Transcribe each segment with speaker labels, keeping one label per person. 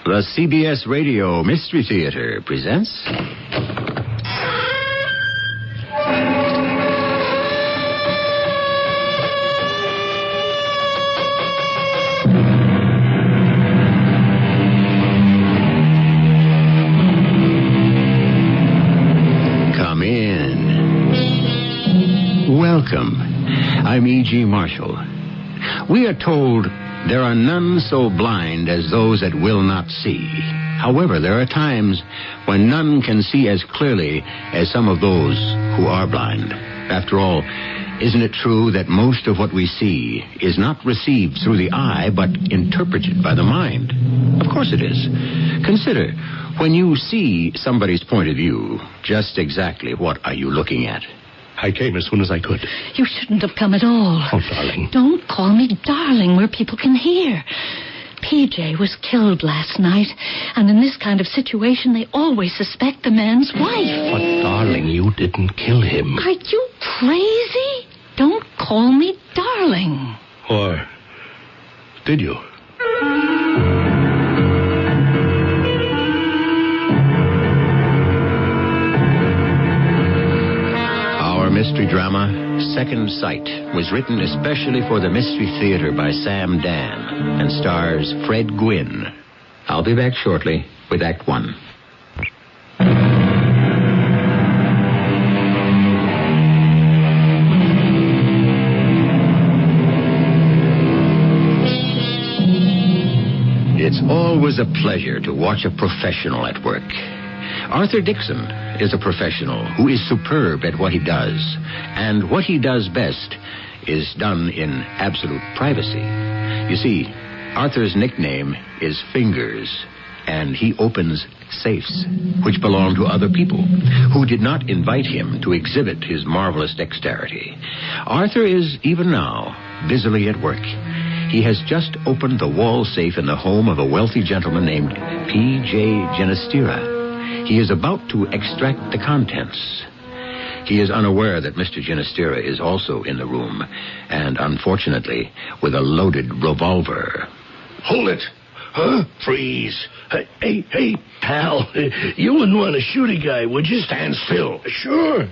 Speaker 1: The CBS Radio Mystery Theater presents... Come in. Welcome. I'm E.G. Marshall. We are told... there are none so blind as those that will not see. However, there are times when none can see as clearly as some of those who are blind. After all, isn't it true that most of what we see is not received through the eye, but interpreted by the mind? Of course it is. Consider, when you see somebody's point of view, just exactly what are you looking at?
Speaker 2: I came as soon as I could.
Speaker 3: You shouldn't have come at all.
Speaker 2: Oh, darling.
Speaker 3: Don't call me darling where people can hear. PJ was killed last night, and in this kind of situation, they always suspect the man's wife.
Speaker 2: But, darling, you didn't kill him.
Speaker 3: Are you crazy? Don't call me darling.
Speaker 2: Or did you?
Speaker 1: Mystery drama, Second Sight, was written especially for the Mystery Theater by Sam Dan and stars Fred Gwynne. I'll be back shortly with Act One. It's always a pleasure to watch a professional at work. Arthur Dixon is a professional who is superb at what he does, and what he does best is done in absolute privacy. You see, Arthur's nickname is Fingers, and he opens safes, which belong to other people who did not invite him to exhibit his marvelous dexterity. Arthur is, even now, busily at work. He has just opened the wall safe in the home of a wealthy gentleman named P.J. Genestira. He is about to extract the contents. He is unaware that Mr. Genestira is also in the room, and unfortunately, with a loaded revolver.
Speaker 4: Hold it. Huh? Freeze. Hey, pal. You wouldn't want to shoot a guy, would you? Stand still. Sure.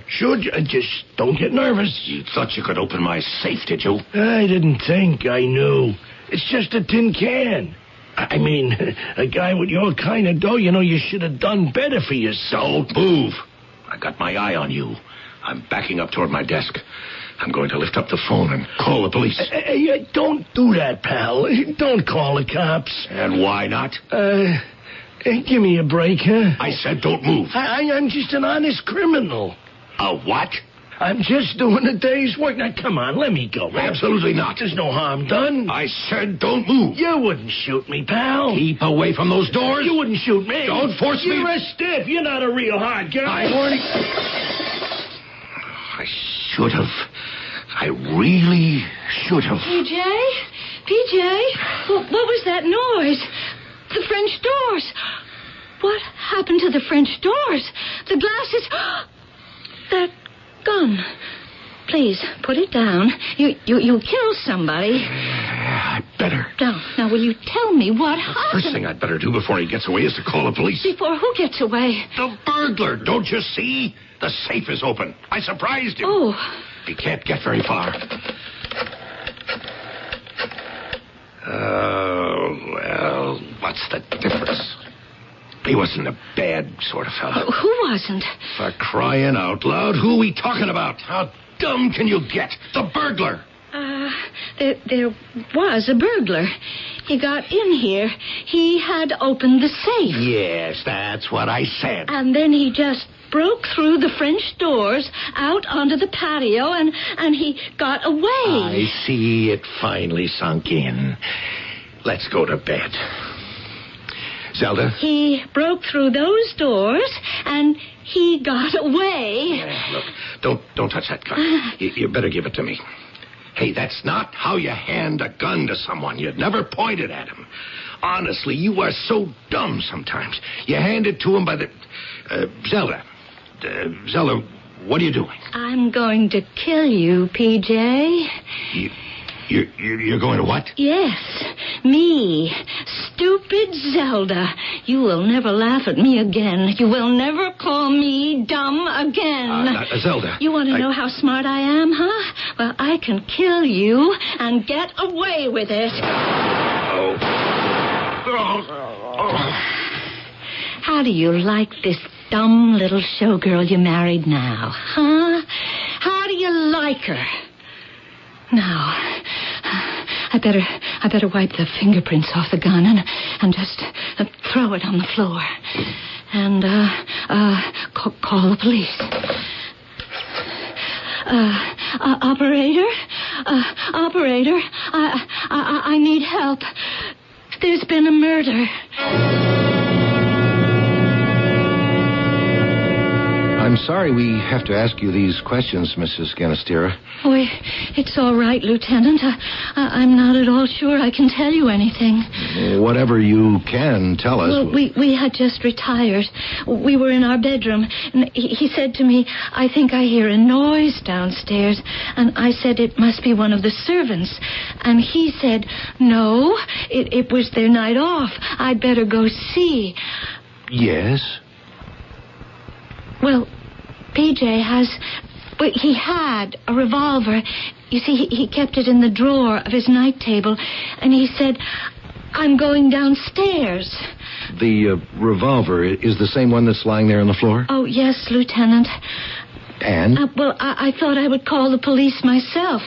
Speaker 4: Just don't get nervous. You thought you could open my safe, did you?
Speaker 2: I didn't think. I knew. It's just a tin can. I mean, a guy with your kind of dough, you should have done better for yourself.
Speaker 4: Don't move. I got my eye on you. I'm backing up toward my desk. I'm going to lift up the phone and call the police.
Speaker 2: Hey, don't do that, pal. Don't call the cops.
Speaker 4: And why not?
Speaker 2: Give me a break, huh?
Speaker 4: I said don't move.
Speaker 2: I'm just an honest criminal.
Speaker 4: A what?
Speaker 2: I'm just doing a day's work. Now, come on, let me go.
Speaker 4: Absolutely not.
Speaker 2: There's no harm done.
Speaker 4: I said don't move.
Speaker 2: You wouldn't shoot me, pal.
Speaker 4: Keep away from those doors.
Speaker 2: You wouldn't shoot me.
Speaker 4: Don't force me.
Speaker 2: You're a stiff. You're not a real hard guy.
Speaker 4: I should have. I really should have.
Speaker 3: PJ? What was that noise? The French doors. What happened to the French doors? The glasses. That gun. Please, put it down. You killed somebody.
Speaker 4: I better.
Speaker 3: Now, will you tell me what happened?
Speaker 4: First thing I'd better do before he gets away is to call the police.
Speaker 3: Before who gets away?
Speaker 4: The burglar. Don't you see? The safe is open. I surprised him.
Speaker 3: Oh.
Speaker 4: He can't get very far. Well, what's the difference? He wasn't a bad sort of fellow.
Speaker 3: Who wasn't?
Speaker 4: For crying out loud, who are we talking about? How dumb can you get? The burglar.
Speaker 3: There was a burglar. He got in here. He had opened the safe.
Speaker 4: Yes, that's what I said.
Speaker 3: And then he just broke through the French doors out onto the patio, and he got away.
Speaker 4: I see it finally sunk in. Let's go to bed. Zelda?
Speaker 3: He broke through those doors, and he got away.
Speaker 4: Look, don't touch that gun. You better give it to me. Hey, that's not how you hand a gun to someone. You'd never point it at him. Honestly, you are so dumb sometimes. You hand it to him by the... Zelda, what are you doing?
Speaker 3: I'm going to kill you, PJ.
Speaker 4: You're going to what?
Speaker 3: Yes, me. stupid Zelda. You will never laugh at me again. You will never call me dumb again.
Speaker 4: Zelda.
Speaker 3: You want to know how smart I am, huh? Well, I can kill you and get away with it. How do you like this dumb little showgirl you married now, huh? How do you like her? Now, I better wipe the fingerprints off the gun and just throw it on the floor. And, call the police. Operator, I need help. There's been a murder.
Speaker 1: I'm sorry we have to ask you these questions, Mrs. Ganastira.
Speaker 3: Oh, it's all right, Lieutenant. I'm not at all sure I can tell you anything.
Speaker 1: Whatever you can tell us.
Speaker 3: Well, we had just retired. We were in our bedroom, and he said to me, I think I hear a noise downstairs. And I said it must be one of the servants. And he said, no, it was their night off. I'd better go see.
Speaker 1: Yes?
Speaker 3: Well, PJ he had a revolver. You see, he kept it in the drawer of his night table, and he said, I'm going downstairs.
Speaker 1: The revolver is the same one that's lying there on the floor?
Speaker 3: Oh, yes, Lieutenant.
Speaker 1: And?
Speaker 3: Well, I thought I would call the police myself,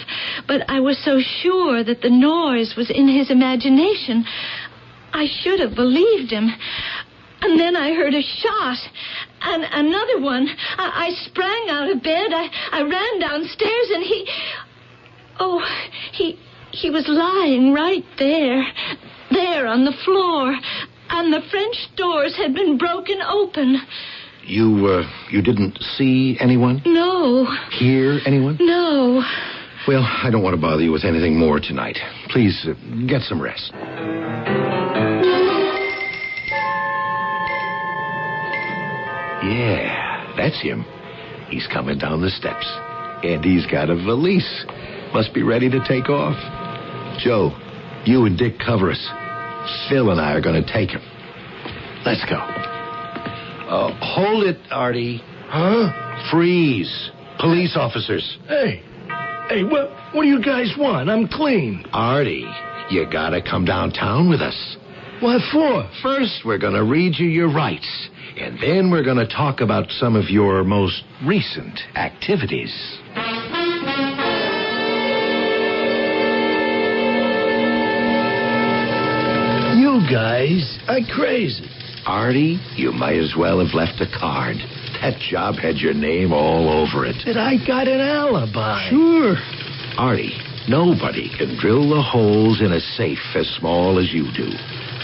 Speaker 3: but I was so sure that the noise was in his imagination. I should have believed him. And then I heard a shot. And another one. I sprang out of bed. I ran downstairs and he was lying right there on the floor. And the French doors had been broken open.
Speaker 1: You didn't see anyone?
Speaker 3: No.
Speaker 1: Hear anyone?
Speaker 3: No.
Speaker 1: Well, I don't want to bother you with anything more tonight. Please, get some rest.
Speaker 4: Yeah, that's him. He's coming down the steps. And he's got a valise. Must be ready to take off. Joe, you and Dick cover us. Phil and I are going to take him. Let's go.
Speaker 1: Hold it, Artie.
Speaker 2: Huh?
Speaker 1: Freeze. Police officers.
Speaker 2: Hey, what do you guys want? I'm clean.
Speaker 4: Artie, you got to come downtown with us.
Speaker 2: What for?
Speaker 4: First, we're going to read you your rights. And then we're going to talk about some of your most recent activities.
Speaker 2: You guys are crazy.
Speaker 4: Artie, you might as well have left a card. That job had your name all over it.
Speaker 2: But I got an alibi.
Speaker 4: Sure. Artie, nobody can drill the holes in a safe as small as you do.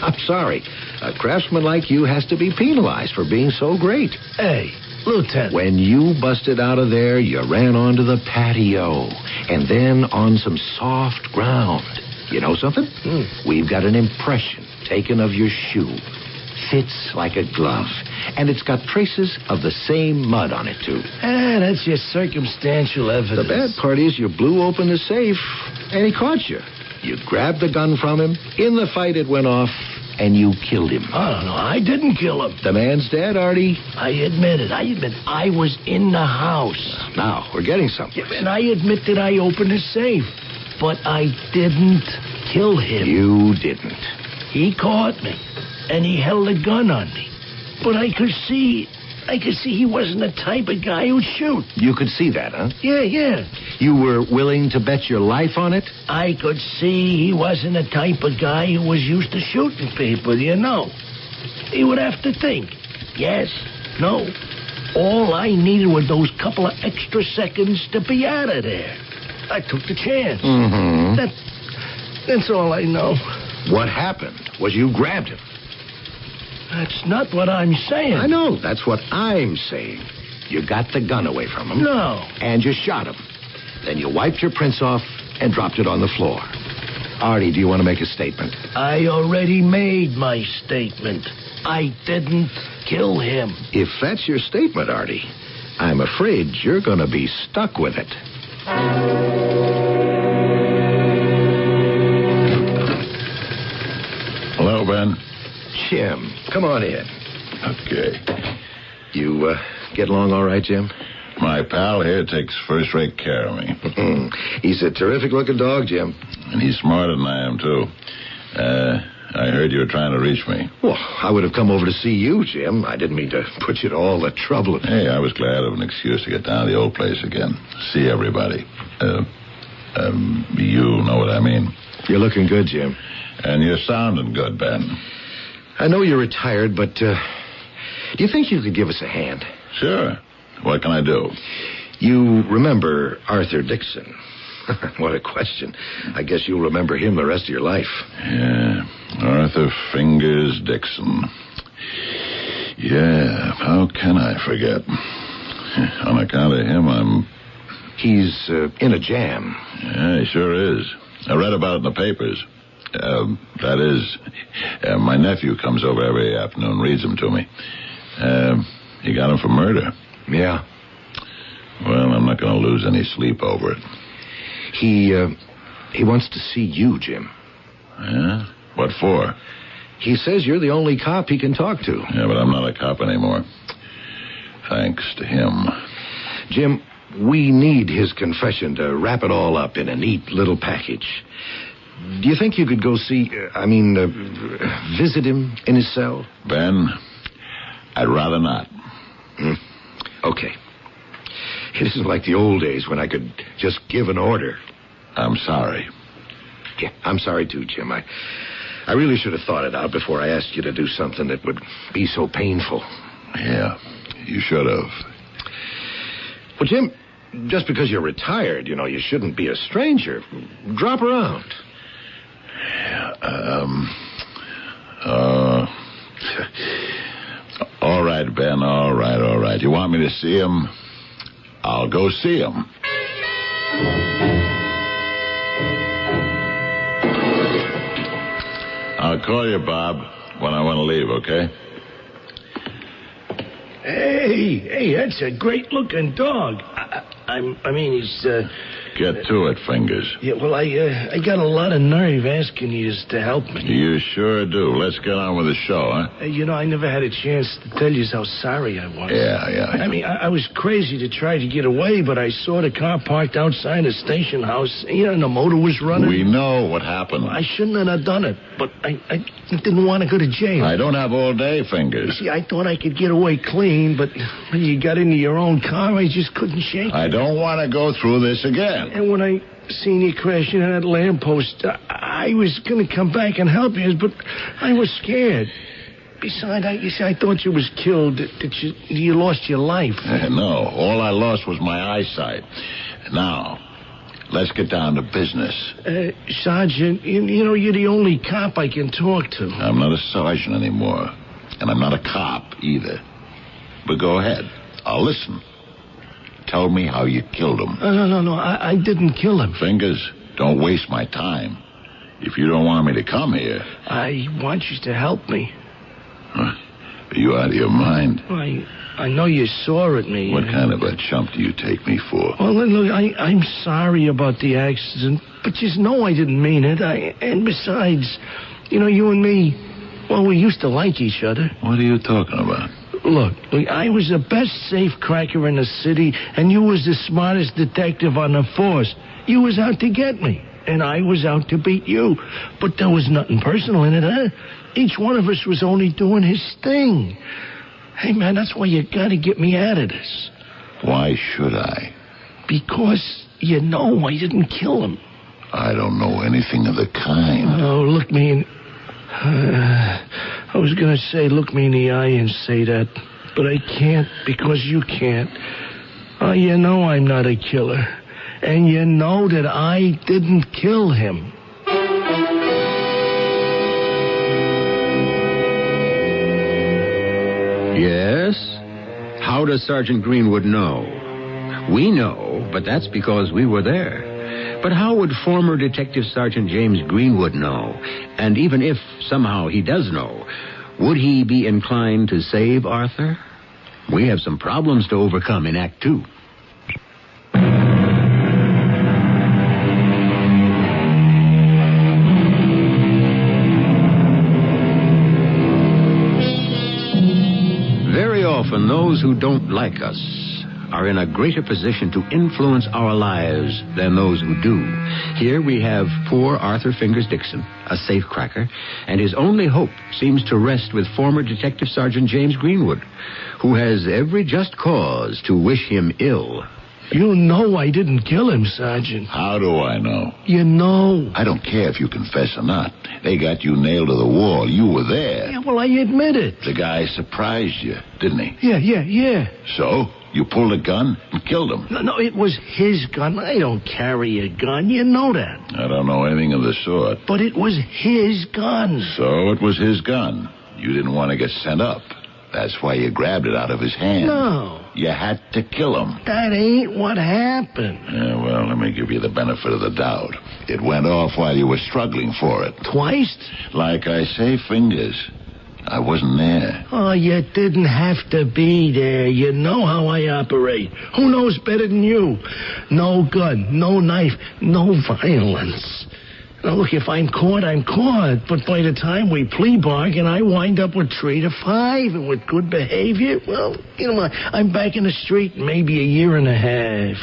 Speaker 4: I'm sorry. A craftsman like you has to be penalized for being so great.
Speaker 2: Hey, Lieutenant.
Speaker 4: When you busted out of there, you ran onto the patio and then on some soft ground. You know something? We've got an impression taken of your shoe. Fits like a glove. And it's got traces of the same mud on it, too.
Speaker 2: That's your circumstantial evidence.
Speaker 4: The bad part is you blew open the safe and he caught you. You grabbed the gun from him. In the fight, it went off, and you killed him.
Speaker 2: Oh, no, I didn't kill him.
Speaker 4: The man's dead, Artie.
Speaker 2: I admit it. I was in the house.
Speaker 4: Now, we're getting something.
Speaker 2: And I admit that I opened the safe. But I didn't kill him.
Speaker 4: You didn't.
Speaker 2: He caught me, and he held a gun on me. But I could see he wasn't the type of guy who'd shoot.
Speaker 4: You could see that, huh?
Speaker 2: Yeah.
Speaker 4: You were willing to bet your life on it?
Speaker 2: I could see he wasn't the type of guy who was used to shooting people, you know. He would have to think. Yes, no. All I needed were those couple of extra seconds to be out of there. I took the chance.
Speaker 4: Mm-hmm.
Speaker 2: That's all I know.
Speaker 4: What happened was you grabbed him.
Speaker 2: That's not what I'm saying.
Speaker 4: I know. That's what I'm saying. You got the gun away from him.
Speaker 2: No.
Speaker 4: And you shot him. Then you wiped your prints off and dropped it on the floor. Artie, do you want to make a statement?
Speaker 2: I already made my statement. I didn't kill him.
Speaker 4: If that's your statement, Artie, I'm afraid you're going to be stuck with it.
Speaker 5: Hello, Ben.
Speaker 4: Jim, come on in.
Speaker 5: Okay.
Speaker 4: You get along all right, Jim?
Speaker 5: My pal here takes first-rate care of me.
Speaker 4: He's a terrific-looking dog, Jim.
Speaker 5: And he's smarter than I am, too. I heard you were trying to reach me.
Speaker 4: Well, I would have come over to see you, Jim. I didn't mean to put you to all the trouble.
Speaker 5: Hey, I was glad of an excuse to get down to the old place again. See everybody. You know what I mean.
Speaker 4: You're looking good, Jim.
Speaker 5: And you're sounding good, Ben.
Speaker 4: I know you're retired, but do you think you could give us a hand?
Speaker 5: Sure. What can I do?
Speaker 4: You remember Arthur Dixon? What a question. I guess you'll remember him the rest of your life.
Speaker 5: Yeah, Arthur Fingers Dixon. Yeah, how can I forget? On account of him,
Speaker 4: He's in a jam.
Speaker 5: Yeah, he sure is. I read about it in the papers. That is, my nephew comes over every afternoon and reads them to me. He got him for murder.
Speaker 4: Yeah.
Speaker 5: Well, I'm not going to lose any sleep over it.
Speaker 4: He wants to see you, Jim.
Speaker 5: Yeah? What for?
Speaker 4: He says you're the only cop he can talk to.
Speaker 5: Yeah, but I'm not a cop anymore. Thanks to him.
Speaker 4: Jim, we need his confession to wrap it all up in a neat little package. Do you think you could go visit him in his cell?
Speaker 5: Ben, I'd rather not.
Speaker 4: Okay. It isn't like the old days when I could just give an order.
Speaker 5: I'm sorry.
Speaker 4: Yeah, I'm sorry too, Jim. I really should have thought it out before I asked you to do something that would be so painful.
Speaker 5: Yeah, you should have.
Speaker 4: Well, Jim, just because you're retired, you shouldn't be a stranger. Drop around.
Speaker 5: All right, Ben, all right. You want me to see him? I'll go see him. I'll call you, Bob, when I want to leave, okay?
Speaker 2: Hey, that's a great-looking dog. He's...
Speaker 5: Get to it, Fingers.
Speaker 2: Yeah, well, I got a lot of nerve asking you to help me.
Speaker 5: You sure do. Let's get on with the show, huh?
Speaker 2: I never had a chance to tell you how sorry I was.
Speaker 5: Yeah.
Speaker 2: I was crazy to try to get away, but I saw the car parked outside the station house, and the motor was running.
Speaker 5: We know what happened.
Speaker 2: I shouldn't have done it, but I didn't want to go to jail.
Speaker 5: I don't have all day, Fingers.
Speaker 2: See, I thought I could get away clean, but when you got into your own car, I just couldn't shake it.
Speaker 5: I don't want to go through this again.
Speaker 2: And when I seen you crashing in that lamppost, I was going to come back and help you, but I was scared. Besides, I thought you was killed, that you lost your life.
Speaker 5: No, all I lost was my eyesight. Now, let's get down to business.
Speaker 2: Sergeant, you're the only cop I can talk to.
Speaker 5: I'm not a sergeant anymore, and I'm not a cop either. But go ahead. I'll listen. Tell me how you killed him.
Speaker 2: No, I didn't kill him.
Speaker 5: Fingers, don't waste my time. If you don't want me to come here...
Speaker 2: I want you to help me.
Speaker 5: Are you out of your mind?
Speaker 2: I know you're sore at me.
Speaker 5: What kind of a chump do you take me for?
Speaker 2: Well, look, I'm sorry about the accident, but just know I didn't mean it. And besides, you and me, well, we used to like each other.
Speaker 5: What are you talking about?
Speaker 2: Look, I was the best safe cracker in the city, and you was the smartest detective on the force. You was out to get me, and I was out to beat you. But there was nothing personal in it, huh? Each one of us was only doing his thing. Hey, man, that's why you gotta get me out of this.
Speaker 5: Why should I?
Speaker 2: Because I didn't kill him.
Speaker 5: I don't know anything of the kind.
Speaker 2: Oh, look me in... I was going to say, look me in the eye and say that, but I can't because you can't. I'm not a killer, and you know that I didn't kill him.
Speaker 1: Yes? How does Sergeant Greenwood know? We know, but that's because we were there. But how would former Detective Sergeant James Greenwood know? And even if somehow he does know, would he be inclined to save Arthur? We have some problems to overcome in Act 2. often those who don't like us are in a greater position to influence our lives than those who do. Here we have poor Arthur Fingers Dixon, a safecracker, and his only hope seems to rest with former Detective Sergeant James Greenwood, who has every just cause to wish him ill.
Speaker 2: You know I didn't kill him, Sergeant.
Speaker 5: How do I know?
Speaker 2: You know.
Speaker 5: I don't care if you confess or not. They got you nailed to the wall. You were there.
Speaker 2: Yeah, well, I admit it.
Speaker 5: The guy surprised you, didn't he?
Speaker 2: Yeah.
Speaker 5: So? You pulled a gun and killed him?
Speaker 2: No, it was his gun. I don't carry a gun. You know that.
Speaker 5: I don't know anything of the sort.
Speaker 2: But it was his gun.
Speaker 5: So it was his gun. You didn't want to get sent up. That's why you grabbed it out of his hand.
Speaker 2: No.
Speaker 5: You had to kill him.
Speaker 2: That ain't what happened.
Speaker 5: Yeah, well, let me give you the benefit of the doubt. It went off while you were struggling for it.
Speaker 2: Twice?
Speaker 5: Like I say, Fingers. I wasn't there.
Speaker 2: Oh, you didn't have to be there. You know how I operate. Who knows better than you? No gun, no knife, no violence. Now, look, if I'm caught, I'm caught. But by the time we plea bargain, I wind up with 3 to 5. And with good behavior, well, you know, I'm back in the street in maybe a year and a half.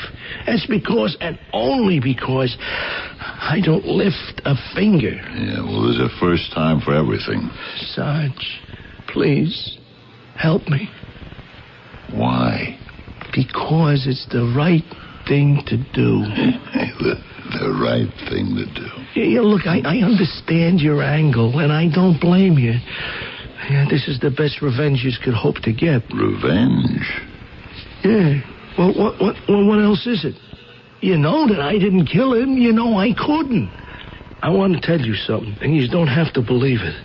Speaker 2: That's because, and only because, I don't lift a finger.
Speaker 5: Yeah, well, there's a first time for everything.
Speaker 2: Sarge, please, help me.
Speaker 5: Why?
Speaker 2: Because it's the right thing to do.
Speaker 5: The right thing to do.
Speaker 2: Yeah, look, I understand your angle, and I don't blame you. Yeah, this is the best revenge you could hope to get.
Speaker 5: Revenge?
Speaker 2: Yeah. Well, what else is it? You know that I didn't kill him. You know I couldn't. I want to tell you something, and you don't have to believe it.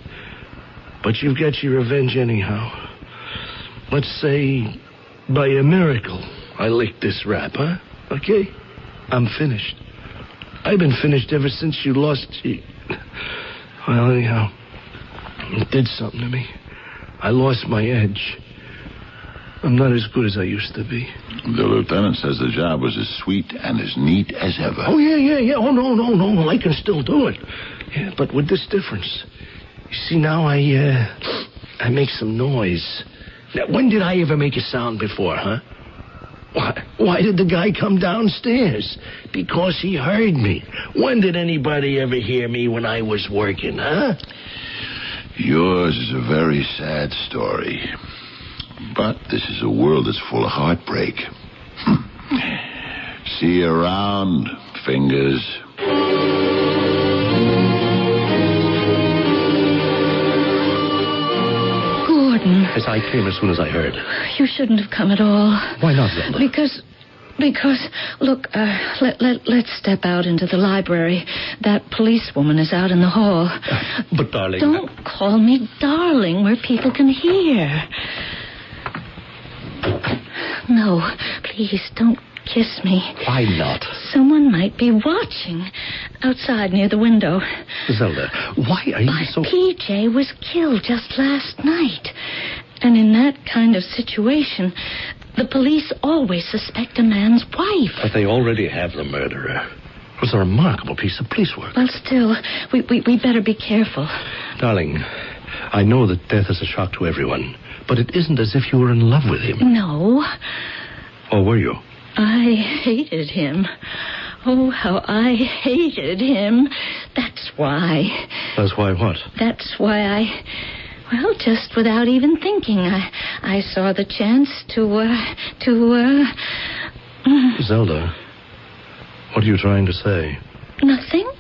Speaker 2: But you've got your revenge anyhow. Let's say, by a miracle, I licked this rap, huh? Okay? I'm finished. I've been finished ever since you lost... Well, anyhow, it did something to me. I lost my edge. I'm not as good as I used to be.
Speaker 5: The lieutenant says the job was as sweet and as neat as ever.
Speaker 2: Oh, yeah. Oh, no. I can still do it. Yeah, but with this difference. You see, now I make some noise. Now, when did I ever make a sound before, huh? Why did the guy come downstairs? Because he heard me. When did anybody ever hear me when I was working, huh?
Speaker 5: Yours is a very sad story. But this is a world that's full of heartbreak. See you around, Fingers.
Speaker 3: Gordon.
Speaker 2: Yes, I came as soon as I heard.
Speaker 3: You shouldn't have come at all.
Speaker 2: Why not, Zelda?
Speaker 3: Because, look, let's step out into the library. That policewoman is out in the hall.
Speaker 2: But, darling...
Speaker 3: Don't call me darling where people can hear. No, please, don't kiss me.
Speaker 2: Why not?
Speaker 3: Someone might be watching outside near the window.
Speaker 2: Zelda, why are you so...
Speaker 3: PJ was killed just last night. And in that kind of situation, the police always suspect a man's wife.
Speaker 2: But they already have the murderer. It was a remarkable piece of police work.
Speaker 3: Well, still, we better be careful.
Speaker 2: Darling, I know that death is a shock to everyone, but it isn't as if you were in love with him.
Speaker 3: No.
Speaker 2: Or were you?
Speaker 3: I hated him. Oh, how I hated him. That's why.
Speaker 2: That's why what?
Speaker 3: That's why well, just without even thinking, I saw the chance to
Speaker 2: Zelda, what are you trying to say?
Speaker 3: Nothing.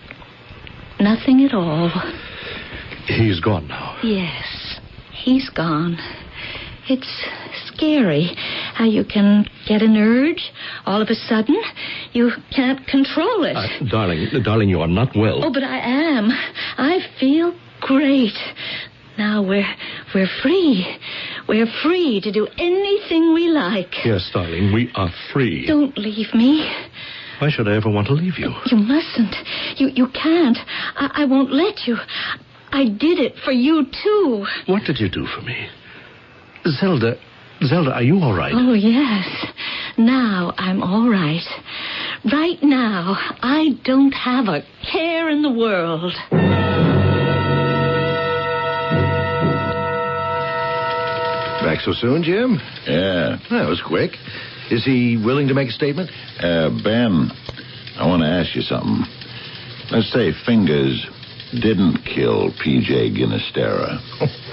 Speaker 3: Nothing at all.
Speaker 2: He's gone now.
Speaker 3: Yes, he's gone. It's scary how you can get an urge all of a sudden. You can't control it.
Speaker 2: Darling, you are not well.
Speaker 3: Oh, but I am. I feel great. Now we're free. We're free to do anything we like.
Speaker 2: Yes, darling, we are free.
Speaker 3: Don't leave me.
Speaker 2: Why should I ever want to leave you?
Speaker 3: You mustn't. You can't. I won't let you. I did it for you, too.
Speaker 2: What did you do for me? Zelda, are you all right?
Speaker 3: Oh, yes. Now I'm all right. Right now, I don't have a care in the world.
Speaker 4: Back so soon, Jim?
Speaker 5: Yeah.
Speaker 4: That was quick. Is he willing to make a statement?
Speaker 5: Ben, I want to ask you something. Let's say Fingers didn't kill P.J. Ginastera.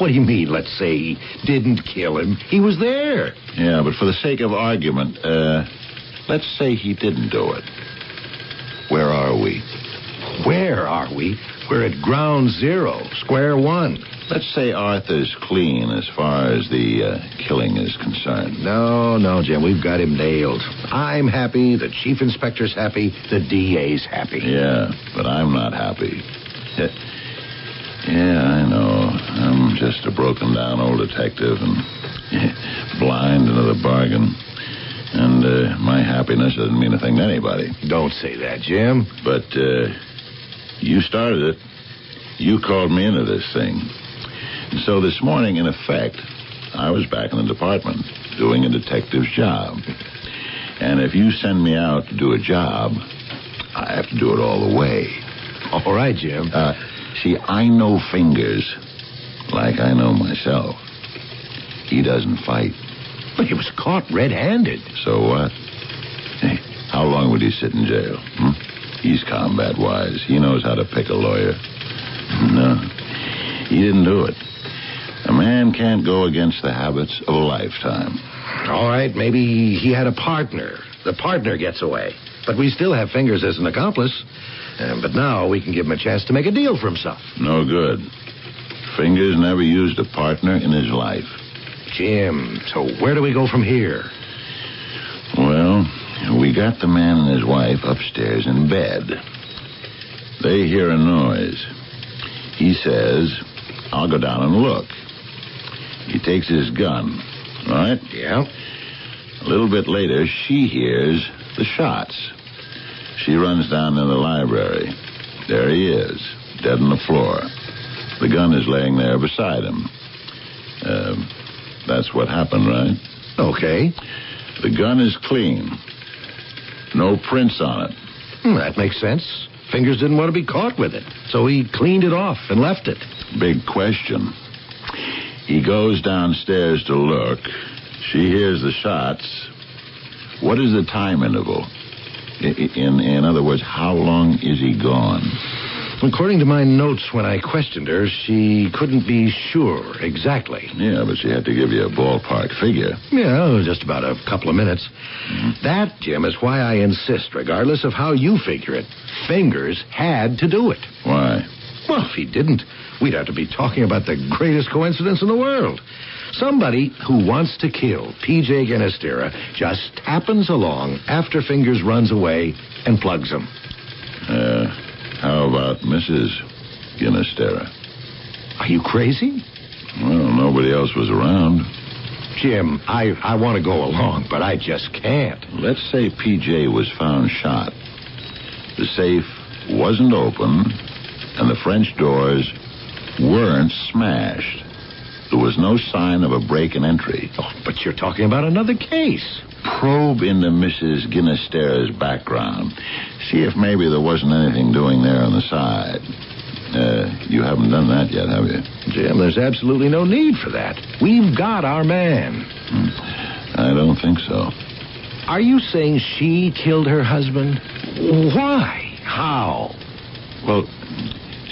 Speaker 4: What do you mean, let's say he didn't kill him? He was there.
Speaker 5: Yeah, but for the sake of argument, let's say he didn't do it. Where are we?
Speaker 4: Where are we? We're at ground zero, square one.
Speaker 5: Let's say Arthur's clean as far as the killing is concerned.
Speaker 4: No, Jim, we've got him nailed. I'm happy, the chief inspector's happy, the DA's happy.
Speaker 5: Yeah, but I'm not happy. Yeah, I know. I'm just a broken-down old detective and blind into the bargain. And my happiness doesn't mean a thing to anybody.
Speaker 4: Don't say that, Jim.
Speaker 5: But you started it. You called me into this thing. And so this morning, in effect, I was back in the department doing a detective's job. And if you send me out to do a job, I have to do it all the way.
Speaker 4: All right, Jim.
Speaker 5: See, I know Fingers like I know myself. He doesn't fight.
Speaker 4: But he was caught red-handed.
Speaker 5: So what? Hey, how long would he sit in jail? He's combat-wise. He knows how to pick a lawyer. No, he didn't do it. A man can't go against the habits of a lifetime.
Speaker 4: All right, maybe he had a partner. The partner gets away. But we still have Fingers as an accomplice. But now we can give him a chance to make a deal for himself.
Speaker 5: No good. Fingers never used a partner in his life.
Speaker 4: Jim, so where do we go from here?
Speaker 5: Well, we got the man and his wife upstairs in bed. They hear a noise. He says, I'll go down and look. He takes his gun, right?
Speaker 4: Yeah.
Speaker 5: A little bit later, she hears the shots. She runs down to the library. There he is, dead on the floor. The gun is laying there beside him. That's what happened, right?
Speaker 4: Okay.
Speaker 5: The gun is clean. No prints on it.
Speaker 4: That makes sense. Fingers didn't want to be caught with it, so he cleaned it off and left it.
Speaker 5: Big question. He goes downstairs to look. She hears the shots. What is the time interval? In other words, how long is he gone?
Speaker 4: According to my notes when I questioned her, she couldn't be sure exactly.
Speaker 5: Yeah, but she had to give you a ballpark figure.
Speaker 4: Yeah, just about a couple of minutes. That, Jim, is why I insist, regardless of how you figure it, Fingers had to do it.
Speaker 5: Why?
Speaker 4: Well, if he didn't, we'd have to be talking about the greatest coincidence in the world. Somebody who wants to kill P.J. Ginastera just happens along after Fingers runs away and plugs him.
Speaker 5: How about Mrs. Ginastera?
Speaker 4: Are you crazy?
Speaker 5: Well, nobody else was around.
Speaker 4: Jim, I want to go along, but I just can't.
Speaker 5: Let's say P.J. was found shot. The safe wasn't open, and the French doors weren't smashed. There was no sign of a break in entry.
Speaker 4: Oh, but you're talking about another case.
Speaker 5: Probe into Mrs. Ginastera's background. See if maybe there wasn't anything doing there on the side. You haven't done that yet, have you?
Speaker 4: Jim, there's absolutely no need for that. We've got our man.
Speaker 5: I don't think so.
Speaker 4: Are you saying she killed her husband? Why? How?
Speaker 5: Well,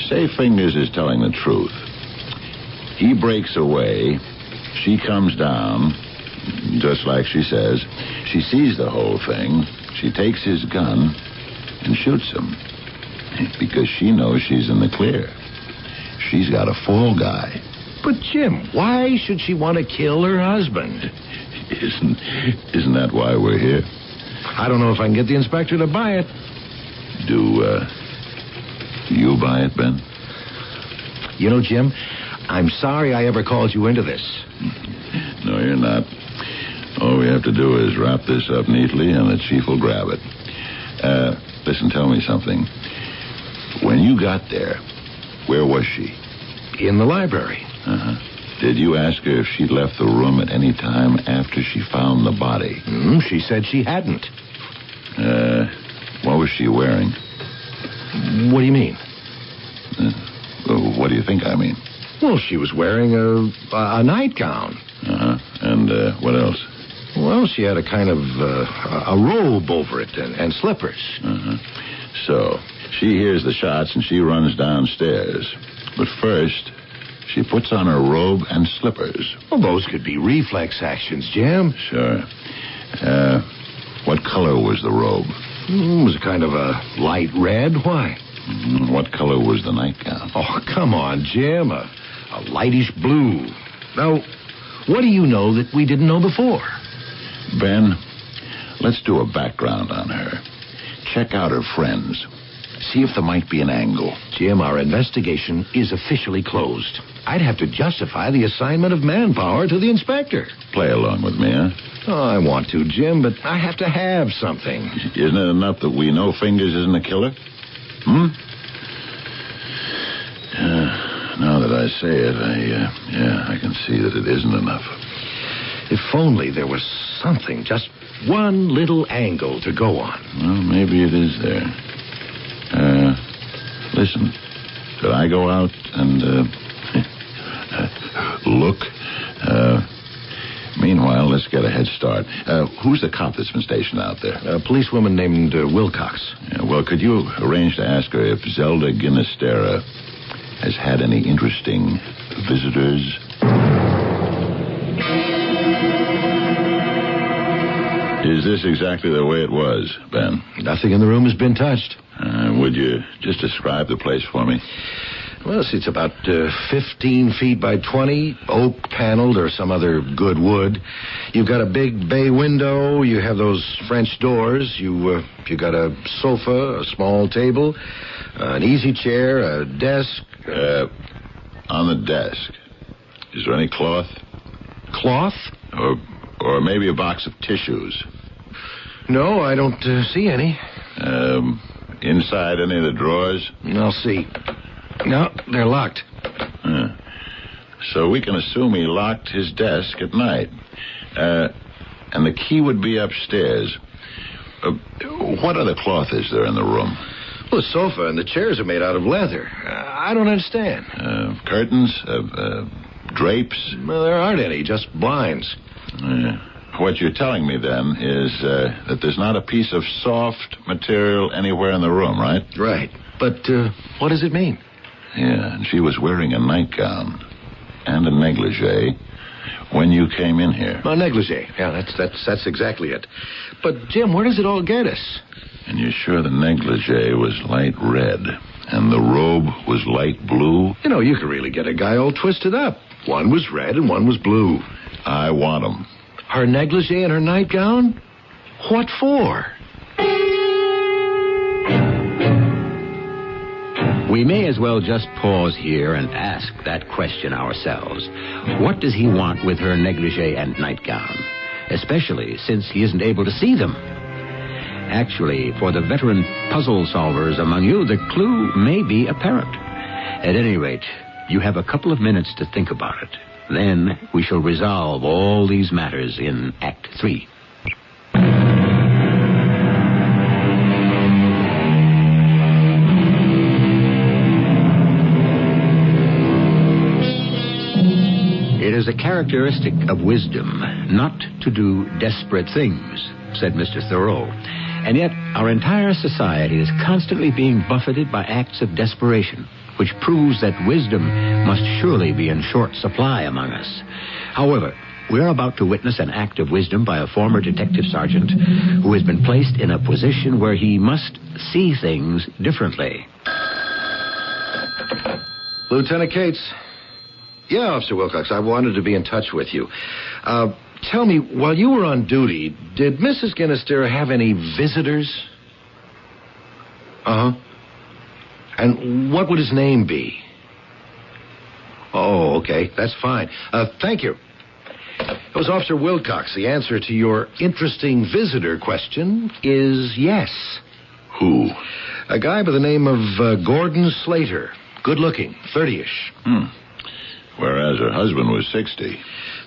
Speaker 5: say Fingers is telling the truth. He breaks away. She comes down, just like she says. She sees the whole thing. She takes his gun and shoots him because she knows she's in the clear. She's got a fall guy.
Speaker 4: But, Jim, why should she want to kill her husband?
Speaker 5: Isn't that why we're here?
Speaker 4: I don't know if I can get the inspector to buy it.
Speaker 5: Do you buy it, Ben?
Speaker 4: You know, Jim, I'm sorry I ever called you into this.
Speaker 5: No, you're not. All we have to do is wrap this up neatly, and the chief will grab it. Listen, tell me something. When you got there, where was she?
Speaker 4: In the library.
Speaker 5: Uh-huh. Did you ask her if she'd left the room at any time after she found the body?
Speaker 4: She said she hadn't.
Speaker 5: What was she wearing?
Speaker 4: What do you mean?
Speaker 5: What do you think I mean?
Speaker 4: Well, she was wearing a nightgown.
Speaker 5: Uh-huh. And what else?
Speaker 4: Well, she had a kind of a robe over it and slippers.
Speaker 5: Uh-huh. So, she hears the shots and she runs downstairs. But first, she puts on her robe and slippers.
Speaker 4: Well, those could be reflex actions, Jim.
Speaker 5: Sure. What color was the robe?
Speaker 4: It was kind of a light red. Why?
Speaker 5: What color was the nightgown?
Speaker 4: Oh, come on, Jim. A lightish blue. Now, what do you know that we didn't know before?
Speaker 5: Ben, let's do a background on her. Check out her friends. See if there might be an angle.
Speaker 4: Jim, our investigation is officially closed. I'd have to justify the assignment of manpower to the inspector.
Speaker 5: Play along with me, huh?
Speaker 4: Oh, I want to, Jim, but I have to have something.
Speaker 5: Isn't it enough that we know Fingers isn't a killer? Now that I say it, I can see that it isn't enough.
Speaker 4: If only there was something, just one little angle to go on.
Speaker 5: Well, maybe it is there. Listen, could I go out and, look? Meanwhile, let's get a head start. Who's the cop that's been stationed out there?
Speaker 4: A policewoman named Wilcox.
Speaker 5: Yeah, well, could you arrange to ask her if Zelda Ginastera has had any interesting visitors? Is this exactly the way it was, Ben?
Speaker 4: Nothing in the room has been touched.
Speaker 5: Would you just describe the place for me?
Speaker 4: Well, see, it's about 15 feet by 20, oak paneled or some other good wood. You've got a big bay window. You have those French doors. You got a sofa, a small table, an easy chair, a desk.
Speaker 5: On the desk, is there any cloth?
Speaker 4: Cloth?
Speaker 5: Or maybe a box of tissues?
Speaker 4: No, I don't see any.
Speaker 5: Inside any of the drawers?
Speaker 4: I'll see. No, they're locked.
Speaker 5: So we can assume he locked his desk at night. And the key would be upstairs. What other cloth is there in the room?
Speaker 4: Well, the sofa and the chairs are made out of leather. I don't understand.
Speaker 5: Curtains? Drapes?
Speaker 4: Well, there aren't any, just blinds.
Speaker 5: What you're telling me, then, is that there's not a piece of soft material anywhere in the room, right?
Speaker 4: Right. But what does it mean?
Speaker 5: Yeah, and she was wearing a nightgown and a negligee when you came in here.
Speaker 4: A negligee. Yeah, that's exactly it. But, Jim, where does it all get us?
Speaker 5: And you're sure the negligee was light red and the robe was light blue?
Speaker 4: You know, you could really get a guy all twisted up. One was red and one was blue.
Speaker 5: I want them.
Speaker 4: Her negligee and her nightgown? What for?
Speaker 1: We may as well just pause here and ask that question ourselves. What does he want with her negligee and nightgown? Especially since he isn't able to see them. Actually, for the veteran puzzle solvers among you, the clue may be apparent. At any rate, you have a couple of minutes to think about it. Then we shall resolve all these matters in Act 3. It is a characteristic of wisdom not to do desperate things, said Mr. Thoreau. And yet our entire society is constantly being buffeted by acts of desperation, which proves that wisdom must surely be in short supply among us. However, we're about to witness an act of wisdom by a former detective sergeant who has been placed in a position where he must see things differently.
Speaker 4: Lieutenant Cates. Yeah, Officer Wilcox, I wanted to be in touch with you. Tell me, while you were on duty, did Mrs. Ginastera have any visitors? Uh-huh. And what would his name be? Oh, okay. That's fine. Thank you. It was Officer Wilcox. The answer to your interesting visitor question is yes.
Speaker 5: Who?
Speaker 4: A guy by the name of Gordon Slater. Good-looking, 30-ish.
Speaker 5: Whereas her husband was 60.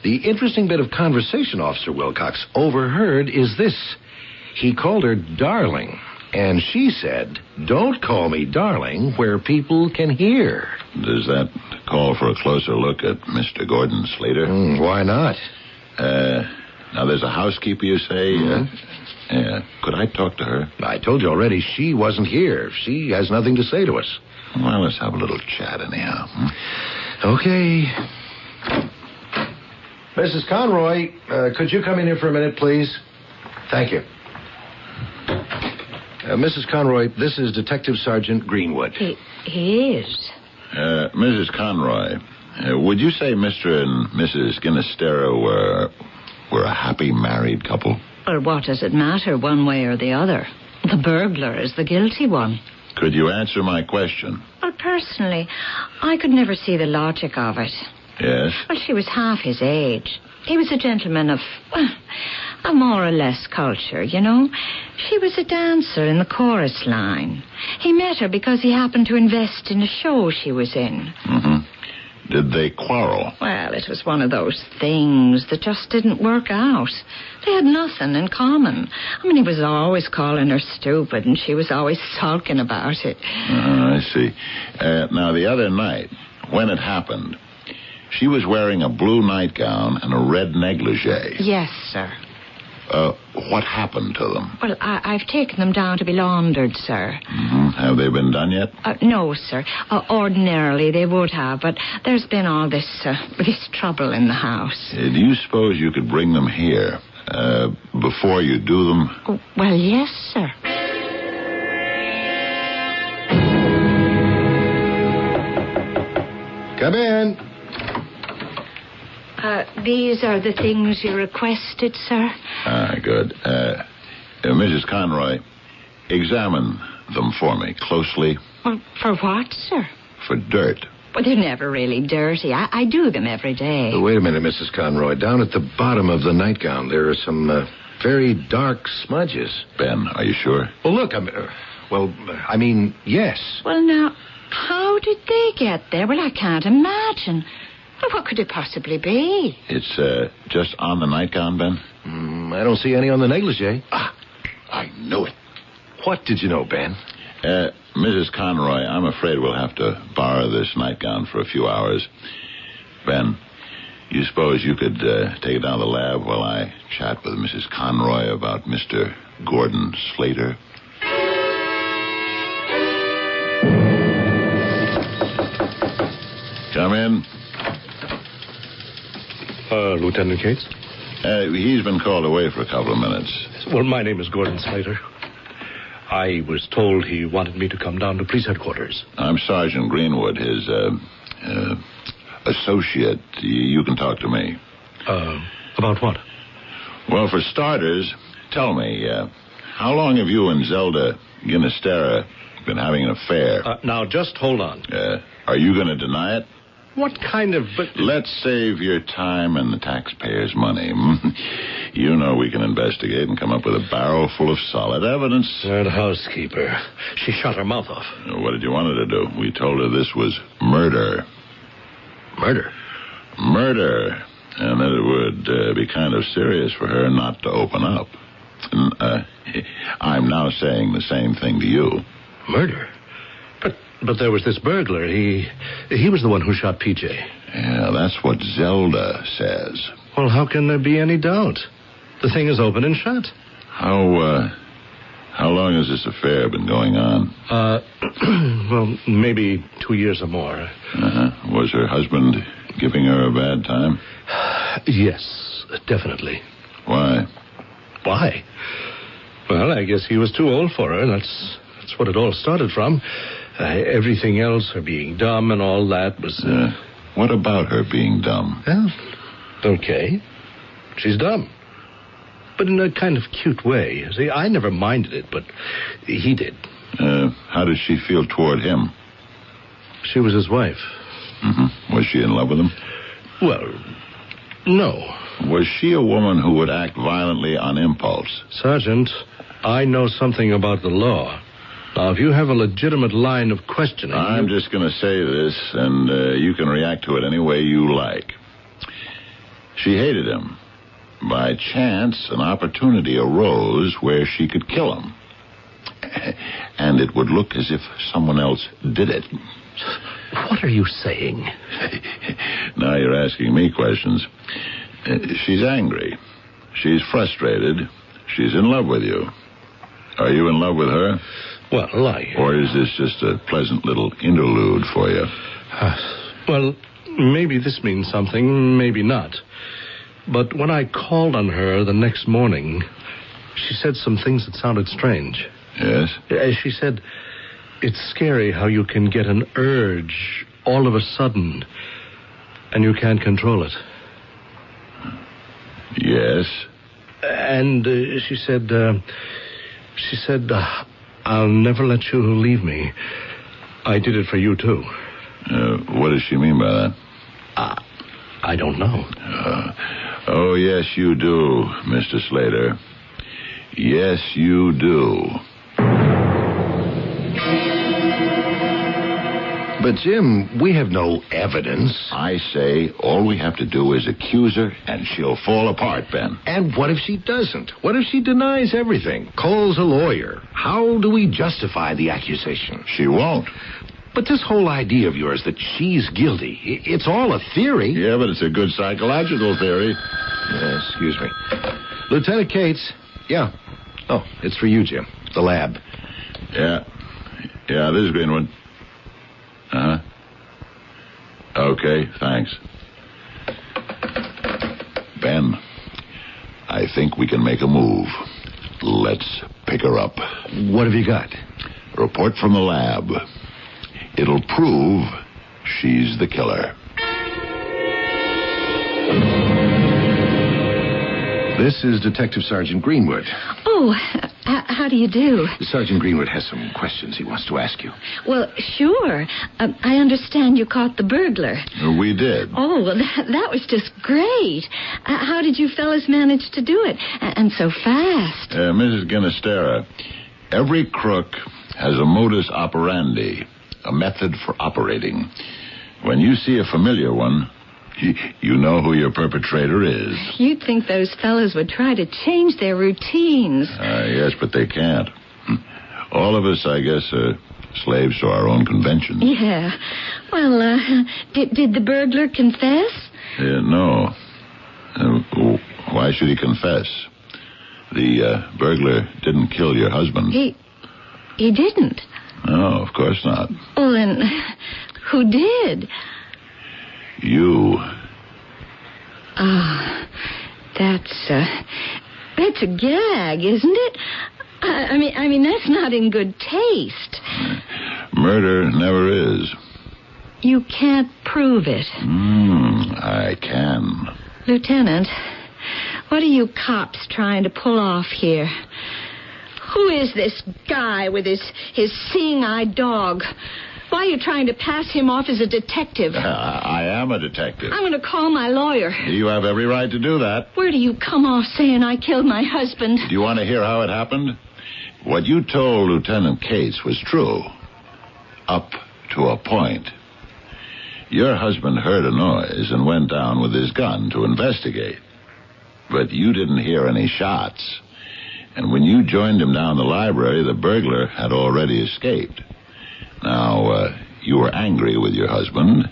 Speaker 4: The interesting bit of conversation Officer Wilcox overheard is this. He called her darling, and she said, "Don't call me darling where people can hear."
Speaker 5: Does that call for a closer look at Mr. Gordon Slater?
Speaker 4: Why not?
Speaker 5: Now, there's a housekeeper, you say? Yeah. Could I talk to her?
Speaker 4: I told you already, she wasn't here. She has nothing to say to us.
Speaker 5: Well, let's have a little chat anyhow.
Speaker 4: Okay. Mrs. Conroy, could you come in here for a minute, please? Thank you. Mrs. Conroy, this is Detective Sergeant Greenwood.
Speaker 3: He is.
Speaker 5: Mrs. Conroy, would you say Mr. and Mrs. Ginestera were a happy married couple?
Speaker 3: Well, what does it matter one way or the other? The burglar is the guilty one.
Speaker 5: Could you answer my question?
Speaker 3: Well, personally, I could never see the logic of it.
Speaker 5: Yes?
Speaker 3: Well, she was half his age. He was a gentleman of, a more or less culture, you know. She was a dancer in the chorus line. He met her because he happened to invest in a show she was in.
Speaker 5: Mm-hmm. Did they quarrel?
Speaker 3: Well, it was one of those things that just didn't work out. They had nothing in common. I mean, he was always calling her stupid, and she was always sulking about it.
Speaker 5: I see. Now, the other night, when it happened, she was wearing a blue nightgown and a red negligee.
Speaker 3: Yes, sir.
Speaker 5: What happened to them?
Speaker 3: Well, I've taken them down to be laundered, sir.
Speaker 5: Mm-hmm. Have they been done yet?
Speaker 3: No, sir. Ordinarily they would have, but there's been all this trouble in the house.
Speaker 5: Do you suppose you could bring them here before you do them?
Speaker 3: Oh, well, yes, sir.
Speaker 4: Come in.
Speaker 3: These are the things you requested, sir.
Speaker 5: Good. Mrs. Conroy, examine them for me closely.
Speaker 3: Well, for what, sir?
Speaker 5: For dirt.
Speaker 3: Well, they're never really dirty. I do them every day.
Speaker 4: Wait a minute, Mrs. Conroy. Down at the bottom of the nightgown, there are some very dark smudges.
Speaker 5: Ben, are you sure?
Speaker 4: Well, look, I mean, yes.
Speaker 3: Well, now, how did they get there? Well, I can't imagine. Well, what could it possibly be?
Speaker 5: It's just on the nightgown, Ben?
Speaker 4: I don't see any on the negligee.
Speaker 5: I knew it.
Speaker 4: What did you know, Ben?
Speaker 5: Mrs. Conroy, I'm afraid we'll have to borrow this nightgown for a few hours. Ben, you suppose you could take it down to the lab while I chat with Mrs. Conroy about Mr. Gordon Slater? Come in.
Speaker 6: Lieutenant Cates?
Speaker 5: He's been called away for a couple of minutes.
Speaker 6: Well, my name is Gordon Slater. I was told he wanted me to come down to police headquarters.
Speaker 5: I'm Sergeant Greenwood, his associate. You can talk to me.
Speaker 6: About what?
Speaker 5: Well, for starters, tell me, how long have you and Zelda Ginestera been having an affair?
Speaker 6: Now, just hold on.
Speaker 5: Are you going to deny it?
Speaker 6: What kind of...
Speaker 5: Let's save your time and the taxpayers' money. You know we can investigate and come up with a barrel full of solid evidence.
Speaker 6: That housekeeper. She shut her mouth off.
Speaker 5: What did you want her to do? We told her this was murder.
Speaker 4: Murder?
Speaker 5: Murder. And that it would be kind of serious for her not to open up. I'm now saying the same thing to you.
Speaker 6: Murder? But there was this burglar. He was the one who shot PJ.
Speaker 5: Yeah, that's what Zelda says.
Speaker 6: Well, how can there be any doubt? The thing is open and shut.
Speaker 5: How long has this affair been going on?
Speaker 6: Well, maybe 2 years or more.
Speaker 5: Was her husband giving her a bad time?
Speaker 6: Yes, definitely.
Speaker 5: Why?
Speaker 6: Why? Well, I guess he was too old for her. That's what it all started from. Everything else, her being dumb and all that was...
Speaker 5: What about her being dumb?
Speaker 6: Well, okay. She's dumb. But in a kind of cute way. See, I never minded it, but he did.
Speaker 5: How did she feel toward him?
Speaker 6: She was his wife.
Speaker 5: Mm-hmm. Was she in love with him?
Speaker 6: Well, no.
Speaker 5: Was she a woman who would act violently on impulse?
Speaker 6: Sergeant, I know something about the law. Now, if you have a legitimate line of questioning...
Speaker 5: I'm just going to say this, and you can react to it any way you like. She hated him. By chance, an opportunity arose where she could kill him. And it would look as if someone else did it.
Speaker 6: What are you saying?
Speaker 5: Now you're asking me questions. She's angry. She's frustrated. She's in love with you. Are you in love with her?
Speaker 6: Well,
Speaker 5: Or is this just a pleasant little interlude for you?
Speaker 6: Well, maybe this means something, maybe not. But when I called on her the next morning, she said some things that sounded strange.
Speaker 5: Yes?
Speaker 6: She said, it's scary how you can get an urge all of a sudden, and you can't control it.
Speaker 5: Yes?
Speaker 6: And she said, I'll never let you leave me. I did it for you, too.
Speaker 5: What does she mean by that?
Speaker 6: I don't know.
Speaker 5: Oh, yes, you do, Mr. Slater. Yes, you do.
Speaker 4: But, Jim, we have no evidence.
Speaker 5: I say all we have to do is accuse her, and she'll fall apart, Ben.
Speaker 4: And what if she doesn't? What if she denies everything? Cole's a lawyer. How do we justify the accusation?
Speaker 5: She won't.
Speaker 4: But this whole idea of yours that she's guilty, it's all a theory.
Speaker 5: Yeah, but it's a good psychological theory.
Speaker 4: Excuse me. Lieutenant Cates. Yeah. Oh, it's for you, Jim. The lab.
Speaker 5: Yeah, this is Greenwood. Uh-huh. Okay, thanks. Ben, I think we can make a move. Let's pick her up.
Speaker 4: What have you got?
Speaker 5: Report from the lab. It'll prove she's the killer.
Speaker 4: This is Detective Sergeant Greenwood.
Speaker 3: Oh, how do you do?
Speaker 4: Sergeant Greenwood has some questions he wants to ask you.
Speaker 3: Well, sure. I understand you caught the burglar.
Speaker 5: We did.
Speaker 3: Oh, well, that was just great. How did you fellas manage to do it? And so fast.
Speaker 5: Mrs. Ginastera, every crook has a modus operandi, a method for operating. When you see a familiar one, you know who your perpetrator is.
Speaker 3: You'd think those fellas would try to change their routines.
Speaker 5: Yes, but they can't. All of us, I guess, are slaves to our own conventions.
Speaker 3: Yeah. Well, did the burglar confess?
Speaker 5: No. Why should he confess? The burglar didn't kill your husband.
Speaker 3: He didn't?
Speaker 5: No, of course not.
Speaker 3: Well, then, who did?
Speaker 5: You.
Speaker 3: Oh, that's a gag, isn't it? I mean, that's not in good taste.
Speaker 5: Murder never is.
Speaker 3: You can't prove it.
Speaker 5: I can.
Speaker 3: Lieutenant, what are you cops trying to pull off here? Who is this guy with his seeing-eyed dog? Why are you trying to pass him off as a detective?
Speaker 5: I am a detective.
Speaker 3: I'm going to call my lawyer.
Speaker 5: You have every right to do that.
Speaker 3: Where do you come off saying I killed my husband?
Speaker 5: Do you want to hear how it happened? What you told Lieutenant Cates was true. Up to a point. Your husband heard a noise and went down with his gun to investigate. But you didn't hear any shots. And when you joined him down the library, the burglar had already escaped. Now, you were angry with your husband,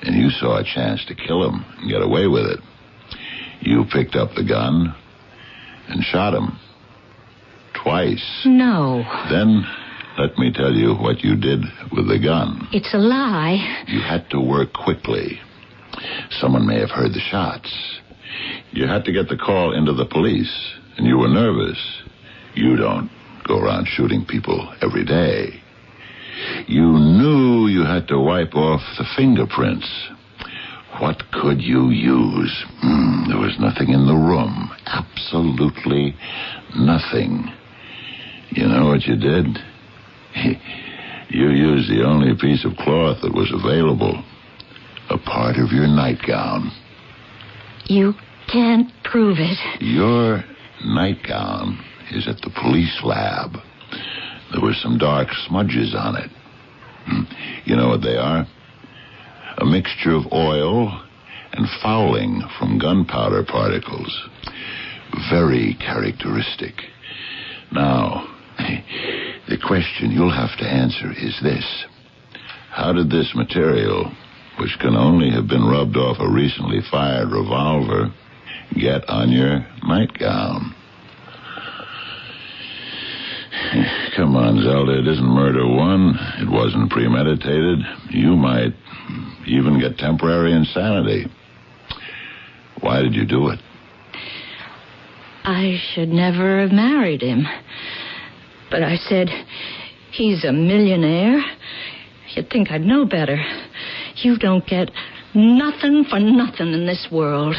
Speaker 5: and you saw a chance to kill him and get away with it. You picked up the gun and shot him. Twice.
Speaker 3: No.
Speaker 5: Then, let me tell you what you did with the gun.
Speaker 3: It's a lie.
Speaker 5: You had to work quickly. Someone may have heard the shots. You had to get the call into the police, and you were nervous. You don't go around shooting people every day. You knew you had to wipe off the fingerprints. What could you use? There was nothing in the room. Absolutely nothing. You know what you did? You used the only piece of cloth that was available. A part of your nightgown.
Speaker 3: You can't prove it.
Speaker 5: Your nightgown is at the police lab. There were some dark smudges on it. You know what they are? A mixture of oil and fouling from gunpowder particles. Very characteristic. Now, the question you'll have to answer is this. How did this material, which can only have been rubbed off a recently fired revolver, get on your nightgown. Come on, Zelda, it isn't murder one. It wasn't premeditated. You might even get temporary insanity. Why did you do it?
Speaker 3: I should never have married him. But I said, he's a millionaire. You'd think I'd know better. You don't get nothing for nothing in this world.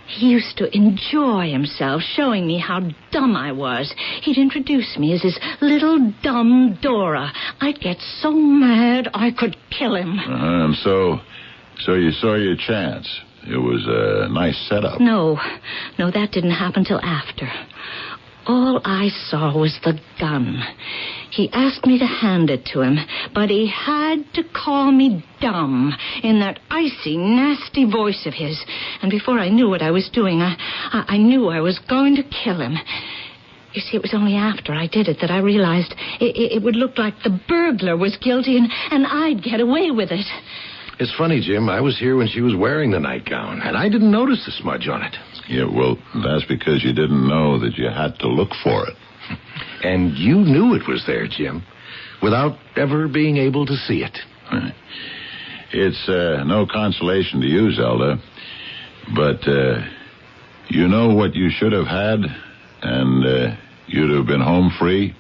Speaker 3: He used to enjoy himself, showing me how dumb I was. He'd introduce me as his little dumb Dora. I'd get so mad I could kill him.
Speaker 5: And so you saw your chance. It was a nice setup.
Speaker 3: No, that didn't happen till after. All I saw was the gun. He asked me to hand it to him, but he had to call me dumb in that icy, nasty voice of his. And before I knew what I was doing, I knew I was going to kill him. You see, it was only after I did it that I realized it would look like the burglar was guilty and I'd get away with it.
Speaker 4: It's funny, Jim. I was here when she was wearing the nightgown, and I didn't notice the smudge on it.
Speaker 5: Yeah, well, that's because you didn't know that you had to look for it.
Speaker 4: And you knew it was there, Jim, without ever being able to see it.
Speaker 5: It's no consolation to you, Zelda, but you know what you should have had, and you'd have been home free?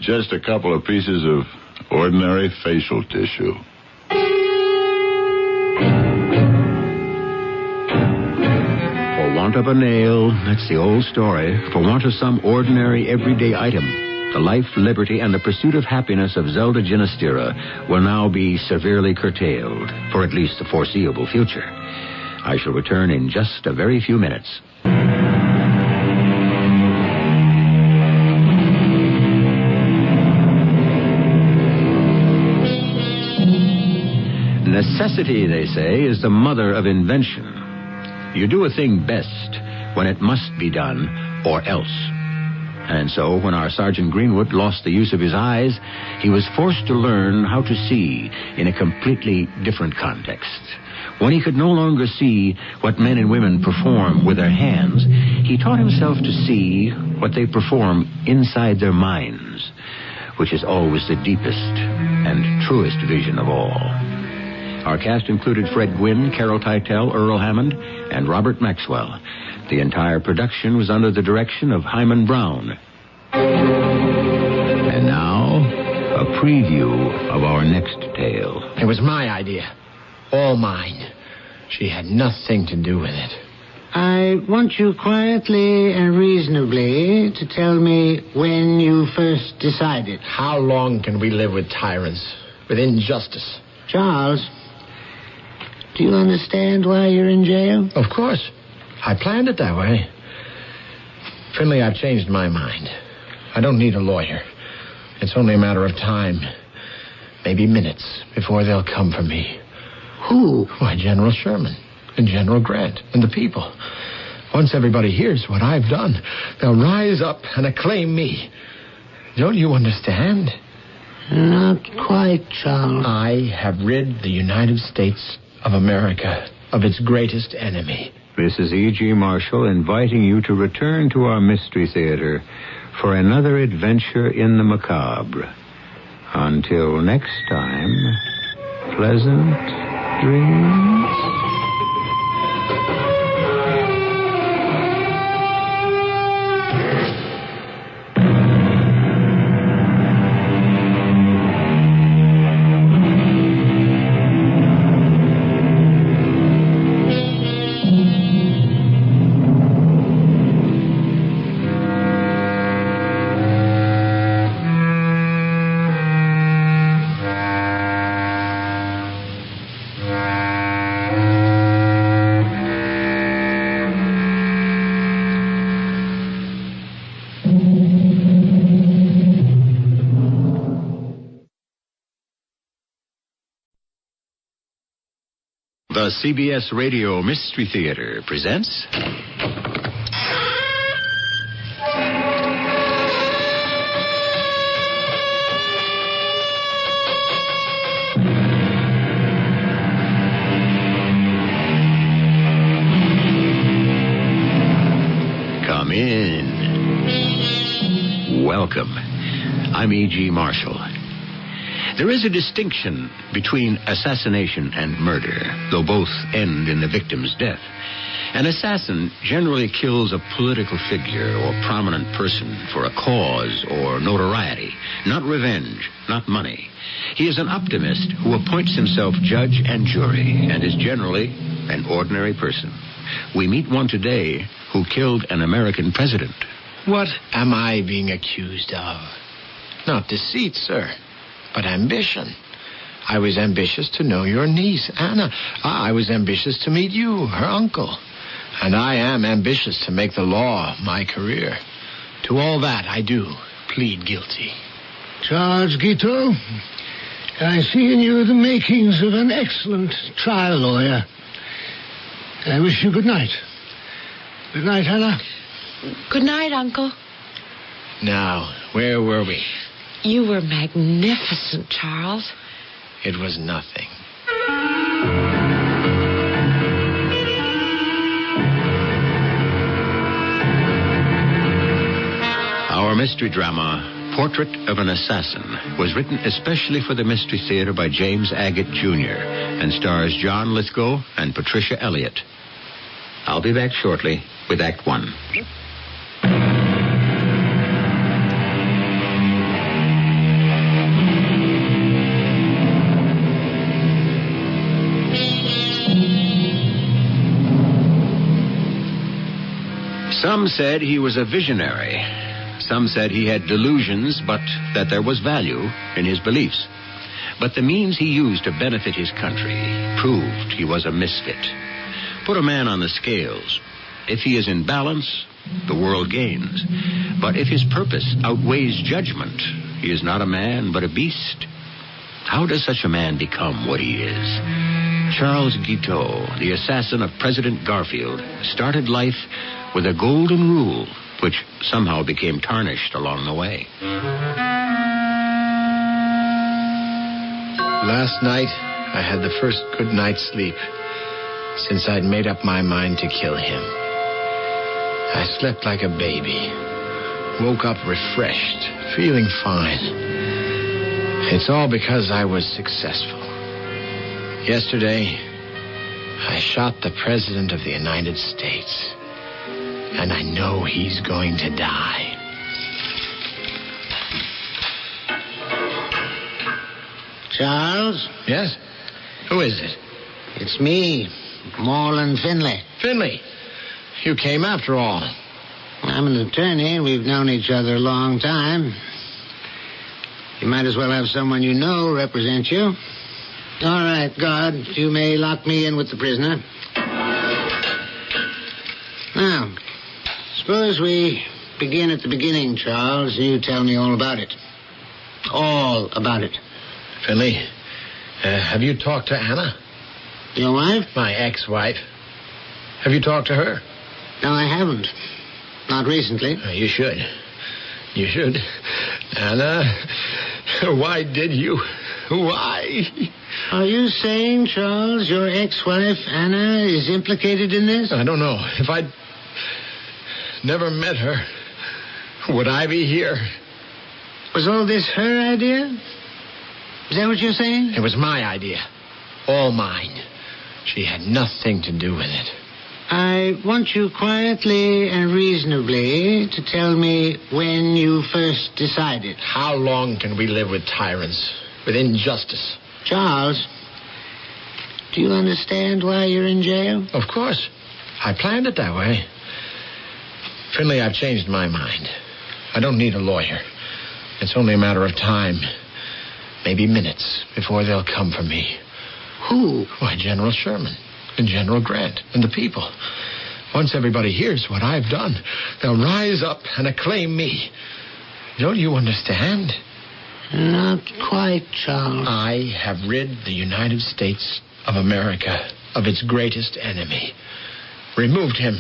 Speaker 5: Just a couple of pieces of ordinary facial tissue.
Speaker 1: For want of a nail, that's the old story. For want of some ordinary, everyday item, the life, liberty, and the pursuit of happiness of Zelda Ginastera will now be severely curtailed, for at least the foreseeable future. I shall return in just a very few minutes. Necessity, they say, is the mother of invention. You do a thing best when it must be done, or else. And so, when our Sergeant Greenwood lost the use of his eyes, he was forced to learn how to see in a completely different context. When he could no longer see what men and women perform with their hands, he taught himself to see what they perform inside their minds, which is always the deepest and truest vision of all. Our cast included Fred Gwynne, Carol Teitel, Earl Hammond, and Robert Maxwell. The entire production was under the direction of Hyman Brown. And now, a preview of our next tale.
Speaker 7: It was my idea. All mine. She had nothing to do with it.
Speaker 8: I want you quietly and reasonably to tell me when you first decided.
Speaker 7: How long can we live with tyrants, with injustice?
Speaker 8: Charles, do you understand why you're in jail?
Speaker 7: Of course. I planned it that way. Finley, I've changed my mind. I don't need a lawyer. It's only a matter of time. Maybe minutes before they'll come for me.
Speaker 8: Who?
Speaker 7: Why, General Sherman and General Grant and the people. Once everybody hears what I've done, they'll rise up and acclaim me. Don't you understand?
Speaker 8: Not quite, Charles.
Speaker 7: I have rid the United States of America of its greatest enemy.
Speaker 1: This is E.G. Marshall inviting you to return to our Mystery Theater for another adventure in the macabre. Until next time, pleasant dreams. The CBS Radio Mystery Theater presents... welcome. I'm E.G. Marshall. There is a distinction between assassination and murder, though both end in the victim's death. An assassin generally kills a political figure or prominent person for a cause or notoriety, not revenge, not money. He is an optimist who appoints himself judge and jury and is generally an ordinary person. We meet one today who killed an American president.
Speaker 7: What am I being accused of? Not deceit, sir, but ambition. I was ambitious to know your niece, Anna. I was ambitious to meet you, her uncle. And I am ambitious to make the law my career. To all that, I do plead guilty.
Speaker 2: Charles Guiteau, I see in you the makings of an excellent trial lawyer. I wish you good night. Good night, Anna.
Speaker 9: Good night, Uncle.
Speaker 7: Now, where were we?
Speaker 9: You were magnificent, Charles.
Speaker 7: It was nothing.
Speaker 1: Our mystery drama, Portrait of an Assassin, was written especially for the Mystery Theater by James Agate, Jr. and stars John Lithgow and Patricia Elliott. I'll be back shortly with Act One. Some said he was a visionary. Some said he had delusions, but that there was value in his beliefs. But the means he used to benefit his country proved he was a misfit. Put a man on the scales. If he is in balance, the world gains. But if his purpose outweighs judgment, he is not a man, but a beast. How does such a man become what he is? Charles Guiteau, the assassin of President Garfield, started life with a golden rule, which somehow became tarnished along the way.
Speaker 7: Last night, I had the first good night's sleep since I'd made up my mind to kill him. I slept like a baby, woke up refreshed, feeling fine. It's all because I was successful. Yesterday, I shot the President of the United States, and I know he's going to die.
Speaker 8: Charles?
Speaker 7: Yes? Who is it?
Speaker 8: It's me, Morland Finlay.
Speaker 7: Finlay. You came after all.
Speaker 8: I'm an attorney. We've known each other a long time. You might as well have someone you know represent you. All right, guard. You may lock me in with the prisoner. Now, suppose we begin at the beginning, Charles. You tell me all about it. All about it.
Speaker 7: Finlay, have you talked to Anna?
Speaker 8: Your wife?
Speaker 7: My ex-wife. Have you talked to her?
Speaker 8: No, I haven't. Not recently.
Speaker 7: You should. You should. Anna, why did you? Why?
Speaker 8: Are you saying, Charles, your ex-wife, Anna, is implicated in this?
Speaker 7: I don't know. If I'd never met her, would I be here?
Speaker 8: Was all this her idea? Is that what you're saying?
Speaker 7: It was my idea. All mine. She had nothing to do with it.
Speaker 8: I want you quietly and reasonably to tell me when you first decided.
Speaker 7: How long can we live with tyrants, with injustice?
Speaker 8: Charles, do you understand why you're in jail?
Speaker 7: Of course. I planned it that way. Finlay, I've changed my mind. I don't need a lawyer. It's only a matter of time. Maybe minutes before they'll come for me.
Speaker 8: Who?
Speaker 7: Why, General Sherman and General Grant and the people. Once everybody hears what I've done, they'll rise up and acclaim me. Don't you understand?
Speaker 8: Not quite, Charles.
Speaker 7: I have rid the United States of America of its greatest enemy. Removed him.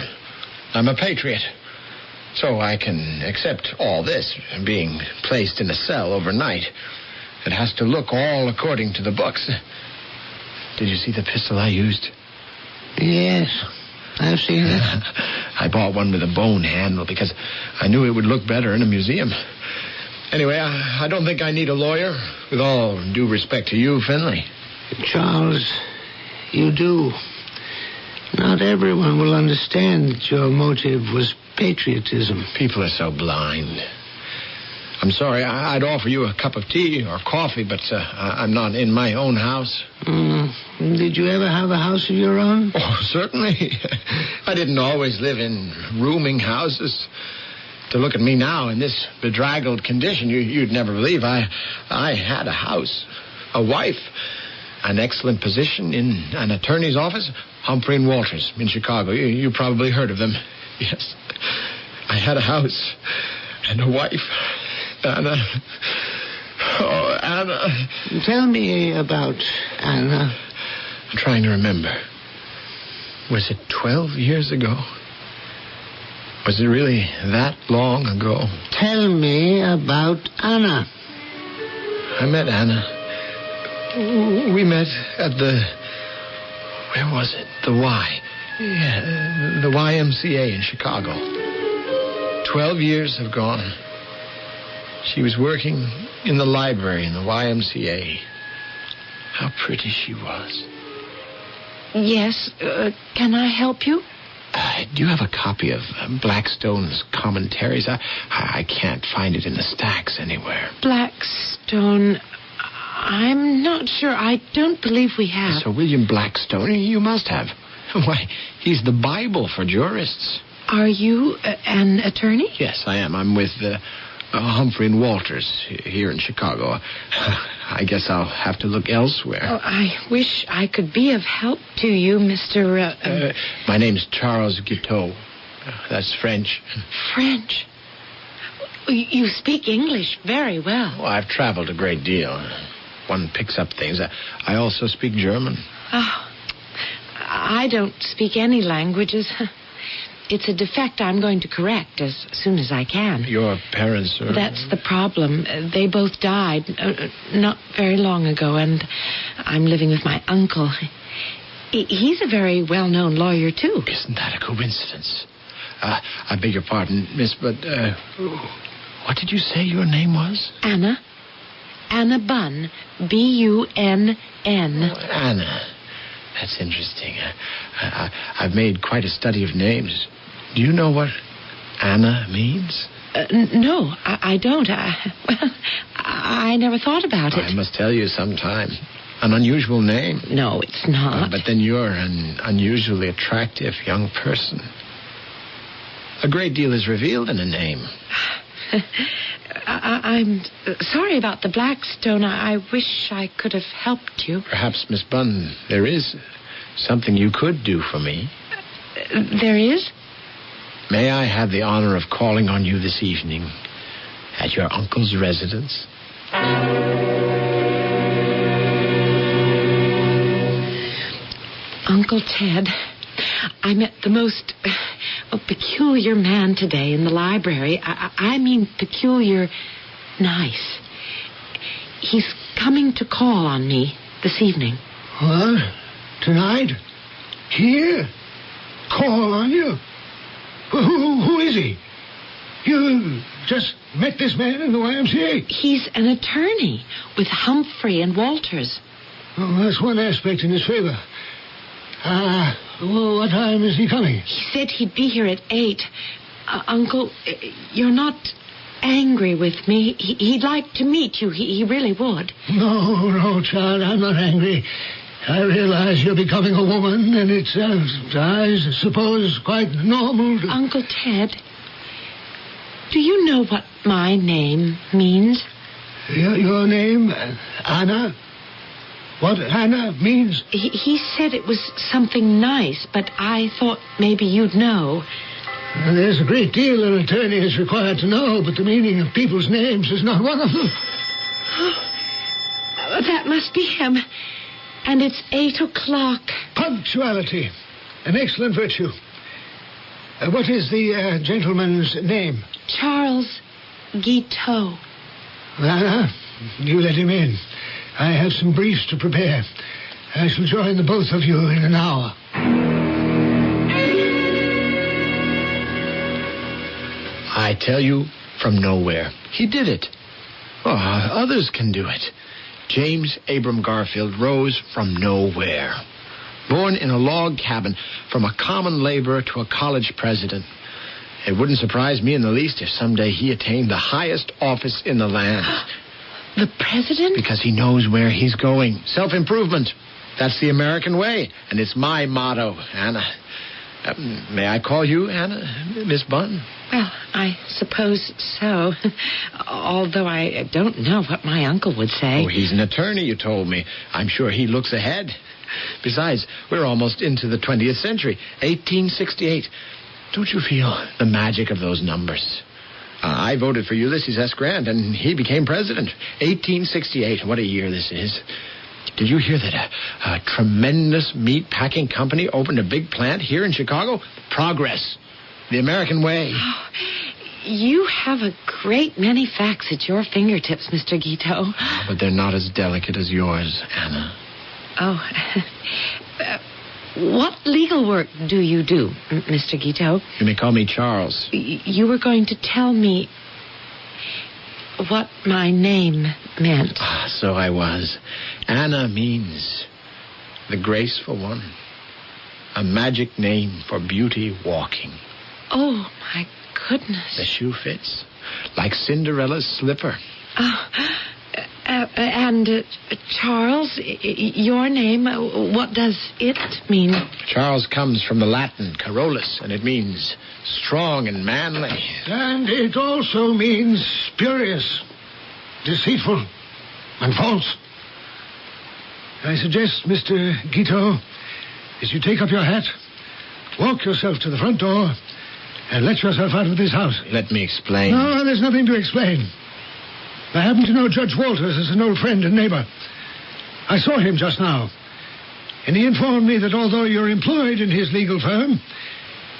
Speaker 7: I'm a patriot. So I can accept all this, being placed in a cell overnight. It has to look all according to the books. Did you see the pistol I used?
Speaker 8: Yes, I've seen it.
Speaker 7: I bought one with a bone handle because I knew it would look better in a museum. Anyway, I don't think I need a lawyer, with all due respect to you, Finley.
Speaker 8: Charles, you do. Not everyone will understand that your motive was patriotism.
Speaker 7: People are so blind. I'm sorry, I'd offer you a cup of tea or coffee, but I'm not in my own house.
Speaker 8: Did you ever have a house of your own?
Speaker 7: Oh, certainly. I didn't always live in rooming houses. To look at me now in this bedraggled condition, you'd never believe I had a house, a wife, an excellent position in an attorney's office, Humphrey & Walters in Chicago. You probably heard of them. Yes. I had a house and a wife. Anna. Oh, Anna.
Speaker 8: Tell me about Anna.
Speaker 7: I'm trying to remember. Was it 12 years ago? Was it really that long ago?
Speaker 8: Tell me about Anna.
Speaker 7: I met Anna. We met at the... Where was it? The Y. Yeah, the YMCA in Chicago. 12 years have gone. She was working in the library in the YMCA. How pretty she was.
Speaker 9: Yes, can I help you?
Speaker 7: Do you have a copy of Blackstone's commentaries? I can't find it in the stacks anywhere.
Speaker 9: Blackstone... I'm not sure. I don't believe we have.
Speaker 7: Sir William Blackstone, you must have. Why, he's the Bible for jurists.
Speaker 9: Are you an attorney?
Speaker 7: Yes, I am. I'm with Humphrey & Walters here in Chicago. I guess I'll have to look elsewhere.
Speaker 9: Oh, I wish I could be of help to you, Mr.
Speaker 7: My name's Charles Guiteau. That's French.
Speaker 9: French? You speak English very well.
Speaker 7: Oh, I've traveled a great deal. One picks up things. I also speak German.
Speaker 9: Oh, I don't speak any languages. It's a defect I'm going to correct as soon as I can.
Speaker 7: Your parents are...
Speaker 9: That's the problem. They both died not very long ago, and I'm living with my uncle. He's a very well-known lawyer, too.
Speaker 7: Isn't that a coincidence? I beg your pardon, miss, but... what did you say your name was?
Speaker 9: Anna. Anna Bunn. B-U-N-N.
Speaker 7: Oh, Anna. That's interesting. I've made quite a study of names. Do you know what Anna means?
Speaker 9: No, I don't. I never thought about it.
Speaker 7: I must tell you sometime. An unusual name.
Speaker 9: No, it's not.
Speaker 7: But then you're an unusually attractive young person. A great deal is revealed in a name.
Speaker 9: I'm sorry about the Blackstone. I wish I could have helped you.
Speaker 7: Perhaps, Miss Bunn, there is something you could do for me.
Speaker 9: There is?
Speaker 7: May I have the honor of calling on you this evening at your uncle's residence?
Speaker 9: Uncle Ted, I met the most peculiar man today in the library. I mean peculiar nice. He's coming to call on me this evening.
Speaker 2: What? Tonight? Here? Call on you? Who is he? You just met this man in the YMCA?
Speaker 9: He's an attorney with Humphrey & Walters.
Speaker 2: Oh, that's one aspect in his favor. Well, what time is he coming?
Speaker 9: He said he'd be here at 8. Uncle, you're not angry with me. He'd like to meet you. He really would.
Speaker 2: No, child, I'm not angry. I realize you're becoming a woman, and it's, I suppose, quite normal to...
Speaker 9: Uncle Ted, do you know what my name means?
Speaker 2: Your name, Anna? What Anna means?
Speaker 9: He said it was something nice, but I thought maybe you'd know.
Speaker 2: There's a great deal an attorney is required to know, but the meaning of people's names is not one of them.
Speaker 9: That must be him. And it's 8 o'clock.
Speaker 2: Punctuality. An excellent virtue. What is the gentleman's name?
Speaker 9: Charles Guiteau.
Speaker 2: Anna, you let him in. I have some briefs to prepare. I shall join the both of you in an hour.
Speaker 7: I tell you, from nowhere. He did it. Oh, others can do it. James Abram Garfield rose from nowhere. Born in a log cabin, from a common laborer to a college president. It wouldn't surprise me in the least if someday he attained the highest office in the land.
Speaker 9: The president?
Speaker 7: Because he knows where he's going. Self-improvement. That's the American way, and it's my motto, Anna. May I call you Anna, Miss Bunn?
Speaker 9: Well, I suppose so. Although I don't know what my uncle would say.
Speaker 7: Oh, he's an attorney, you told me. I'm sure he looks ahead. Besides, we're almost into the 20th century, 1868. Don't you feel the magic of those numbers? I voted for Ulysses S. Grant, and he became president. 1868. What a year this is. Did you hear that a tremendous meat-packing company opened a big plant here in Chicago? Progress. The American way.
Speaker 9: Oh, you have a great many facts at your fingertips, Mr. Guiteau.
Speaker 7: But they're not as delicate as yours, Anna.
Speaker 9: Oh. What legal work do you do, Mr. Guiteau?
Speaker 7: You may call me Charles.
Speaker 9: You were going to tell me what my name meant.
Speaker 7: So I was. Anna means the graceful one. A magic name for beauty walking.
Speaker 9: Oh, my goodness.
Speaker 7: The shoe fits. Like Cinderella's slipper.
Speaker 9: Charles, your name, what does it mean?
Speaker 7: Charles comes from the Latin Carolus, and it means strong and manly.
Speaker 2: And it also means spurious, deceitful, and false. I suggest, Mr. Guiteau, as you take up your hat, walk yourself to the front door and let yourself out of this house.
Speaker 7: Let me explain.
Speaker 2: No, there's nothing to explain. I happen to know Judge Walters as an old friend and neighbor. I saw him just now, and he informed me that although you're employed in his legal firm,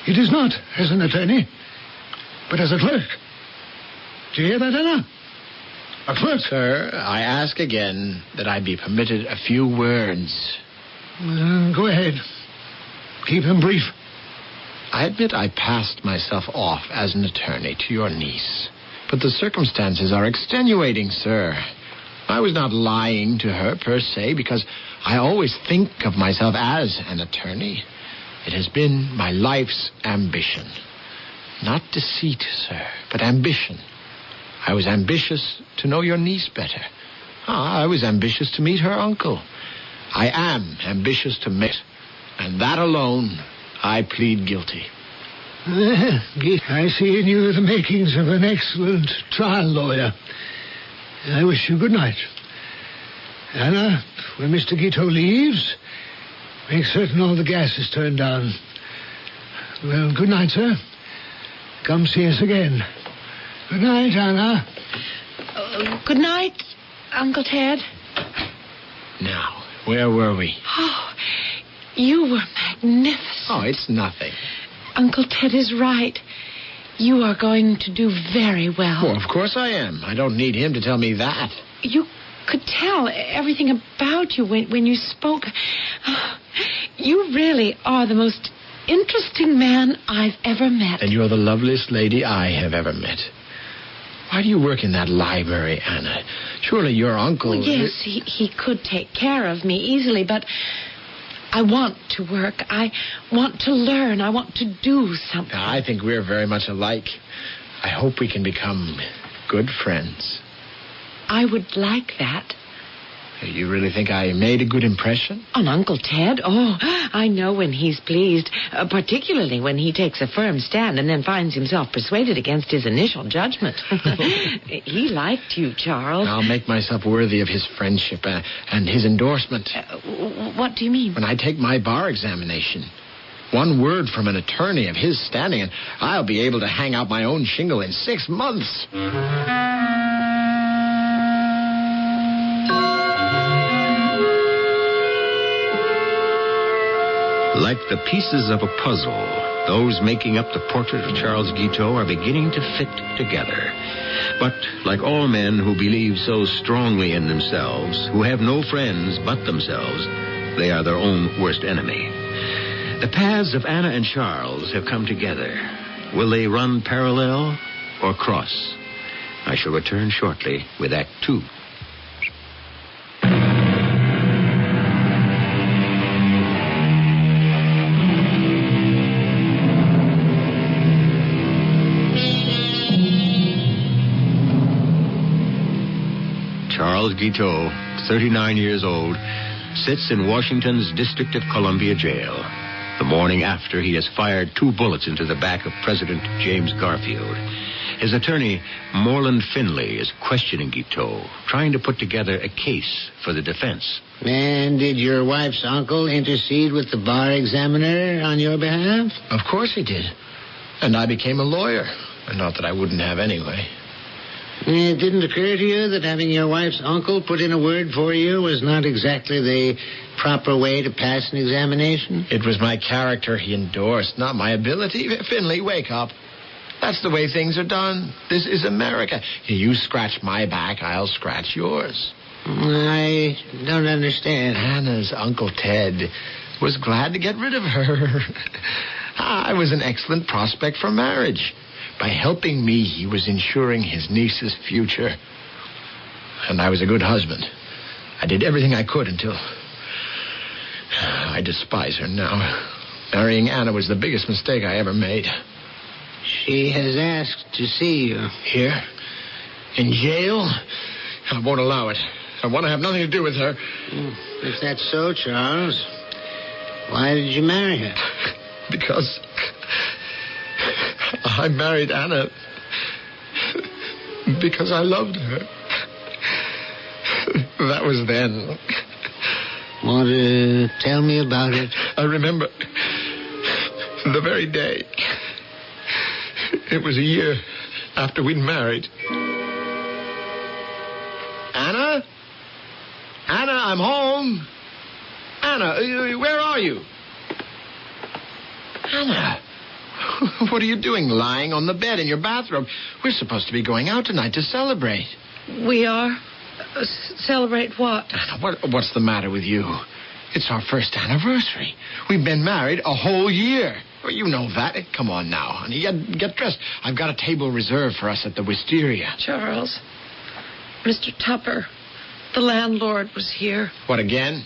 Speaker 2: it is not as an attorney, but as a clerk. Do you hear that, Anna? A clerk.
Speaker 7: Sir, I ask again that I be permitted a few words.
Speaker 2: Go ahead. Keep them brief.
Speaker 7: I admit I passed myself off as an attorney to your niece. But the circumstances are extenuating, sir. I was not lying to her, per se, because I always think of myself as an attorney. It has been my life's ambition. Not deceit, sir, but ambition. I was ambitious to know your niece better. I was ambitious to meet her uncle. I am ambitious to meet, and that alone I plead guilty.
Speaker 2: I see in you the makings of an excellent trial lawyer. I wish you good night. Anna, when Mr. Guiteau leaves, make certain all the gas is turned down. Well, good night, sir. Come see us again. Good night, Anna.
Speaker 9: Good night, Uncle Ted.
Speaker 7: Now, where were we?
Speaker 9: Oh, you were magnificent.
Speaker 7: Oh, it's nothing.
Speaker 9: Uncle Ted is right. You are going to do very well.
Speaker 7: Oh, of course I am. I don't need him to tell me that.
Speaker 9: You could tell everything about you when you spoke. You really are the most interesting man I've ever met.
Speaker 7: And you're the loveliest lady I have ever met. Why do you work in that library, Anna? Surely your uncle...
Speaker 9: Well, yes, he could take care of me easily, but I want to work. I want to learn. I want to do something.
Speaker 7: I think we're very much alike. I hope we can become good friends.
Speaker 9: I would like that.
Speaker 7: You really think I made a good impression?
Speaker 9: On Uncle Ted? Oh, I know when he's pleased, particularly when he takes a firm stand and then finds himself persuaded against his initial judgment. He liked you, Charles.
Speaker 7: I'll make myself worthy of his friendship and his endorsement.
Speaker 9: What do you mean?
Speaker 7: When I take my bar examination, one word from an attorney of his standing, and I'll be able to hang out my own shingle in 6 months.
Speaker 1: Like the pieces of a puzzle, those making up the portrait of Charles Guiteau are beginning to fit together. But like all men who believe so strongly in themselves, who have no friends but themselves, they are their own worst enemy. The paths of Anna and Charles have come together. Will they run parallel or cross? I shall return shortly with Act 2. Charles Guiteau, 39 years old, sits in Washington's District of Columbia jail. The morning after he has fired 2 bullets into the back of President James Garfield. His attorney, Moreland Finley, is questioning Guiteau, trying to put together a case for the defense.
Speaker 8: And did your wife's uncle intercede with the bar examiner on your behalf?
Speaker 7: Of course he did. And I became a lawyer. Not that I wouldn't have anyway.
Speaker 8: It didn't occur to you that having your wife's uncle put in a word for you was not exactly the proper way to pass an examination?
Speaker 7: It was my character he endorsed, not my ability. Finley, wake up. That's the way things are done. This is America. You scratch my back, I'll scratch yours.
Speaker 8: I don't understand.
Speaker 7: Anna's Uncle Ted was glad to get rid of her. I was an excellent prospect for marriage. By helping me, he was ensuring his niece's future. And I was a good husband. I did everything I could until... I despise her now. Marrying Anna was the biggest mistake I ever made.
Speaker 8: She has asked to see you.
Speaker 7: Here? In jail? I won't allow it. I want to have nothing to do with her.
Speaker 8: If that's so, Charles, why did you marry her?
Speaker 7: Because I married Anna because I loved her. That was then.
Speaker 8: Want to tell me about it?
Speaker 7: I remember the very day. It was a year after we'd married. Anna? Anna, I'm home. Anna, where are you? Anna, what are you doing lying on the bed in your bathrobe? We're supposed to be going out tonight to celebrate.
Speaker 9: We are? Celebrate what?
Speaker 7: Anna, what's the matter with you? It's our first anniversary. We've been married a whole year. Well, you know that. Come on now, honey. Get dressed. I've got a table reserved for us at the Wisteria.
Speaker 9: Charles, Mr. Tupper, the landlord was here.
Speaker 7: What, again?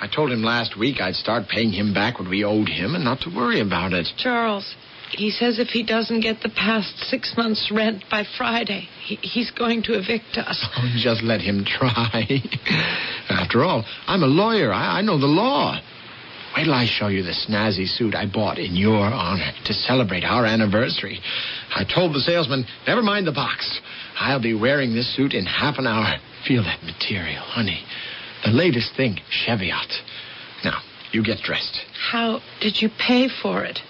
Speaker 7: I told him last week I'd start paying him back what we owed him and not to worry about it.
Speaker 9: Charles, he says if he doesn't get the past 6 months' rent by Friday, he's going to evict us.
Speaker 7: Oh, just let him try. After all, I'm a lawyer. I know the law. Wait till I show you the snazzy suit I bought in your honor to celebrate our anniversary. I told the salesman, never mind the box. I'll be wearing this suit in half an hour. Feel that material, honey. The latest thing, Cheviot. Now, you get dressed.
Speaker 9: How did you pay for it?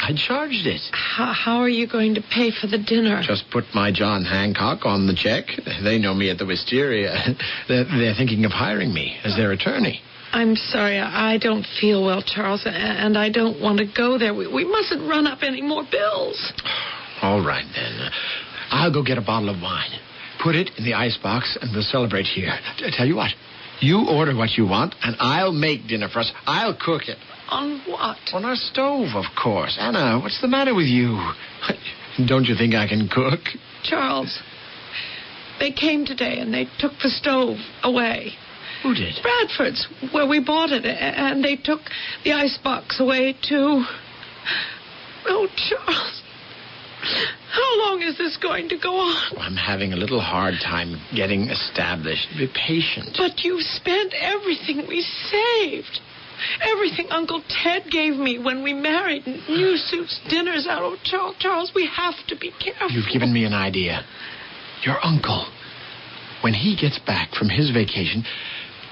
Speaker 7: I charged it.
Speaker 9: How are you going to pay for the dinner?
Speaker 7: Just put my John Hancock on the check. They know me at the Wisteria. They're thinking of hiring me as their attorney.
Speaker 9: I'm sorry, I don't feel well, Charles, and I don't want to go there. We mustn't run up any more bills.
Speaker 7: All right, then. I'll go get a bottle of wine. Put it in the icebox, and we'll celebrate here. Tell you what, you order what you want, and I'll make dinner for us. I'll cook it.
Speaker 9: On what?
Speaker 7: On our stove, of course. Anna, what's the matter with you? Don't you think I can cook?
Speaker 9: Charles, they came today, and they took the stove away.
Speaker 7: Who did?
Speaker 9: Bradford's, where we bought it, and they took the icebox away, too. Oh, Charles, how long is this going to go on?
Speaker 7: I'm having a little hard time getting established. Be patient.
Speaker 9: But you spent everything we saved. Everything Uncle Ted gave me when we married. New suits, dinners out. Oh, Charles, we have to be careful.
Speaker 7: You've given me an idea. Your uncle, when he gets back from his vacation,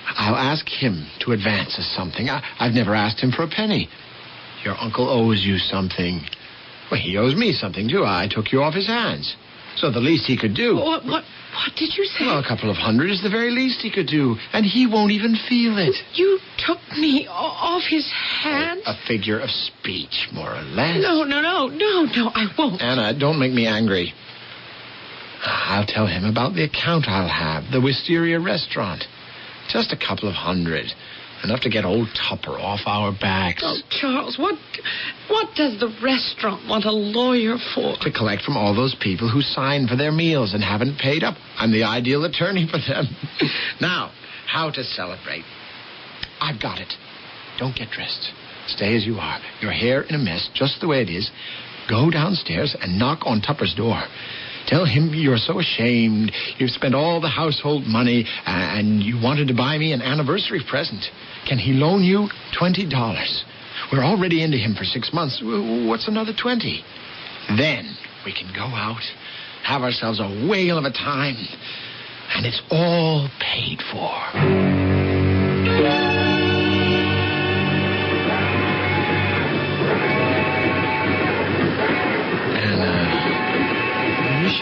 Speaker 7: I'll ask him to advance us something. I've never asked him for a penny. Your uncle owes you something. Well, he owes me something, too. I took you off his hands. So the least he could do...
Speaker 9: What did you say?
Speaker 7: Well, a couple of $100 is the very least he could do. And he won't even feel it.
Speaker 9: You took me off his hands?
Speaker 7: A figure of speech, more or less.
Speaker 9: No, I won't.
Speaker 7: Anna, don't make me angry. I'll tell him about the account I'll have, the Wisteria restaurant. Just a couple of $100. Enough to get old Tupper off our backs.
Speaker 9: Oh, Charles, what does the restaurant want a lawyer for?
Speaker 7: To collect from all those people who signed for their meals and haven't paid up. I'm the ideal attorney for them. Now, how to celebrate. I've got it. Don't get dressed. Stay as you are. Your hair in a mess, just the way it is. Go downstairs and knock on Tupper's door. Tell him you're so ashamed. You've spent all the household money and you wanted to buy me an anniversary present. Can he loan you $20? We're already into him for 6 months. What's another 20? Then we can go out, have ourselves a whale of a time, and it's all paid for.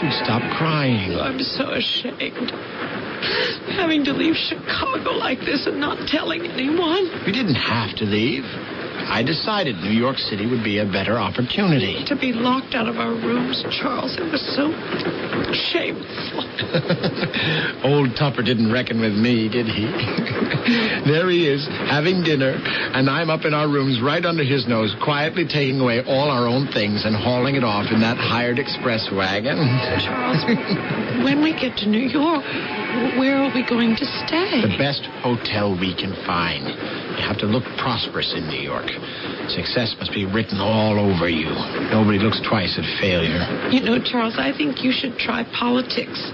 Speaker 7: You'd stop crying.
Speaker 9: I'm so ashamed. Having to leave Chicago like this and not telling anyone.
Speaker 7: We didn't have to leave. I decided New York City would be a better opportunity.
Speaker 9: To be locked out of our rooms, Charles, it was so shameful.
Speaker 7: Old Tupper didn't reckon with me, did he? There he is, having dinner, and I'm up in our rooms right under his nose, quietly taking away all our own things and hauling it off in that hired express wagon.
Speaker 9: Charles, when we get to New York, where are we going to stay?
Speaker 7: The best hotel we can find. You have to look prosperous in New York. Success must be written all over you. Nobody looks twice at failure.
Speaker 9: You know, Charles, I think you should try politics.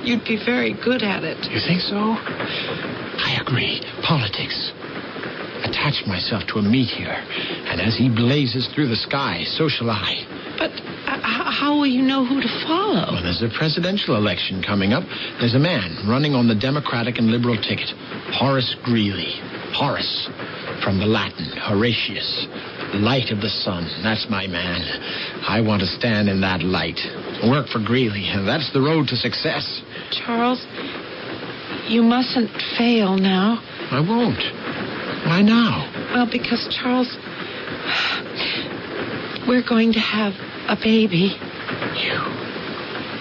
Speaker 9: You'd be very good at it.
Speaker 7: You think so? I agree. Politics. Attach myself to a meteor, and as he blazes through the sky, so shall I.
Speaker 9: But how will you know who to follow?
Speaker 7: Well, there's a presidential election coming up. There's a man running on the Democratic and Liberal ticket, Horace Greeley. Horace, from the Latin, Horatius, light of the sun. That's my man. I want to stand in that light. Work for Greeley. That's the road to success.
Speaker 9: Charles, you mustn't fail now.
Speaker 7: I won't. Why now?
Speaker 9: Well, because, Charles, we're going to have a baby.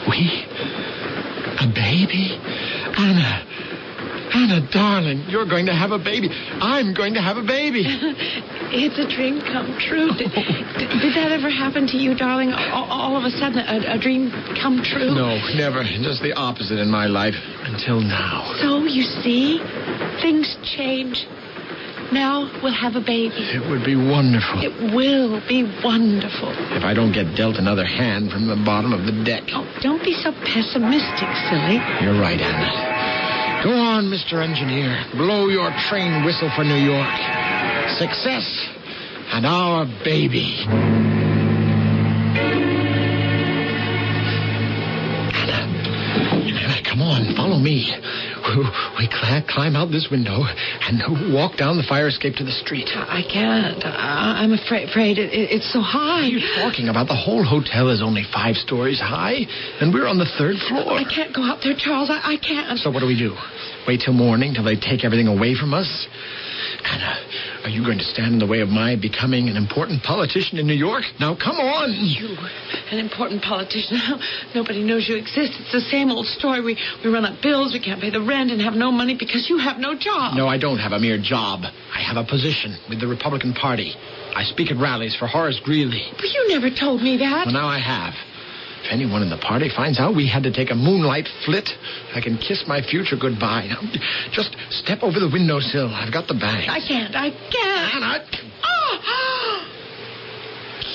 Speaker 7: We? A baby? Anna, darling, you're going to have a baby. I'm going to have a baby.
Speaker 9: It's a dream come true. Did that ever happen to you, darling? All of a sudden, a dream come true?
Speaker 7: No, never. Just the opposite in my life. Until now.
Speaker 9: So, you see, things change. Now we'll have a baby.
Speaker 7: It would be wonderful.
Speaker 9: It will be wonderful.
Speaker 7: If I don't get dealt another hand from the bottom of the deck.
Speaker 9: Oh, don't be so pessimistic, silly.
Speaker 7: You're right, Anna. Go on, Mr. Engineer. Blow your train whistle for New York. Success and our baby. Anna, come on, follow me. We climb out this window and walk down the fire escape to the street.
Speaker 9: I can't. I'm afraid it's so high.
Speaker 7: What are you talking about? The whole hotel is only 5 stories high, and we're on the 3rd floor.
Speaker 9: I can't go out there, Charles. I can't.
Speaker 7: So what do? Wait till morning, till they take everything away from us? Anna, are you going to stand in the way of my becoming an important politician in New York? Now, come on.
Speaker 9: You, an important politician. Nobody knows you exist. It's the same old story. We run up bills, we can't pay the rent, and have no money because you have no job.
Speaker 7: No, I don't have a mere job. I have a position with the Republican Party. I speak at rallies for Horace Greeley.
Speaker 9: But you never told me that.
Speaker 7: Well, now I have. If anyone in the party finds out we had to take a moonlight flit, I can kiss my future goodbye. Now, just step over the windowsill. I've got the bag.
Speaker 9: I can't.
Speaker 7: Anna!
Speaker 9: Oh!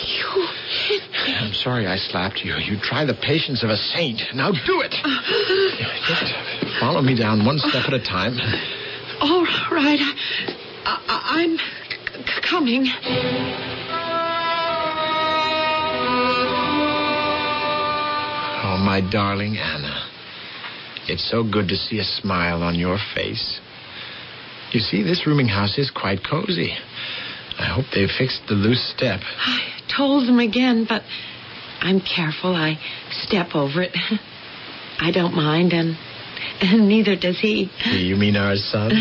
Speaker 9: You hit me.
Speaker 7: I'm sorry I slapped you. You try the patience of a saint. Now do it. Just follow me down one step at a time.
Speaker 9: All right. I'm coming.
Speaker 7: Oh, my darling Anna. It's so good to see a smile on your face. You see, this rooming house is quite cozy. I hope they've fixed the loose step.
Speaker 9: I told them again, but I'm careful. I step over it. I don't mind, and neither does he.
Speaker 7: You mean our son?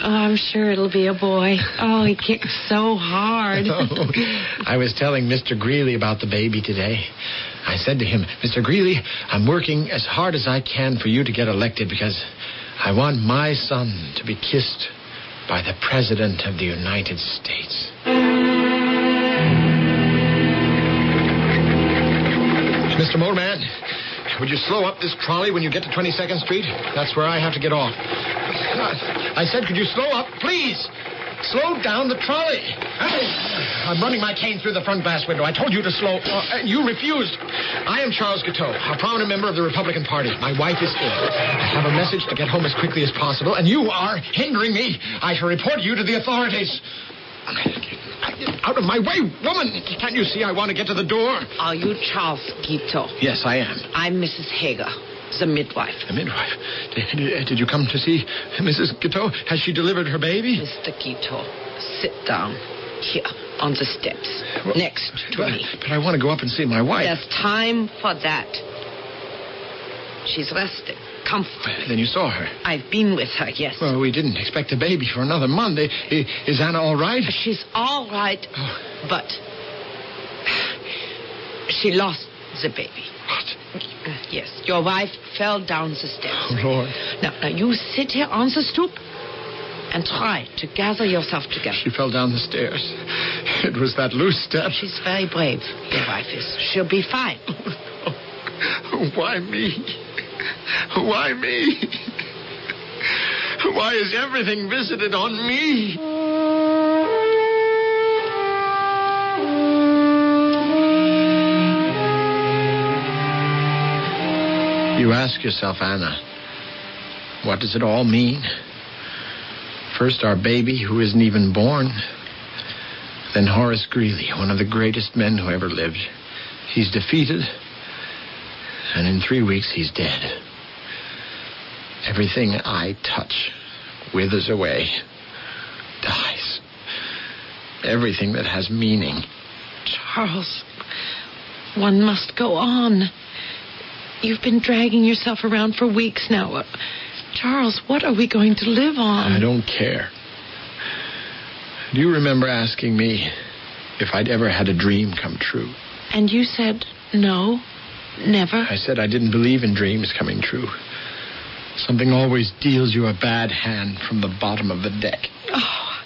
Speaker 9: Oh, I'm sure it'll be a boy. Oh, he kicks so hard.
Speaker 7: Oh, I was telling Mr. Greeley about the baby today. I said to him, Mr. Greeley, I'm working as hard as I can for you to get elected because I want my son to be kissed by the President of the United States. Mr. Motorman, would you slow up this trolley when you get to 22nd Street? That's where I have to get off. I said, could you slow up, please? Slow down the trolley. I'm running my cane through the front glass window. I told you to slow. And you refused. I am Charles Guiteau, a prominent member of the Republican Party. My wife is ill. I have a message to get home as quickly as possible, and you are hindering me. I shall report you to the authorities. Out of my way, woman! Can't you see I want to get to the door?
Speaker 9: Are you Charles Guiteau?
Speaker 7: Yes, I am.
Speaker 9: I'm Mrs. Hager, the midwife.
Speaker 7: The midwife? Did you come to see Mrs. Guiteau? Has she delivered her baby?
Speaker 9: Mr. Guiteau, sit down. Here, on the steps. Well, next to me.
Speaker 7: But I want to go up and see my wife.
Speaker 9: There's time for that. She's resting comfortably.
Speaker 7: Then you saw her?
Speaker 9: I've been with her, yes.
Speaker 7: Well, we didn't expect a baby for another month. Is Anna all right?
Speaker 9: She's all right, but she lost the baby.
Speaker 7: What?
Speaker 9: Yes, your wife fell down the steps.
Speaker 7: Oh, Lord.
Speaker 9: Now, you sit here on the stoop and try to gather yourself together.
Speaker 7: She fell down the stairs. It was that loose step.
Speaker 9: She's very brave, your wife is. She'll be fine.
Speaker 7: Oh, why me? Why me? Why is everything visited on me? You ask yourself, Anna, what does it all mean? First, our baby, who isn't even born. Then Horace Greeley, one of the greatest men who ever lived. He's defeated, and in 3 weeks, he's dead. Everything I touch withers away, dies. Everything that has meaning.
Speaker 9: Charles, one must go on. You've been dragging yourself around for weeks now. Charles, what are we going to live on?
Speaker 7: I don't care. Do you remember asking me if I'd ever had a dream come true?
Speaker 9: And you said no, never.
Speaker 7: I said I didn't believe in dreams coming true. Something always deals you a bad hand from the bottom of the deck.
Speaker 9: Oh,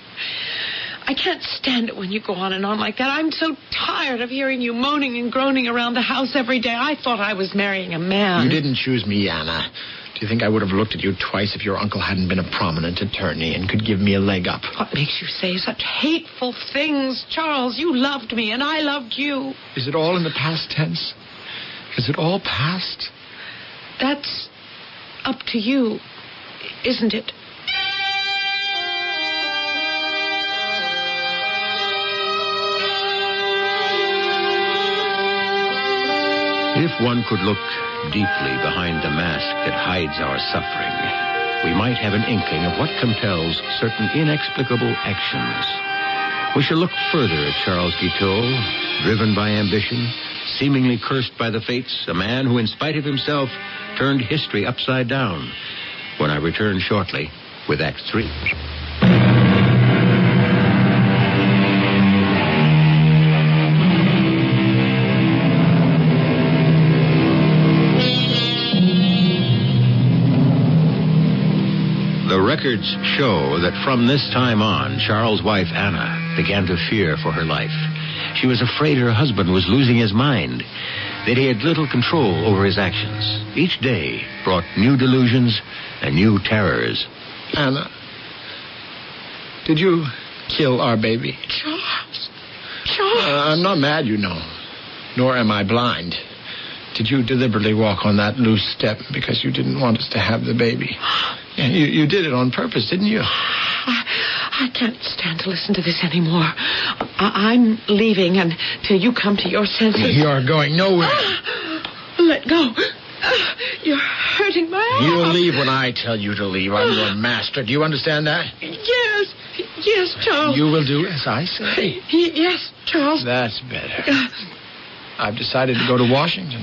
Speaker 9: I can't stand it when you go on and on like that. I'm so tired of hearing you moaning and groaning around the house every day. I thought I was marrying a man.
Speaker 7: You didn't choose me, Anna. Do you think I would have looked at you twice if your uncle hadn't been a prominent attorney and could give me a leg up?
Speaker 9: What makes you say such hateful things? Charles, you loved me and I loved you.
Speaker 7: Is it all in the past tense? Is it all past?
Speaker 9: That's up to you, isn't it?
Speaker 1: If one could look deeply behind the mask that hides our suffering, we might have an inkling of what compels certain inexplicable actions. We shall look further at Charles Guiteau, driven by ambition, seemingly cursed by the fates, a man who, in spite of himself, turned history upside down, when I return shortly with Act 3. The records show that from this time on, Charles' wife, Anna, began to fear for her life. She was afraid her husband was losing his mind, that he had little control over his actions. Each day brought new delusions and new terrors.
Speaker 7: Anna, did you kill our baby?
Speaker 9: Charles.
Speaker 7: I'm not mad, you know, nor am I blind. Did you deliberately walk on that loose step because you didn't want us to have the baby? Yeah, you did it on purpose, didn't you?
Speaker 9: I can't stand to listen to this anymore. I'm leaving until you come to your senses.
Speaker 7: You're going nowhere.
Speaker 9: Let go. You're hurting my arm.
Speaker 7: You'll leave when I tell you to leave. I'm your master. Do you understand that?
Speaker 9: Yes, Charles.
Speaker 7: You will do as I say.
Speaker 9: Yes, Charles.
Speaker 7: That's better. I've decided to go to Washington.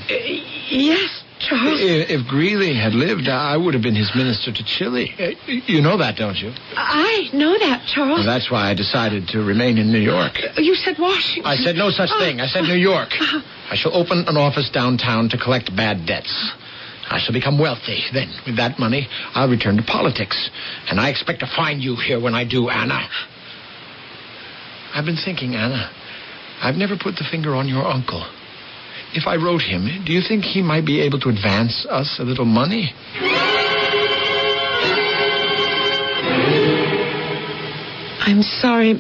Speaker 9: Yes, Charles.
Speaker 7: If Greeley had lived, I would have been his minister to Chile. You know that, don't you?
Speaker 9: I know that, Charles.
Speaker 7: Well, that's why I decided to remain in New York.
Speaker 9: You said Washington.
Speaker 7: I said no such thing. I said New York. I shall open an office downtown to collect bad debts. I shall become wealthy. Then, with that money, I'll return to politics. And I expect to find you here when I do, Anna. I've been thinking, Anna. I've never put the finger on your uncle. If I wrote him, do you think he might be able to advance us a little money?
Speaker 9: I'm sorry,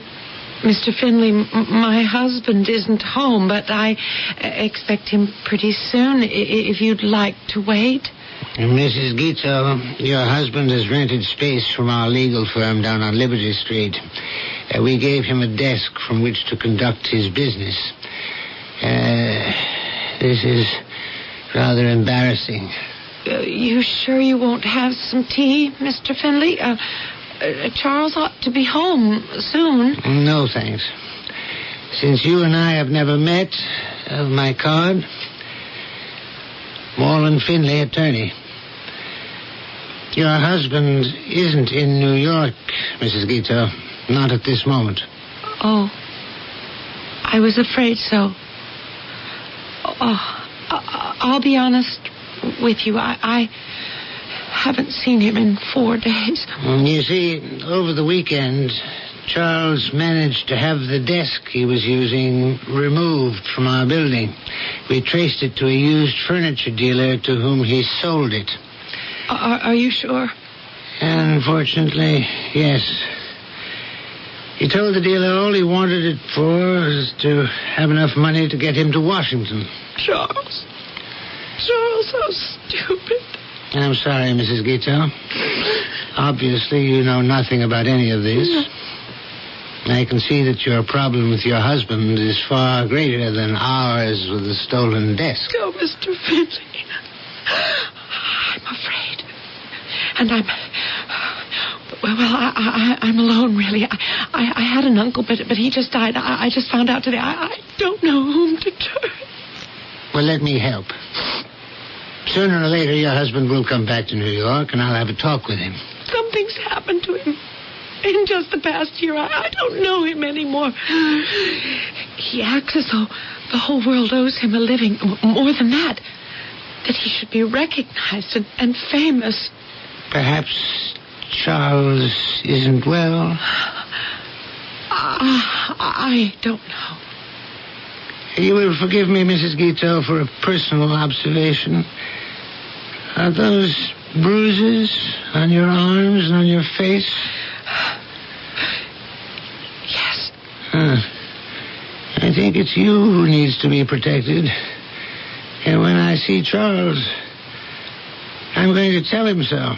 Speaker 9: Mr. Finley. My husband isn't home, but I expect him pretty soon, if you'd like to wait.
Speaker 8: Mrs. Guiteau, your husband has rented space from our legal firm down on Liberty Street. We gave him a desk from which to conduct his business. This is rather embarrassing.
Speaker 9: You sure you won't have some tea, Mr. Finley? Charles ought to be home soon.
Speaker 8: No, thanks. Since you and I have never met, my card, Morland Finley, attorney. Your husband isn't in New York, Mrs. Guiteau. Not at this moment.
Speaker 9: Oh, I was afraid so. I'll be honest with you. I haven't seen him in 4 days.
Speaker 8: You see, over the weekend, Charles managed to have the desk he was using removed from our building. We traced it to a used furniture dealer to whom he sold it.
Speaker 9: Are you sure?
Speaker 8: Unfortunately, yes. He told the dealer all he wanted it for was to have enough money to get him to Washington.
Speaker 9: Charles, how stupid.
Speaker 8: I'm sorry, Mrs. Guiteau. Obviously, you know nothing about any of this. I can see that your problem with your husband is far greater than ours with the stolen desk.
Speaker 9: Oh, Mr. Finley, I'm afraid. And I'm alone, really. I had an uncle, but he just died. I just found out today. I don't know whom to turn.
Speaker 8: Well, let me help. Sooner or later, your husband will come back to New York, and I'll have a talk with him.
Speaker 9: Something's happened to him. In just the past year, I don't know him anymore. He acts as though the whole world owes him a living. More than that he should be recognized and famous.
Speaker 8: Perhaps Charles isn't well.
Speaker 9: I don't know.
Speaker 8: You will forgive me, Mrs. Guiteau, for a personal observation. Are those bruises on your arms and on your face?
Speaker 9: Yes.
Speaker 8: I think it's you who needs to be protected. And when I see Charles, I'm going to tell him so.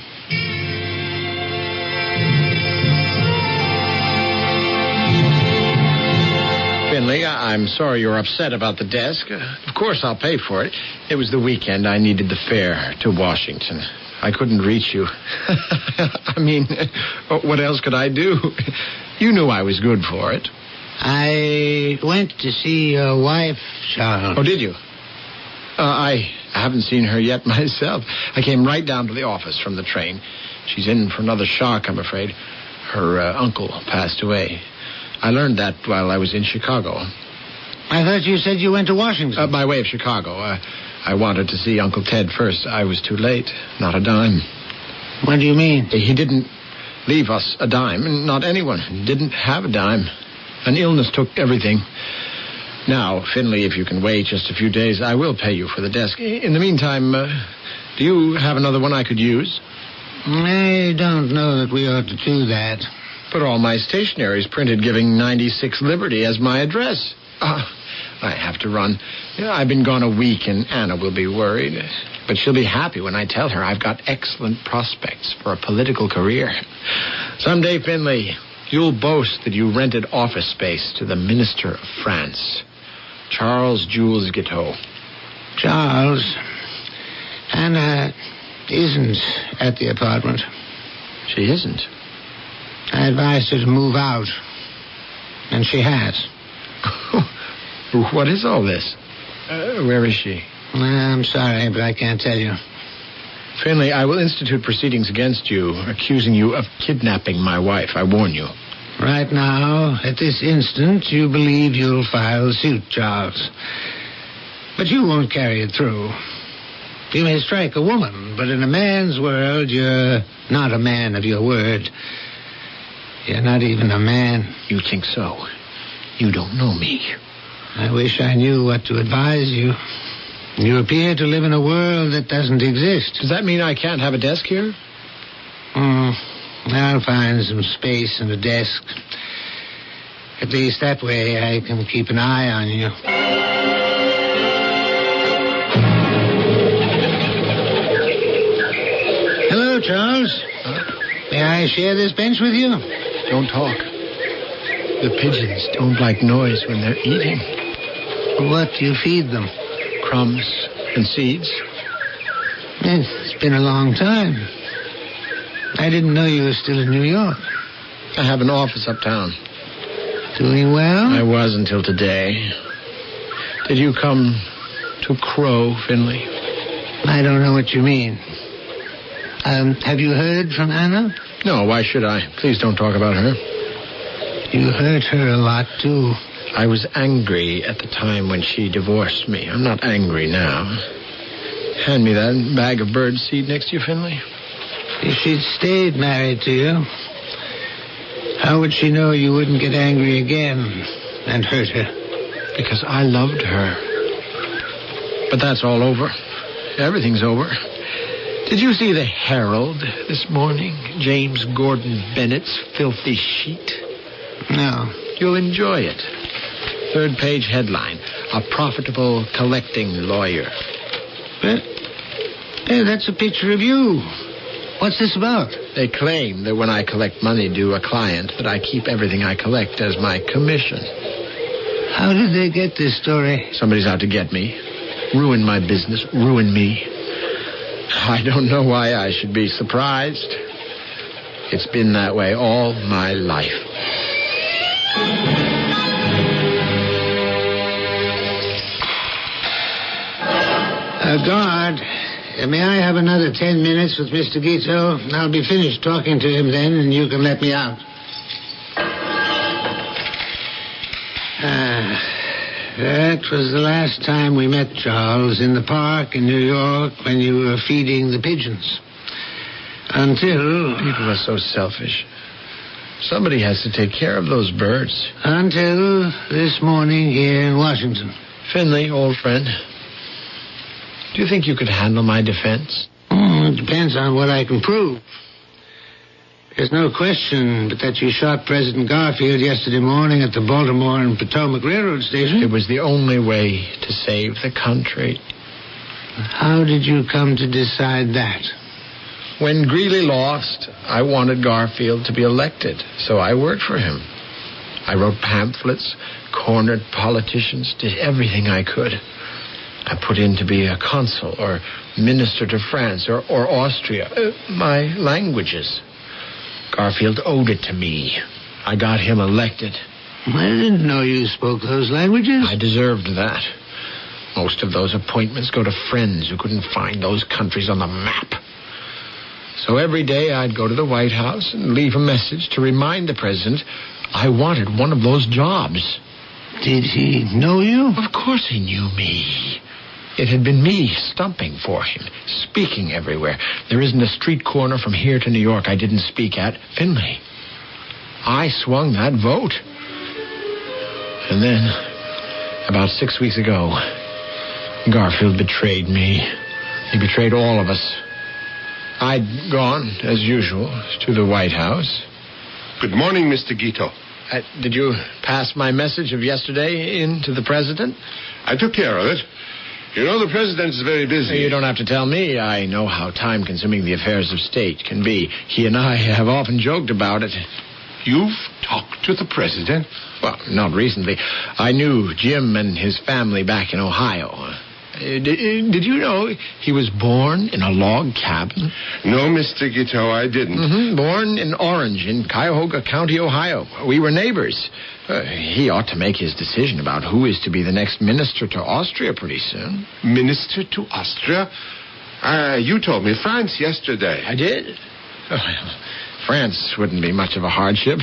Speaker 7: Finley, I'm sorry you're upset about the desk. Of course, I'll pay for it. It was the weekend. I needed the fare to Washington. I couldn't reach you. I mean, what else could I do? You knew I was good for it.
Speaker 8: I went to see your wife, Charles.
Speaker 7: Oh, did you? I haven't seen her yet myself. I came right down to the office from the train. She's in for another shock, I'm afraid. Her uncle passed away. I learned that while I was in Chicago.
Speaker 8: I thought you said you went to Washington.
Speaker 7: By way of Chicago. I wanted to see Uncle Ted first. I was too late. Not a dime.
Speaker 8: What do you mean?
Speaker 7: He didn't leave us a dime. Not anyone. He didn't have a dime. An illness took everything. Now, Finley, if you can wait just a few days, I will pay you for the desk. In the meantime, do you have another one I could use?
Speaker 8: I don't know that we ought to do that.
Speaker 7: But all my stationery is printed giving 96 Liberty as my address. I have to run. I've been gone a week, and Anna will be worried. But she'll be happy when I tell her I've got excellent prospects for a political career. Someday, Finley, you'll boast that you rented office space to the Minister of France, Charles Jules Guiteau.
Speaker 8: Charles, Anna isn't at the apartment.
Speaker 7: She isn't?
Speaker 8: I advised her to move out, and she has.
Speaker 7: What is all this? Where is she?
Speaker 8: I'm sorry, but I can't tell you.
Speaker 7: Finley, I will institute proceedings against you, accusing you of kidnapping my wife. I warn you.
Speaker 8: Right now, at this instant, you believe you'll file suit, Charles. But you won't carry it through. You may strike a woman, but in a man's world, you're not a man of your word. You're not even a man.
Speaker 7: You think so? You don't know me.
Speaker 8: I wish I knew what to advise you. You appear to live in a world that doesn't exist.
Speaker 7: Does that mean I can't have a desk here?
Speaker 8: I'll find some space and a desk. At least that way I can keep an eye on you. Hello, Charles. May I share this bench with you?
Speaker 7: Don't talk. The pigeons don't like noise when they're eating.
Speaker 8: What do you feed them?
Speaker 7: Crumbs and seeds.
Speaker 8: It's been a long time. I didn't know you were still in New York.
Speaker 7: I have an office uptown.
Speaker 8: Doing well?
Speaker 7: I was until today. Did you come to crow, Finley?
Speaker 8: I don't know what you mean. Have you heard from Anna?
Speaker 7: No, why should I? Please don't talk about her.
Speaker 8: You hurt her a lot, too.
Speaker 7: I was angry at the time when she divorced me. I'm not angry now. Hand me that bag of bird seed next to you, Finley.
Speaker 8: If she'd stayed married to you, how would she know you wouldn't get angry again and hurt her?
Speaker 7: Because I loved her. But that's all over. Everything's over. Did you see the Herald this morning? James Gordon Bennett's filthy sheet?
Speaker 8: No.
Speaker 7: You'll enjoy it. Third page headline. A profitable collecting lawyer.
Speaker 8: Hey, that's a picture of you. What's this about?
Speaker 7: They claim that when I collect money due a client, that I keep everything I collect as my commission.
Speaker 8: How did they get this story?
Speaker 7: Somebody's out to get me. Ruin my business. Ruin me. I don't know why I should be surprised. It's been that way all my life.
Speaker 8: Guard, may I have another 10 minutes with Mr. Guiteau? I'll be finished talking to him then, and you can let me out. That was the last time we met, Charles, in the park in New York when you were feeding the pigeons. Until...
Speaker 7: People are so selfish. Somebody has to take care of those birds.
Speaker 8: Until this morning here in Washington.
Speaker 7: Finley, old friend, do you think you could handle my defense?
Speaker 8: It depends on what I can prove. There's no question but that you shot President Garfield yesterday morning at the Baltimore and Potomac Railroad Station.
Speaker 7: It was the only way to save the country.
Speaker 8: How did you come to decide that?
Speaker 7: When Greeley lost, I wanted Garfield to be elected, so I worked for him. I wrote pamphlets, cornered politicians, did everything I could. I put in to be a consul or minister to France or Austria. My languages. Garfield owed it to me. I got him elected.
Speaker 8: I didn't know you spoke those languages.
Speaker 7: I deserved that. Most of those appointments go to friends who couldn't find those countries on the map. So every day I'd go to the White House and leave a message to remind the president I wanted one of those jobs.
Speaker 8: Did he know you?
Speaker 7: Of course he knew me. It had been me stumping for him, speaking everywhere. There isn't a street corner from here to New York I didn't speak at. Finley. I swung that vote. And then, about 6 weeks ago, Garfield betrayed me. He betrayed all of us. I'd gone, as usual, to the White House.
Speaker 10: Good morning, Mr. Guiteau.
Speaker 7: Did you pass my message of yesterday in to the president?
Speaker 10: I took care of it. You know, the president's very busy.
Speaker 7: You don't have to tell me. I know how time-consuming the affairs of state can be. He and I have often joked about it.
Speaker 10: You've talked to the president?
Speaker 7: Well, not recently. I knew Jim and his family back in Ohio. Did you know he was born in a log cabin?
Speaker 10: No, Mr. Guiteau, I didn't.
Speaker 7: Born in Orange, in Cuyahoga County, Ohio. We were neighbors. He ought to make his decision about who is to be the next minister to Austria pretty soon.
Speaker 10: Minister to Austria? You told me France yesterday.
Speaker 7: I did? France wouldn't be much of a hardship.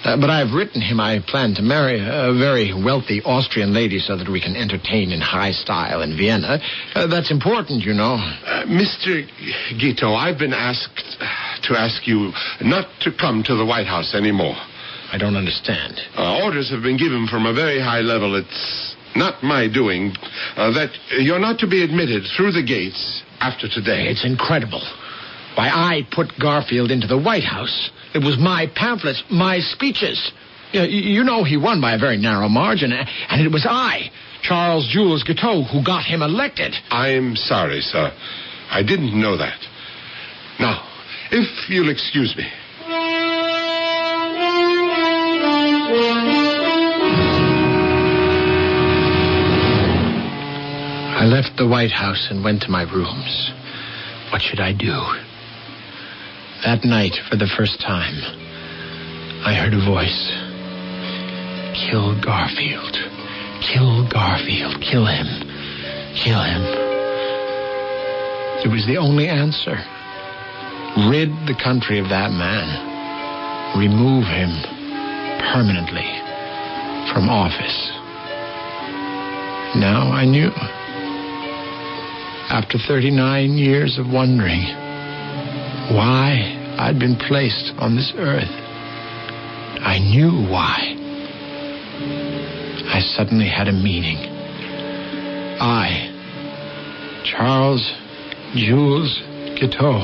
Speaker 7: But I've written him I plan to marry a very wealthy Austrian lady so that we can entertain in high style in Vienna. That's important, you know.
Speaker 10: Mr. Guiteau, I've been asked to ask you not to come to the White House anymore.
Speaker 7: I don't understand.
Speaker 10: Orders have been given from a very high level. It's not my doing that you're not to be admitted through the gates after today.
Speaker 7: It's incredible. Why, I put Garfield into the White House. It was my pamphlets, my speeches. You know he won by a very narrow margin, and it was I, Charles Jules Guiteau, who got him elected.
Speaker 10: I'm sorry, sir. I didn't know that. Now, if you'll excuse me.
Speaker 7: I left the White House and went to my rooms. What should I do? That night, for the first time, I heard a voice. Kill Garfield. Kill Garfield. Kill him. Kill him. It was the only answer. Rid the country of that man. Remove him permanently from office. Now I knew. After 39 years of wondering why I'd been placed on this earth, I knew why. I suddenly had a meaning. I, Charles Jules Guiteau,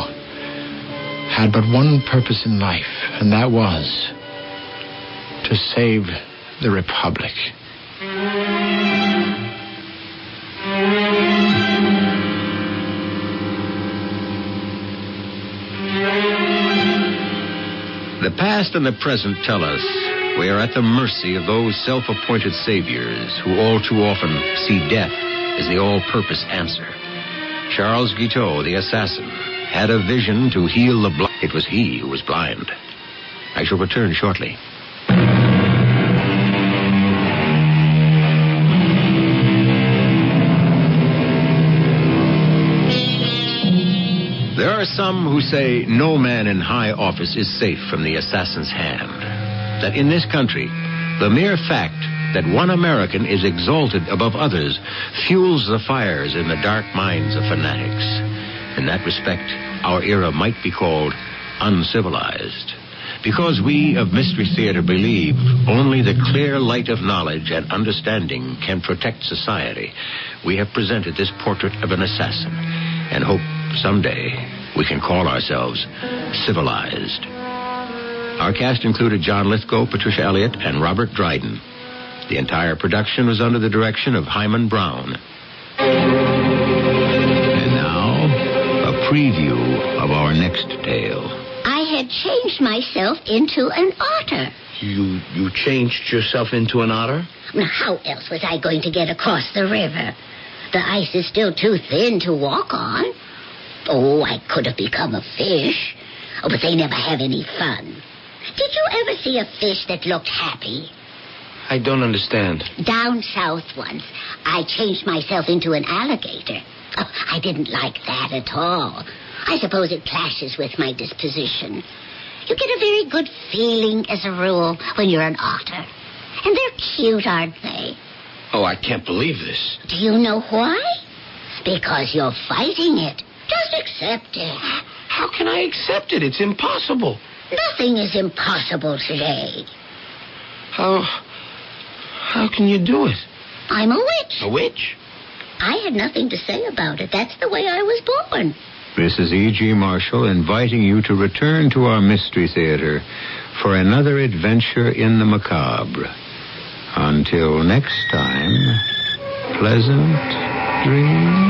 Speaker 7: had but one purpose in life, and that was to save the Republic.
Speaker 1: The past and the present tell us we are at the mercy of those self-appointed saviors who all too often see death as the all-purpose answer. Charles Guiteau, the assassin, had a vision to heal the blind. It was he who was blind. I shall return shortly. There are some who say no man in high office is safe from the assassin's hand. That in this country, the mere fact that one American is exalted above others fuels the fires in the dark minds of fanatics. In that respect, our era might be called uncivilized. Because we of Mystery Theater believe only the clear light of knowledge and understanding can protect society, we have presented this portrait of an assassin and hope someday we can call ourselves civilized. Our cast included John Lithgow, Patricia Elliott, and Robert Dryden. The entire production was under the direction of Hyman Brown. And now, a preview of our next tale.
Speaker 11: I had changed myself into an otter.
Speaker 2: You changed yourself into an otter?
Speaker 11: Now, how else was I going to get across the river? The ice is still too thin to walk on. Oh, I could have become a fish. Oh, but they never have any fun. Did you ever see a fish that looked happy?
Speaker 2: I don't understand.
Speaker 11: Down south once, I changed myself into an alligator. Oh, I didn't like that at all. I suppose it clashes with my disposition. You get a very good feeling, as a rule, when you're an otter. And they're cute, aren't they?
Speaker 2: Oh, I can't believe this.
Speaker 11: Do you know why? Because you're fighting it. Just accept it.
Speaker 2: How can I accept it? It's impossible.
Speaker 11: Nothing is impossible today.
Speaker 2: How can you do it?
Speaker 11: I'm a witch.
Speaker 2: A witch?
Speaker 11: I had nothing to say about it. That's the way I was born.
Speaker 1: This is E.G. Marshall inviting you to return to our Mystery Theater for another adventure in the macabre. Until next time, pleasant dreams.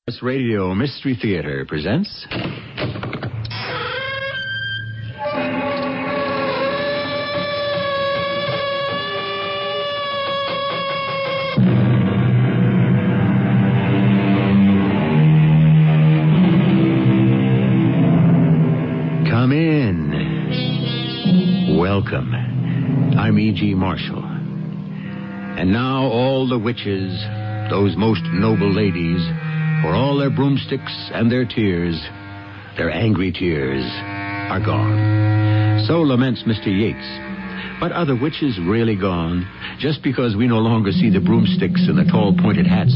Speaker 1: CBS Radio Mystery Theater presents... Come in. Welcome. I'm E.G. Marshall. And now all the witches, those most noble ladies, for all their broomsticks and their tears, their angry tears, are gone. So laments Mr. Yates. But are the witches really gone? Just because we no longer see the broomsticks and the tall pointed hats,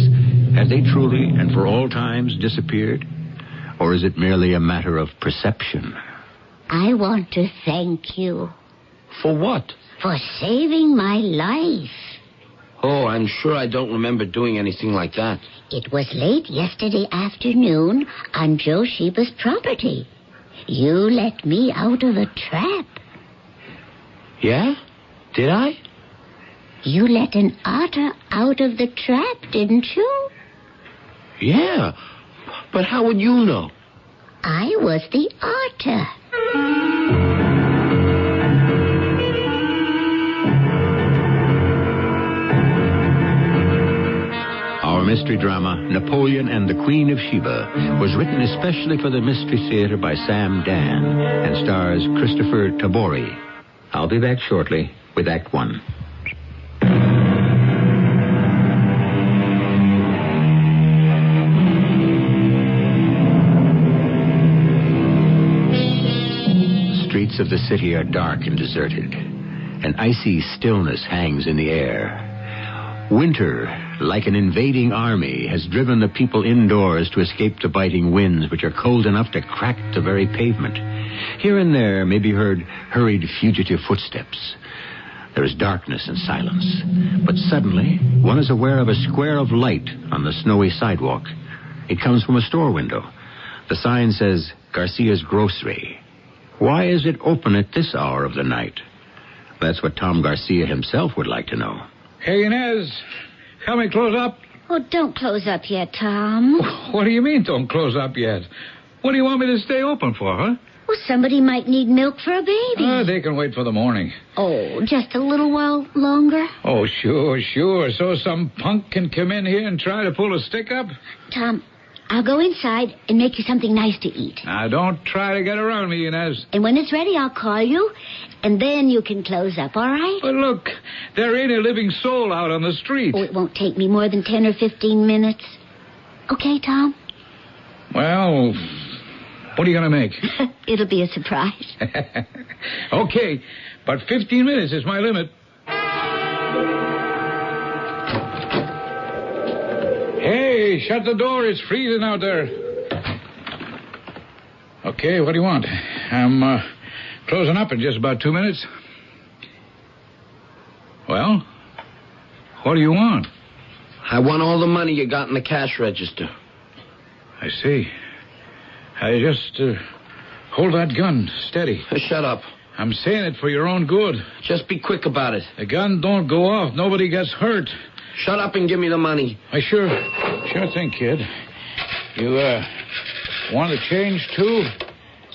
Speaker 1: have they truly and for all times disappeared? Or is it merely a matter of perception?
Speaker 11: I want to thank you.
Speaker 2: For what?
Speaker 11: For saving my life.
Speaker 2: Oh, I'm sure I don't remember doing anything like that.
Speaker 11: It was late yesterday afternoon on Joe Sheba's property. You let me out of a trap.
Speaker 2: Yeah? Did I?
Speaker 11: You let an otter out of the trap, didn't you?
Speaker 2: Yeah. But how would you know?
Speaker 11: I was the otter.
Speaker 1: Our mystery drama, Napoleon and the Queen of Sheba, was written especially for the Mystery Theater by Sam Dan and stars Christopher Tabori. I'll be back shortly with Act One. The streets of the city are dark and deserted. An icy stillness hangs in the air. Winter, like an invading army, has driven the people indoors to escape the biting winds, which are cold enough to crack the very pavement. Here and there may be heard hurried fugitive footsteps. There is darkness and silence. But suddenly, one is aware of a square of light on the snowy sidewalk. It comes from a store window. The sign says, Garcia's Grocery. Why is it open at this hour of the night? That's what Tom Garcia himself would like to know.
Speaker 12: Hey, Inez, can we close up?
Speaker 3: Oh, don't close up yet, Tom.
Speaker 12: What do you mean, don't close up yet? What do you want me to stay open for, huh?
Speaker 3: Well, somebody might need milk for a baby.
Speaker 12: They can wait for the morning.
Speaker 3: Oh, just a little while longer?
Speaker 12: Oh, sure. So some punk can come in here and try to pull a stick up?
Speaker 3: Tom, I'll go inside and make you something nice to eat.
Speaker 12: Now, don't try to get around me, Inez.
Speaker 3: And when it's ready, I'll call you, and then you can close up, all right?
Speaker 12: But look, there ain't a living soul out on the street.
Speaker 3: Oh, it won't take me more than 10 or 15 minutes. Okay, Tom?
Speaker 12: Well, what are you going to make?
Speaker 3: It'll be a surprise.
Speaker 12: Okay, but 15 minutes is my limit. Hey, shut the door. It's freezing out there. Okay, what do you want? I'm closing up in just about 2 minutes. Well, what do you want?
Speaker 2: I want all the money you got in the cash register.
Speaker 12: I see. I just hold that gun steady.
Speaker 2: Shut up.
Speaker 12: I'm saying it for your own good.
Speaker 2: Just be quick about it.
Speaker 12: The gun don't go off. Nobody gets hurt.
Speaker 2: Shut up and give me the money.
Speaker 12: I sure thing, kid. You want to change too?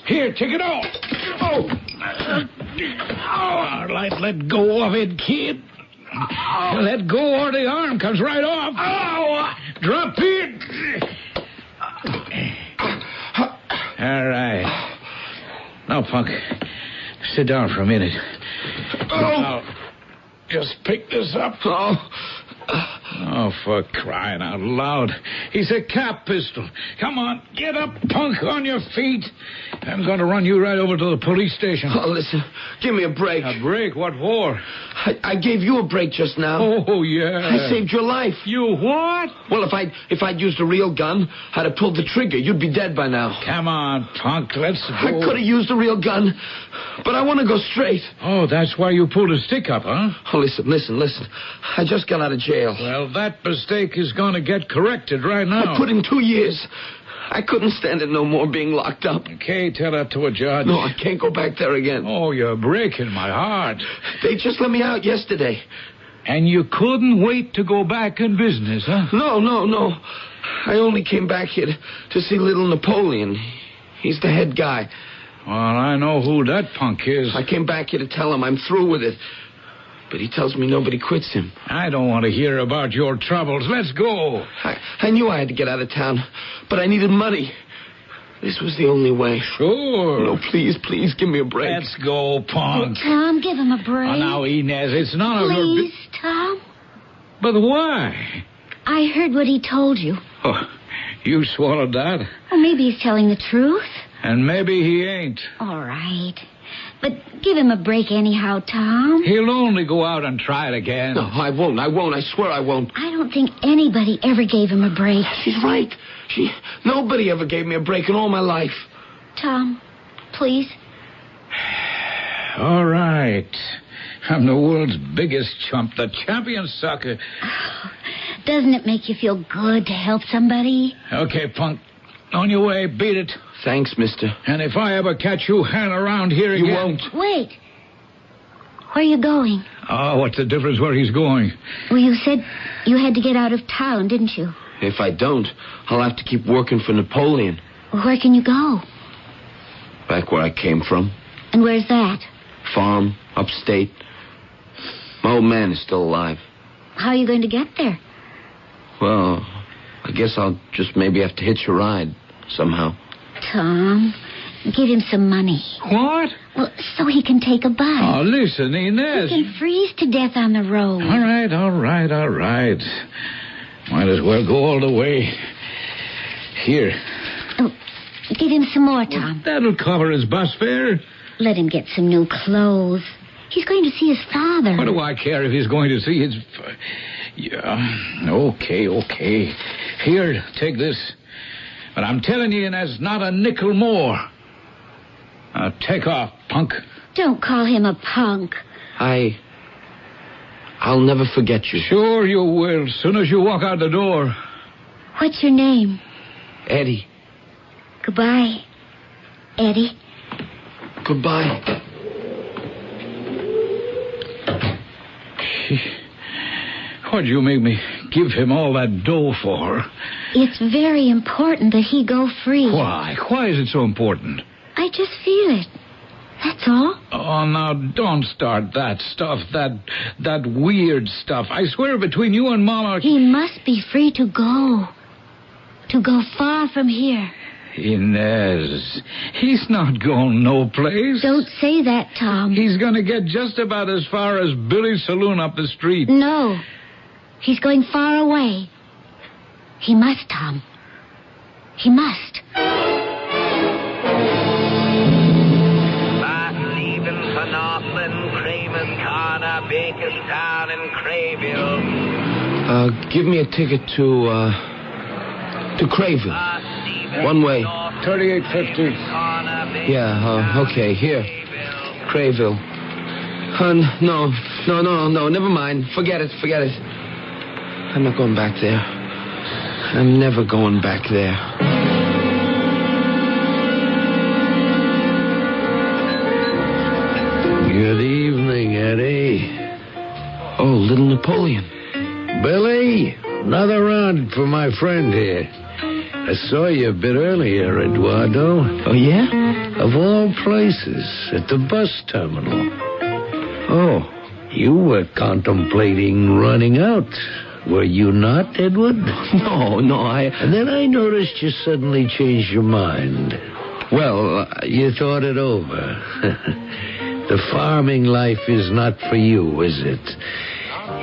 Speaker 12: Here, take it out. Let go of it, kid. Let go or the arm comes right off. Drop it. All right. Now, punk, sit down for a minute. I'll just pick this up. Oh, for crying out loud. He's a cap pistol. Come on, get up, punk, on your feet. I'm going to run you right over to the police station.
Speaker 2: Oh, listen, give me a break.
Speaker 12: A break? What for?
Speaker 2: I gave you a break just now.
Speaker 12: Oh, yeah.
Speaker 2: I saved your life.
Speaker 12: You what?
Speaker 2: Well, if I'd used a real gun, I'd have pulled the trigger. You'd be dead by now.
Speaker 12: Come on, punk, let's go.
Speaker 2: I could have used a real gun, but I want to go straight.
Speaker 12: Oh, that's why you pulled a stick up, huh?
Speaker 2: Oh, listen. I just got out of jail.
Speaker 12: Well, that mistake is going to get corrected right now.
Speaker 2: I put in 2 years. I couldn't stand it no more being locked up.
Speaker 12: Okay, tell that to a judge.
Speaker 2: No, I can't go back there again.
Speaker 12: Oh, you're breaking my heart.
Speaker 2: They just let me out yesterday.
Speaker 12: And you couldn't wait to go back in business, huh?
Speaker 2: No.
Speaker 13: I only came back here to see little Napoleon. He's the head guy.
Speaker 12: Well, I know who that punk is.
Speaker 13: I came back here to tell him I'm through with it. But he tells me nobody quits him.
Speaker 12: I don't want to hear about your troubles. Let's go.
Speaker 13: I knew I had to get out of town, but I needed money. This was the only way.
Speaker 12: Sure.
Speaker 13: No, please, give me a break.
Speaker 12: Let's go, punk.
Speaker 11: Tom, give him a break.
Speaker 12: Oh, now, Inez, it's none of your...
Speaker 11: Please, Tom.
Speaker 12: But why?
Speaker 11: I heard what he told you.
Speaker 12: Oh, you swallowed that?
Speaker 11: Well, maybe he's telling the truth.
Speaker 12: And maybe he ain't.
Speaker 11: All right. But give him a break anyhow, Tom.
Speaker 12: He'll only go out and try it again.
Speaker 13: No, I won't. I swear I won't.
Speaker 11: I don't think anybody ever gave him a break.
Speaker 13: She's right. Nobody ever gave me a break in all my life.
Speaker 11: Tom, please.
Speaker 12: All right. I'm the world's biggest chump, the champion sucker.
Speaker 11: Oh, doesn't it make you feel good to help somebody?
Speaker 12: Okay, punk. On your way, beat it.
Speaker 13: Thanks, mister.
Speaker 12: And if I ever catch you hanging around here again...
Speaker 13: You won't.
Speaker 11: Wait. Where are you going?
Speaker 12: Oh, what's the difference where he's going?
Speaker 11: Well, you said you had to get out of town, didn't you?
Speaker 13: If I don't, I'll have to keep working for Napoleon.
Speaker 11: Where can you go?
Speaker 13: Back where I came from.
Speaker 11: And where's that?
Speaker 13: Farm, upstate. My old man is still alive.
Speaker 11: How are you going to get there?
Speaker 13: Well, I guess I'll just maybe have to hitch a ride somehow.
Speaker 11: Tom, give him some money.
Speaker 12: What?
Speaker 11: Well, so he can take a bite.
Speaker 12: Oh, listen, Inez.
Speaker 11: He can freeze to death on the road.
Speaker 12: All right. Might as well go all the way. Here.
Speaker 11: Oh, give him some more, Tom.
Speaker 12: Well, that'll cover his bus fare.
Speaker 11: Let him get some new clothes. He's going to see his father.
Speaker 12: What do I care if he's going to see his... Yeah, okay. Here, take this. But I'm telling you, there's not a nickel more. Now, take off, punk.
Speaker 11: Don't call him a punk.
Speaker 13: I'll never forget you.
Speaker 12: Sure you will, as soon as you walk out the door.
Speaker 11: What's your name?
Speaker 13: Eddie.
Speaker 11: Goodbye, Eddie.
Speaker 13: Goodbye.
Speaker 12: What'd you make me give him all that dough for?
Speaker 11: It's very important that he go free.
Speaker 12: Why? Why is it so important?
Speaker 11: I just feel it. That's all.
Speaker 12: Oh, now, don't start that stuff, that weird stuff. I swear between you and Mama...
Speaker 11: He must be free to go. To go far from here.
Speaker 12: Inez, he's not going no place.
Speaker 11: Don't say that, Tom.
Speaker 12: He's going to get just about as far as Billy's saloon up the street.
Speaker 11: No. He's going far away. He must, Tom. He must.
Speaker 2: Bakerstown and Crayville.
Speaker 13: Give me a ticket to Crayville. One way.
Speaker 12: 3850.
Speaker 13: Yeah, okay, here. Crayville. No, never mind. Forget it. I'm not going back there. I'm never going back there.
Speaker 2: Good evening, Eddie.
Speaker 13: Oh, little Napoleon.
Speaker 2: Billy, another round for my friend here. I saw you a bit earlier, Eduardo.
Speaker 13: Oh, yeah?
Speaker 2: Of all places, at the bus terminal. Oh, you were contemplating running out. Were you not, Edward?
Speaker 13: No,
Speaker 2: And then I noticed you suddenly changed your mind.
Speaker 13: Well,
Speaker 2: you thought it over. The farming life is not for you, is it?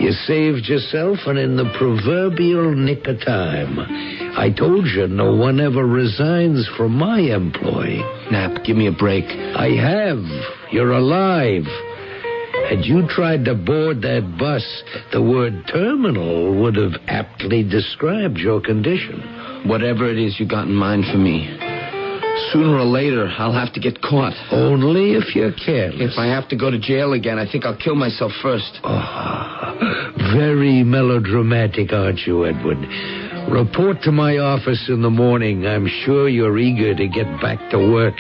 Speaker 2: You saved yourself, and in the proverbial nick of time. I told you no one ever resigns from my employ.
Speaker 13: Nap, give me a break.
Speaker 2: I have. You're alive. Had you tried to board that bus, the word terminal would have aptly described your condition.
Speaker 13: Whatever it is you got in mind for me. Sooner or later, I'll have to get caught.
Speaker 2: Only if you're careless.
Speaker 13: If I have to go to jail again, I think I'll kill myself first.
Speaker 2: Oh, very melodramatic, aren't you, Edward? Report to my office in the morning. I'm sure you're eager to get back to work.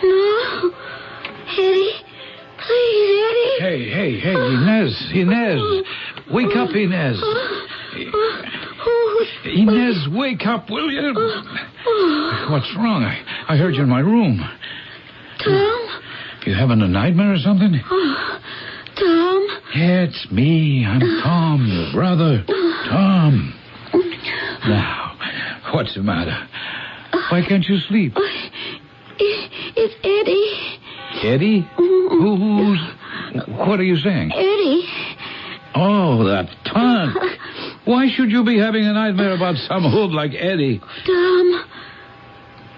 Speaker 11: No. Eddie, please,
Speaker 12: Hey, Inez. Wake up, Inez. Inez, wake up, will you? What's wrong? I heard you in my room.
Speaker 3: Tom?
Speaker 12: You having a nightmare or something?
Speaker 3: Tom?
Speaker 12: Yeah, it's me. I'm Tom, your brother. Tom. Now, what's the matter? Why can't you sleep?
Speaker 3: It's Eddie.
Speaker 12: Eddie? Who's... What are you saying?
Speaker 3: Eddie.
Speaker 12: Oh, that punk. Why should you be having a nightmare about some hood like Eddie?
Speaker 3: Tom,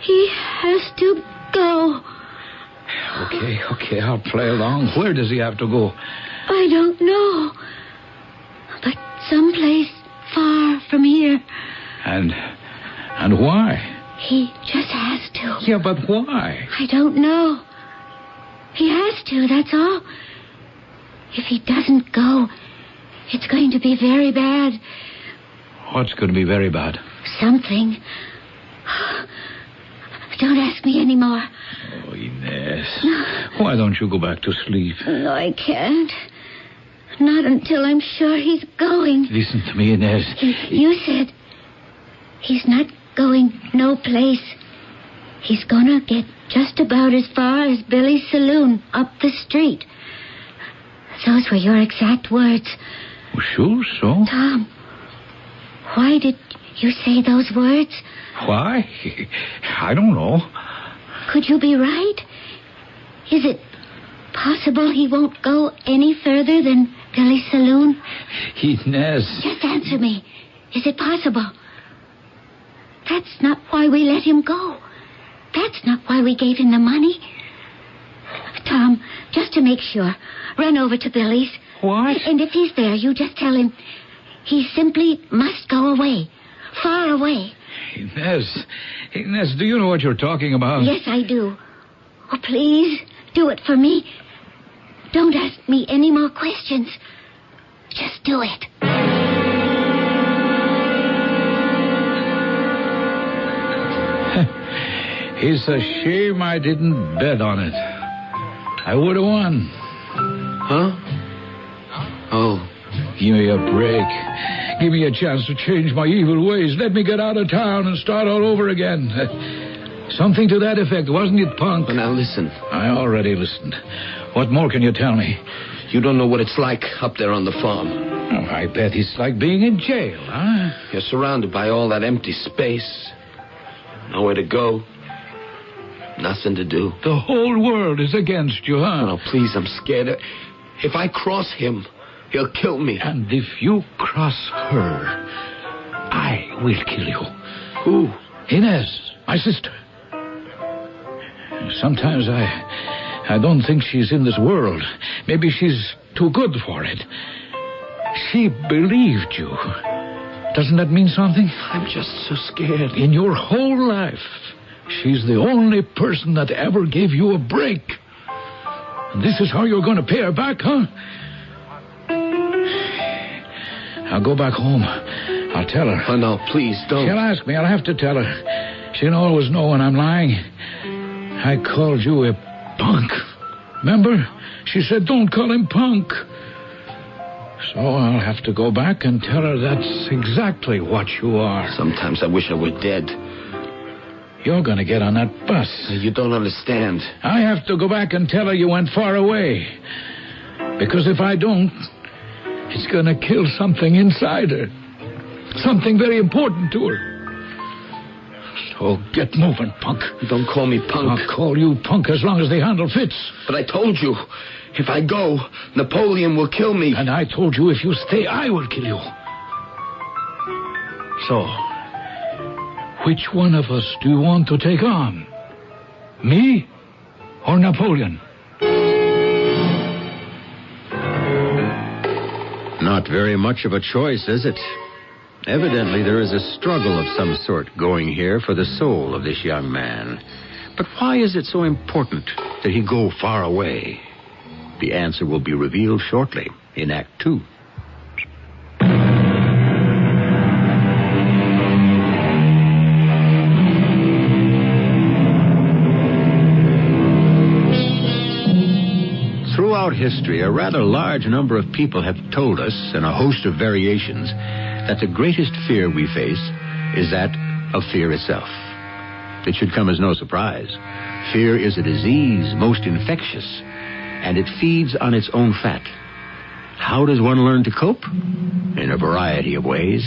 Speaker 3: he has to go.
Speaker 12: Okay, I'll play along. Where does he have to go?
Speaker 3: I don't know. But someplace far from here.
Speaker 12: And why?
Speaker 3: He just has to.
Speaker 12: Yeah, but why?
Speaker 3: I don't know. He has to, that's all. If he doesn't go, it's going to be very bad.
Speaker 12: What's going to be very bad?
Speaker 3: Something. Don't ask me anymore.
Speaker 12: Oh, Inez. Why don't you go back to sleep?
Speaker 3: No, I can't. Not until I'm sure he's going.
Speaker 12: Listen to me, Inez.
Speaker 3: You said he's not going no place. He's gonna get just about as far as Billy's saloon up the street. Those were your exact words.
Speaker 12: Sure, so?
Speaker 3: Tom, why did you say those words?
Speaker 12: Why? I don't know.
Speaker 3: Could you be right? Is it possible he won't go any further than Billy's saloon?
Speaker 12: Inez.
Speaker 3: Just answer me. Is it possible? That's not why we let him go. That's not why we gave him the money. Tom, just to make sure, run over to Billy's.
Speaker 12: What?
Speaker 3: And if he's there, you just tell him he simply must go away. Far away.
Speaker 12: Inez, do you know what you're talking about?
Speaker 3: Yes, I do. Oh, please, do it for me. Don't ask me any more questions. Just do it.
Speaker 12: It's a shame I didn't bet on it. I would have won.
Speaker 13: Huh? Oh.
Speaker 12: Give me a break. Give me a chance to change my evil ways. Let me get out of town and start all over again. Something to that effect, wasn't it, punk?
Speaker 13: But now listen.
Speaker 12: I already listened. What more can you tell me?
Speaker 13: You don't know what it's like up there on the farm.
Speaker 12: Oh, I bet it's like being in jail, huh?
Speaker 13: You're surrounded by all that empty space. Nowhere to go. Nothing to do.
Speaker 12: The whole world is against you, huh?
Speaker 13: No, please, I'm scared. If I cross him, he'll kill me.
Speaker 12: And if you cross her, I will kill you.
Speaker 13: Who?
Speaker 12: Inez, my sister. Sometimes I don't think she's in this world. Maybe she's too good for it. She believed you. Doesn't that mean something?
Speaker 13: I'm just so scared.
Speaker 12: In your whole life, she's the only person that ever gave you a break. And this is how you're going to pay her back, huh? I'll go back home. I'll tell her.
Speaker 13: Oh, no, please, don't.
Speaker 12: She'll ask me. I'll have to tell her. She'll always know when I'm lying. I called you a punk. Remember? She said, don't call him punk. So I'll have to go back and tell her that's exactly what you are.
Speaker 13: Sometimes I wish I were dead.
Speaker 12: You're going to get on that bus.
Speaker 13: You don't understand.
Speaker 12: I have to go back and tell her you went far away. Because if I don't, it's going to kill something inside her. Something very important to her. So get moving, punk.
Speaker 13: Don't call me punk.
Speaker 12: I'll call you punk as long as the handle fits.
Speaker 13: But I told you, if I go, Napoleon will kill me.
Speaker 12: And I told you if you stay, I will kill you. So, which one of us do you want to take on? Me or Napoleon?
Speaker 1: Not very much of a choice, is it? Evidently, there is a struggle of some sort going here for the soul of this young man. But why is it so important that he go far away? The answer will be revealed shortly in Act 2. Throughout history, a rather large number of people have told us, in a host of variations, that the greatest fear we face is that of fear itself. It should come as no surprise. Fear is a disease most infectious, and it feeds on its own fat. How does one learn to cope? In a variety of ways,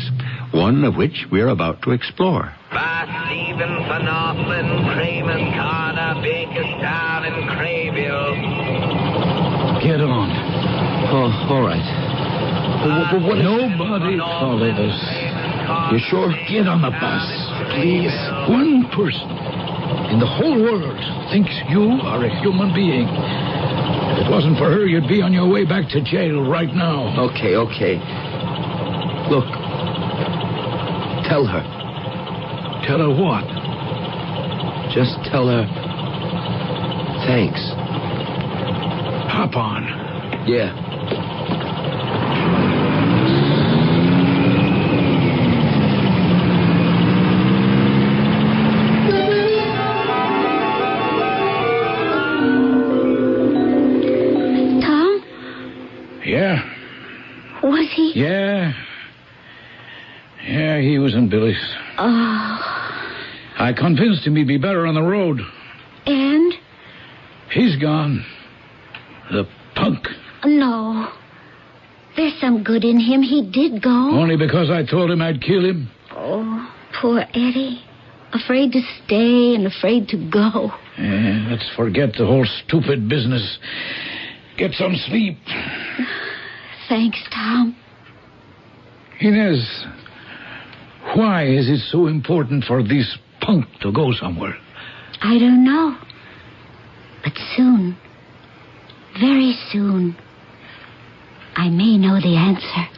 Speaker 1: one of which we're about to explore.
Speaker 14: Bath, Stephen, for Northland, Kramer's Corner, Bakerstown, and Crayville.
Speaker 12: Get on.
Speaker 13: Oh, all right. What
Speaker 12: Nobody followed us.
Speaker 13: You sure?
Speaker 12: Get on the bus, please. One person in the whole world thinks you are a human being. If it wasn't for her, you'd be on your way back to jail right now.
Speaker 13: Okay. Look. Tell her.
Speaker 12: Tell her what?
Speaker 13: Just tell her... thanks.
Speaker 12: Hop on.
Speaker 13: Yeah.
Speaker 12: Yeah?
Speaker 3: Was he?
Speaker 12: Yeah, he was in Billy's.
Speaker 3: Oh.
Speaker 12: I convinced him he'd be better on the road.
Speaker 3: And?
Speaker 12: He's gone. The punk.
Speaker 3: No. There's some good in him. He did go.
Speaker 12: Only because I told him I'd kill him.
Speaker 3: Oh, poor Eddie. Afraid to stay and afraid to go.
Speaker 12: Yeah, let's forget the whole stupid business. Get some sleep.
Speaker 3: Thanks, Tom.
Speaker 12: Inez, why is it so important for this punk to go somewhere?
Speaker 3: I don't know. But soon, very soon, I may know the answer.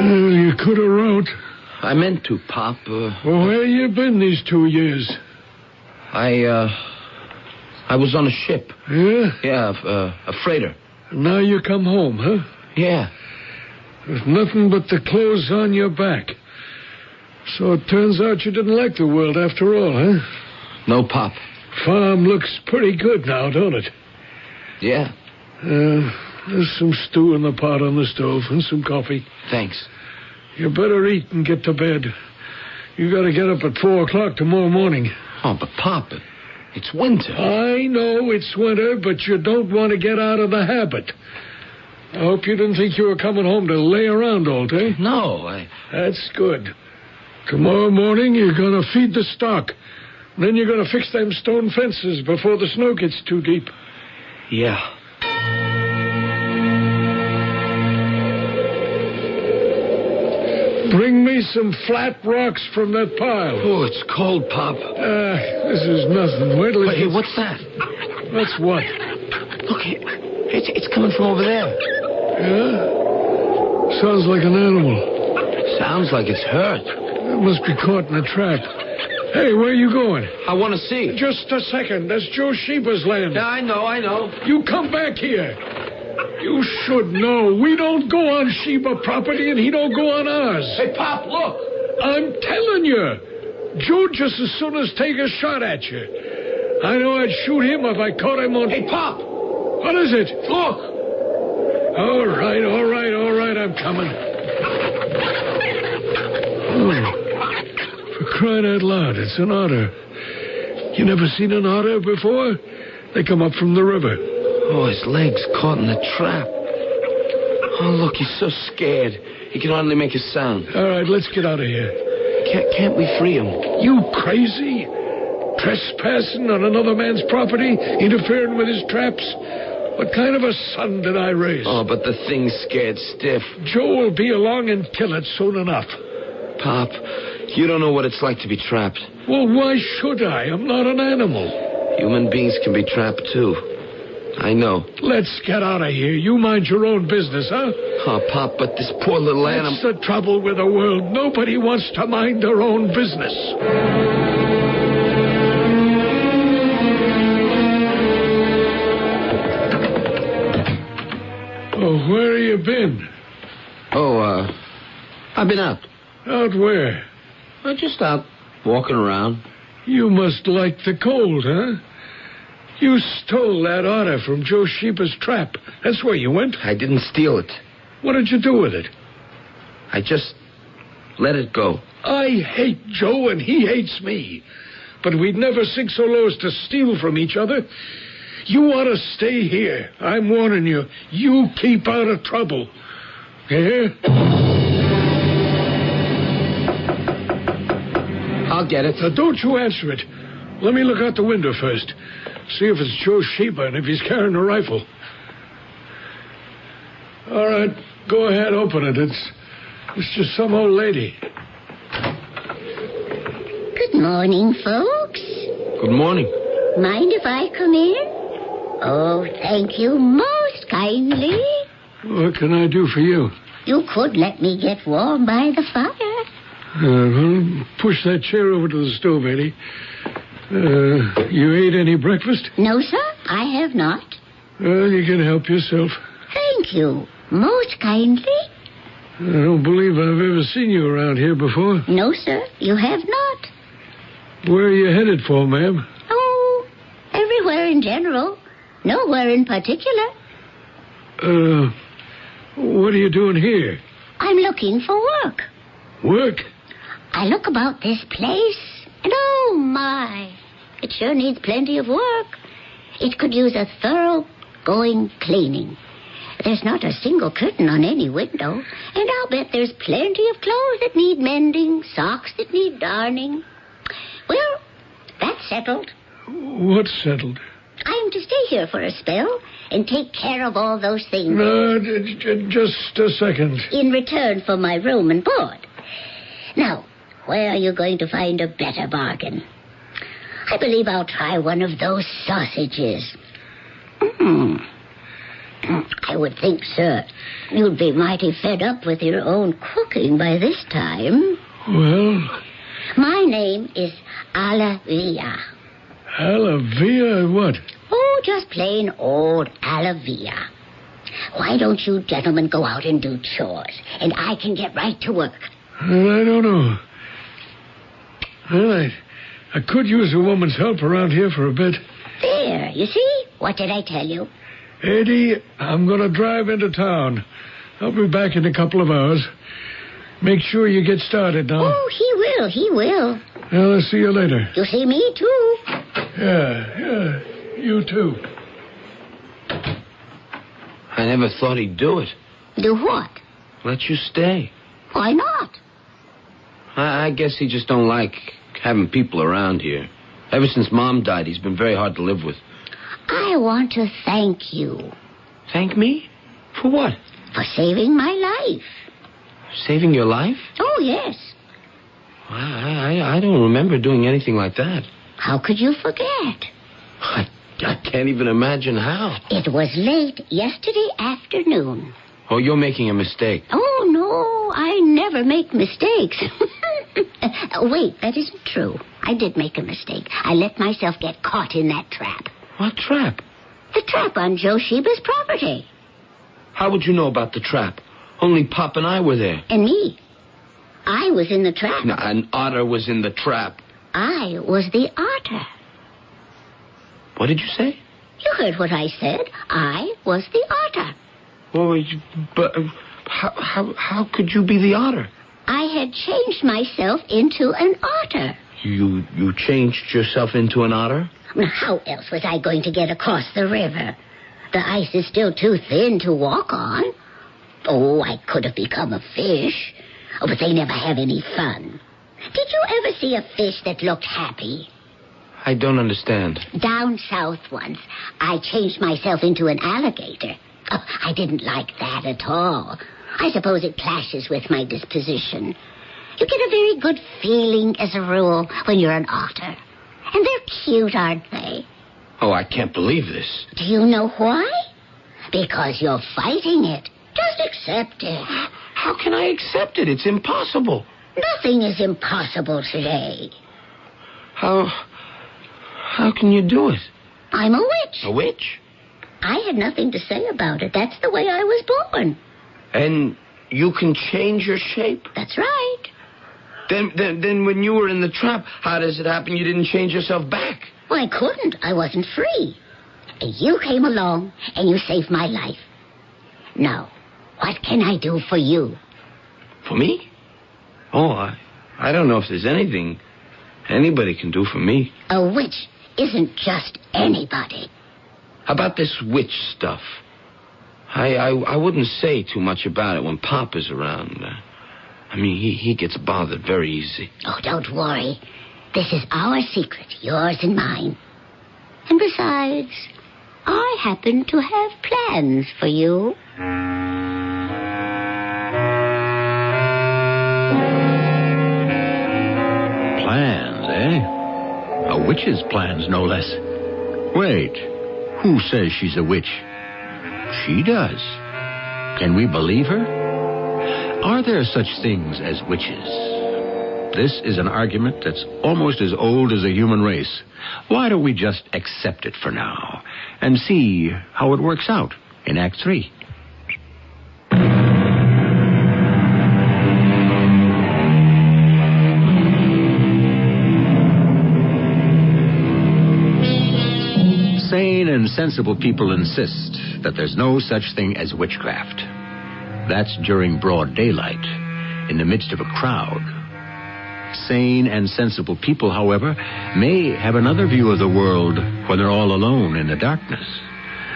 Speaker 2: You could have wrote.
Speaker 13: I meant to, Pop.
Speaker 2: Well, where you been these 2 years?
Speaker 13: I was on a ship.
Speaker 2: Yeah?
Speaker 13: Yeah, a freighter.
Speaker 2: Now you come home, huh?
Speaker 13: Yeah.
Speaker 2: With nothing but the clothes on your back. So it turns out you didn't like the world after all, huh?
Speaker 13: No, Pop.
Speaker 2: Farm looks pretty good now, don't it?
Speaker 13: Yeah.
Speaker 2: There's some stew in the pot on the stove and some coffee.
Speaker 13: Thanks.
Speaker 2: You better eat and get to bed. You got to get up at 4 o'clock tomorrow morning.
Speaker 13: Oh, but Pop, it's winter.
Speaker 2: I know it's winter, but you don't want to get out of the habit. I hope you didn't think you were coming home to lay around all day.
Speaker 13: No,
Speaker 2: That's good. Tomorrow morning, you're going to feed the stock. Then you're going to fix them stone fences before the snow gets too deep.
Speaker 13: Yeah.
Speaker 2: Bring me some flat rocks from that pile.
Speaker 13: Oh, it's cold, Pop.
Speaker 2: This is nothing. Wait till it
Speaker 13: Hey,
Speaker 2: gets...
Speaker 13: what's that?
Speaker 2: That's what?
Speaker 13: Look, it's coming from over there.
Speaker 2: Yeah? Sounds like an animal.
Speaker 13: Sounds like it's hurt.
Speaker 2: It must be caught in a trap. Hey, where are you going?
Speaker 13: I want to see.
Speaker 2: Just a second. That's Joe Sheba's land.
Speaker 13: Yeah, I know.
Speaker 2: You come back here. You should know. We don't go on Sheba property, and he don't go on ours.
Speaker 13: Hey, Pop, look.
Speaker 2: I'm telling you. Joe just as soon as take a shot at you. I know I'd shoot him if I caught him on...
Speaker 13: Hey, Pop.
Speaker 2: What is it?
Speaker 13: Look.
Speaker 2: All right. I'm coming. Oh, for crying out loud, it's an otter. You never seen an otter before? They come up from the river.
Speaker 13: Oh, his leg's caught in the trap. Oh, look, he's so scared. He can hardly make a sound.
Speaker 2: All right, let's get out of here.
Speaker 13: Can't we free him?
Speaker 2: You crazy? Trespassing on another man's property? Interfering with his traps? What kind of a son did I raise?
Speaker 13: Oh, but the thing's scared stiff.
Speaker 2: Joe will be along and kill it soon enough.
Speaker 13: Pop, you don't know what it's like to be trapped.
Speaker 2: Well, why should I? I'm not an animal.
Speaker 13: Human beings can be trapped, too. I know.
Speaker 2: Let's get out of here. You mind your own business, huh?
Speaker 13: Oh, Pop, but this poor little animal...
Speaker 2: That's the trouble with the world. Nobody wants to mind their own business. Oh, where have you been?
Speaker 13: Oh, I've been out.
Speaker 2: Out where?
Speaker 13: Just out walking around.
Speaker 2: You must like the cold, huh? You stole that otter from Joe Sheba's trap. That's where you went.
Speaker 13: I didn't steal it.
Speaker 2: What did you do with it?
Speaker 13: I just let it go.
Speaker 2: I hate Joe and he hates me. But we'd never sink so low as to steal from each other. You want to stay here. I'm warning you. You keep out of trouble. Hear?
Speaker 13: I'll get it.
Speaker 2: Now, don't you answer it. Let me look out the window first. See if it's Joe Sheba and if he's carrying a rifle. All right, go ahead, open it. It's just some old lady.
Speaker 11: Good morning, folks.
Speaker 13: Good morning.
Speaker 11: Mind if I come in? Oh, thank you most kindly.
Speaker 2: What can I do for you?
Speaker 11: You could let me get warm by the fire.
Speaker 2: Well, push that chair over to the stove, Eddie. You ate any breakfast?
Speaker 11: No, sir, I have not.
Speaker 2: Well, you can help yourself.
Speaker 11: Thank you most kindly.
Speaker 2: I don't believe I've ever seen you around here before.
Speaker 11: No, sir, you have not.
Speaker 2: Where are you headed for, ma'am?
Speaker 11: Oh, everywhere in general. Nowhere in particular.
Speaker 2: What are you doing here?
Speaker 11: I'm looking for work.
Speaker 2: Work?
Speaker 11: I look about this place, and oh my, it sure needs plenty of work. It could use a thorough-going cleaning. There's not a single curtain on any window, and I'll bet there's plenty of clothes that need mending, socks that need darning. Well, that's settled.
Speaker 2: What's settled?
Speaker 11: I'm to stay here for a spell and take care of all those things.
Speaker 2: No, just a second.
Speaker 11: In return for my room and board. Now, where are you going to find a better bargain? I believe I'll try one of those sausages. I would think, sir, you'd be mighty fed up with your own cooking by this time.
Speaker 2: Well?
Speaker 11: My name is Alavia.
Speaker 2: Alavia what?
Speaker 11: Oh, just plain old Alavia. Why don't you gentlemen go out and do chores, and I can get right to work?
Speaker 2: Well, I don't know. Well, I could use a woman's help around here for a bit.
Speaker 11: There, you see? What did I tell you?
Speaker 2: Eddie, I'm going to drive into town. I'll be back in a couple of hours. Make sure you get started now.
Speaker 11: Oh, he will.
Speaker 2: Well, I'll see you later.
Speaker 11: You'll see me, too.
Speaker 2: Yeah, you too.
Speaker 13: I never thought he'd do it.
Speaker 11: Do what?
Speaker 13: Let you stay.
Speaker 11: Why not?
Speaker 13: I guess he just don't like having people around here. Ever since Mom died, he's been very hard to live with.
Speaker 11: I want to thank you.
Speaker 13: Thank me? For what?
Speaker 11: For saving my life.
Speaker 13: Saving your life?
Speaker 11: Oh, yes.
Speaker 13: I don't remember doing anything like that.
Speaker 11: How could you forget?
Speaker 13: I can't even imagine how.
Speaker 11: It was late yesterday afternoon.
Speaker 13: Oh, you're making a mistake.
Speaker 11: Oh, no, I never make mistakes. Wait, that isn't true. I did make a mistake. I let myself get caught in that trap.
Speaker 13: What trap?
Speaker 11: The trap on Joe Sheba's property.
Speaker 13: How would you know about the trap? Only Pop and I were there.
Speaker 11: And me. I was in the trap.
Speaker 13: No, an otter was in the trap.
Speaker 11: I was the otter.
Speaker 13: What did you say?
Speaker 11: You heard what I said. I was the otter.
Speaker 13: Well, but how could you be the otter?
Speaker 11: I had changed myself into an otter.
Speaker 13: You changed yourself into an otter?
Speaker 11: Now, how else was I going to get across the river? The ice is still too thin to walk on. Oh, I could have become a fish. Oh, but they never have any fun. Did you ever see a fish that looked happy?
Speaker 13: I don't understand.
Speaker 11: Down south once, I changed myself into an alligator. Oh, I didn't like that at all. I suppose it clashes with my disposition. You get a very good feeling, as a rule, when you're an otter. And they're cute, aren't they?
Speaker 13: Oh, I can't believe this.
Speaker 11: Do you know why? Because you're fighting it. Just accept it.
Speaker 13: How can I accept it? It's impossible.
Speaker 11: Nothing is impossible today.
Speaker 13: How can you do it?
Speaker 11: I'm a witch.
Speaker 13: A witch?
Speaker 11: I had nothing to say about it. That's the way I was born.
Speaker 13: And you can change your shape?
Speaker 11: That's right.
Speaker 13: Then when you were in the trap, how does it happen you didn't change yourself back?
Speaker 11: Well, I couldn't. I wasn't free. And you came along, and you saved my life. Now, what can I do for you?
Speaker 13: For me? Oh, I don't know if there's anything anybody can do for me.
Speaker 11: A witch isn't just anybody.
Speaker 13: How about this witch stuff? I wouldn't say too much about it when Papa's around. I mean, he gets bothered very easy.
Speaker 11: Oh, don't worry. This is our secret, yours and mine. And besides, I happen to have plans for you.
Speaker 1: Plans, eh? A witch's plans, no less. Wait, who says she's a witch? She does. Can we believe her? Are there such things as witches? This is an argument that's almost as old as the human race. Why don't we just accept it for now and see how it works out in Act 3? Sane and sensible people insist that there's no such thing as witchcraft. That's during broad daylight, in the midst of a crowd. Sane and sensible people, however, may have another view of the world when they're all alone in the darkness.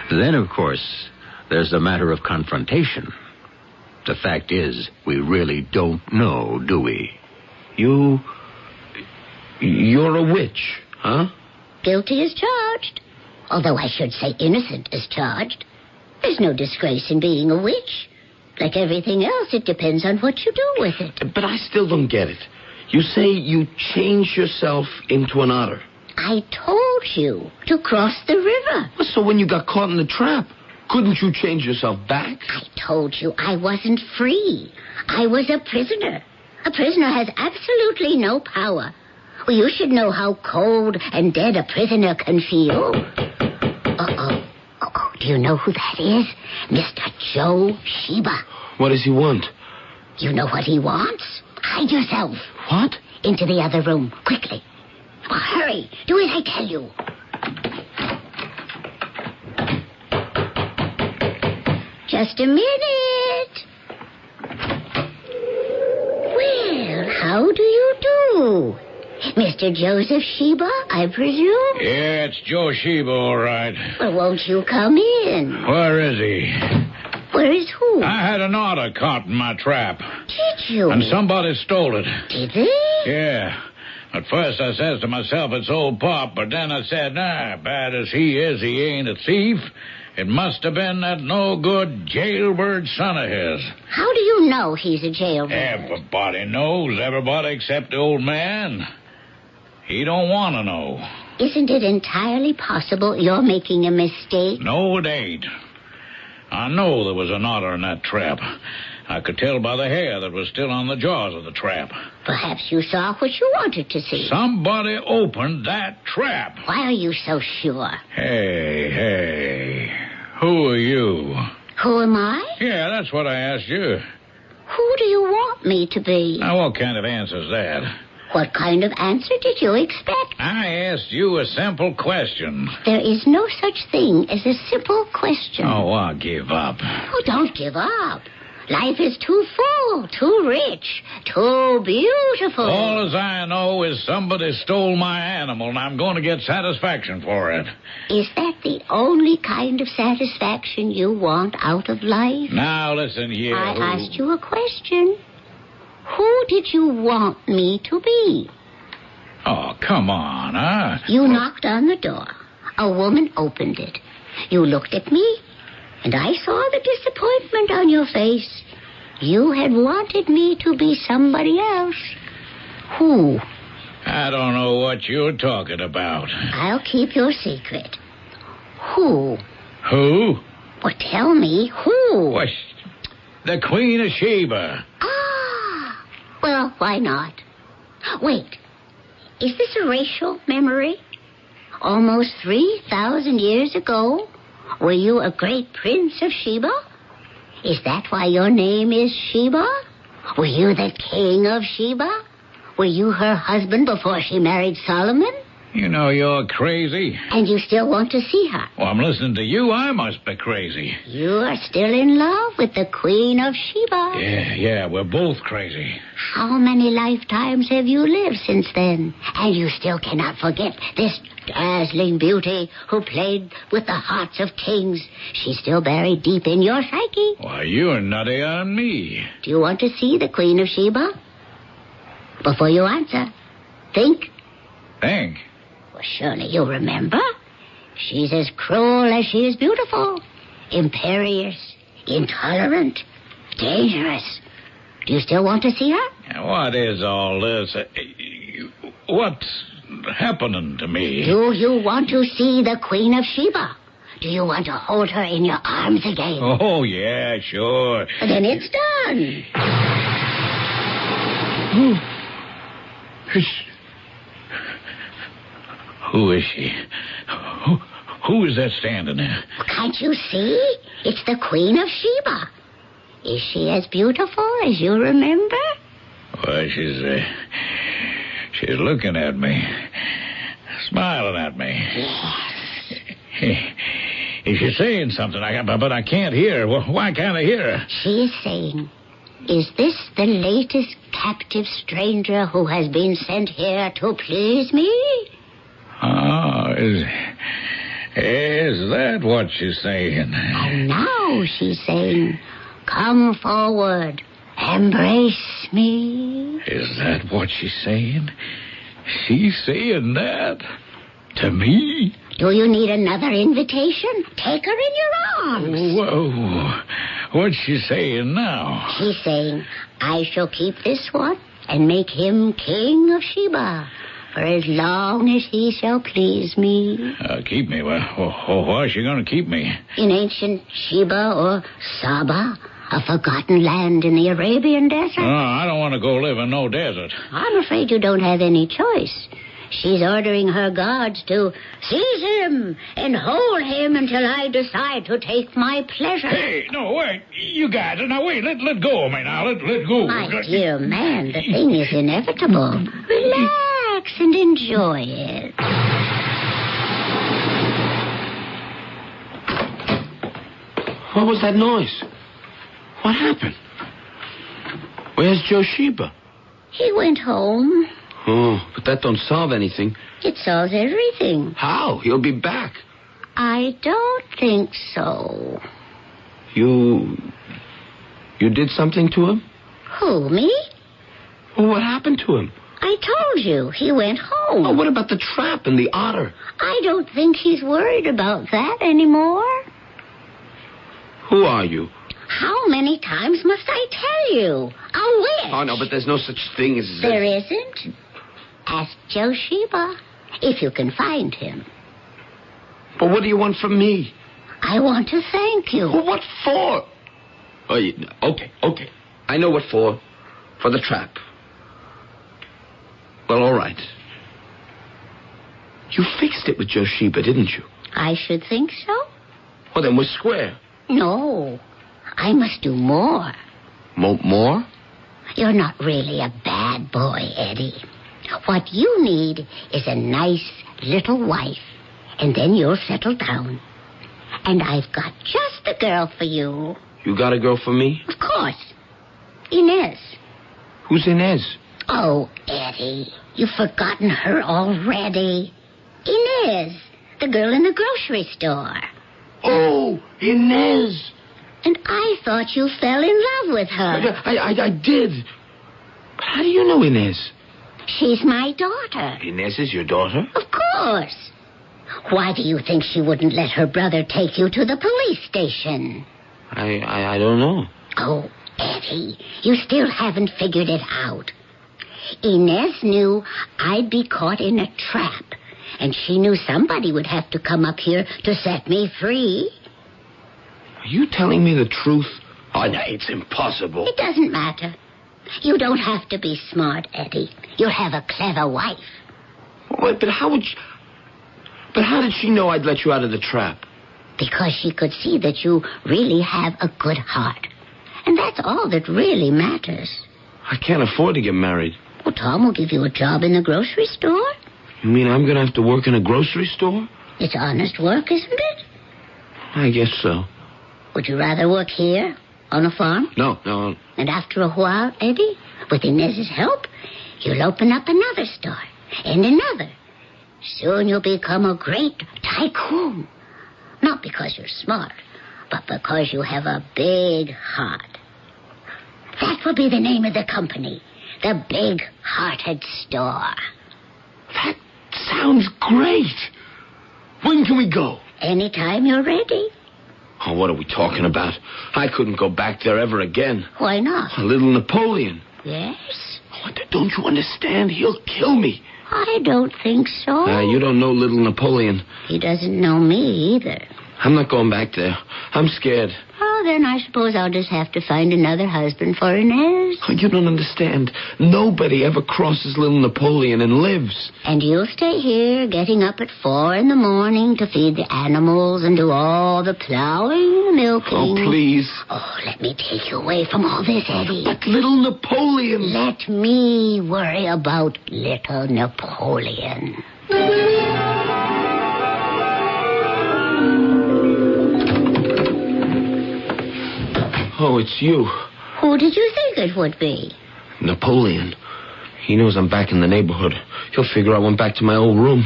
Speaker 1: Then, of course, there's the matter of confrontation. The fact is, we really don't know, do we?
Speaker 13: You're a witch, huh?
Speaker 11: Guilty as charged. Although I should say innocent as charged. There's no disgrace in being a witch. Like everything else, it depends on what you do with it.
Speaker 13: But I still don't get it. You say you changed yourself into an otter.
Speaker 11: I told you to cross the river.
Speaker 13: So when you got caught in the trap, couldn't you change yourself back?
Speaker 11: I told you I wasn't free. I was a prisoner. A prisoner has absolutely no power. Well, you should know how cold and dead a prisoner can feel. Uh-oh. Do you know who that is? Mr. Joe Sheba.
Speaker 13: What does he want?
Speaker 11: You know what he wants? Hide yourself.
Speaker 13: What?
Speaker 11: Into the other room, quickly. Well, hurry. Do as I tell you. Just a minute. Well, how do you do? Mr. Joseph Sheba, I presume?
Speaker 12: Yeah, it's Joe Sheba, all right.
Speaker 11: Well, won't you come in?
Speaker 12: Where is he?
Speaker 11: Where is who?
Speaker 12: I had an otter caught in my trap.
Speaker 11: Did you?
Speaker 12: And somebody stole it.
Speaker 11: Did they?
Speaker 12: Yeah. At first I says to myself, it's old Pop, but then I said, bad as he is, he ain't a thief. It must have been that no-good jailbird son of his.
Speaker 11: How do you know he's a jailbird?
Speaker 12: Everybody knows, everybody except the old man. He don't want to know.
Speaker 11: Isn't it entirely possible you're making a mistake?
Speaker 12: No, it ain't. I know there was an otter in that trap. I could tell by the hair that was still on the jaws of the trap.
Speaker 11: Perhaps you saw what you wanted to see.
Speaker 12: Somebody opened that trap.
Speaker 11: Why are you so sure?
Speaker 12: Hey. Who are you?
Speaker 11: Who am I?
Speaker 12: Yeah, that's what I asked you.
Speaker 11: Who do you want me to be?
Speaker 12: Now, what kind of answer's that?
Speaker 11: What kind of answer did you expect?
Speaker 12: I asked you a simple question.
Speaker 11: There is no such thing as a simple question.
Speaker 12: Oh, I'll give up.
Speaker 11: Oh, don't give up. Life is too full, too rich, too beautiful.
Speaker 12: All as I know is somebody stole my animal, and I'm going to get satisfaction for it.
Speaker 11: Is that the only kind of satisfaction you want out of life?
Speaker 12: Now, listen here.
Speaker 11: I asked you a question. Who did you want me to be?
Speaker 12: Oh, come on, huh?
Speaker 11: You knocked on the door. A woman opened it. You looked at me, and I saw the disappointment on your face. You had wanted me to be somebody else. Who?
Speaker 12: I don't know what you're talking about.
Speaker 11: I'll keep your secret. Who?
Speaker 12: Who?
Speaker 11: Well, tell me who.
Speaker 12: Why, the Queen of Sheba.
Speaker 11: Well, why not? Wait. Is this a racial memory? Almost 3,000 years ago, were you a great prince of Sheba? Is that why your name is Sheba? Were you the king of Sheba? Were you her husband before she married Solomon?
Speaker 12: You know you're crazy.
Speaker 11: And you still want to see her?
Speaker 12: Well, I'm listening to you. I must be crazy.
Speaker 11: You are still in love with the Queen of Sheba.
Speaker 12: Yeah, we're both crazy.
Speaker 11: How many lifetimes have you lived since then? And you still cannot forget this dazzling beauty who played with the hearts of kings. She's still buried deep in your psyche.
Speaker 12: Why, you're nutty on me.
Speaker 11: Do you want to see the Queen of Sheba? Before you answer, think.
Speaker 12: Think?
Speaker 11: Well, surely you remember. She's as cruel as she is beautiful. Imperious, intolerant, dangerous. Do you still want to see her?
Speaker 12: What is all this? What's happening to me?
Speaker 11: Do you want to see the Queen of Sheba? Do you want to hold her in your arms again?
Speaker 12: Oh, yeah, sure.
Speaker 11: Then it's done.
Speaker 12: Who is she? Who is that standing there?
Speaker 11: Can't you see? It's the Queen of Sheba. Is she as beautiful as you remember?
Speaker 12: Well, she's looking at me, smiling at me.
Speaker 11: Yes.
Speaker 12: She's saying something, but I can't hear her. Well, why can't I hear her?
Speaker 11: She is saying, is this the latest captive stranger who has been sent here to please me?
Speaker 12: Oh, is that what she's saying?
Speaker 11: And now she's saying, come forward, embrace me.
Speaker 12: Is that what she's saying? She's saying that? To me?
Speaker 11: Do you need another invitation? Take her in your arms.
Speaker 12: Whoa. What's she saying now?
Speaker 11: She's saying, I shall keep this one and make him king of Sheba for as long as he shall please me.
Speaker 12: Keep me? Why is she going to keep me?
Speaker 11: In ancient Sheba or Saba, a forgotten land in the Arabian desert.
Speaker 12: Oh, I don't want to go live in no desert.
Speaker 11: I'm afraid you don't have any choice. She's ordering her guards to seize him and hold him until I decide to take my pleasure.
Speaker 12: Hey, no, wait. You got it. Now, wait. Let go of me now. Let go.
Speaker 11: My dear man, the thing is inevitable. Relax and enjoy it.
Speaker 2: What was that noise? What happened? Where's Joe Sheba?
Speaker 11: He went home.
Speaker 2: Oh, but that don't solve anything.
Speaker 11: It solves everything.
Speaker 2: How? He'll be back.
Speaker 11: I don't think so.
Speaker 2: You did something to him?
Speaker 11: Who, me?
Speaker 2: Well, what happened to him?
Speaker 11: I told you, he went home.
Speaker 2: Oh, what about the trap and the otter?
Speaker 11: I don't think he's worried about that anymore.
Speaker 2: Who are you?
Speaker 11: How many times must I tell you? A witch.
Speaker 2: Oh, no, but there's no such thing as...
Speaker 11: There isn't. Ask Joe Sheba, if you can find him.
Speaker 2: But what do you want from me?
Speaker 11: I want to thank you.
Speaker 2: Well, what for? Oh, okay. I know what for. For the trap. Well, all right. You fixed it with Joe Sheba, didn't you?
Speaker 11: I should think so.
Speaker 2: Well, then we're square.
Speaker 11: No, I must do more.
Speaker 2: More?
Speaker 11: You're not really a bad boy, Eddie. What you need is a nice little wife, and then you'll settle down. And I've got just the girl for you.
Speaker 2: You got a girl for me?
Speaker 11: Of course. Inez.
Speaker 2: Who's Inez?
Speaker 11: Oh, Eddie, you've forgotten her already. Inez, the girl in the grocery store.
Speaker 2: Oh, Inez.
Speaker 11: And I thought you fell in love with her.
Speaker 2: I did. But how do you know Inez?
Speaker 11: She's my daughter.
Speaker 2: Inez is your daughter?
Speaker 11: Of course. Why do you think she wouldn't let her brother take you to the police station?
Speaker 2: I don't know.
Speaker 11: Oh, Eddie, you still haven't figured it out. Inez knew I'd be caught in a trap, and she knew somebody would have to come up here to set me free.
Speaker 2: Are you telling me the truth? Oh, no, it's impossible.
Speaker 11: It doesn't matter. You don't have to be smart, Eddie. You'll have a clever wife.
Speaker 2: Wait, but how did she know I'd let you out of the trap?
Speaker 11: Because she could see that you really have a good heart. And that's all that really matters.
Speaker 2: I can't afford to get married.
Speaker 11: Well, Tom will give you a job in the grocery store.
Speaker 13: You mean I'm going to have to work in a grocery store?
Speaker 11: It's honest work, isn't it?
Speaker 13: I guess so.
Speaker 11: Would you rather work here, on a farm?
Speaker 13: No.
Speaker 11: And after a while, Eddie, with Inez's help, you'll open up another store, and another. Soon you'll become a great tycoon. Not because you're smart, but because you have a big heart. That will be the name of the company, the Big Hearted Store.
Speaker 2: That sounds great. When can we go?
Speaker 11: Anytime you're ready.
Speaker 13: Oh, what are we talking about? I couldn't go back there ever again.
Speaker 11: Why not?
Speaker 13: A little Napoleon.
Speaker 11: Yes?
Speaker 2: Don't you understand? He'll kill me.
Speaker 11: I don't think so.
Speaker 13: You don't know little Napoleon.
Speaker 11: He doesn't know me either.
Speaker 13: I'm not going back there. I'm scared.
Speaker 11: Oh, then I suppose I'll just have to find another husband for Inez.
Speaker 13: Oh, you don't understand. Nobody ever crosses little Napoleon and lives.
Speaker 11: And you'll stay here, getting up at 4 a.m. to feed the animals and do all the plowing and milking.
Speaker 13: Oh, please.
Speaker 11: Oh, let me take you away from all this, Eddie.
Speaker 2: But little Napoleon.
Speaker 11: Let me worry about little Napoleon.
Speaker 13: Oh, it's you.
Speaker 11: Who did you think it would be?
Speaker 13: Napoleon. He knows I'm back in the neighborhood. He'll figure I went back to my old room.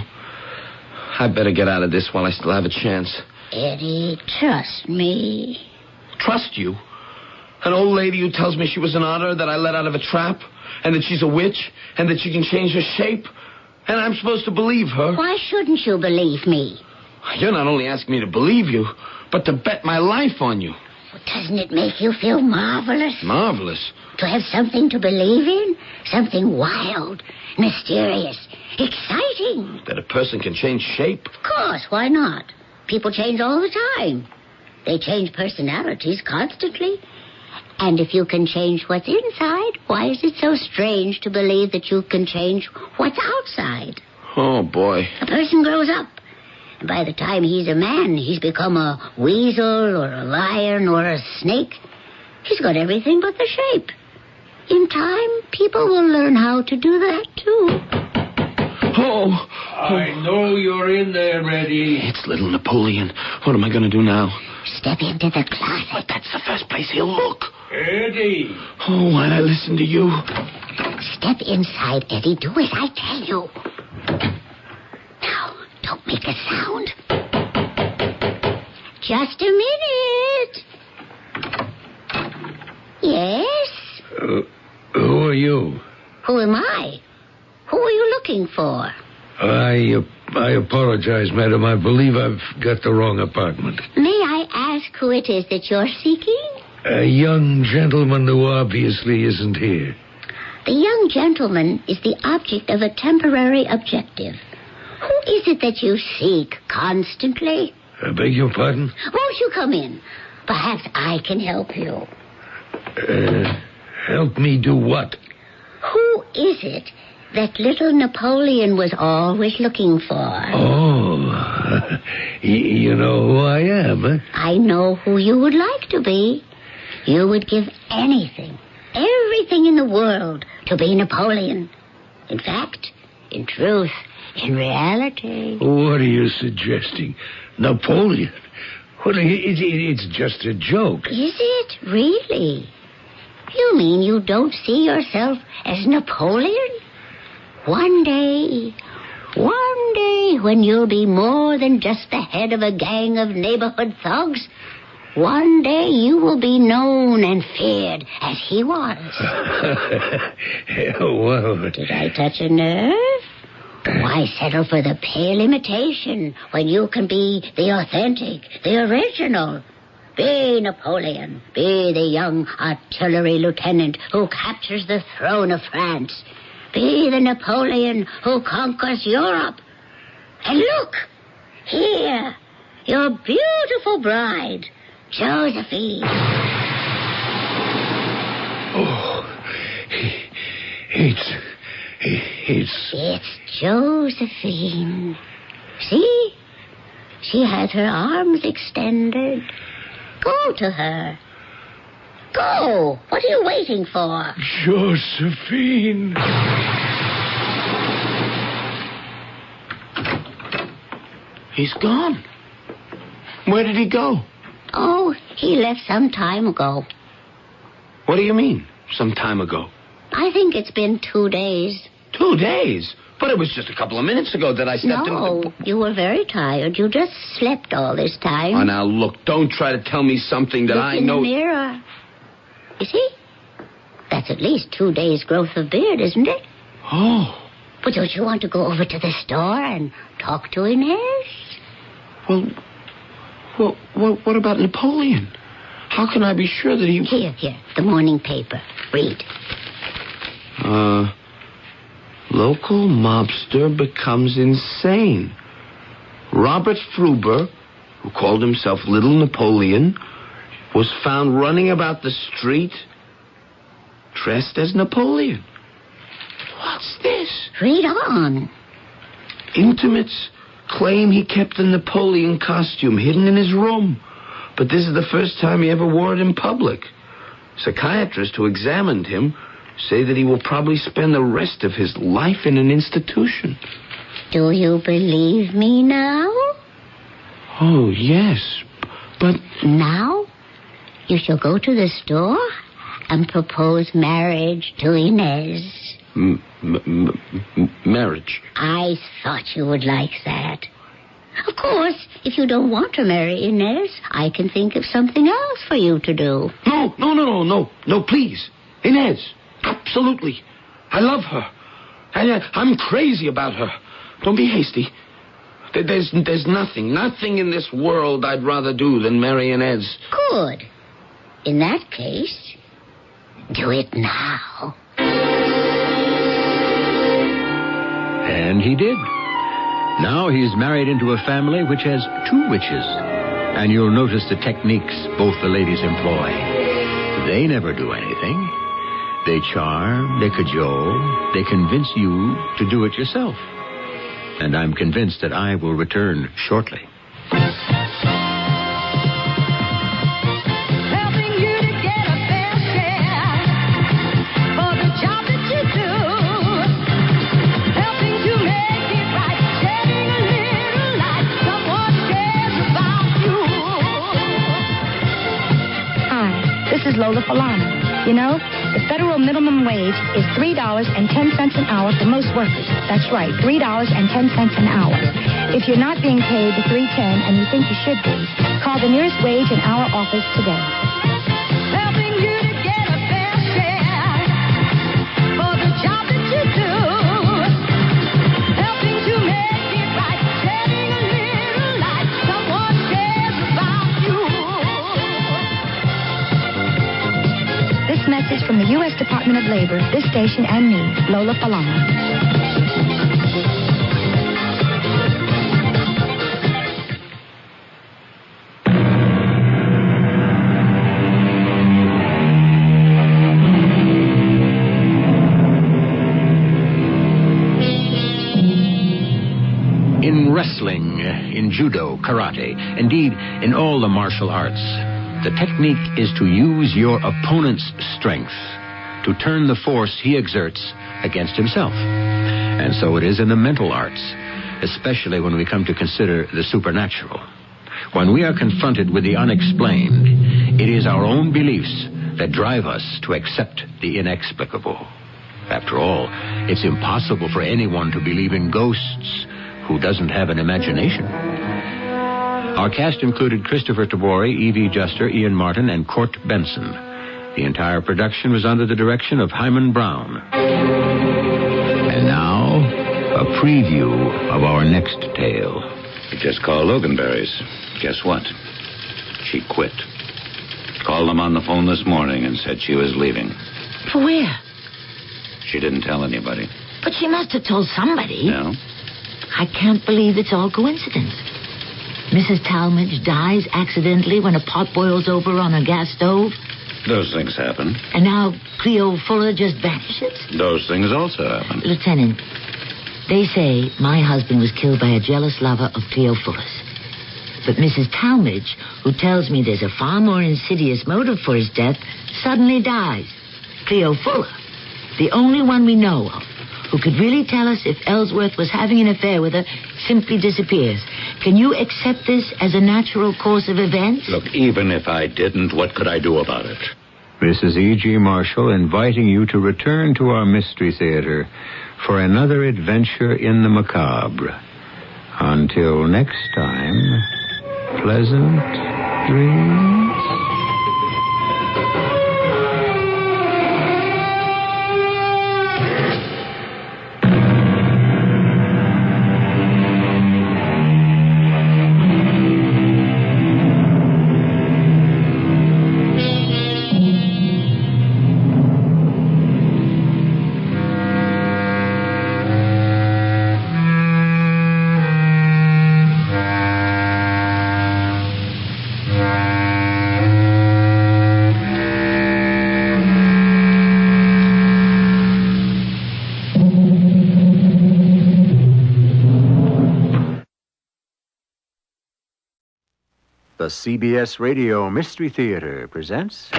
Speaker 13: I better get out of this while I still have a chance.
Speaker 11: Eddie, trust me.
Speaker 13: Trust you? An old lady who tells me she was an otter that I let out of a trap, and that she's a witch, and that she can change her shape, and I'm supposed to believe her?
Speaker 11: Why shouldn't you believe me?
Speaker 13: You're not only asking me to believe you, but to bet my life on you.
Speaker 11: Doesn't it make you feel marvelous?
Speaker 13: Marvelous?
Speaker 11: To have something to believe in? Something wild, mysterious, exciting.
Speaker 13: That a person can change shape?
Speaker 11: Of course, why not? People change all the time. They change personalities constantly. And if you can change what's inside, why is it so strange to believe that you can change what's outside?
Speaker 13: Oh, boy.
Speaker 11: A person grows up. And by the time he's a man, he's become a weasel or a lion or a snake. He's got everything but the shape. In time, people will learn how to do that, too.
Speaker 13: Oh!
Speaker 12: I know you're in there, Eddie.
Speaker 13: It's little Napoleon. What am I going to do now?
Speaker 11: Step into the closet.
Speaker 2: But that's the first place he'll look.
Speaker 12: Eddie!
Speaker 13: Oh, why'd I listen to you?
Speaker 11: Step inside, Eddie. Do as I tell you. Now, don't make a sound. Just a minute. Yes?
Speaker 12: Who are you?
Speaker 11: Who am I? Who are you looking for?
Speaker 12: I apologize, madam. I believe I've got the wrong apartment.
Speaker 11: May I ask who it is that you're seeking?
Speaker 12: A young gentleman who obviously isn't here.
Speaker 11: The young gentleman is the object of a temporary objective. Who is it that you seek constantly?
Speaker 12: I beg your pardon?
Speaker 11: Won't you come in? Perhaps I can help you.
Speaker 12: Help me do what?
Speaker 11: Who is it that little Napoleon was always looking for?
Speaker 12: Oh, you know who I am, eh?
Speaker 11: I know who you would like to be. You would give anything, everything in the world to be Napoleon. In fact, in truth, in reality.
Speaker 12: What are you suggesting? Napoleon? Well, it's just a joke.
Speaker 11: Is it really? You mean you don't see yourself as Napoleon? One day, when you'll be more than just the head of a gang of neighborhood thugs, one day you will be known and feared as he was.
Speaker 12: Well,
Speaker 11: did I touch a nerve? Why settle for the pale imitation when you can be the authentic, the original? Be Napoleon. Be the young artillery lieutenant who captures the throne of France. Be the Napoleon who conquers Europe. And look, here, your beautiful bride, Josephine.
Speaker 12: Oh, it's
Speaker 11: Josephine. See? She has her arms extended. Go to her. Go. What are you waiting for?
Speaker 12: Josephine.
Speaker 2: He's gone. Where did he go?
Speaker 11: Oh, he left some time ago.
Speaker 2: What do you mean, some time ago?
Speaker 11: I think it's been 2 days.
Speaker 2: 2 days? But it was just a couple of minutes ago that I stepped
Speaker 11: No, you were very tired. You just slept all this time.
Speaker 2: Oh, now, look, don't try to tell me something that I know...
Speaker 11: Look in the mirror. You see? That's at least 2 days' growth of beard, isn't it?
Speaker 2: Oh.
Speaker 11: But don't you want to go over to the store and talk to Inez?
Speaker 2: Well, what about Napoleon? How can I be sure that he...
Speaker 11: Here, the morning paper. Read.
Speaker 13: Local mobster becomes insane. Robert Fruber, who called himself Little Napoleon, was found running about the street dressed as Napoleon. What's this?
Speaker 11: Read on.
Speaker 13: Intimates claim he kept the Napoleon costume hidden in his room, but this is the first time he ever wore it in public. Psychiatrists who examined him say that he will probably spend the rest of his life in an institution.
Speaker 11: Do you believe me now?
Speaker 13: Oh, yes, but...
Speaker 11: Now, you shall go to the store and propose marriage to Inez.
Speaker 13: Marriage?
Speaker 11: I thought you would like that. Of course, if you don't want to marry Inez, I can think of something else for you to do.
Speaker 2: No, please. Inez, absolutely. I love her. I'm crazy about her. Don't be hasty. There's nothing in this world I'd rather do than marry Inez.
Speaker 11: Good. In that case, do it now.
Speaker 1: And he did. Now he's married into a family which has 2 witches. And you'll notice the techniques both the ladies employ. They never do anything. They charm, they cajole, they convince you to do it yourself. And I'm convinced that I will return shortly.
Speaker 15: This is Lola Falana. You know, the federal minimum wage is $3.10 an hour for most workers. That's right, $3.10 an hour. If you're not being paid the $3.10 and you think you should be, call the nearest wage and hour office today. Helping you to get a fair share for the job that you do. Helping to make it right, shedding a little light. Someone cares about you. This message from the U.S. Department of Labor, this station, and me, Lola Falana.
Speaker 1: In wrestling, in judo, karate, indeed, in all the martial arts, the technique is to use your opponent's strength to turn the force he exerts against himself. And so it is in the mental arts, especially when we come to consider the supernatural. When we are confronted with the unexplained, it is our own beliefs that drive us to accept the inexplicable. After all, it's impossible for anyone to believe in ghosts who doesn't have an imagination. Our cast included Christopher Tabori, E.V. Juster, Ian Martin, and Court Benson. The entire production was under the direction of Hyman Brown. And now, a preview of our next tale.
Speaker 5: We just called Loganberry's. Guess what? She quit. Called them on the phone this morning and said she was leaving.
Speaker 9: For where?
Speaker 5: She didn't tell anybody.
Speaker 9: But she must have told somebody.
Speaker 5: No?
Speaker 9: I can't believe it's all coincidence. Mrs. Talmadge dies accidentally when a pot boils over on a gas stove.
Speaker 5: Those things happen.
Speaker 9: And now Cleo Fuller just vanishes.
Speaker 5: Those things also happen.
Speaker 9: Lieutenant, they say my husband was killed by a jealous lover of Cleo Fuller's. But Mrs. Talmadge, who tells me there's a far more insidious motive for his death, suddenly dies. Cleo Fuller, the only one we know of, who could really tell us if Ellsworth was having an affair with her, simply disappears.
Speaker 16: Can you accept this as a natural course of events?
Speaker 1: Look, even if I didn't, what could I do about it?
Speaker 17: This is E.G. Marshall inviting you to return to our Mystery Theater for another adventure in the macabre. Until next time, pleasant dreams. The CBS Radio Mystery Theater presents...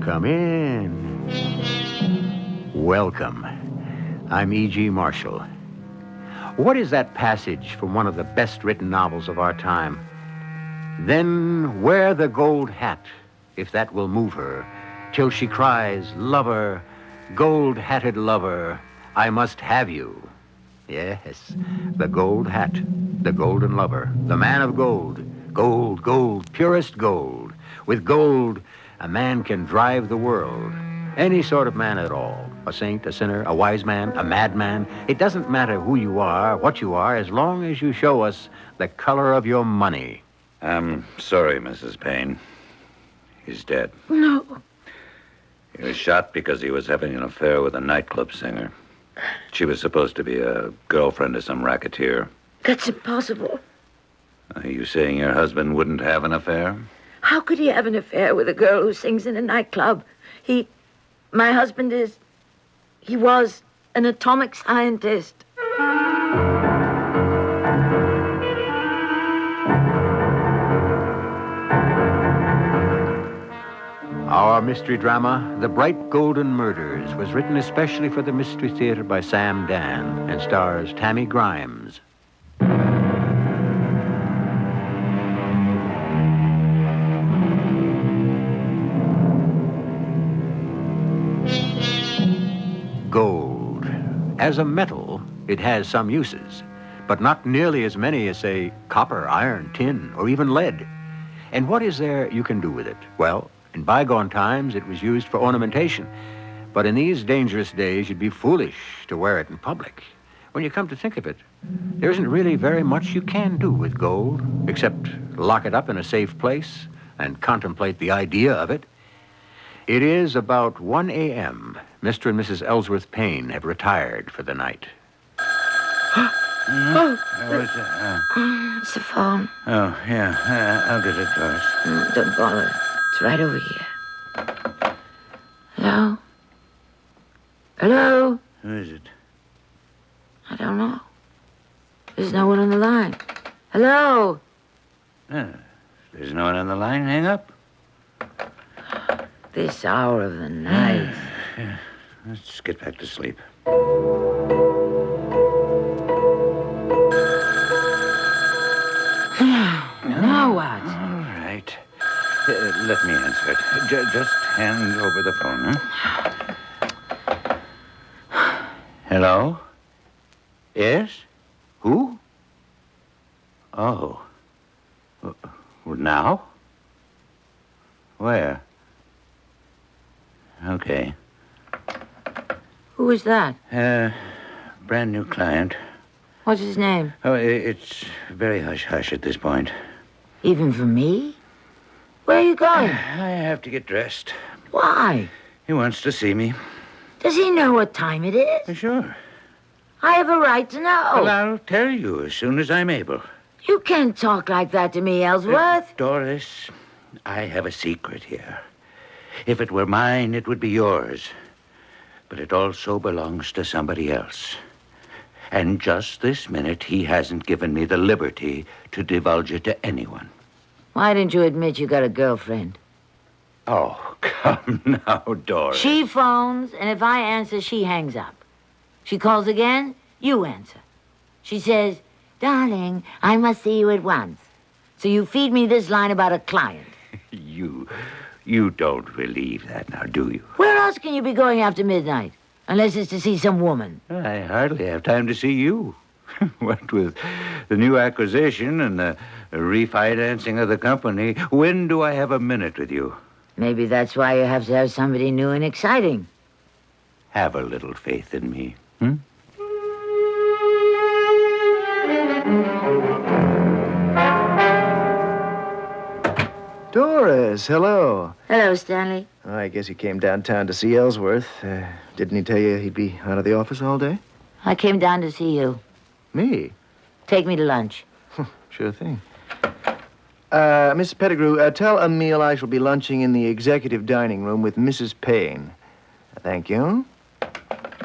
Speaker 17: Come in. Welcome. I'm E.G. Marshall. What is that passage from one of the best-written novels of our time? Then wear the gold hat, if that will move her, till she cries, lover, gold-hatted lover, I must have you. Yes, the gold hat, the golden lover, the man of gold. Gold, gold, purest gold. With gold, a man can drive the world. Any sort of man at all. A saint, a sinner, a wise man, a madman. It doesn't matter who you are, what you are, as long as you show us the color of your money.
Speaker 12: I'm sorry, Mrs. Payne. He's dead.
Speaker 3: No.
Speaker 12: He was shot because he was having an affair with a nightclub singer. She was supposed to be a girlfriend of some racketeer.
Speaker 3: That's impossible.
Speaker 12: Are you saying your husband wouldn't have an affair?
Speaker 3: How could he have an affair with a girl who sings in a nightclub? My husband he was an atomic scientist.
Speaker 17: Our mystery drama, The Bright Golden Murders, was written especially for the Mystery Theater by Sam Dan and stars Tammy Grimes. Gold. As a metal, it has some uses, but not nearly as many as, say, copper, iron, tin, or even lead. And what is there you can do with it? Well, in bygone times, it was used for ornamentation. But in these dangerous days, you'd be foolish to wear it in public. When you come to think of it, there isn't really very much you can do with gold, except lock it up in a safe place and contemplate the idea of it. It is about 1 a.m. Mr. and Mrs. Ellsworth Payne have retired for the night.
Speaker 3: Oh. It's the phone.
Speaker 12: Oh, yeah. I'll get it, Doris.
Speaker 3: Don't bother. It's right over here. Hello? Hello?
Speaker 12: Who is it?
Speaker 3: I don't know. There's no one on the line. Hello?
Speaker 12: There's no one on the line. Hang up.
Speaker 3: This hour of the night.
Speaker 12: Yeah. Let's get back to sleep.
Speaker 3: Now what?
Speaker 12: All right. Let me answer it. Just hand over the phone, huh? Hello? Yes? Who? Oh. Now? Where? Okay.
Speaker 3: Who is that?
Speaker 12: Brand new client.
Speaker 3: What's his name?
Speaker 12: Oh, it's very hush-hush at this point.
Speaker 3: Even for me? Where are you going?
Speaker 12: I have to get dressed.
Speaker 3: Why?
Speaker 12: He wants to see me.
Speaker 3: Does he know what time it is?
Speaker 12: Sure.
Speaker 3: I have a right to know.
Speaker 12: Well, I'll tell you as soon as I'm able.
Speaker 3: You can't talk like that to me, Ellsworth.
Speaker 12: Doris, I have a secret here. If it were mine, it would be yours. But it also belongs to somebody else.
Speaker 17: And just this minute, he hasn't given me the liberty to divulge it to anyone.
Speaker 16: Why didn't you admit you got a girlfriend?
Speaker 17: Oh, come now, Doris.
Speaker 16: She phones, and if I answer, she hangs up. She calls again, you answer. She says, darling, I must see you at once. So you feed me this line about a client.
Speaker 17: You don't believe that now, do you?
Speaker 16: Where else can you be going after midnight? Unless it's to see some woman.
Speaker 17: I hardly have time to see you. What with the new acquisition and the refinancing of the company, when do I have a minute with you?
Speaker 16: Maybe that's why you have to have somebody new and exciting.
Speaker 17: Have a little faith in me.
Speaker 18: Doris, hello.
Speaker 16: Hello, Stanley.
Speaker 18: I guess he came downtown to see Ellsworth. Didn't he tell you he'd be out of the office all day?
Speaker 16: I came down to see you.
Speaker 18: Me?
Speaker 16: Take me to lunch.
Speaker 18: Sure thing. Miss Pettigrew, tell Emile I shall be lunching in the executive dining room with Mrs. Payne. Thank you.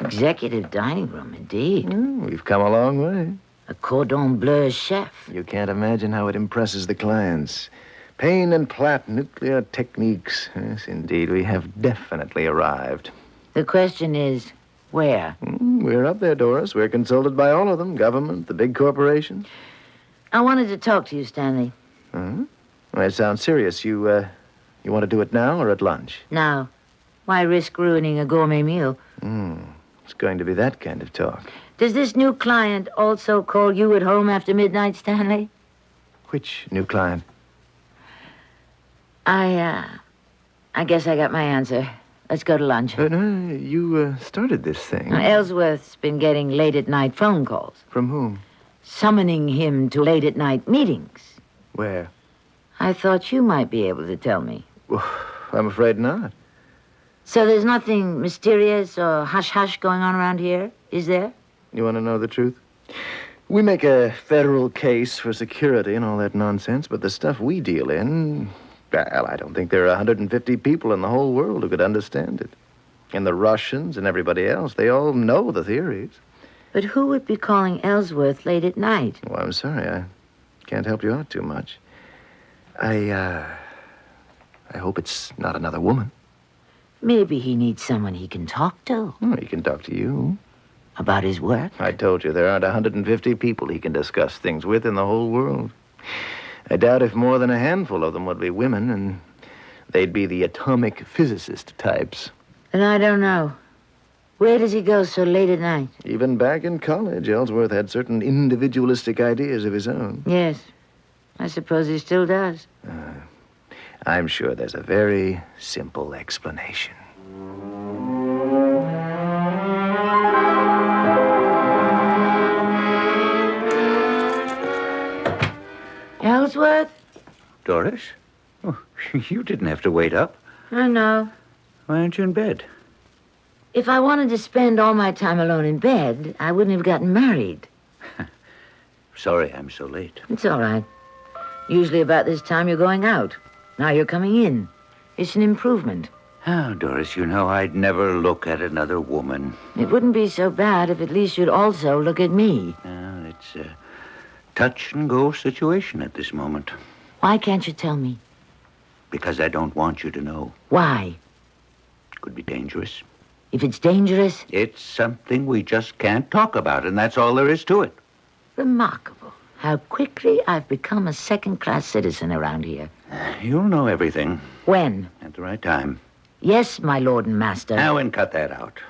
Speaker 16: Executive dining room, indeed.
Speaker 18: We've come a long way.
Speaker 16: A cordon bleu chef.
Speaker 18: You can't imagine how it impresses the clients. Payne and Platt, nuclear techniques. Yes, indeed, we have definitely arrived.
Speaker 16: The question is, where?
Speaker 18: We're up there, Doris. We're consulted by all of them. Government, the big corporations.
Speaker 16: I wanted to talk to you, Stanley.
Speaker 18: Well, it sounds serious. You want to do it now or at lunch?
Speaker 16: Now. Why risk ruining a gourmet meal?
Speaker 18: It's going to be that kind of talk.
Speaker 16: Does this new client also call you at home after midnight, Stanley?
Speaker 18: Which new client?
Speaker 16: I guess I got my answer. Let's go to lunch.
Speaker 18: No, you started this thing.
Speaker 16: Ellsworth's been getting late-at-night phone calls.
Speaker 18: From whom?
Speaker 16: Summoning him to late-at-night meetings.
Speaker 18: Where?
Speaker 16: I thought you might be able to tell me.
Speaker 18: Well, I'm afraid not.
Speaker 16: So there's nothing mysterious or hush-hush going on around here, is there?
Speaker 18: You want to know the truth? We make a federal case for security and all that nonsense, but the stuff we deal in... Well, I don't think there are 150 people in the whole world who could understand it. And the Russians and everybody else, they all know the theories.
Speaker 16: But who would be calling Ellsworth late at night?
Speaker 18: Well, I'm sorry. I can't help you out too much. I hope it's not another woman.
Speaker 16: Maybe he needs someone he can talk to.
Speaker 18: Oh, he can talk to you.
Speaker 16: About his work?
Speaker 18: I told you, there aren't 150 people he can discuss things with in the whole world. I doubt if more than a handful of them would be women, and they'd be the atomic physicist types.
Speaker 16: And I don't know. Where does he go so late at night?
Speaker 18: Even back in college, Ellsworth had certain individualistic ideas of his own.
Speaker 16: Yes. I suppose he still does.
Speaker 18: I'm sure there's a very simple explanation.
Speaker 16: Ellsworth?
Speaker 17: Doris? Oh, you didn't have to wait up.
Speaker 16: I know.
Speaker 17: Why aren't you in bed?
Speaker 16: If I wanted to spend all my time alone in bed, I wouldn't have gotten married.
Speaker 17: Sorry I'm so late.
Speaker 16: It's all right. Usually about this time you're going out. Now you're coming in. It's an improvement.
Speaker 17: Oh, Doris, you know I'd never look at another woman.
Speaker 16: It wouldn't be so bad if at least you'd also look at me.
Speaker 17: It's a touch-and-go situation at this moment.
Speaker 16: Why can't you tell me?
Speaker 17: Because I don't want you to know.
Speaker 16: Why?
Speaker 17: It could be dangerous.
Speaker 16: If it's dangerous?
Speaker 17: It's something we just can't talk about, and that's all there is to it.
Speaker 16: Remarkable. How quickly I've become a second-class citizen around here.
Speaker 17: You'll know everything.
Speaker 16: When?
Speaker 17: At the right time.
Speaker 16: Yes, my lord and master.
Speaker 17: Now, and cut that out.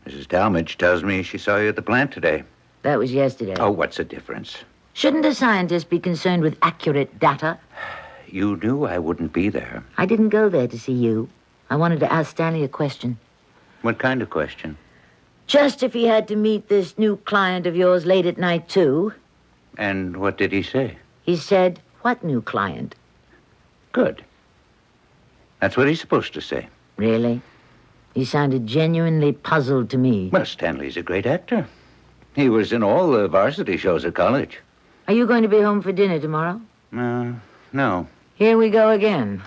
Speaker 17: Mrs. Talmadge tells me she saw you at the plant today.
Speaker 16: That was yesterday.
Speaker 17: Oh, what's the difference?
Speaker 16: Shouldn't a scientist be concerned with accurate data?
Speaker 17: You knew I wouldn't be there.
Speaker 16: I didn't go there to see you. I wanted to ask Stanley a question.
Speaker 17: What kind of question?
Speaker 16: Just if he had to meet this new client of yours late at night, too.
Speaker 17: And what did he say?
Speaker 16: He said, what new client?
Speaker 17: Good. That's what he's supposed to say.
Speaker 16: Really? He sounded genuinely puzzled to me.
Speaker 17: Well, Stanley's a great actor. He was in all the varsity shows at college.
Speaker 16: Are you going to be home for dinner tomorrow?
Speaker 17: No.
Speaker 16: Here we go again.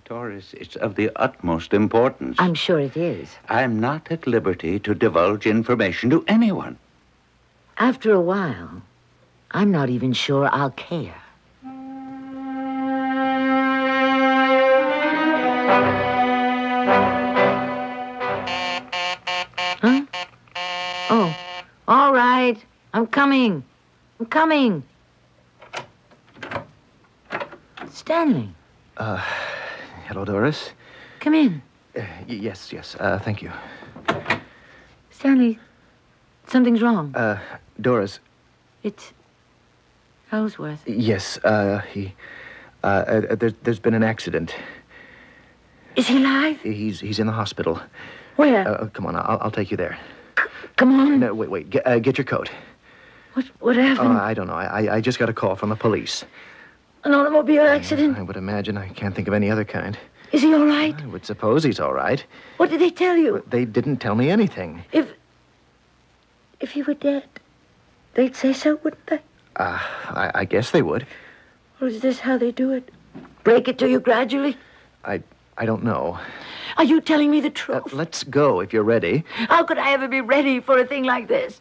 Speaker 19: Doris, it's of the utmost importance.
Speaker 16: I'm sure it is.
Speaker 19: I'm not at liberty to divulge information to anyone.
Speaker 16: After a while, I'm not even sure I'll care. Huh? Oh, all right. I'm coming. Stanley.
Speaker 18: Hello, Doris.
Speaker 16: Come in.
Speaker 18: Yes, thank you.
Speaker 16: Stanley, something's wrong.
Speaker 18: Doris.
Speaker 16: It's Ellsworth.
Speaker 18: Yes, there's been an accident.
Speaker 16: Is he alive?
Speaker 18: He's in the hospital.
Speaker 16: Where?
Speaker 18: Come on, I'll take you there.
Speaker 16: Come on.
Speaker 18: No, wait. Get your coat.
Speaker 16: What happened?
Speaker 18: I don't know. I just got a call from the police.
Speaker 16: An automobile accident?
Speaker 18: I would imagine. I can't think of any other kind.
Speaker 16: Is he all right?
Speaker 18: I would suppose he's all right.
Speaker 16: What did they tell you?
Speaker 18: They didn't tell me anything.
Speaker 16: If he were dead, they'd say so, wouldn't they?
Speaker 18: I guess they would.
Speaker 16: Or is this how they do it? Break it to you gradually?
Speaker 18: I don't know.
Speaker 16: Are you telling me the truth?
Speaker 18: Let's go if you're ready.
Speaker 16: How could I ever be ready for a thing like this?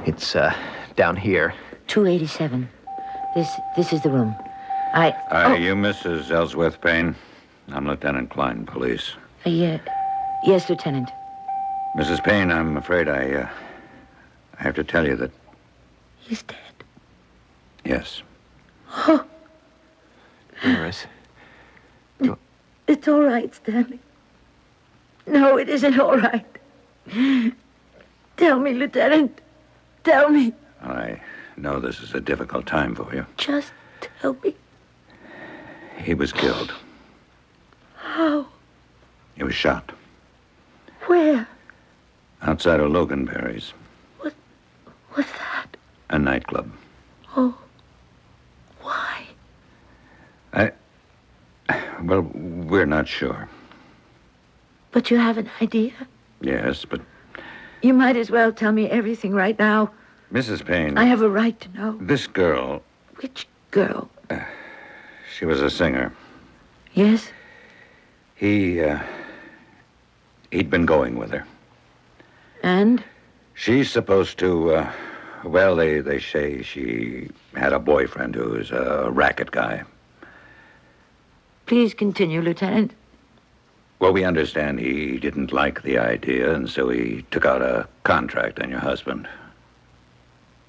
Speaker 18: It's, down here.
Speaker 16: 287. This is the room.
Speaker 19: Are you Mrs. Ellsworth Payne? I'm Lieutenant Klein, police.
Speaker 16: Yes, Lieutenant.
Speaker 19: Mrs. Payne, I'm afraid I have to tell you that...
Speaker 16: He's dead.
Speaker 19: Yes.
Speaker 16: Oh.
Speaker 18: Doris.
Speaker 16: It's all right, Stanley. No, it isn't all right. Tell me, Lieutenant. Tell me.
Speaker 19: I know this is a difficult time for you.
Speaker 16: Just tell me.
Speaker 19: He was killed.
Speaker 16: How?
Speaker 19: He was shot.
Speaker 16: Where?
Speaker 19: Outside of Loganberry's.
Speaker 16: What's that?
Speaker 19: A nightclub.
Speaker 16: Oh. Why?
Speaker 19: Well, we're not sure.
Speaker 16: But you have an idea?
Speaker 19: Yes, but...
Speaker 16: You might as well tell me everything right now.
Speaker 19: Mrs. Payne...
Speaker 16: I have a right to know.
Speaker 19: This girl...
Speaker 16: Which girl?
Speaker 19: She was a singer.
Speaker 16: Yes?
Speaker 19: He'd been going with her.
Speaker 16: And?
Speaker 19: She's supposed to, well, they say she had a boyfriend who's a racket guy.
Speaker 16: Please continue, Lieutenant.
Speaker 19: Well, we understand he didn't like the idea, and so he took out a contract on your husband.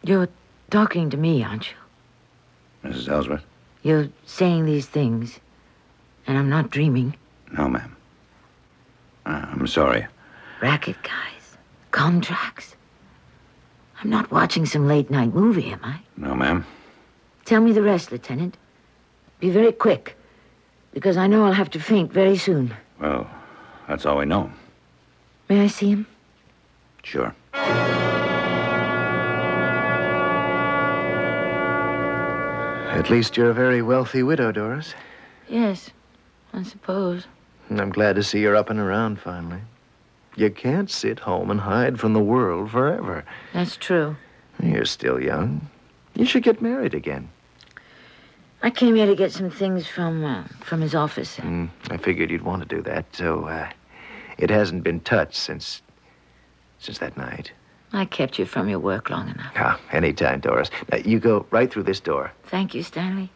Speaker 16: You're talking to me, aren't you?
Speaker 19: Mrs. Ellsworth?
Speaker 16: You're saying these things, and I'm not dreaming.
Speaker 19: No, ma'am. I'm sorry.
Speaker 16: Racket guys. Contracts. I'm not watching some late-night movie, am I?
Speaker 19: No, ma'am.
Speaker 16: Tell me the rest, Lieutenant. Be very quick, because I know I'll have to faint very soon.
Speaker 19: Well, that's all we know.
Speaker 16: May I see him?
Speaker 19: Sure.
Speaker 18: At least you're a very wealthy widow, Doris.
Speaker 16: Yes, I suppose.
Speaker 18: And I'm glad to see you're up and around finally. You can't sit home and hide from the world forever.
Speaker 16: That's true.
Speaker 18: You're still young. You should get married again.
Speaker 16: I came here to get some things from his office.
Speaker 18: I figured you'd want to do that, so it hasn't been touched since that night.
Speaker 16: I kept you from your work long enough.
Speaker 18: Anytime, Doris. Now, you go right through this door.
Speaker 16: Thank you, Stanley.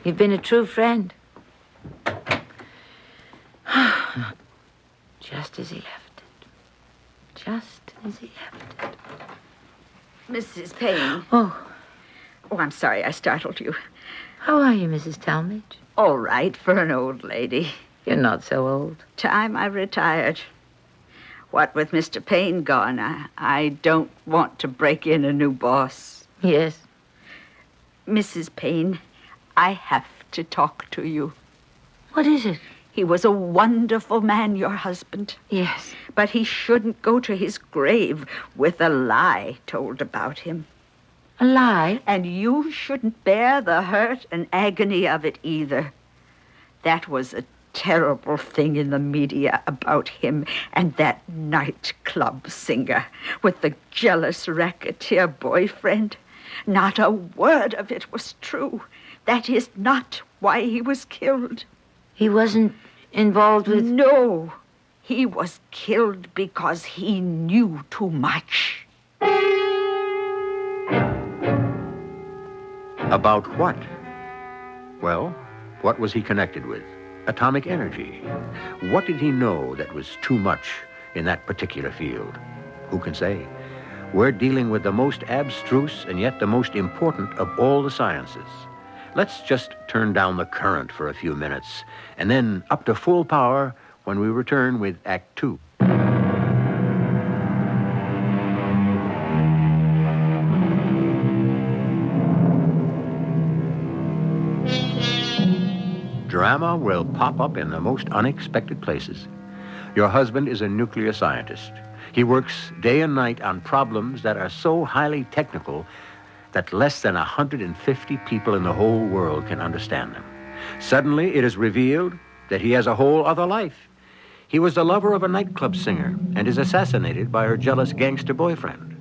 Speaker 16: You've been a true friend. Just as he left it. Just as he left it.
Speaker 20: Mrs. Payne.
Speaker 16: Oh,
Speaker 20: I'm sorry I startled you.
Speaker 16: how are you, Mrs. Talmadge?
Speaker 20: All right for an old lady.
Speaker 16: You're not so old.
Speaker 20: Time I retired. What with Mr. Payne gone, I don't want to break in a new boss.
Speaker 16: Yes.
Speaker 20: Mrs. Payne, I have to talk to you.
Speaker 16: What is it?
Speaker 20: He was a wonderful man, your husband.
Speaker 16: Yes.
Speaker 20: But he shouldn't go to his grave with a lie told about him.
Speaker 16: A lie?
Speaker 20: And you shouldn't bear the hurt and agony of it either. That was a terrible thing in the media about him and that nightclub singer with the jealous racketeer boyfriend. Not a word of it was true. That is not why he was killed.
Speaker 16: He wasn't involved with...
Speaker 20: No. He was killed because he knew too much.
Speaker 17: About what? Well, what was he connected with? Atomic energy. What did he know that was too much in that particular field? Who can say? We're dealing with the most abstruse and yet the most important of all the sciences. Let's just turn down the current for a few minutes, and then up to full power when we return with Act 2. Drama will pop up in the most unexpected places. Your husband is a nuclear scientist. He works day and night on problems that are so highly technical that less than 150 people in the whole world can understand them. Suddenly, it is revealed that he has a whole other life. He was the lover of a nightclub singer and is assassinated by her jealous gangster boyfriend.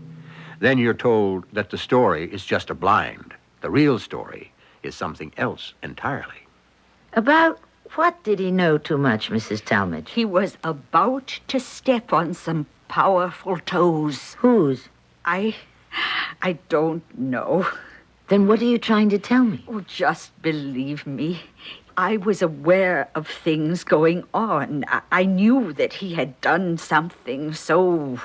Speaker 17: Then you're told that the story is just a blind. The real story is something else entirely.
Speaker 16: About what did he know too much, Mrs. Talmadge?
Speaker 20: He was about to step on some powerful toes.
Speaker 16: Whose?
Speaker 20: I don't know.
Speaker 16: Then what are you trying to tell me?
Speaker 20: Oh, just believe me. I was aware of things going on. I knew that he had done something so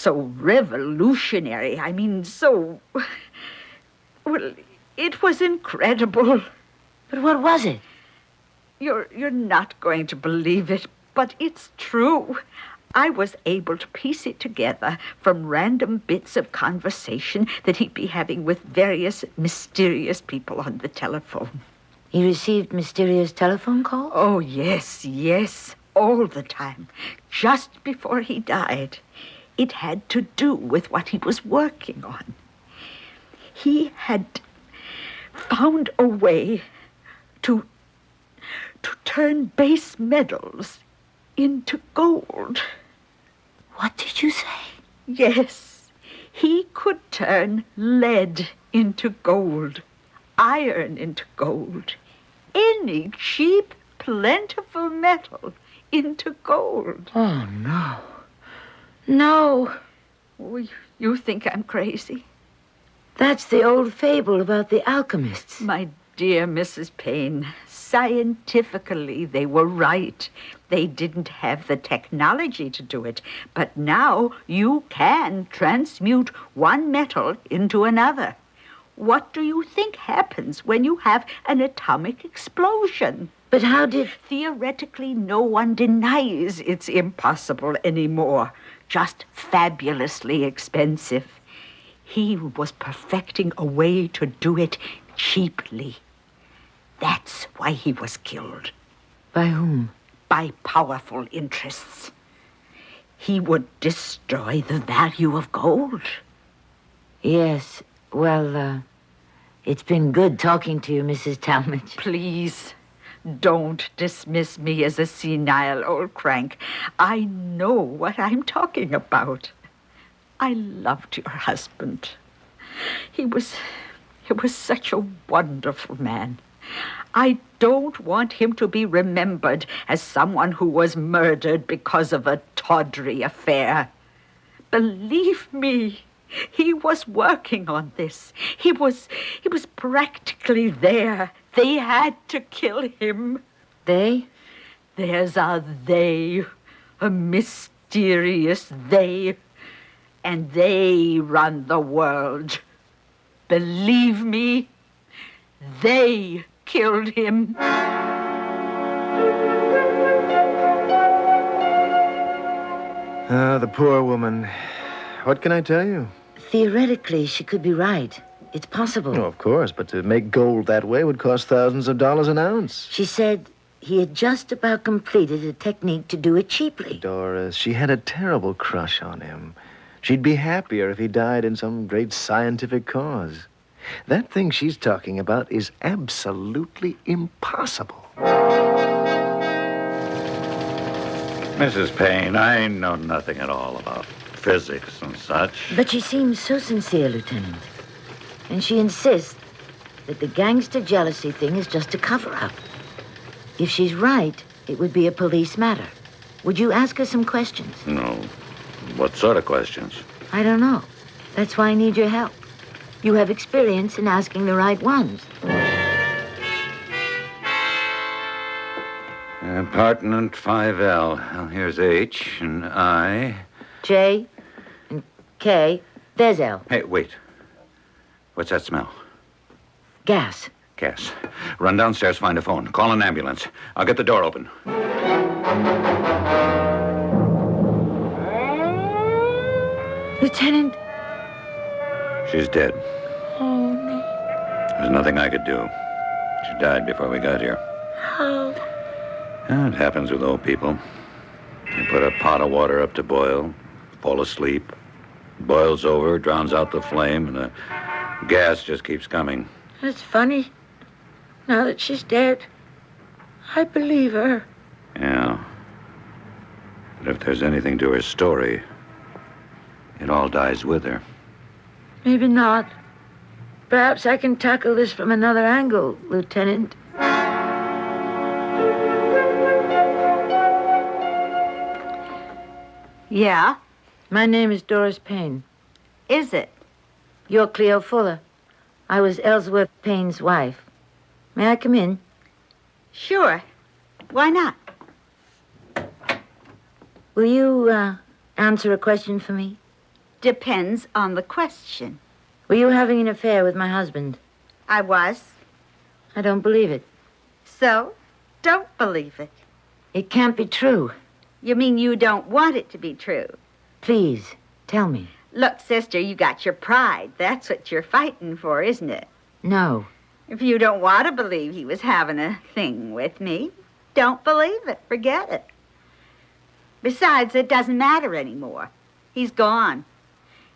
Speaker 20: revolutionary. I mean, well, it was incredible.
Speaker 16: But what was it?
Speaker 20: You're not going to believe it, but it's true. I was able to piece it together from random bits of conversation that he'd be having with various mysterious people on the telephone.
Speaker 16: He received mysterious telephone calls?
Speaker 20: Oh, yes, all the time, just before he died. It had to do with what he was working on. He had found a way to turn base metals into gold.
Speaker 16: What did you say?
Speaker 20: Yes, he could turn lead into gold, iron into gold, any cheap, plentiful metal into gold.
Speaker 16: Oh, no. No.
Speaker 20: Oh, you think I'm crazy?
Speaker 16: That's the old fable about the alchemists.
Speaker 20: My dear Mrs. Payne, scientifically they were right. They didn't have the technology to do it. But now you can transmute one metal into another. What do you think happens when you have an atomic explosion?
Speaker 16: But how did...
Speaker 20: Theoretically, no one denies it's impossible anymore. Just fabulously expensive. He was perfecting a way to do it cheaply. That's why he was killed.
Speaker 16: By whom?
Speaker 20: By powerful interests. He would destroy the value of gold.
Speaker 16: Yes, well, it's been good talking to you, Mrs. Talmadge.
Speaker 20: Please, don't dismiss me as a senile old crank. I know what I'm talking about. I loved your husband. He was such a wonderful man. I don't want him to be remembered as someone who was murdered because of a tawdry affair. Believe me, he was working on this. He was practically there. They had to kill him.
Speaker 16: They?
Speaker 20: There's a they, a mysterious they, and they run the world. Believe me, they killed him.
Speaker 18: The poor woman. What can I tell you?
Speaker 16: Theoretically, she could be right. It's possible.
Speaker 18: Oh, of course, but to make gold that way would cost thousands of dollars an ounce.
Speaker 16: She said he had just about completed a technique to do it cheaply.
Speaker 18: Doris, she had a terrible crush on him. She'd be happier if he died in some great scientific cause. That thing she's talking about is absolutely impossible.
Speaker 19: Mrs. Payne, I know nothing at all about physics and such.
Speaker 16: But she seems so sincere, Lieutenant. And she insists that the gangster jealousy thing is just a cover-up. If she's right, it would be a police matter. Would you ask her some questions?
Speaker 19: No. What sort of questions?
Speaker 16: I don't know. That's why I need your help. You have experience in asking the right ones.
Speaker 19: Apartment 5L. Well, here's H and I.
Speaker 16: J and K. There's L.
Speaker 19: Hey, wait. What's that smell?
Speaker 16: Gas.
Speaker 19: Gas. Run downstairs, find a phone. Call an ambulance. I'll get the door open.
Speaker 16: Lieutenant.
Speaker 19: She's dead.
Speaker 16: Oh, no.
Speaker 19: There's nothing I could do. She died before we got here.
Speaker 16: How?
Speaker 19: It happens with old people. You put a pot of water up to boil, fall asleep, boils over, drowns out the flame, and the gas just keeps coming.
Speaker 16: That's funny. Now that she's dead, I believe her.
Speaker 19: Yeah. But if there's anything to her story, it all dies with her.
Speaker 16: Maybe not. Perhaps I can tackle this from another angle, Lieutenant.
Speaker 20: Yeah?
Speaker 16: My name is Doris Payne.
Speaker 20: Is it?
Speaker 16: You're Cleo Fuller. I was Ellsworth Payne's wife. May I come in?
Speaker 20: Sure. Why not?
Speaker 16: Will you, answer a question for me?
Speaker 20: Depends on the question.
Speaker 16: Were you having an affair with my husband?
Speaker 20: I was.
Speaker 16: I don't believe it.
Speaker 20: So, don't believe it.
Speaker 16: It can't be true.
Speaker 20: You mean you don't want it to be true?
Speaker 16: Please, tell me.
Speaker 20: Look, sister, you got your pride. That's what you're fighting for, isn't it?
Speaker 16: No.
Speaker 20: If you don't want to believe he was having a thing with me, don't believe it. Forget it. Besides, it doesn't matter anymore. He's gone.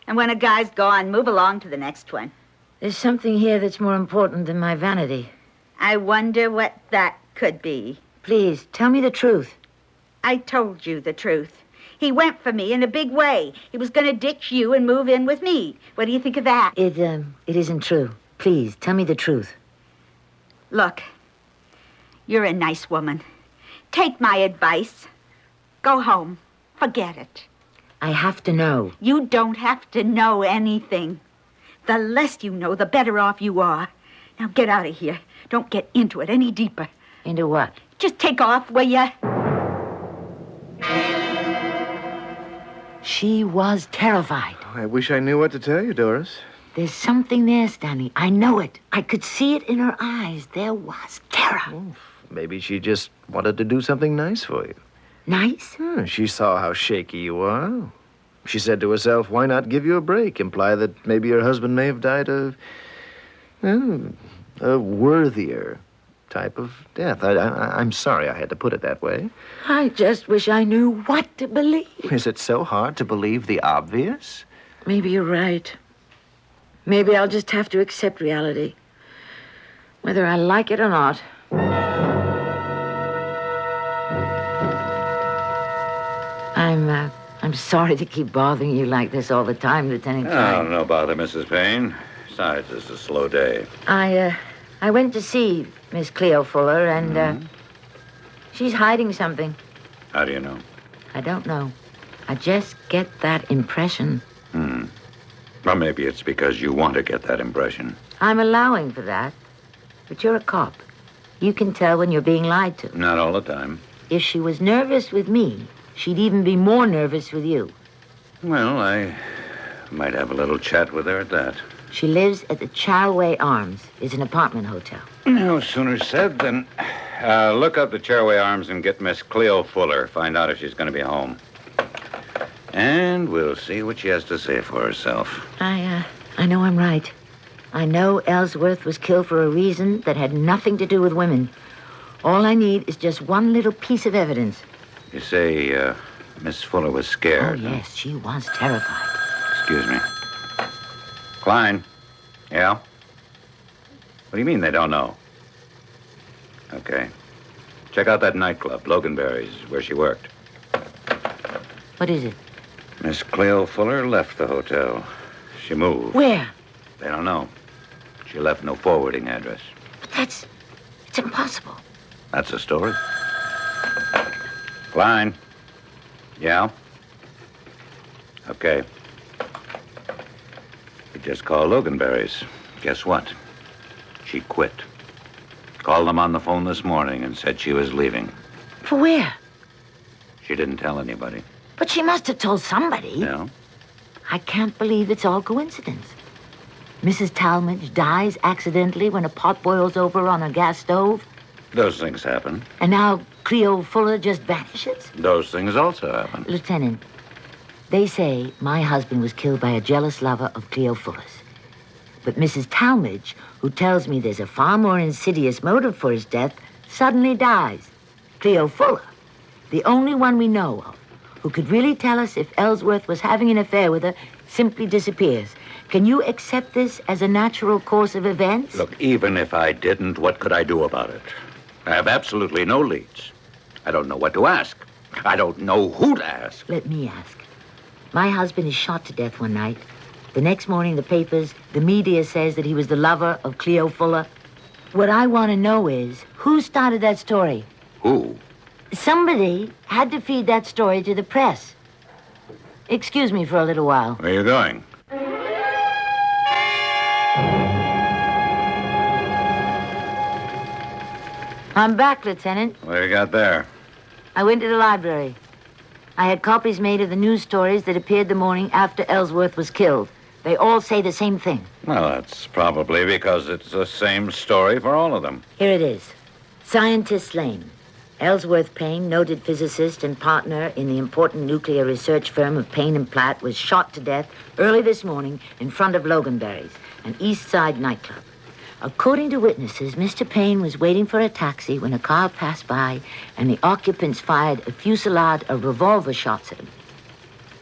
Speaker 20: And when a guy's gone, move along to the next one.
Speaker 16: There's something here that's more important than my vanity.
Speaker 20: I wonder what that could be.
Speaker 16: Please, tell me the truth.
Speaker 20: I told you the truth. He went for me in a big way. He was going to ditch you and move in with me. What do you think of that?
Speaker 16: It isn't true. Please, tell me the truth.
Speaker 20: Look, you're a nice woman. Take my advice. Go home. Forget it.
Speaker 16: I have to know.
Speaker 20: You don't have to know anything. The less you know, the better off you are. Now get out of here. Don't get into it any deeper.
Speaker 16: Into what?
Speaker 20: Just take off, will ya?
Speaker 16: She was terrified.
Speaker 18: I wish I knew what to tell you, Doris.
Speaker 16: There's something there, Stanley. I know it. I could see it in her eyes. There was terror.
Speaker 18: Oh, maybe she just wanted to do something nice for you.
Speaker 16: Nice?
Speaker 18: She saw how shaky you are. She said to herself, why not give you a break? Imply that maybe your husband may have died of a worthier type of death. I'm sorry I had to put it that way.
Speaker 16: I just wish I knew what to believe.
Speaker 18: Is it so hard to believe the obvious?
Speaker 16: Maybe you're right. Maybe I'll just have to accept reality, whether I like it or not. I'm sorry to keep bothering you like this all the time, Lieutenant Klein.
Speaker 19: Oh, no bother, Mrs. Payne. Besides, it's a slow day.
Speaker 16: I went to see Miss Cleo Fuller, and, she's hiding something.
Speaker 19: How do you know?
Speaker 16: I don't know. I just get that impression.
Speaker 19: Well, maybe it's because you want to get that impression.
Speaker 16: I'm allowing for that. But you're a cop. You can tell when you're being lied to.
Speaker 19: Not all the time.
Speaker 16: If she was nervous with me, she'd even be more nervous with you.
Speaker 19: Well, I might have a little chat with her at that.
Speaker 16: She lives at the Charway Arms. It's an apartment hotel.
Speaker 19: No sooner said than... look up the Charway Arms and get Miss Cleo Fuller. Find out if she's going to be home. And we'll see what she has to say for herself.
Speaker 16: I know I'm right. I know Ellsworth was killed for a reason that had nothing to do with women. All I need is just one little piece of evidence.
Speaker 19: You say, Miss Fuller was scared.
Speaker 16: Oh, yes, she was terrified.
Speaker 19: Excuse me. Klein. Yeah? What do you mean they don't know? Okay. Check out that nightclub, Loganberry's, where she worked.
Speaker 16: What is it?
Speaker 19: Miss Cleo Fuller left the hotel. She moved.
Speaker 16: Where?
Speaker 19: They don't know. She left no forwarding address.
Speaker 16: But it's impossible.
Speaker 19: That's the story. Klein. Yeah? Okay. We just called Loganberry's. Guess what? She quit. Called them on the phone this morning and said she was leaving.
Speaker 16: For where?
Speaker 19: She didn't tell anybody.
Speaker 16: But she must have told somebody.
Speaker 19: Yeah?
Speaker 16: I can't believe it's all coincidence. Mrs. Talmadge dies accidentally when a pot boils over on a gas stove.
Speaker 19: Those things happen.
Speaker 16: And now Cleo Fuller just vanishes?
Speaker 19: Those things also happen.
Speaker 16: Lieutenant, they say my husband was killed by a jealous lover of Cleo Fuller's. But Mrs. Talmadge, who tells me there's a far more insidious motive for his death, suddenly dies. Cleo Fuller, the only one we know of, who could really tell us if Ellsworth was having an affair with her, simply disappears. Can you accept this as a natural course of events?
Speaker 19: Look, even if I didn't, what could I do about it? I have absolutely no leads. I don't know what to ask. I don't know who to ask.
Speaker 16: Let me ask. My husband is shot to death one night. The next morning, the media says that he was the lover of Cleo Fuller. What I want to know is, who started that story?
Speaker 19: Who?
Speaker 16: Somebody had to feed that story to the press. Excuse me for a little while.
Speaker 19: Where are you going?
Speaker 16: I'm back, Lieutenant.
Speaker 19: What you got there?
Speaker 16: I went to the library. I had copies made of the news stories that appeared the morning after Ellsworth was killed. They all say the same thing.
Speaker 19: Well, that's probably because it's the same story for all of them.
Speaker 16: Here it is. Scientist slain. Ellsworth Payne, noted physicist and partner in the important nuclear research firm of Payne and Platt, was shot to death early this morning in front of Loganberry's, an East Side nightclub. According to witnesses, Mr. Payne was waiting for a taxi when a car passed by and the occupants fired a fusillade of revolver shots at him.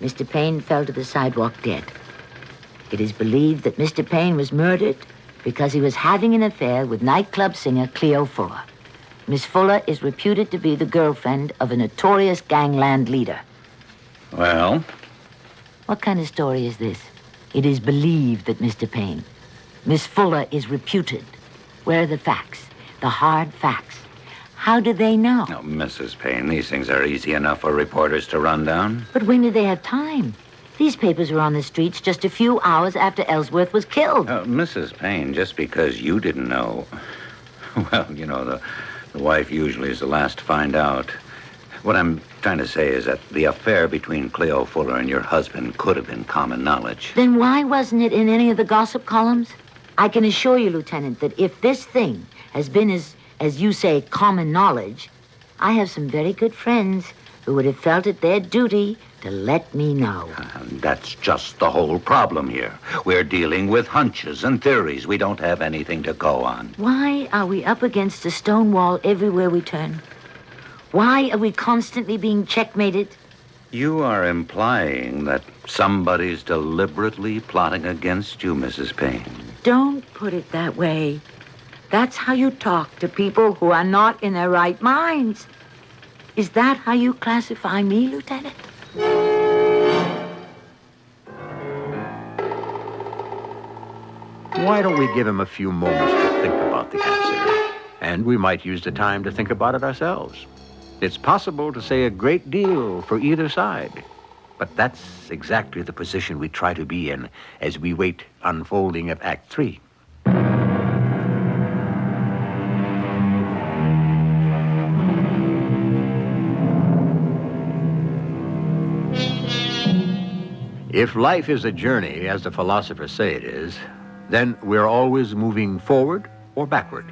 Speaker 16: Mr. Payne fell to the sidewalk dead. It is believed that Mr. Payne was murdered because he was having an affair with nightclub singer Cleo Fuller. Miss Fuller is reputed to be the girlfriend of a notorious gangland leader.
Speaker 19: Well?
Speaker 16: What kind of story is this? It is believed that Mr. Payne. Miss Fuller is reputed. Where are the facts? The hard facts. How do they know?
Speaker 19: Oh, Mrs. Payne, these things are easy enough for reporters to run down.
Speaker 16: But when did they have time? These papers were on the streets just a few hours after Ellsworth was killed.
Speaker 19: Mrs. Payne, just because you didn't know... Well, you know, the wife usually is the last to find out. What I'm trying to say is that the affair between Cleo Fuller and your husband could have been common knowledge.
Speaker 16: Then why wasn't it in any of the gossip columns? I can assure you, Lieutenant, that if this thing has been, as you say, common knowledge, I have some very good friends who would have felt it their duty to let me know.
Speaker 19: That's just the whole problem here. We're dealing with hunches and theories. We don't have anything to go on.
Speaker 16: Why are we up against a stone wall everywhere we turn? Why are we constantly being checkmated?
Speaker 19: You are implying that somebody's deliberately plotting against you, Mrs. Payne.
Speaker 16: Don't put it that way. That's how you talk to people who are not in their right minds. Is that how you classify me, Lieutenant?
Speaker 17: Why don't we give him a few moments to think about the answer? And we might use the time to think about it ourselves. It's possible to say a great deal for either side. But that's exactly the position we try to be in as we wait unfolding of Act 3. If life is a journey, as the philosophers say it is, then we're always moving forward or backward,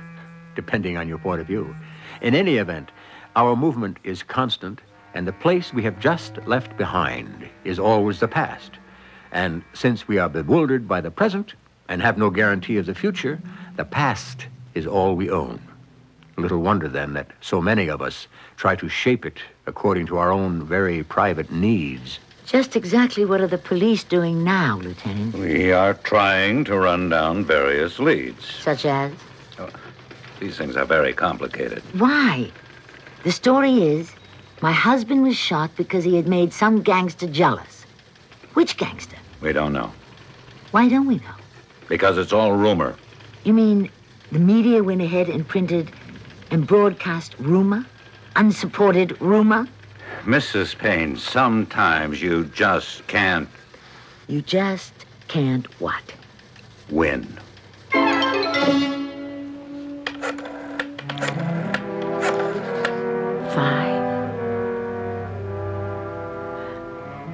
Speaker 17: depending on your point of view. In any event, our movement is constant, and the place we have just left behind is always the past. And since we are bewildered by the present and have no guarantee of the future, the past is all we own. Little wonder, then, that so many of us try to shape it according to our own very private needs.
Speaker 16: Just exactly what are the police doing now, Lieutenant?
Speaker 19: We are trying to run down various leads.
Speaker 16: Such as?
Speaker 19: Oh, these things are very complicated.
Speaker 16: Why? The story is My husband was shot because he had made some gangster jealous. Which gangster?
Speaker 19: We don't know.
Speaker 16: Why don't we know?
Speaker 19: Because it's all rumor.
Speaker 16: You mean the media went ahead and printed and broadcast rumor? Unsupported rumor?
Speaker 19: Mrs. Payne, sometimes you just can't
Speaker 16: You just can't what?
Speaker 19: win.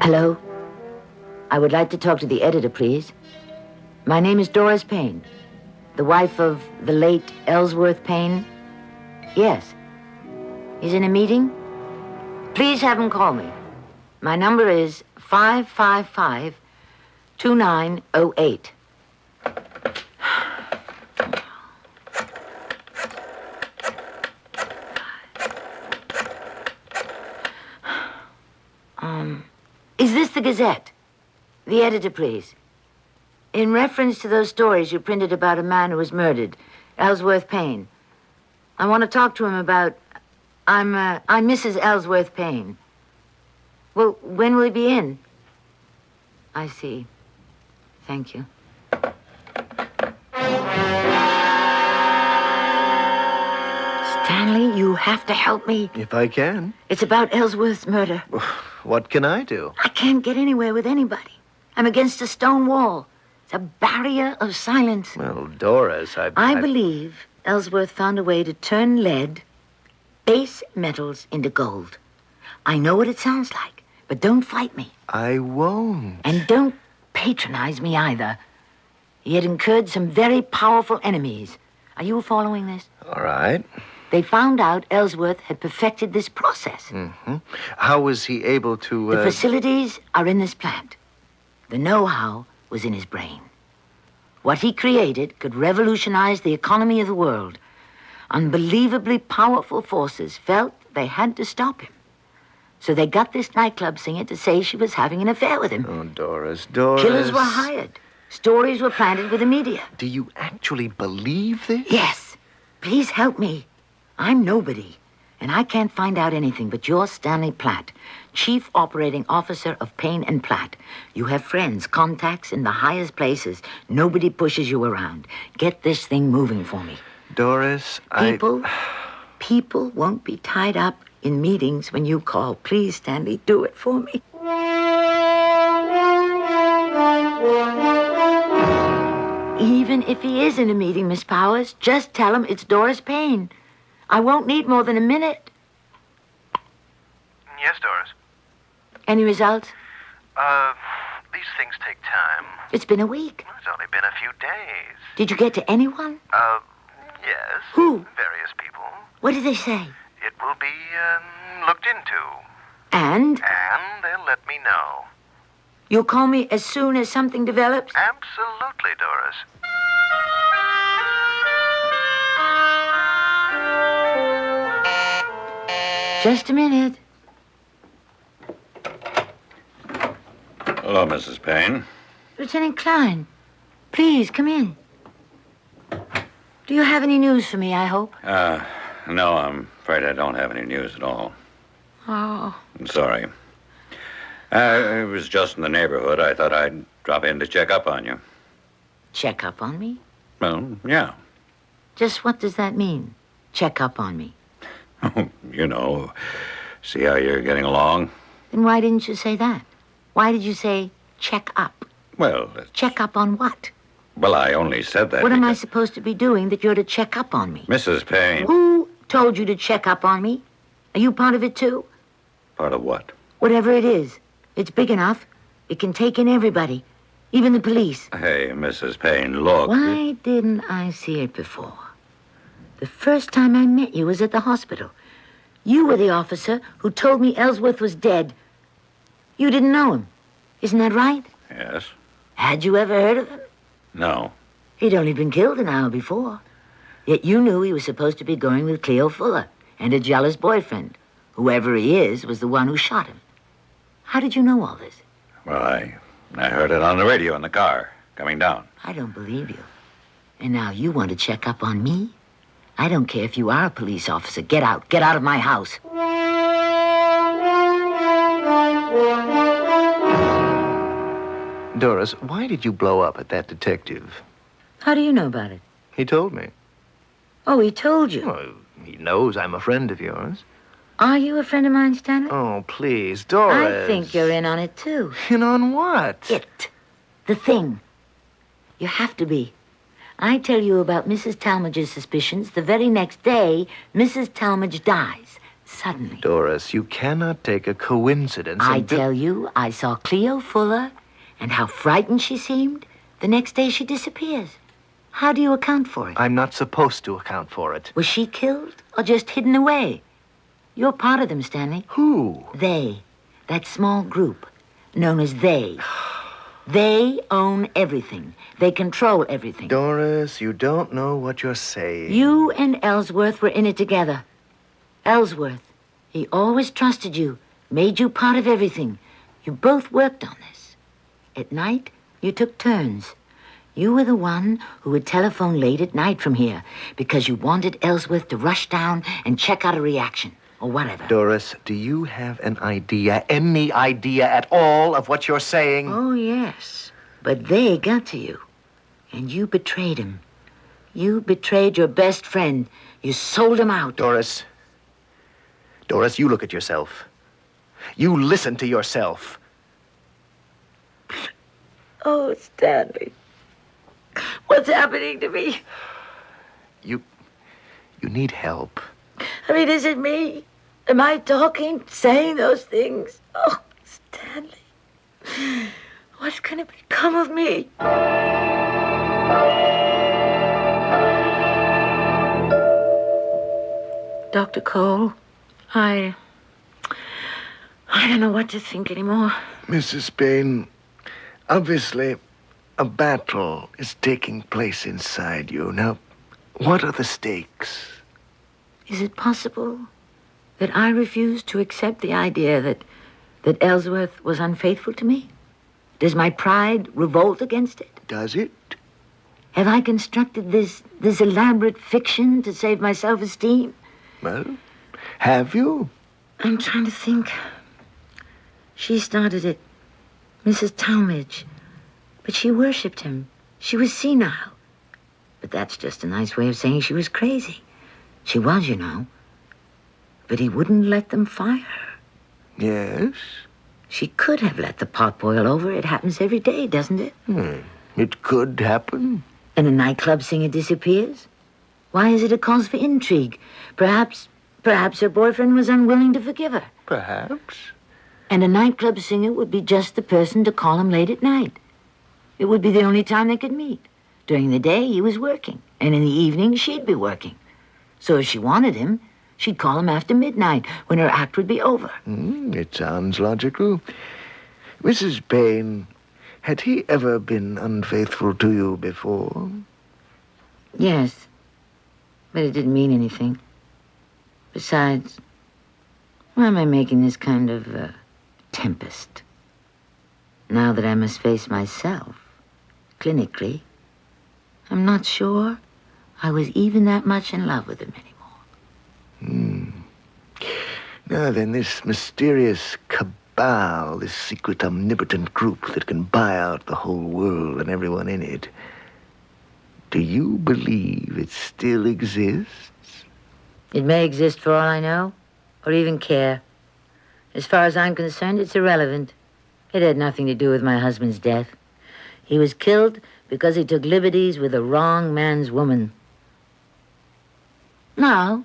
Speaker 16: Hello? I would like to talk to the editor, please. My name is Doris Payne, the wife of the late Ellsworth Payne. Yes. He's in a meeting? Please have him call me. My number is 555-2908. Is this the Gazette? The editor, please. In reference to those stories you printed about a man who was murdered, Ellsworth Payne. I want to talk to him about... I'm Mrs. Ellsworth Payne. Well, when will he be in? I see. Thank you. Stanley, you have to help me.
Speaker 18: If I can.
Speaker 16: It's about Ellsworth's murder.
Speaker 18: What can I do?
Speaker 16: I can't get anywhere with anybody. I'm against a stone wall. It's a barrier of silence.
Speaker 18: Well, Doris,
Speaker 16: I believe Ellsworth found a way to turn lead, base metals, into gold. I know what it sounds like, but don't fight me.
Speaker 18: I won't.
Speaker 16: And don't patronize me either. He had incurred some very powerful enemies. Are you following this?
Speaker 18: All right.
Speaker 16: They found out Ellsworth had perfected this process.
Speaker 18: Mm-hmm. How was he able to...
Speaker 16: The facilities are in this plant. The know-how was in his brain. What he created could revolutionize the economy of the world. Unbelievably powerful forces felt they had to stop him. So they got this nightclub singer to say she was having an affair with him.
Speaker 18: Oh, Doris.
Speaker 16: Killers were hired. Stories were planted with the media.
Speaker 18: Do you actually believe this?
Speaker 16: Yes. Please help me. I'm nobody, and I can't find out anything but you're Stanley Platt, Chief Operating Officer of Payne and Platt. You have friends, contacts in the highest places. Nobody pushes you around. Get this thing moving for me.
Speaker 18: Doris,
Speaker 16: People won't be tied up in meetings when you call. Please, Stanley, do it for me. Even if he is in a meeting, Miss Powers, just tell him it's Doris Payne. I won't need more than a minute.
Speaker 21: Yes, Doris.
Speaker 16: Any results?
Speaker 21: These things take time.
Speaker 16: It's been a week.
Speaker 21: It's only been a few days.
Speaker 16: Did you get to anyone?
Speaker 21: Yes.
Speaker 16: Who?
Speaker 21: Various people.
Speaker 16: What did they say?
Speaker 21: It will be, looked into.
Speaker 16: And?
Speaker 21: And they'll let me know.
Speaker 16: You'll call me as soon as something develops?
Speaker 21: Absolutely, Doris.
Speaker 16: Just a minute.
Speaker 19: Hello, Mrs. Payne.
Speaker 16: Lieutenant Klein, please come in. Do you have any news for me, I hope?
Speaker 19: No, I'm afraid I don't have any news at all.
Speaker 16: Oh.
Speaker 19: I'm sorry. I was just in the neighborhood. I thought I'd drop in to check up on you.
Speaker 16: Check up on me?
Speaker 19: Well, yeah.
Speaker 16: Just what does that mean, check up on me?
Speaker 19: You know, see how you're getting along?
Speaker 16: Then why didn't you say that? Why did you say check up?
Speaker 19: Well,
Speaker 16: Check up on what?
Speaker 19: well, I only said that
Speaker 16: What am I supposed to be doing that you're to check up on me?
Speaker 19: Mrs. Payne.
Speaker 16: Who told you to check up on me? Are you part of it, too?
Speaker 19: Part of what?
Speaker 16: Whatever it is. It's big enough. It can take in everybody, even the police.
Speaker 19: Hey, Mrs. Payne, look.
Speaker 16: Why didn't I see it before? The first time I met you was at the hospital. You were the officer who told me Ellsworth was dead. You didn't know him. Isn't that right?
Speaker 19: Yes.
Speaker 16: Had you ever heard of him?
Speaker 19: No.
Speaker 16: He'd only been killed an hour before. Yet you knew he was supposed to be going with Cleo Fuller and a jealous boyfriend. Whoever he is was the one who shot him. How did you know all this?
Speaker 19: Well, I heard it on the radio in the car, coming down.
Speaker 16: I don't believe you. And now you want to check up on me? I don't care if you are a police officer. Get out. Get out of my house.
Speaker 18: Doris, why did you blow up at that detective?
Speaker 16: How do you know about it?
Speaker 18: He told me.
Speaker 16: Oh, he told you.
Speaker 18: Well, he knows I'm a friend of yours.
Speaker 16: Are you a friend of mine, Stanley?
Speaker 18: Oh, please, Doris.
Speaker 16: I think you're in on it, too.
Speaker 18: In on what?
Speaker 16: It. The thing. You have to be. I tell you about Mrs. Talmadge's suspicions. The very next day, Mrs. Talmadge dies. Suddenly.
Speaker 18: Doris, you cannot take a coincidence
Speaker 16: I
Speaker 18: and...
Speaker 16: tell you, I saw Cleo Fuller, and how frightened she seemed. The next day, she disappears. How do you account for it?
Speaker 18: I'm not supposed to account for it.
Speaker 16: Was she killed or just hidden away? You're part of them, Stanley.
Speaker 18: Who?
Speaker 16: They. That small group known as they. They own everything. They control everything.
Speaker 18: Doris, you don't know what you're saying.
Speaker 16: You and Ellsworth were in it together. Ellsworth, he always trusted you, made you part of everything. You both worked on this. At night, you took turns. You were the one who would telephone late at night from here because you wanted Ellsworth to rush down and check out a reaction or whatever.
Speaker 18: Doris, do you have an idea, any idea at all of what you're saying?
Speaker 16: Oh, yes. But they got to you, and you betrayed him. You betrayed your best friend. You sold him out.
Speaker 18: Doris, you look at yourself. You listen to yourself.
Speaker 16: Oh, Stanley. What's happening to me?
Speaker 18: You need help.
Speaker 16: I mean, is it me? Am I talking, saying those things? Oh, Stanley. What's going to become of me? Dr. Cole, I don't know what to think anymore.
Speaker 6: Mrs. Payne, obviously, a battle is taking place inside you. Now, what are the stakes?
Speaker 16: Is it possible that I refuse to accept the idea that Ellsworth was unfaithful to me? Does my pride revolt against it?
Speaker 6: Does it?
Speaker 16: Have I constructed this elaborate fiction to save my self-esteem?
Speaker 6: Well, have you?
Speaker 16: I'm trying to think. She started it, Mrs. Talmadge. But she worshipped him. She was senile. But that's just a nice way of saying she was crazy. She was, you know. But he wouldn't let them fire her.
Speaker 6: Yes?
Speaker 16: She could have let the pot boil over. It happens every day, doesn't it?
Speaker 6: It could happen.
Speaker 16: And a nightclub singer disappears? Why is it a cause for intrigue? Perhaps her boyfriend was unwilling to forgive her.
Speaker 6: Perhaps.
Speaker 16: And a nightclub singer would be just the person to call him late at night. It would be the only time they could meet. During the day, he was working. And in the evening, she'd be working. So if she wanted him, she'd call him after midnight, when her act would be over.
Speaker 6: It sounds logical. Mrs. Payne, had he ever been unfaithful to you before?
Speaker 16: Yes. But it didn't mean anything. Besides, why am I making this kind of tempest? Now that I must face myself, clinically, I'm not sure I was even that much in love with him anymore.
Speaker 6: Now then, this mysterious cabal, this secret omnipotent group that can buy out the whole world and everyone in it, do you believe it still exists?
Speaker 16: It may exist for all I know, or even care. As far as I'm concerned, it's irrelevant. It had nothing to do with my husband's death. He was killed because he took liberties with the wrong man's woman. Now,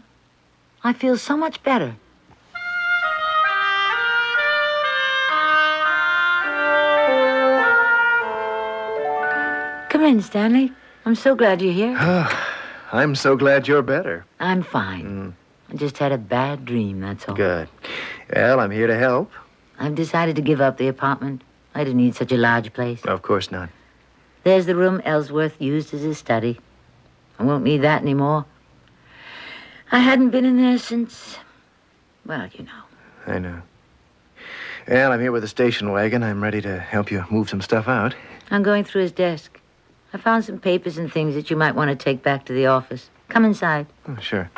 Speaker 16: I feel so much better. Come in, Stanley. I'm so glad you're here.
Speaker 18: I'm so glad you're better.
Speaker 16: I'm fine. I just had a bad dream, that's all.
Speaker 18: Good. Well, I'm here to help.
Speaker 16: I've decided to give up the apartment. I didn't need such a large place.
Speaker 18: Of course not.
Speaker 16: There's the room Ellsworth used as his study. I won't need that anymore. I hadn't been in there since, well, you know.
Speaker 18: I know. Well, I'm here with a station wagon. I'm ready to help you move some stuff out.
Speaker 16: I'm going through his desk. I found some papers and things that you might want to take back to the office. Come inside.
Speaker 18: Oh, sure.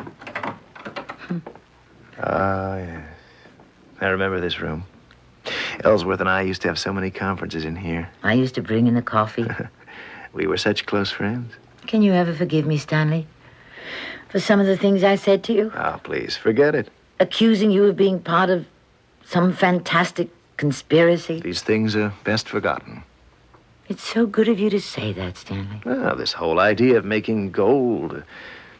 Speaker 18: Yes. I remember this room.
Speaker 6: Ellsworth and I used to have so many conferences in here.
Speaker 16: I used to bring in the coffee.
Speaker 6: We were such close friends.
Speaker 16: Can you ever forgive me, Stanley? For some of the things I said to you?
Speaker 6: Oh, please, forget it.
Speaker 16: Accusing you of being part of some fantastic conspiracy?
Speaker 6: These things are best forgotten.
Speaker 16: It's so good of you to say that, Stanley.
Speaker 6: Well, this whole idea of making gold.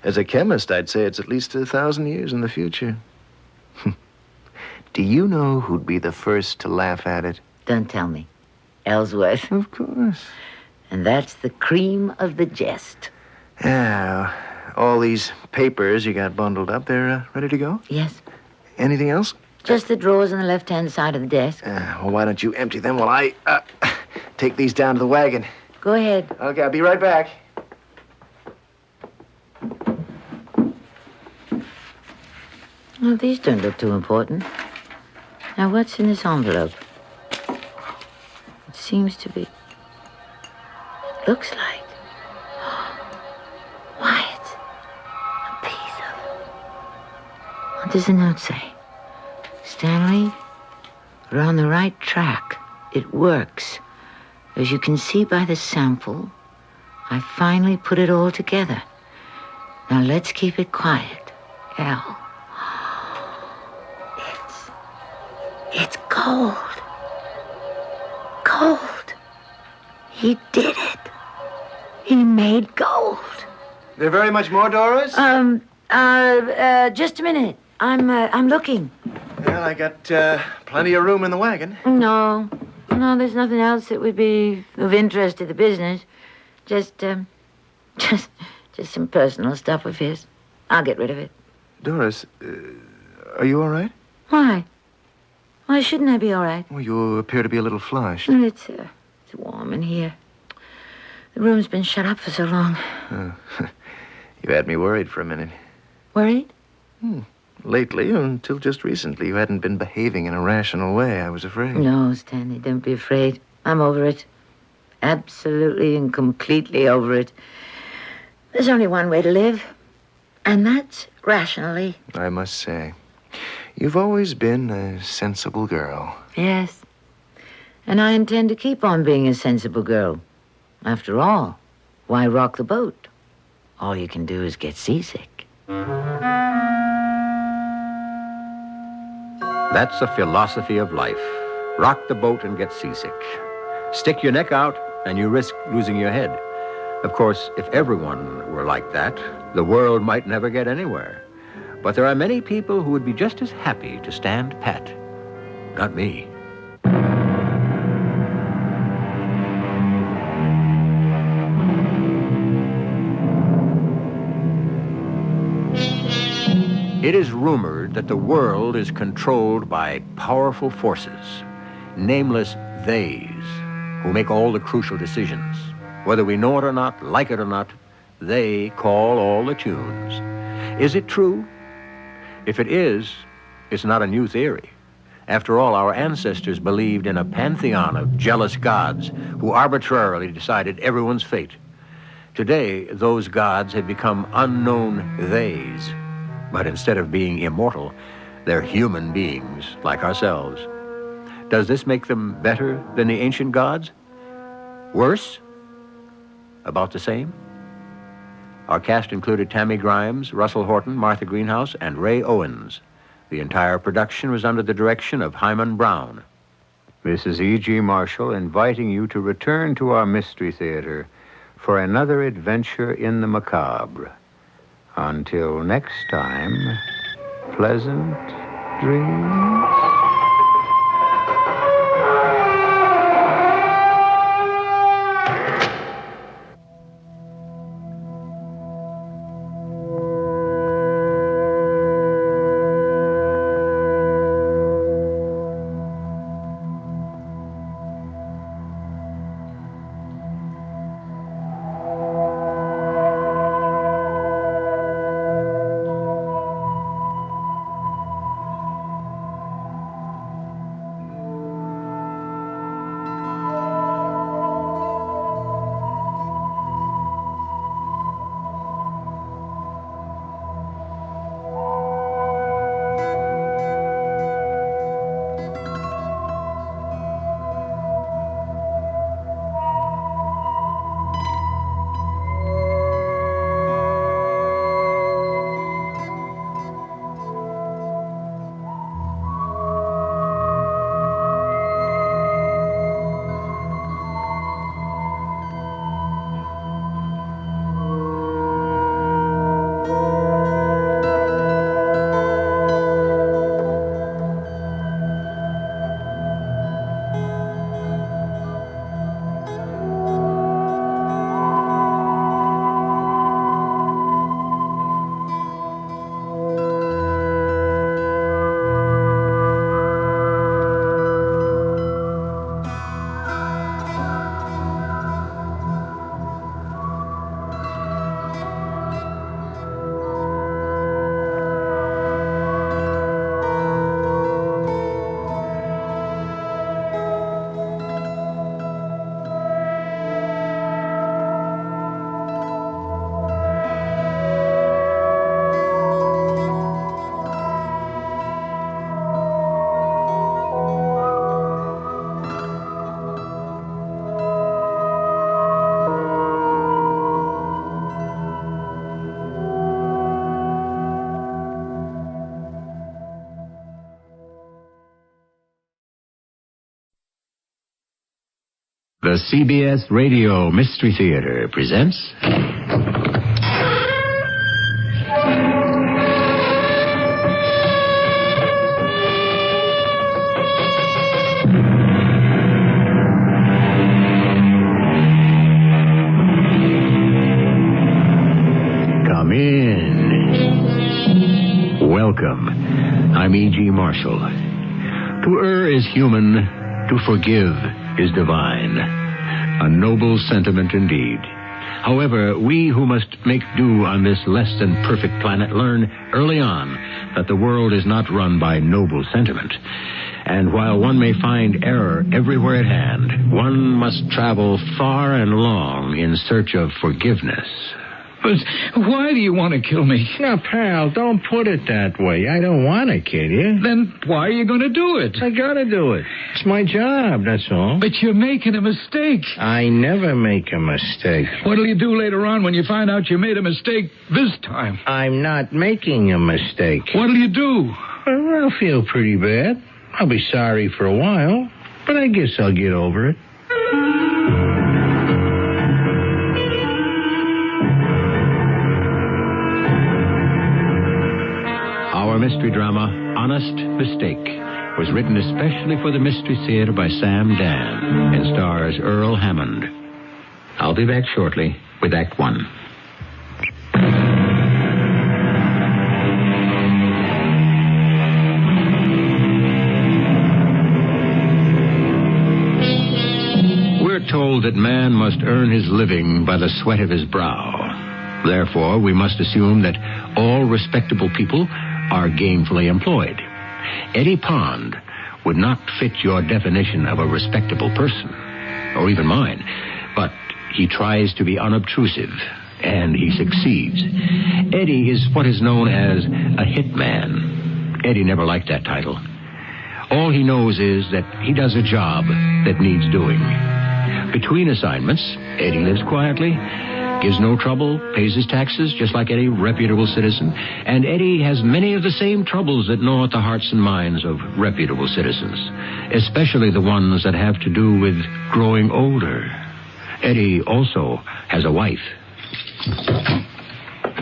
Speaker 6: As a chemist, I'd say it's at least 1,000 years in the future. Do you know who'd be the first to laugh at it?
Speaker 16: Don't tell me. Ellsworth.
Speaker 6: Of course.
Speaker 16: And that's the cream of the jest.
Speaker 6: Yeah, all these papers you got bundled up, they're ready to go?
Speaker 16: Yes.
Speaker 6: Anything else?
Speaker 16: Just the drawers on the left-hand side of the desk.
Speaker 6: Well, why don't you empty them while I take these down to the wagon?
Speaker 16: Go ahead.
Speaker 6: Okay, I'll be right back.
Speaker 16: Well, these don't look too important. Now, what's in this envelope? It seems to be... It looks like... Wyatt. A piece of... What does the note say? Stanley, we're on the right track. It works. As you can see by the sample, I finally put it all together. Now, let's keep it quiet. Al. It's gold. Gold. He did it. He made gold.
Speaker 6: There very much more, Doris?
Speaker 16: Just a minute. I'm looking.
Speaker 6: Well, I got plenty of room in the wagon.
Speaker 16: No, there's nothing else that would be of interest to the business. Just some personal stuff of his. I'll get rid of it.
Speaker 6: Doris, are you all right?
Speaker 16: Why? Why shouldn't I be all right?
Speaker 6: Well, you appear to be a little flushed.
Speaker 16: Well, it's warm in here. The room's been shut up for so long.
Speaker 6: You had me worried for a minute.
Speaker 16: Worried?
Speaker 6: Lately, until just recently, you hadn't been behaving in a rational way. I was afraid.
Speaker 16: No, Stanley, don't be afraid. I'm over it. Absolutely and completely over it. There's only one way to live, and that's rationally.
Speaker 6: I must say, you've always been a sensible girl.
Speaker 16: Yes. And I intend to keep on being a sensible girl. After all, why rock the boat? All you can do is get seasick.
Speaker 17: That's the philosophy of life. Rock the boat and get seasick. Stick your neck out and you risk losing your head. Of course, if everyone were like that, the world might never get anywhere. But there are many people who would be just as happy to stand pat. Not me. It is rumored that the world is controlled by powerful forces, nameless theys, who make all the crucial decisions. Whether we know it or not, like it or not, they call all the tunes. Is it true? If it is, it's not a new theory. After all, our ancestors believed in a pantheon of jealous gods who arbitrarily decided everyone's fate. Today, those gods have become unknown theys. But instead of being immortal, they're human beings like ourselves. Does this make them better than the ancient gods? Worse? About the same? Our cast included Tammy Grimes, Russell Horton, Martha Greenhouse, and Ray Owens. The entire production was under the direction of Hyman Brown. This is E.G. Marshall inviting you to return to our Mystery Theater for another adventure in the macabre. Until next time, pleasant dreams.
Speaker 1: The CBS Radio Mystery Theater presents... Come in. Welcome. I'm E.G. Marshall. To err is human, to forgive is divine. A noble sentiment indeed. However, we who must make do on this less than perfect planet learn early on that the world is not run by noble sentiment. And while one may find error everywhere at hand, one must travel far and long in search of forgiveness.
Speaker 12: But why do you want to kill me?
Speaker 2: Now, pal, don't put it that way. I don't want to kill you.
Speaker 12: Then why are you going to do it?
Speaker 2: I gotta do it. It's my job, that's all.
Speaker 12: But you're making a mistake.
Speaker 2: I never make a mistake.
Speaker 12: What'll you do later on when you find out you made a mistake this time?
Speaker 2: I'm not making a mistake.
Speaker 12: What'll you do?
Speaker 2: Well, I'll feel pretty bad. I'll be sorry for a while, but I guess I'll get over it.
Speaker 1: Our mystery drama, Honest Mistake, was written especially for the Mystery Theater by Sam Dan and stars Earl Hammond. I'll be back shortly with Act One. We're told that man must earn his living by the sweat of his brow. Therefore, we must assume that all respectable people are gainfully employed. Eddie Pond would not fit your definition of a respectable person, or even mine, but he tries to be unobtrusive, and he succeeds. Eddie is what is known as a hitman. Eddie never liked that title. All he knows is that he does a job that needs doing. Between assignments, Eddie lives quietly, gives no trouble, pays his taxes just like any reputable citizen, and Eddie has many of the same troubles that gnaw at the hearts and minds of reputable citizens, especially the ones that have to do with growing older. Eddie also has a wife.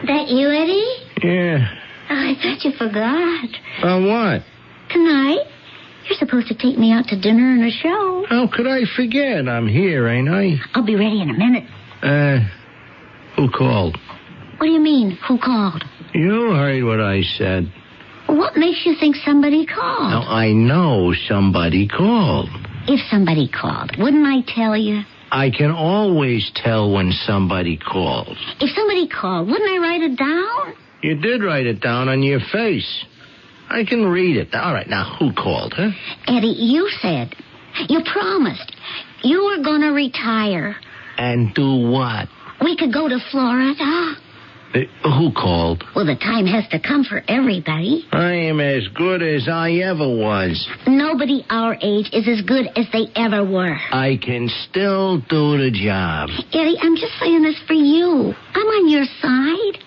Speaker 11: That you, Eddie?
Speaker 2: Yeah.
Speaker 11: Oh, I thought you forgot.
Speaker 2: What?
Speaker 11: Tonight, you're supposed to take me out to dinner and a show.
Speaker 2: How could I forget? I'm here, ain't I?
Speaker 11: I'll be ready in a minute.
Speaker 2: Who called?
Speaker 11: What do you mean, who called?
Speaker 2: You heard what I said.
Speaker 11: What makes you think somebody called?
Speaker 2: Now, I know somebody called.
Speaker 11: If somebody called, wouldn't I tell you?
Speaker 2: I can always tell when somebody calls.
Speaker 11: If somebody called, wouldn't I write it down?
Speaker 2: You did write it down on your face. I can read it. All right, now, who called, huh?
Speaker 11: Eddie, you said, you promised, you were going to retire.
Speaker 2: And do what?
Speaker 11: We could go to Florida.
Speaker 2: Who called?
Speaker 11: Well, the time has to come for everybody.
Speaker 2: I am as good as I ever was.
Speaker 11: Nobody our age is as good as they ever were.
Speaker 2: I can still do the job.
Speaker 11: Eddie, I'm just saying this for you. I'm on your side.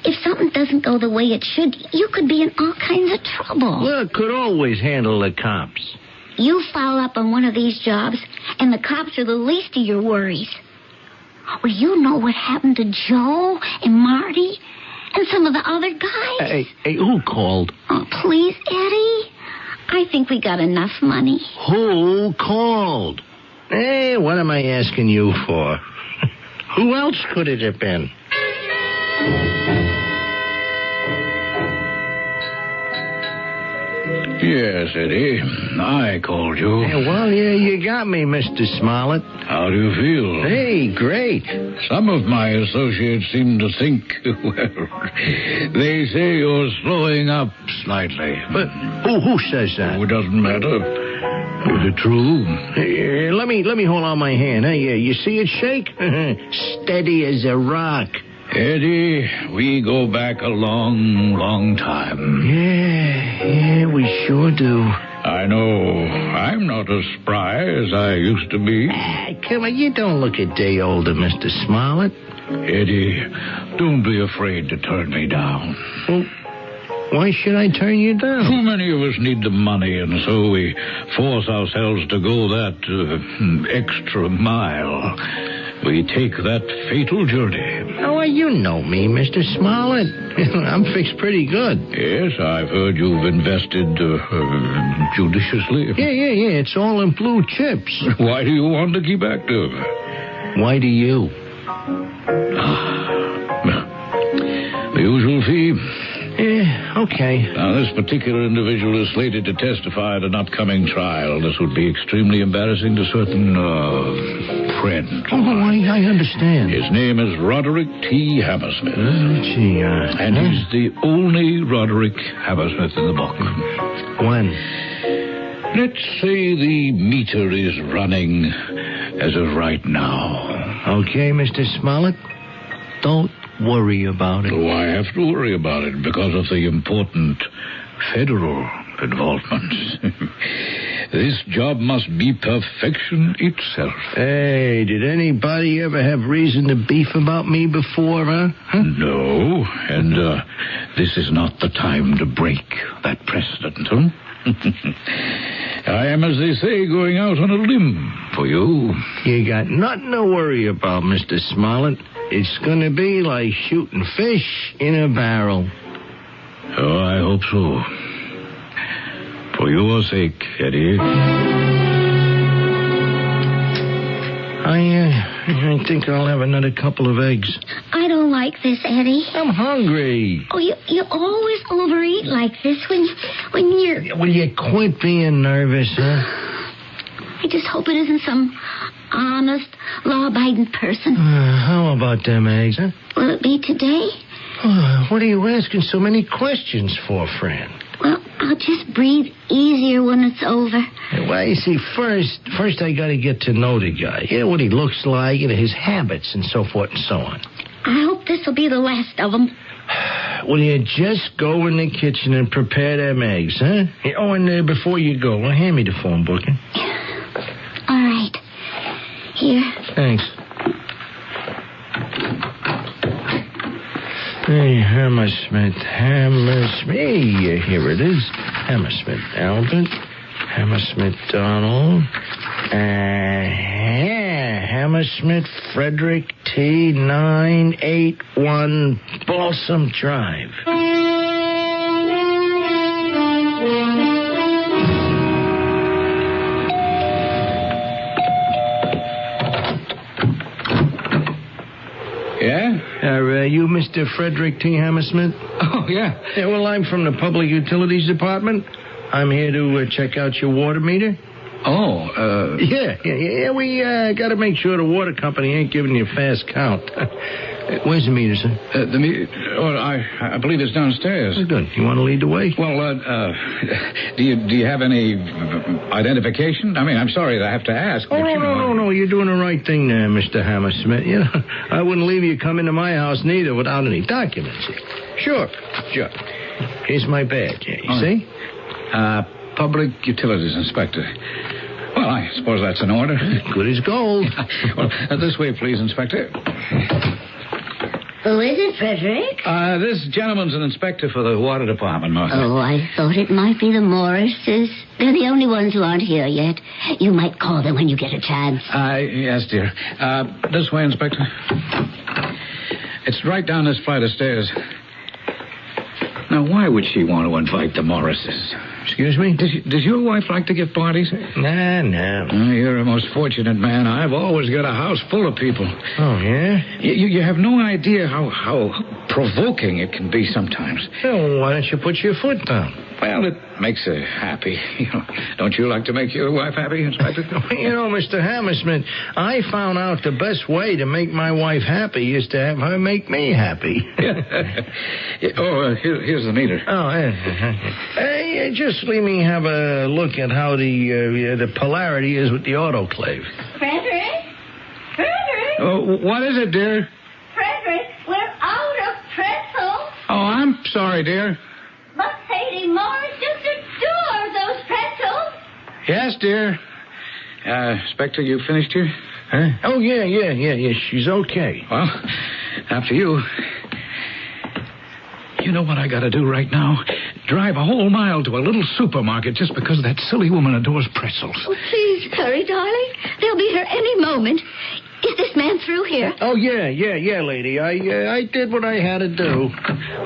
Speaker 11: If something doesn't go the way it should, you could be in all kinds of trouble.
Speaker 2: Well, could always handle the cops.
Speaker 11: You foul up on one of these jobs, and the cops are the least of your worries. Well, you know what happened to Joe and Marty and some of the other guys?
Speaker 2: Hey, who called?
Speaker 11: Oh, please, Eddie. I think we got enough money.
Speaker 2: Who called? Hey, what am I asking you for? Who else could it have been?
Speaker 12: Yes, Eddie. I called you.
Speaker 2: Well, yeah, you got me, Mr. Smollett.
Speaker 12: How do you feel?
Speaker 2: Hey, great.
Speaker 12: Some of my associates seem to think, well, they say you're slowing up slightly.
Speaker 2: But who says that?
Speaker 12: Oh, it doesn't matter. Is it true?
Speaker 2: Let me hold on my hand. Hey, you see it shake? Steady as a rock.
Speaker 12: Eddie, we go back a long, long time.
Speaker 2: Yeah, we sure do.
Speaker 12: I know. I'm not as spry as I used to be.
Speaker 2: Come on, you don't look a day older, Mr. Smollett.
Speaker 12: Eddie, don't be afraid to turn me down.
Speaker 2: Why should I turn you down?
Speaker 12: Too many of us need the money, and so we force ourselves to go that extra mile. We take that fatal journey.
Speaker 2: Oh, well, you know me, Mr. Smollett. I'm fixed pretty good.
Speaker 12: Yes, I've heard you've invested judiciously.
Speaker 2: Yeah. It's all in blue chips.
Speaker 12: Why do you want to keep active?
Speaker 2: Why do you?
Speaker 12: The usual fee.
Speaker 2: Yeah, okay.
Speaker 12: Now, this particular individual is slated to testify at an upcoming trial. This would be extremely embarrassing to certain friends.
Speaker 2: Oh, I understand.
Speaker 12: His name is Roderick T. Hammersmith.
Speaker 2: Gee,
Speaker 12: and he's the only Roderick Hammersmith in the book.
Speaker 2: When?
Speaker 12: Let's say the meter is running as of right now.
Speaker 2: Okay, Mr. Smollett. Don't worry about it.
Speaker 12: Oh, I have to worry about it because of the important federal involvement. This job must be perfection itself.
Speaker 2: Hey, did anybody ever have reason to beef about me before, huh?
Speaker 12: No, and this is not the time to break that precedent, huh? I am, as they say, going out on a limb for you.
Speaker 2: You got nothing to worry about, Mr. Smollett. It's going to be like shooting fish in a barrel.
Speaker 12: Oh, I hope so. For your sake, Eddie.
Speaker 2: I think I'll have another couple of eggs.
Speaker 11: I don't like this, Eddie.
Speaker 2: I'm hungry.
Speaker 11: Oh, you always overeat like this when you're...
Speaker 2: Will you quit being nervous, huh?
Speaker 11: I just hope it isn't some honest, law-abiding person.
Speaker 2: How about them eggs, huh?
Speaker 11: Will it be today?
Speaker 2: What are you asking so many questions for, friend?
Speaker 11: Well, I'll just breathe easier when it's over.
Speaker 2: Well, you see, first I got to get to know the guy. You know, what he looks like, his habits, and so forth and so on.
Speaker 11: I hope this will be the last of them.
Speaker 2: Will you just go in the kitchen and prepare them eggs, huh? Oh, and before you go, hand me the phone book.
Speaker 11: All right. Here.
Speaker 2: Thanks. Hey, Hammersmith. Here it is. Hammersmith Albert. Hammersmith Donald. Hammersmith Frederick T. 981 Balsam Drive.
Speaker 12: Yeah?
Speaker 2: Are you Mr. Frederick T. Hammersmith?
Speaker 12: Oh, yeah.
Speaker 2: Yeah, well, I'm from the Public Utilities Department. I'm here to check out your water meter.
Speaker 12: Oh,
Speaker 2: Yeah, we got to make sure the water company ain't giving you a fast count. Where's the meter, sir?
Speaker 12: The meter... Oh, I believe it's downstairs.
Speaker 2: Oh, good. You want to lead the way?
Speaker 12: Well, do you have any identification? I mean, I'm sorry to have to ask.
Speaker 2: Oh, no. You're doing the right thing there, Mr. Hammersmith. You know, I wouldn't leave you come into my house neither without any documents. Sure. Here's my badge. Yeah, you see?
Speaker 12: Public Utilities Inspector. Well, I suppose that's in order.
Speaker 2: Good as gold.
Speaker 12: Well, this way, please, Inspector.
Speaker 11: Who is it, Frederick?
Speaker 12: This gentleman's an inspector for the water department, Martha.
Speaker 11: Oh, I thought it might be the Morrises. They're the only ones who aren't here yet. You might call them when you get a chance.
Speaker 12: Yes, dear. This way, Inspector. It's right down this flight of stairs. Now, why would she want to invite the Morrises?
Speaker 2: Excuse me?
Speaker 12: Does your wife like to give parties?
Speaker 2: No.
Speaker 12: You're a most fortunate man. I've always got a house full of people.
Speaker 2: Oh, yeah?
Speaker 12: You have no idea how provoking it can be sometimes.
Speaker 2: Well, why don't you put your foot down?
Speaker 12: Well, it makes her happy. Don't you like to make your wife happy, Inspector?
Speaker 2: You know, Mr. Hammersmith, I found out the best way to make my wife happy is to have her make me happy.
Speaker 12: Here's the meter.
Speaker 2: Oh, hey, just let me have a look at how the polarity is with the autoclave.
Speaker 11: Frederick?
Speaker 12: Oh, what is it, dear?
Speaker 11: Frederick, we're out of pretzels.
Speaker 12: Oh, I'm sorry, dear.
Speaker 11: But Sadie Morris just adores those pretzels.
Speaker 12: Yes, dear. Inspector, you finished here?
Speaker 2: Huh? Oh, yeah. She's okay.
Speaker 12: Well, after you. You know what I got to do right now? drive a whole mile to a little supermarket just because that silly woman adores pretzels.
Speaker 3: Oh, please hurry, darling. They'll be here any moment. Is this man through here?
Speaker 2: Oh, yeah, lady. I did what I had to do.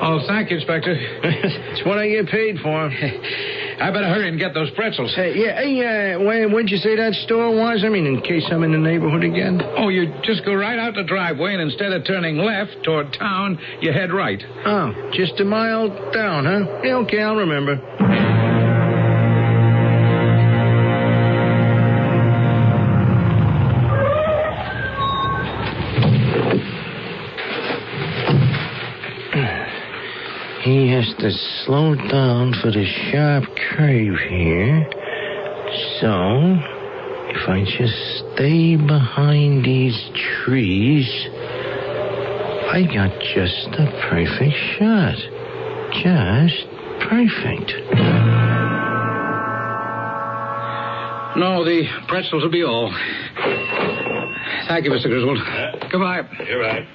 Speaker 12: Oh, thank you, Inspector.
Speaker 2: It's what I get paid for.
Speaker 12: I better hurry and get those pretzels.
Speaker 2: Where'd you say that store was? I mean, in case I'm in the neighborhood again.
Speaker 12: Oh, you just go right out the driveway, and instead of turning left toward town, you head right.
Speaker 2: Oh, just a mile down, huh? Yeah, okay, I'll remember. He has to slow down for the sharp curve here. So, if I just stay behind these trees, I got just a perfect shot. Just perfect.
Speaker 12: No, the pretzels will be all. Thank you, Mr. Griswold. Goodbye.
Speaker 2: You're right.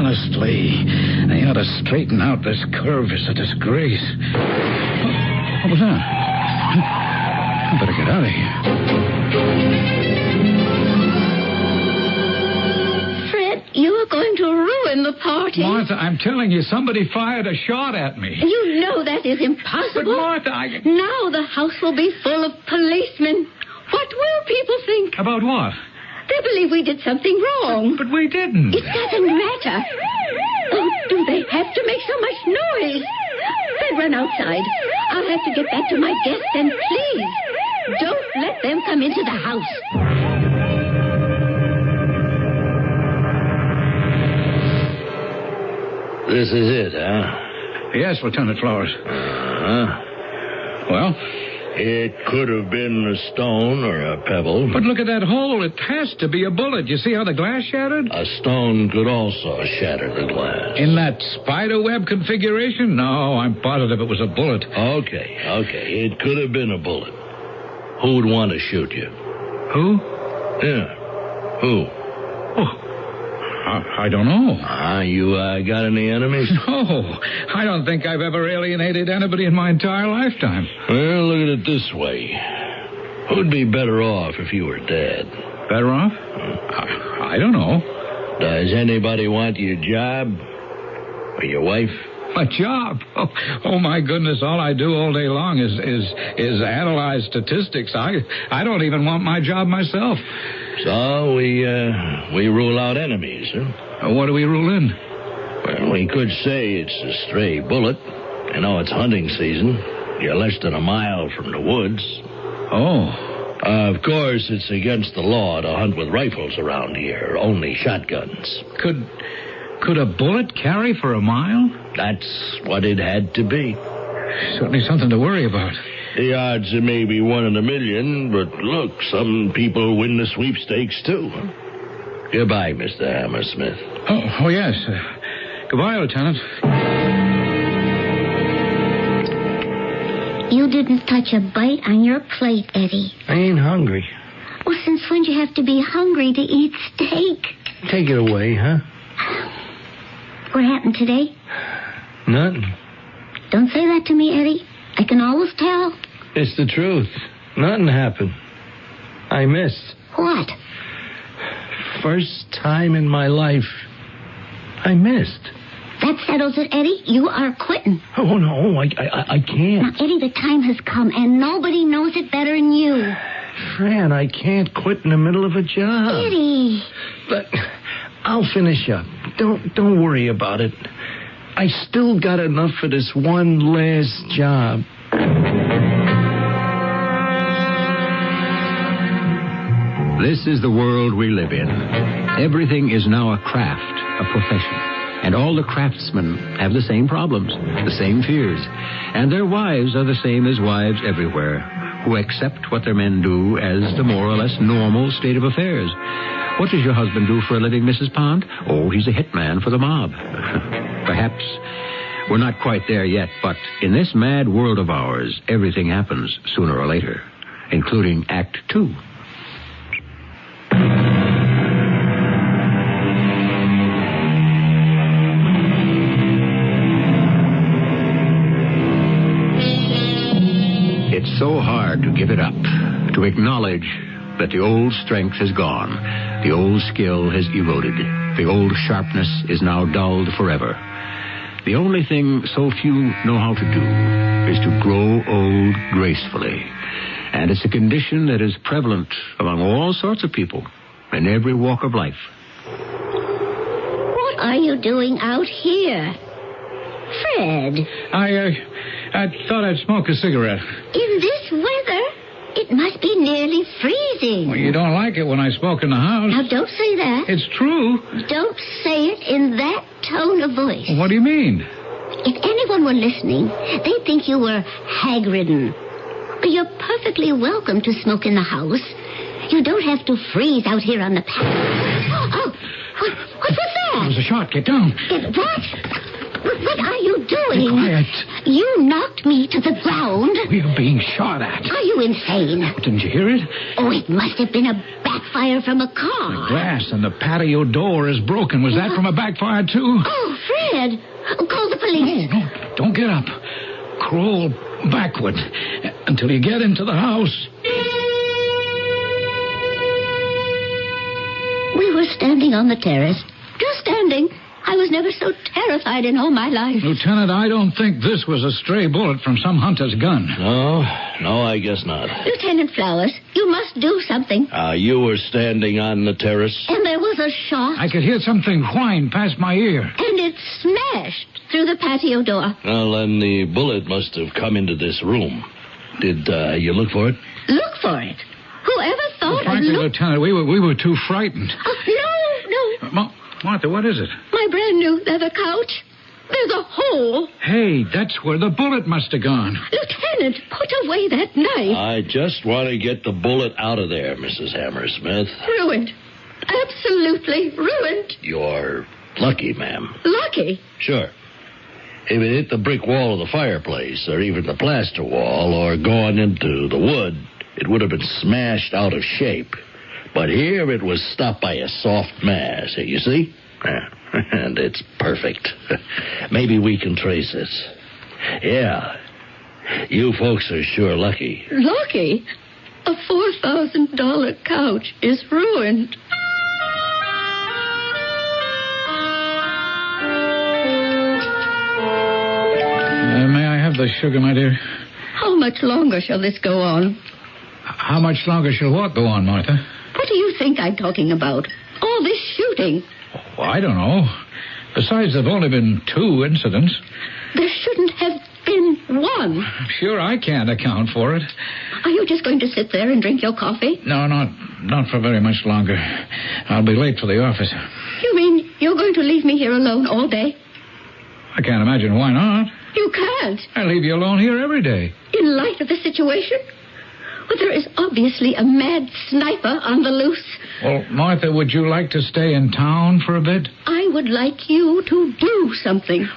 Speaker 12: Honestly, they ought to straighten out this curve. It's a disgrace. What was that? I better get out of here.
Speaker 3: Fred, you are going to ruin the party.
Speaker 12: Martha, I'm telling you, somebody fired a shot at me.
Speaker 3: You know that is impossible.
Speaker 12: But, Martha,
Speaker 3: Now the house will be full of policemen. What will people think?
Speaker 12: About what?
Speaker 3: They believe we did something wrong.
Speaker 12: But we didn't.
Speaker 3: It doesn't matter. Oh, do they have to make so much noise? Fred, run outside. I'll have to get back to my guests, and please, don't let them come into the house.
Speaker 2: This is it, huh?
Speaker 12: Yes, Lieutenant Flowers. Well?
Speaker 2: It could have been a stone or a pebble.
Speaker 12: But look at that hole. It has to be a bullet. You see how the glass shattered?
Speaker 2: A stone could also shatter the glass.
Speaker 12: In that spider web configuration? No, I'm positive it was a bullet.
Speaker 2: Okay. It could have been a bullet. Who would want to shoot you?
Speaker 12: Who?
Speaker 2: Yeah. Who?
Speaker 12: Oh, I don't know.
Speaker 2: You got any enemies?
Speaker 12: No, I don't think I've ever alienated anybody in my entire lifetime.
Speaker 2: Well, look at it this way. Who'd be better off if you were dead?
Speaker 12: Better off? I don't know.
Speaker 2: Does anybody want your job? Or your wife?
Speaker 12: My job? Oh, my goodness, all I do all day long is analyze statistics. I don't even want my job myself.
Speaker 2: So we rule out enemies, huh?
Speaker 12: What do we rule in?
Speaker 2: Well, we could say it's a stray bullet. You know, it's hunting season. You're less than a mile from the woods.
Speaker 12: Oh.
Speaker 2: Of course, it's against the law to hunt with rifles around here. Only shotguns.
Speaker 12: Could a bullet carry for a mile?
Speaker 2: That's what it had to be.
Speaker 12: Certainly something to worry about.
Speaker 2: The odds are maybe 1 in a million, but look, some people win the sweepstakes, too. Goodbye, Mr. Hammersmith.
Speaker 12: Oh yes. Goodbye, Lieutenant.
Speaker 11: You didn't touch a bite on your plate, Eddie.
Speaker 2: I ain't hungry.
Speaker 11: Well, since when do you have to be hungry to eat steak?
Speaker 2: Take it away, huh?
Speaker 11: What happened today?
Speaker 2: Nothing.
Speaker 11: Don't say that to me, Eddie. I can always tell.
Speaker 2: It's the truth. Nothing happened. I missed.
Speaker 11: What?
Speaker 2: First time in my life, I missed.
Speaker 11: That settles it, Eddie. You are quitting.
Speaker 2: Oh, no, I can't.
Speaker 11: Now, Eddie, the time has come, and nobody knows it better than you.
Speaker 2: Fran, I can't quit in the middle of a job.
Speaker 11: Eddie.
Speaker 2: But I'll finish up. Don't worry about it. I still got enough for this one last job.
Speaker 1: This is the world we live in. Everything is now a craft, a profession. And all the craftsmen have the same problems, the same fears. And their wives are the same as wives everywhere, who accept what their men do as the more or less normal state of affairs. What does your husband do for a living, Mrs. Pond? Oh, he's a hitman for the mob. Perhaps we're not quite there yet, but in this mad world of ours, everything happens sooner or later, including Act 2. so hard to give it up, to acknowledge that the old strength has gone, the old skill has eroded, the old sharpness is now dulled forever. The only thing so few know how to do is to grow old gracefully. And it's a condition that is prevalent among all sorts of people in every walk of life.
Speaker 11: What are you doing out here? Fred.
Speaker 12: I thought I'd smoke a cigarette.
Speaker 11: In this weather? It must be nearly freezing.
Speaker 12: Well, you don't like it when I smoke in the house.
Speaker 11: Now, don't say that.
Speaker 12: It's true.
Speaker 11: Don't say it in that tone of voice.
Speaker 12: What do you mean?
Speaker 11: If anyone were listening, they'd think you were hag-ridden. But you're perfectly welcome to smoke in the house. You don't have to freeze out here on the patio. Oh, what was that?
Speaker 12: It was a shot. Get down.
Speaker 11: What? What are you doing?
Speaker 12: Be quiet.
Speaker 11: You knocked me to the ground.
Speaker 12: We are being shot at.
Speaker 11: Are you insane?
Speaker 12: Didn't you hear it?
Speaker 11: Oh, it must have been a backfire from a car.
Speaker 12: The glass in the patio door is broken. Was that from a backfire, too?
Speaker 11: Oh, Fred. Call the police.
Speaker 12: No, don't get up. Crawl backward until you get into the house.
Speaker 11: We were standing on the terrace. Just standing. I was never so terrified in all my life.
Speaker 12: Lieutenant, I don't think this was a stray bullet from some hunter's gun.
Speaker 2: No, I guess not.
Speaker 11: Lieutenant Flowers, you must do something.
Speaker 2: You were standing on the terrace.
Speaker 11: And there was a shot.
Speaker 12: I could hear something whine past my ear.
Speaker 11: And it smashed through the patio door.
Speaker 2: Well, then the bullet must have come into this room. Did you look for it?
Speaker 11: Look for it? Whoever thought
Speaker 12: Frankly, Lieutenant, we were too frightened.
Speaker 11: No.
Speaker 12: Martha, what is it?
Speaker 11: My brand new leather couch. There's a hole.
Speaker 12: Hey, that's where the bullet must have gone.
Speaker 11: Lieutenant, put away that knife.
Speaker 2: I just want to get the bullet out of there, Mrs. Hammersmith.
Speaker 11: Ruined. Absolutely ruined.
Speaker 2: You're lucky, ma'am.
Speaker 11: Lucky?
Speaker 2: Sure. If it hit the brick wall of the fireplace, or even the plaster wall, or gone into the wood, it would have been smashed out of shape. But here it was stopped by a soft mass, you see? And it's perfect. Maybe we can trace it. Yeah. You folks are sure lucky.
Speaker 11: Lucky? A $4,000 couch is ruined.
Speaker 12: May I have the sugar, my dear?
Speaker 11: How much longer shall this go on?
Speaker 12: How much longer shall what go on, Martha?
Speaker 11: What do you think I'm talking about? All this shooting.
Speaker 12: Oh, I don't know. Besides, there have only been 2 incidents.
Speaker 11: There shouldn't have been one.
Speaker 12: I'm sure I can't account for it.
Speaker 11: Are you just going to sit there and drink your coffee?
Speaker 12: No, not for very much longer. I'll be late for the office.
Speaker 11: You mean you're going to leave me here alone all day?
Speaker 12: I can't imagine why not.
Speaker 11: You can't.
Speaker 12: I leave you alone here every day.
Speaker 11: In light of the situation? Well, there is obviously a mad sniper on the loose.
Speaker 12: Well, Martha, would you like to stay in town for a bit?
Speaker 11: I would like you to do something.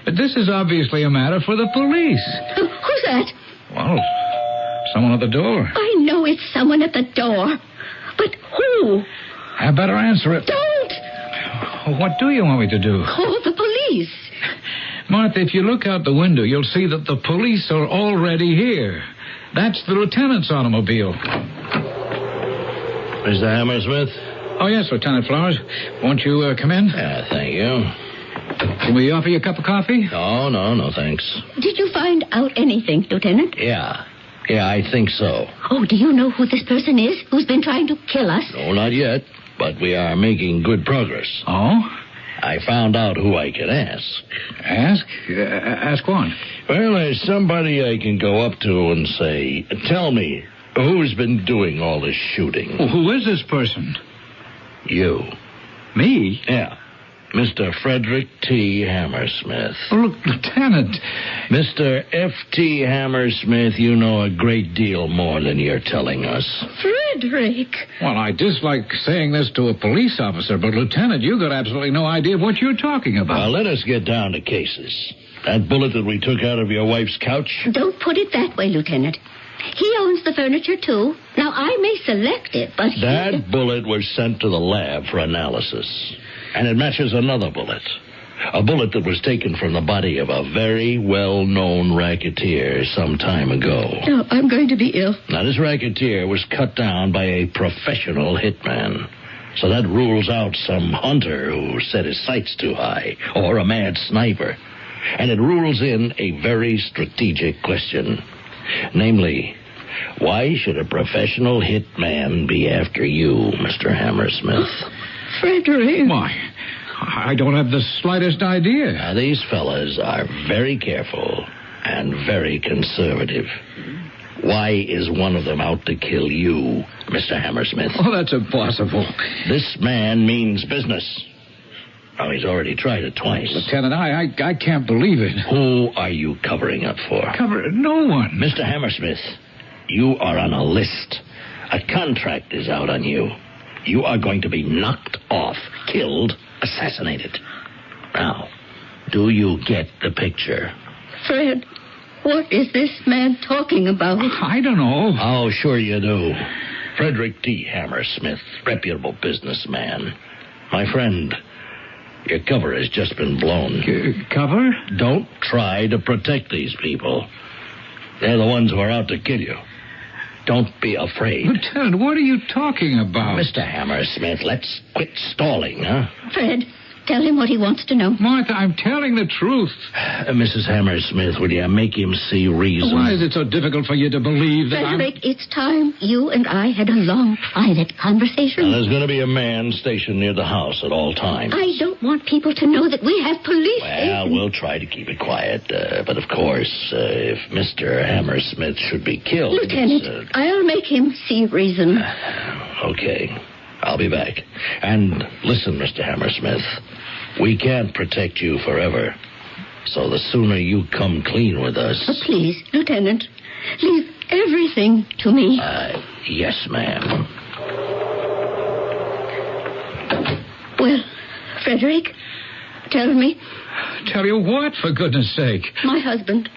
Speaker 12: But this is obviously a matter for the police.
Speaker 11: Who's that?
Speaker 12: Well, someone at the door.
Speaker 11: I know it's someone at the door. But who?
Speaker 12: I better answer it.
Speaker 11: Don't!
Speaker 12: What do you want me to do?
Speaker 11: Call the police.
Speaker 12: Martha, if you look out the window, you'll see that the police are already here. That's the lieutenant's automobile.
Speaker 2: Mr. Hammersmith?
Speaker 12: Oh, yes, Lieutenant Flowers. Won't you come in?
Speaker 2: Yeah, thank you.
Speaker 12: Can we offer you a cup of coffee?
Speaker 2: No, thanks.
Speaker 11: Did you find out anything, Lieutenant?
Speaker 2: Yeah, I think so.
Speaker 11: Oh, do you know who this person is who's been trying to kill us?
Speaker 2: No, not yet, but we are making good progress.
Speaker 12: Oh?
Speaker 2: I found out who I can ask.
Speaker 12: Ask? Ask what?
Speaker 2: Well, there's somebody I can go up to and say, tell me, who's been doing all this shooting?
Speaker 12: Well, who is this person?
Speaker 2: You.
Speaker 12: Me?
Speaker 2: Yeah. Mr. Frederick T. Hammersmith.
Speaker 12: Oh, look, Lieutenant.
Speaker 2: Mr. F.T. Hammersmith, you know a great deal more than you're telling us.
Speaker 11: Frederick!
Speaker 12: Well, I dislike saying this to a police officer, but, Lieutenant, you got absolutely no idea what you're talking about.
Speaker 2: Now, let us get down to cases. That bullet that we took out of your wife's couch?
Speaker 11: Don't put it that way, Lieutenant. He owns the furniture, too. Now, I may select it, but
Speaker 2: That bullet was sent to the lab for analysis. And it matches another bullet. A bullet that was taken from the body of a very well-known racketeer some time ago.
Speaker 3: No, I'm going to be ill.
Speaker 2: Now, this racketeer was cut down by a professional hitman. So that rules out some hunter who set his sights too high, or a mad sniper. And it rules in a very strategic question. Namely, why should a professional hitman be after you, Mr. Hammersmith?
Speaker 3: Frederick.
Speaker 12: Why, I don't have the slightest idea.
Speaker 2: Now, these fellas are very careful and very conservative. Why is one of them out to kill you, Mr. Hammersmith?
Speaker 12: Oh, that's impossible.
Speaker 2: This man means business. Oh, he's already tried it twice.
Speaker 12: Lieutenant, I can't believe it.
Speaker 2: Who are you covering up for?
Speaker 12: No one.
Speaker 2: Mr. Hammersmith, you are on a list. A contract is out on you. You are going to be knocked off, killed, assassinated. Now, do you get the picture?
Speaker 3: Fred, what is this man talking about?
Speaker 12: I don't know.
Speaker 2: Oh, sure you do. Frederick T. Hammersmith, reputable businessman. My friend, your cover has just been blown.
Speaker 12: Cover?
Speaker 2: Don't try to protect these people. They're the ones who are out to kill you. Don't be afraid.
Speaker 12: Lieutenant, what are you talking about?
Speaker 2: Mr. Hammersmith, let's quit stalling, huh?
Speaker 3: Fred, tell him what he wants to know.
Speaker 12: Martha, I'm telling the truth.
Speaker 2: Mrs. Hammersmith, will you make him see reason?
Speaker 12: Why is it so difficult for you to believe that
Speaker 3: Frederick, it's time you and I had a long, private conversation.
Speaker 2: Now, there's going to be a man stationed near the house at all times.
Speaker 3: I don't want people to know that we have police.
Speaker 2: Well, we'll try to keep it quiet. But, of course, if Mr. Hammersmith should be killed...
Speaker 3: Lieutenant, I'll make him see reason.
Speaker 2: Okay. I'll be back. And listen, Mr. Hammersmith, we can't protect you forever. So the sooner you come clean with us...
Speaker 3: Please, Lieutenant, leave everything to me.
Speaker 2: Yes, ma'am.
Speaker 3: Well, Frederick, tell me.
Speaker 12: Tell you what, for goodness sake?
Speaker 3: My husband,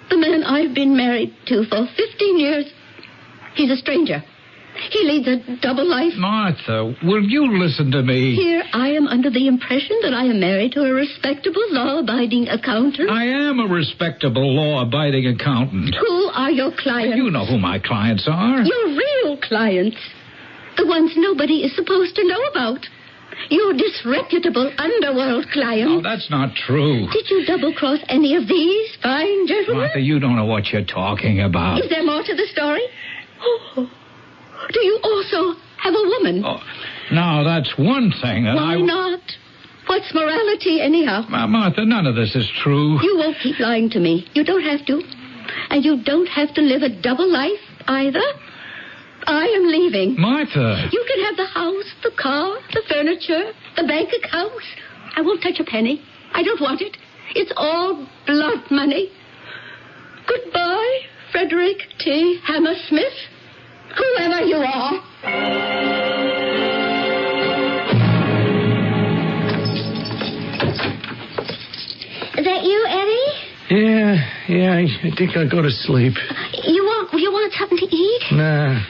Speaker 3: the man I've been married to for 15 years, he's a stranger. He leads a double life.
Speaker 12: Martha, will you listen to me?
Speaker 3: Here, I am under the impression that I am married to a respectable, law-abiding accountant.
Speaker 12: I am a respectable, law-abiding accountant.
Speaker 3: Who are your clients?
Speaker 12: You know who my clients are.
Speaker 3: Your real clients. The ones nobody is supposed to know about. Your disreputable underworld clients.
Speaker 12: Oh, that's not true.
Speaker 3: Did you double-cross any of these fine gentlemen?
Speaker 12: Martha, you don't know what you're talking about.
Speaker 3: Is there more to the story? Oh. Do you also have a woman?
Speaker 12: Oh, now, that's one thing that
Speaker 3: Why not? What's morality, anyhow?
Speaker 12: Martha, none of this is true.
Speaker 3: You won't keep lying to me. You don't have to. And you don't have to live a double life, either. I am leaving.
Speaker 12: Martha.
Speaker 3: You can have the house, the car, the furniture, the bank account. I won't touch a penny. I don't want it. It's all blood money. Goodbye, Frederick T. Hammersmith. Whoever you are.
Speaker 11: Is that you, Eddie?
Speaker 2: Yeah, I think I'll go to sleep.
Speaker 11: You want something to eat?
Speaker 2: No.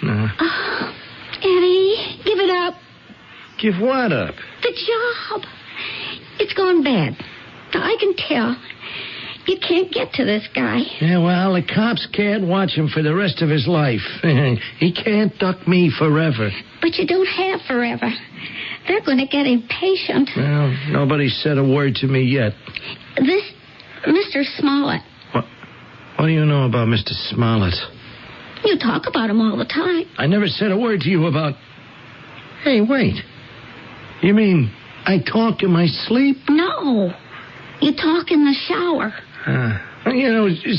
Speaker 11: Oh, Eddie, give it up.
Speaker 2: Give what up?
Speaker 11: The job. It's gone bad. I can tell. You can't get to this guy.
Speaker 2: Yeah, well, the cops can't watch him for the rest of his life. He can't duck me forever.
Speaker 11: But you don't have forever. They're going to get impatient.
Speaker 2: Well, nobody said a word to me yet.
Speaker 11: This Mr. Smollett.
Speaker 2: What do you know about Mr. Smollett?
Speaker 11: You talk about him all the time.
Speaker 2: I never said a word to you about... Hey, wait. You mean I talk in my sleep?
Speaker 11: No. You talk in the shower.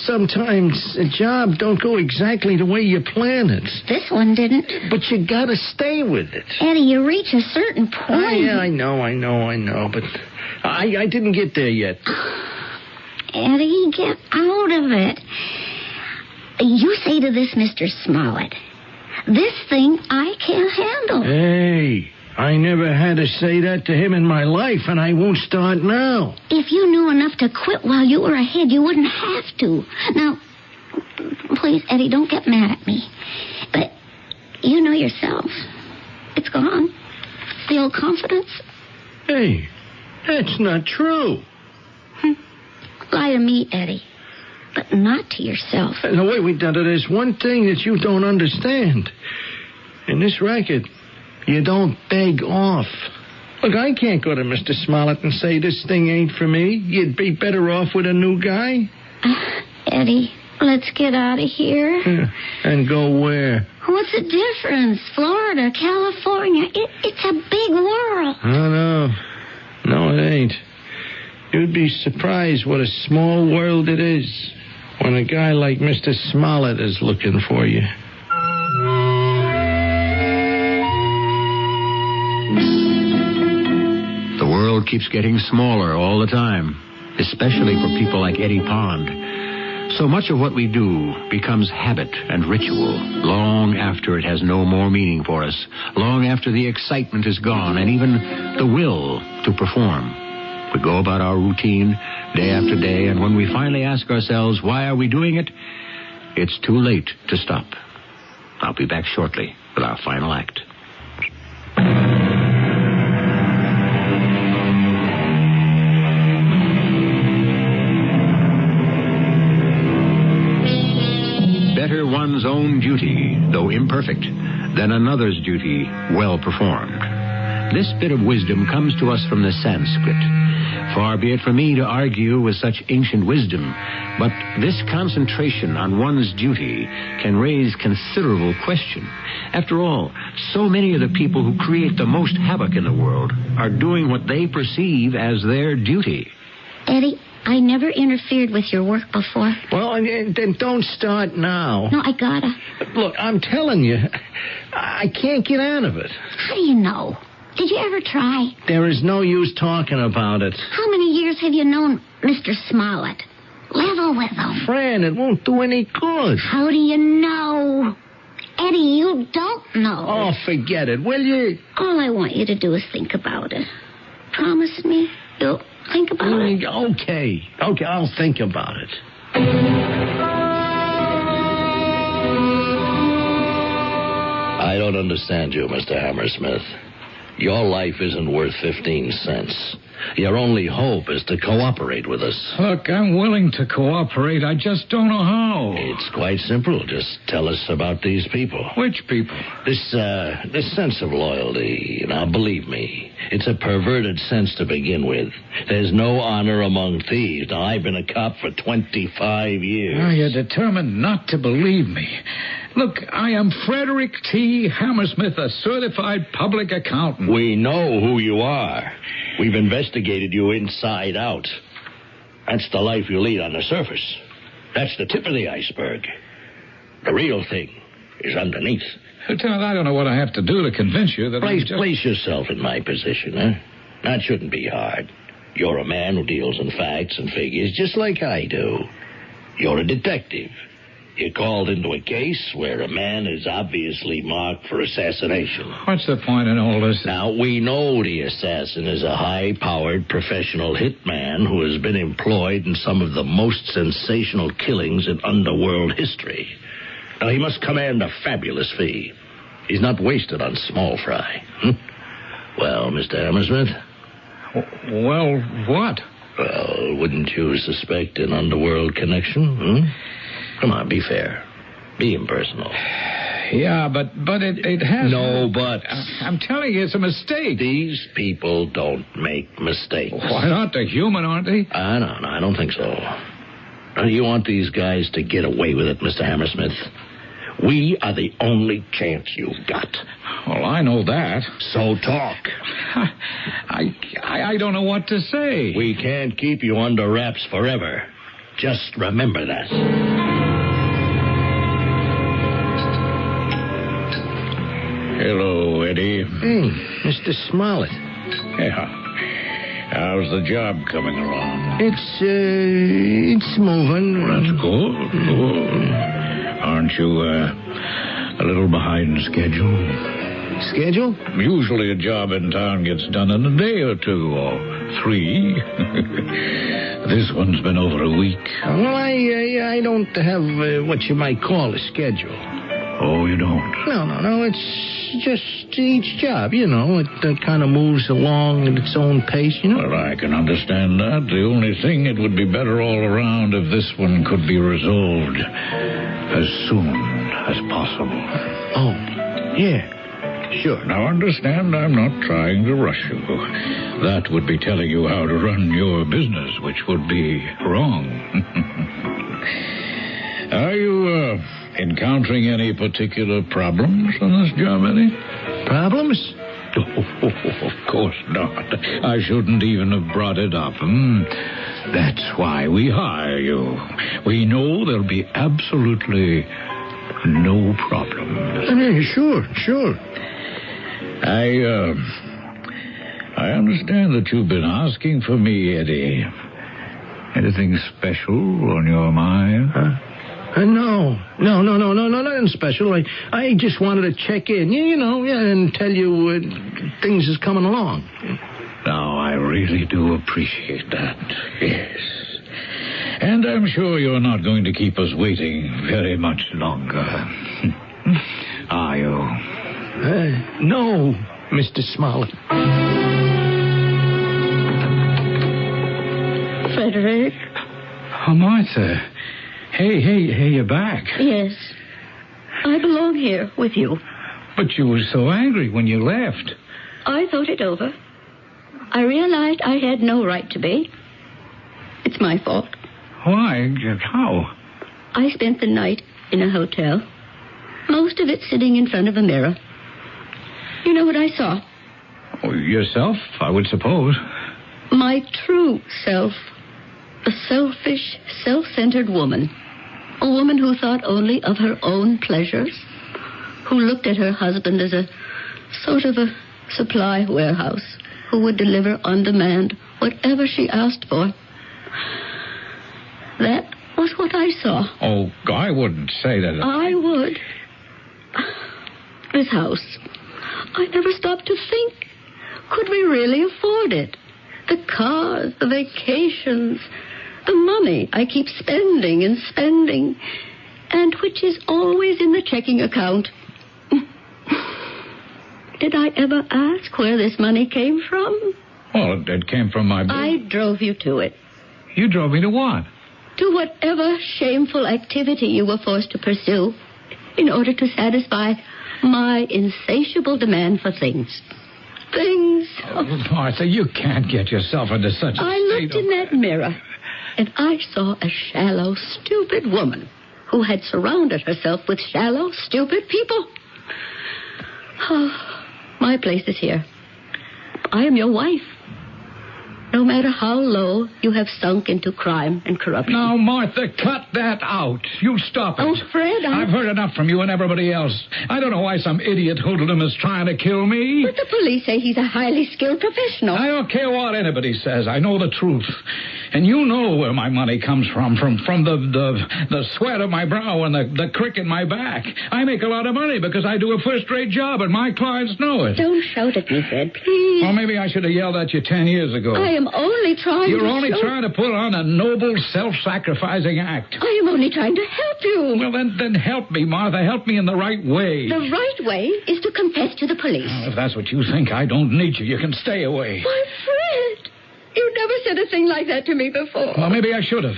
Speaker 2: Sometimes a job don't go exactly the way you plan it.
Speaker 11: This one didn't.
Speaker 2: But you gotta stay with it.
Speaker 11: Eddie, you reach a certain point.
Speaker 2: Yeah, I know. But I didn't get there yet.
Speaker 11: Eddie, get out of it. You say to this Mr. Smollett, this thing I can't handle.
Speaker 2: Hey, I never had to say that to him in my life, and I won't start now.
Speaker 11: If you knew enough to quit while you were ahead, you wouldn't have to. Now, please, Eddie, don't get mad at me. But you know yourself. It's gone. The old confidence.
Speaker 2: Hey, that's not true.
Speaker 3: Lie to me, Eddie. But not to yourself.
Speaker 2: No, wait, there's one thing that you don't understand. In this racket, you don't beg off. Look, I can't go to Mr. Smollett and say this thing ain't for me. You'd be better off with a new guy.
Speaker 3: Eddie, let's get out of here.
Speaker 2: And go where?
Speaker 3: What's the difference? Florida, California. It's a big world.
Speaker 2: No, it ain't. You'd be surprised what a small world it is when a guy like Mr. Smollett is looking for you.
Speaker 1: The world keeps getting smaller all the time, especially for people like Eddie Pond. So much of what we do becomes habit and ritual long after it has no more meaning for us, long after the excitement is gone and even the will to perform. We go about our routine day after day, and when we finally ask ourselves, why are we doing it? It's too late to stop. I'll be back shortly with our final act. Better one's own duty, though imperfect, than another's duty well performed. This bit of wisdom comes to us from the Sanskrit. Far be it from me to argue with such ancient wisdom, but this concentration on one's duty can raise considerable question. After all, so many of the people who create the most havoc in the world are doing what they perceive as their duty.
Speaker 3: Eddie, I never interfered with your work before.
Speaker 2: Well, then don't start now.
Speaker 3: No, I gotta.
Speaker 2: Look, I'm telling you, I can't get out of it.
Speaker 3: How do you know? Did you ever try?
Speaker 2: There is no use talking about it.
Speaker 3: How many years have you known Mr. Smollett? Level with him.
Speaker 2: Fran, it won't do any good.
Speaker 3: How do you know? Eddie, you don't know.
Speaker 2: Oh, forget it, will you?
Speaker 3: All I want you to do is think about it. Promise me you'll think about it.
Speaker 2: Okay, I'll think about it.
Speaker 4: I don't understand you, Mr. Hammersmith. Your life isn't worth 15 cents. Your only hope is to cooperate with us.
Speaker 12: Look, I'm willing to cooperate. I just don't know how.
Speaker 4: It's quite simple. Just tell us about these people.
Speaker 12: Which people?
Speaker 4: This sense of loyalty. Now, believe me, it's a perverted sense to begin with. There's no honor among thieves. Now, I've been a cop for 25 years.
Speaker 12: Now, you're determined not to believe me. Look, I am Frederick T. Hammersmith, a certified public accountant.
Speaker 4: We know who you are. We've investigated you inside out. That's the life you lead on the surface. That's the tip of the iceberg. The real thing is underneath.
Speaker 12: Lieutenant, I don't know what I have to do to convince you that
Speaker 4: Place yourself in my position, huh? That shouldn't be hard. You're a man who deals in facts and figures just like I do. You're a detective. You're called into a case where a man is obviously marked for assassination.
Speaker 12: What's the point in all this?
Speaker 4: Now, we know the assassin is a high-powered professional hitman who has been employed in some of the most sensational killings in underworld history. Now, he must command a fabulous fee. He's not wasted on small fry. Well, Mr. Hammersmith?
Speaker 12: Well, what?
Speaker 4: Well, wouldn't you suspect an underworld connection? Come on, be fair. Be impersonal.
Speaker 12: Yeah, but it has...
Speaker 4: No buts.
Speaker 12: I'm telling you, it's a mistake.
Speaker 4: These people don't make mistakes.
Speaker 12: Why not? They're human, aren't they?
Speaker 4: No, I don't think so. Now, you want these guys to get away with it, Mr. Hammersmith? We are the only chance you've got.
Speaker 12: Well, I know that.
Speaker 4: So talk.
Speaker 12: I don't know what to say.
Speaker 4: We can't keep you under wraps forever. Just remember that.
Speaker 12: Hello, Eddie.
Speaker 2: Hey, Mr. Smollett.
Speaker 12: Yeah. How's the job coming along?
Speaker 2: It's moving.
Speaker 12: That's good. Aren't you a little behind schedule?
Speaker 2: Schedule?
Speaker 12: Usually a job in town gets done in a day or two, or 3. This one's been over a week.
Speaker 2: Well, I don't have what you might call a schedule.
Speaker 12: Oh, you don't?
Speaker 2: No. It's just each job, you know. It kind of moves along at its own pace, you know.
Speaker 12: Well, I can understand that. The only thing, it would be better all around if this one could be resolved as soon as possible.
Speaker 2: Oh, yeah. Sure.
Speaker 12: Now, understand, I'm not trying to rush you. That would be telling you how to run your business, which would be wrong. Are you encountering any particular problems on this job, Eddie?
Speaker 2: Problems?
Speaker 12: Oh, of course not. I shouldn't even have brought it up. That's why we hire you. We know there'll be absolutely no problems.
Speaker 2: Sure.
Speaker 12: I understand that you've been asking for me, Eddie. Anything special on your mind?
Speaker 2: No, nothing special. I just wanted to check in, and tell you things is coming along.
Speaker 12: Now, I really do appreciate that, yes. And I'm sure you're not going to keep us waiting very much longer. Are you?
Speaker 2: No, Mr. Smollett.
Speaker 3: Frederick?
Speaker 12: Oh, Martha. Hey, you're back.
Speaker 3: Yes. I belong here with you.
Speaker 12: But you were so angry when you left.
Speaker 3: I thought it over. I realized I had no right to be. It's my fault.
Speaker 12: Why? How?
Speaker 3: I spent the night in a hotel. Most of it sitting in front of a mirror. You know what I saw?
Speaker 12: Oh, yourself, I would suppose.
Speaker 3: My true self. A selfish, self-centered woman. A woman who thought only of her own pleasures. Who looked at her husband as a sort of a supply warehouse. Who would deliver on demand whatever she asked for. That was what I saw.
Speaker 12: Oh, I wouldn't say that.
Speaker 3: I would. This house. I never stopped to think. Could we really afford it? The cars, the vacations, the money I keep spending, and which is always in the checking account. Did I ever ask where this money came from?
Speaker 12: Well, it came from my...
Speaker 3: I drove you to it.
Speaker 12: You drove me to what?
Speaker 3: To whatever shameful activity you were forced to pursue in order to satisfy my insatiable demand for things. Things.
Speaker 12: Oh, Martha, you can't get yourself into such a
Speaker 3: I looked in that mirror, and I saw a shallow, stupid woman who had surrounded herself with shallow, stupid people. Oh, my place is here. I am your wife. No matter how low you have sunk into crime and corruption.
Speaker 12: Now, Martha, cut that out. You stop it.
Speaker 3: Oh, Fred,
Speaker 12: I've heard enough from you and everybody else. I don't know why some idiot hoodlum is trying to kill me.
Speaker 3: But the police say he's a highly skilled professional.
Speaker 12: I don't care what anybody says. I know the truth. And you know where my money comes from the sweat of my brow and the crick in my back. I make a lot of money because I do a first-rate job, and my clients know it.
Speaker 3: Don't shout at me, Fred, please.
Speaker 12: Well, maybe I should have yelled at you 10 years ago.
Speaker 3: I am only trying
Speaker 12: You're
Speaker 3: to
Speaker 12: only trying to put on a noble, self-sacrificing act.
Speaker 3: I am only trying to help you.
Speaker 12: Well, then help me, Martha. Help me in the right way.
Speaker 3: The right way is to confess to the police.
Speaker 12: Well, if that's what you think, I don't need you. You can stay away.
Speaker 3: Why, Fred, you never said a thing like that to me before.
Speaker 12: Well, maybe I should have.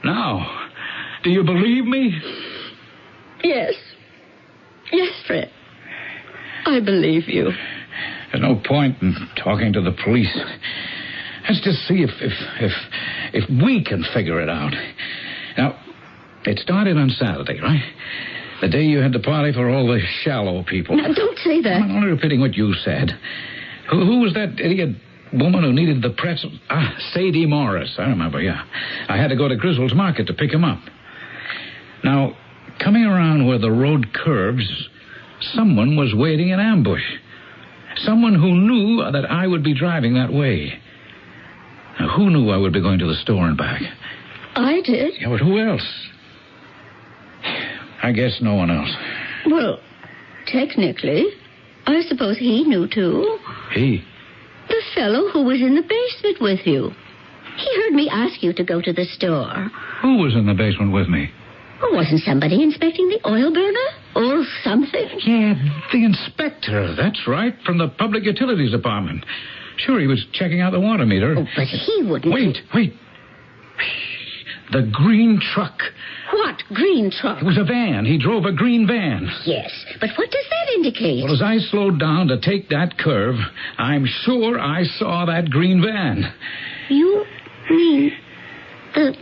Speaker 12: Now, do you believe me?
Speaker 3: Yes. Yes, Fred. I believe you.
Speaker 12: There's no point in talking to the police. Let's just see if we can figure it out. Now, it started on Saturday, right? The day you had the party for all the shallow people.
Speaker 3: Now, don't say that.
Speaker 12: I'm only repeating what you said. Who was that idiot woman who needed the pretzel? Sadie Morris. I remember, yeah. I had to go to Griswold's Market to pick him up. Now, coming around where the road curves, someone was waiting in ambush. Someone who knew that I would be driving that way. Now, who knew I would be going to the store and back?
Speaker 3: I did.
Speaker 12: Yeah, but who else? I guess no one else.
Speaker 3: Well, technically, I suppose he knew, too.
Speaker 12: He?
Speaker 3: The fellow who was in the basement with you. He heard me ask you to go to the store.
Speaker 12: Who was in the basement with me?
Speaker 3: Well, wasn't somebody inspecting the oil burner? or something?
Speaker 12: Yeah, the inspector. That's right, from the Public Utilities Department. Sure, he was checking out the water meter.
Speaker 3: Oh, but he wouldn't...
Speaker 12: Wait. The green truck.
Speaker 3: What green truck?
Speaker 12: It was a van. He drove a green van.
Speaker 3: Yes, but what does that indicate?
Speaker 12: Well, as I slowed down to take that curve, I'm sure I saw that green van.
Speaker 3: You mean the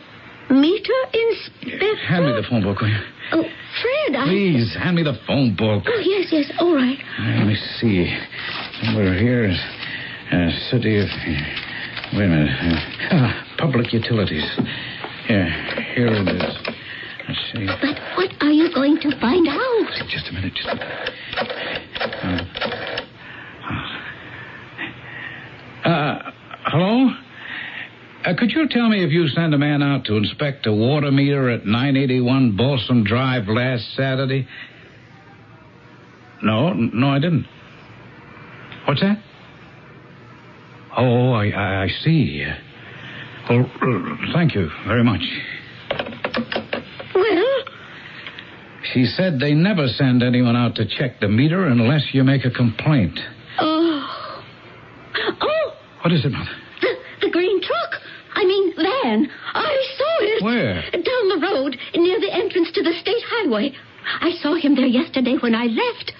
Speaker 3: meter inspector?
Speaker 12: Hand me the phone book, will you?
Speaker 3: Oh, Fred,
Speaker 12: Please, hand me the phone book.
Speaker 3: Oh, yes, all right.
Speaker 12: Let me see. Number here is City of... Wait a minute. Public Utilities. Here it is. Let's see.
Speaker 3: But what are you going to find out?
Speaker 12: Just a minute. Hello? Could you tell me if you sent a man out to inspect a water meter at 981 Balsam Drive last Saturday? No, I didn't. What's that? Oh, I see. Well, thank you very much.
Speaker 3: Well?
Speaker 12: She said they never send anyone out to check the meter unless you make a complaint.
Speaker 3: Oh.
Speaker 12: What is it, Mother?
Speaker 3: The green truck. I mean, van. I saw it.
Speaker 12: Where?
Speaker 3: Down the road, near the entrance to the state highway. I saw him there yesterday when I left.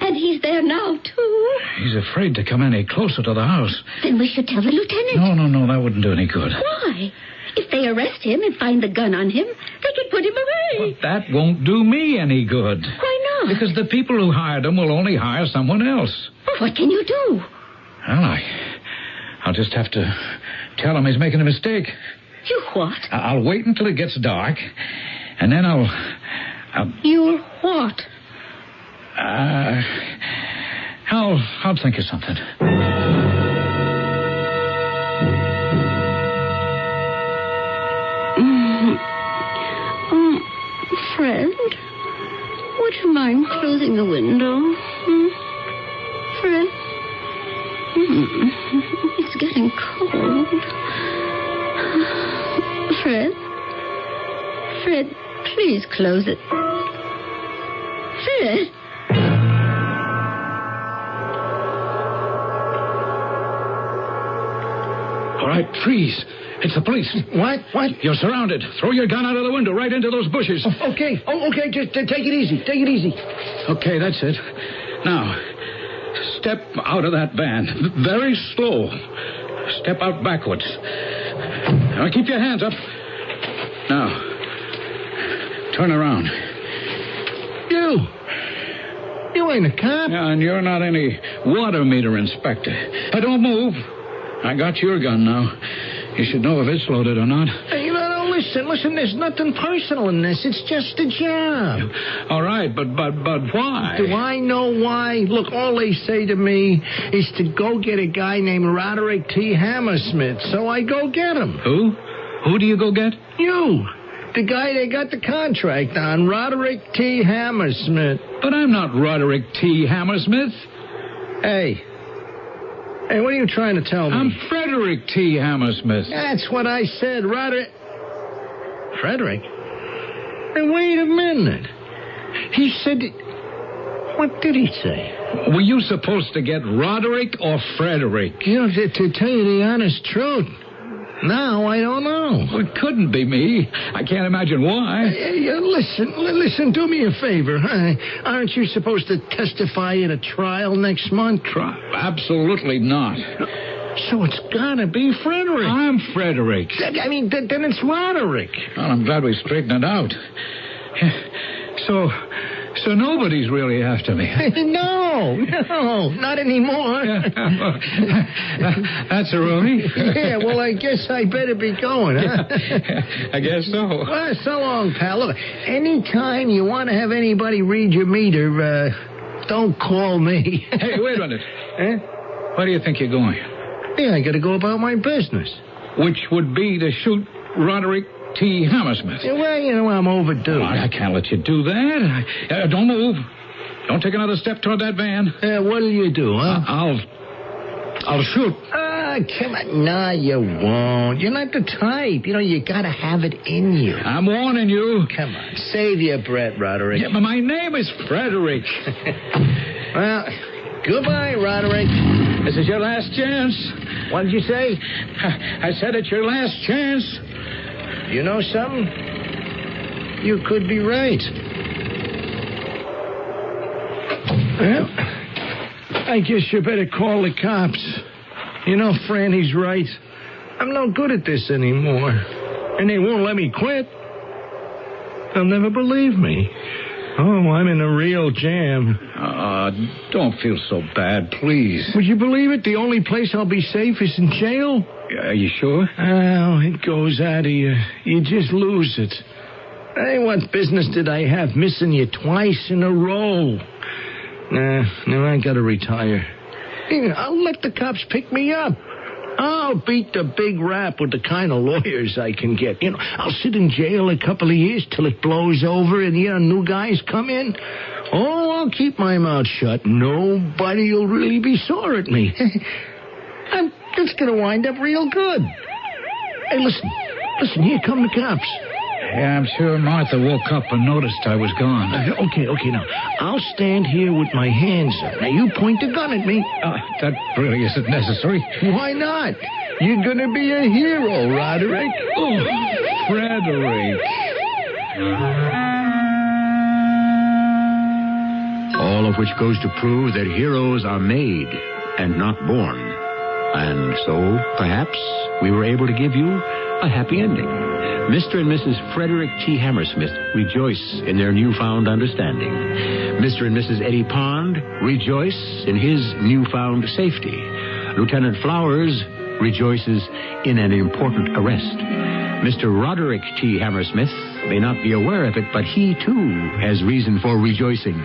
Speaker 3: And he's there now, too.
Speaker 12: He's afraid to come any closer to the house.
Speaker 3: Then we should tell the lieutenant.
Speaker 12: No, that wouldn't do any good.
Speaker 3: Why? If they arrest him and find the gun on him, they could put him away.
Speaker 12: But that won't do me any good.
Speaker 3: Why not?
Speaker 12: Because the people who hired him will only hire someone else.
Speaker 3: Well, what can you do?
Speaker 12: Well, I'll just have to tell him he's making a mistake.
Speaker 3: You what?
Speaker 12: I'll wait until it gets dark, and then I'll...
Speaker 3: You'll what?
Speaker 12: I'll think of something.
Speaker 3: Fred, would you mind closing the window? Fred? It's getting cold. Fred, please close it. Fred?
Speaker 12: All right, freeze. It's the police.
Speaker 2: What?
Speaker 12: You're surrounded. Throw your gun out of the window right into those bushes.
Speaker 2: Okay. Just take it easy.
Speaker 12: Okay, that's it. Now, step out of that van. Very slow. Step out backwards. Now, keep your hands up. Now, turn around.
Speaker 2: You ain't a cop.
Speaker 12: Yeah, and you're not any water meter inspector. Don't move. I got your gun now. You should know if it's loaded or not.
Speaker 2: Hey, no, listen, there's nothing personal in this. It's just a job.
Speaker 12: All right, but why?
Speaker 2: Do I know why? Look, all they say to me is to go get a guy named Roderick T. Hammersmith, so I go get him.
Speaker 12: Who? Who do you go get?
Speaker 2: You. The guy they got the contract on, Roderick T. Hammersmith.
Speaker 12: But I'm not Roderick T. Hammersmith.
Speaker 2: Hey, what are you trying to tell me?
Speaker 12: I'm Frederick T. Hammersmith.
Speaker 2: That's what I said, Roderick. Frederick? Hey, wait a minute. He said... What did he say?
Speaker 12: Were you supposed to get Roderick or Frederick?
Speaker 2: You know, to tell you the honest truth, now I don't know.
Speaker 12: Well, it couldn't be me. I can't imagine why.
Speaker 2: Listen, do me a favor. Aren't you supposed to testify at a trial next month?
Speaker 12: Absolutely not.
Speaker 2: So it's gotta be Frederick.
Speaker 12: I'm Frederick.
Speaker 2: I mean, then it's Roderick.
Speaker 12: Well, I'm glad we straightened it out. So nobody's really after me.
Speaker 2: No, not anymore.
Speaker 12: That's a relief.
Speaker 2: Yeah, well, I guess I better be going, huh?
Speaker 12: I guess so.
Speaker 2: Well, so long, pal. Look, anytime you want to have anybody read your meter, don't call me.
Speaker 12: Hey, wait a minute.
Speaker 2: Huh?
Speaker 12: Where do you think you're going?
Speaker 2: Yeah, I gotta go about my business.
Speaker 12: Which would be to shoot Roderick T. Hammersmith.
Speaker 2: Yeah, well, you know, I'm overdue.
Speaker 12: Oh, I can't let you do that. Don't move. Don't take another step toward that van.
Speaker 2: What'll you do, huh?
Speaker 12: I'll shoot.
Speaker 2: Oh, come on. No, you won't. You're not the type. You gotta have it in you.
Speaker 12: I'm warning you.
Speaker 2: Come on. Save your breath, Roderick.
Speaker 12: Yeah, but my name is Frederick.
Speaker 2: Well, goodbye, Roderick.
Speaker 12: This is your last chance.
Speaker 2: What did you say?
Speaker 12: I said it's your last chance.
Speaker 2: You know something? You could be right. Well, I guess you better call the cops. Franny's right. I'm no good at this anymore. And they won't let me quit. They'll never believe me. Oh, I'm in a real jam.
Speaker 12: Don't feel so bad, please.
Speaker 2: Would you believe it? The only place I'll be safe is in jail.
Speaker 12: Are you sure?
Speaker 2: Oh, it goes out of you. You just lose it. Hey, what business did I have missing you twice in a row? No, I gotta retire. I'll let the cops pick me up. I'll beat the big rap with the kind of lawyers I can get. I'll sit in jail a couple of years till it blows over and new guys come in. Oh, I'll keep my mouth shut. Nobody'll really be sore at me. I'm just gonna wind up real good. Hey, listen, here come the cops.
Speaker 12: Yeah, I'm sure Martha woke up and noticed I was gone.
Speaker 2: Okay, now, I'll stand here with my hands up. Now, you point the gun at me.
Speaker 12: That really isn't necessary.
Speaker 2: Why not? You're gonna be a hero, Roderick.
Speaker 12: Oh, Frederick.
Speaker 1: All of which goes to prove that heroes are made and not born. And so, perhaps, we were able to give you a happy ending. Mr. and Mrs. Frederick T. Hammersmith rejoice in their newfound understanding. Mr. and Mrs. Eddie Pond rejoice in his newfound safety. Lieutenant Flowers rejoices in an important arrest. Mr. Roderick T. Hammersmith may not be aware of it, but he, too, has reason for rejoicing.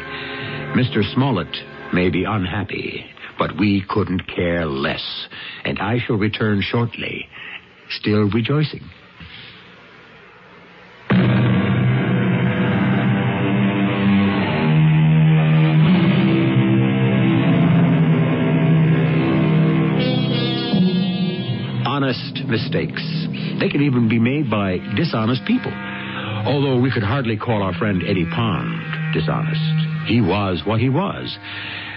Speaker 1: Mr. Smollett may be unhappy, but we couldn't care less. And I shall return shortly, still rejoicing. Honest mistakes. They can even be made by dishonest people. Although we could hardly call our friend Eddie Pond dishonest. He was what he was.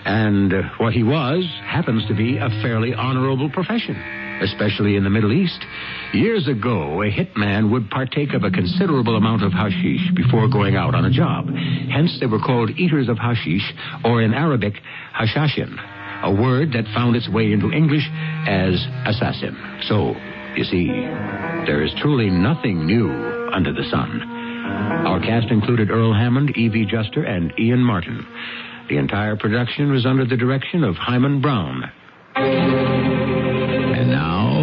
Speaker 1: And what he was happens to be a fairly honorable profession, especially in the Middle East. Years ago, a hitman would partake of a considerable amount of hashish before going out on a job. Hence, they were called eaters of hashish, or in Arabic, hashashin, a word that found its way into English as assassin. So, you see, there is truly nothing new under the sun. Our cast included Earl Hammond, E.V. Juster, and Ian Martin. The entire production was under the direction of Hyman Brown. And now,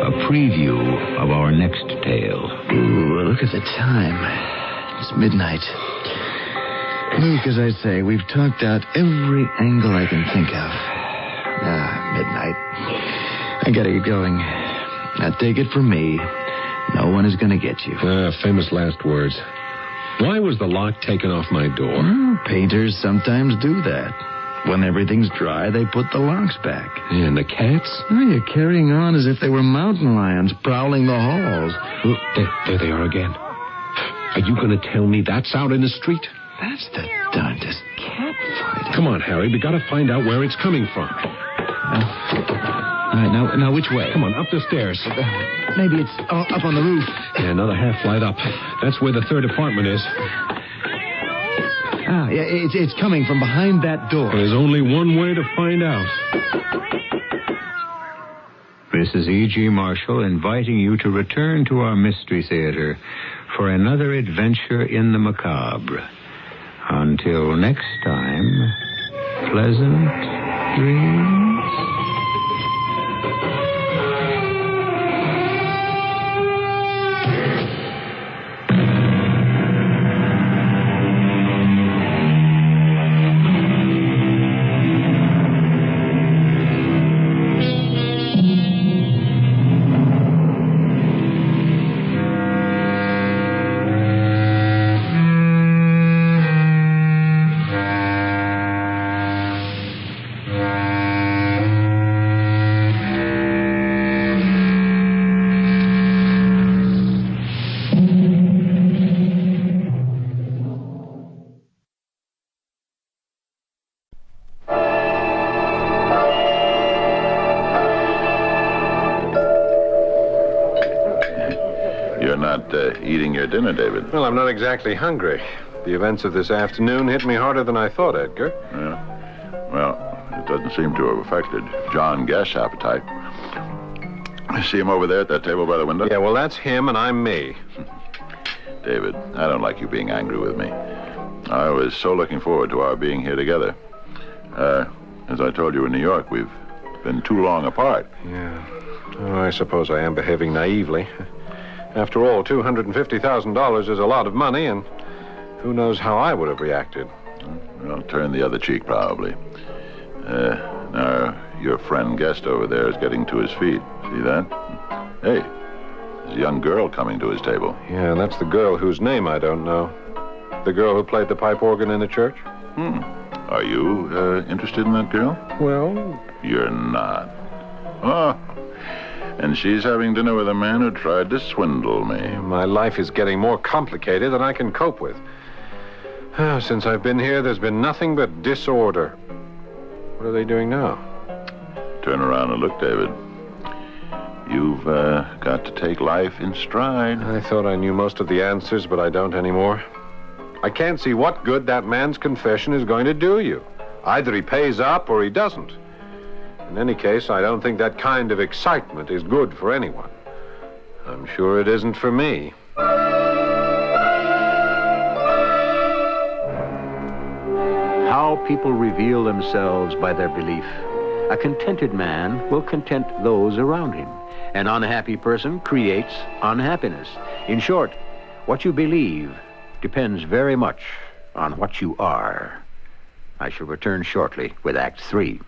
Speaker 1: a preview of our next tale.
Speaker 18: Ooh, look at the time. It's midnight. Look, as I say, we've talked out every angle I can think of. Midnight. I gotta get going. Now, take it from me. No one is gonna get you.
Speaker 8: Famous last words. Why was the lock taken off my door?
Speaker 18: Well, painters sometimes do that. When everything's dry, they put the locks back.
Speaker 8: And the cats?
Speaker 18: Oh, you're carrying on as if they were mountain lions prowling the halls.
Speaker 8: Oh, there they are again. Are you going to tell me that's out in the street?
Speaker 18: That's the darndest cat fight.
Speaker 8: Come on, Harry. We got to find out where it's coming from.
Speaker 18: All right, now which way?
Speaker 8: Come on, up the stairs.
Speaker 18: Maybe it's up on the roof.
Speaker 8: Yeah, another half flight up. That's where the third apartment is.
Speaker 18: Yeah, it's coming from behind that door.
Speaker 8: There's only one way to find out.
Speaker 1: This is E.G. Marshall inviting you to return to our Mystery Theater for another adventure in the macabre. Until next time, pleasant dreams.
Speaker 5: your dinner, David?
Speaker 10: Well, I'm not exactly hungry. The events of this afternoon hit me harder than I thought, Edgar.
Speaker 5: Yeah. Well, it doesn't seem to have affected John Guest's appetite. I see him over there at that table by the window?
Speaker 10: Yeah, well, that's him and I'm me.
Speaker 5: David, I don't like you being angry with me. I was so looking forward to our being here together. As I told you in New York, we've been too long apart.
Speaker 10: Yeah. Oh, I suppose I am behaving naively. After all, $250,000 is a lot of money, and who knows how I would have reacted.
Speaker 5: Well, turn the other cheek, probably. Now, your friend Guest over there is getting to his feet. See that? Hey, there's a young girl coming to his table.
Speaker 10: Yeah, that's the girl whose name I don't know. The girl who played the pipe organ in the church?
Speaker 5: Are you interested in that girl?
Speaker 10: Well...
Speaker 5: You're not. Oh, and she's having dinner with a man who tried to swindle me.
Speaker 10: My life is getting more complicated than I can cope with. Since I've been here, there's been nothing but disorder. What are they doing now?
Speaker 5: Turn around and look, David. You've got to take life in stride.
Speaker 10: I thought I knew most of the answers, but I don't anymore. I can't see what good that man's confession is going to do you. Either he pays up or he doesn't. In any case, I don't think that kind of excitement is good for anyone. I'm sure it isn't for me.
Speaker 17: How people reveal themselves by their belief. A contented man will content those around him. An unhappy person creates unhappiness. In short, what you believe depends very much on what you are. I shall return shortly with Act 3.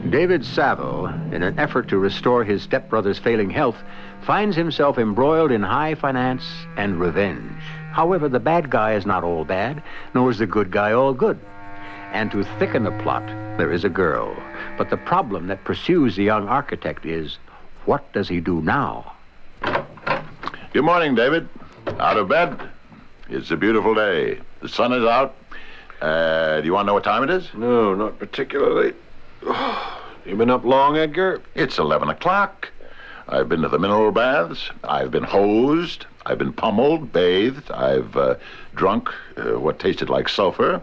Speaker 17: David Saville, in an effort to restore his stepbrother's failing health, finds himself embroiled in high finance and revenge. However, the bad guy is not all bad, nor is the good guy all good. And to thicken the plot, there is a girl. But the problem that pursues the young architect is, what does he do now?
Speaker 5: Good morning, David. Out of bed? It's a beautiful day. The sun is out. Do you want to know what time it is?
Speaker 10: No, not particularly. You been up long, Edgar?
Speaker 5: It's 11 o'clock. I've been to the mineral baths. I've been hosed. I've been pummeled, bathed. I've drunk what tasted like sulfur.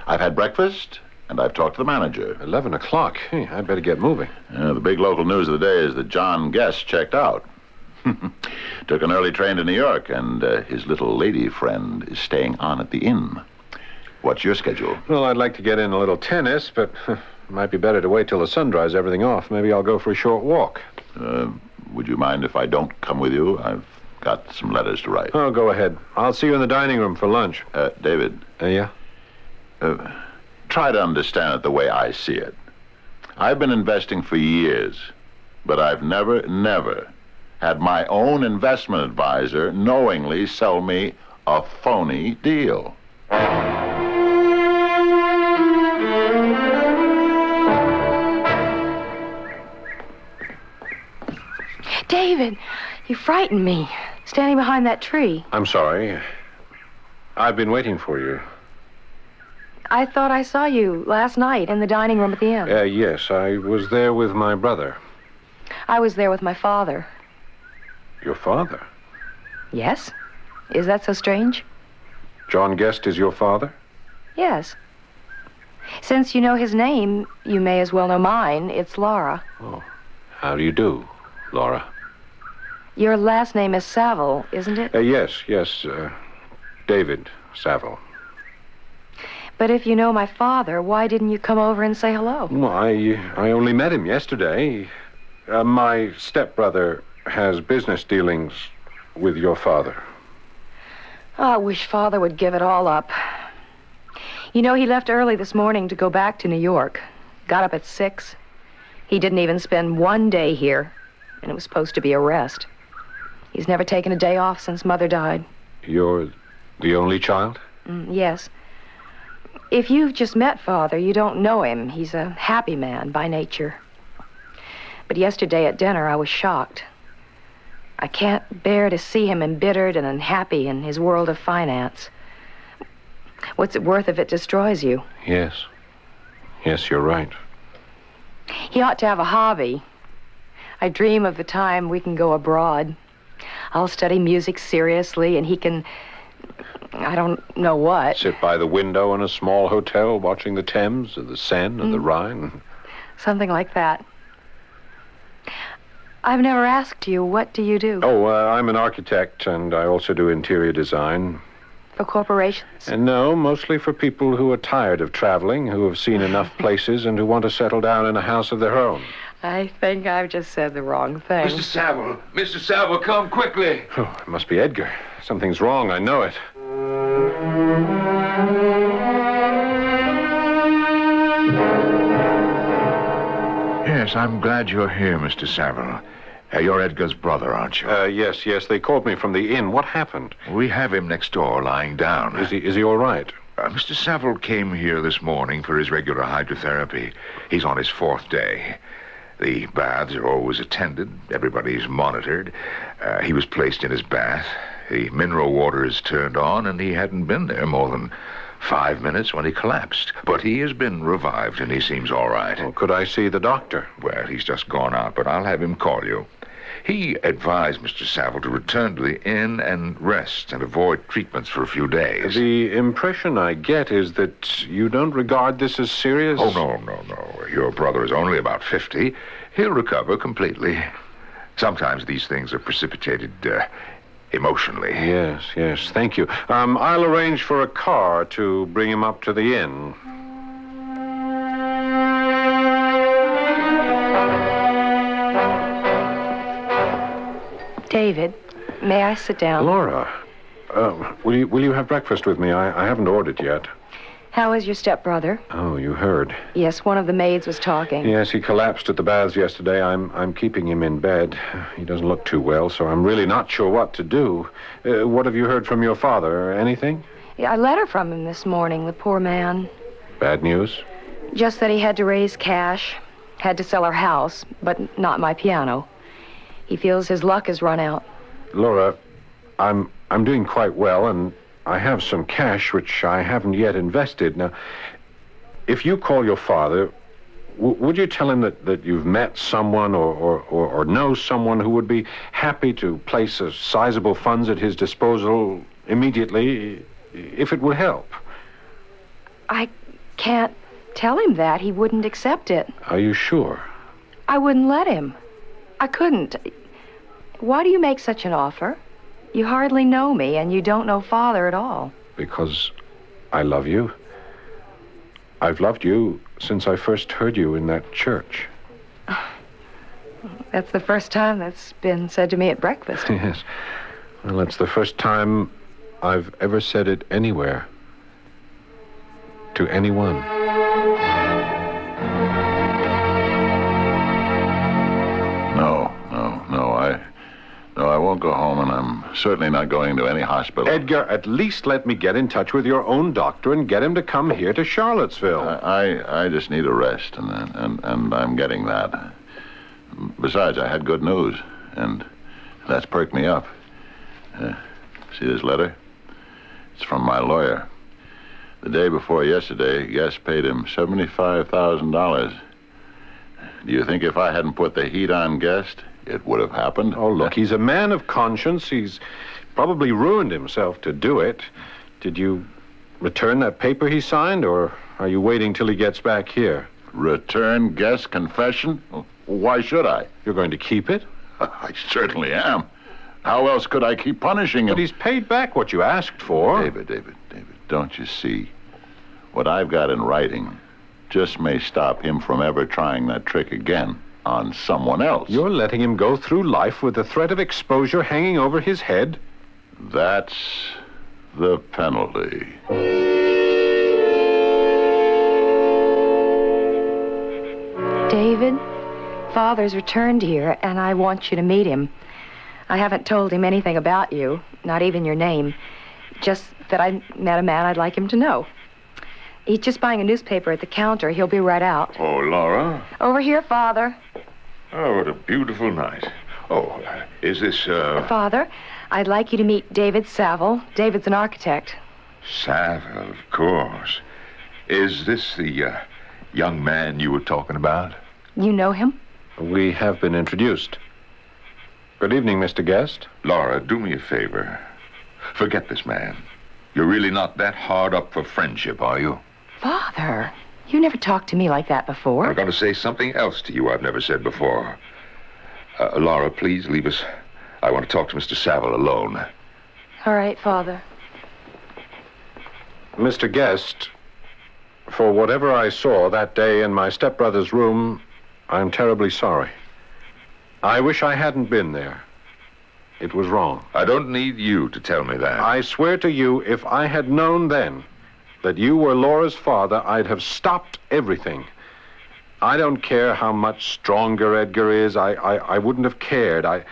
Speaker 5: I've had breakfast, and I've talked to the manager.
Speaker 10: 11 o'clock? Hey, I'd better get moving.
Speaker 5: The big local news of the day is that John Guest checked out. Took an early train to New York, and his little lady friend is staying on at the inn. What's your schedule?
Speaker 10: Well, I'd like to get in a little tennis, but might be better to wait till the sun dries everything off. Maybe I'll go for a short walk.
Speaker 5: Would you mind if I don't come with you? I've got some letters to write.
Speaker 10: Oh, go ahead. I'll see you in the dining room for lunch.
Speaker 5: David.
Speaker 10: Yeah?
Speaker 5: Try to understand it the way I see it. I've been investing for years, but I've never had my own investment advisor knowingly sell me a phony deal.
Speaker 22: David, you frightened me, standing behind that tree.
Speaker 10: I'm sorry. I've been waiting for you.
Speaker 22: I thought I saw you last night in the dining room at the inn.
Speaker 10: Yes, I was there with my brother.
Speaker 22: I was there with my father.
Speaker 10: Your father?
Speaker 22: Yes? Is that so strange?
Speaker 10: John Guest is your father?
Speaker 22: Yes. Since you know his name, you may as well know mine. It's Laura.
Speaker 10: Oh, how do you do, Laura?
Speaker 22: Your last name is Saville, isn't it?
Speaker 10: Yes, David Saville.
Speaker 22: But if you know my father, why didn't you come over and say hello?
Speaker 10: Well, I only met him yesterday. My stepbrother has business dealings with your father.
Speaker 22: Oh, I wish Father would give it all up. You know, he left early this morning to go back to New York. Got up at 6. He didn't even spend one day here, and it was supposed to be a rest. He's never taken a day off since Mother died.
Speaker 10: You're the only child?
Speaker 22: Yes. If you've just met Father, you don't know him. He's a happy man by nature. But yesterday at dinner, I was shocked. I can't bear to see him embittered and unhappy in his world of finance. What's it worth if it destroys you?
Speaker 10: Yes, Yes, you're right.
Speaker 22: He ought to have a hobby. I dream of the time we can go abroad. I'll study music seriously, and he can... I don't know what.
Speaker 10: Sit by the window in a small hotel watching the Thames and the Seine and the Rhine.
Speaker 22: Something like that. I've never asked you, what do you do?
Speaker 10: Oh, I'm an architect, and I also do interior design.
Speaker 22: For corporations?
Speaker 10: And no, mostly for people who are tired of traveling, who have seen enough places, and who want to settle down in a house of their own.
Speaker 22: I think I've just said the wrong thing.
Speaker 8: Mr. Saville! Mr. Saville, come quickly!
Speaker 10: Oh, it must be Edgar. Something's wrong, I know it.
Speaker 7: Yes, I'm glad you're here, Mr. Saville. You're Edgar's brother, aren't you?
Speaker 10: Yes. They called me from the inn. What happened?
Speaker 7: We have him next door, lying down.
Speaker 10: Is he all right?
Speaker 7: Mr. Saville came here this morning for his regular hydrotherapy. He's on his 4th day. The baths are always attended. Everybody's monitored. He was placed in his bath. The mineral water is turned on, and he hadn't been there more than 5 minutes when he collapsed. But he has been revived, and he seems all right.
Speaker 10: Well, could I see the doctor?
Speaker 7: Well, he's just gone out, but I'll have him call you. He advised Mr. Saville to return to the inn and rest and avoid treatments for a few days.
Speaker 10: The impression I get is that you don't regard this as serious?
Speaker 7: Oh, no. Your brother is only about 50. He'll recover completely. Sometimes these things are precipitated emotionally.
Speaker 10: Yes. Thank you. I'll arrange for a car to bring him up to the inn.
Speaker 22: David, may I sit down?
Speaker 10: Laura, will you have breakfast with me? I haven't ordered yet.
Speaker 22: How is your stepbrother?
Speaker 10: Oh, you heard.
Speaker 22: Yes, one of the maids was talking.
Speaker 10: Yes, he collapsed at the baths yesterday. I'm keeping him in bed. He doesn't look too well, so I'm really not sure what to do. What have you heard from your father? Anything?
Speaker 22: Yeah, I letter from him this morning, the poor man.
Speaker 10: Bad news?
Speaker 22: Just that he had to raise cash, had to sell our house, but not my piano. He feels his luck has run out.
Speaker 10: Laura, I'm doing quite well, and I have some cash which I haven't yet invested. Now, if you call your father, would you tell him that you've met someone or know someone who would be happy to place a sizable funds at his disposal immediately, if it would help?
Speaker 22: I can't tell him that. He wouldn't accept it.
Speaker 10: Are you sure?
Speaker 22: I wouldn't let him. I couldn't. Why do you make such an offer? You hardly know me, and you don't know Father at all.
Speaker 10: Because I love you. I've loved you since I first heard you in that church.
Speaker 22: That's the first time that's been said to me at breakfast.
Speaker 10: Yes. Well, it's the first time I've ever said it anywhere. To anyone.
Speaker 7: No, I won't go home, and I'm certainly not going to any hospital.
Speaker 10: Edgar, at least let me get in touch with your own doctor and get him to come here to Charlottesville.
Speaker 7: I just need a rest, and I'm getting that. Besides, I had good news, and that's perked me up. See this letter? It's from my lawyer. The day before yesterday, Guest paid him $75,000. Do you think if I hadn't put the heat on Guest, it would have happened?
Speaker 10: Oh, look, he's a man of conscience. He's probably ruined himself to do it. Did you return that paper he signed, or are you waiting till he gets back here?
Speaker 7: Return Guest's confession? Why should I?
Speaker 10: You're going to keep it?
Speaker 7: I certainly am. How else could I keep punishing him?
Speaker 10: But he's paid back what you asked for.
Speaker 7: David, don't you see? What I've got in writing just may stop him from ever trying that trick again on someone else.
Speaker 10: You're letting him go through life with the threat of exposure hanging over his head?
Speaker 7: That's the penalty.
Speaker 22: David, Father's returned here, and I want you to meet him. I haven't told him anything about you, not even your name. Just that I met a man I'd like him to know. He's just buying a newspaper at the counter. He'll be right out.
Speaker 7: Oh, Laura?
Speaker 22: Over here, Father.
Speaker 7: Oh, what a beautiful night. Oh, is this,
Speaker 22: Father, I'd like you to meet David Saville. David's an architect.
Speaker 7: Saville, of course. Is this the
Speaker 13: young man you were talking about?
Speaker 22: You know him?
Speaker 10: We have been introduced. Good evening, Mr. Guest.
Speaker 13: Laura, do me a favor. Forget this man. You're really not that hard up for friendship, are you?
Speaker 22: Father, you never talked to me like that before.
Speaker 13: I'm going to say something else to you I've never said before. Laura, please leave us. I want to talk to Mr. Saville alone.
Speaker 22: All right, Father.
Speaker 10: Mr. Guest, for whatever I saw that day in my stepbrother's room, I'm terribly sorry. I wish I hadn't been there. It was wrong.
Speaker 13: I don't need you to tell me that.
Speaker 10: I swear to you, if I had known then that you were Laura's father, I'd have stopped everything. I don't care how much stronger Edgar is. I wouldn't have cared. I'd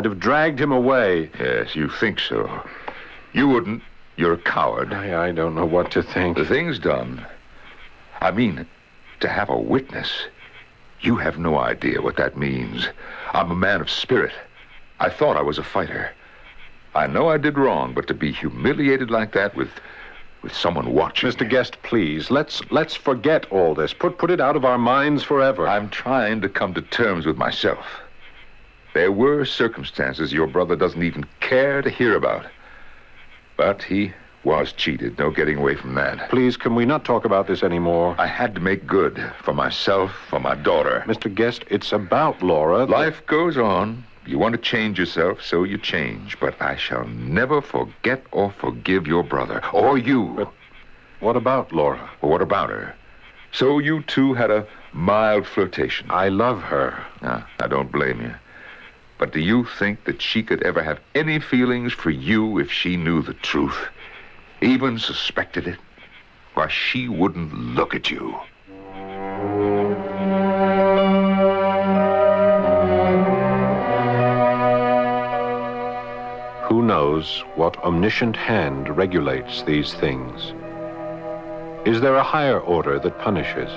Speaker 10: have dragged him away.
Speaker 13: Yes, you think so. You wouldn't. You're a coward.
Speaker 10: I don't know what to think.
Speaker 13: The thing's done. I mean, to have a witness. You have no idea what that means. I'm a man of spirit. I thought I was a fighter. I know I did wrong, but to be humiliated like that with someone watching...
Speaker 10: Mr. Guest, please, let's forget all this. Put it out of our minds forever.
Speaker 13: I'm trying to come to terms with myself. There were circumstances your brother doesn't even care to hear about. But he was cheated. No getting away from that.
Speaker 10: Please, can we not talk about this anymore?
Speaker 13: I had to make good for myself, for my daughter.
Speaker 10: Mr. Guest, it's about Laura.
Speaker 13: Life goes on. You want to change yourself, so you change. But I shall never forget or forgive your brother. Or you.
Speaker 10: But what about Laura?
Speaker 13: Well, what about her? So you two had a mild flirtation.
Speaker 10: I love her.
Speaker 13: I don't blame you. But do you think that she could ever have any feelings for you if she knew the truth? Even suspected it? Why, she wouldn't look at you.
Speaker 10: Who knows what omniscient hand regulates these things? Is there a higher order that punishes?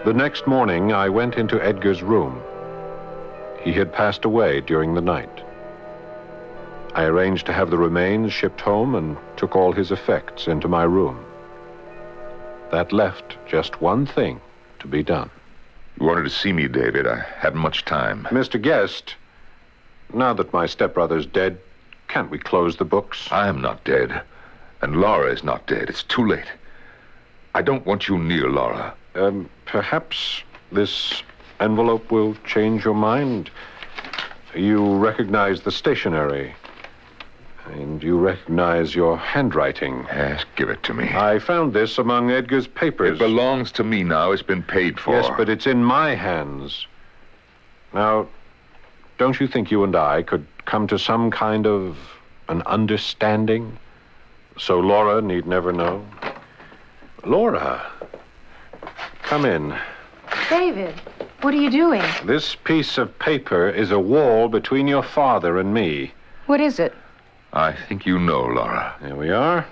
Speaker 10: The next morning, I went into Edgar's room. He had passed away during the night. I arranged to have the remains shipped home and took all his effects into my room. That left just one thing to be done.
Speaker 13: You wanted to see me, David. I hadn't much time.
Speaker 10: Mr. Guest, now that my stepbrother's dead, can't we close the books?
Speaker 13: I am not dead. And Laura is not dead. It's too late. I don't want you near Laura.
Speaker 10: Perhaps this envelope will change your mind. You recognize the stationery. And you recognize your handwriting.
Speaker 13: Yes, give it to me.
Speaker 10: I found this among Edgar's papers.
Speaker 13: It belongs to me now. It's been paid for.
Speaker 10: Yes, but it's in my hands. Now, don't you think you and I could come to some kind of an understanding? So Laura need never know? Laura, come in.
Speaker 22: David, what are you doing?
Speaker 10: This piece of paper is a wall between your father and me.
Speaker 22: What is it?
Speaker 13: I think you know, Laura.
Speaker 10: There we are,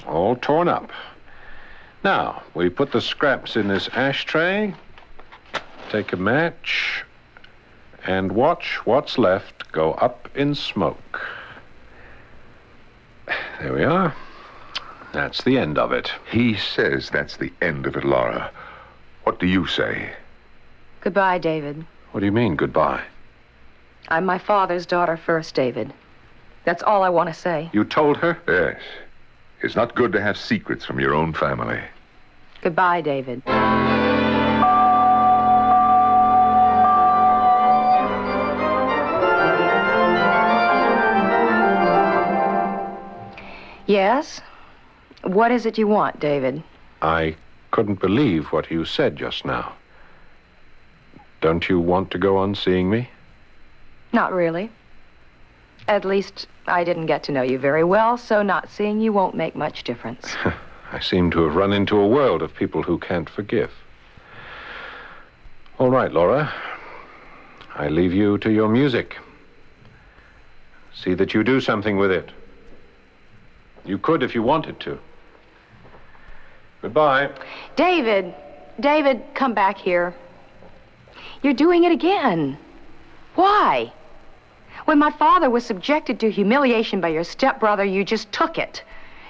Speaker 10: all torn up. Now, we put the scraps in this ashtray, take a match, and watch what's left go up in smoke. There we are. That's the end of it.
Speaker 13: He says that's the end of it, Laura. What do you say?
Speaker 22: Goodbye, David.
Speaker 10: What do you mean, goodbye?
Speaker 22: I'm my father's daughter first, David. That's all I want to say.
Speaker 10: You told her?
Speaker 13: Yes. It's not good to have secrets from your own family.
Speaker 22: Goodbye, David. Yes? What is it you want, David?
Speaker 10: I couldn't believe what you said just now. Don't you want to go on seeing me?
Speaker 22: Not really. At least, I didn't get to know you very well, so not seeing you won't make much difference.
Speaker 10: I seem to have run into a world of people who can't forgive. All right, Laura. I leave you to your music. See that you do something with it. You could if you wanted to. Goodbye.
Speaker 22: David, come back here. You're doing it again. Why? When my father was subjected to humiliation by your stepbrother, you just took it.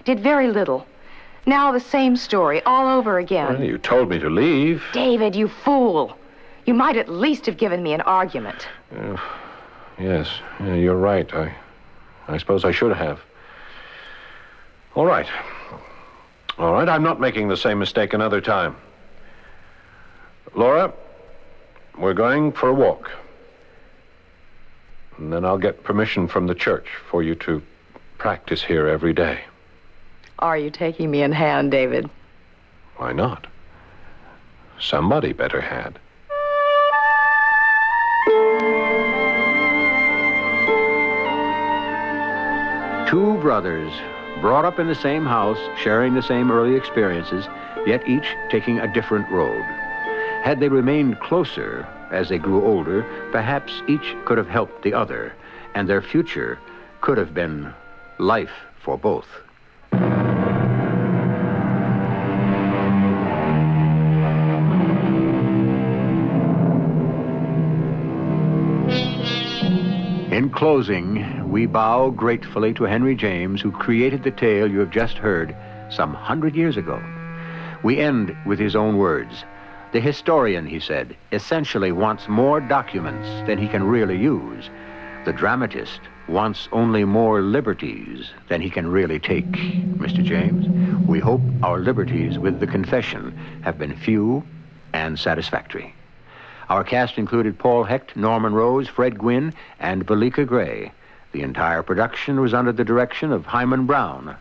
Speaker 22: Did very little. Now the same story, all over again.
Speaker 10: Well, you told me to leave.
Speaker 22: David, you fool. You might at least have given me an argument.
Speaker 10: Yes, you're right. I suppose I should have. All right. All right, I'm not making the same mistake another time. Laura, we're going for a walk. And then I'll get permission from the church for you to practice here every day.
Speaker 22: Are you taking me in hand, David?
Speaker 10: Why not? Somebody better had.
Speaker 17: Two brothers, brought up in the same house, sharing the same early experiences, yet each taking a different road. Had they remained closer as they grew older, perhaps each could have helped the other, and their future could have been life for both. In closing, we bow gratefully to Henry James, who created the tale you have just heard some 100 years ago. We end with his own words. The historian, he said, essentially wants more documents than he can really use. The dramatist wants only more liberties than he can really take. Mr. James, we hope our liberties with the confession have been few and satisfactory. Our cast included Paul Hecht, Norman Rose, Fred Gwynn, and Belika Gray. The entire production was under the direction of Hyman Brown.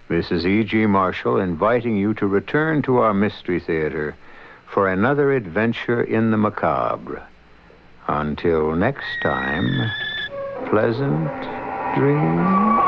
Speaker 17: This is E.G. Marshall inviting you to return to our Mystery Theater for another adventure in the macabre. Until next time, pleasant dreams.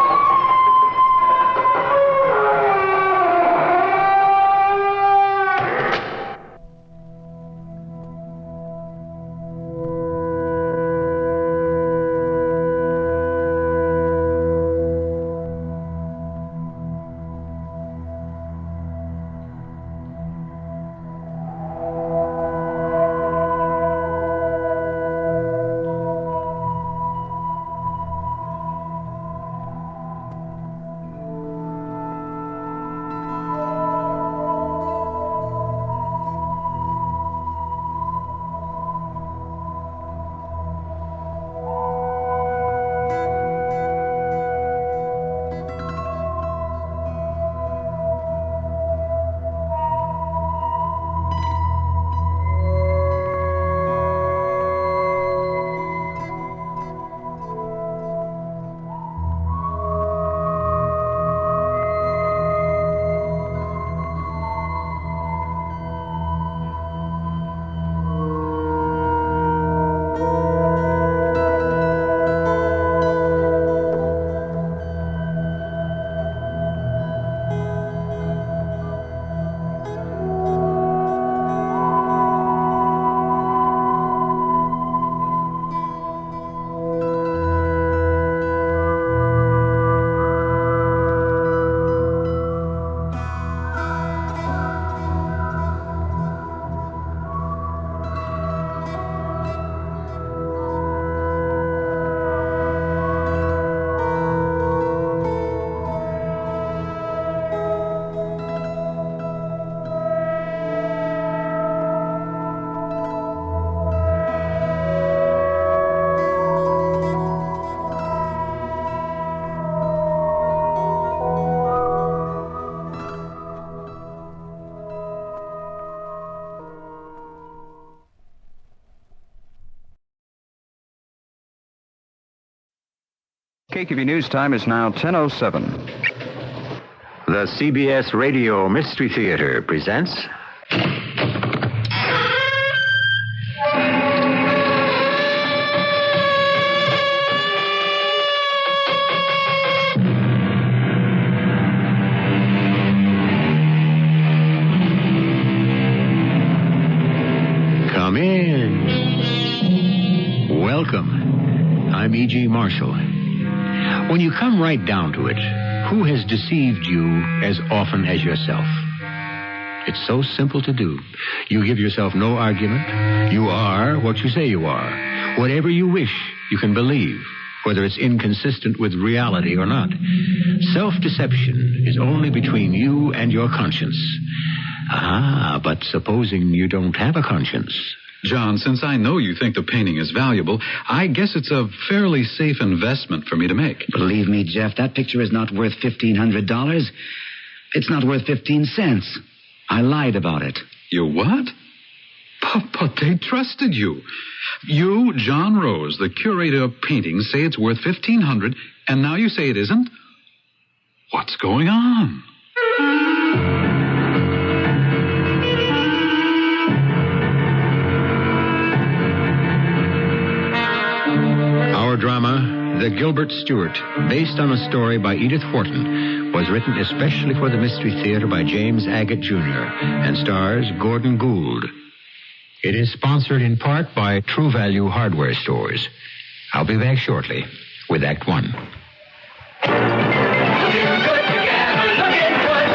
Speaker 14: KQV News Time is now 10:07.
Speaker 17: The CBS Radio Mystery Theater presents...
Speaker 1: Come in. Welcome. I'm E.G. Marshall. When you come right down to it, who has deceived you as often as yourself? It's so simple to do. You give yourself no argument. You are what you say you are. Whatever you wish, you can believe. whether it's inconsistent with reality or not. Self-deception is only between you and your conscience. Ah, but supposing you don't have a conscience.
Speaker 9: John, since I know you think the painting is valuable, I guess it's a fairly safe investment for me to make.
Speaker 15: Believe me, Jeff, that picture is not worth $1,500. It's not worth 15 cents. I lied about it.
Speaker 9: You what? But they trusted you. You, John Rose, the curator of paintings, say it's worth $1,500, and now you say it isn't? What's going on?
Speaker 1: Our drama, The Gilbert Stuart, based on a story by Edith Wharton, was written especially for the Mystery Theater by James Agate Jr. and stars Gordon Gould. It is sponsored in part by True Value Hardware Stores. I'll be back shortly with Act One.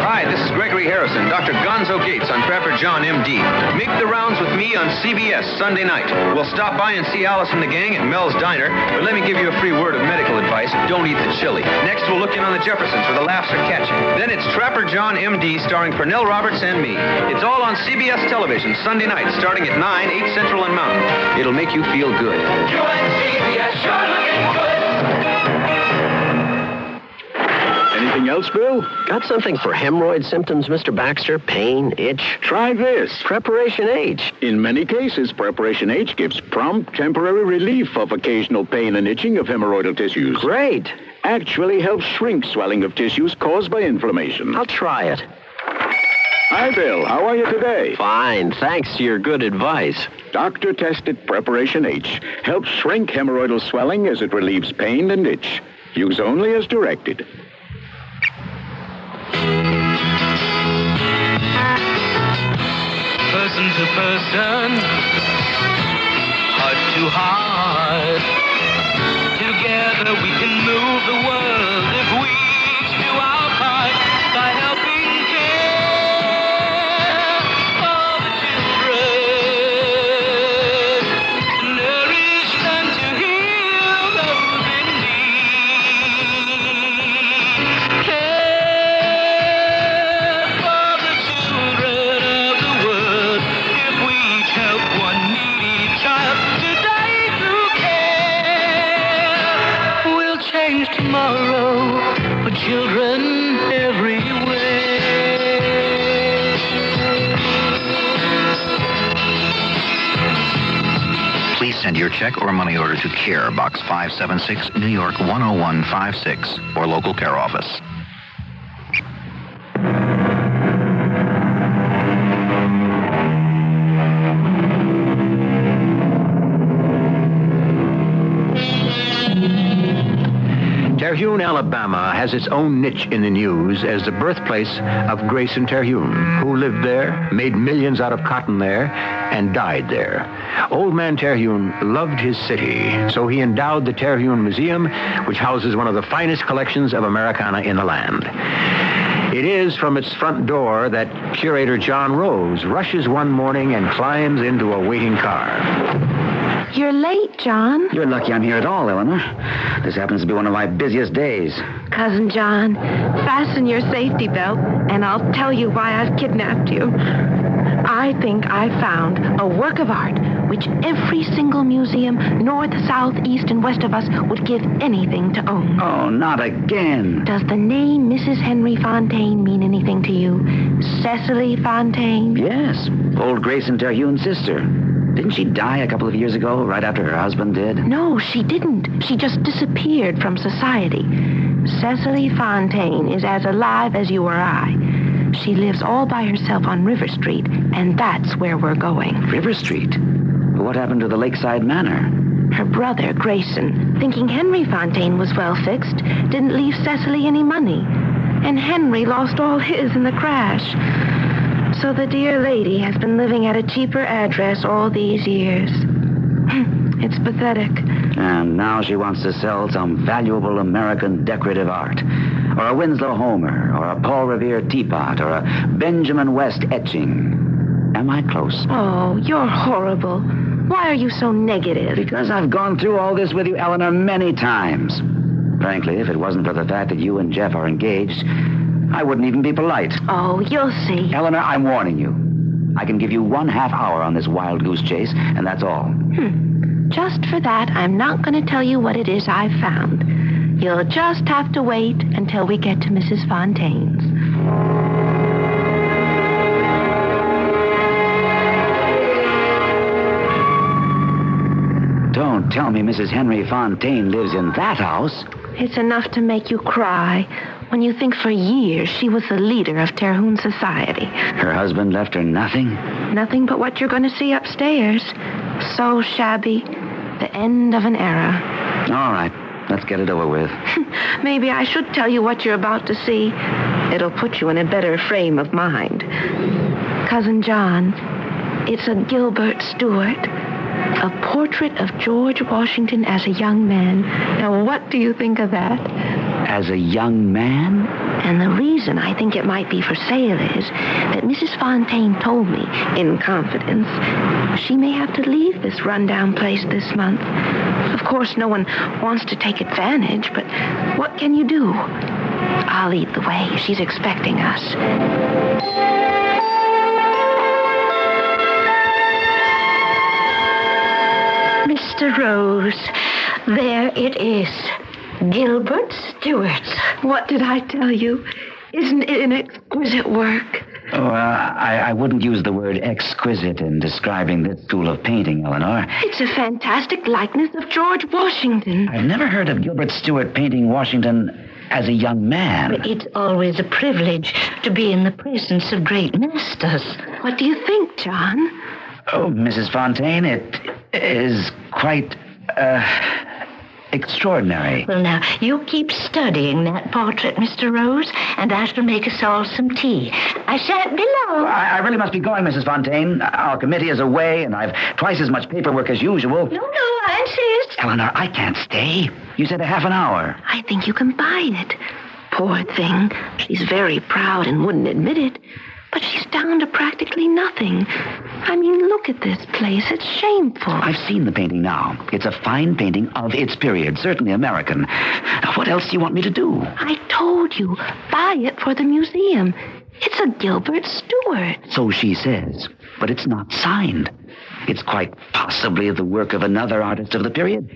Speaker 23: Hi, this is Gregory Harrison, Dr. Gonzo Gates on Trapper John, M.D. Make the rounds with me on CBS Sunday night. We'll stop by and see Alice and the gang at Mel's Diner, but let me give you a free word of medical advice. Don't eat the chili. Next, we'll look in on the Jeffersons, where the laughs are catching. Then it's Trapper John, M.D., starring Pernell Roberts and me. It's all on CBS television Sunday night, starting at 9, 8 Central and Mountain. It'll make you feel good. You and CBS, sure looking good.
Speaker 24: Anything else, Bill? Got something for hemorrhoid symptoms, Mr. Baxter? Pain, itch? Try this. Preparation H. In many cases, Preparation H gives prompt, temporary relief of occasional pain and itching of hemorrhoidal tissues. Great. Actually helps shrink swelling of tissues caused by inflammation. I'll try it. Hi, Bill. How are you today? Fine, thanks to your good advice. Doctor-tested Preparation H helps shrink hemorrhoidal swelling as it relieves pain and itch. Use only as directed.
Speaker 25: Person to person, heart to heart. Together we can move the world if we each do our part by helping care for the children, to nourish and to heal those in need. Care for the children of the world. If we each help one needy child today through care, we'll change tomorrow for children everywhere.
Speaker 26: Please send your check or money order to CARE, Box 576, New York 10156, or local care office.
Speaker 1: Terhune, Alabama has its own niche in the news as the birthplace of Grayson Terhune, who lived there, made millions out of cotton there, and died there. Old man Terhune loved his city, so he endowed the Terhune Museum, which houses one of the finest collections of Americana in the land. It is from its front door that curator John Rose rushes one morning and climbs into a waiting car.
Speaker 27: You're late, John.
Speaker 15: You're lucky I'm here at all, Eleanor. This happens to be one of my busiest days.
Speaker 27: Cousin John, fasten your safety belt, and I'll tell you why I've kidnapped you. I think I found a work of art which every single museum, north, south, east, and west of us would give anything to own.
Speaker 15: Oh, not again.
Speaker 27: Does the name Mrs. Henry Fontaine mean anything to you? Cecily Fontaine?
Speaker 15: Yes, old Grayson Terhune's sister. Didn't she die a couple of years ago, right after her husband did?
Speaker 27: No, she didn't. She just disappeared from society. Cecily Fontaine is as alive as you or I. She lives all by herself on River Street, and that's where we're going.
Speaker 15: River Street? What happened to the Lakeside Manor?
Speaker 27: Her brother, Grayson, thinking Henry Fontaine was well fixed, didn't leave Cecily any money. And Henry lost all his in the crash. So the dear lady has been living at a cheaper address all these years. It's pathetic.
Speaker 15: And now she wants to sell some valuable American decorative art. Or a Winslow Homer, or a Paul Revere teapot, or a Benjamin West etching. Am I close?
Speaker 27: Oh, you're horrible. Why are you so negative?
Speaker 15: Because I've gone through all this with you, Eleanor, many times. Frankly, if it wasn't for the fact that you and Jeff are engaged, I wouldn't even be polite.
Speaker 27: Oh, you'll see.
Speaker 15: Eleanor, I'm warning you. I can give you 1/2 hour on this wild goose chase, and that's all.
Speaker 27: Just for that, I'm not going to tell you what it is I've found. You'll just have to wait until we get to Mrs. Fontaine's.
Speaker 15: Don't tell me Mrs. Henry Fontaine lives in that house.
Speaker 27: It's enough to make you cry when you think for years she was the leader of Terhune society.
Speaker 15: Her husband left her nothing?
Speaker 27: Nothing but what you're going to see upstairs. So shabby. The end of an era.
Speaker 15: All right, let's get it over with.
Speaker 27: Maybe I should tell you what you're about to see. It'll put you in a better frame of mind. Cousin John, it's a Gilbert Stuart. A portrait of George Washington as a young man. Now, what do you think of that?
Speaker 15: As a young man?
Speaker 27: And the reason I think it might be for sale is that Mrs. Fontaine told me, in confidence, she may have to leave this rundown place this month. Of course, no one wants to take advantage, but what can you do? I'll lead the way. She's expecting us. Mr. Rose, there it is. Gilbert Stuart. What did I tell you? Isn't it an exquisite work?
Speaker 15: Oh, I wouldn't use the word exquisite in describing this school of painting, Eleanor.
Speaker 27: It's a fantastic likeness of George Washington.
Speaker 15: I've never heard of Gilbert Stuart painting Washington as a young man.
Speaker 3: But it's always a privilege to be in the presence of great masters.
Speaker 27: What do you think, John?
Speaker 15: Oh, Mrs. Fontaine, it is quite, extraordinary.
Speaker 3: Well, now, you keep studying that portrait, Mr. Rose, and I shall make us all some tea. I shan't be long.
Speaker 15: I really must be going, Mrs. Fontaine. Our committee is away, and I've twice as much paperwork as usual.
Speaker 3: No, I insist.
Speaker 15: Eleanor, I can't stay. You said a half an hour.
Speaker 27: I think you can buy it. Poor thing. She's very proud and wouldn't admit it. But she's down to practically nothing. I mean, look at this place. It's shameful.
Speaker 15: I've seen the painting now. It's a fine painting of its period, certainly American. Now, what else do you want me to do?
Speaker 27: I told you, buy it for the museum. It's a Gilbert Stuart.
Speaker 15: So she says, but it's not signed. It's quite possibly the work of another artist of the period.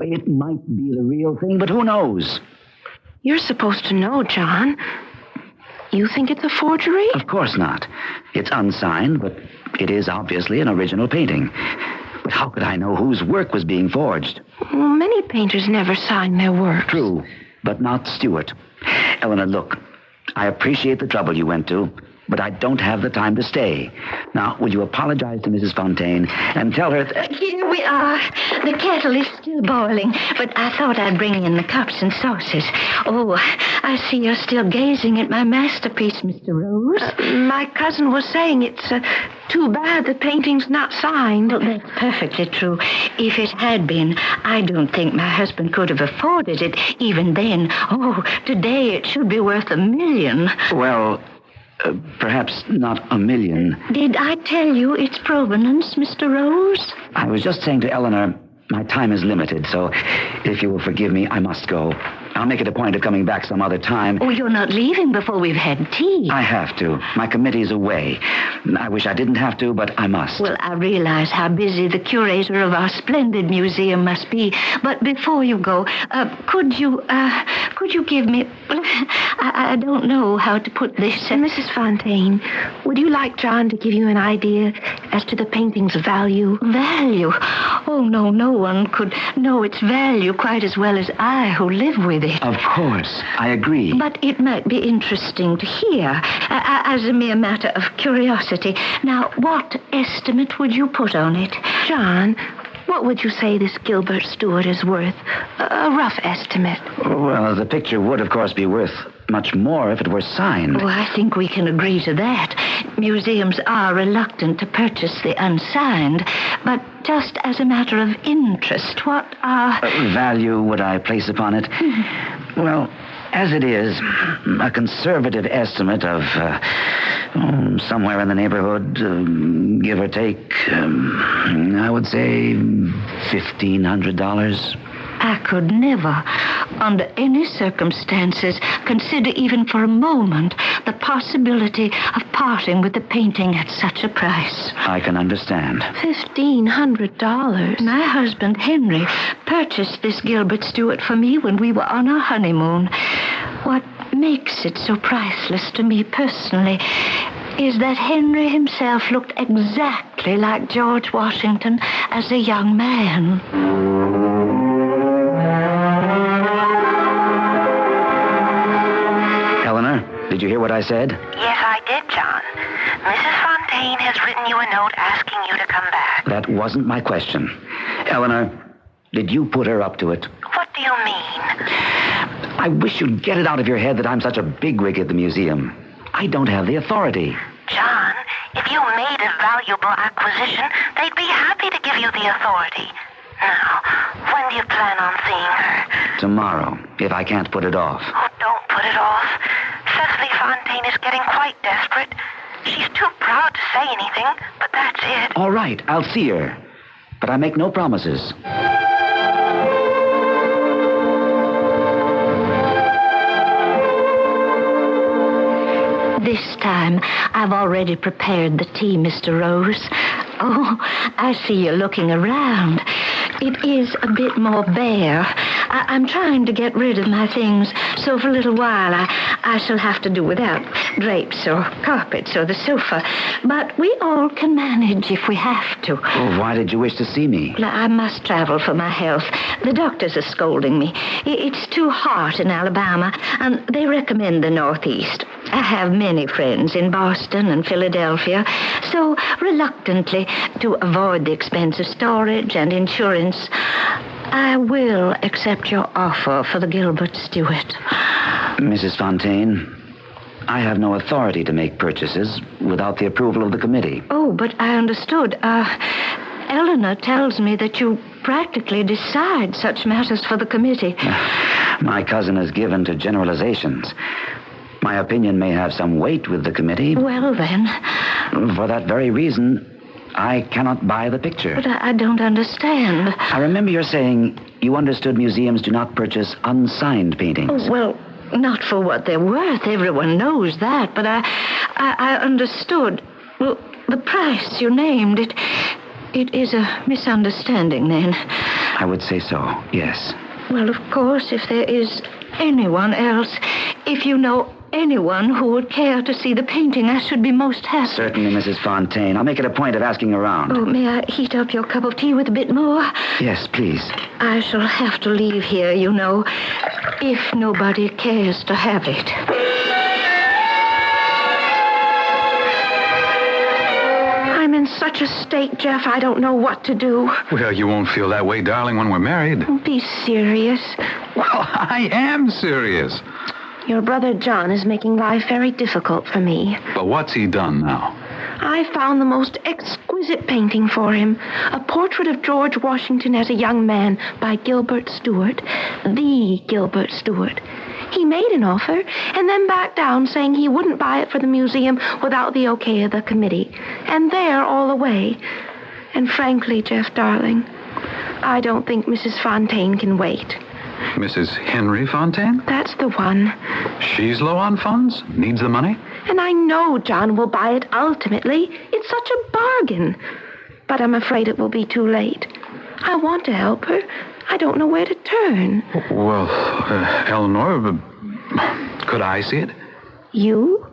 Speaker 15: It might be the real thing, but who knows?
Speaker 27: You're supposed to know, John. You think it's a forgery?
Speaker 15: Of course not. It's unsigned, but it is obviously an original painting. But how could I know whose work was being forged?
Speaker 27: Well, many painters never sign their work.
Speaker 15: True, but not Stuart. Eleanor, look, I appreciate the trouble you went to, but I don't have the time to stay. Now, will you apologize to Mrs. Fontaine and tell her that...
Speaker 3: Here we are. The kettle is still boiling, but I thought I'd bring in the cups and saucers. Oh, I see you're still gazing at my masterpiece, Mr. Rose.
Speaker 27: My cousin was saying it's too bad the painting's not signed.
Speaker 3: Well, that's perfectly true. If it had been, I don't think my husband could have afforded it even then. Oh, today it should be worth $1 million.
Speaker 15: Well... perhaps not $1 million.
Speaker 3: Did I tell you its provenance, Mr. Rose?
Speaker 15: I was just saying to Eleanor, my time is limited, so if you will forgive me, I must go. I'll make it a point of coming back some other time.
Speaker 3: Oh, you're not leaving before we've had tea.
Speaker 15: I have to. My committee's away. I wish I didn't have to, but I must.
Speaker 3: Well, I realize how busy the curator of our splendid museum must be. But before you go, could you give me... Well, I don't know how to put this.
Speaker 27: Mrs. Fontaine, would you like John to give you an idea as to the painting's value?
Speaker 3: Value? Oh, no one could know its value quite as well as I who live with it.
Speaker 15: Of course, I agree.
Speaker 3: But it might be interesting to hear, as a mere matter of curiosity. Now, what estimate would you put on it?
Speaker 27: John, what would you say this Gilbert Stuart is worth? A rough estimate.
Speaker 15: Well, the picture would, of course, be worth much more if it were signed.
Speaker 3: Oh, I think we can agree to that. Museums are reluctant to purchase the unsigned. But just as a matter of interest, what value
Speaker 15: would I place upon it? Well, As it is, a conservative estimate of somewhere in the neighborhood, give or take, I would say $1,500.
Speaker 3: I could never, under any circumstances, consider even for a moment the possibility of parting with the painting at such a price.
Speaker 15: I can understand.
Speaker 3: $1,500. My husband, Henry, purchased this Gilbert Stuart for me when we were on our honeymoon. What makes it so priceless to me personally is that Henry himself looked exactly like George Washington as a young man.
Speaker 15: Eleanor, did you hear what I said?
Speaker 27: Yes, I did, John. Mrs. Fontaine has written you a note asking you to come back.
Speaker 15: That wasn't my question. Eleanor, did you put her up to it?
Speaker 27: What do you mean?
Speaker 15: I wish you'd get it out of your head that I'm such a bigwig at the museum. I don't have the authority.
Speaker 27: John, if you made a valuable acquisition, they'd be happy to give you the authority. Now, when do you plan on seeing her?
Speaker 15: Tomorrow, if I can't put it off.
Speaker 27: Oh, don't put it off. Cecily Fontaine is getting quite desperate. She's too proud to say anything, but that's it.
Speaker 15: All right, I'll see her. But I make no promises.
Speaker 3: This time, I've already prepared the tea, Mr. Rose. Oh, I see you're looking around. It is a bit more bare. I'm trying to get rid of my things, so for a little while I shall have to do without drapes or carpets or the sofa. But we all can manage if we have to.
Speaker 15: Oh, why did you wish to see me?
Speaker 3: I must travel for my health. The doctors are scolding me. It's too hot in Alabama, and they recommend the Northeast. I have many friends in Boston and Philadelphia, so reluctantly, to avoid the expense of storage and insurance, I will accept your offer for the Gilbert Stuart.
Speaker 15: Mrs. Fontaine, I have no authority to make purchases without the approval of the committee.
Speaker 3: Oh, but I understood. Eleanor tells me that you practically decide such matters for the committee.
Speaker 15: My cousin is given to generalizations. My opinion may have some weight with the committee.
Speaker 3: Well, then.
Speaker 15: For that very reason, I cannot buy the picture.
Speaker 3: But I don't understand.
Speaker 15: I remember your saying you understood museums do not purchase unsigned paintings.
Speaker 3: Oh, well, not for what they're worth. Everyone knows that. But I understood. Well, the price you named, it is a misunderstanding, then.
Speaker 15: I would say so, yes.
Speaker 3: Well, of course, if there is anyone else, if you know anyone who would care to see the painting, I should be most happy.
Speaker 15: Certainly, Mrs. Fontaine. I'll make it a point of asking around.
Speaker 3: Oh, may I heat up your cup of tea with a bit more?
Speaker 15: Yes, please.
Speaker 3: I shall have to leave here, you know, if nobody cares to have it. I'm in such a state, Jeff, I don't know what to do.
Speaker 9: Well, you won't feel that way, darling, when we're married.
Speaker 3: Be serious.
Speaker 9: Well, I am serious.
Speaker 27: Your brother John is making life very difficult for me.
Speaker 9: But what's he done now?
Speaker 27: I found the most exquisite painting for him. A portrait of George Washington as a young man by Gilbert Stuart. The Gilbert Stuart. He made an offer and then backed down, saying he wouldn't buy it for the museum without the okay of the committee. And there, all the way. And frankly, Jeff, darling, I don't think Mrs. Fontaine can wait.
Speaker 9: Mrs. Henry Fontaine?
Speaker 27: That's the one.
Speaker 9: She's low on funds? Needs the money?
Speaker 27: And I know John will buy it ultimately. It's such a bargain. But I'm afraid it will be too late. I want to help her. I don't know where to turn.
Speaker 9: Well, Eleanor, could I see it?
Speaker 27: You?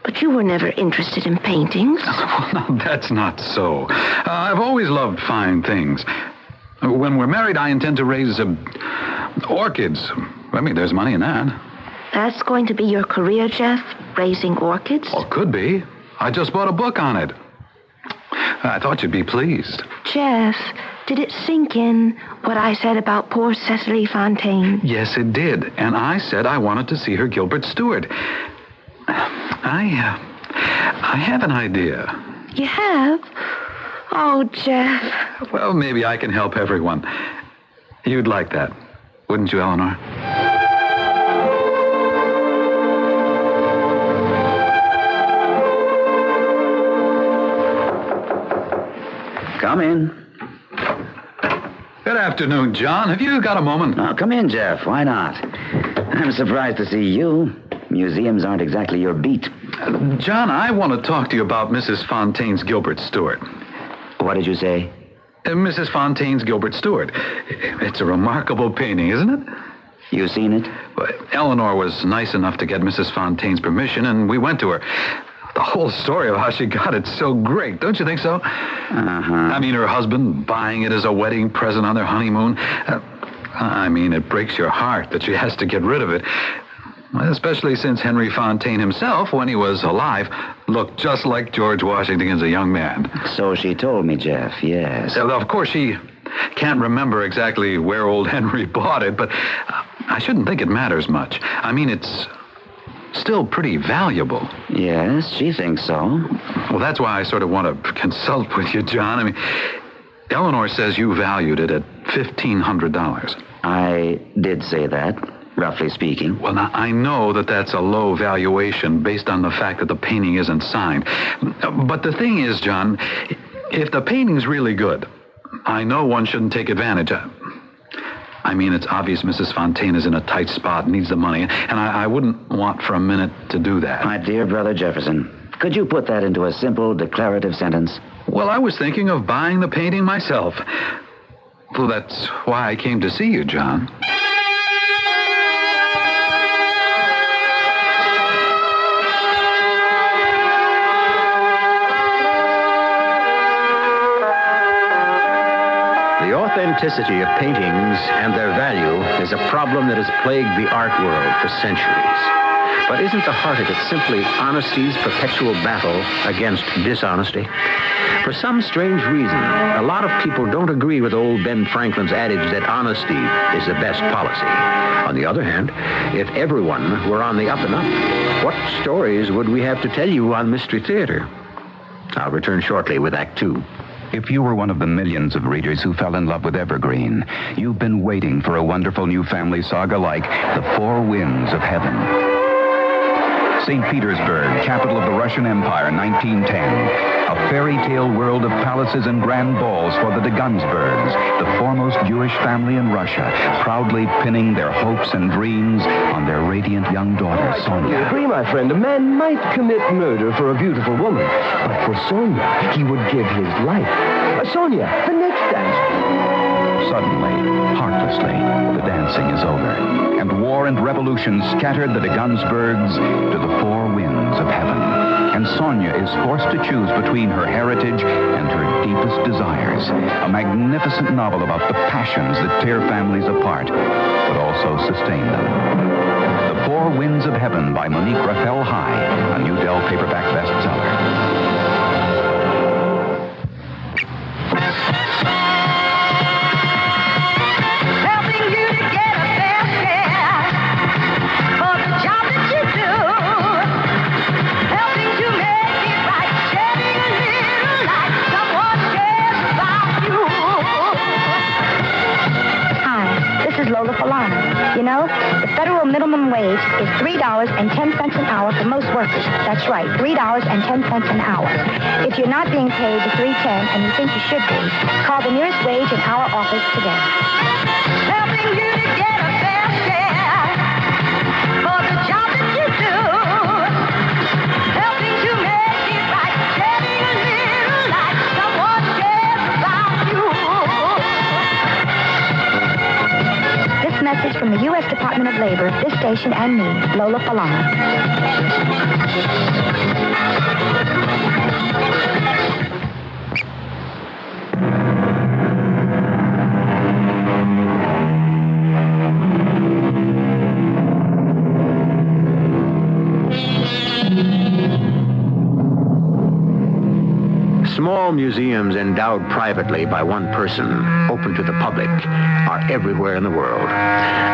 Speaker 27: But you were never interested in paintings.
Speaker 9: Well, no, that's not so. I've always loved fine things. When we're married, I intend to raise orchids. I mean, there's money in that.
Speaker 27: That's going to be your career, Jeff? Raising orchids?
Speaker 9: Or could be. I just bought a book on it. I thought you'd be pleased.
Speaker 27: Jeff, did it sink in what I said about poor Cecily Fontaine?
Speaker 9: Yes, it did. And I said I wanted to see her Gilbert Stuart. I have an idea.
Speaker 27: You have? Oh, Jeff.
Speaker 9: Well, maybe I can help everyone. You'd like that, wouldn't you, Eleanor?
Speaker 15: Come in.
Speaker 9: Good afternoon, John. Have you got a moment?
Speaker 15: Oh, come in, Jeff. Why not? I'm surprised to see you. Museums aren't exactly your beat.
Speaker 9: John, I want to talk to you about Mrs. Fontaine's Gilbert Stuart.
Speaker 15: What did you say?
Speaker 9: Mrs. Fontaine's Gilbert Stuart. It's a remarkable painting, isn't it?
Speaker 15: You seen it?
Speaker 9: Well, Eleanor was nice enough to get Mrs. Fontaine's permission, and we went to her. The whole story of how she got it's so great, don't you think so?
Speaker 15: Uh-huh.
Speaker 9: I mean, her husband buying it as a wedding present on their honeymoon. It breaks your heart that she has to get rid of it. Especially since Henry Fontaine himself, when he was alive, looked just like George Washington as a young man.
Speaker 15: So she told me, Jeff, yes.
Speaker 9: Of course, she can't remember exactly where old Henry bought it, but I shouldn't think it matters much. I mean, it's still pretty valuable.
Speaker 15: Yes, she thinks so.
Speaker 9: Well, that's why I sort of want to consult with you, John. I mean, Eleanor says you valued it at $1,500.
Speaker 15: I did say that. Roughly speaking.
Speaker 9: Well, now, I know that that's a low valuation based on the fact that the painting isn't signed. But the thing is, John, if the painting's really good, I know one shouldn't take advantage of it. I mean, it's obvious Mrs. Fontaine is in a tight spot and needs the money, and I wouldn't want for a minute to do that.
Speaker 15: My dear brother Jefferson, could you put that into a simple declarative sentence?
Speaker 9: Well, I was thinking of buying the painting myself. Well, that's why I came to see you, John.
Speaker 17: The authenticity of paintings and their value is a problem that has plagued the art world for centuries. But isn't the heart of it simply honesty's perpetual battle against dishonesty? For some strange reason, a lot of people don't agree with old Ben Franklin's adage that honesty is the best policy. On the other hand, if everyone were on the up and up, what stories would we have to tell you on Mystery Theater? I'll return shortly with Act Two.
Speaker 26: If you were one of the millions of readers who fell in love with Evergreen, you've been waiting for a wonderful new family saga like The Four Winds of Heaven. St. Petersburg, capital of the Russian Empire, 1910. A fairy tale world of palaces and grand balls for the Dagensbergs, the foremost Jewish family in Russia, proudly pinning their hopes and dreams on their radiant young daughter, Sonia.
Speaker 4: I agree, my friend. A man might commit murder for a beautiful woman, but for Sonia, he would give his life. Sonia, the next dance.
Speaker 26: Suddenly, heartlessly, the dancing is over, and war and revolution scattered the Dagensbergs to the four winds of heaven. And Sonia is forced to choose between her heritage and her deepest desires. A magnificent novel about the passions that tear families apart, but also sustain them. The Four Winds of Heaven by Monique Raphael High, a New Dell paperback bestseller.
Speaker 6: You know, the federal minimum wage is $3.10 an hour for most workers. That's right, $3.10 an hour. If you're not being paid the $3.10 and you think you should be, call the nearest wage and hour office today. Helping you to get a fair share for the job that you do. Helping to make it right, shedding a little light. Someone cares about you. This message from the U.S. Department of Labor, this station, and me, Lola Falana.
Speaker 17: Small museums endowed privately by one person, open to the public, are everywhere in the world.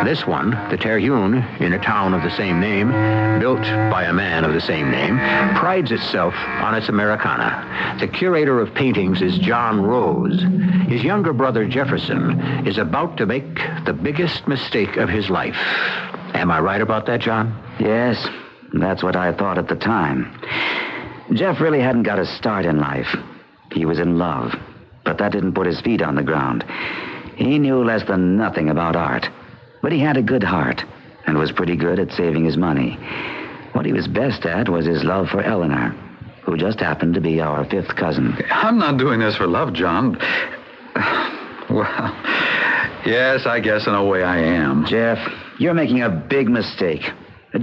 Speaker 17: This one, the Terhune, in a town of the same name, built by a man of the same name, prides itself on its Americana. The curator of paintings is John Rose. His younger brother, Jefferson, is about to make the biggest mistake of his life. Am I right about that, John?
Speaker 15: Yes, that's what I thought at the time. Jeff really hadn't got a start in life. He was in love, but but that didn't put his feet on the ground. He knew less than nothing about art, but he had a good heart and was pretty good at saving his money. What he was best at was his love for Eleanor, who just happened to be our fifth cousin.
Speaker 9: I'm not doing this for love, John. Well, yes, I guess in a way I am.
Speaker 15: Jeff, you're making a big mistake.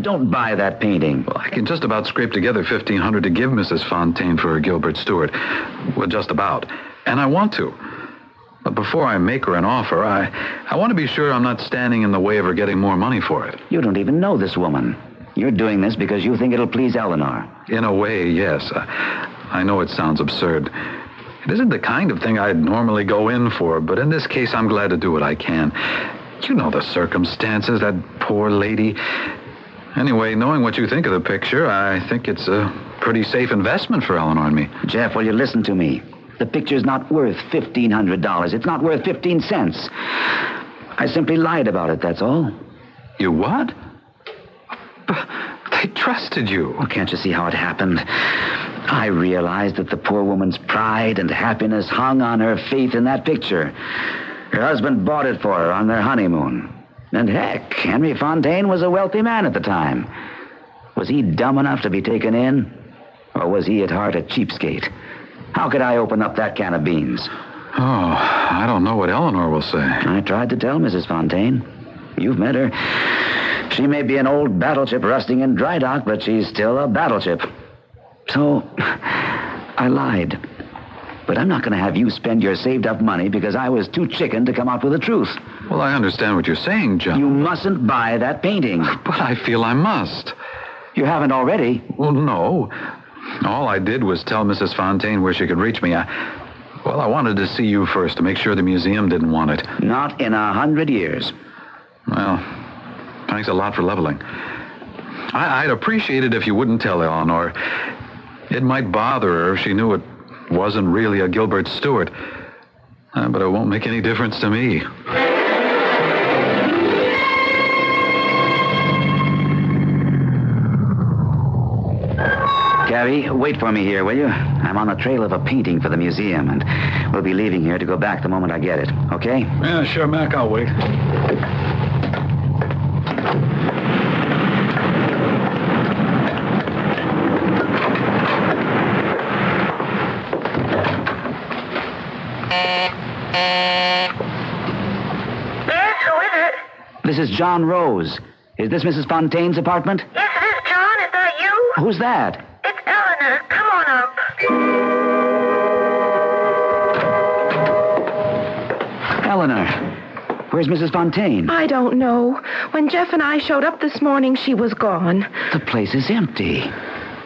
Speaker 15: Don't buy that painting.
Speaker 9: Well, I can just about scrape together $1,500 to give Mrs. Fontaine for Gilbert Stuart. Well, just about. And I want to. But before I make her an offer, I want to be sure I'm not standing in the way of her getting more money for it.
Speaker 15: You don't even know this woman. You're doing this because you think it'll please Eleanor.
Speaker 9: In a way, yes. I know it sounds absurd. It isn't the kind of thing I'd normally go in for, but in this case, I'm glad to do what I can. You know the circumstances, that poor lady. Anyway, knowing what you think of the picture, I think it's a pretty safe investment for Eleanor and me.
Speaker 15: Jeff, will you listen to me? The picture's not worth $1,500. It's not worth 15 cents. I simply lied about it, that's all.
Speaker 9: You what? They trusted you.
Speaker 15: Well, can't you see how it happened? I realized that the poor woman's pride and happiness hung on her faith in that picture. Her husband bought it for her on their honeymoon. And heck, Henry Fontaine was a wealthy man at the time. Was he dumb enough to be taken in? Or was he at heart a cheapskate? How could I open up that can of beans?
Speaker 9: Oh, I don't know what Eleanor will say.
Speaker 15: I tried to tell Mrs. Fontaine. You've met her. She may be an old battleship rusting in dry dock, but she's still a battleship. So, I lied. But I'm not going to have you spend your saved-up money because I was too chicken to come out with the truth.
Speaker 9: Well, I understand what you're saying, John.
Speaker 15: You mustn't buy that painting.
Speaker 9: But I feel I must.
Speaker 15: You haven't already?
Speaker 9: Well, no. All I did was tell Mrs. Fontaine where she could reach me. I wanted to see you first to make sure the museum didn't want it.
Speaker 15: Not in 100 years.
Speaker 9: Well, thanks a lot for leveling. I'd appreciate it if you wouldn't tell Eleanor. It might bother her if she knew it wasn't really a Gilbert Stuart. But it won't make any difference to me.
Speaker 15: Gabby, wait for me here, will you? I'm on the trail of a painting for the museum, and we'll be leaving here to go back the moment I get it, okay?
Speaker 9: Yeah, sure, Mac. I'll wait.
Speaker 2: Yes, who is it?
Speaker 15: This is John Rose. Is this Mrs. Fontaine's apartment?
Speaker 2: Yes, it is, John. Is that you?
Speaker 15: Who's that?
Speaker 2: It's Eleanor. Come on up.
Speaker 15: Eleanor. Where's Mrs. Fontaine?
Speaker 27: I don't know. When Jeff and I showed up this morning, she was gone.
Speaker 15: The place is empty.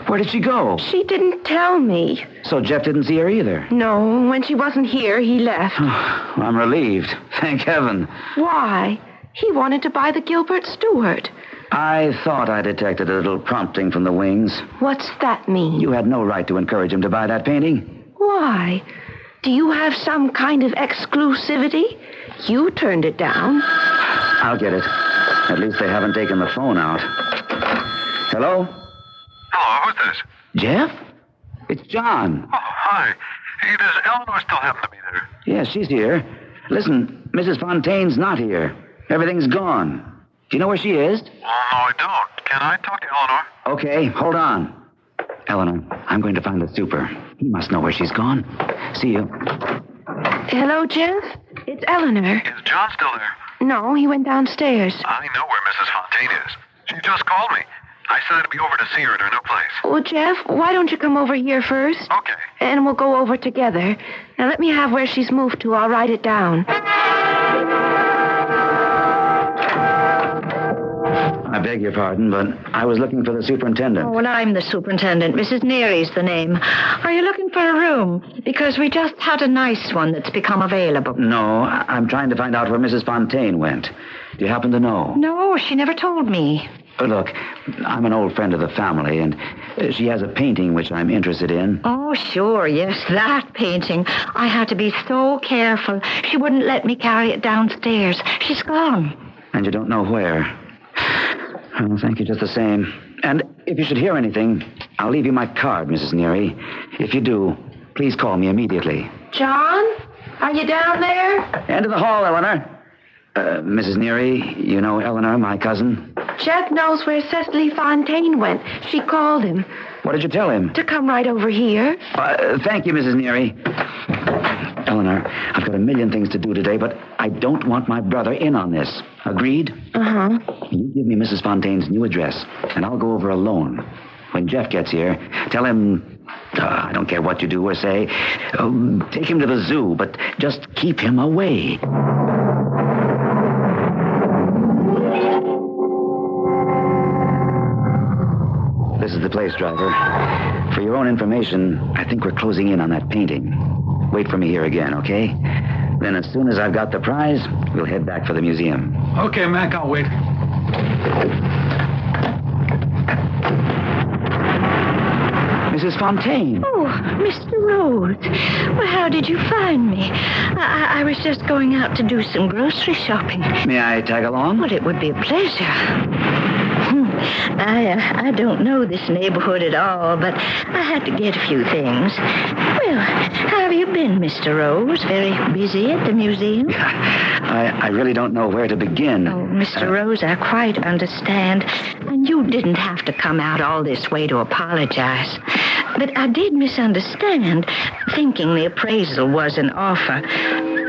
Speaker 15: Where did she go?
Speaker 27: She didn't tell me.
Speaker 15: So Jeff didn't see her either?
Speaker 27: No, when she wasn't here, he left.
Speaker 15: I'm relieved. Thank heaven.
Speaker 27: Why? He wanted to buy the Gilbert Stuart.
Speaker 15: I thought I detected a little prompting from the wings.
Speaker 27: What's that mean?
Speaker 15: You had no right to encourage him to buy that painting.
Speaker 27: Why? Do you have some kind of exclusivity? You turned it down.
Speaker 15: I'll get it. At least they haven't taken the phone out. Hello?
Speaker 11: Hello, who's this?
Speaker 15: Jeff? It's John.
Speaker 11: Oh, hi. Hey, does Eleanor still happen to be there?
Speaker 15: Yes, she's here. Listen, Mrs. Fontaine's not here. Everything's gone. Do you know where she is?
Speaker 11: Well, no, I don't. Can I talk to Eleanor?
Speaker 15: Okay, hold on. Eleanor, I'm going to find the super. He must know where she's gone. See you.
Speaker 27: Hello, Jeff? It's Eleanor.
Speaker 11: Is John still there?
Speaker 27: No, he went downstairs.
Speaker 11: I know where Mrs. Fontaine is. She just called me. I said I'd be over to see her at her new place.
Speaker 27: Well, Jeff, why don't you come over here first?
Speaker 11: Okay.
Speaker 27: And we'll go over together. Now, let me have where she's moved to. I'll write it down.
Speaker 15: I beg your pardon, but I was looking for the superintendent.
Speaker 3: Oh, and I'm the superintendent. Mrs. Neary's the name. Are you looking for a room? Because we just had a nice one that's become available.
Speaker 15: No, I'm trying to find out where Mrs. Fontaine went. Do you happen to know?
Speaker 3: No, she never told me.
Speaker 15: Look, I'm an old friend of the family, and she has a painting which I'm interested in.
Speaker 3: Oh, sure, yes, that painting. I had to be so careful. She wouldn't let me carry it downstairs. She's gone.
Speaker 15: And you don't know where? Well, thank you just the same. And if you should hear anything, I'll leave you my card, Mrs. Neary. If you do, please call me immediately.
Speaker 27: John? Are you down there?
Speaker 15: Enter the hall, Eleanor. Mrs. Neary, you know Eleanor, my cousin?
Speaker 27: Jack knows where Cecily Fontaine went. She called him.
Speaker 15: What did you tell him?
Speaker 27: To come right over here.
Speaker 15: Thank you, Mrs. Neary. Eleanor, I've got a million things to do today, but I don't want my brother in on this. Agreed?
Speaker 27: Uh-huh.
Speaker 15: You give me Mrs. Fontaine's new address, and I'll go over alone. When Jeff gets here, tell him, I don't care what you do or say, take him to the zoo, but just keep him away. This is the place, driver. For your own information, I think we're closing in on that painting. Wait for me here again, okay? Then as soon as I've got the prize, we'll head back for the museum.
Speaker 9: Okay, Mac, I'll wait.
Speaker 15: Mrs. Fontaine.
Speaker 3: Oh, Mr. Rhodes. Well, how did you find me? I was just going out to do some grocery shopping.
Speaker 15: May I tag along?
Speaker 3: Well, it would be a pleasure. I don't know this neighborhood at all, but I had to get a few things. Well, how have you been, Mr. Rose? Very busy at the museum?
Speaker 15: I really don't know where to begin.
Speaker 3: Oh, Mr. Rose, I quite understand. And you didn't have to come out all this way to apologize. But I did misunderstand, thinking the appraisal was an offer.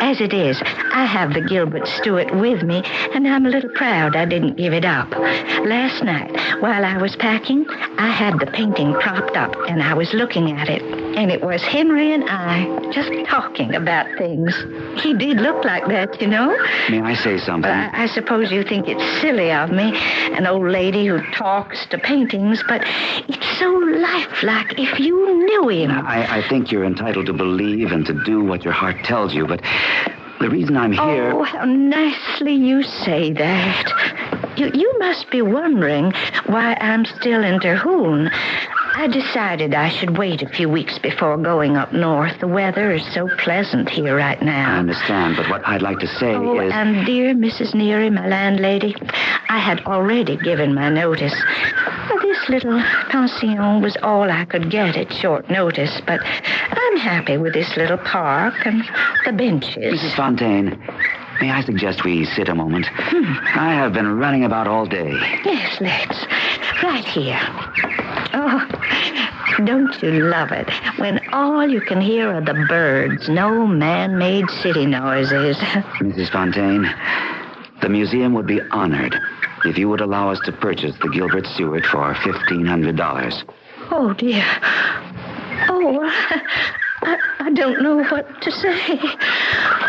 Speaker 3: As it is, I have the Gilbert Stuart with me, and I'm a little proud I didn't give it up. Last night, while I was packing, I had the painting propped up, and I was looking at it. And it was Henry and I just talking about things. He did look like that, you know.
Speaker 15: May I say something?
Speaker 3: I suppose you think it's silly of me, an old lady who talks to paintings, but it's so lifelike if you knew him.
Speaker 15: I think you're entitled to believe and to do what your heart tells you, but the reason I'm here...
Speaker 3: Oh, how nicely you say that. You must be wondering why I'm still in Terhune. I decided I should wait a few weeks before going up north. The weather is so pleasant here right now.
Speaker 15: I understand, but what I'd like to say is...
Speaker 3: And dear Mrs. Neary, my landlady, I had already given my notice. This little pension was all I could get at short notice, but I'm happy with this little park and the benches.
Speaker 15: Mrs. Fontaine, may I suggest we sit a moment? I have been running about all day.
Speaker 3: Yes, let's. Right here. Oh, don't you love it when all you can hear are the birds, no man-made city noises?
Speaker 15: Mrs. Fontaine, the museum would be honored if you would allow us to purchase the Gilbert Stuart for $1,500.
Speaker 3: Oh, dear. Oh, I don't know what to say.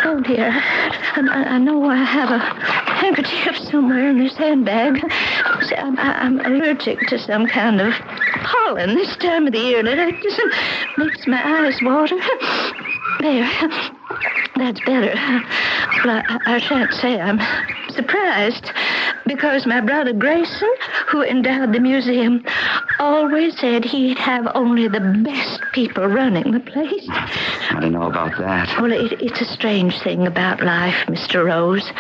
Speaker 3: Oh, dear. I know I have a handkerchief somewhere in this handbag. See, I'm allergic to some kind of pollen this time of the year, and it just makes my eyes water. There. That's better. Well, I shan't say I'm surprised, because my brother Grayson, who endowed the museum, always said he'd have only the best people running the place.
Speaker 15: I don't know about that.
Speaker 3: Well, it's a strange thing about life, Mr. Rose.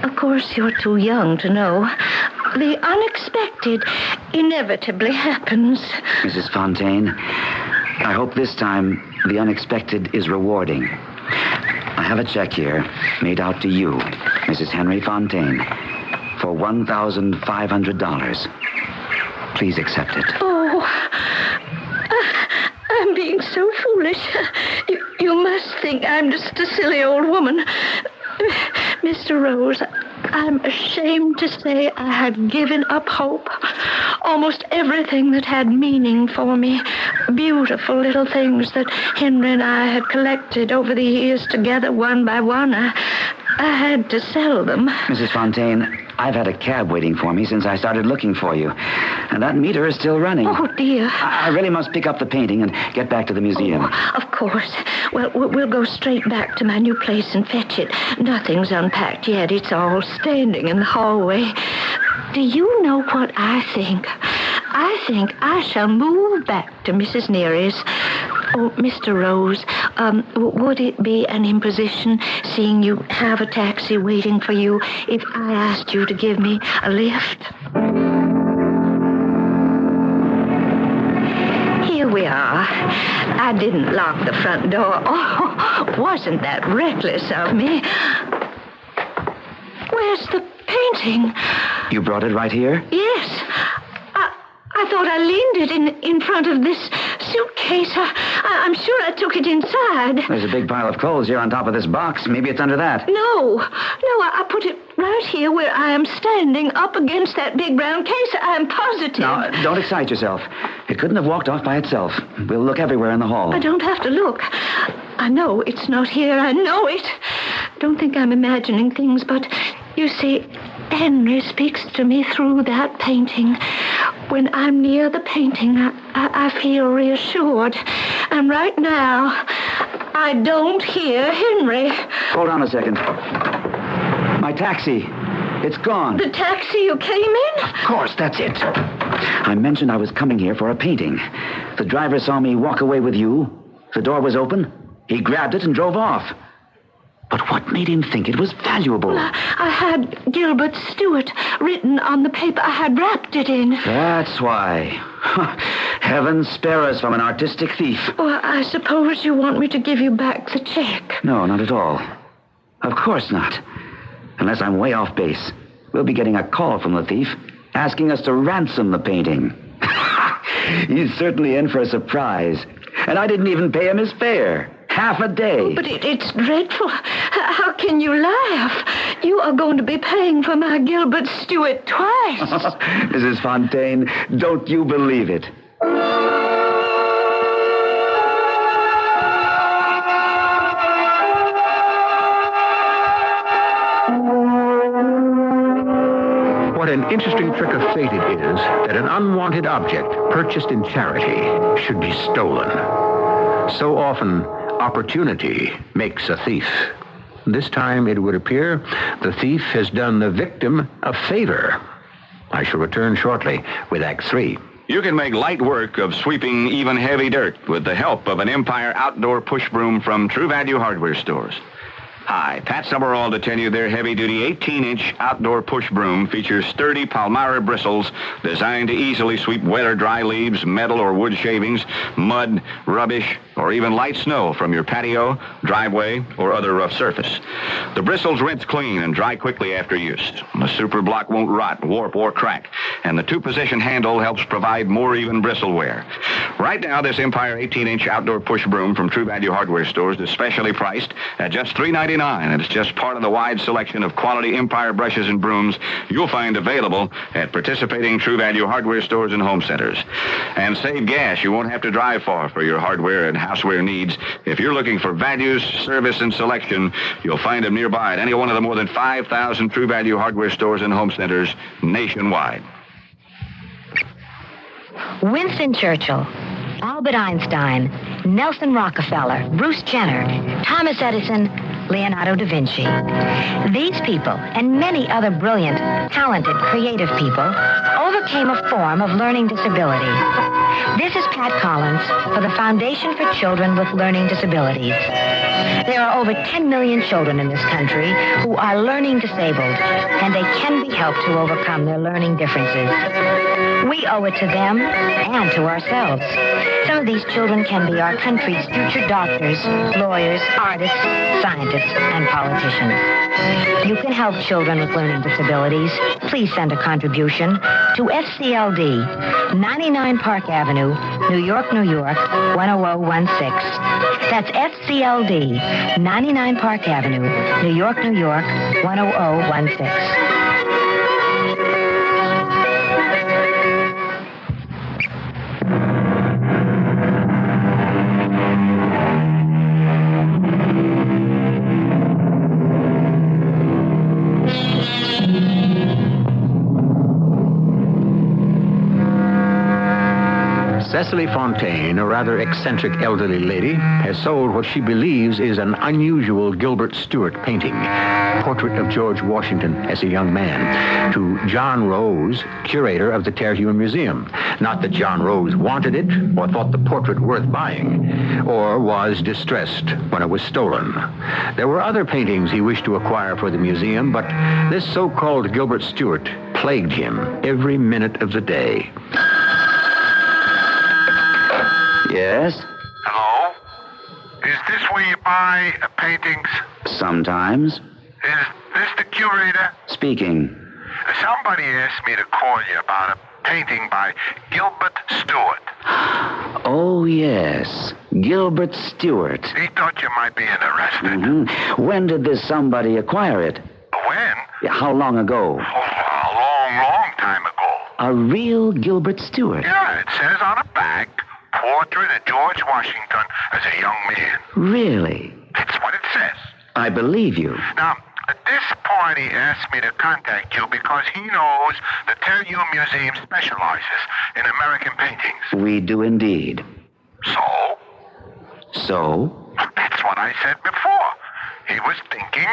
Speaker 3: Of course, you're too young to know. The unexpected inevitably happens.
Speaker 15: Mrs. Fontaine, I hope this time the unexpected is rewarding. I have a check here made out to you, Mrs. Henry Fontaine, for $1,500. Please accept it.
Speaker 3: Oh, I'm being so foolish. You must think I'm just a silly old woman. Mr. Rose, I'm ashamed to say I had given up hope. Almost everything that had meaning for me. Beautiful little things that Henry and I had collected over the years together, one by one. I had to sell them.
Speaker 15: Mrs. Fontaine, I've had a cab waiting for me since I started looking for you. And that meter is still running.
Speaker 3: Oh, dear.
Speaker 15: I really must pick up the painting and get back to the museum.
Speaker 3: Oh, of course. Well, we'll go straight back to my new place and fetch it. Nothing's unpacked yet. It's all standing in the hallway. Do you know what I think? I think I shall move back to Mrs. Neary's. Oh, Mr. Rose, would it be an imposition, seeing you have a taxi waiting for you, if I asked you to give me a lift? Here we are. I didn't lock the front door. Oh, wasn't that reckless of me? Where's the painting?
Speaker 15: You brought it right here?
Speaker 3: Yes. I thought I leaned it in front of this suitcase. I'm sure I took it inside.
Speaker 15: There's a big pile of clothes here on top of this box. Maybe it's under that.
Speaker 3: No, I put it right here where I am standing up against that big brown case. I'm positive.
Speaker 15: Now, don't excite yourself. It couldn't have walked off by itself. We'll look everywhere in the hall.
Speaker 3: I don't have to look. I know it's not here. I know it. Don't think I'm imagining things, but you see, Henry speaks to me through that painting. When I'm near the painting, I feel reassured. And right now, I don't hear Henry.
Speaker 15: Hold on a second. My taxi. It's gone.
Speaker 3: The taxi you came in?
Speaker 15: Of course, that's it. I mentioned I was coming here for a painting. The driver saw me walk away with you. The door was open. He grabbed it and drove off. But what made him think it was valuable?
Speaker 3: Well, I had Gilbert Stuart written on the paper I had wrapped it in.
Speaker 15: That's why. Heaven spare us from an artistic thief.
Speaker 3: Well, I suppose you want me to give you back the check.
Speaker 15: No, not at all. Of course not. Unless I'm way off base. We'll be getting a call from the thief asking us to ransom the painting. He's certainly in for a surprise. And I didn't even pay him his fare. Half a day.
Speaker 3: Oh, but it's dreadful. How can you laugh? You are going to be paying for my Gilbert Stuart twice.
Speaker 15: Mrs. Fontaine, don't you believe it?
Speaker 17: What an interesting trick of fate it is that an unwanted object purchased in charity should be stolen. So often, opportunity makes a thief. This time, it would appear, the thief has done the victim a favor. I shall return shortly with Act 3.
Speaker 5: You can make light work of sweeping even heavy dirt with the help of an Empire outdoor push broom from True Value Hardware Stores. Hi, Pat Summerall to tell you their heavy-duty 18-inch outdoor push broom features sturdy Palmyra bristles designed to easily sweep wet or dry leaves, metal or wood shavings, mud, rubbish, or even light snow from your patio, driveway, or other rough surface. The bristles rinse clean and dry quickly after use. The super block won't rot, warp, or crack, and the two-position handle helps provide more even bristle wear. Right now, this Empire 18-inch outdoor push broom from True Value Hardware Stores is specially priced at just $3.99, and it's just part of the wide selection of quality Empire brushes and brooms you'll find available at participating True Value Hardware Stores and home centers. And save gas. You won't have to drive far for your hardware and houseware needs. If you're looking for values, service, and selection, you'll find them nearby at any one of the more than 5,000 True Value Hardware Stores and home centers nationwide.
Speaker 6: Winston Churchill, Albert Einstein, Nelson Rockefeller, Bruce Jenner, Thomas Edison, Leonardo da Vinci. These people, and many other brilliant, talented, creative people, overcame a form of learning disability. This is Pat Collins for the Foundation for Children with Learning Disabilities. There are over 10 million children in this country who are learning disabled, and they can be helped to overcome their learning differences. We owe it to them and to ourselves. Some of these children can be our country's future doctors, lawyers, artists, scientists, and politicians. You can help children with learning disabilities. Please send a contribution to FCLD, 99 Park Avenue, New York, New York, 10016. That's FCLD, 99 Park Avenue, New York, New York, 10016.
Speaker 17: Cecily Fontaine, a rather eccentric elderly lady, has sold what she believes is an unusual Gilbert Stuart painting, portrait of George Washington as a young man, to John Rose, curator of the Terhune Museum. Not that John Rose wanted it or thought the portrait worth buying, or was distressed when it was stolen. There were other paintings he wished to acquire for the museum, but this so-called Gilbert Stuart plagued him every minute of the day.
Speaker 15: Yes?
Speaker 11: Hello? this where you buy paintings?
Speaker 15: Sometimes.
Speaker 11: Is this the curator?
Speaker 15: Speaking.
Speaker 11: Somebody asked me to call you about a painting by Gilbert Stuart.
Speaker 15: Oh, yes. Gilbert Stuart.
Speaker 11: He thought you might be interested.
Speaker 15: Mm-hmm. When did this somebody acquire it?
Speaker 11: When?
Speaker 15: How long ago?
Speaker 11: Oh, a long time ago.
Speaker 15: A real Gilbert Stuart?
Speaker 11: Yeah, it says on the back, portrait of George Washington as a young man.
Speaker 15: Really?
Speaker 11: That's what it says.
Speaker 15: I believe you.
Speaker 11: Now, this party asked me to contact you because he knows the TU Museum specializes in American paintings.
Speaker 15: We do indeed.
Speaker 11: So?
Speaker 15: So?
Speaker 11: That's what I said before. He was thinking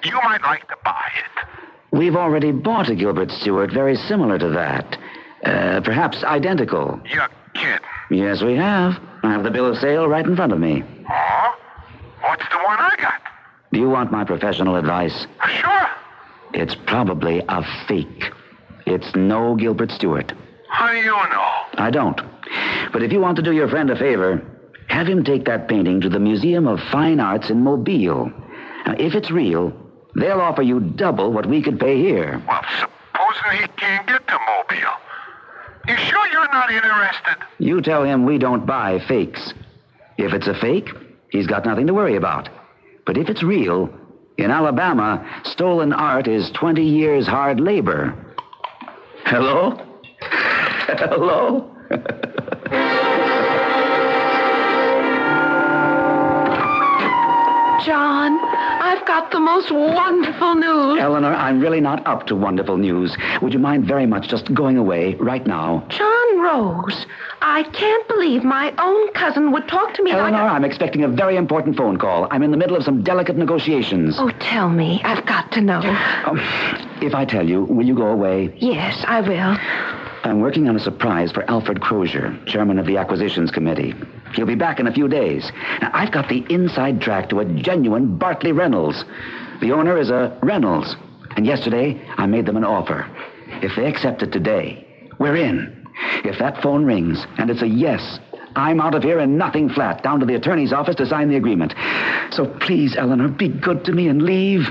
Speaker 11: you might like to buy it.
Speaker 15: We've already bought a Gilbert Stuart very similar to that. Perhaps identical.
Speaker 11: You're kidding.
Speaker 15: Yes, we have. I have the bill of sale right in front of me.
Speaker 11: Oh? What's the one I got?
Speaker 15: Do you want my professional advice?
Speaker 11: Sure.
Speaker 15: It's probably a fake. It's no Gilbert Stuart.
Speaker 11: How do you know?
Speaker 15: I don't. But if you want to do your friend a favor, have him take that painting to the Museum of Fine Arts in Mobile. Now, if it's real, they'll offer you double what we could pay here.
Speaker 11: Well, supposing he can't get to Mobile. You sure you're not interested?
Speaker 15: You tell him we don't buy fakes. If it's a fake, he's got nothing to worry about. But if it's real, in Alabama, stolen art is 20 years hard labor. Hello? Hello?
Speaker 8: John, I've got the most wonderful news.
Speaker 15: Eleanor, I'm really not up to wonderful news. Would you mind very much just going away right now?
Speaker 8: John Rose, I can't believe my own cousin would talk to me
Speaker 15: Eleanor,
Speaker 8: like
Speaker 15: I'm expecting a very important phone call. I'm in the middle of some delicate negotiations.
Speaker 8: Oh, tell me. I've got to know.
Speaker 15: If I tell you, will you go away?
Speaker 8: Yes, I will.
Speaker 15: I'm working on a surprise for Alfred Crozier, chairman of the Acquisitions Committee. He'll be back in a few days. Now, I've got the inside track to a genuine Bartley Reynolds. The owner is a Reynolds. And yesterday, I made them an offer. If they accept it today, we're in. If that phone rings and it's a yes, I'm out of here and nothing flat, down to the attorney's office to sign the agreement. So please, Eleanor, be good to me and leave.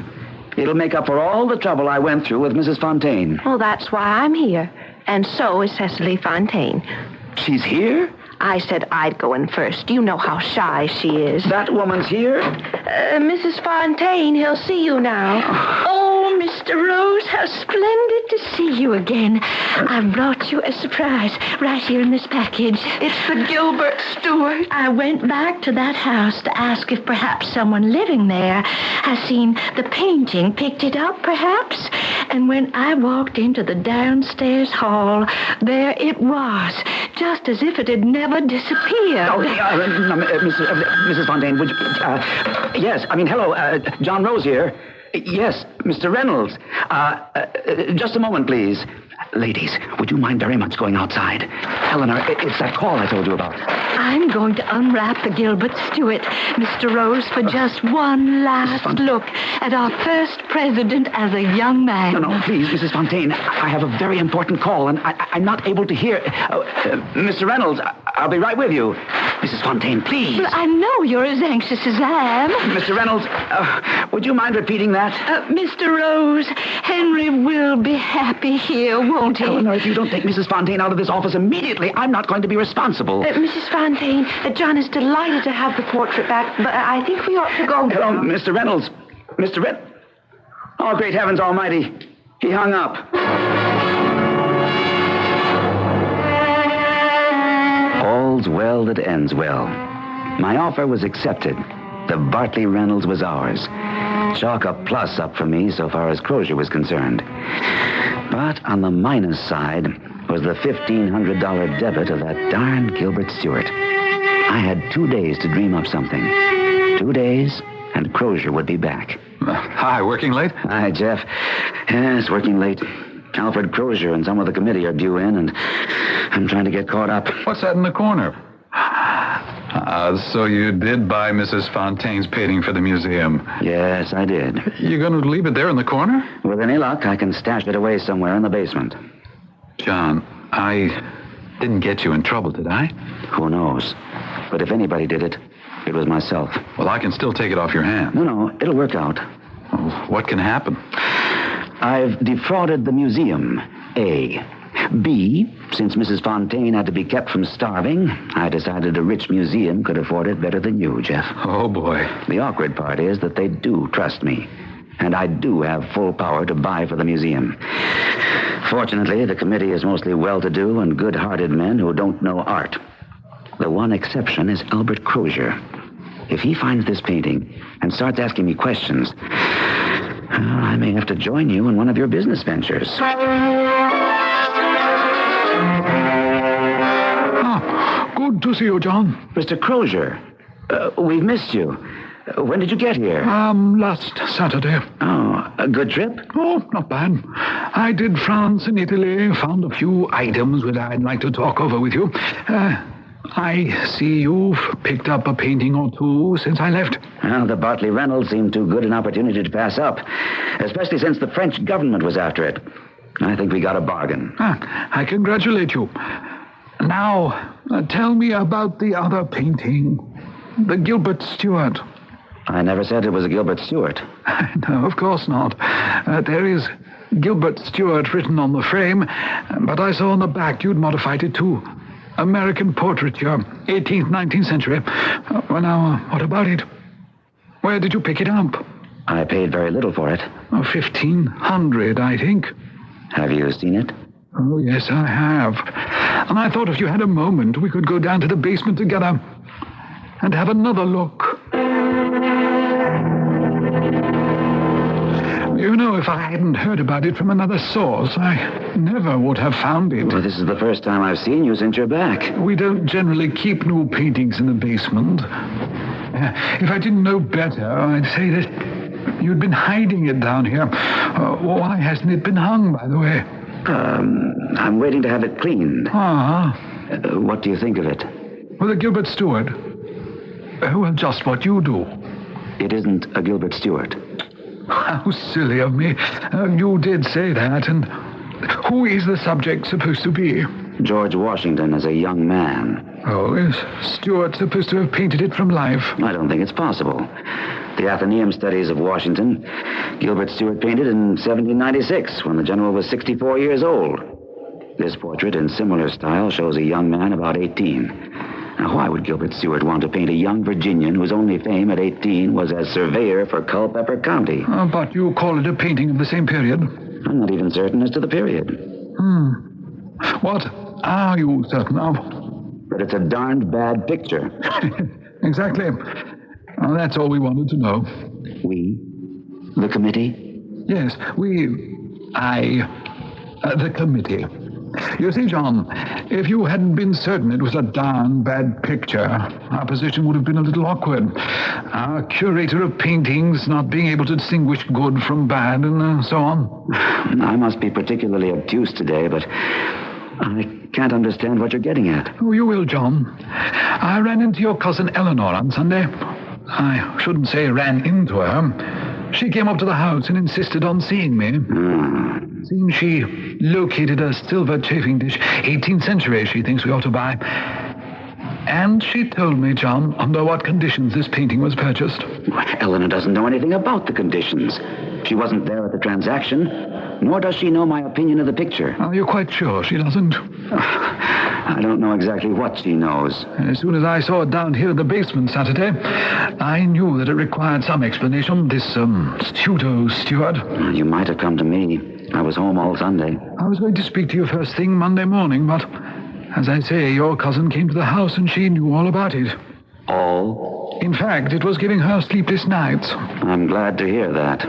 Speaker 15: It'll make up for all the trouble I went through with Mrs. Fontaine.
Speaker 8: Well, that's why I'm here. And so is Cecily Fontaine.
Speaker 15: She's here?
Speaker 8: I said I'd go in first. You know how shy she is.
Speaker 15: That woman's here?
Speaker 8: Mrs. Fontaine, he'll see you now. Oh, Mr. Rose, how splendid to see you again. I brought you a surprise right here in this package. It's the Gilbert Stuart. I went back to that house to ask if perhaps someone living there has seen the painting, picked it up perhaps. And when I walked into the downstairs hall, there it was, just as if it had never disappeared.
Speaker 15: Oh, Mrs. Fontaine, would you... yes, hello, John Rose here. Yes, Mr. Reynolds. Just a moment, please. Ladies, would you mind very much going outside? Eleanor, it's that call I told you about.
Speaker 8: I'm going to unwrap the Gilbert Stuart, Mr. Rose, for just one last look at our first president as a young man.
Speaker 15: No, please, Mrs. Fontaine. I have a very important call, and I'm not able to hear... Mr. Reynolds, I'll be right with you. Mrs. Fontaine, please.
Speaker 8: Well, I know you're as anxious as I am.
Speaker 15: Mr. Reynolds, would you mind repeating that?
Speaker 8: Mr. Rose, Henry will be happy here, won't he?
Speaker 15: Eleanor, if you don't take Mrs. Fontaine out of this office immediately, I'm not going to be responsible.
Speaker 8: Mrs. Fontaine, John is delighted to have the portrait back, but I think we ought to go.
Speaker 15: Hello, Mr. Reynolds. Oh, great heavens almighty. He hung up. All's well that ends well. My offer was accepted. The Bartley Reynolds was ours. Chalk a plus up for me so far as Crozier was concerned. But on the minus side was the $1,500 debit of that darn Gilbert Stuart. I had 2 days to dream up something. 2 days, and Crozier would be back.
Speaker 9: Hi, working late?
Speaker 15: Hi, Jeff. Yes, working late. Alfred Crozier and some of the committee are due in, and I'm trying to get caught up.
Speaker 9: What's that in the corner? So you did buy Mrs. Fontaine's painting for the museum?
Speaker 15: Yes, I did.
Speaker 9: You going to leave it there in the corner?
Speaker 15: With any luck, I can stash it away somewhere in the basement.
Speaker 9: John, I didn't get you in trouble, did I?
Speaker 15: Who knows? But if anybody did it It was myself.
Speaker 9: Well, I can still take it off your hand.
Speaker 15: No, it'll work out.
Speaker 9: Well, what can happen?
Speaker 15: I've defrauded the museum, A. B, since Mrs. Fontaine had to be kept from starving, I decided a rich museum could afford it better than you, Jeff.
Speaker 9: Oh, boy.
Speaker 15: The awkward part is that they do trust me. And I do have full power to buy for the museum. Fortunately, the committee is mostly well-to-do and good-hearted men who don't know art. The one exception is Albert Crozier. If he finds this painting and starts asking me questions, I may have to join you in one of your business ventures.
Speaker 7: Good to see you, John.
Speaker 15: Mr. Crozier, we've missed you. When did you get here?
Speaker 7: Last Saturday.
Speaker 15: Oh, a good trip?
Speaker 7: Oh, not bad. I did France and Italy, found a few items which I'd like to talk over with you. I see you've picked up a painting or two since I left.
Speaker 15: Well, the Bartley Reynolds seemed too good an opportunity to pass up, especially since the French government was after it. I think we got a bargain.
Speaker 7: I congratulate you. Now, tell me about the other painting, the Gilbert Stuart.
Speaker 15: I never said it was a Gilbert Stuart.
Speaker 7: No, of course not. There is Gilbert Stuart written on the frame, but I saw on the back you'd modified it too. American portraiture, 18th, 19th century. Well, now, what about it? Where did you pick it up?
Speaker 15: I paid very little for it.
Speaker 7: $1,500, I think.
Speaker 15: Have you seen it?
Speaker 7: Oh, yes, I have. And I thought if you had a moment, we could go down to the basement together and have another look. You know, if I hadn't heard about it from another source, I never would have found it.
Speaker 15: Well, this is the first time I've seen you since you're back.
Speaker 7: We don't generally keep new paintings in the basement. If I didn't know better, I'd say that you'd been hiding it down here. Why hasn't it been hung, by the way?
Speaker 15: I'm waiting to have it cleaned. What do you think of it?
Speaker 7: Well, the Gilbert Stuart. Well, just what you do.
Speaker 15: It isn't a Gilbert Stuart.
Speaker 7: How silly of me. You did say that, and who is the subject supposed to be?
Speaker 15: George Washington as a young man.
Speaker 7: Oh, is Stuart supposed to have painted it from life?
Speaker 15: I don't think it's possible. The Athenaeum studies of Washington, Gilbert Stuart painted in 1796, when the general was 64 years old. This portrait, in similar style, shows a young man about 18. Now, why would Gilbert Stuart want to paint a young Virginian whose only fame at 18 was as surveyor for Culpeper County?
Speaker 7: But you call it a painting of the same period?
Speaker 15: I'm not even certain as to the period.
Speaker 7: What are you certain of?
Speaker 15: That it's a darned bad picture.
Speaker 7: Exactly. Well, that's all we wanted to know.
Speaker 15: We? The committee?
Speaker 7: Yes, the committee. You see, John, if you hadn't been certain it was a darn bad picture, our position would have been a little awkward. Our curator of paintings not being able to distinguish good from bad and so on.
Speaker 15: I must be particularly obtuse today, but I can't understand what you're getting at.
Speaker 7: Oh, you will, John. I ran into your cousin Eleanor on Sunday. I shouldn't say ran into her. She came up to the house and insisted on seeing me. Seems she located a silver chafing dish, 18th century, she thinks we ought to buy. And she told me, John, under what conditions this painting was purchased.
Speaker 15: Eleanor doesn't know anything about the conditions. She wasn't there at the transaction, nor does she know my opinion of the picture.
Speaker 7: Are you quite sure she doesn't?
Speaker 15: I don't know exactly what she knows.
Speaker 7: As soon as I saw it down here in the basement Saturday, I knew that it required some explanation, this pseudo-Stuart.
Speaker 15: You might have come to me. I was home all Sunday.
Speaker 7: I was going to speak to you first thing Monday morning, but as I say, your cousin came to the house and she knew all about it.
Speaker 15: All?
Speaker 7: In fact, it was giving her sleepless nights.
Speaker 15: I'm glad to hear that.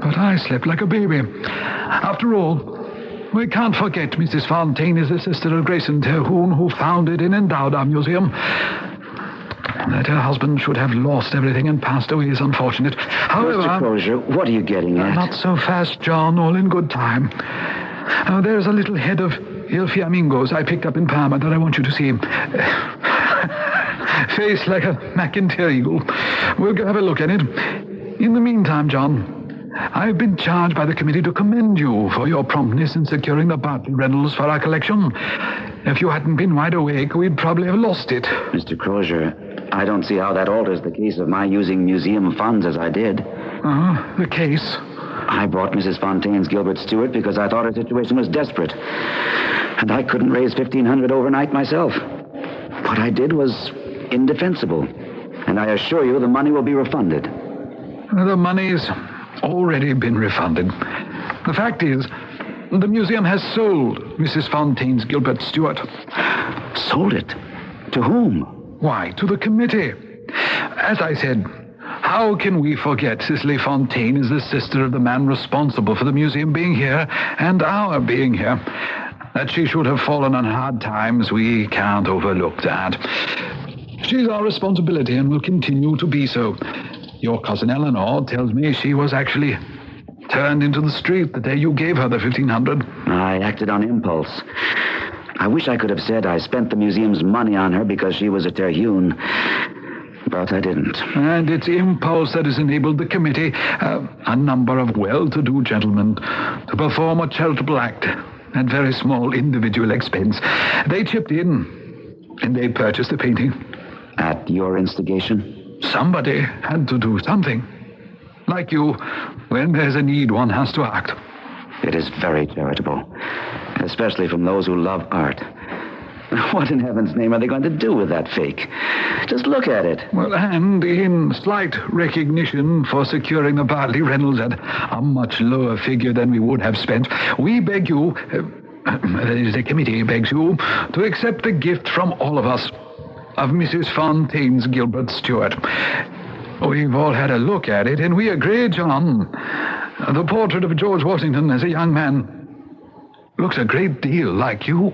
Speaker 7: But I slept like a baby. After all, we can't forget Mrs. Fontaine is the sister of Grayson Terhune, who founded and endowed our museum. That her husband should have lost everything and passed away is unfortunate. However...
Speaker 15: Mr. Crozier, what are you getting at?
Speaker 7: Not so fast, John. All in good time. There's a little head of Il Fiammingos I picked up in Parma that I want you to see. Face like a McIntyre eagle. We'll go have a look at it. In the meantime, John, I've been charged by the committee to commend you for your promptness in securing the Bartley Reynolds for our collection. If you hadn't been wide awake, we'd probably have lost it.
Speaker 15: Mr. Crozier, I don't see how that alters the case of my using museum funds as I did.
Speaker 7: The case?
Speaker 15: I bought Mrs. Fontaine's Gilbert Stuart because I thought her situation was desperate. And I couldn't raise $1,500 overnight myself. What I did was indefensible. And I assure you the money will be refunded.
Speaker 7: The money's already been refunded. The fact is, the museum has sold Mrs. Fontaine's Gilbert Stuart.
Speaker 15: Sold it? To whom?
Speaker 7: Why, to the committee. As I said, how can we forget Cicely Fontaine is the sister of the man responsible for the museum being here and our being here? That she should have fallen on hard times, we can't overlook that. She's our responsibility and will continue to be so. Your cousin Eleanor tells me she was actually turned into the street the day you gave her the $1,500.
Speaker 15: I acted on impulse. I wish I could have said I spent the museum's money on her because she was a Terhune, but I didn't.
Speaker 7: And it's impulse that has enabled the committee, a number of well-to-do gentlemen, to perform a charitable act at very small individual expense. They chipped in, and they purchased the painting.
Speaker 15: At your instigation?
Speaker 7: Somebody had to do something. Like you, when there's a need, one has to act.
Speaker 15: It is very charitable, especially from those who love art. What in heaven's name are they going to do with that fake? Just look at it.
Speaker 7: Well, and in slight recognition for securing the Bartley Reynolds at a much lower figure than we would have spent, we beg you, the committee begs you, to accept the gift from all of us of Mrs. Fontaine's Gilbert Stuart. We've all had a look at it, and we agree, John. The portrait of George Washington as a young man looks a great deal like you.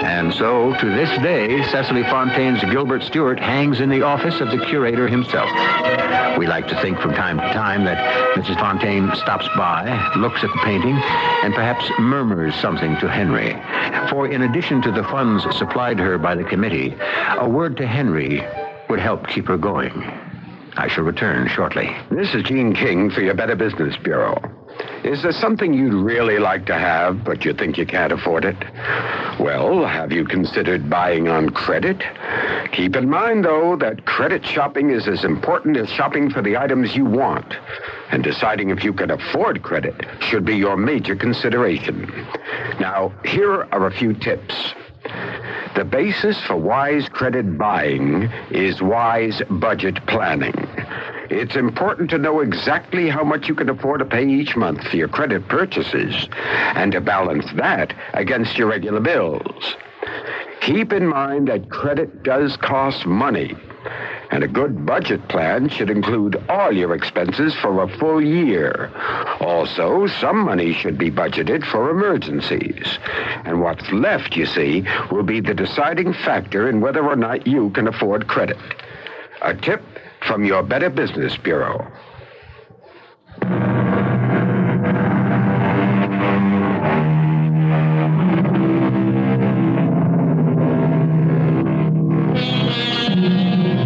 Speaker 1: And so, to this day, Cecily Fontaine's Gilbert Stuart hangs in the office of the curator himself. We like to think from time to time that Mrs. Fontaine stops by, looks at the painting, and perhaps murmurs something to Henry. For in addition to the funds supplied her by the committee, a word to Henry would help keep her going. I shall return shortly.
Speaker 12: This is Gene King for your Better Business Bureau. Is there something you'd really like to have, but you think you can't afford it? Well, have you considered buying on credit? Keep in mind, though, that credit shopping is as important as shopping for the items you want. And deciding if you can afford credit should be your major consideration. Now, here are a few tips. The basis for wise credit buying is wise budget planning. It's important to know exactly how much you can afford to pay each month for your credit purchases and to balance that against your regular bills. Keep in mind that credit does cost money, and a good budget plan should include all your expenses for a full year. Also, some money should be budgeted for emergencies. And what's left, you see, will be the deciding factor in whether or not you can afford credit. A tip from your Better Business Bureau.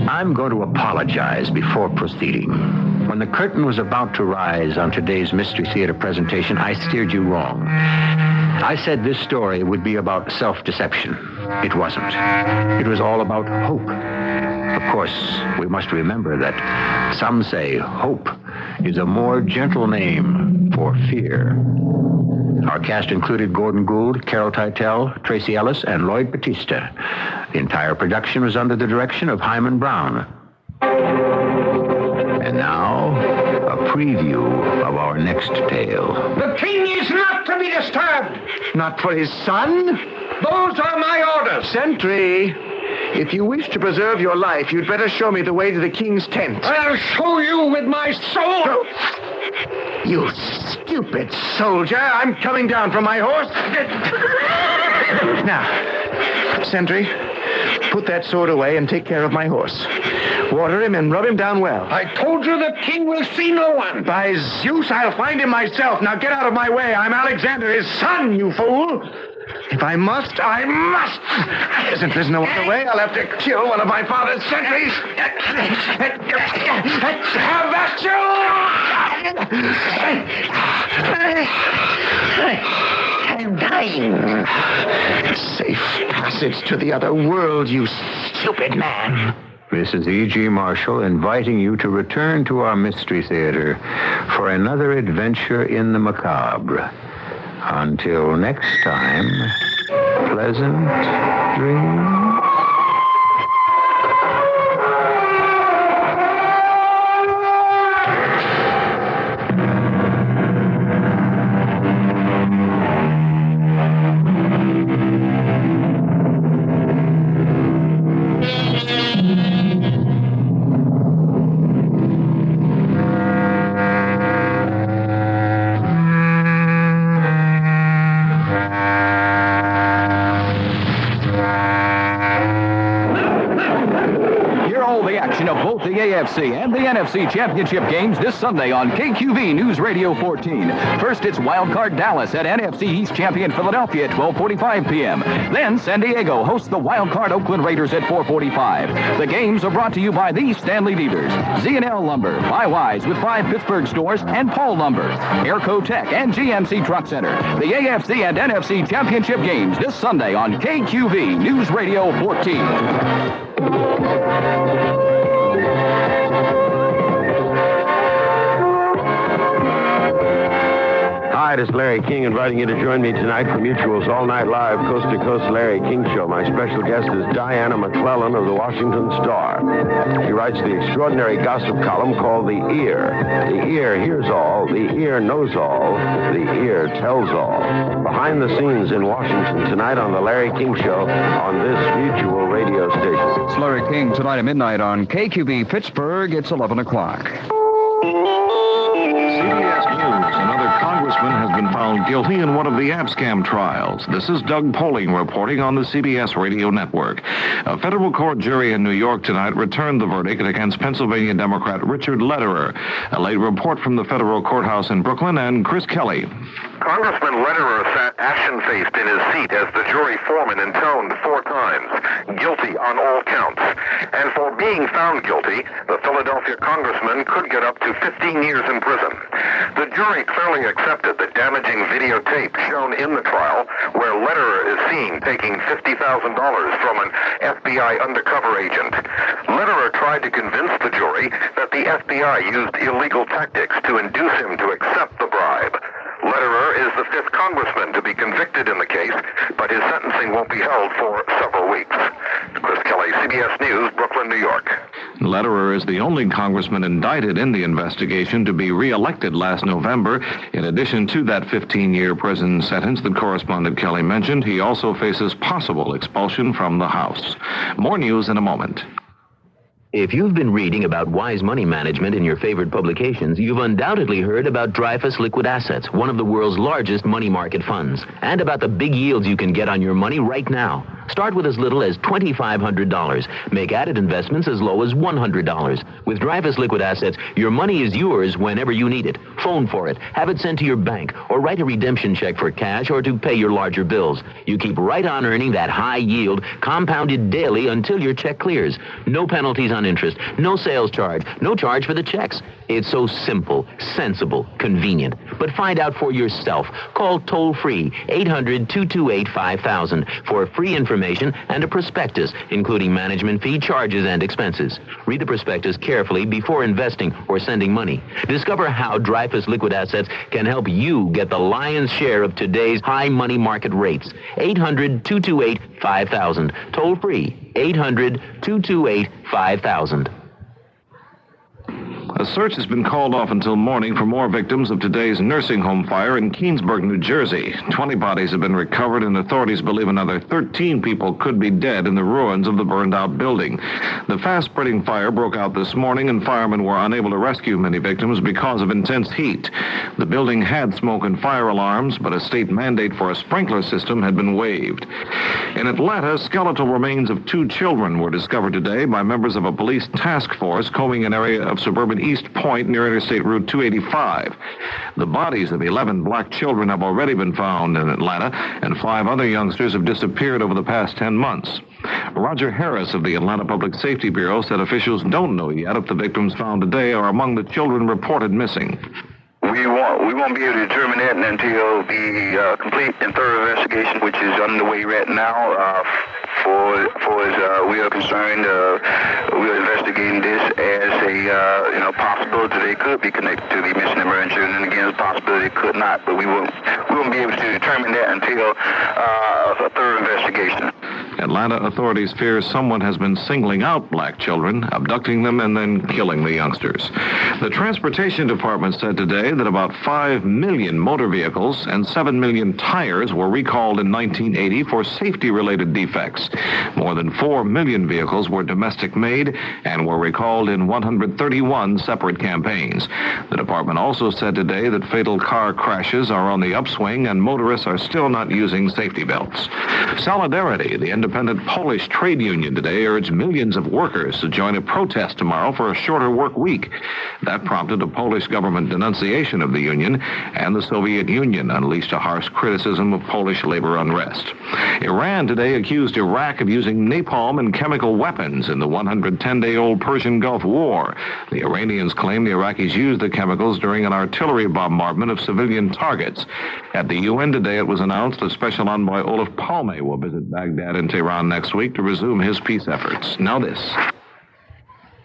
Speaker 1: I'm going to apologize before proceeding. When the curtain was about to rise on today's Mystery Theater presentation, I steered you wrong. I said this story would be about self-deception. It wasn't. It was all about hope. Of course, we must remember that some say hope is a more gentle name for fear. Our cast included Gordon Gould, Carol Teitel, Tracy Ellis, and Lloyd Batista. The entire production was under the direction of Hyman Brown. And now, a preview of our next tale.
Speaker 13: The king is not to be disturbed.
Speaker 1: Not for his son?
Speaker 13: Those are my orders.
Speaker 16: Sentry, if you wish to preserve your life, you'd better show me the way to the king's tent.
Speaker 13: I'll show you with my sword.
Speaker 16: You stupid soldier. I'm coming down from my horse. Now, Sentry, put that sword away and take care of my horse. Water him and rub him down well.
Speaker 13: I told you the king will see no one.
Speaker 16: By Zeus, I'll find him myself. Now get out of my way. I'm Alexander, his son, you fool. If I must, I must. There's no other way. I'll have to kill one of my father's sentries. Have that I'm dying. Safe passage to the other world, you stupid man.
Speaker 1: This is E.G. Marshall inviting you to return to our Mystery Theater for another adventure in the macabre. Until next time, pleasant dreams.
Speaker 10: The AFC and the NFC championship games this Sunday on KQV News Radio 14. First, it's Wildcard Dallas at NFC East champion Philadelphia at 12:45 p.m. Then, San Diego hosts the Wildcard Oakland Raiders at 4:45. The games are brought to you by these Stanley dealers: Z&L Lumber, Buy Wise with 5 Pittsburgh stores, and Paul Lumber, Airco Tech, and GMC Truck Center. The AFC and NFC championship games this Sunday on KQV News Radio 14.
Speaker 14: Hi, this is Larry King inviting you to join me tonight for Mutual's All Night Live Coast to Coast Larry King Show. My special guest is Diana McClellan of the Washington Star. She writes the extraordinary gossip column called The Ear. The Ear hears all, the Ear knows all, the Ear tells all. Behind the scenes in Washington tonight on the Larry King Show on this Mutual radio station.
Speaker 18: It's Larry King tonight at midnight on KQB Pittsburgh. It's 11 o'clock.
Speaker 5: CBS News. Another congressman has been found guilty in one of the Abscam trials. This is Doug Poling reporting on the CBS radio network. A federal court jury in New York tonight returned the verdict against Pennsylvania Democrat Richard Lederer. A late report from the federal courthouse in Brooklyn, and Chris Kelly.
Speaker 11: Congressman Lederer sat ashen-faced in his seat as the jury foreman intoned 4 times, guilty on all counts. And for being found guilty, the Philadelphia congressman could get up to 15 years in prison. The jury clearly accepted the damaging videotape shown in the trial, where Lederer is seen taking $50,000 from an FBI undercover agent. Lederer tried to convince the jury that the FBI used illegal tactics to induce him to accept the bribe. Lederer is the 5th congressman to be convicted in the case, but his sentencing won't be held for several weeks. Chris Kelly, CBS News, Brooklyn, New York.
Speaker 5: Lederer is the only congressman indicted in the investigation to be re-elected last November. In addition to that 15-year prison sentence that correspondent Kelly mentioned, he also faces possible expulsion from the House. More news in a moment.
Speaker 19: If you've been reading about wise money management in your favorite publications, you've undoubtedly heard about Dreyfus Liquid Assets, one of the world's largest money market funds, and about the big yields you can get on your money right now. Start with as little as $2,500. Make added investments as low as $100. With Dreyfus Liquid Assets, your money is yours whenever you need it. Phone for it, have it sent to your bank, or write a redemption check for cash or to pay your larger bills. You keep right on earning that high yield, compounded daily until your check clears. No penalties on interest, no sales charge, no charge for the checks. It's so simple, sensible, convenient. But find out for yourself. Call toll-free 800-228-5000 for free information and a prospectus, including management fee, charges, and expenses. Read the prospectus carefully before investing or sending money. Discover how Dreyfus Liquid Assets can help you get the lion's share of today's high money market rates. 800-228-5000. Toll-free 800-228-5000.
Speaker 5: A search has been called off until morning for more victims of today's nursing home fire in Keansburg, New Jersey. 20 bodies have been recovered, and authorities believe another 13 people could be dead in the ruins of the burned-out building. The fast-spreading fire broke out this morning, and firemen were unable to rescue many victims because of intense heat. The building had smoke and fire alarms, but a state mandate for a sprinkler system had been waived. In Atlanta, skeletal remains of 2 children were discovered today by members of a police task force combing an area of suburban
Speaker 4: East Point near Interstate Route 285. The bodies of 11 black children have already been found in Atlanta, and 5 other youngsters have disappeared over the past 10 months. Roger Harris of the Atlanta Public Safety Bureau said officials don't know yet if the victims found today are among the children reported missing.
Speaker 20: We won't be able to determine that until the complete and thorough investigation, which is underway right now. For as we are concerned, we are investigating this as a possibility they could be connected to the missing and murdered children, and again, it's a possibility they could not. But we won't be able to determine that until a thorough investigation.
Speaker 4: Atlanta authorities fear someone has been singling out black children, abducting them, and then killing the youngsters. The Transportation Department said today that about 5 million motor vehicles and 7 million tires were recalled in 1980 for safety-related defects. More than 4 million vehicles were domestic-made and were recalled in 131 separate campaigns. The department also said today that fatal car crashes are on the upswing and motorists are still not using safety belts. Solidarity, the independent Polish trade union, today urged millions of workers to join a protest tomorrow for a shorter work week. That prompted a Polish government denunciation of the union, and the Soviet Union unleashed a harsh criticism of Polish labor unrest. Iran today accused Iraq of using napalm and chemical weapons in the 110-day-old Persian Gulf War. The Iranians claim the Iraqis used the chemicals during an artillery bombardment of civilian targets. At the UN today, it was announced that Special Envoy Olof Palme will visit Baghdad and Tehran next week to resume his peace efforts. Now this.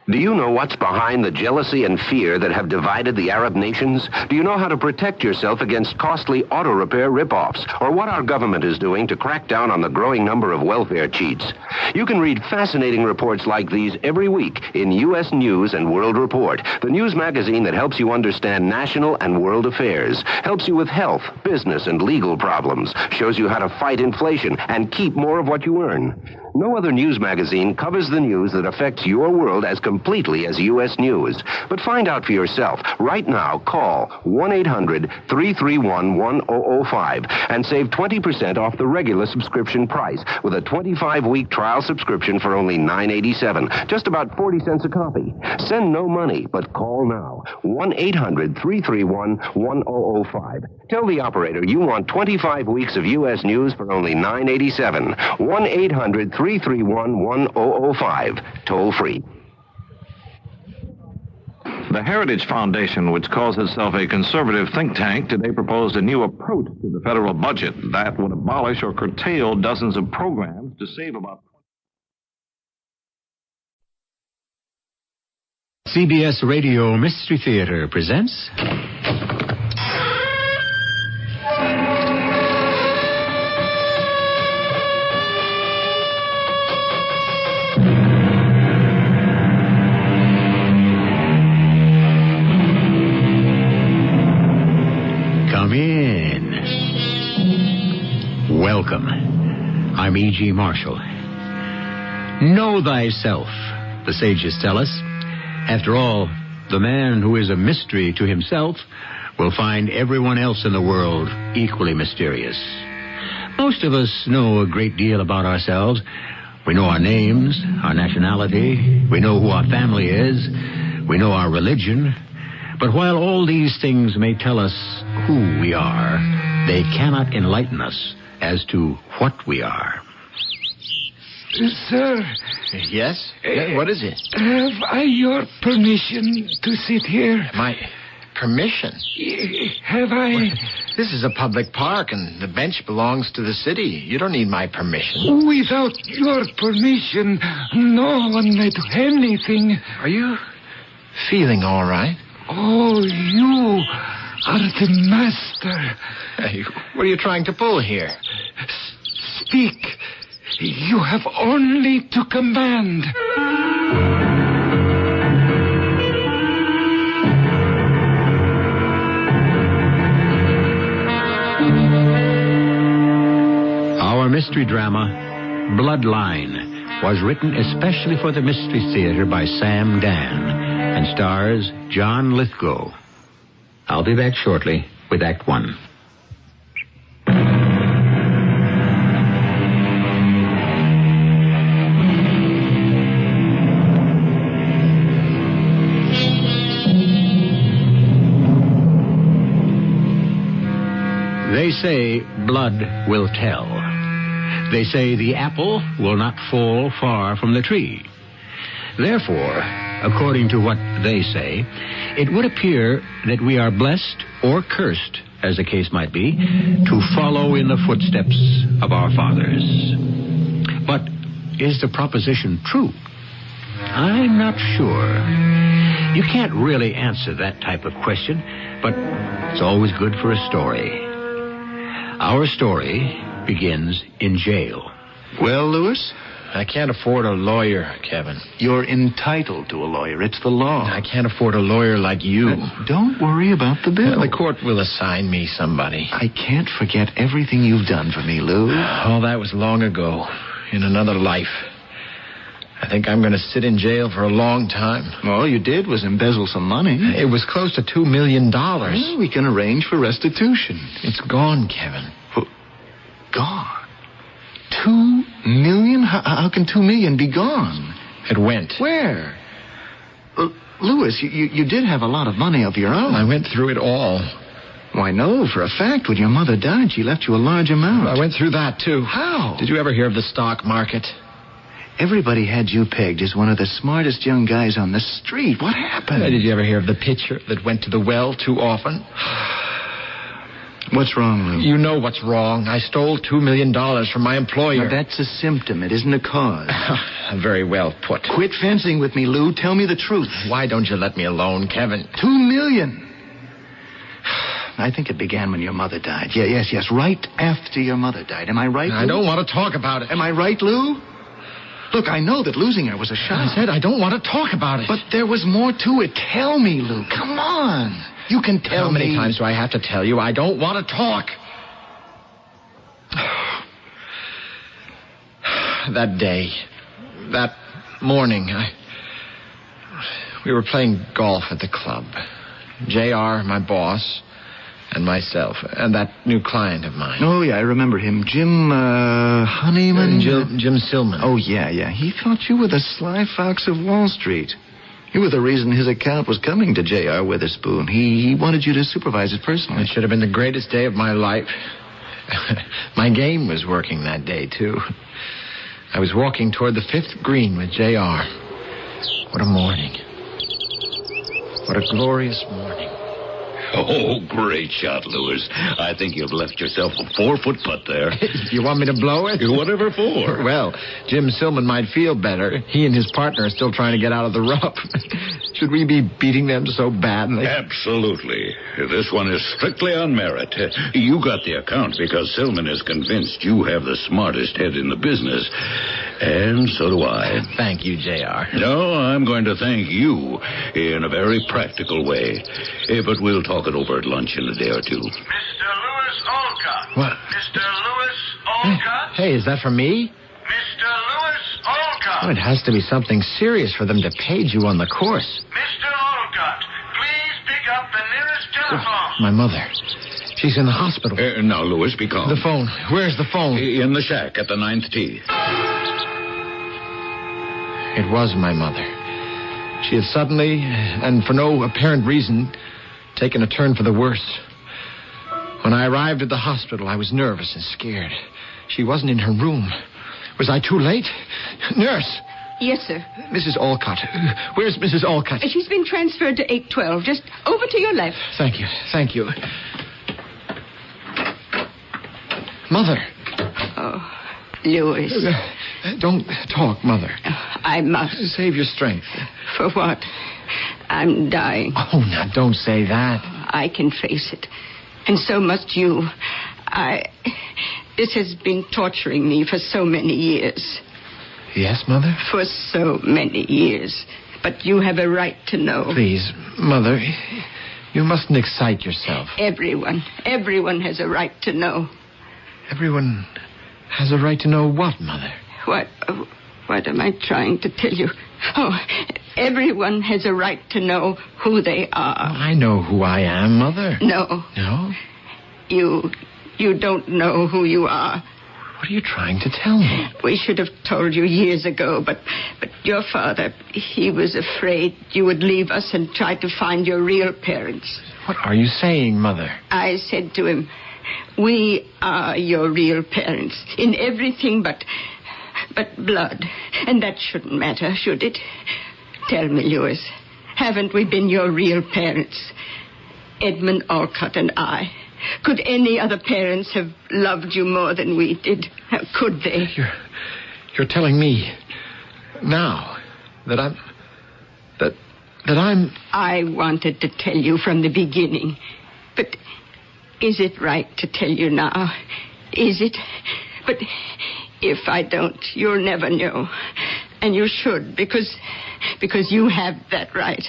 Speaker 21: Do you know what's behind the jealousy and fear that have divided the Arab nations? Do you know how to protect yourself against costly auto repair rip-offs, or what our government is doing to crack down on the growing number of welfare cheats? You can read fascinating reports like these every week in U.S. News and World Report, the news magazine that helps you understand national and world affairs, helps you with health, business, and legal problems, shows you how to fight inflation and keep more of what you earn. No other news magazine covers the news that affects your world as completely as U.S. News. But find out for yourself. Right now, call 1-800-331-1005 and save 20% off the regular subscription price with a 25-week trial subscription for only $9.87, just about 40 cents a copy. Send no money, but call now. 1-800-331-1005. Tell the operator you want 25 weeks of U.S. News for only $9.87. 1-800-331-1005. Toll free.
Speaker 4: The Heritage Foundation, which calls itself a conservative think tank, today proposed a new approach to the federal budget that would abolish or curtail dozens of programs to save about...
Speaker 1: CBS Radio Mystery Theater presents... Come in. Welcome. I'm E.G. Marshall. Know thyself, the sages tell us. After all, the man who is a mystery to himself will find everyone else in the world equally mysterious. Most of us know a great deal about ourselves. We know our names, our nationality. We know who our family is. We know our religion. But while all these things may tell us who we are, they cannot enlighten us as to what we are.
Speaker 22: Sir.
Speaker 17: Yes? What is it?
Speaker 22: Have I your permission to sit here?
Speaker 17: My permission?
Speaker 22: Have I...
Speaker 17: This is a public park, and the bench belongs to the city. You don't need my permission.
Speaker 22: Without your permission, no one may do anything.
Speaker 17: Are you feeling all right?
Speaker 22: Oh, you are the master.
Speaker 17: Hey, what are you trying to pull here?
Speaker 22: Speak. You have only to command.
Speaker 1: Our mystery drama, Bloodline, was written especially for the Mystery Theater by Sam Dan and stars John Lithgow. I'll be back shortly with Act One. say blood will tell. They say the apple will not fall far from the tree. Therefore, according to what they say, it would appear that we are blessed or cursed, as the case might be, to follow in the footsteps of our fathers. But is the proposition true? I'm not sure. You can't really answer that type of question, but it's always good for a story. Our story begins in jail.
Speaker 2: Well, Lewis, I can't afford a lawyer, Kevin. You're entitled to a lawyer. It's the law. I can't afford a lawyer like you. Don't worry about the bill. The court will assign me somebody. I can't forget everything you've done for me, Lou. All that was long ago, in another life. I think I'm going to sit in jail for a long time. All you did was embezzle some money. It was close to $2 million. Well, we can arrange for restitution. It's gone, Kevin. Gone? $2 million? How can $2 million be gone? It went. Where? Lewis, you did have a lot of money of your own. I went through it all. Why, no, for a fact, when your mother died, she left you a large amount. I went through that, too. How? Did you ever hear of the stock market? Everybody had you pegged as one of the smartest young guys on the street. What happened? Did you ever hear of the pitcher that went to the well too often? What's wrong, Lou? You know what's wrong. I stole $2 million from my employer. Now, that's a symptom. It isn't a cause. Very well put. Quit fencing with me, Lou. Tell me the truth. Why don't you let me alone, Kevin? $2 million. I think it began when your mother died. Yes. Right after your mother died. Am I right, Lou? I don't want to talk about it. Am I right, Lou? Look, I know that losing her was a shock. I said I don't want to talk about it. But there was more to it. Tell me, Lou. Come on. You can tell me. How many times do I have to tell you? I don't want to talk. That day, that morning, we were playing golf at the club. JR, my boss, and myself, and that new client of mine. Oh, yeah, I remember him. Jim, Honeyman? Jim Silman. Oh, yeah. He thought you were the sly fox of Wall Street. You were the reason his account was coming to J.R. Witherspoon. He wanted you to supervise it personally. It should have been the greatest day of my life. My game was working that day, too. I was walking toward the 5th green with J.R. What a morning. What a glorious morning.
Speaker 3: Oh, great shot, Lewis. I think you've left yourself a 4-foot putt there.
Speaker 1: You want me to blow it?
Speaker 3: Whatever for.
Speaker 1: Well, Jim Silman might feel better. He and his partner are still trying to get out of the rough. Should we be beating them so badly?
Speaker 3: Absolutely. This one is strictly on merit. You got the account because Silman is convinced you have the smartest head in the business. And so do I.
Speaker 1: Thank you, J.R.
Speaker 3: No, I'm going to thank you in a very practical way. But we'll talk it over at lunch in a day or two.
Speaker 23: Mr. Lewis Olcott.
Speaker 1: What?
Speaker 23: Mr. Lewis Olcott.
Speaker 1: Hey, is that for me?
Speaker 23: Mr. Lewis Olcott.
Speaker 1: Oh, it has to be something serious for them to page you on the course.
Speaker 23: Mr. Olcott, please pick up the nearest telephone.
Speaker 1: My mother. She's in the hospital.
Speaker 3: Now, Lewis, be calm.
Speaker 1: The phone. Where's the phone?
Speaker 3: In the shack at the 9th tee.
Speaker 1: It was my mother. She had suddenly, and for no apparent reason, taken a turn for the worse. When I arrived at the hospital, I was nervous and scared. She wasn't in her room. Was I too late? Nurse!
Speaker 24: Yes, sir.
Speaker 1: Mrs. Olcott. Where's Mrs. Olcott?
Speaker 24: She's been transferred to 812. Just over to your left.
Speaker 1: Thank you. Mother.
Speaker 24: Oh, Lewis.
Speaker 1: Don't talk, Mother.
Speaker 24: I must.
Speaker 1: Save your strength.
Speaker 24: For what? I'm dying.
Speaker 1: Oh, now, don't say that.
Speaker 24: I can face it. And so must you. This has been torturing me for so many years.
Speaker 1: Yes, Mother?
Speaker 24: For so many years. But you have a right to know.
Speaker 1: Please, Mother, you mustn't excite yourself.
Speaker 24: Everyone has a right to know.
Speaker 1: Everyone has a right to know what, Mother?
Speaker 24: What am I trying to tell you? Oh, everyone has a right to know who they are.
Speaker 1: Oh, I know who I am, Mother.
Speaker 24: No.
Speaker 1: No?
Speaker 24: You don't know who you are.
Speaker 1: What are you trying to tell me?
Speaker 24: We should have told you years ago, but your father, he was afraid you would leave us and try to find your real parents.
Speaker 1: What are you saying, Mother?
Speaker 24: I said to him, We are your real parents in everything but blood. And that shouldn't matter, should it? Tell me, Lewis, haven't we been your real parents? Edmund Alcott and I. Could any other parents have loved you more than we did? Could they?
Speaker 2: You're telling me now that I'm...
Speaker 24: I wanted to tell you from the beginning. But is it right to tell you now? Is it? But if I don't, you'll never know. And you should, because you have that right.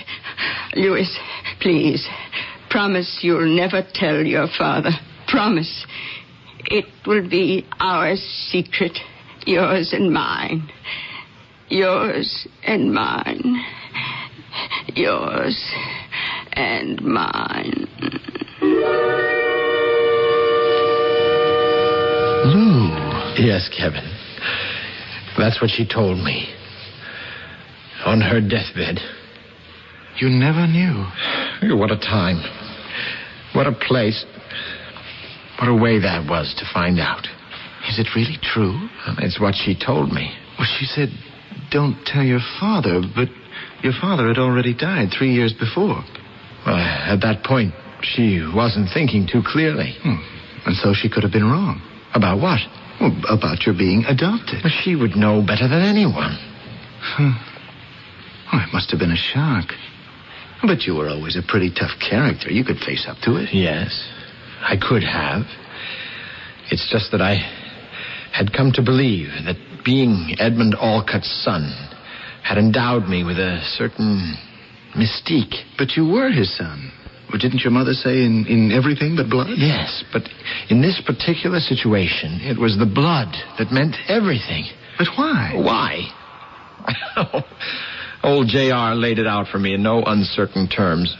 Speaker 24: Lewis, please, promise you'll never tell your father. Promise. It will be our secret, yours and mine. Yours and mine. Yours and mine.
Speaker 2: Lou. Yes, Kevin. That's what she told me. On her deathbed. You never knew. What a time. What a place. What a way that was to find out. Is it really true? It's what she told me.
Speaker 6: Well, she said, don't tell your father, but your father had already died 3 years before.
Speaker 2: Well, at that point, she wasn't thinking too clearly.
Speaker 6: And so she could have been wrong.
Speaker 2: About what?
Speaker 6: Well, about your being adopted.
Speaker 2: Well, she would know better than anyone.
Speaker 6: Oh, it must have been a shock. But you were always a pretty tough character. You could face up to it.
Speaker 2: Yes, I could have. It's just that I had come to believe that being Edmund Alcott's son had endowed me with a certain mystique.
Speaker 6: But you were his son. Well, didn't your mother say in everything but blood?
Speaker 2: Yes, but in this particular situation, it was the blood that meant everything.
Speaker 6: But why?
Speaker 2: Why? Old J.R. laid it out for me in no uncertain terms.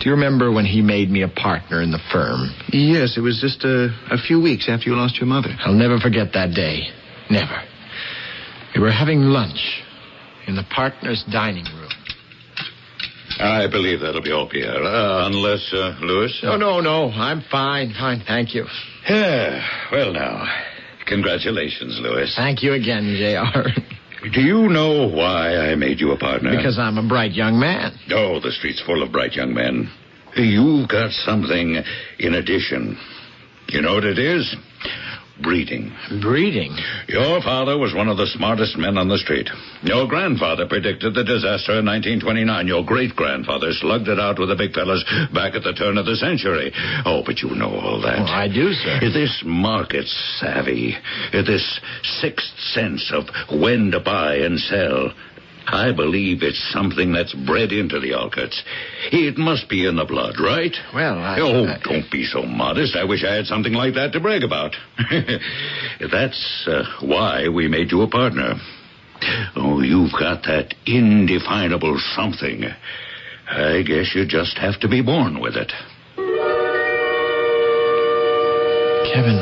Speaker 2: Do you remember when he made me a partner in the firm?
Speaker 6: Yes, it was just a few weeks after you lost your mother.
Speaker 2: I'll never forget that day. Never. We were having lunch in the partners' dining room.
Speaker 3: I believe that'll be all, Pierre. Unless, Louis?
Speaker 2: No. I'm fine, thank you.
Speaker 3: Well, now, congratulations, Louis.
Speaker 2: Thank you again, J.R.
Speaker 3: Do you know why I made you a partner?
Speaker 2: Because I'm a bright young man.
Speaker 3: Oh, the street's full of bright young men. You've got something in addition. You know what it is? Breeding.
Speaker 2: Breeding?
Speaker 3: Your father was one of the smartest men on the street. Your grandfather predicted the disaster in 1929. Your great-grandfather slugged it out with the big fellas back at the turn of the century. Oh, but you know all that.
Speaker 2: Oh, I do, sir.
Speaker 3: This market savvy, this sixth sense of when to buy and sell, I believe it's something that's bred into the Alcotts. It must be in the blood, right?
Speaker 2: Well,
Speaker 3: don't be so modest. I wish I had something like that to brag about. That's why we made you a partner. Oh, you've got that indefinable something. I guess you just have to be born with it.
Speaker 2: Kevin,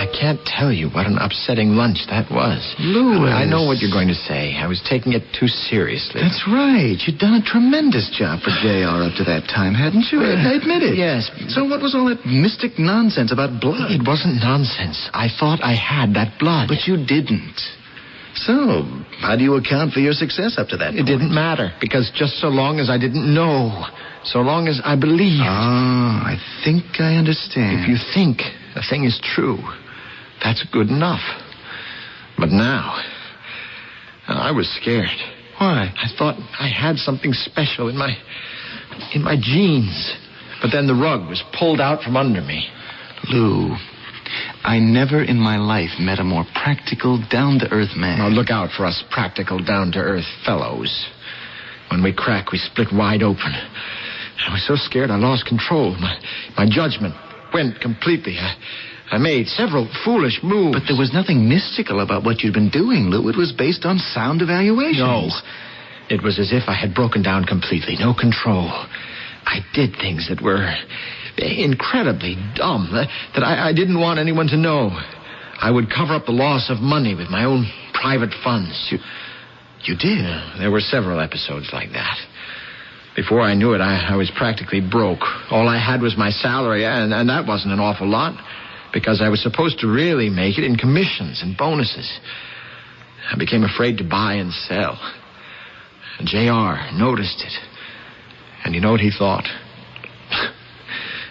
Speaker 2: I can't tell you what an upsetting lunch that was.
Speaker 6: Louis.
Speaker 2: I know what you're going to say. I was taking it too seriously.
Speaker 6: That's right. You'd done a tremendous job for J.R. up to that time, hadn't you? I admit it.
Speaker 2: Yes.
Speaker 6: So what was all that mystic nonsense about blood?
Speaker 2: It wasn't nonsense. I thought I had that blood.
Speaker 6: But you didn't. So, how do you account for your success up to that point?
Speaker 2: It didn't matter, because just so long as I didn't know, so long as I believed.
Speaker 6: I think I understand.
Speaker 2: If you think a thing is true, that's good enough. But now, I was scared.
Speaker 6: Why?
Speaker 2: I thought I had something special in my genes. But then the rug was pulled out from under me.
Speaker 6: Lou, I never in my life met a more practical, down-to-earth man.
Speaker 2: Now look out for us practical, down-to-earth fellows. When we crack, we split wide open. I was so scared I lost control. My judgment went completely. I made several foolish moves.
Speaker 6: But there was nothing mystical about what you'd been doing, Lou. It was based on sound evaluations.
Speaker 2: No. It was as if I had broken down completely. No control. I did things that were incredibly dumb, that I didn't want anyone to know. I would cover up the loss of money with my own private funds.
Speaker 6: You did?
Speaker 2: There were several episodes like that. Before I knew it, I was practically broke. All I had was my salary, and that wasn't an awful lot. because I was supposed to really make it in commissions and bonuses. I became afraid to buy and sell. And J.R. noticed it. And you know what he thought?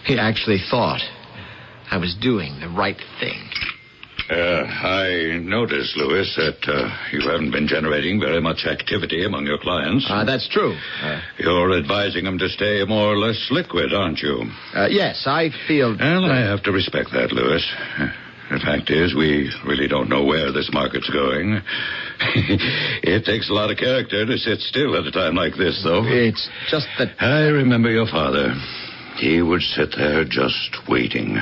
Speaker 2: He actually thought I was doing the right thing.
Speaker 3: I noticed, Louis, that you haven't been generating very much activity among your clients.
Speaker 2: That's true.
Speaker 3: You're advising them to stay more or less liquid, aren't you?
Speaker 2: Yes, I feel...
Speaker 3: Well, I have to respect that, Louis. The fact is, we really don't know where this market's going. It takes a lot of character to sit still at a time like this, though.
Speaker 2: It's just that...
Speaker 3: I remember your father. He would sit there just waiting.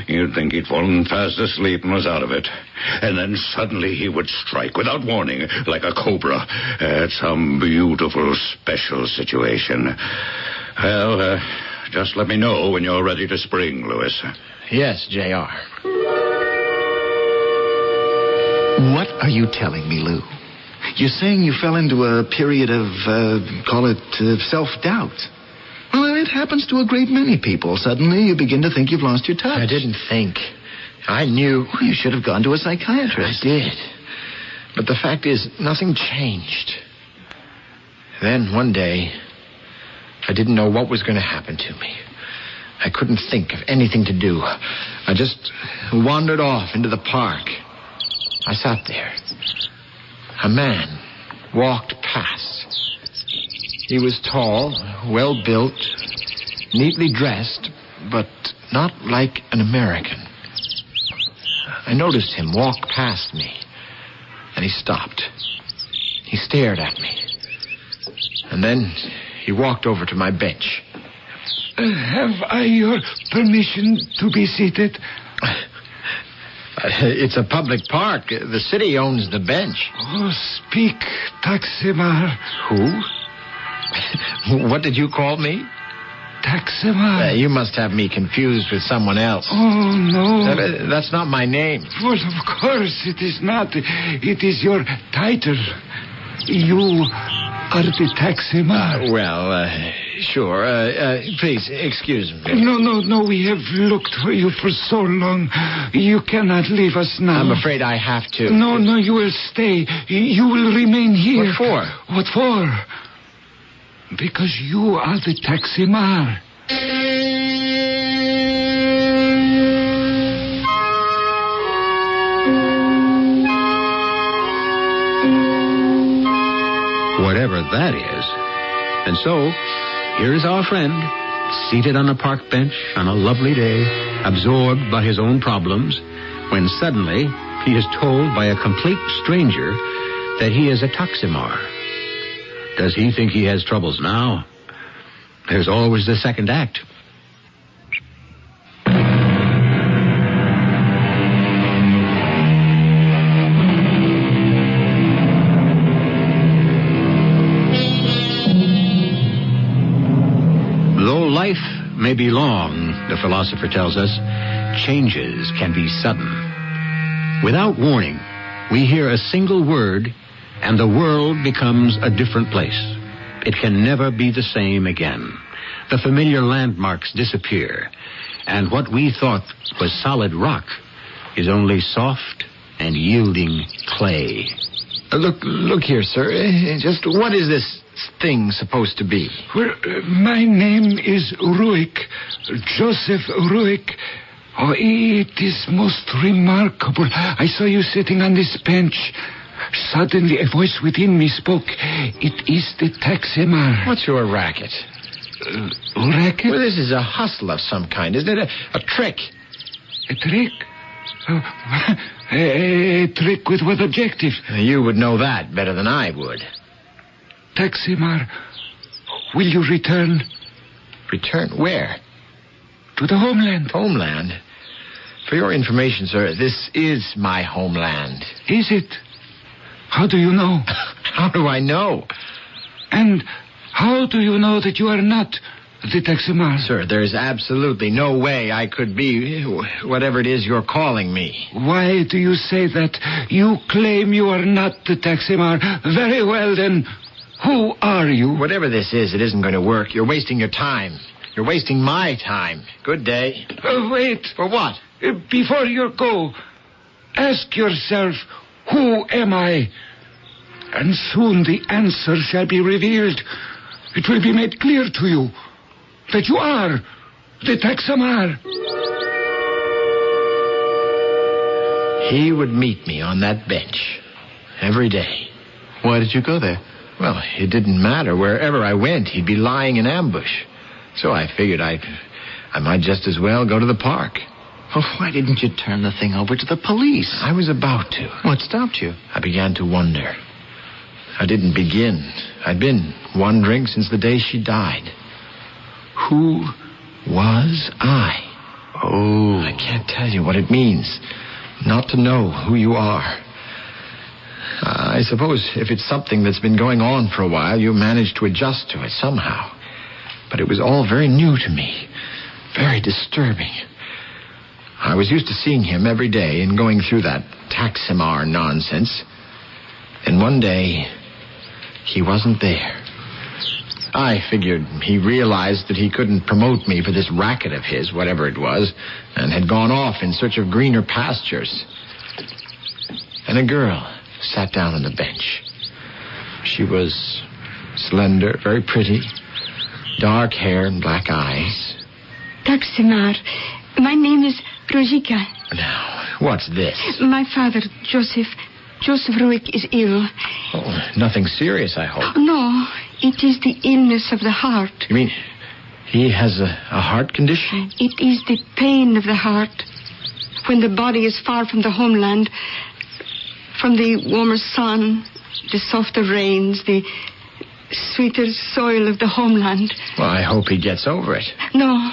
Speaker 3: You'd think he'd fallen fast asleep and was out of it. And then suddenly he would strike without warning, like a cobra, at some beautiful special situation. Well, just let me know when you're ready to spring, Louis.
Speaker 2: Yes, J.R.
Speaker 6: What are you telling me, Lou? You're saying you fell into a period of, self-doubt. Well, it happens to a great many people. Suddenly you begin to think you've lost your touch.
Speaker 2: I didn't think. I knew.
Speaker 6: Well, you should have gone to a psychiatrist.
Speaker 2: I did. But the fact is, nothing changed. Then, one day, I didn't know what was going to happen to me. I couldn't think of anything to do. I just wandered off into the park. I sat there. A man walked past. He was tall, well-built, neatly dressed, but not like an American. I noticed him walk past me, and he stopped. He stared at me. And then he walked over to my bench.
Speaker 22: Have I your permission to be seated?
Speaker 2: It's a public park. The city owns the bench.
Speaker 22: Oh, speak, Taximar.
Speaker 2: Who? What did you call me?
Speaker 22: Taximar.
Speaker 2: You must have me confused with someone else.
Speaker 22: Oh, no.
Speaker 2: That's not my name.
Speaker 22: Well, of course it is not. It is your title. You are the Taximar.
Speaker 2: Sure. Please, excuse me.
Speaker 22: No. We have looked for you for so long. You cannot leave us now.
Speaker 2: I'm afraid I have to.
Speaker 22: No, you will stay. You will remain here.
Speaker 2: What for?
Speaker 22: What for? Because you are the Taximar.
Speaker 1: Whatever that is. And so, here's our friend, seated on a park bench on a lovely day, absorbed by his own problems, when suddenly he is told by a complete stranger that he is a Taximar. Does he think he has troubles now? There's always the second act. Though life may be long, the philosopher tells us, changes can be sudden. Without warning, we hear a single word and the world becomes a different place. It can never be the same again. The familiar landmarks disappear, and what we thought was solid rock is only soft and yielding clay.
Speaker 2: Look here, sir. Just what is this thing supposed to be?
Speaker 22: Well, my name is Ruick, Joseph Ruick. Oh, it is most remarkable. I saw you sitting on this bench. Suddenly, a voice within me spoke. It is the Taximar.
Speaker 2: What's your racket?
Speaker 22: Racket?
Speaker 2: Well, this is a hustle of some kind, isn't it? A trick.
Speaker 22: A trick? A trick with what objective?
Speaker 2: You would know that better than I would.
Speaker 22: Taximar, will you return?
Speaker 2: Return? Where?
Speaker 22: To the homeland.
Speaker 2: Homeland? For your information, sir, this is my homeland.
Speaker 22: Is it? How do you know?
Speaker 2: How do I know?
Speaker 22: And how do you know that you are not the Taximar?
Speaker 2: Sir, there's absolutely no way I could be whatever it is you're calling me.
Speaker 22: Why do you say that? You claim you are not the Taximar. Very well, then. Who are you?
Speaker 2: Whatever this is, it isn't going to work. You're wasting your time. You're wasting my time. Good day.
Speaker 22: Wait.
Speaker 2: For what?
Speaker 22: Before you go, ask yourself, who am I? And soon the answer shall be revealed. It will be made clear to you that you are the Taxamar.
Speaker 2: He would meet me on that bench every day.
Speaker 6: Why did you go there?
Speaker 2: Well, it didn't matter. Wherever I went, he'd be lying in ambush. So I figured I might just as well go to the park.
Speaker 6: Well, why didn't you turn the thing over to the police?
Speaker 2: I was about to.
Speaker 6: What stopped you?
Speaker 2: I began to wonder. I didn't begin. I'd been wondering since the day she died. Who was I?
Speaker 6: Oh.
Speaker 2: I can't tell you what it means not to know who you are. I suppose if it's something that's been going on for a while, you manage to adjust to it somehow. But it was all very new to me, very disturbing. I was used to seeing him every day and going through that Taxamar nonsense. And one day, he wasn't there. I figured he realized that he couldn't promote me for this racket of his, whatever it was, and had gone off in search of greener pastures. And a girl sat down on the bench. She was slender, very pretty, dark hair and black eyes.
Speaker 24: Taxamar, my name is Rojika.
Speaker 2: Now, what's this?
Speaker 24: My father, Joseph Ruick is ill.
Speaker 2: Oh, nothing serious, I hope.
Speaker 24: No, it is the illness of the heart.
Speaker 2: You mean he has a heart condition?
Speaker 24: It is the pain of the heart. When the body is far from the homeland, from the warmer sun, the softer rains, the sweeter soil of the homeland.
Speaker 2: Well, I hope he gets over it.
Speaker 24: No,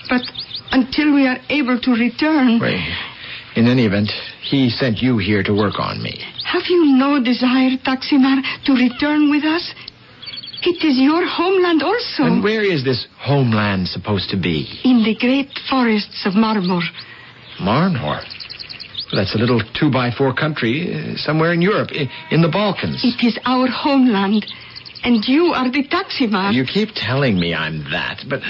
Speaker 24: but until we are able to return...
Speaker 2: Wait. In any event, he sent you here to work on me.
Speaker 24: Have you no desire, Taxamar, to return with us? It is your homeland also.
Speaker 2: And where is this homeland supposed to be?
Speaker 24: In the great forests of Marmor.
Speaker 2: Marmor? Well, that's a little 2x4 country somewhere in Europe, in the Balkans.
Speaker 24: It is our homeland, and you are the Taxamar.
Speaker 2: You keep telling me I'm that, but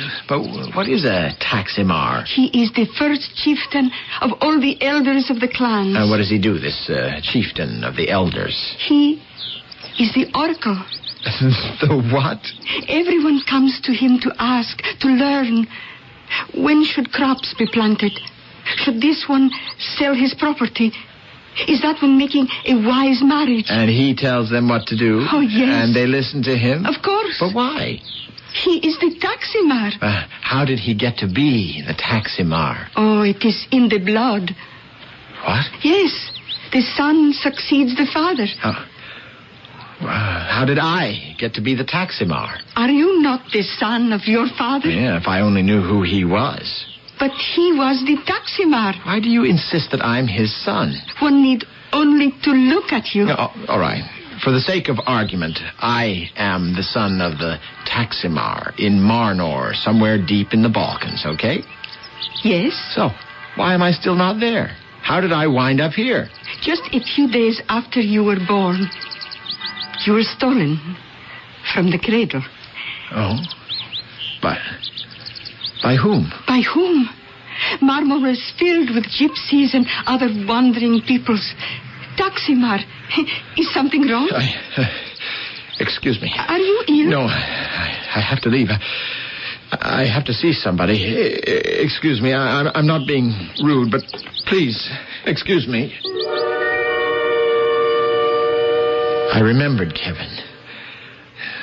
Speaker 2: what is a Taxamar?
Speaker 24: He is the first chieftain of all the elders of the clans.
Speaker 2: And what does he do, this chieftain of the elders?
Speaker 24: He is the oracle.
Speaker 2: The what?
Speaker 24: Everyone comes to him to ask, to learn. When should crops be planted? Should this one sell his property? Is that one making a wise marriage?
Speaker 2: And he tells them what to do?
Speaker 24: Oh, yes.
Speaker 2: And they listen to him?
Speaker 24: Of course.
Speaker 2: But why?
Speaker 24: He is the Taxamar.
Speaker 2: How did he get to be the Taxamar?
Speaker 24: Oh, it is in the blood.
Speaker 2: What?
Speaker 24: Yes. The son succeeds the father.
Speaker 2: How did I get to be the Taxamar?
Speaker 24: Are you not the son of your father?
Speaker 2: Yeah, if I only knew who he was.
Speaker 24: But he was the Taxamar.
Speaker 2: Why do you insist that I'm his son?
Speaker 24: One need only to look at you.
Speaker 2: No, all right. For the sake of argument, I am the son of the Taxamar in Marnor, somewhere deep in the Balkans, okay?
Speaker 24: Yes.
Speaker 2: So, why am I still not there? How did I wind up here?
Speaker 24: Just a few days after you were born, you were stolen from the cradle.
Speaker 2: Oh? By whom?
Speaker 24: By whom? Marmor was filled with gypsies and other wandering peoples. Taxamar, is something wrong?
Speaker 2: Excuse me.
Speaker 24: Are you ill?
Speaker 2: No, I have to leave. I have to see somebody. Excuse me, I'm not being rude, but please, excuse me. I remembered Kevin.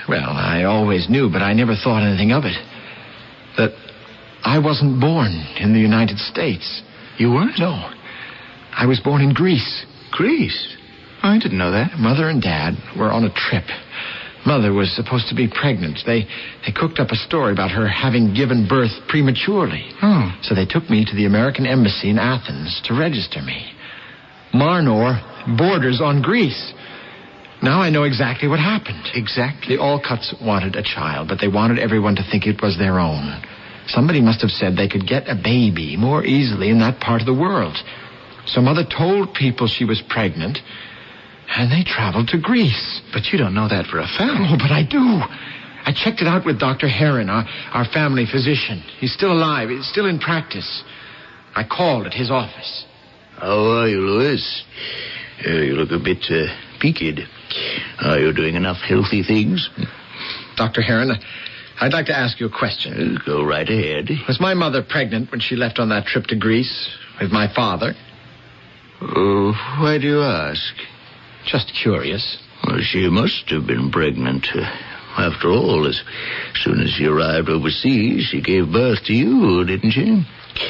Speaker 2: Well, I always knew, but I never thought anything of it. That I wasn't born in the United States.
Speaker 6: You weren't?
Speaker 2: No. I was born in Greece.
Speaker 6: Greece? I didn't know that.
Speaker 2: Mother and Dad were on a trip. Mother was supposed to be pregnant. They cooked up a story about her having given birth prematurely.
Speaker 6: Oh.
Speaker 2: So they took me to the American Embassy in Athens to register me. Marnor borders on Greece. Now I know exactly what happened.
Speaker 6: Exactly?
Speaker 2: The Alcuts wanted a child, but they wanted everyone to think it was their own. Somebody must have said they could get a baby more easily in that part of the world. So Mother told people she was pregnant, and they traveled to Greece.
Speaker 6: But you don't know that for a fact.
Speaker 2: Oh, but I do. I checked it out with Dr. Heron, our family physician. He's still alive. He's still in practice. I called at his office.
Speaker 6: How are you, Louis? You look a bit peaked. Are you doing enough healthy things?
Speaker 2: Dr. Heron, I'd like to ask you a question.
Speaker 6: Go right ahead.
Speaker 2: Was my mother pregnant when she left on that trip to Greece with my father?
Speaker 6: Oh, why do you ask?
Speaker 2: Just curious.
Speaker 6: Well, she must have been pregnant. After all, as soon as she arrived overseas, she gave birth to you, didn't she?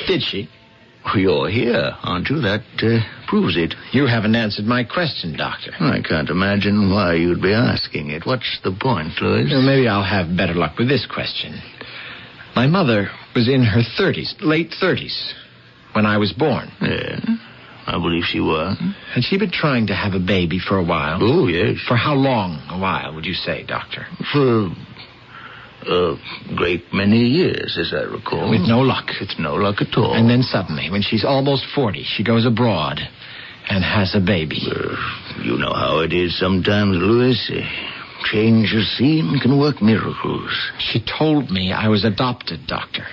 Speaker 2: Did she?
Speaker 6: Well, you're here, aren't you? That proves it.
Speaker 2: You haven't answered my question, Doctor.
Speaker 6: I can't imagine why you'd be asking it. What's the point, Louis?
Speaker 2: Well, maybe I'll have better luck with this question. My mother was in her 30s, late 30s, when I was born.
Speaker 6: Yeah, I believe she was.
Speaker 2: Had she been trying to have a baby for a while?
Speaker 6: Oh, yes.
Speaker 2: For how long a while, would you say, Doctor?
Speaker 6: For a great many years, as I recall.
Speaker 2: With no luck.
Speaker 6: It's no luck at all.
Speaker 2: And then suddenly, when she's almost 40, she goes abroad and has a baby.
Speaker 6: You know how it is sometimes, Louis. Change of scene can work miracles.
Speaker 2: She told me I was adopted, Doctor.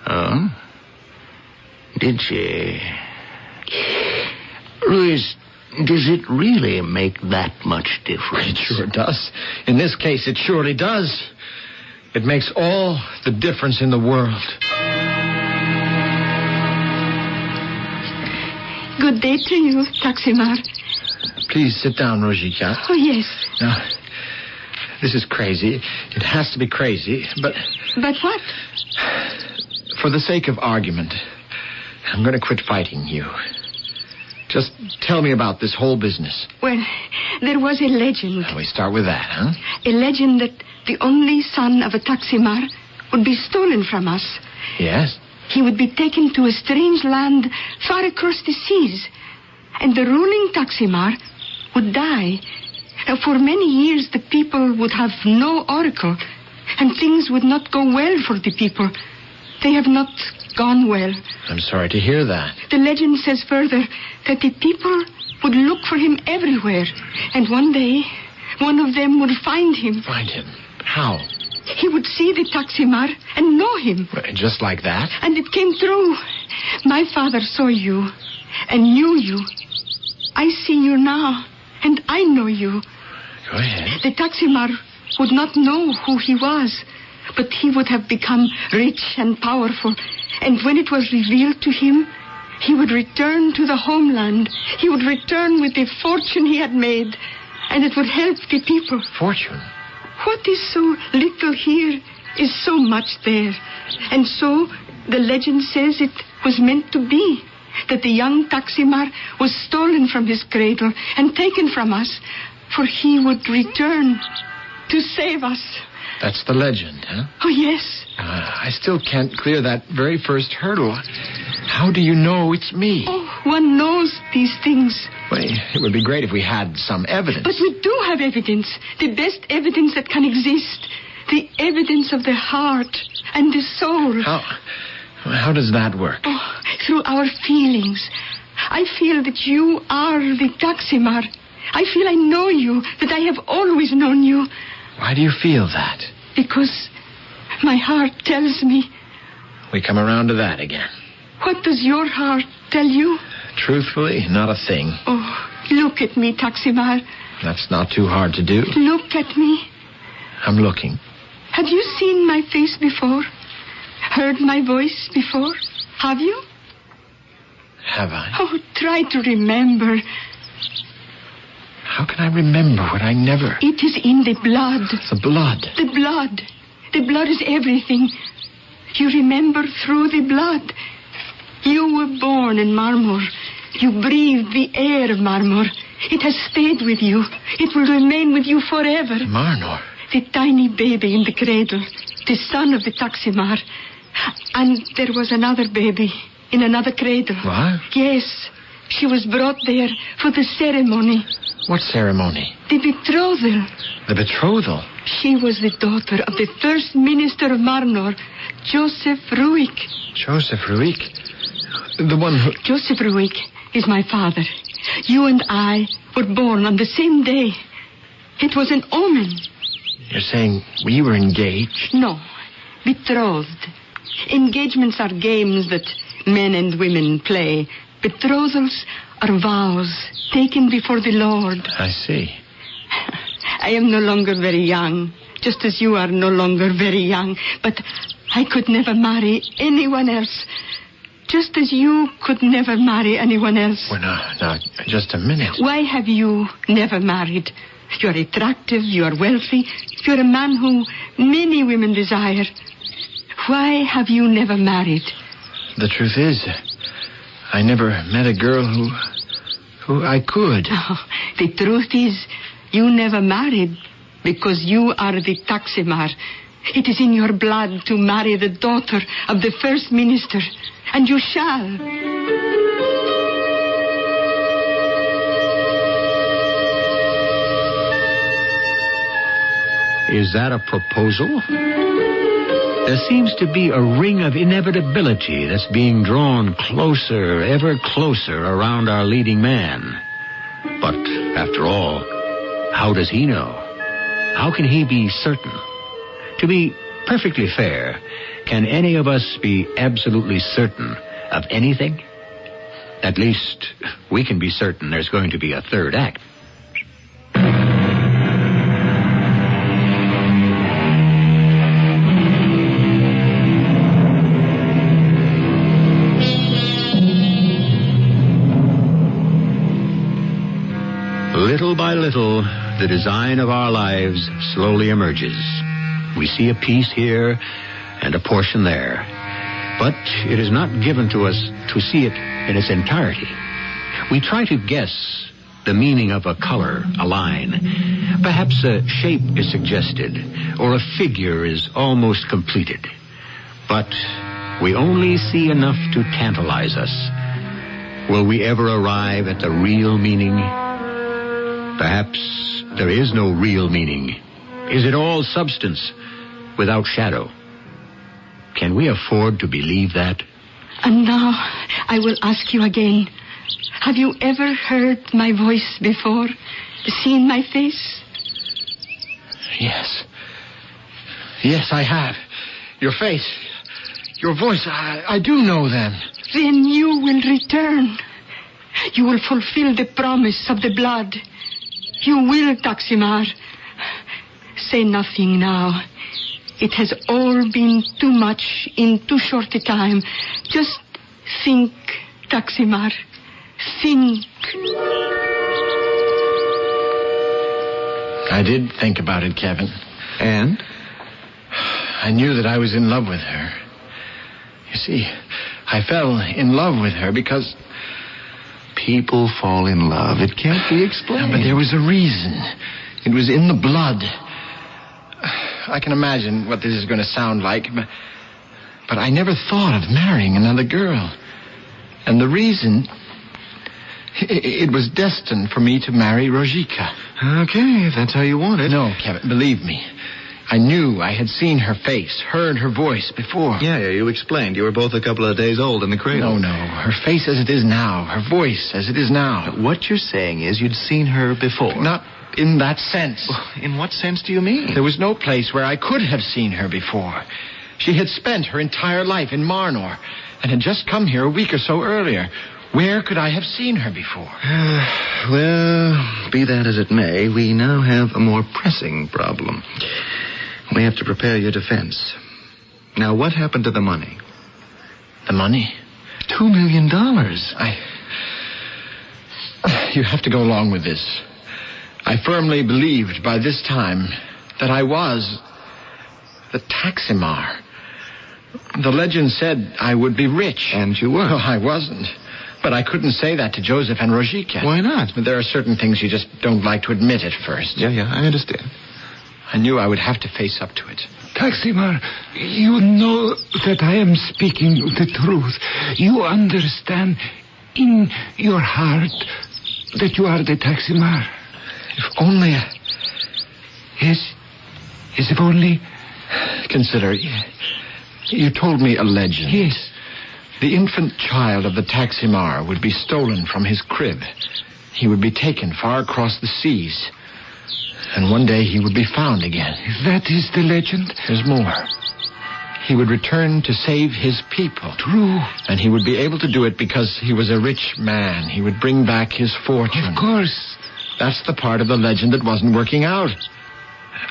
Speaker 6: Oh? Did she? Louis, does it really make that much difference?
Speaker 2: It sure does. In this case, it surely does. It makes all the difference in the world.
Speaker 24: Good day to you, Taksimar.
Speaker 2: Please sit down, Rojika.
Speaker 24: Oh, yes.
Speaker 2: Now, this is crazy. It has to be crazy, but...
Speaker 24: But what?
Speaker 2: For the sake of argument, I'm going to quit fighting you. Just tell me about this whole business.
Speaker 24: Well, there was a legend.
Speaker 2: We start with that, huh?
Speaker 24: A legend that the only son of a Taksimar would be stolen from us.
Speaker 2: Yes?
Speaker 24: He would be taken to a strange land far across the seas. And the ruling Taksimar would die. Now, for many years, the people would have no oracle. And things would not go well for the people. They have not gone well.
Speaker 2: I'm sorry to hear that.
Speaker 24: The legend says further that the people would look for him everywhere. And one day, one of them would find him.
Speaker 2: Find him? How?
Speaker 24: He would see the Taksimar and know him.
Speaker 2: Just like that?
Speaker 24: And it came true. My father saw you and knew you. I see you now, and I know you.
Speaker 2: Go ahead.
Speaker 24: The Taksimar would not know who he was, but he would have become rich and powerful. And when it was revealed to him, he would return to the homeland. He would return with the fortune he had made, and it would help the people.
Speaker 2: Fortune?
Speaker 24: What is so little here is so much there. And so the legend says it was meant to be, that the young Taksimar was stolen from his cradle and taken from us, for he would return to save us.
Speaker 2: That's the legend, huh?
Speaker 24: Oh, yes.
Speaker 2: I still can't clear that very first hurdle. How do you know it's me?
Speaker 24: Oh, one knows these things.
Speaker 2: Well, it would be great if we had some evidence.
Speaker 24: But we do have evidence. The best evidence that can exist. The evidence of the heart and the soul.
Speaker 2: How does that work?
Speaker 24: Oh, through our feelings. I feel that you are the Taksimar. I feel I know you, that I have always known you.
Speaker 2: Why do you feel that?
Speaker 24: Because my heart tells me.
Speaker 2: We come around to that again.
Speaker 24: What does your heart tell you?
Speaker 2: Truthfully, not a thing.
Speaker 24: Oh, look at me, Taksimar.
Speaker 2: That's not too hard to do.
Speaker 24: Look at me.
Speaker 2: I'm looking.
Speaker 24: Have you seen my face before? Heard my voice before? Have you?
Speaker 2: Have I?
Speaker 24: Oh, try to remember.
Speaker 2: How can I remember what I never...
Speaker 24: It is in the blood.
Speaker 2: The blood?
Speaker 24: The blood. The blood is everything. You remember through the blood. You were born in Marmor. You breathed the air of Marmor. It has stayed with you. It will remain with you forever.
Speaker 2: Marmor?
Speaker 24: The tiny baby in the cradle. The son of the Taksimar. And there was another baby in another cradle.
Speaker 2: What?
Speaker 24: Yes. She was brought there for the ceremony.
Speaker 2: What ceremony?
Speaker 24: The betrothal.
Speaker 2: The betrothal?
Speaker 24: She was the daughter of the first minister of Marnor, Joseph Ruik.
Speaker 2: Joseph Ruik? The one who...
Speaker 24: Joseph Ruik is my father. You and I were born on the same day. It was an omen.
Speaker 2: You're saying we were engaged?
Speaker 24: No, betrothed. Engagements are games that men and women play. Betrothals are vows taken before the Lord.
Speaker 2: I see.
Speaker 24: I am no longer very young, just as you are no longer very young. But I could never marry anyone else, just as you could never marry anyone else.
Speaker 2: Well, now, just a minute.
Speaker 24: Why have you never married? You are attractive, you are wealthy, you're a man who many women desire. Why have you never married?
Speaker 2: The truth is, I never met a girl who I could.
Speaker 24: Oh, the truth is, you never married because you are the Taximar. It is in your blood to marry the daughter of the First Minister, and you shall.
Speaker 1: Is that a proposal? There seems to be a ring of inevitability that's being drawn closer, ever closer around our leading man. But, after all, how does he know? How can he be certain? To be perfectly fair, can any of us be absolutely certain of anything? At least, we can be certain there's going to be a third act. Little by little, the design of our lives slowly emerges. We see a piece here and a portion there. But it is not given to us to see it in its entirety. We try to guess the meaning of a color, a line. Perhaps a shape is suggested, or a figure is almost completed. But we only see enough to tantalize us. Will we ever arrive at the real meaning? Perhaps there is no real meaning. Is it all substance without shadow? Can we afford to believe that?
Speaker 24: And now I will ask you again. Have you ever heard my voice before? Seen my face?
Speaker 2: Yes. Yes, I have. Your face, your voice, I do know them.
Speaker 24: Then you will return. You will fulfill the promise of the blood. You will, Taximar. Say nothing now. It has all been too much in too short a time. Just think, Taximar. Think.
Speaker 2: I did think about it, Kevin. And? I knew that I was in love with her. You see, I fell in love with her because people fall in love. It can't be explained. But there was a reason. It was in the blood. I can imagine what this is going to sound like, but I never thought of marrying another girl. And the reason, it was destined for me to marry Rojika. Okay, if that's how you want it. No, Kevin, believe me. I knew I had seen her face, heard her voice before.
Speaker 6: Yeah, you explained. You were both a couple of days old in the cradle.
Speaker 2: No. Her face as it is now. Her voice as it is now.
Speaker 6: But what you're saying is you'd seen her before.
Speaker 2: Not in that sense.
Speaker 6: In what sense do you mean?
Speaker 2: There was no place where I could have seen her before. She had spent her entire life in Marnor and had just come here a week or so earlier. Where could I have seen her before?
Speaker 6: Well, be that as it may, we now have a more pressing problem. We have to prepare your defense. Now, what happened to the money?
Speaker 2: The money? $2 million. You have to go along with this. I firmly believed by this time that I was the Taximar. The legend said I would be rich.
Speaker 6: And you were.
Speaker 2: Well, I wasn't. But I couldn't say that to Joseph and Rojika.
Speaker 6: Why not?
Speaker 2: There are certain things you just don't like to admit at first.
Speaker 6: Yeah, I understand.
Speaker 2: I knew I would have to face up to it.
Speaker 22: Taximar, you know that I am speaking the truth. You understand in your heart that you are the Taximar.
Speaker 2: If only
Speaker 22: Yes, if only...
Speaker 2: Consider, you told me a legend.
Speaker 22: Yes.
Speaker 2: The infant child of the Taximar would be stolen from his crib. He would be taken far across the seas. And one day he would be found again.
Speaker 22: That is the legend?
Speaker 2: There's more. He would return to save his people.
Speaker 22: True.
Speaker 2: And he would be able to do it because he was a rich man. He would bring back his fortune.
Speaker 22: Of course.
Speaker 2: That's the part of the legend that wasn't working out.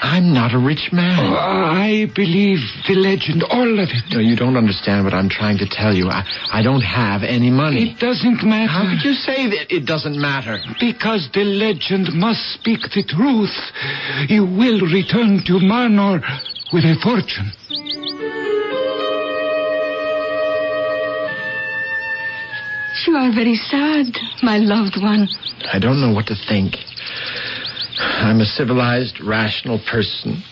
Speaker 2: I'm not a rich man.
Speaker 22: Oh, I believe the legend, all of it.
Speaker 2: No, you don't understand what I'm trying to tell you. I don't have any money.
Speaker 22: It doesn't matter.
Speaker 2: How could you say that it doesn't matter?
Speaker 22: Because the legend must speak the truth. You will return to Marnor with a fortune.
Speaker 24: You are very sad, my loved one.
Speaker 2: I don't know what to think. I'm a civilized, rational person.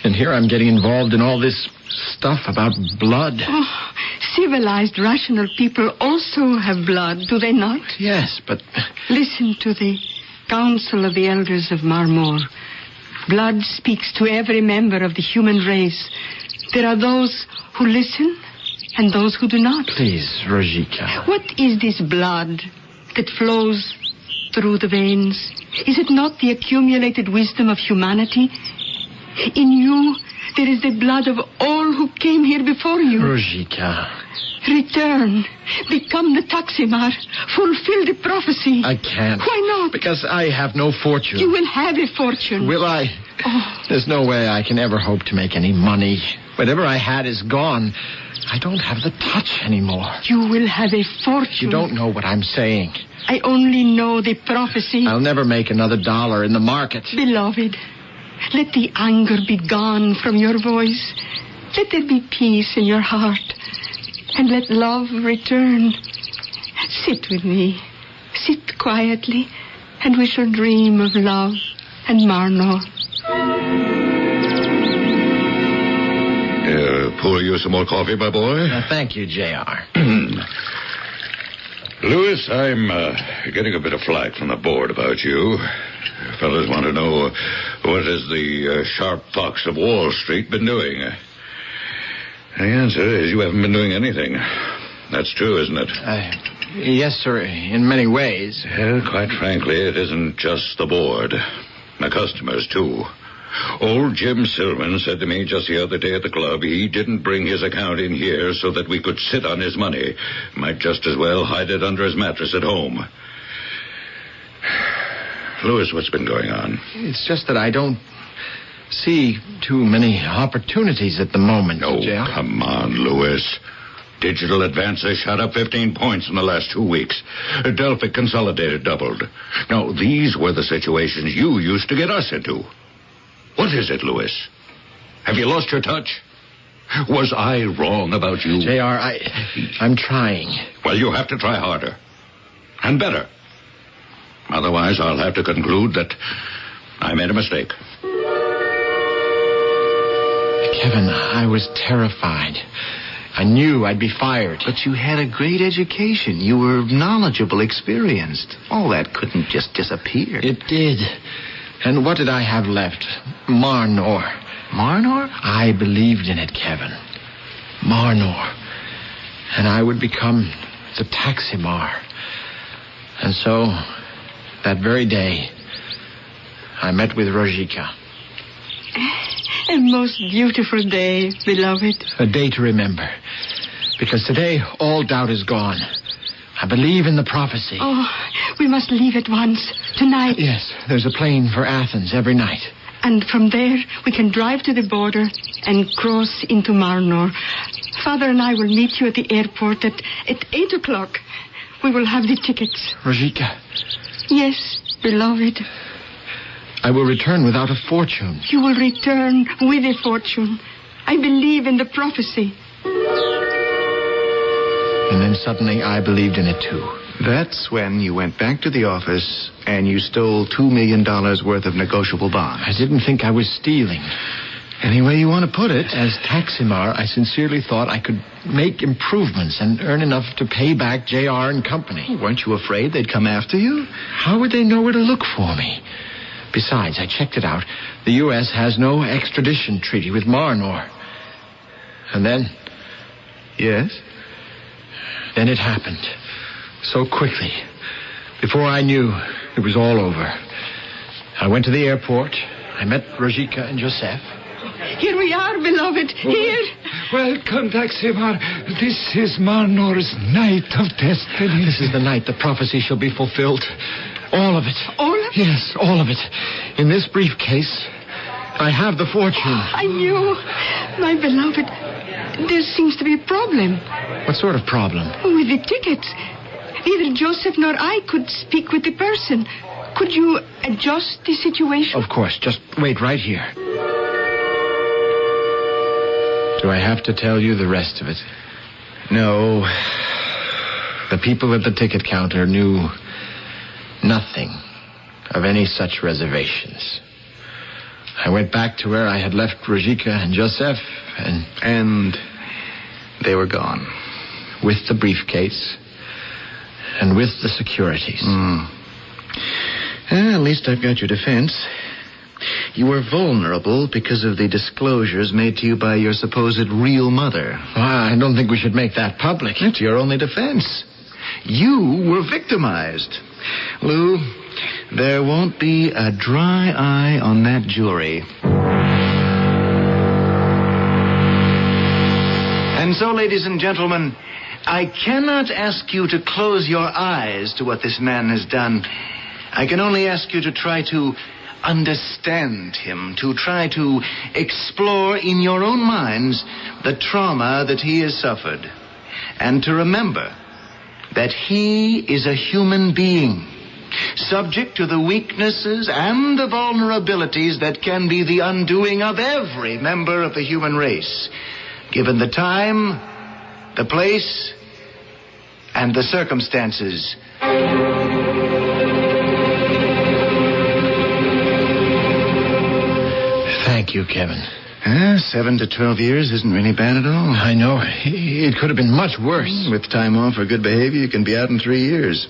Speaker 2: And here I'm getting involved in all this stuff about blood.
Speaker 24: Oh, civilized, rational people also have blood, do they not?
Speaker 2: Yes, but...
Speaker 24: Listen to the Council of the Elders of Marmor. Blood speaks to every member of the human race. There are those who listen and those who do not.
Speaker 2: Please, Rojika.
Speaker 24: What is this blood that flows through the veins? Is it not the accumulated wisdom of humanity? In you, there is the blood of all who came here before you.
Speaker 2: Rojika.
Speaker 24: Return. Become the Taximar. Fulfill the prophecy.
Speaker 2: I can't.
Speaker 24: Why not?
Speaker 2: Because I have no fortune.
Speaker 24: You will have a fortune.
Speaker 2: Will I?
Speaker 24: Oh.
Speaker 2: There's no way I can ever hope to make any money. Whatever I had is gone. I don't have the touch anymore.
Speaker 24: You will have a fortune.
Speaker 2: You don't know what I'm saying.
Speaker 24: I only know the prophecy.
Speaker 2: I'll never make another dollar in the market.
Speaker 24: Beloved, let the anger be gone from your voice. Let there be peace in your heart. And let love return. Sit with me. Sit quietly, and we shall dream of love and Marnor.
Speaker 3: Pour you some more coffee, my boy?
Speaker 2: Thank you, J.R.
Speaker 3: Lewis, I'm getting a bit of flack from the board about you. Fellas want to know what has the sharp fox of Wall Street been doing. The answer is you haven't been doing anything. That's true, isn't it?
Speaker 2: Yes, sir, in many ways.
Speaker 3: Well, quite frankly, it isn't just the board. The customers, too. Old Jim Silverman said to me just the other day at the club he didn't bring his account in here so that we could sit on his money. Might just as well hide it under his mattress at home. Lewis, what's been going on?
Speaker 2: It's just that I don't see too many opportunities at the moment.
Speaker 3: Oh, come on, Lewis. Digital advances shot up 15 points in the last 2 weeks. Delphic Consolidated doubled. Now, these were the situations you used to get us into. What is it, Lewis? Have you lost your touch? Was I wrong about you?
Speaker 2: J.R., I'm trying.
Speaker 3: Well, you have to try harder. And better. Otherwise, I'll have to conclude that I made a mistake.
Speaker 2: Kevin, I was terrified. I knew I'd be fired.
Speaker 6: But you had a great education. You were knowledgeable, experienced. All that couldn't just disappear.
Speaker 2: It did. And what did I have left? Marnor.
Speaker 6: Marnor?
Speaker 2: I believed in it, Kevin. Marnor. And I would become the Taximar. And so, that very day, I met with Rojika.
Speaker 24: A most beautiful day, beloved.
Speaker 2: A day to remember. Because today, all doubt is gone. I believe in the prophecy.
Speaker 24: Oh, we must leave at once. Tonight.
Speaker 2: Yes, there's a plane for Athens every night.
Speaker 24: And from there, we can drive to the border and cross into Marnor. Father and I will meet you at the airport at 8 o'clock. We will have the tickets.
Speaker 2: Rojika.
Speaker 24: Yes, beloved.
Speaker 2: I will return without a fortune.
Speaker 24: You will return with a fortune. I believe in the prophecy.
Speaker 2: And then suddenly I believed in it, too.
Speaker 6: That's when you went back to the office and you stole $2 million worth of negotiable bonds.
Speaker 2: I didn't think I was stealing.
Speaker 6: Any way you want to put it.
Speaker 2: As Taximar, I sincerely thought I could make improvements and earn enough to pay back J.R. and Company.
Speaker 6: Weren't you afraid they'd come after you?
Speaker 2: How would they know where to look for me? Besides, I checked it out. The U.S. has no extradition treaty with Marnor. And then...
Speaker 6: Yes?
Speaker 2: Then it happened. So quickly. Before I knew, it was all over. I went to the airport, I met Rojika and Joseph.
Speaker 24: Here we are, beloved. Here.
Speaker 22: Welcome, Daximar. This is Marnor's night of destiny.
Speaker 2: This is the night the prophecy shall be fulfilled. All of it.
Speaker 24: All of it?
Speaker 2: Yes, all of it. In this briefcase, I have the fortune.
Speaker 24: I knew. My beloved, there seems to be a problem.
Speaker 2: What sort of problem?
Speaker 24: With the tickets. Neither Joseph nor I could speak with the person. Could you adjust the situation?
Speaker 2: Of course. Just wait right here. Do I have to tell you the rest of it? No. The people at the ticket counter knew nothing of any such reservations. I went back to where I had left Rojika and Joseph, and they were gone. With the briefcase and with the securities.
Speaker 6: At least I've got your defense. You were vulnerable because of the disclosures made to you by your supposed real mother.
Speaker 2: I don't think we should make that public.
Speaker 6: It's your only defense. You were victimized. Lou, there won't be a dry eye on that jury. And so, ladies and gentlemen, I cannot ask you to close your eyes to what this man has done. I can only ask you to try to understand him, to try to explore in your own minds the trauma that he has suffered, and to remember that he is a human being, subject to the weaknesses and the vulnerabilities that can be the undoing of every member of the human race, given the time, the place, and the circumstances.
Speaker 2: Thank you, Kevin.
Speaker 6: 7 to 12 years isn't really bad at all.
Speaker 2: I know. It could have been much worse.
Speaker 6: With time off for good behavior, you can be out in 3 years.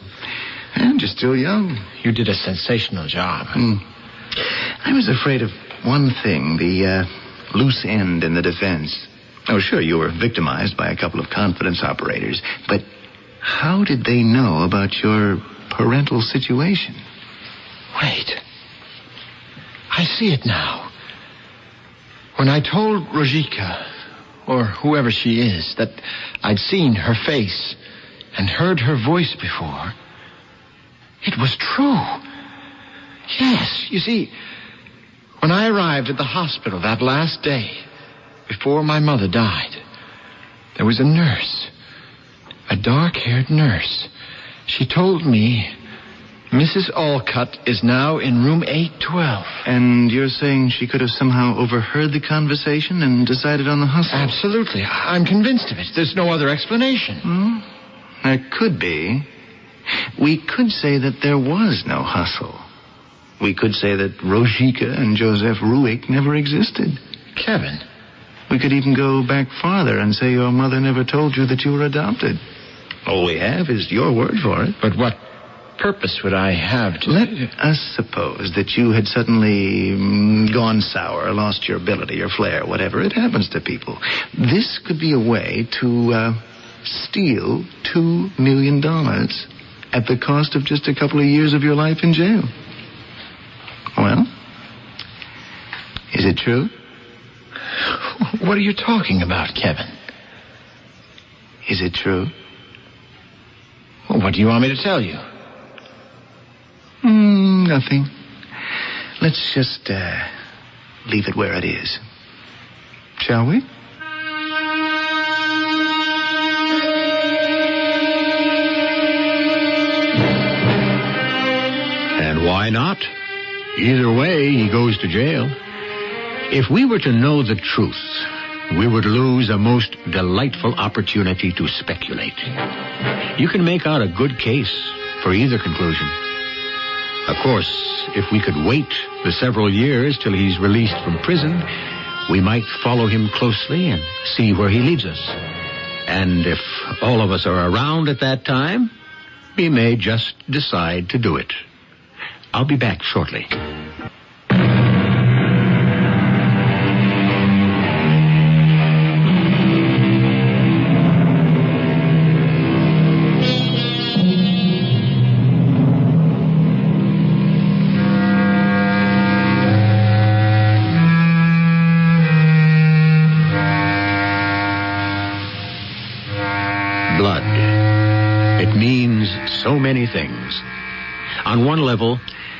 Speaker 6: And you're still young.
Speaker 2: You did a sensational job.
Speaker 6: I was afraid of one thing, the loose end in the defense. Oh, sure, you were victimized by a couple of confidence operators, but how did they know about your parental situation?
Speaker 2: Wait. I see it now. When I told Rojika, or whoever she is, that I'd seen her face and heard her voice before, it was true. Yes, you see, when I arrived at the hospital that last day, before my mother died, there was a nurse, a dark-haired nurse. She told me Mrs. Alcott is now in room 812.
Speaker 6: And you're saying she could have somehow overheard the conversation and decided on the hustle?
Speaker 2: Absolutely. I'm convinced of it. There's no other explanation.
Speaker 6: There could be. We could say that there was no hustle. We could say that Rojika and Joseph Ruick never existed.
Speaker 2: Kevin.
Speaker 6: We could even go back farther and say your mother never told you that you were adopted. All we have is your word for it.
Speaker 2: But what purpose would I have to...
Speaker 6: Let us suppose that you had suddenly gone sour, lost your ability, your flair, whatever. It happens to people. This could be a way to steal $2 million at the cost of just a couple of years of your life in jail. Well, is it true?
Speaker 2: What are you talking about, Kevin?
Speaker 6: Is it true?
Speaker 2: Well, what do you want me to tell you?
Speaker 6: Nothing. Let's just leave it where it is. Shall we?
Speaker 1: And why not? Either way, he goes to jail. If we were to know the truth, we would lose a most delightful opportunity to speculate. You can make out a good case for either conclusion. Of course, if we could wait the several years till he's released from prison, we might follow him closely and see where he leads us. And if all of us are around at that time, we may just decide to do it. I'll be back shortly. things. On one level,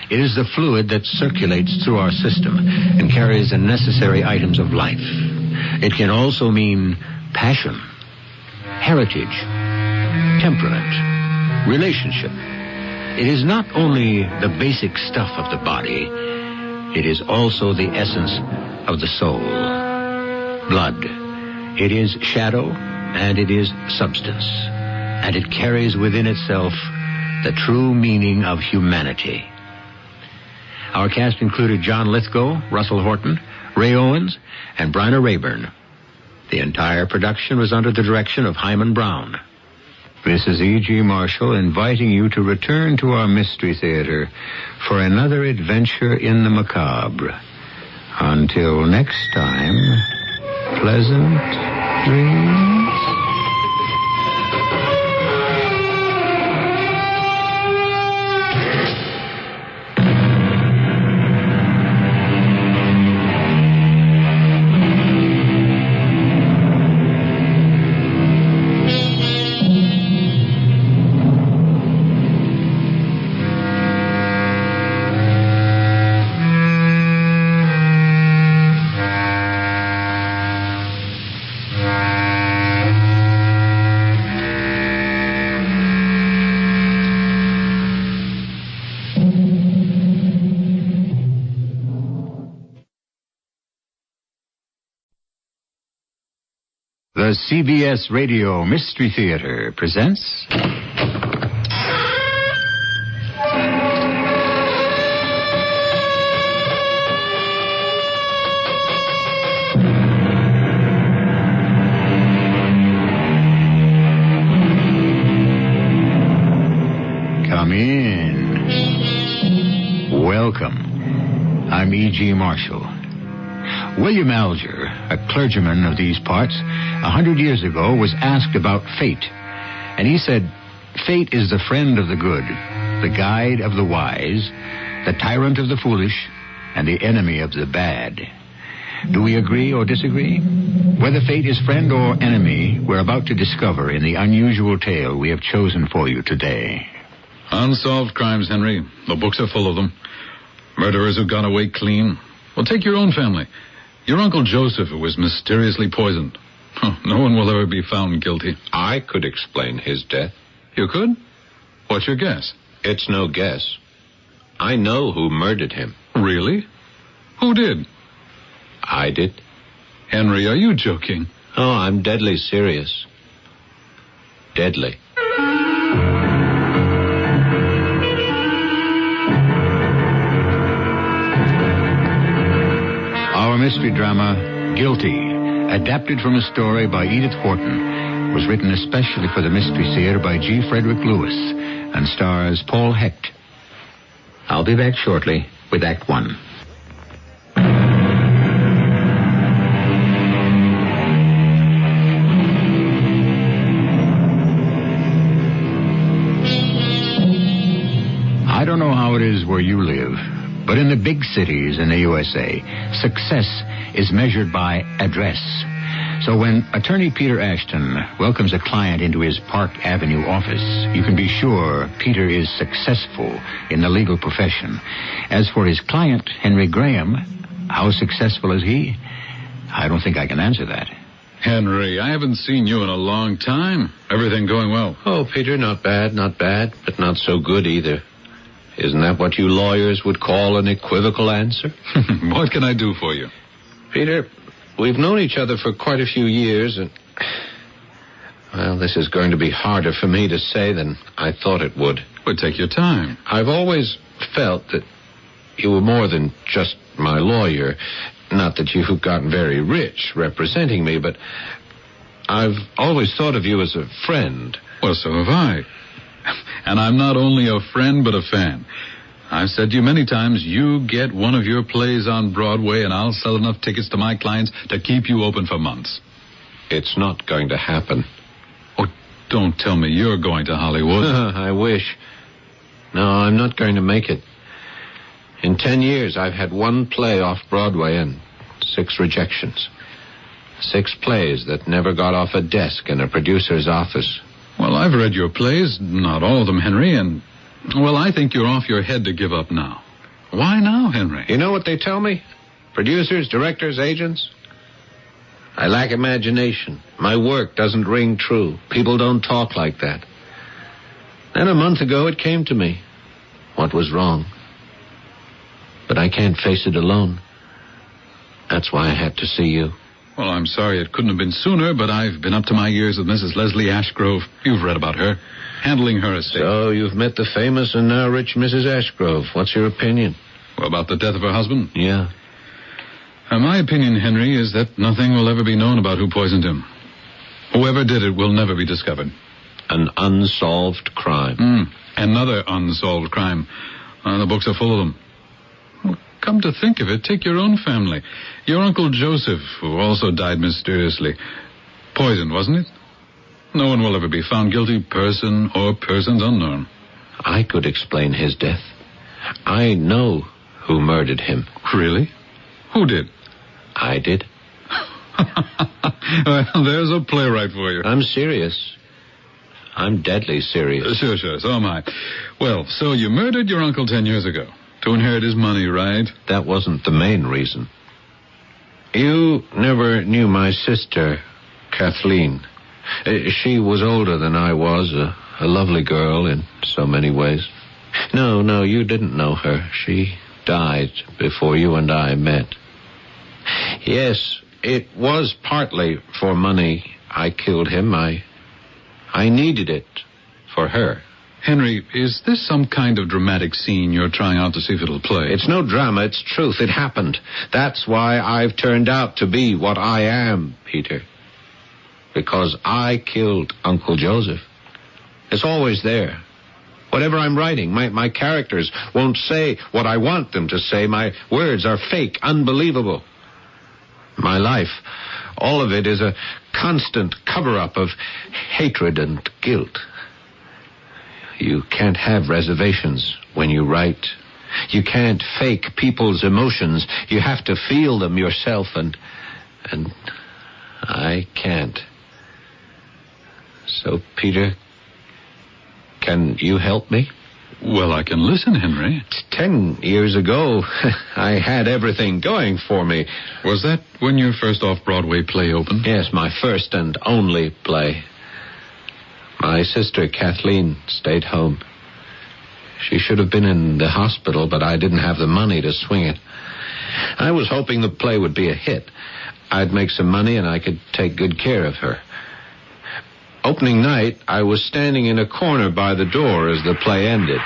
Speaker 1: it is the fluid that circulates through our system and carries the necessary items of life. It can also mean passion, heritage, temperament, relationship. It is not only the basic stuff of the body, it is also the essence of the soul. Blood. It is shadow and it is substance. And it carries within itself the true meaning of humanity. Our cast included John Lithgow, Russell Horton, Ray Owens, and Bryna Rayburn. The entire production was under the direction of Hyman Brown. This is E.G. Marshall inviting you to return to our Mystery Theater for another adventure in the macabre. Until next time, pleasant dreams. The CBS Radio Mystery Theater presents... Come in. Welcome. I'm E.G. Marshall. William Alger, a clergyman of these parts, 100 years ago, was asked about fate. And he said, fate is the friend of the good, the guide of the wise, the tyrant of the foolish, and the enemy of the bad. Do we agree or disagree? Whether fate is friend or enemy, we're about to discover in the unusual tale we have chosen for you today.
Speaker 7: Unsolved crimes, Henry. The books are full of them. Murderers who've gone away clean. Well, take your own family. Your Uncle Joseph was mysteriously poisoned. No one will ever be found guilty.
Speaker 8: I could explain his death.
Speaker 7: You could? What's your guess?
Speaker 8: It's no guess. I know who murdered him.
Speaker 7: Really? Who did?
Speaker 8: I did.
Speaker 7: Henry, are you joking?
Speaker 8: Oh, I'm deadly serious. Deadly.
Speaker 1: Our mystery drama, Guilty, adapted from a story by Edith Wharton, was written especially for the Mystery Theater by G. Frederick Lewis and stars Paul Hecht. I'll be back shortly with Act One. I don't know how it is where you live, but in the big cities in the USA, success is measured by address. So when attorney Peter Ashton welcomes a client into his Park Avenue office, you can be sure Peter is successful in the legal profession. As for his client, Henry Graham, how successful is he? I don't think I can answer that.
Speaker 7: Henry, I haven't seen you in a long time. Everything going well?
Speaker 8: Oh, Peter, not bad, but not so good either. Isn't that what you lawyers would call an equivocal answer?
Speaker 7: What can I do for you?
Speaker 8: Peter, we've known each other for quite a few years, and... well, this is going to be harder for me to say than I thought it would.
Speaker 7: But take your time.
Speaker 8: I've always felt that you were more than just my lawyer. Not that you've gotten very rich representing me, but I've always thought of you as a friend.
Speaker 7: Well, so have I. And I'm not only a friend, but a fan. I've said to you many times, you get one of your plays on Broadway, and I'll sell enough tickets to my clients to keep you open for months.
Speaker 8: It's not going to happen.
Speaker 7: Oh, don't tell me you're going to Hollywood.
Speaker 8: I wish. No, I'm not going to make it. In 10 years, I've had one play off Broadway and 6 rejections. 6 plays that never got off a desk in a producer's office.
Speaker 7: Well, I've read your plays, not all of them, Henry, and Well, I think you're off your head to give up now. Why now, Henry?
Speaker 8: You know what they tell me? Producers, directors, agents? I lack imagination. My work doesn't ring true. People don't talk like that. Then a month ago it came to me. What was wrong? But I can't face it alone. That's why I had to see you.
Speaker 7: Well, I'm sorry it couldn't have been sooner, but I've been up to my ears with Mrs. Leslie Ashgrove. You've read about her. Handling her estate.
Speaker 8: So you've met the famous and now rich Mrs. Ashgrove. What's your opinion?
Speaker 7: Well, about the death of her husband?
Speaker 8: Yeah.
Speaker 7: My opinion, Henry, is that nothing will ever be known about who poisoned him. Whoever did it will never be discovered.
Speaker 8: An unsolved crime.
Speaker 7: Another unsolved crime. The books are full of them. Well, come to think of it, take your own family. Your Uncle Joseph, who also died mysteriously. Poisoned, wasn't it? No one will ever be found guilty, person or persons unknown.
Speaker 8: I could explain his death. I know who murdered him.
Speaker 7: Really? Who did?
Speaker 8: I did.
Speaker 7: Well, there's a playwright for you.
Speaker 8: I'm serious. I'm deadly serious.
Speaker 7: Sure, so am I. Well, so you murdered your uncle 10 years ago. To inherit his money, right?
Speaker 8: That wasn't the main reason. You never knew my sister, Kathleen. She was older than I was, a lovely girl in so many ways. No, you didn't know her. She died before you and I met. Yes, it was partly for money I killed him. I needed it for her.
Speaker 7: Henry, is this some kind of dramatic scene you're trying out to see if it'll play?
Speaker 8: It's no drama, it's truth. It happened. That's why I've turned out to be what I am, Peter. Because I killed Uncle Joseph. It's always there. Whatever I'm writing, my characters won't say what I want them to say. My words are fake, unbelievable. My life, all of it is a constant cover-up of hatred and guilt. You can't have reservations when you write. You can't fake people's emotions. You have to feel them yourself, and I can't. So, Peter, can you help me?
Speaker 7: Well, I can listen, Henry.
Speaker 8: 10 years ago, I had everything going for me.
Speaker 7: Was that when your first off-Broadway play opened?
Speaker 8: Yes, my first and only play. My sister, Kathleen, stayed home. She should have been in the hospital, but I didn't have the money to swing it. I was hoping the play would be a hit. I'd make some money and I could take good care of her. Opening night, I was standing in a corner by the door as the play ended.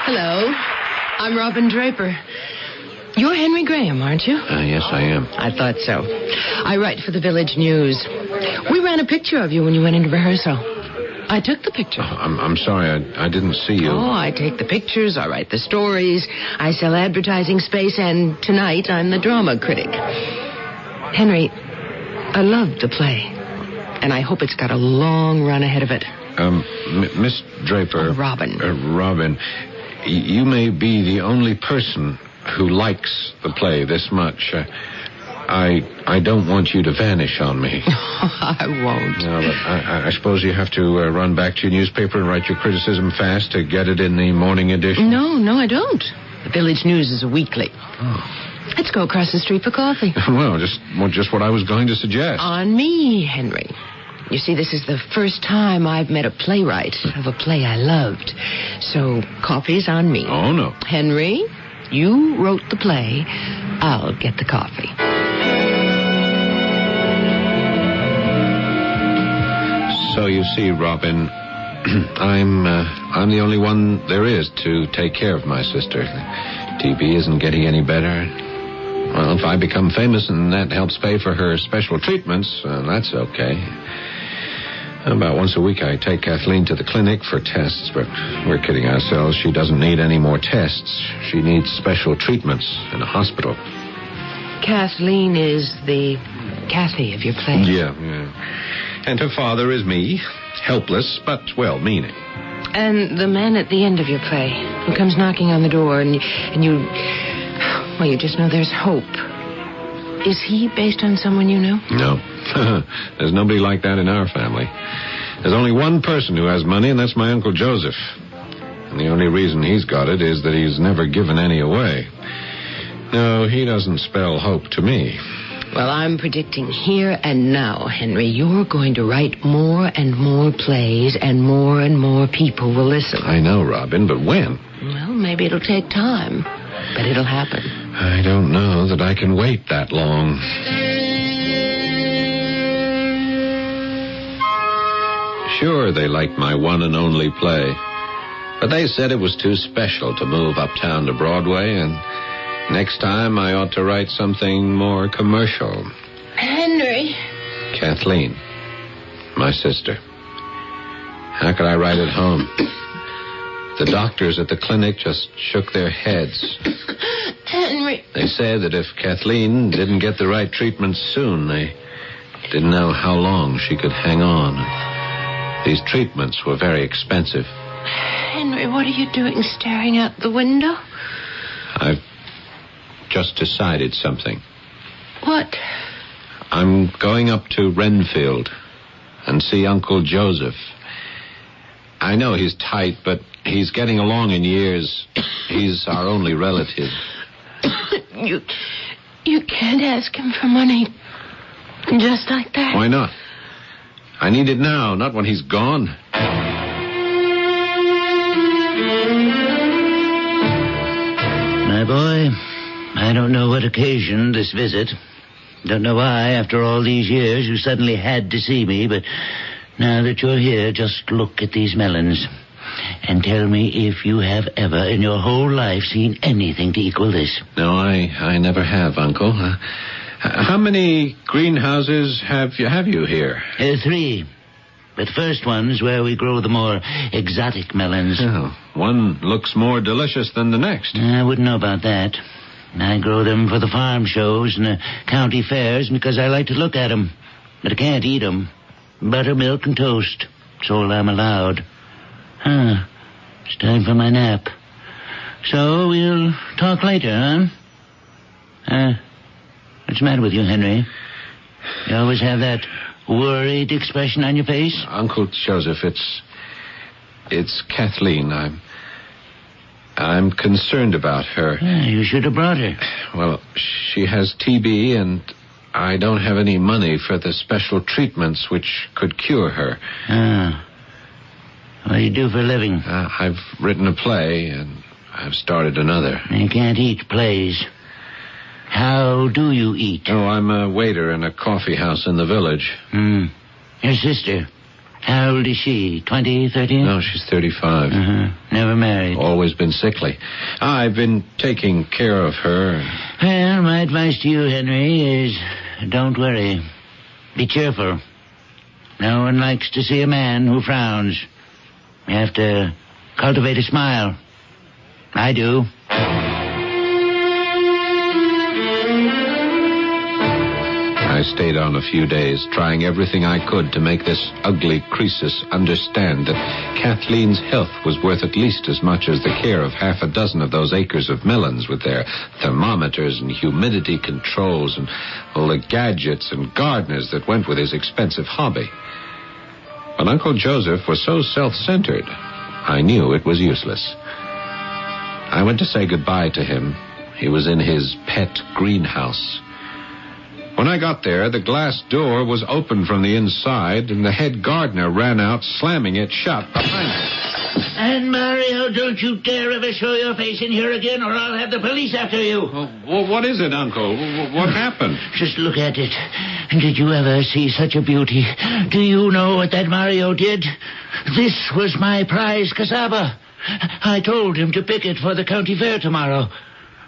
Speaker 9: Hello, I'm Robin Draper. You're Henry Graham, aren't you?
Speaker 8: Yes, I am.
Speaker 9: I thought so. I write for the Village News. We ran a picture of you when you went into rehearsal. I took the picture.
Speaker 8: I'm sorry, I didn't see you.
Speaker 9: Oh, I take the pictures, I write the stories, I sell advertising space, and tonight I'm the drama critic. Henry, I loved the play, and I hope it's got a long run ahead of it.
Speaker 8: Miss Draper.
Speaker 9: Robin.
Speaker 8: Robin, you may be the only person who likes the play this much. I don't want you to vanish on me.
Speaker 9: I won't.
Speaker 8: No, but I suppose you have to run back to your newspaper and write your criticism fast to get it in the morning edition?
Speaker 9: No, I don't. The Village News is a weekly.
Speaker 8: Oh.
Speaker 9: Let's go across the street for coffee.
Speaker 8: Well, just what I was going to suggest.
Speaker 9: On me, Henry. You see, this is the first time I've met a playwright of a play I loved. So, coffee's on me.
Speaker 8: Oh, no.
Speaker 9: Henry, you wrote the play. I'll get the coffee.
Speaker 8: So you see, Robin, I'm the only one there is to take care of my sister. TB isn't getting any better. Well, if I become famous and that helps pay for her special treatments, that's okay. About once a week I take Kathleen to the clinic for tests, but we're kidding ourselves. She doesn't need any more tests. She needs special treatments in a hospital.
Speaker 9: Kathleen is the Kathy of your play.
Speaker 8: Yeah. And her father is me, helpless but well-meaning.
Speaker 9: And the man at the end of your play who comes knocking on the door and you just know there's hope. Is he based on someone you know?
Speaker 8: No. There's nobody like that in our family. There's only one person who has money, and that's my Uncle Joseph. And the only reason he's got it is that he's never given any away. No, he doesn't spell hope to me.
Speaker 9: Well, I'm predicting here and now, Henry, you're going to write more and more plays, and more people will listen.
Speaker 8: I know, Robin, but when?
Speaker 9: Well, maybe it'll take time, but it'll happen.
Speaker 8: I don't know that I can wait that long. Sure, they liked my one and only play, but they said it was too special to move uptown to Broadway, and next time I ought to write something more commercial.
Speaker 9: Henry.
Speaker 8: Kathleen, my sister. How could I write at home? The doctors at the clinic just shook their heads.
Speaker 9: Henry.
Speaker 8: They said that if Kathleen didn't get the right treatment soon, they didn't know how long she could hang on. These treatments were very expensive.
Speaker 9: Henry, what are you doing staring out the window?
Speaker 8: I've just decided something.
Speaker 9: What?
Speaker 8: I'm going up to Renfield and see Uncle Joseph. I know he's tight, but he's getting along in years. He's our only relative.
Speaker 9: You can't ask him for money just like that.
Speaker 8: Why not? I need it now, not when he's gone.
Speaker 12: My boy, I don't know what occasioned this visit. Don't know why, after all these years, you suddenly had to see me, but now that you're here, just look at these melons and tell me if you have ever in your whole life seen anything to equal this.
Speaker 8: No, I never have, Uncle. How many greenhouses have you here?
Speaker 12: 3. But first one's where we grow the more exotic melons.
Speaker 8: Oh, one looks more delicious than the next.
Speaker 12: I wouldn't know about that. I grow them for the farm shows and the county fairs because I like to look at them. But I can't eat them. Buttermilk and toast. That's all I'm allowed. It's time for my nap. So we'll talk later, huh? What's the matter with you, Henry? You always have that worried expression on your face?
Speaker 8: Uncle Joseph, it's Kathleen. I'm concerned about her.
Speaker 12: You should have brought her.
Speaker 8: Well, she has TB, and I don't have any money for the special treatments which could cure her.
Speaker 12: What do you do for a living?
Speaker 8: I've written a play, and I've started another.
Speaker 12: You can't eat plays. How do you eat?
Speaker 8: Oh, I'm a waiter in a coffee house in the village.
Speaker 12: Your sister, how old is she? 20, 30?
Speaker 8: No, she's 35.
Speaker 12: Never married?
Speaker 8: Always been sickly. I've been taking care of her.
Speaker 12: Well, my advice to you, Henry, is don't worry. Be cheerful. No one likes to see a man who frowns. You have to cultivate a smile. I do.
Speaker 8: I stayed on a few days, trying everything I could to make this ugly Croesus understand that Kathleen's health was worth at least as much as the care of half a dozen of those acres of melons with their thermometers and humidity controls and all the gadgets and gardeners that went with his expensive hobby. But Uncle Joseph was so self-centered, I knew it was useless. I went to say goodbye to him. He was in his pet greenhouse. When I got there, the glass door was open from the inside, and the head gardener ran out, slamming it shut behind me.
Speaker 12: And, Mario, don't you dare ever show your face in here again, or I'll have the police after you.
Speaker 8: Well, what is it, Uncle? What happened?
Speaker 12: Just look at it. Did you ever see such a beauty? Do you know what that Mario did? This was my prize cassava. I told him to pick it for the county fair tomorrow.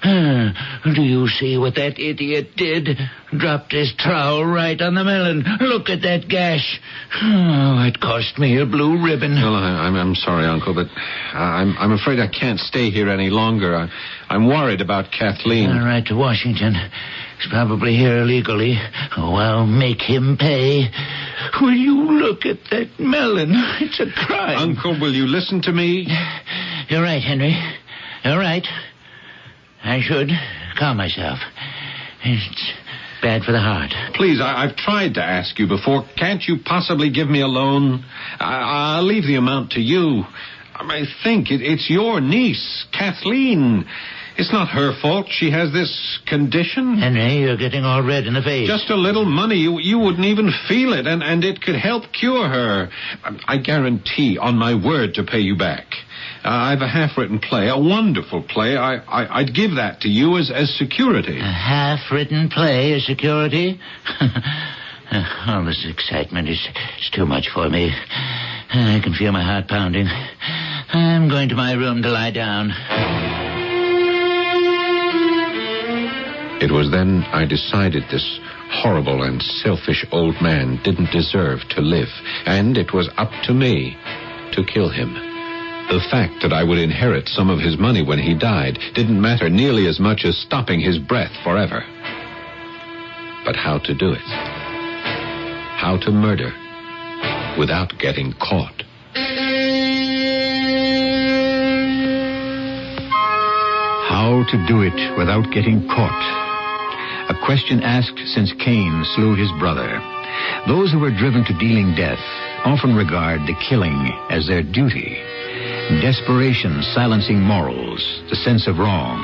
Speaker 12: Do you see what that idiot did? Dropped his trowel right on the melon. Look at that gash. Oh, it cost me a blue ribbon.
Speaker 8: Well, I'm sorry, Uncle, but I'm afraid I can't stay here any longer. I'm worried about Kathleen.
Speaker 12: All right, to Washington. He's probably here illegally. Oh, I'll make him pay. Will you look at that melon? It's a crime.
Speaker 8: Uncle, will you listen to me?
Speaker 12: You're right, Henry. You're right. I should calm myself. bad for the heart.
Speaker 8: Please, I've tried to ask you before. Can't you possibly give me a loan? I'll leave the amount to you. I think it's your niece, Kathleen. It's not her fault she has this condition.
Speaker 12: Henry, you're getting all red in the face.
Speaker 8: Just a little money. You wouldn't even feel it, and it could help cure her. I guarantee on my word to pay you back. I've a half-written play, a wonderful play. I'd give that to you as security.
Speaker 12: A half-written play as security? All this excitement is too much for me. I can feel my heart pounding. I'm going to my room to lie down.
Speaker 8: It was then I decided this horrible and selfish old man didn't deserve to live, and it was up to me to kill him. The fact that I would inherit some of his money when he died didn't matter nearly as much as stopping his breath forever. But how to do it? How to murder without getting caught?
Speaker 17: How to do it without getting caught? A question asked since Cain slew his brother. Those who are driven to dealing death often regard the killing as their duty. Desperation silencing morals, the sense of wrong,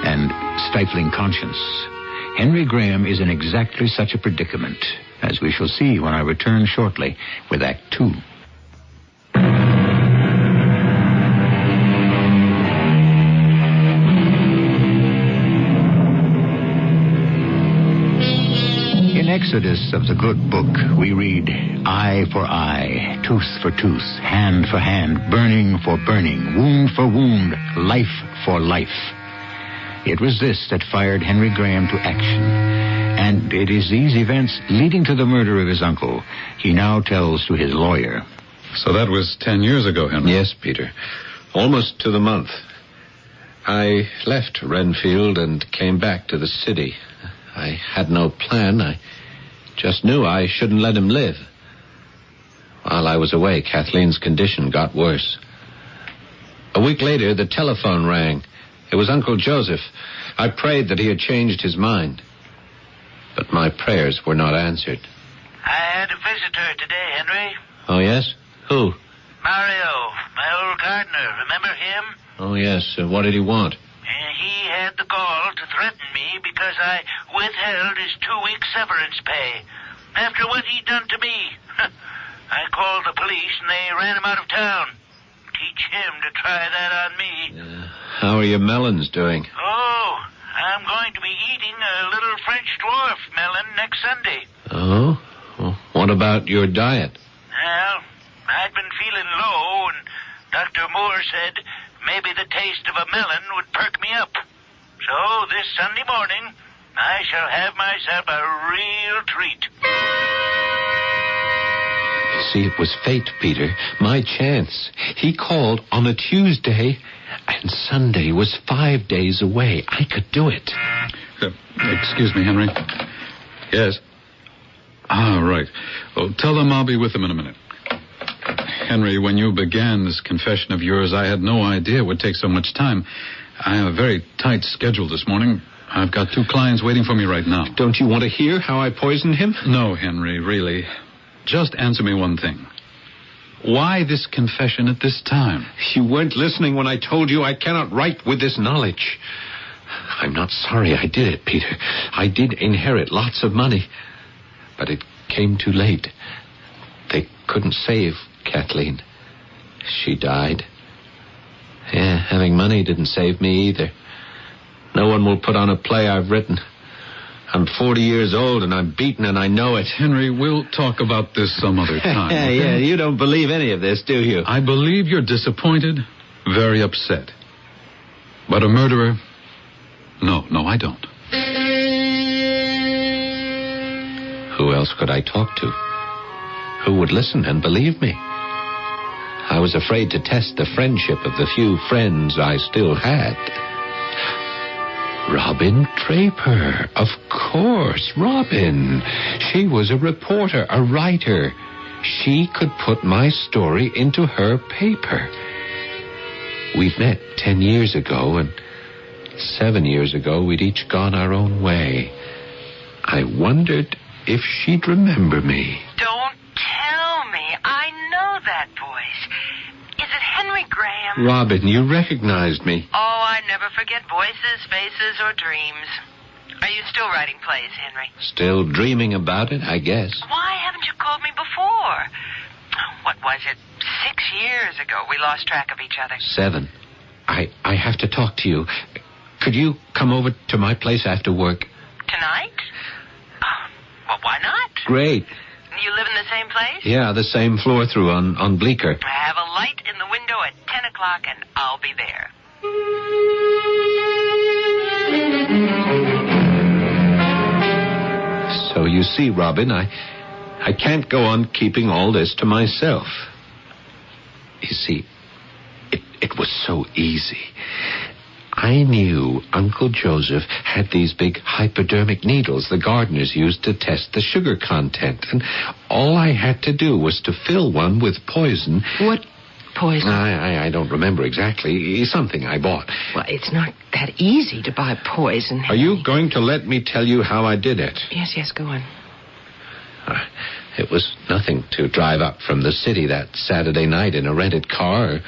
Speaker 17: and stifling conscience. Henry Graham is in exactly such a predicament, as we shall see when I return shortly with Act 2. Exodus of the good book, we read, eye for eye, tooth for tooth, hand for hand, burning for burning, wound for wound, life for life. It was this that fired Henry Graham to action. And it is these events leading to the murder of his uncle he now tells to his lawyer.
Speaker 7: So that was 10 years ago, Henry?
Speaker 8: Yes, Peter. Almost to the month. I left Renfield and came back to the city. I had no plan. I just knew I shouldn't let him live. While I was away, Kathleen's condition got worse. A week later, the telephone rang. It was Uncle Joseph. I prayed that he had changed his mind. But my prayers were not answered.
Speaker 12: I had a visitor today, Henry.
Speaker 8: Oh, yes? Who?
Speaker 12: Mario, my old gardener. Remember him?
Speaker 8: Oh, yes. What did he want?
Speaker 12: He had the gall to threaten me because I withheld his 2-week severance pay. After what he'd done to me. I called the police and they ran him out of town. Teach him to try that on me.
Speaker 8: How are your melons doing?
Speaker 12: Oh, I'm going to be eating a little French dwarf melon next Sunday.
Speaker 8: Oh? Well, what about your diet?
Speaker 12: Well, I'd been feeling low, and Dr. Moore said maybe the taste of a melon would perk me up. So this Sunday morning, I shall have myself a real treat.
Speaker 8: You see, it was fate, Peter. My chance. He called on a Tuesday, and Sunday was 5 days away. I could do it.
Speaker 7: Excuse me, Henry. Yes? Ah, right. Oh, tell them I'll be with them in a minute. Henry, when you began this confession of yours, I had no idea it would take so much time. I have a very tight schedule this morning. I've got 2 clients waiting for me right now.
Speaker 8: Don't you want to hear how I poisoned him?
Speaker 7: No, Henry, really. Just answer me one thing. Why this confession at this time?
Speaker 8: You weren't listening when I told you I cannot write with this knowledge. I'm not sorry I did it, Peter. I did inherit lots of money. But it came too late. They couldn't save Kathleen. She died. Yeah, having money didn't save me either. No one will put on a play I've written. I'm 40 years old and I'm beaten and I know it.
Speaker 7: Henry, we'll talk about this some other time.
Speaker 8: Okay? Yeah, you don't believe any of this, do you?
Speaker 7: I believe you're disappointed, very upset. But a murderer? No, I don't.
Speaker 8: Who else could I talk to? Who would listen and believe me? I was afraid to test the friendship of the few friends I still had. Robin Draper. Of course, Robin. She was a reporter, a writer. She could put my story into her paper. We'd met 10 years ago, and 7 years ago we'd each gone our own way. I wondered if she'd remember me.
Speaker 10: Don't tell me. I know that voice. Is it Henry Graham?
Speaker 8: Robin, you recognized me.
Speaker 10: Oh, I never forget voices, faces, or dreams. Are you still writing plays, Henry?
Speaker 8: Still dreaming about it, I guess.
Speaker 10: Why haven't you called me before? What was it? 6 years ago we lost track of each other.
Speaker 8: 7. I have to talk to you. Could you come over to my place after work?
Speaker 10: Tonight? Well, why not?
Speaker 8: Great.
Speaker 10: You live in the same place?
Speaker 8: Yeah, the same floor through on Bleecker.
Speaker 10: I have a light in the window at 10 o'clock, and I'll be there.
Speaker 8: So you see, Robin, I can't go on keeping all this to myself. You see, it was so easy. I knew Uncle Joseph had these big hypodermic needles the gardeners used to test the sugar content, and all I had to do was to fill one with poison.
Speaker 9: What poison?
Speaker 8: I don't remember exactly. Something I bought.
Speaker 9: Well, it's not that easy to buy poison.
Speaker 8: Are you going to let me tell you how I did it?
Speaker 9: Yes, go on.
Speaker 8: It was nothing to drive up from the city that Saturday night in a rented car, or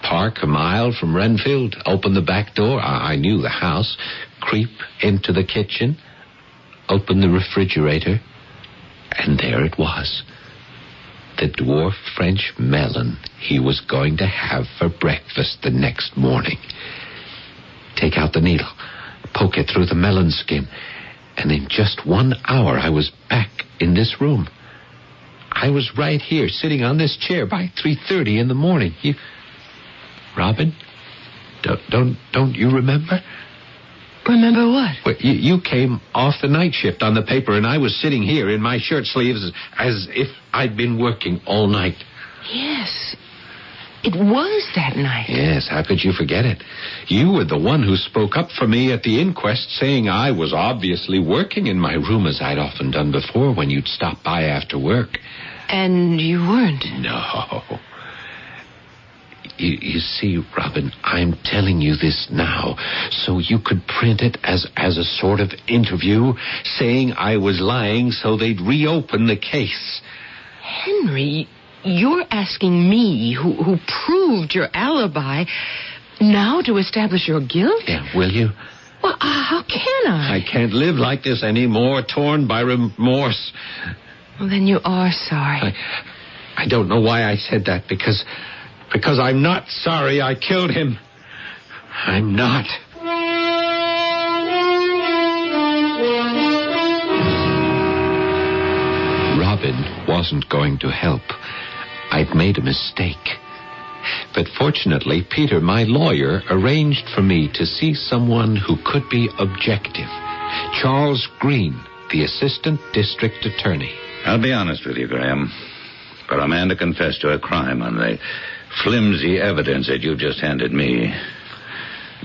Speaker 8: park a mile from Renfield, open the back door. I knew the house. Creep into the kitchen, open the refrigerator, and there it was. The dwarf French melon he was going to have for breakfast the next morning. Take out the needle, poke it through the melon skin, and in just 1 hour I was back in this room. I was right here, sitting on this chair by 3:30 in the morning. Robin, don't you remember?
Speaker 9: Remember what?
Speaker 8: Well, you came off the night shift on the paper, and I was sitting here in my shirt sleeves as if I'd been working all night.
Speaker 9: Yes, it was that night.
Speaker 8: Yes, how could you forget it? You were the one who spoke up for me at the inquest, saying I was obviously working in my room, as I'd often done before when you'd stop by after work.
Speaker 9: And you weren't?
Speaker 8: No. You see, Robin, I'm telling you this now so you could print it as a sort of interview, saying I was lying so they'd reopen the case.
Speaker 9: Henry, you're asking me, who proved your alibi, now to establish your guilt?
Speaker 8: Yeah, will you?
Speaker 9: Well, how can I?
Speaker 8: I can't live like this anymore, torn by remorse.
Speaker 9: Well, then you are sorry.
Speaker 8: I don't know why I said that, because I'm not sorry I killed him. I'm not. Robin wasn't going to help. I'd made a mistake. But fortunately, Peter, my lawyer, arranged for me to see someone who could be objective. Charles Green, the assistant district attorney.
Speaker 3: I'll be honest with you, Graham. For a man to confess to a crime on the flimsy evidence that you just handed me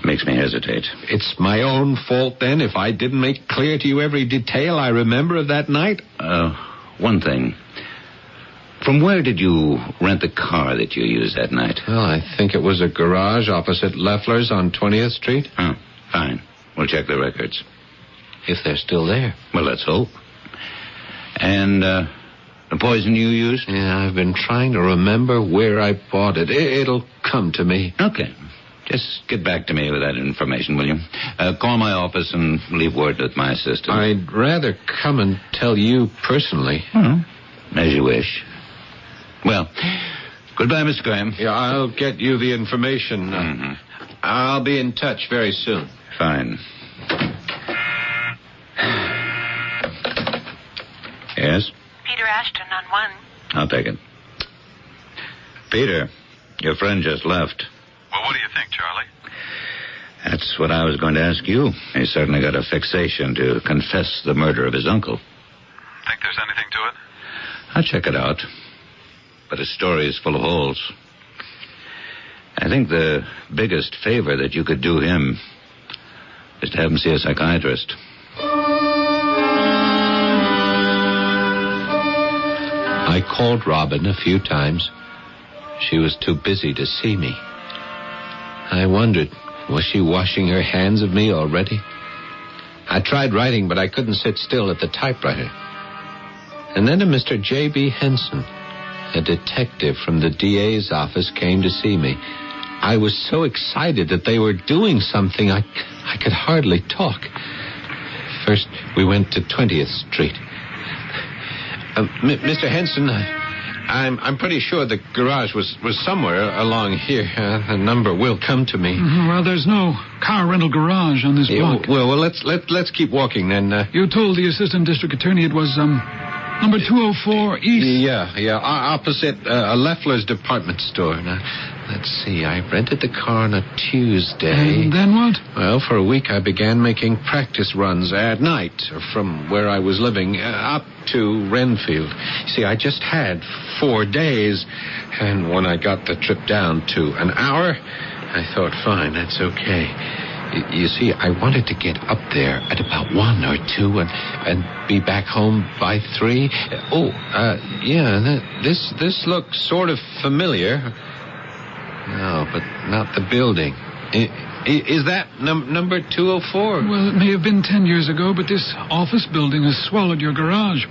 Speaker 3: makes me hesitate.
Speaker 8: It's my own fault, then, if I didn't make clear to you every detail I remember of that night?
Speaker 3: One thing. From where did you rent the car that you used that night?
Speaker 8: Well, I think it was a garage opposite Leffler's on 20th Street.
Speaker 3: Oh, fine. We'll check the records.
Speaker 8: If they're still there.
Speaker 3: Well, let's hope. And, the poison you used?
Speaker 8: Yeah, I've been trying to remember where I bought it. It'll come to me.
Speaker 3: Okay. Just get back to me with that information, will you? Call my office and leave word with my assistant.
Speaker 8: I'd rather come and tell you personally.
Speaker 3: As you wish. Well, goodbye, Mr. Graham.
Speaker 8: Yeah, I'll get you the information. I'll be in touch very soon.
Speaker 3: Fine. Yes?
Speaker 10: Peter Ashton on 1.
Speaker 3: I'll take it. Peter, your friend just left.
Speaker 13: Well, what do you think, Charlie?
Speaker 3: That's what I was going to ask you. He certainly got a fixation to confess the murder of his uncle.
Speaker 13: Think there's anything to it?
Speaker 3: I'll check it out. But his story is full of holes. I think the biggest favor that you could do him is to have him see a psychiatrist.
Speaker 8: I called Robin a few times. She was too busy to see me. I wondered, was she washing her hands of me already? I tried writing, but I couldn't sit still at the typewriter. And then a Mr. J.B. Henson, a detective from the DA's office, came to see me. I was so excited that they were doing something I could hardly talk. First, we went to 20th Street. Mr. Henson, I'm pretty sure the garage was somewhere along here. The number will come to me.
Speaker 22: Well, there's no car rental garage on this block.
Speaker 8: Well, let's keep walking then.
Speaker 22: You told the assistant district attorney it was number 204 East.
Speaker 8: Yeah, opposite Leffler's department store. Now, let's see, I rented the car on a Tuesday.
Speaker 22: And then what?
Speaker 8: Well, for a week I began making practice runs at night from where I was living up to Renfield. See, I just had 4 days, and when I got the trip down to an hour, I thought, fine, that's okay. You see, I wanted to get up there at about 1 or 2 and be back home by 3. This looks sort of familiar. No, but not the building. Is that number 204?
Speaker 22: Well, it may have been 10 years ago, but this office building has swallowed your garage.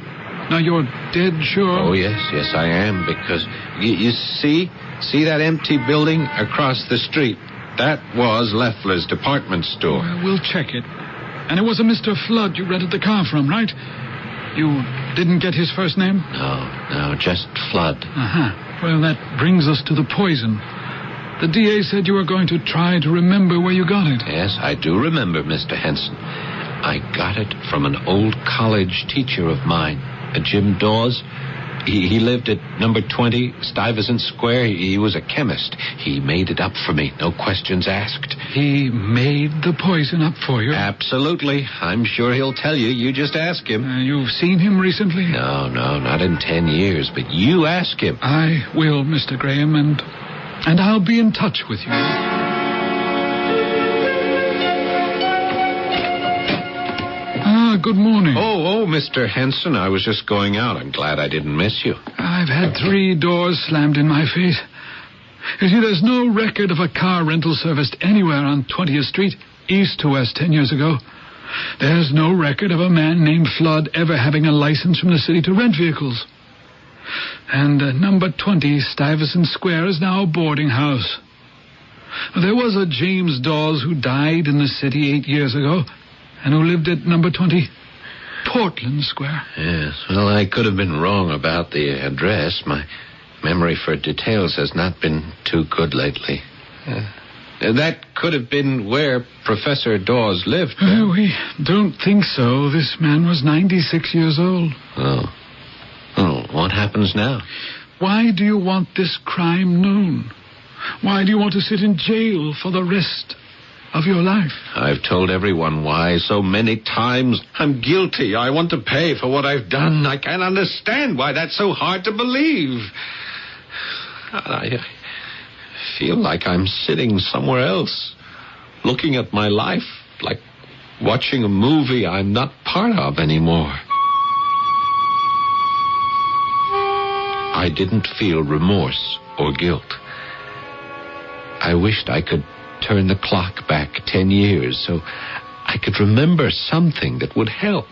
Speaker 22: Now, you're dead sure?
Speaker 8: Oh, yes, I am, because you see that empty building across the street? That was Leffler's department store.
Speaker 22: Well, we'll check it. And it was a Mr. Flood you rented the car from, right? You didn't get his first name?
Speaker 8: No, just Flood.
Speaker 22: Well, that brings us to the poison. The DA said you were going to try to remember where you got it.
Speaker 8: Yes, I do remember, Mr. Henson. I got it from an old college teacher of mine, Jim Dawes. He lived at number 20 Stuyvesant Square. He was a chemist. He made it up for me, no questions asked.
Speaker 22: He made the poison up for you?
Speaker 8: Absolutely. I'm sure he'll tell you. You just ask him.
Speaker 22: You've seen him recently?
Speaker 8: No, not in 10 years, but you ask him.
Speaker 22: I will, Mr. Graham, and I'll be in touch with you. Good morning.
Speaker 8: Oh, Mr. Henson, I was just going out. I'm glad I didn't miss you.
Speaker 22: I've had 3 doors slammed in my face. You see, there's no record of a car rental serviced anywhere on 20th Street, east to west, 10 years ago. There's no record of a man named Flood ever having a license from the city to rent vehicles. And number 20 Stuyvesant Square is now a boarding house. There was a James Dawes who died in the city 8 years ago, and who lived at number 20 Portland Square.
Speaker 8: Yes, well, I could have been wrong about the address. My memory for details has not been too good lately. That could have been where Professor Dawes lived.
Speaker 22: We don't think so. This man was 96 years old.
Speaker 8: Oh, what happens now?
Speaker 22: Why do you want this crime known? Why do you want to sit in jail for the rest of your life?
Speaker 8: I've told everyone why so many times. I'm guilty. I want to pay for what I've done. I can't understand why that's so hard to believe. I feel like I'm sitting somewhere else, looking at my life like watching a movie I'm not part of anymore. I didn't feel remorse or guilt. I wished I could turn the clock back 10 years so I could remember something that would help.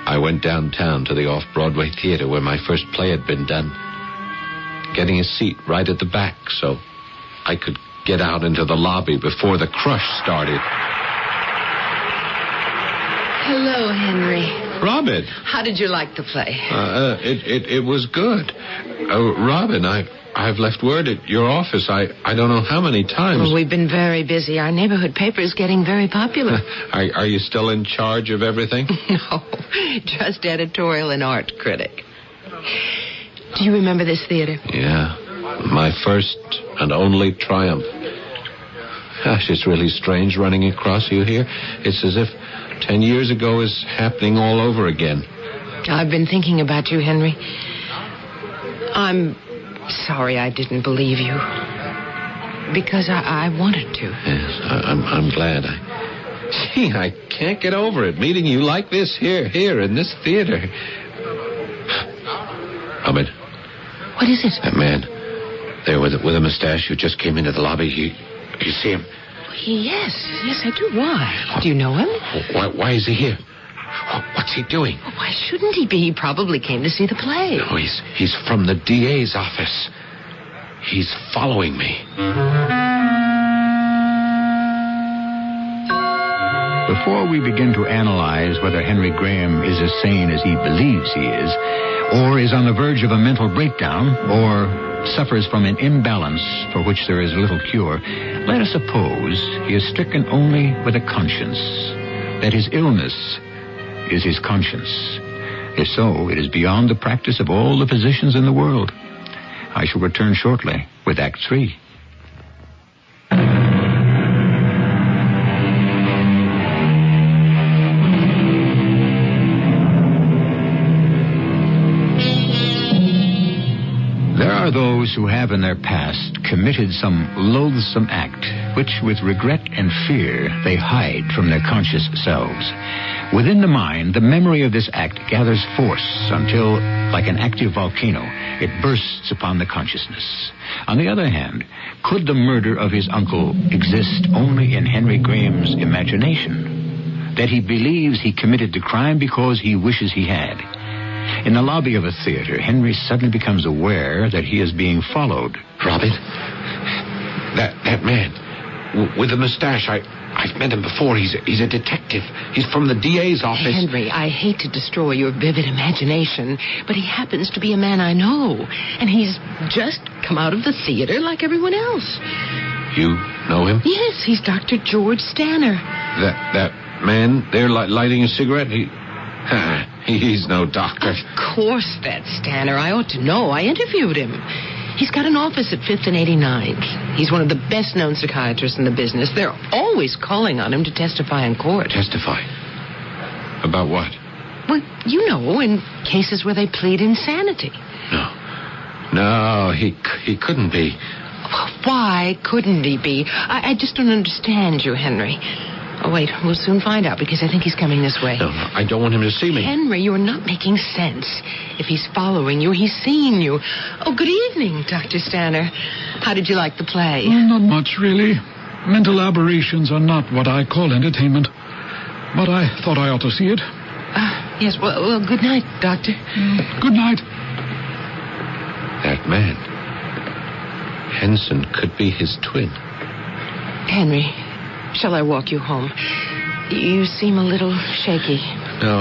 Speaker 8: I went downtown to the off-Broadway theater where my first play had been done, getting a seat right at the back so I could get out into the lobby before the crush started.
Speaker 9: Hello, Henry.
Speaker 8: Robin.
Speaker 9: How did you like the play?
Speaker 8: It was good. Robin, I've left word at your office. I don't know how many times.
Speaker 9: Well, we've been very busy. Our neighborhood paper is getting very popular.
Speaker 8: Are you still in charge of everything?
Speaker 9: No, just editorial and art critic. Do you remember this theater?
Speaker 8: Yeah, my first and only triumph. Gosh, it's really strange running across you here. It's as if 10 years ago is happening all over again.
Speaker 9: I've been thinking about you, Henry. I'm sorry I didn't believe you. Because I wanted to.
Speaker 8: Yes, I'm glad. I can't get over it, meeting you like this here in this theater. Robin.
Speaker 9: What is it?
Speaker 8: That man there with a mustache who just came into the lobby. You see him?
Speaker 9: Yes, I do. Why? Do you know him?
Speaker 8: Why is he here? What's he doing?
Speaker 9: Why shouldn't he be? He probably came to see the play.
Speaker 8: No, he's from the DA's office. He's following me.
Speaker 1: Before we begin to analyze whether Henry Graham is as sane as he believes he is, or is on the verge of a mental breakdown, or suffers from an imbalance for which there is little cure, let us suppose he is stricken only with a conscience, that his illness is his conscience. If so, it is beyond the practice of all the physicians in the world. I shall return shortly with Act 3. There are those who have in their past committed some loathsome act, which with regret and fear they hide from their conscious selves. Within the mind, the memory of this act gathers force until, like an active volcano, it bursts upon the consciousness. On the other hand, could the murder of his uncle exist only in Henry Graham's imagination? That he believes he committed the crime because he wishes he had. In the lobby of a theater, Henry suddenly becomes aware that he is being followed.
Speaker 8: Robin? That man with the mustache, I've met him before. He's a detective. He's from the DA's office.
Speaker 9: Henry, I hate to destroy your vivid imagination, but he happens to be a man I know. And he's just come out of the theater like everyone else.
Speaker 8: You know him?
Speaker 9: Yes, he's Dr. George Stanner.
Speaker 8: That man there lighting a cigarette? He's no doctor.
Speaker 9: Of course that's Stanner. I ought to know. I interviewed him. He's got an office at 5th and 89th. He's one of the best-known psychiatrists in the business. They're always calling on him to testify in court.
Speaker 8: Testify? About what?
Speaker 9: Well, you know, in cases where they plead insanity.
Speaker 8: No, he couldn't be.
Speaker 9: Why couldn't he be? I just don't understand you, Henry. Oh, wait, we'll soon find out, because I think he's coming this way.
Speaker 8: No, I don't want him to see me.
Speaker 9: Henry, you're not making sense. If he's following you, he's seeing you. Oh, good evening, Dr. Stanner. How did you like the play?
Speaker 22: Well, not much, really. Mental aberrations are not what I call entertainment. But I thought I ought to see it.
Speaker 9: Yes, well, good night, Doctor.
Speaker 22: Good night.
Speaker 8: That man. Henson could be his twin.
Speaker 9: Henry, shall I walk you home? You seem a little shaky.
Speaker 8: No,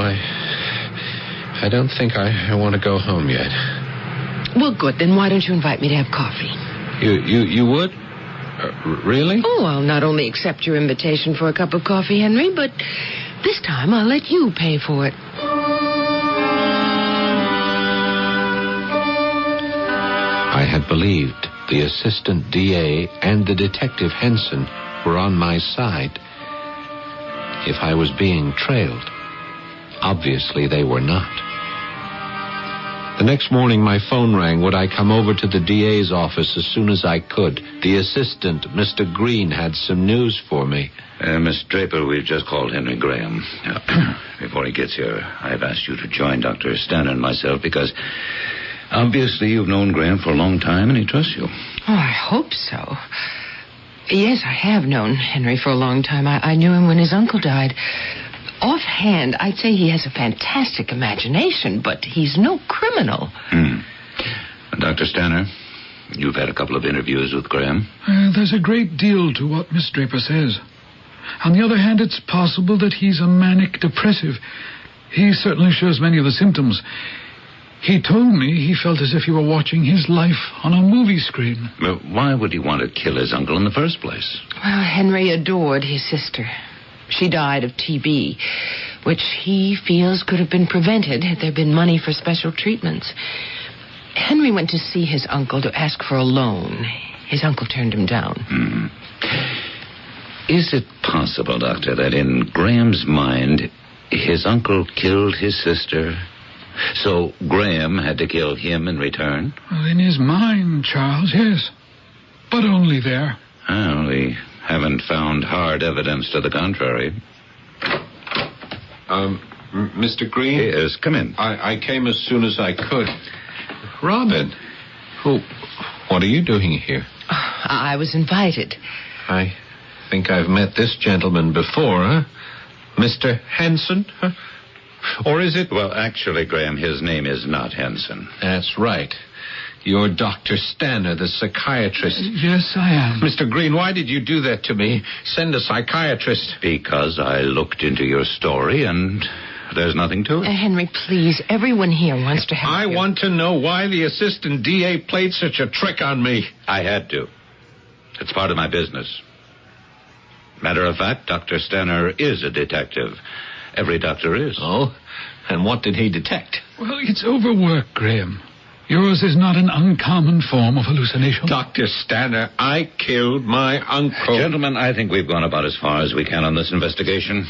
Speaker 8: I don't think I want to go home yet.
Speaker 9: Well, good. Then why don't you invite me to have coffee?
Speaker 8: You would? Really?
Speaker 9: Oh, I'll not only accept your invitation for a cup of coffee, Henry, but this time I'll let you pay for it.
Speaker 8: I had believed the assistant DA and the detective Henson were on my side. If I was being trailed, obviously they were not. The next morning, my phone rang. Would I come over to the DA's office as soon as I could? The assistant, Mr. Green, had some news for me.
Speaker 3: Miss Draper, we've just called Henry Graham. Before he gets here, I've asked you to join Dr. Stanner and myself because obviously you've known Graham for a long time and he trusts you.
Speaker 9: Oh, I hope so. Yes, I have known Henry for a long time. I knew him when his uncle died. Offhand, I'd say he has a fantastic imagination, but he's no criminal.
Speaker 3: Dr. Stanner, you've had a couple of interviews with Graham.
Speaker 22: There's a great deal to what Miss Draper says. On the other hand, it's possible that he's a manic depressive. He certainly shows many of the symptoms. He told me he felt as if he were watching his life on a movie screen.
Speaker 3: Well, why would he want to kill his uncle in the first place?
Speaker 9: Well, Henry adored his sister. She died of TB, which he feels could have been prevented had there been money for special treatments. Henry went to see his uncle to ask for a loan. His uncle turned him down.
Speaker 3: Is it possible, Doctor, that in Graham's mind, his uncle killed his sister, so Graham had to kill him in return?
Speaker 22: Well, in his mind, Charles, yes. But only there.
Speaker 3: Well, we haven't found hard evidence to the contrary.
Speaker 8: Mr. Green?
Speaker 3: Yes, come in.
Speaker 8: I came as soon as I could. Robin, what are you doing here?
Speaker 9: I was invited.
Speaker 8: I think I've met this gentleman before, huh? Mr. Henson? Huh? Or is it...
Speaker 3: Well, actually, Graham, his name is not Henson.
Speaker 8: That's right. You're Dr. Stanner, the psychiatrist.
Speaker 22: Yes, I am.
Speaker 8: Mr. Green, why did you do that to me? Send a psychiatrist.
Speaker 3: Because I looked into your story and there's nothing to it.
Speaker 9: Henry, please. Everyone here wants to help you.
Speaker 8: I want to know why the assistant DA played such a trick on me.
Speaker 3: I had to. It's part of my business. Matter of fact, Dr. Stanner is a detective. Every doctor is.
Speaker 8: Oh? And what did he detect?
Speaker 22: Well, it's overwork, Graham. Yours is not an uncommon form of hallucination.
Speaker 8: Dr. Stanner, I killed my uncle.
Speaker 3: Gentlemen, I think we've gone about as far as we can on this investigation.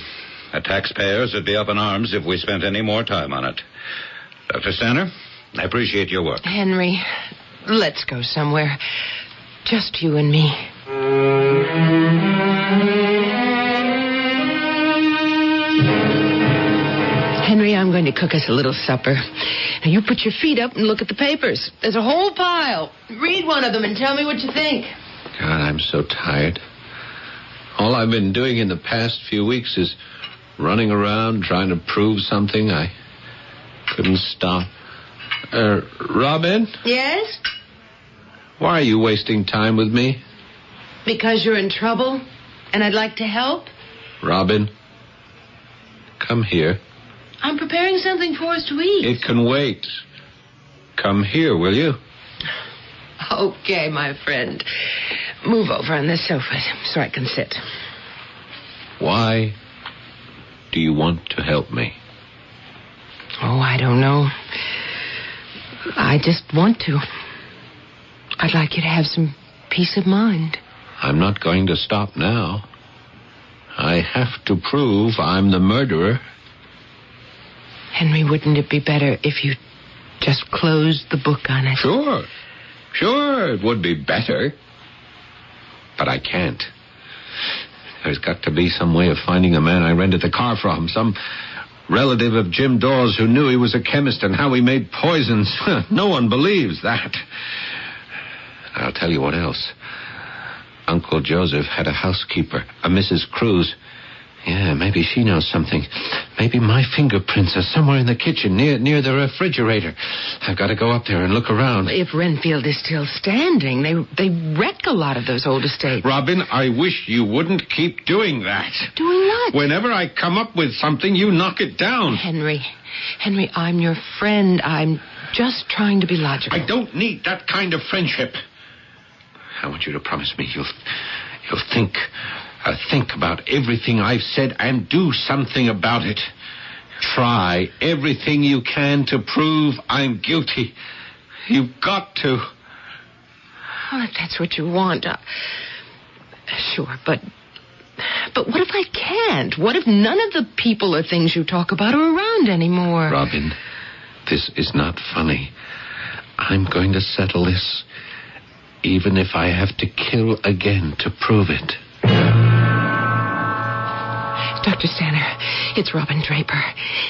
Speaker 3: The taxpayers would be up in arms if we spent any more time on it. Dr. Stanner, I appreciate your work.
Speaker 9: Henry, let's go somewhere. Just you and me. Henry, I'm going to cook us a little supper. Now, you put your feet up and look at the papers. There's a whole pile. Read one of them and tell me what you think.
Speaker 8: God, I'm so tired. All I've been doing in the past few weeks is running around trying to prove something. I couldn't stop. Robin?
Speaker 9: Yes?
Speaker 8: Why are you wasting time with me?
Speaker 9: Because you're in trouble and I'd like to help.
Speaker 8: Robin, come here.
Speaker 9: I'm preparing something for us to eat.
Speaker 8: It can wait. Come here, will you?
Speaker 9: Okay, my friend. Move over on this sofa so I can sit.
Speaker 8: Why do you want to help me?
Speaker 9: Oh, I don't know. I just want to. I'd like you to have some peace of mind.
Speaker 8: I'm not going to stop now. I have to prove I'm the murderer.
Speaker 9: Henry, wouldn't it be better if you just closed the book on it?
Speaker 8: Sure, it would be better. But I can't. There's got to be some way of finding the man I rented the car from. Some relative of Jim Dawes who knew he was a chemist and how he made poisons. No one believes that. I'll tell you what else. Uncle Joseph had a housekeeper, a Mrs. Cruz. Yeah, maybe she knows something. Maybe my fingerprints are somewhere in the kitchen, near the refrigerator. I've got to go up there and look around.
Speaker 9: If Renfield is still standing, they wrecked a lot of those old estates.
Speaker 8: Robin, I wish you wouldn't keep doing that.
Speaker 9: Doing what?
Speaker 8: Whenever I come up with something, you knock it down.
Speaker 9: Henry, I'm your friend. I'm just trying to be logical.
Speaker 8: I don't need that kind of friendship. I want you to promise me you'll think about everything I've said and do something about it. Try everything you can to prove I'm guilty. You've got to.
Speaker 9: Well, if that's what you want, sure, but what if I can't? What if none of the people or things you talk about are around anymore?
Speaker 8: Robin, this is not funny. I'm going to settle this, even if I have to kill again to prove it.
Speaker 9: Dr. Stanner, it's Robin Draper.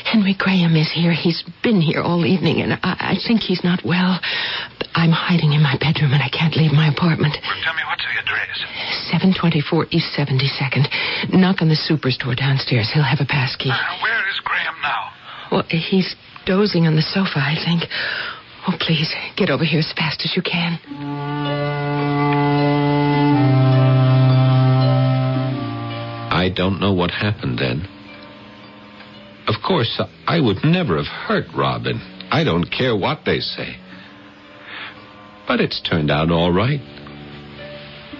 Speaker 9: Henry Graham is here. He's been here all evening, and I think he's not well. I'm hiding in my bedroom, and I can't leave my apartment.
Speaker 13: Well, tell me, what's the address?
Speaker 9: 724 East 72nd. Knock on the superstore downstairs. He'll have a pass key.
Speaker 13: Where is Graham now?
Speaker 9: Well, he's dozing on the sofa, I think. Oh, please, get over here as fast as you can.
Speaker 8: I don't know what happened then. Of course, I would never have hurt Robin. I don't care what they say. But it's turned out all right.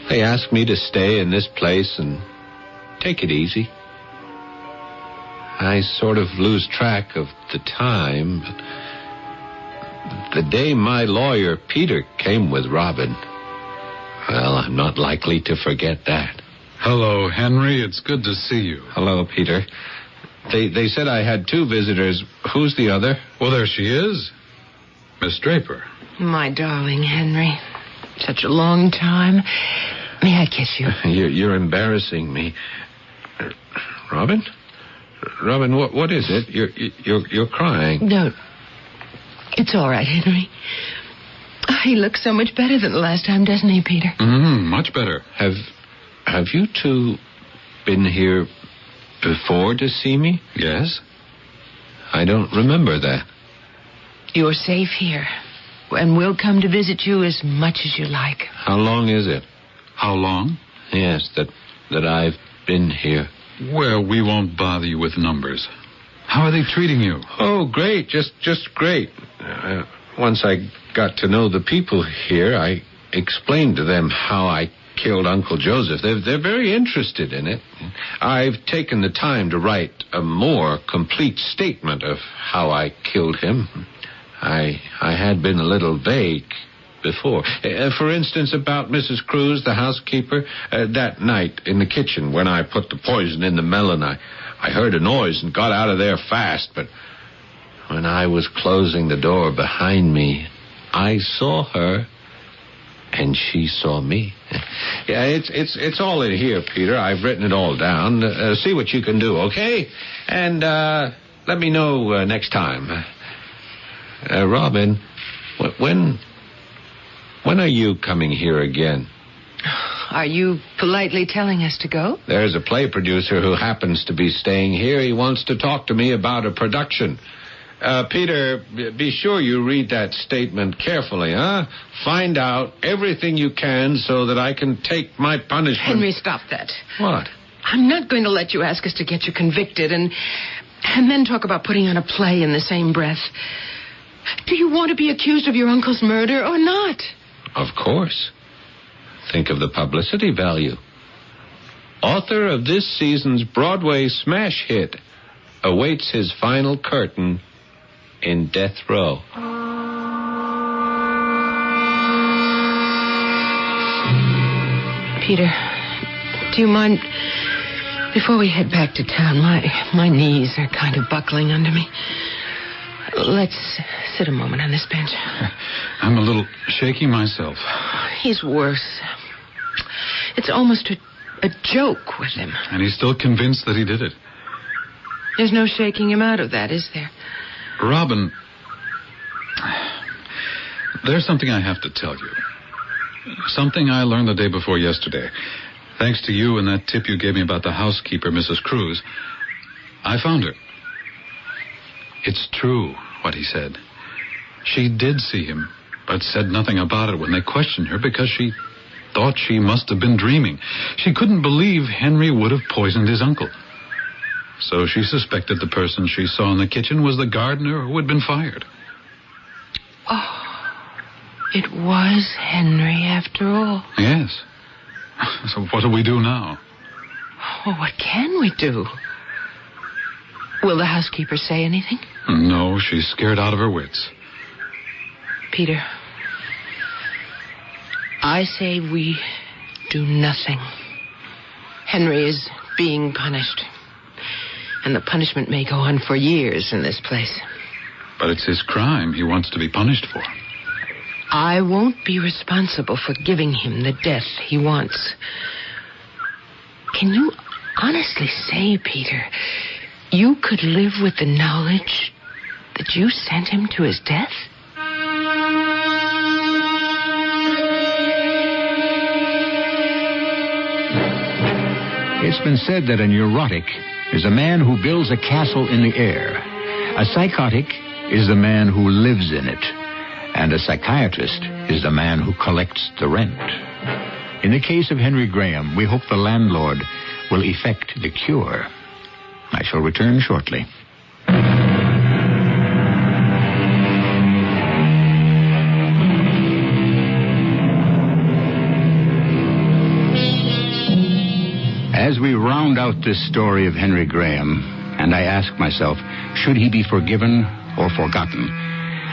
Speaker 8: They asked me to stay in this place and take it easy. I sort of lose track of the time, but the day my lawyer, Peter, came with Robin, well, I'm not likely to forget that.
Speaker 7: Hello, Henry. It's good to see you.
Speaker 8: Hello, Peter. They said I had two visitors. Who's the other?
Speaker 7: Well, there she is. Miss Draper.
Speaker 9: My darling Henry. Such a long time. May I kiss you?
Speaker 8: You're embarrassing me. Robin? Robin, what is it? You're crying.
Speaker 9: No. It's all right, Henry. He looks so much better than the last time, doesn't he, Peter?
Speaker 7: Much better.
Speaker 8: Have Have you two been here before to see me?
Speaker 7: Yes.
Speaker 8: I don't remember that.
Speaker 9: You're safe here, and we'll come to visit you as much as you like.
Speaker 8: How long is it?
Speaker 7: How long?
Speaker 8: Yes, that I've been here.
Speaker 7: Well, we won't bother you with numbers. How are they treating you?
Speaker 8: Oh, great. Just great. Once I got to know the people here, I explained to them how I killed Uncle Joseph. They're very interested in it. I've taken the time to write a more complete statement of how I killed him. I had been a little vague before. For instance, about Mrs. Cruz, the housekeeper. That night in the kitchen when I put the poison in the melon, I heard a noise and got out of there fast, but when I was closing the door behind me, I saw her, and she saw me. Yeah, it's all in here, Peter. I've written it all down. See what you can do, okay? And let me know next time. Robin, when are you coming here again?
Speaker 9: Are you politely telling us to go?
Speaker 8: There's a play producer who happens to be staying here. He wants to talk to me about a production. Peter, be sure you read that statement carefully, huh? Find out everything you can so that I can take my punishment.
Speaker 9: Henry, stop that.
Speaker 8: What?
Speaker 9: I'm not going to let you ask us to get you convicted and then talk about putting on a play in the same breath. Do you want to be accused of your uncle's murder or not?
Speaker 8: Of course. Think of the publicity value. Author of this season's Broadway smash hit awaits his final curtain in death row.
Speaker 9: Peter, do you mind, before we head back to town, my knees are kind of buckling under me. Let's sit a moment on this bench.
Speaker 7: I'm a little shaky myself.
Speaker 9: He's worse. It's almost a joke with him.
Speaker 7: And he's still convinced that he did it.
Speaker 9: There's no shaking him out of that, is there?
Speaker 7: Robin, there's something I have to tell you. Something I learned the day before yesterday. Thanks to you and that tip you gave me about the housekeeper, Mrs. Cruz, I found her. It's true, what he said. She did see him, but said nothing about it when they questioned her because she thought she must have been dreaming. She couldn't believe Henry would have poisoned his uncle. So she suspected the person she saw in the kitchen was the gardener who had been fired.
Speaker 9: Oh, it was Henry after all.
Speaker 7: Yes. So what do we do now?
Speaker 9: Oh, what can we do? Will the housekeeper say anything?
Speaker 7: No, she's scared out of her wits.
Speaker 9: Peter, I say we do nothing. Henry is being punished. And the punishment may go on for years in this place.
Speaker 7: But it's his crime he wants to be punished for.
Speaker 9: I won't be responsible for giving him the death he wants. Can you honestly say, Peter, you could live with the knowledge that you sent him to his death?
Speaker 17: It's been said that a neurotic is a man who builds a castle in the air. A psychotic is the man who lives in it. And a psychiatrist is the man who collects the rent. In the case of Henry Graham, we hope the landlord will effect the cure. I shall return shortly. As we round out this story of Henry Graham, and I ask myself, should he be forgiven or forgotten?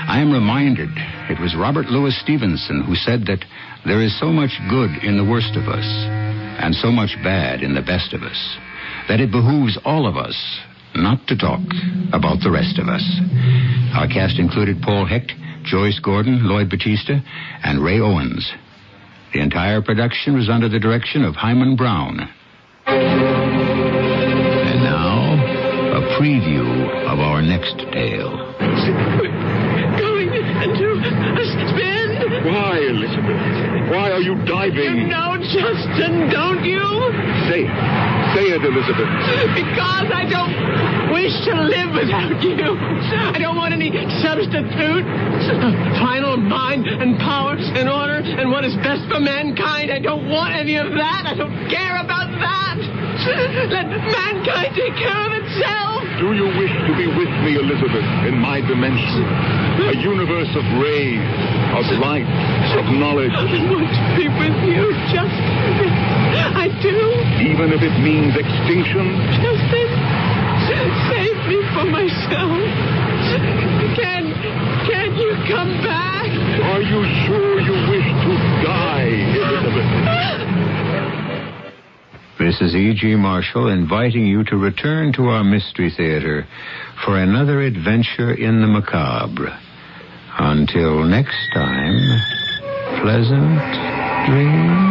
Speaker 17: I am reminded it was Robert Louis Stevenson who said that there is so much good in the worst of us, and so much bad in the best of us, that it behooves all of us not to talk about the rest of us. Our cast included Paul Hecht, Joyce Gordon, Lloyd Batista, and Ray Owens. The entire production was under the direction of Hyman Brown. And now, a preview of our next tale.
Speaker 14: Going into a spin. Why, Elizabeth? Why are you diving?
Speaker 15: You know, Justin, don't you?
Speaker 14: Say it. Say it, Elizabeth.
Speaker 15: Because I don't wish to live without you. I don't want any substitute. Final mind and power and order and what is best for mankind. I don't want any of that. I don't care about that. Let mankind take care of itself.
Speaker 14: Do you wish to be with me, Elizabeth, in my dimension? A universe of rays, of light, of knowledge.
Speaker 15: I want to be with you, Justin. I do.
Speaker 14: Even if it means extinction?
Speaker 15: Justin, save me from myself. Can you come back?
Speaker 14: Are you sure you wish to die, Elizabeth?
Speaker 1: This is E.G. Marshall inviting you to return to our Mystery Theater for another adventure in the macabre. Until next time, pleasant dreams.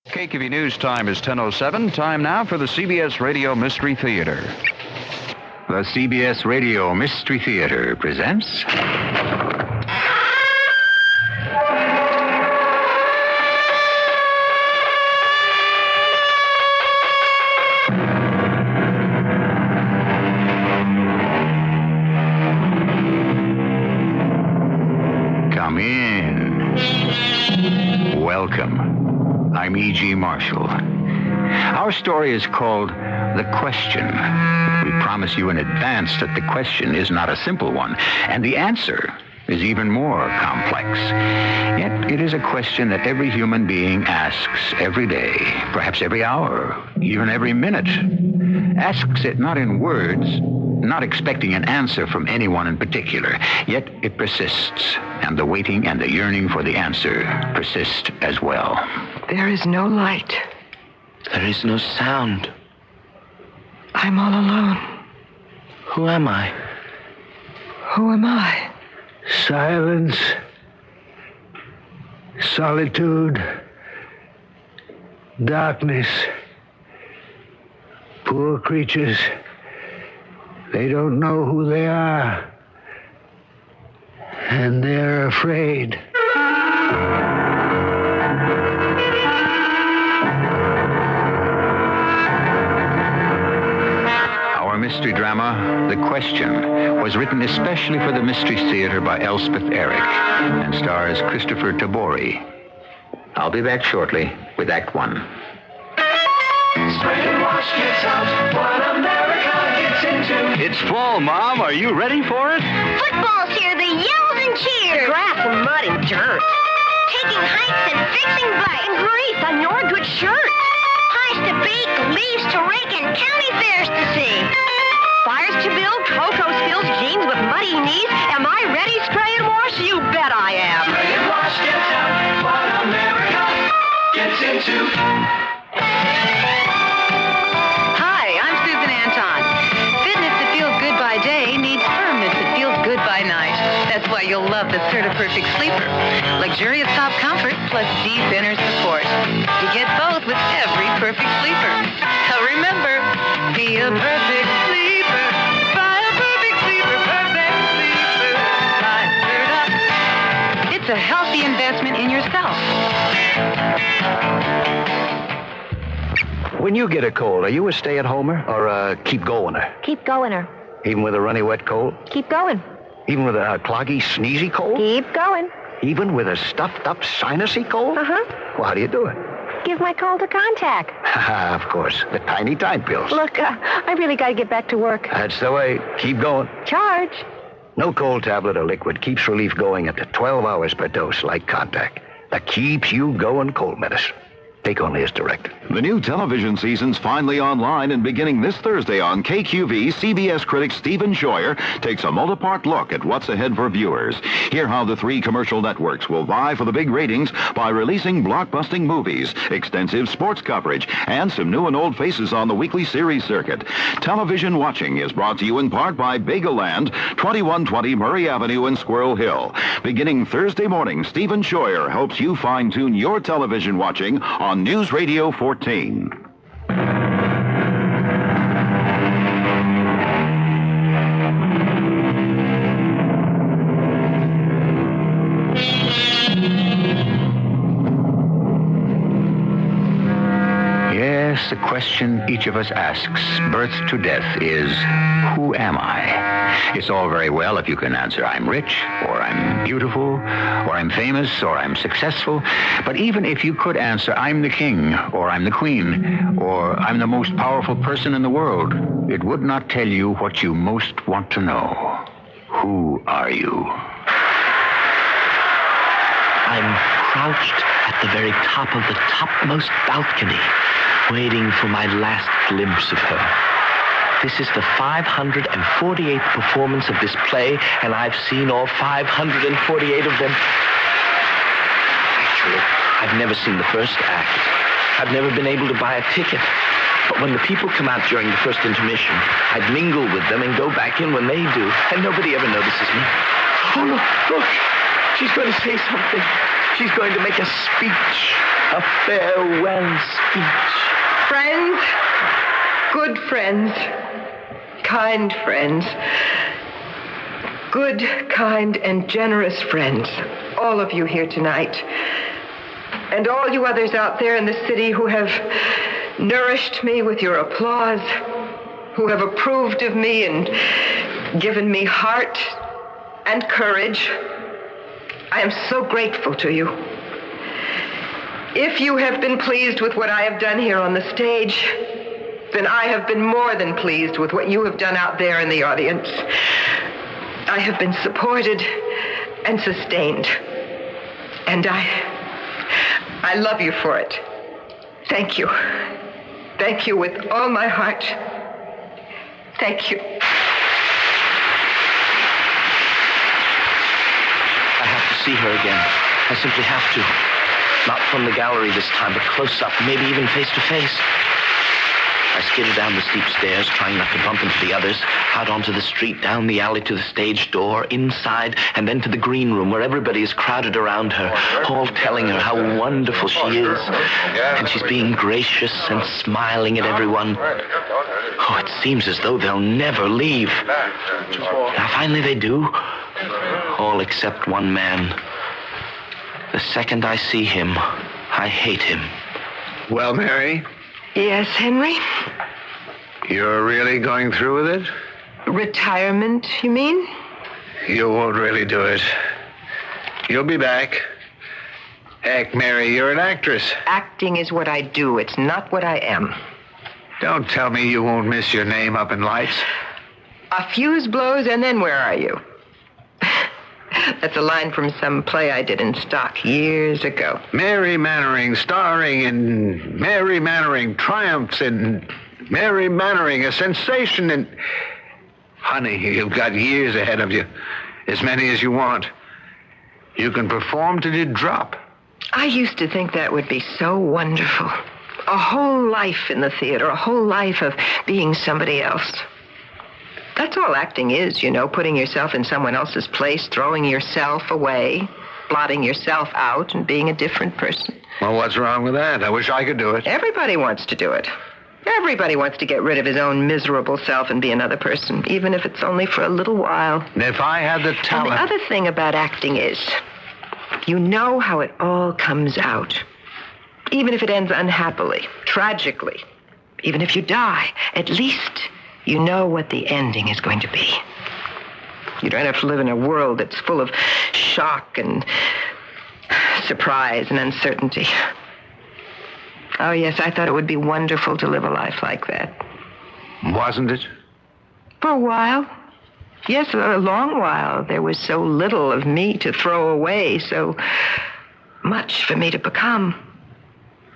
Speaker 16: KQV News time is 10:07. Time now for the CBS Radio Mystery Theater.
Speaker 1: The CBS Radio Mystery Theater presents... Come in. Welcome. I'm E.G. Marshall. Our story is called The Question. We promise you in advance that the question is not a simple one, and the answer is even more complex. Yet it is a question that every human being asks every day, perhaps every hour, even every minute. Asks it not in words, not expecting an answer from anyone in particular, yet it persists, and the waiting and the yearning for the answer persist as well.
Speaker 9: There is no light.
Speaker 18: There is no sound.
Speaker 9: I'm all alone.
Speaker 18: Who am I?
Speaker 9: Who am I?
Speaker 18: Silence. Solitude. Darkness. Poor creatures. They don't know who they are. And they're afraid.
Speaker 1: Our mystery drama, The Question, was written especially for the Mystery Theater by Elspeth Eric and stars Christopher Tabori. I'll be back shortly with Act One.
Speaker 15: Spread and watch gets out what America gets into.
Speaker 5: It's fall, Mom. Are you ready for it?
Speaker 25: Football's here, the yells and cheers. Grass and mud and dirt. Taking hikes and fixing bikes. And grease on your good shirt. Pies to bake, leaves to rake, and county fairs to see. Fires to build, cocoa spills, jeans with muddy knees. Am I ready, spray and wash? You bet I am.
Speaker 15: Spray and wash gets out what America gets into.
Speaker 26: Hi, I'm Susan Anton. Fitness that feels good by day needs firmness that feels good by night. That's why you'll love the Certa-Perfect Sleeper. Luxurious soft comfort plus deep inner support. You get both with every perfect sleeper. So remember, be a perfect sleeper. Buy a perfect sleeper, perfect sleeper. Buy Certa. It's a healthy investment in yourself.
Speaker 21: When you get a cold, are you a stay-at-homer or a keep-goiner?
Speaker 25: Keep going her.
Speaker 21: Even with a runny, wet cold?
Speaker 25: Keep going.
Speaker 21: Even with a cloggy, sneezy cold?
Speaker 25: Keep going.
Speaker 21: Even with a stuffed-up, sinusy cold?
Speaker 25: Uh-huh.
Speaker 21: Well, how do you do it?
Speaker 25: Give my cold a contact.
Speaker 21: Of course, the tiny time pills.
Speaker 25: Look, I really got to get back to work.
Speaker 21: That's the way. Keep going.
Speaker 25: Charge.
Speaker 21: No cold tablet or liquid keeps relief going up to 12 hours per dose, like contact.
Speaker 4: that keeps you going cold minute. Take only as directed.
Speaker 11: The new television season's finally online and beginning this Thursday on KQV, CBS critic Stephen Scheuer takes a multi-part look at what's ahead for viewers. Hear how the three commercial networks will vie for the big ratings by releasing blockbusting movies, extensive sports coverage, and some new and old faces on the weekly series circuit. Television watching is brought to you in part by Bagel Land, 2120 Murray Avenue in Squirrel Hill. Beginning Thursday morning, Stephen Scheuer helps you fine-tune your television watching on News Radio 14.
Speaker 18: Yes, the question each of us asks, birth to death, is, who am I? It's all very well if you can answer, I'm rich, or I'm beautiful, or I'm famous, or I'm successful. But even if you could answer, I'm the king, or I'm the queen, or I'm the most powerful person in the world, it would not tell you what you most want to know. Who are you?
Speaker 19: I'm crouched at the very top of the topmost balcony, waiting for my last glimpse of her. This is the 548th performance of this play, and I've seen all 548 of them. Actually, I've never seen the first act. I've never been able to buy a ticket. But when the people come out during the first intermission, I'd mingle with them and go back in when they do, and nobody ever notices me. Oh, look, she's going to say something. She's going to make a speech, a farewell speech.
Speaker 9: Friends, good friends, kind friends, good, kind, and generous friends, all of you here tonight, and all you others out there in the city who have nourished me with your applause, who have approved of me and given me heart and courage. I am so grateful to you. If you have been pleased with what I have done here on the stage, then I have been more than pleased with what you have done out there in the audience. I have been supported and sustained. And I love you for it. Thank you. Thank you with all my heart. Thank you.
Speaker 19: I have to see her again. I simply have to. Not from the gallery this time, but close up, maybe even face to face. I skidded down the steep stairs, trying not to bump into the others, out onto the street, down the alley to the stage door, inside, and then to the green room where everybody is crowded around her, all telling her how wonderful she is. And she's being gracious and smiling at everyone. Oh, it seems as though they'll never leave. Now, finally they do. All except one man. The second I see him, I hate him.
Speaker 4: Well, Mary?
Speaker 9: Yes, Henry?
Speaker 4: You're really going through with it?
Speaker 9: Retirement, you mean?
Speaker 4: You won't really do it. You'll be back. Heck, Mary, you're an actress.
Speaker 9: Acting is what I do. It's not what I am.
Speaker 4: Don't tell me you won't miss your name up in lights.
Speaker 9: A fuse blows, and then where are you? That's a line from some play I did in stock years ago.
Speaker 4: Mary Mannering, starring in Mary Mannering, triumphs in Mary Mannering, a sensation in... Honey, you've got years ahead of you. As many as you want. You can perform till you drop.
Speaker 9: I used to think that would be so wonderful. A whole life in the theater, a whole life of being somebody else. That's all acting is, you know, putting yourself in someone else's place, throwing yourself away, blotting yourself out, and being a different person.
Speaker 4: Well, what's wrong with that? I wish I could do it.
Speaker 9: Everybody wants to do it. Everybody wants to get rid of his own miserable self and be another person, even if it's only for a little while.
Speaker 4: If I had the talent...
Speaker 9: And the other thing about acting is, you know how it all comes out. Even if it ends unhappily, tragically, even if you die, at least... you know what the ending is going to be. You don't have to live in a world that's full of shock and surprise and uncertainty. Oh, yes, I thought it would be wonderful to live a life like that.
Speaker 4: Wasn't it?
Speaker 9: For a while. Yes, a long while. There was so little of me to throw away, so much for me to become.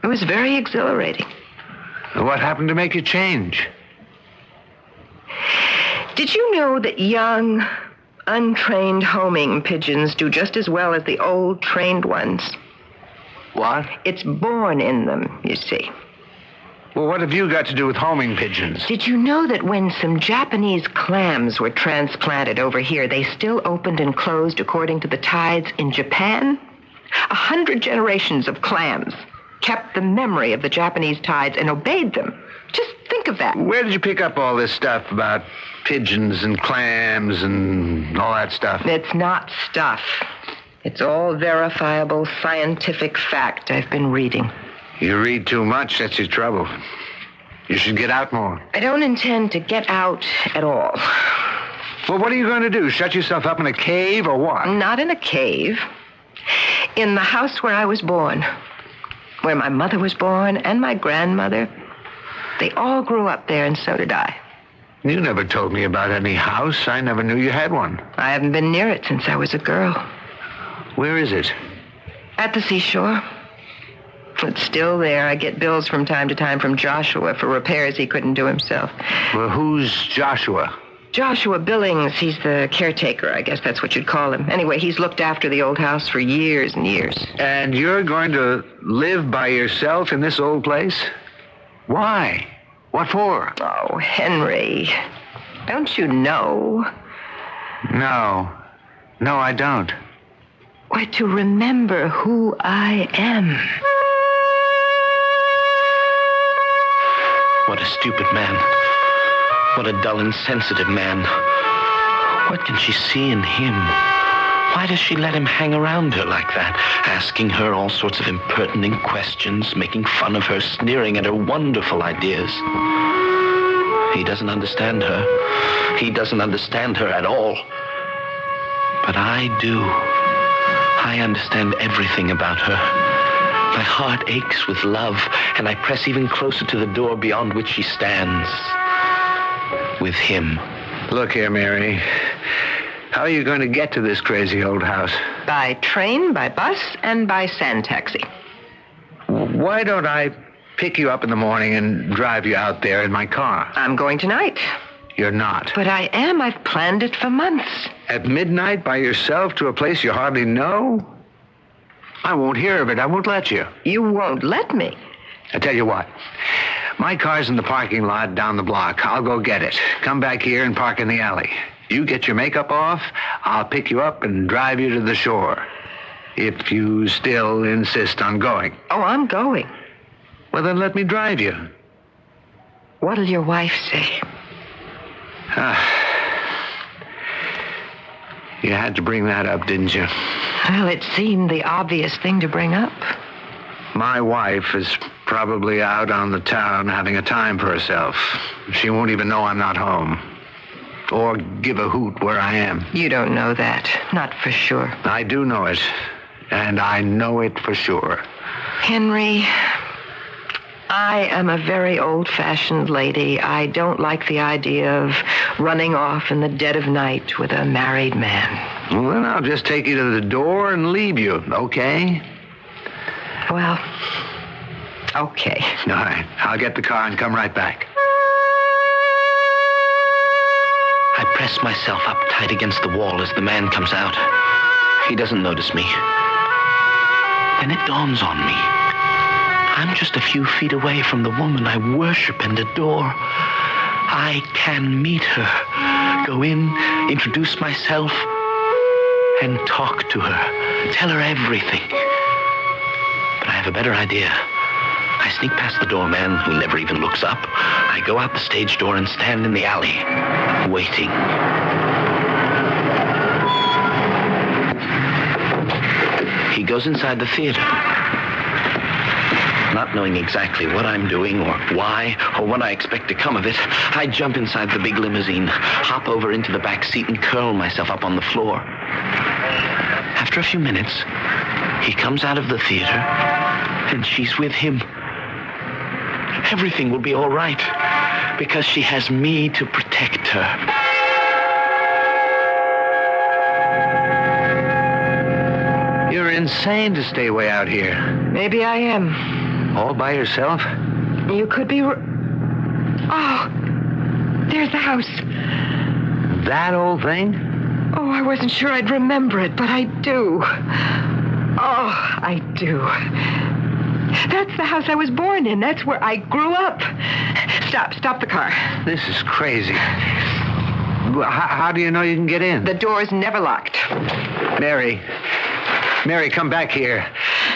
Speaker 9: It was very exhilarating.
Speaker 4: What happened to make you change?
Speaker 9: Did you know that young, untrained homing pigeons do just as well as the old, trained ones?
Speaker 4: What?
Speaker 9: It's born in them, you see.
Speaker 4: Well, what have you got to do with homing pigeons?
Speaker 9: Did you know that when some Japanese clams were transplanted over here, they still opened and closed according to the tides in Japan? 100 generations of clams kept the memory of the Japanese tides and obeyed them. Just think of that.
Speaker 4: Where did you pick up all this stuff about pigeons and clams and all that stuff?
Speaker 9: It's not stuff. It's all verifiable scientific fact I've been reading.
Speaker 4: You read too much, that's your trouble. You should get out more.
Speaker 9: I don't intend to get out at all.
Speaker 4: Well, what are you going to do? Shut yourself up in a cave or what?
Speaker 9: Not in a cave. In the house where I was born. Where my mother was born and my grandmother. They all grew up there, and so did I.
Speaker 4: You never told me about any house. I never knew you had one.
Speaker 9: I haven't been near it since I was a girl.
Speaker 4: Where is it?
Speaker 9: At the seashore. It's still there. I get bills from time to time from Joshua for repairs he couldn't do himself.
Speaker 4: Well, who's Joshua?
Speaker 9: Joshua Billings. He's the caretaker, I guess that's what you'd call him. Anyway, he's looked after the old house for years and years.
Speaker 4: And you're going to live by yourself in this old place? Why? What for?
Speaker 9: Oh, Henry. Don't you know?
Speaker 4: No. No, I don't.
Speaker 9: Why, to remember who I am.
Speaker 19: What a stupid man. What a dull, insensitive man. What can she see in him? Why does she let him hang around her like that, asking her all sorts of impertinent questions, making fun of her, sneering at her wonderful ideas? He doesn't understand her. He doesn't understand her at all. But I do. I understand everything about her. My heart aches with love, and I press even closer to the door beyond which she stands. With him.
Speaker 4: Look here, Mary. How are you going to get to this crazy old house?
Speaker 9: By train, by bus, and by sand taxi.
Speaker 4: Why don't I pick you up in the morning and drive you out there in my car?
Speaker 9: I'm going tonight.
Speaker 4: You're not.
Speaker 9: But I am. I've planned it for months.
Speaker 4: At midnight by yourself to a place you hardly know? I won't hear of it. I won't let you.
Speaker 9: You won't let me?
Speaker 4: I tell you what. My car's in the parking lot down the block. I'll go get it. Come back here and park in the alley. You get your makeup off, I'll pick you up and drive you to the shore. If you still insist on going.
Speaker 9: Oh, I'm going.
Speaker 4: Well, then let me drive you.
Speaker 9: What'll your wife say?
Speaker 4: You had to bring that up, didn't you?
Speaker 9: Well, it seemed the obvious thing to bring up.
Speaker 4: My wife is probably out on the town having a time for herself. She won't even know I'm not home. Or give a hoot where I am.
Speaker 9: You don't know that. Not for sure.
Speaker 4: I do know it. And I know it for sure.
Speaker 9: Henry, I am a very old-fashioned lady. I don't like the idea of running off in the dead of night with a married man.
Speaker 4: Well, then I'll just take you to the door and leave you, okay?
Speaker 9: Well, okay.
Speaker 4: All right. I'll get the car and come right back.
Speaker 19: I press myself up tight against the wall as the man comes out. He doesn't notice me. Then it dawns on me. I'm just a few feet away from the woman I worship and adore. I can meet her, go in, introduce myself, and talk to her, tell her everything. But I have a better idea. I sneak past the doorman, who never even looks up. I go out the stage door and stand in the alley, waiting. He goes inside the theater. Not knowing exactly what I'm doing or why or what I expect to come of it, I jump inside the big limousine, hop over into the back seat and curl myself up on the floor. After a few minutes, he comes out of the theater and she's with him. Everything will be all right because she has me to protect her.
Speaker 4: You're insane to stay way out here.
Speaker 9: Maybe I am.
Speaker 4: All by yourself?
Speaker 9: You could be... Oh, there's the house.
Speaker 4: That old thing?
Speaker 9: Oh, I wasn't sure I'd remember it, but I do. Oh, I do. That's the house I was born in. That's where I grew up. Stop the car.
Speaker 4: This is crazy. How do you know you can get in?
Speaker 9: The door's never locked.
Speaker 4: Mary, come back here.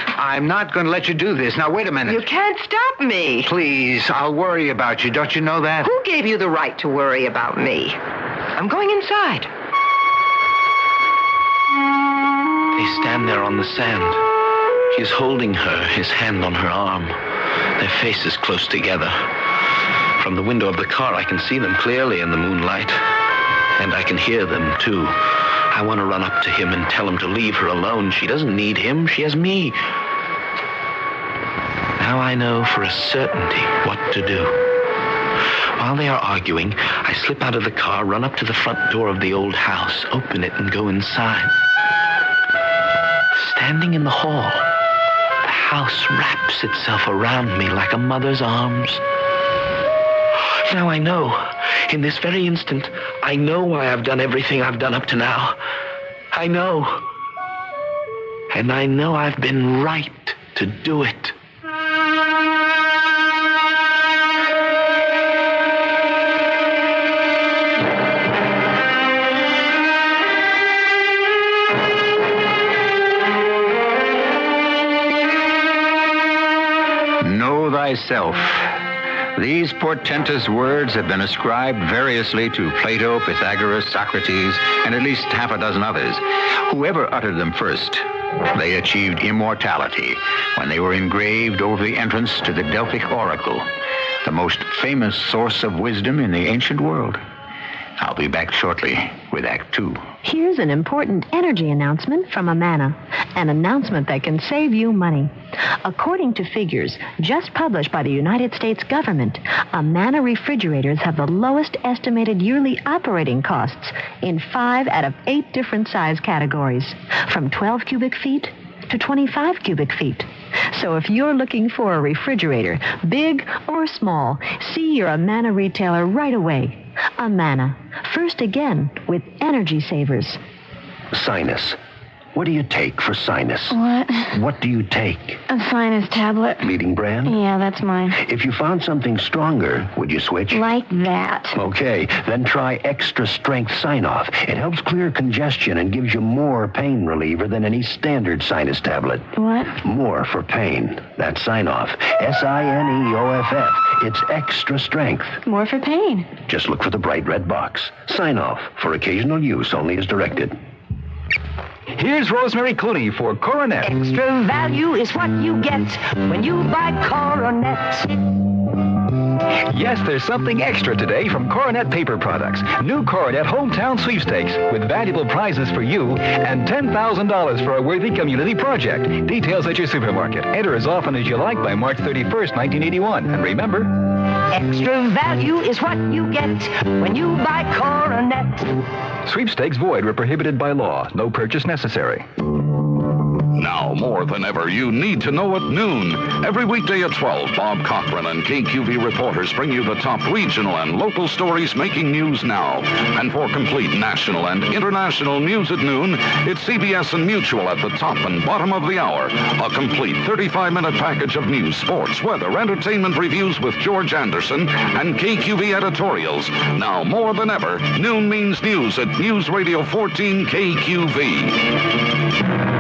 Speaker 4: I'm not going to let you do this. Now, wait a minute.
Speaker 9: You can't stop me.
Speaker 4: Please, I'll worry about you. Don't you know that?
Speaker 9: Who gave you the right to worry about me? I'm going inside.
Speaker 19: They stand there on the sand. He's holding her, his hand on her arm. Their faces close together. From the window of the car, I can see them clearly in the moonlight. And I can hear them, too. I want to run up to him and tell him to leave her alone. She doesn't need him. She has me. Now I know for a certainty what to do. While they are arguing, I slip out of the car, run up to the front door of the old house, open it, and go inside. Standing in the hall, the house wraps itself around me like a mother's arms. Now I know, in this very instant, I know why I've done everything I've done up to now. I know. And I know I've been right to do it.
Speaker 18: Know thyself. These portentous words have been ascribed variously to Plato, Pythagoras, Socrates, and at least half a dozen others. Whoever uttered them first, they achieved immortality when they were engraved over the entrance to the Delphic Oracle, the most famous source of wisdom in the ancient world. I'll be back shortly with Act 2.
Speaker 2: Here's an important energy announcement from Amana, an announcement that can save you money. According to figures just published by the United States government, Amana refrigerators have the lowest estimated yearly operating costs in 5 out of 8 different size categories, from 12 cubic feet to 25 cubic feet. So if you're looking for a refrigerator, big or small, see your Amana retailer right away. Amana, first again with energy savers.
Speaker 21: Sinus. What do you take for sinus?
Speaker 2: What?
Speaker 21: What do you take?
Speaker 2: A sinus tablet.
Speaker 21: Leading brand?
Speaker 2: Yeah, that's mine.
Speaker 21: If you found something stronger, would you switch?
Speaker 2: Like that.
Speaker 21: Okay, then try Extra Strength Sign-Off. It helps clear congestion and gives you more pain reliever than any standard sinus tablet.
Speaker 2: What?
Speaker 21: More for pain. That's Sign-Off. Sineoff. It's extra strength.
Speaker 2: More for pain.
Speaker 21: Just look for the bright red box. Sign-Off. For occasional use only as directed.
Speaker 6: Here's Rosemary Clooney for Coronet.
Speaker 2: Extra value is what you get when you buy Coronet.
Speaker 6: Yes, there's something extra today from Coronet Paper Products. New Coronet Hometown Sweepstakes with valuable prizes for you and $10,000 for a worthy community project. Details at your supermarket. Enter as often as you like by March 31st, 1981. And remember...
Speaker 2: Extra value is what you get when you buy Coronet.
Speaker 6: Sweepstakes void where prohibited by law. No purchase necessary.
Speaker 13: Now, more than ever, you need to know at noon. Every weekday at 12, Bob Cochran and KQV reporters bring you the top regional and local stories making news now. And for complete national and international news at noon, it's CBS and Mutual at the top and bottom of the hour. A complete 35-minute package of news, sports, weather, entertainment reviews with George Anderson and KQV editorials. Now, more than ever, noon means news at News Radio 14 KQV.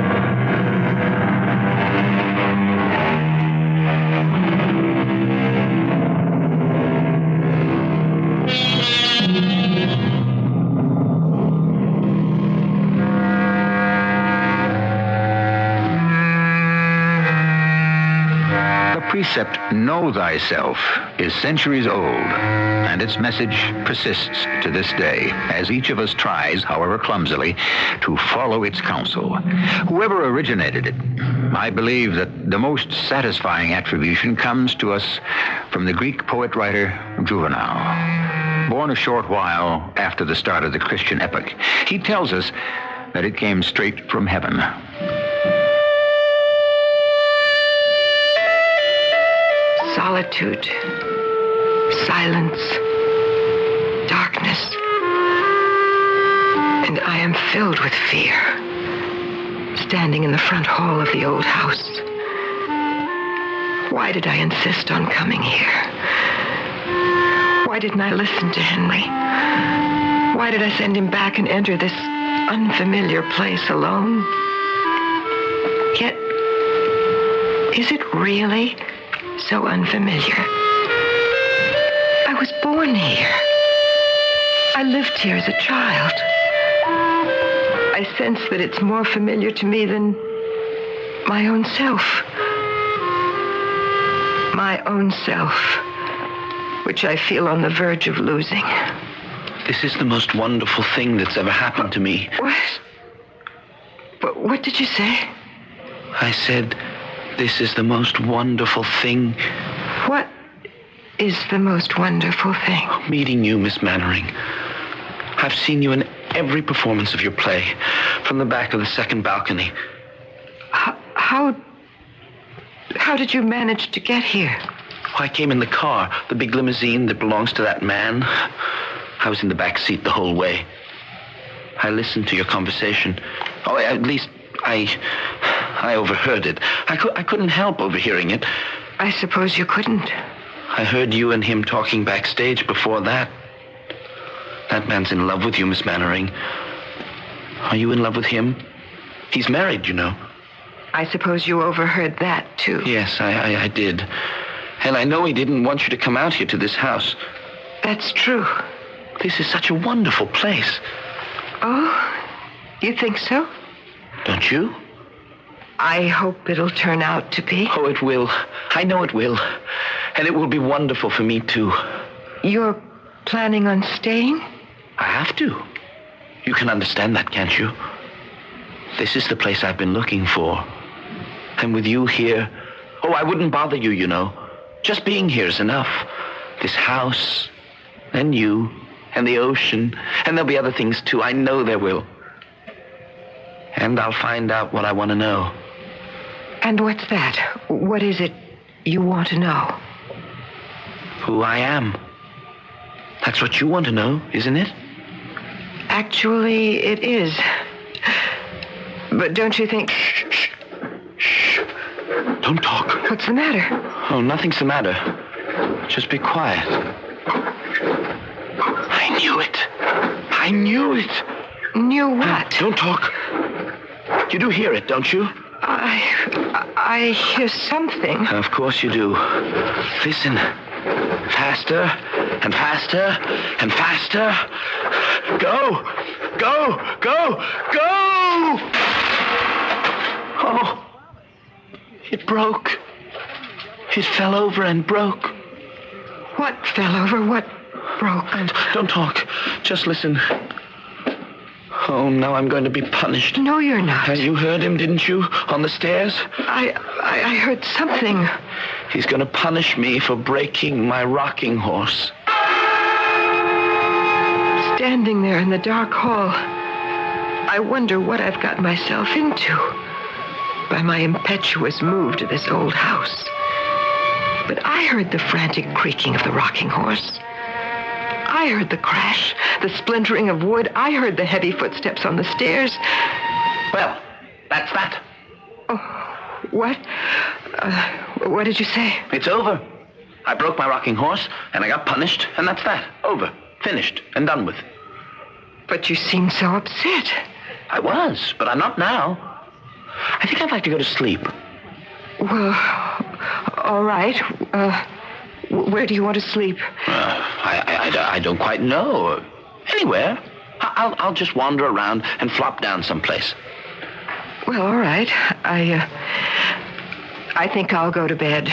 Speaker 18: Precept, know thyself, is centuries old, and its message persists to this day, as each of us tries, however clumsily, to follow its counsel. Whoever originated it, I believe that the most satisfying attribution comes to us from the Greek poet-writer Juvenal. Born a short while after the start of the Christian epoch, he tells us that it came straight from heaven.
Speaker 9: solitude, silence, darkness. And I am filled with fear, standing in the front hall of the old house. Why did I insist on coming here? Why didn't I listen to Henry? Why did I send him back and enter this unfamiliar place alone? Yet, is it really so unfamiliar? I was born here. I lived here as a child. I sense that it's more familiar to me than my own self. My own self, which I feel on the verge of losing.
Speaker 19: This is the most wonderful thing that's ever happened to me.
Speaker 9: What did you say?
Speaker 19: I said, this is the most wonderful thing.
Speaker 9: What is the most wonderful thing?
Speaker 19: Meeting you, Miss Mannering. I've seen you in every performance of your play, from the back of the second balcony.
Speaker 9: How did you manage to get here?
Speaker 19: I came in the car, the big limousine that belongs to that man. I was in the back seat the whole way. I listened to your conversation. Oh, at least I overheard it. I couldn't help overhearing it.
Speaker 9: I suppose you couldn't.
Speaker 19: I heard you and him talking backstage before that. That man's in love with you, Miss Mannering. Are you in love with him? He's married, you know.
Speaker 9: I suppose you overheard that, too.
Speaker 19: Yes, I did. And I know he didn't want you to come out here to this house.
Speaker 9: That's true.
Speaker 19: This is such a wonderful place.
Speaker 9: Oh, you think so?
Speaker 19: Don't you?
Speaker 9: I hope it'll turn out to be.
Speaker 19: Oh, it will. I know it will. And it will be wonderful for me, too.
Speaker 9: You're planning on staying?
Speaker 19: I have to. You can understand that, can't you? This is the place I've been looking for. And with you here, I wouldn't bother you, you know. Just being here is enough. This house, and you, and the ocean, and there'll be other things, too. I know there will. And I'll find out what I want to know.
Speaker 9: And what's that? What is it you want to know?
Speaker 19: Who I am. That's what you want to know, isn't it?
Speaker 9: Actually, it is. But don't you think...
Speaker 19: Shh. Don't talk.
Speaker 9: What's the matter?
Speaker 19: Oh, nothing's the matter. Just be quiet. I knew it. I knew it.
Speaker 9: Knew what?
Speaker 19: Don't talk. You do hear it, don't you?
Speaker 9: I hear something.
Speaker 19: Of course you do. Listen. Faster and faster and faster. Go! Go! Go! Go! Oh, it broke. It fell over and broke.
Speaker 9: What fell over? What broke?
Speaker 19: Don't talk. Just listen. Oh, now I'm going to be punished.
Speaker 9: No, you're not.
Speaker 19: You heard him, didn't you? On the stairs?
Speaker 9: I heard something.
Speaker 19: He's going to punish me for breaking my rocking horse.
Speaker 9: Standing there in the dark hall, I wonder what I've got myself into by my impetuous move to this old house. But I heard the frantic creaking of the rocking horse. I heard the crash, the splintering of wood. I heard the heavy footsteps on the stairs.
Speaker 19: Well, that's that.
Speaker 9: Oh, what? What did you say?
Speaker 19: It's over. I broke my rocking horse, and I got punished, and that's that. Over. Finished and done with.
Speaker 9: But you seem so upset.
Speaker 19: I was, but I'm not now. I think I'd like to go to sleep.
Speaker 9: Well, all right. Where do you want to sleep?
Speaker 19: I don't quite know. Anywhere. I'll just wander around and flop down someplace.
Speaker 9: Well, all right. I think I'll go to bed.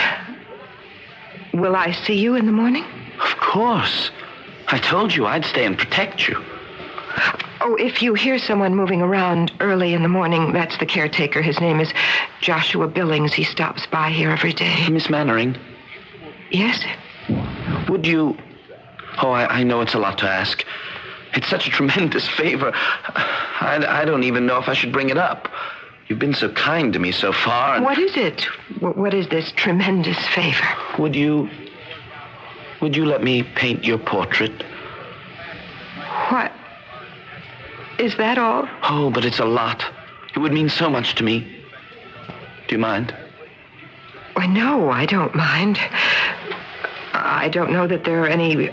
Speaker 9: Will I see you in the morning?
Speaker 19: Of course. I told you I'd stay and protect you.
Speaker 9: Oh, if you hear someone moving around early in the morning, that's the caretaker. His name is Joshua Billings. He stops by here every day.
Speaker 19: Miss Mannering?
Speaker 9: Yes?
Speaker 19: Would you... Oh, I know it's a lot to ask. It's such a tremendous favor. I don't even know if I should bring it up. You've been so kind to me so far. And
Speaker 9: What is it? What is this tremendous favor?
Speaker 19: Would you let me paint your portrait?
Speaker 9: What? Is that all?
Speaker 19: Oh, but it's a lot. It would mean so much to me. Do you mind?
Speaker 9: Why, no, I don't mind. I don't know that there are any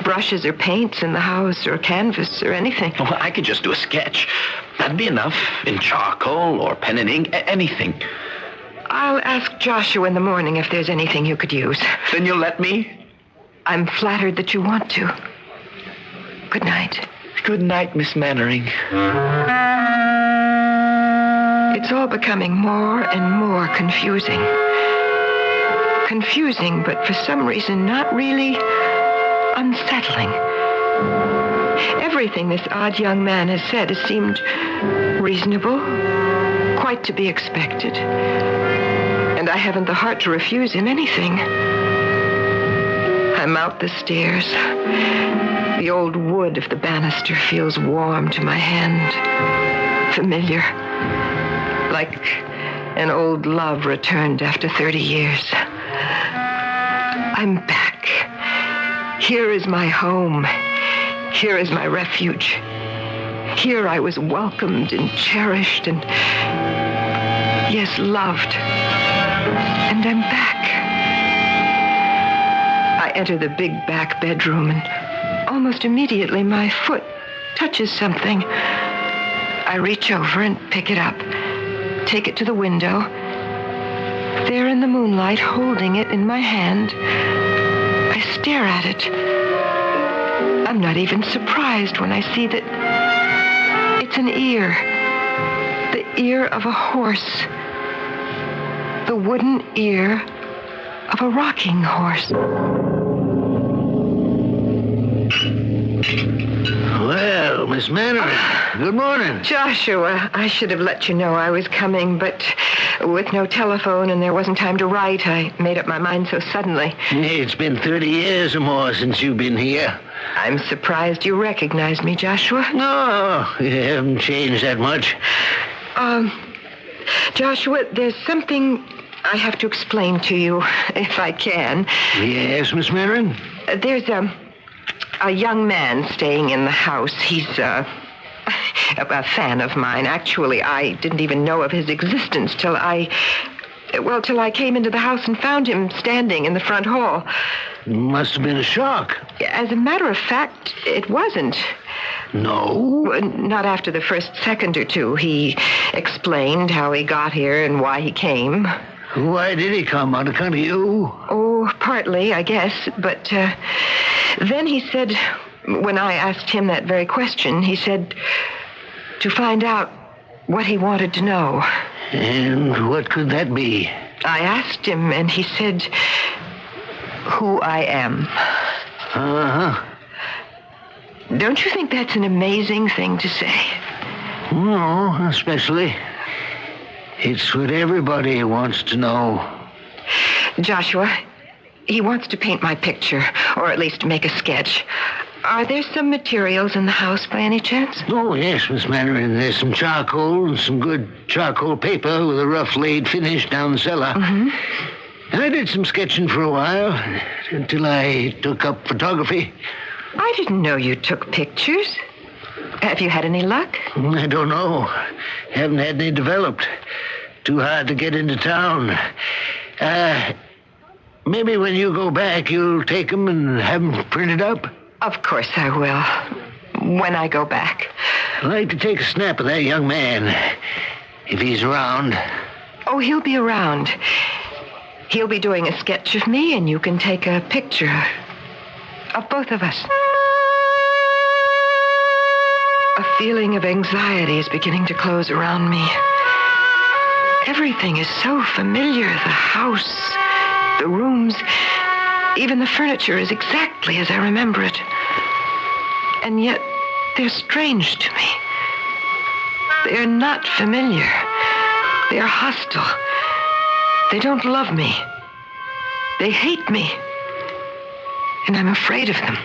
Speaker 9: brushes or paints in the house or canvas or anything.
Speaker 19: Well, I could just do a sketch. That'd be enough. In charcoal or pen and ink, anything.
Speaker 9: I'll ask Joshua in the morning if there's anything you could use.
Speaker 19: Then you'll let me?
Speaker 9: I'm flattered that you want to. Good night.
Speaker 19: Good night, Miss Mannering.
Speaker 9: It's all becoming more and more confusing. Confusing, but for some reason not really unsettling. Everything this odd young man has said has seemed reasonable, quite to be expected. And I haven't the heart to refuse him anything. I mount the stairs. The old wood of the banister feels warm to my hand. Familiar. Like an old love returned after 30 years. I'm back. Here is my home. Here is my refuge. Here I was welcomed and cherished and, yes, loved. And I'm back. I enter the big back bedroom and almost immediately my foot touches something. I reach over and pick it up, take it to the window. There in the moonlight, holding it in my hand, I stare at it. I'm not even surprised when I see that it's an ear. The ear of a horse. The wooden ear of a rocking horse.
Speaker 4: Well, Miss Mannering, good morning.
Speaker 9: Joshua, I should have let you know I was coming, but with no telephone and there wasn't time to write, I made up my mind so suddenly.
Speaker 4: It's been 30 years or more since you've been here.
Speaker 9: I'm surprised you recognized me, Joshua.
Speaker 4: No, you haven't changed that much.
Speaker 9: Joshua, there's something I have to explain to you, if I can.
Speaker 4: Yes, Miss Mannering?
Speaker 9: There's a young man staying in the house. He's a fan of mine. Actually, I didn't even know of his existence till I came into the house and found him standing in the front hall.
Speaker 4: Must have been a shock.
Speaker 9: As a matter of fact, it wasn't.
Speaker 4: No?
Speaker 9: Not after the first second or two. He explained how he got here and why he came.
Speaker 4: Why did he come? On account of you?
Speaker 9: Oh, partly, I guess. But then he said, when I asked him that very question, he said to find out what he wanted to know.
Speaker 4: And what could that be?
Speaker 9: I asked him, and he said who I am.
Speaker 4: Uh-huh.
Speaker 9: Don't you think that's an amazing thing to say?
Speaker 4: No, especially. It's what everybody wants to know.
Speaker 9: Joshua, he wants to paint my picture, or at least make a sketch. Are there some materials in the house by any chance?
Speaker 4: Oh, yes, Miss Mannering. There's some charcoal and some good charcoal paper with a rough laid finish down the cellar.
Speaker 9: Mm-hmm.
Speaker 4: I did some sketching for a while, until I took up photography.
Speaker 9: I didn't know you took pictures. Have you had any luck?
Speaker 4: I don't know. Haven't had any developed. Too hard to get into town. Maybe when you go back, you'll take them and have them printed up?
Speaker 9: Of course I will. When I go back.
Speaker 4: I'd like to take a snap of that young man, if he's around.
Speaker 9: Oh, he'll be around. He'll be doing a sketch of me, and you can take a picture of both of us. A feeling of anxiety is beginning to close around me. Everything is so familiar. The house, the rooms, even the furniture is exactly as I remember it. And yet, they're strange to me. They're not familiar. They're hostile. They don't love me. They hate me. And I'm afraid of them.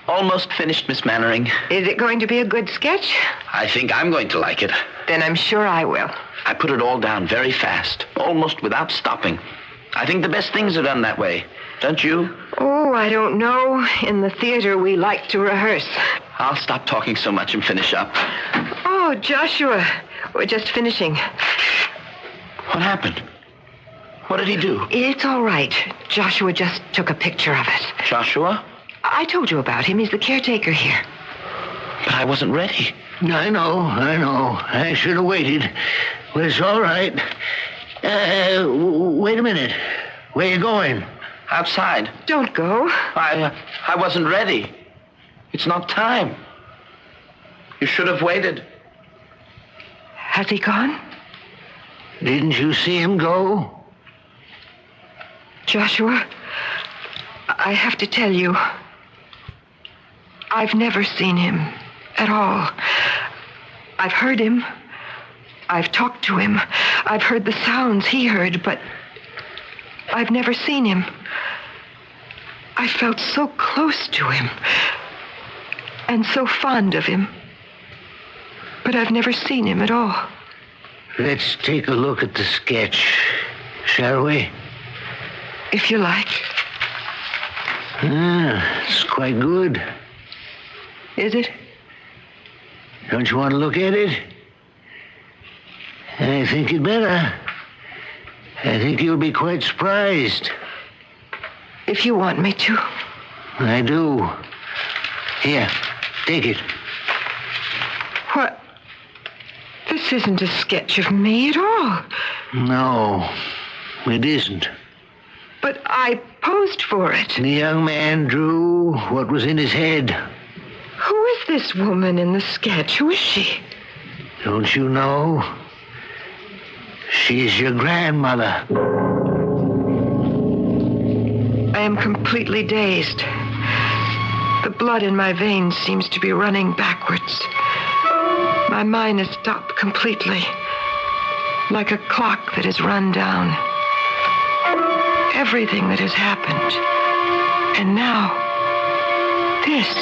Speaker 19: Almost finished, Miss Mannering.
Speaker 9: Is it going to be a good sketch?
Speaker 19: I think I'm going to like it.
Speaker 10: Then I'm sure I will.
Speaker 19: I put it all down very fast, almost without stopping. I think the best things are done that way. Don't you?
Speaker 10: Oh, I don't know. In the theater, we like to rehearse.
Speaker 19: I'll stop talking so much and finish up.
Speaker 10: Oh, Joshua, we're just finishing.
Speaker 19: What happened? What did he do?
Speaker 10: It's all right. Joshua just took a picture of it.
Speaker 19: Joshua?
Speaker 10: I told you about him. He's the caretaker here.
Speaker 19: But I wasn't ready.
Speaker 12: I know. I should have waited. But it's all right. Wait a minute. Where you going?
Speaker 19: Outside.
Speaker 10: Don't go.
Speaker 19: I wasn't ready. It's not time. You should have waited.
Speaker 10: Has he gone?
Speaker 12: Didn't you see him go?
Speaker 10: Joshua, I have to tell you, I've never seen him at all. I've heard him. I've talked to him. I've heard the sounds he heard, but I've never seen him. I felt so close to him and so fond of him, but I've never seen him at all.
Speaker 12: Let's take a look at the sketch, shall we?
Speaker 10: If you like.
Speaker 12: It's quite good.
Speaker 10: Is it?
Speaker 12: Don't you want to look at it? I think you'd better. I think you'll be quite surprised.
Speaker 10: If you want me to.
Speaker 12: I do. Here, take it.
Speaker 10: What? This isn't a sketch of me at all.
Speaker 12: No, it isn't.
Speaker 10: But I posed for it.
Speaker 12: The young man drew what was in his head.
Speaker 10: Who is this woman in the sketch? Who is she?
Speaker 12: Don't you know? She's your grandmother.
Speaker 10: I am completely dazed. The blood in my veins seems to be running backwards. My mind has stopped completely, like a clock that has run down. Everything that has happened. And now, this.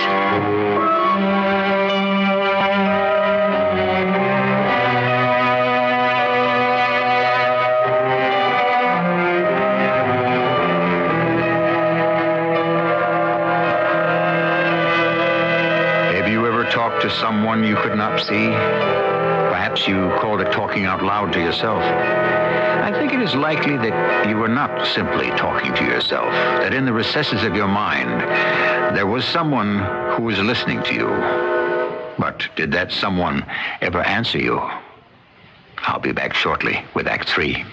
Speaker 4: To someone you could not see? Perhaps you called it talking out loud to yourself. I think it is likely that you were not simply talking to yourself, that in the recesses of your mind, there was someone who was listening to you. But did that someone ever answer you? I'll be back shortly with Act 3.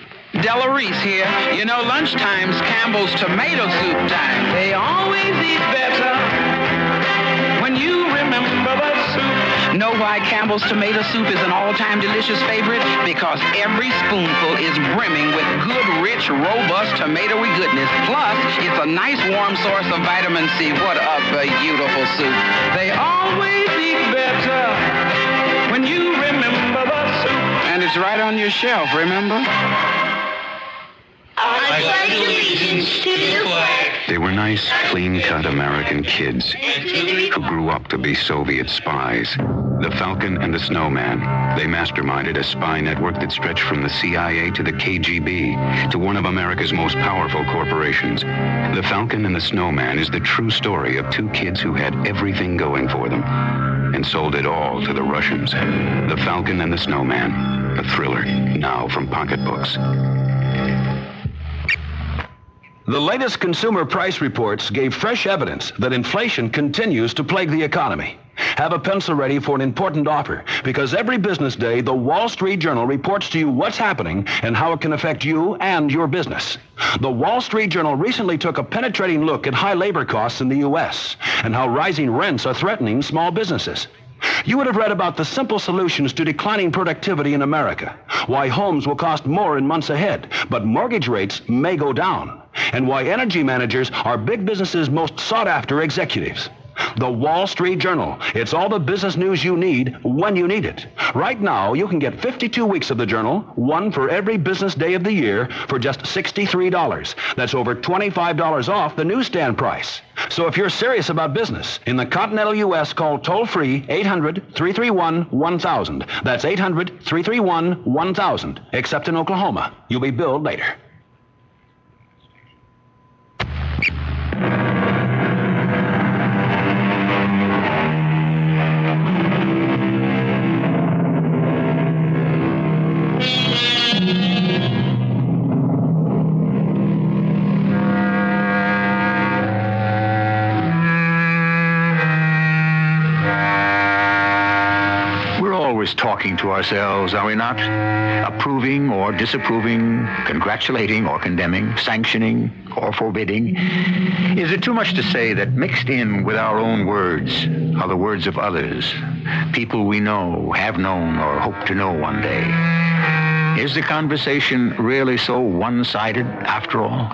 Speaker 20: Della Reese here. You know, lunchtime's Campbell's tomato soup time. They always eat better when you remember the soup. Know why Campbell's tomato soup is an all-time delicious favorite? Because every spoonful is brimming with good, rich, robust tomatoey goodness. Plus, it's a nice warm source of vitamin C. What a beautiful soup. They always eat better when you remember the soup. And it's right on your shelf, remember?
Speaker 25: I pledge allegiance to the flag.
Speaker 22: They were nice, clean-cut American kids who grew up to be Soviet spies. The Falcon and the Snowman. They masterminded a spy network that stretched from the CIA to the KGB to one of America's most powerful corporations. The Falcon and the Snowman is the true story of two kids who had everything going for them and sold it all to the Russians. The Falcon and the Snowman, a thriller, now from Pocketbooks.
Speaker 23: The latest consumer price reports gave fresh evidence that inflation continues to plague the economy. Have a pencil ready for an important offer, because every business day, the Wall Street Journal reports to you what's happening and how it can affect you and your business. The Wall Street Journal recently took a penetrating look at high labor costs in the U.S. and how rising rents are threatening small businesses. You would have read about the simple solutions to declining productivity in America, why homes will cost more in months ahead, but mortgage rates may go down, and why energy managers are big businesses' most sought-after executives. The Wall Street Journal. It's all the business news you need when you need it. Right now, you can get 52 weeks of the Journal, one for every business day of the year, for just $63. That's over $25 off the newsstand price. So if you're serious about business, in the continental U.S., call toll-free 800-331-1000. That's 800-331-1000. Except in Oklahoma. You'll be billed later.
Speaker 18: Talking to ourselves, are we not? Approving or disapproving, congratulating or condemning, sanctioning or forbidding. Is it too much to say that mixed in with our own words are the words of others, people we know, have known, or hope to know one day? Is the conversation really so one-sided after all?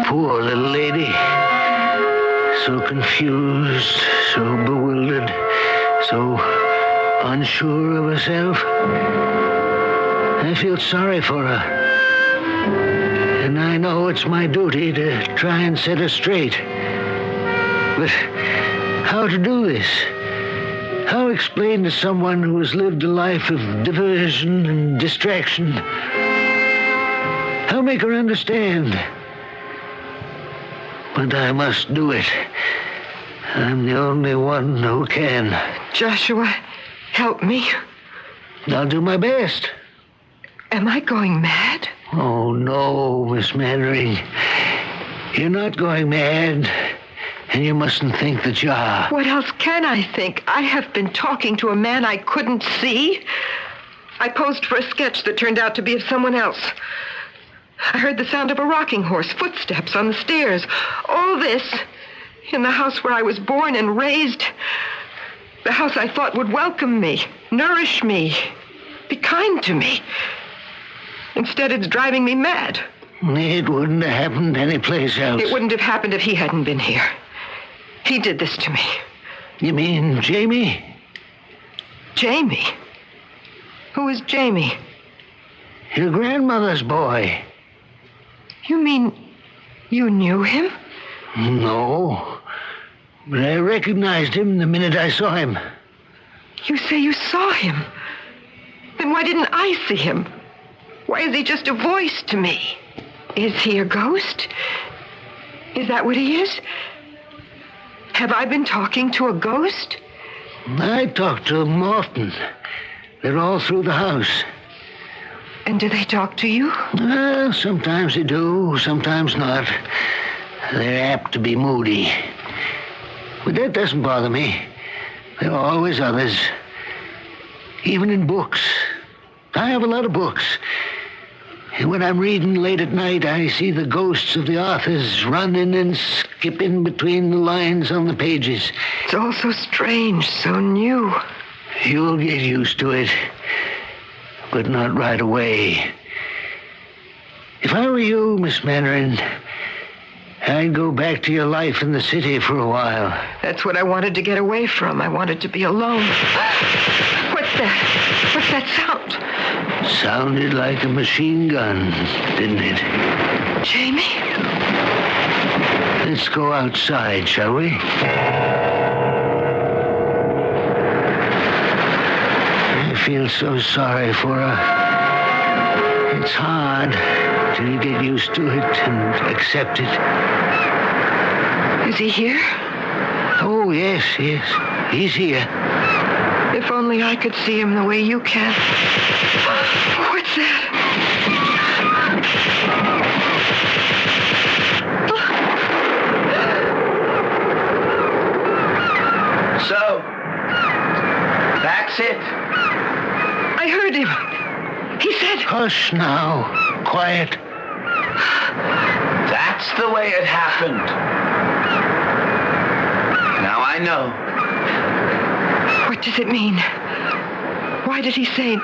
Speaker 12: Poor little lady. So confused, so bewildered, so unsure of herself. I feel sorry for her. And I know it's my duty to try and set her straight. But how to do this? How explain to someone who has lived a life of diversion and distraction? How make her understand? But I must do it. I'm the only one who can.
Speaker 10: Joshua, help me.
Speaker 12: I'll do my best.
Speaker 10: Am I going mad?
Speaker 12: Oh, no, Miss Mannering. You're not going mad, and you mustn't think that you are.
Speaker 10: What else can I think? I have been talking to a man I couldn't see. I posed for a sketch that turned out to be of someone else. I heard the sound of a rocking horse, footsteps on the stairs. All this in the house where I was born and raised. The house I thought would welcome me, nourish me, be kind to me. Instead, it's driving me mad.
Speaker 12: It wouldn't have happened anyplace else.
Speaker 10: It wouldn't have happened if he hadn't been here. He did this to me.
Speaker 12: You mean Jamie?
Speaker 10: Jamie? Who is Jamie?
Speaker 12: Your grandmother's boy.
Speaker 10: You mean you knew him?
Speaker 12: No, but I recognized him the minute I saw him.
Speaker 10: You say you saw him? Then why didn't I see him? Why is he just a voice to me? Is he a ghost? Is that what he is? Have I been talking to a ghost?
Speaker 12: I talk to them often. They're all through the house.
Speaker 10: And do they talk to you?
Speaker 12: Well, sometimes they do, sometimes not. They're apt to be moody. But that doesn't bother me. There are always others. Even in books. I have a lot of books. And when I'm reading late at night, I see the ghosts of the authors running and skipping between the lines on the pages.
Speaker 10: It's all so strange, so new.
Speaker 12: You'll get used to it. But not right away. If I were you, Miss Mannering, I'd go back to your life in the city for a while.
Speaker 10: That's what I wanted to get away from. I wanted to be alone. What's that? What's that sound?
Speaker 12: Sounded like a machine gun, didn't it?
Speaker 10: Jamie?
Speaker 12: Let's go outside, shall we? I feel so sorry for her. It's hard till you get used to it and accept it.
Speaker 10: Is he here?
Speaker 12: Oh, yes. He's here.
Speaker 10: If only I could see him the way you can. What's that?
Speaker 19: So, that's it.
Speaker 10: I heard him. He said...
Speaker 12: Hush now. Quiet.
Speaker 19: That's the way it happened. Now I know.
Speaker 10: What does it mean? Why did he say,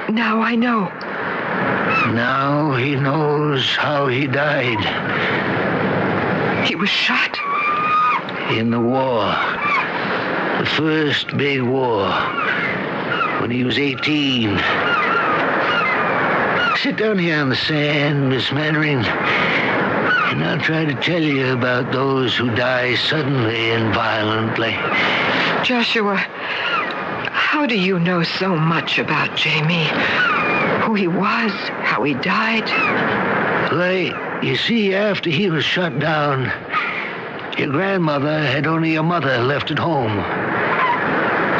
Speaker 10: now I know?
Speaker 12: Now he knows how he died.
Speaker 10: He was shot?
Speaker 12: In the war. The first big war. When he was 18. Sit down here on the sand, Miss Mannering, and I'll try to tell you about those who die suddenly and violently.
Speaker 10: Joshua, how do you know so much about Jamie? Who he was, how he died?
Speaker 12: Why, you see, after he was shot down, your grandmother had only a mother left at home.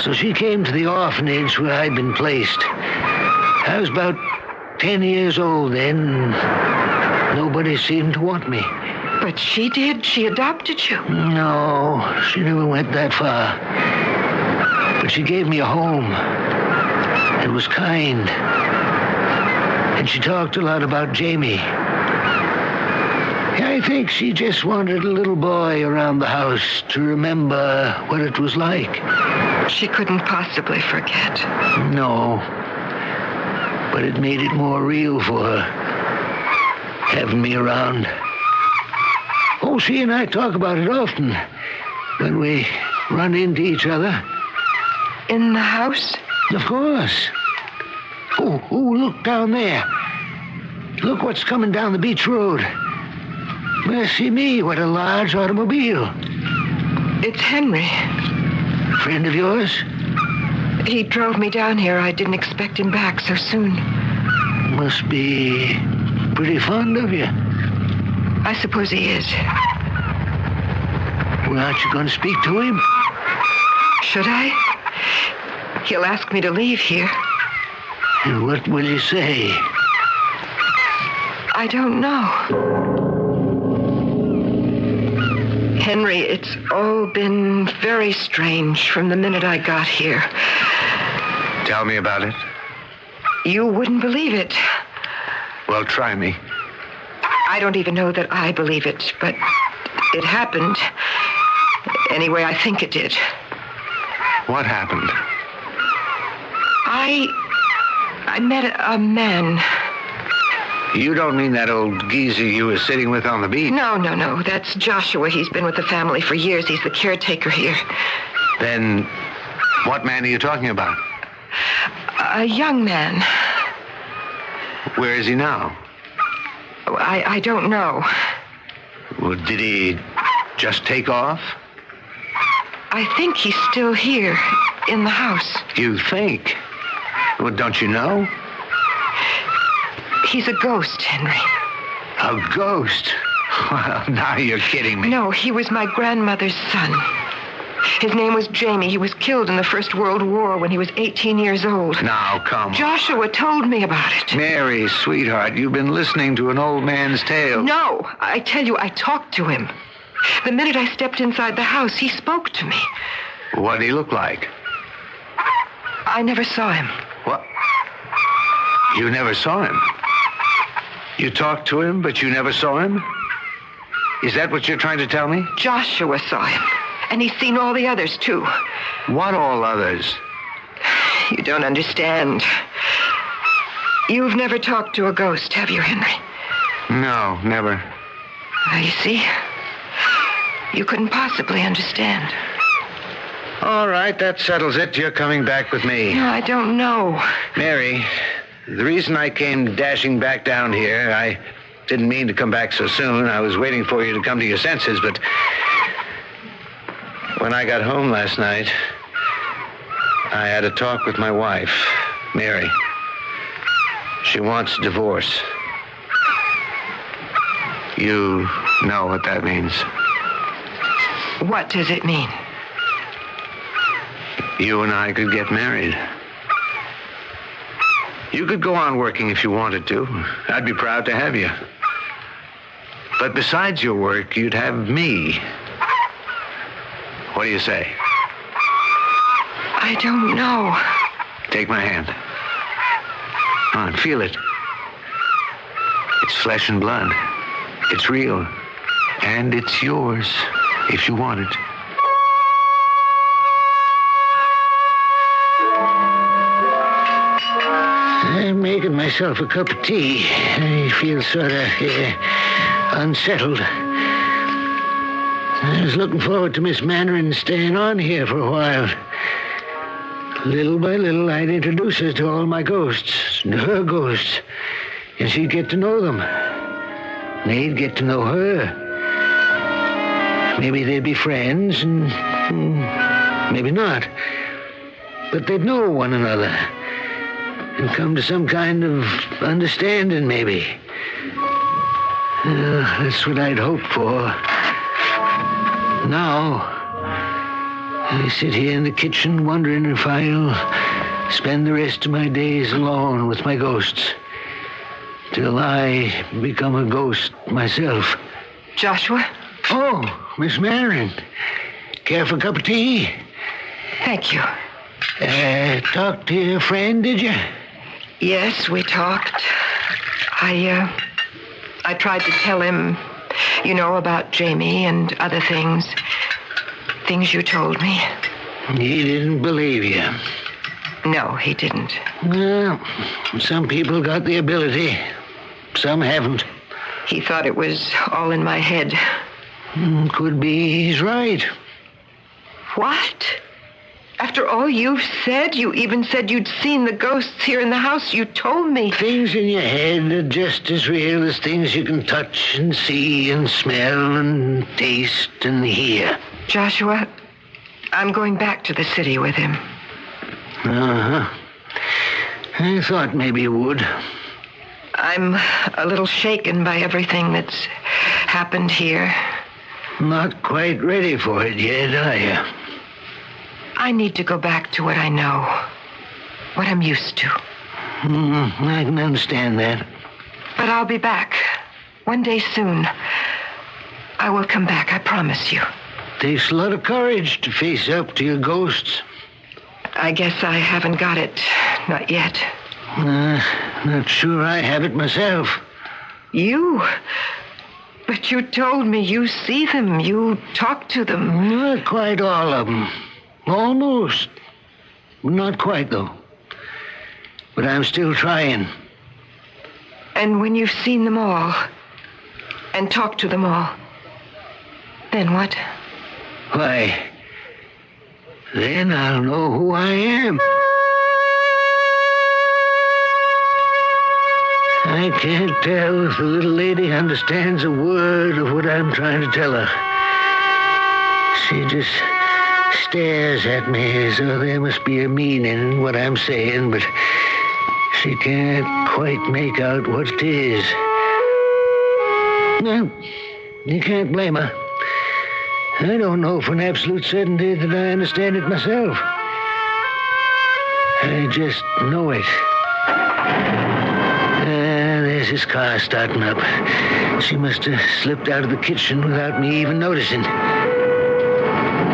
Speaker 12: So she came to the orphanage where I'd been placed. I was about 10 years old then. Nobody seemed to want me.
Speaker 10: But she did? She adopted you?
Speaker 12: No, she never went that far. But she gave me a home and was kind. And she talked a lot about Jamie. I think she just wanted a little boy around the house to remember what it was like.
Speaker 10: She couldn't possibly forget.
Speaker 12: No. But it made it more real for her, having me around. Oh, she and I talk about it often when we run into each other.
Speaker 10: In the house?
Speaker 12: Of course. Oh, look down there. Look what's coming down the beach road. Mercy me, what a large automobile.
Speaker 10: It's Henry.
Speaker 12: Friend of yours?
Speaker 10: He drove me down here. I didn't expect him back so soon.
Speaker 12: Must be pretty fond of you.
Speaker 10: I suppose he is.
Speaker 12: Well, aren't you going to speak to him?
Speaker 10: Should I? He'll ask me to leave here.
Speaker 12: And what will you say?
Speaker 10: I don't know. Henry, it's all been very strange from the minute I got here.
Speaker 4: Tell me about it.
Speaker 10: You wouldn't believe it.
Speaker 4: Well, try me.
Speaker 10: I don't even know that I believe it, but it happened. Anyway, I think it did.
Speaker 4: What happened?
Speaker 10: I met a man.
Speaker 4: You don't mean that old geezer you were sitting with on the beach?
Speaker 10: No. That's Joshua. He's been with the family for years. He's the caretaker here.
Speaker 4: Then, what man are you talking about?
Speaker 10: A young man.
Speaker 4: Where is he now?
Speaker 10: I don't know.
Speaker 4: Well, did he just take off?
Speaker 10: I think he's still here, in the house.
Speaker 4: You think? Well, don't you know?
Speaker 10: He's a ghost, Henry.
Speaker 4: A ghost? Well, now you're kidding me.
Speaker 10: No, he was my grandmother's son. His name was Jamie. He was killed in the First World War when he was 18 years old.
Speaker 4: Now, come on.
Speaker 10: Joshua told me about it.
Speaker 4: Mary, sweetheart, you've been listening to an old man's tale.
Speaker 10: No, I tell you, I talked to him. The minute I stepped inside the house, he spoke to me.
Speaker 4: What did he look like?
Speaker 10: I never saw him.
Speaker 4: What? You never saw him? You talked to him, but you never saw him? Is that what you're trying to tell me?
Speaker 10: Joshua saw him. And he's seen all the others, too.
Speaker 4: What all others?
Speaker 10: You don't understand. You've never talked to a ghost, have you, Henry?
Speaker 4: No, never.
Speaker 10: You see? You couldn't possibly understand.
Speaker 4: All right, that settles it. You're coming back with me.
Speaker 10: No, I don't know.
Speaker 4: Mary, the reason I came dashing back down here, I didn't mean to come back so soon. I was waiting for you to come to your senses, but when I got home last night, I had a talk with my wife, Mary. She wants a divorce. You know what that means.
Speaker 10: What does it mean?
Speaker 4: You and I could get married. You could go on working if you wanted to. I'd be proud to have you. But besides your work, you'd have me. What do you say?
Speaker 10: I don't know.
Speaker 4: Take my hand. Come on, feel it. It's flesh and blood. It's real. And it's yours, if you want it.
Speaker 12: I'm making myself a cup of tea. I feel sort of unsettled. I was looking forward to Miss Mannering staying on here for a while. Little by little, I'd introduce her to all my ghosts, and her ghosts, and she'd get to know them. They'd get to know her. Maybe they'd be friends, and maybe not. But they'd know one another and come to some kind of understanding, maybe. That's what I'd hoped for. Now, I sit here in the kitchen wondering if I'll spend the rest of my days alone with my ghosts till I become a ghost myself.
Speaker 10: Joshua?
Speaker 12: Oh, Miss Mannering. Care for a cup of tea?
Speaker 10: Thank you.
Speaker 12: Talked to your friend, did you?
Speaker 10: Yes, we talked. I tried to tell him, about Jamie and other things. Things you told me.
Speaker 12: He didn't believe you.
Speaker 10: No, he didn't.
Speaker 12: Well, some people got the ability. Some haven't.
Speaker 10: He thought it was all in my head.
Speaker 12: Could be he's right.
Speaker 10: What? After all you've said, you even said you'd seen the ghosts here in the house. You told me.
Speaker 12: Things in your head are just as real as things you can touch and see and smell and taste and hear.
Speaker 10: Joshua, I'm going back to the city with him.
Speaker 12: Uh-huh. I thought maybe you would.
Speaker 10: I'm a little shaken by everything that's happened here.
Speaker 12: Not quite ready for it yet, are you?
Speaker 10: I need to go back to what I know. What I'm used to.
Speaker 12: I can understand that.
Speaker 10: But I'll be back. One day soon. I will come back, I promise you.
Speaker 12: Takes a lot of courage to face up to your ghosts.
Speaker 10: I guess I haven't got it. Not yet.
Speaker 12: Not sure I have it myself.
Speaker 10: You? But you told me you see them. You talk to them.
Speaker 12: Not quite all of them. Almost. Not quite, though. But I'm still trying.
Speaker 10: And when you've seen them all, and talked to them all, then what?
Speaker 12: Why, then I'll know who I am. I can't tell if the little lady understands a word of what I'm trying to tell her. She just stares at me as though there must be a meaning in what I'm saying, but she can't quite make out what it is. Well, you can't blame her. I don't know for an absolute certainty that I understand it myself. I just know it. There's his car starting up. She must have slipped out of the kitchen without me even noticing.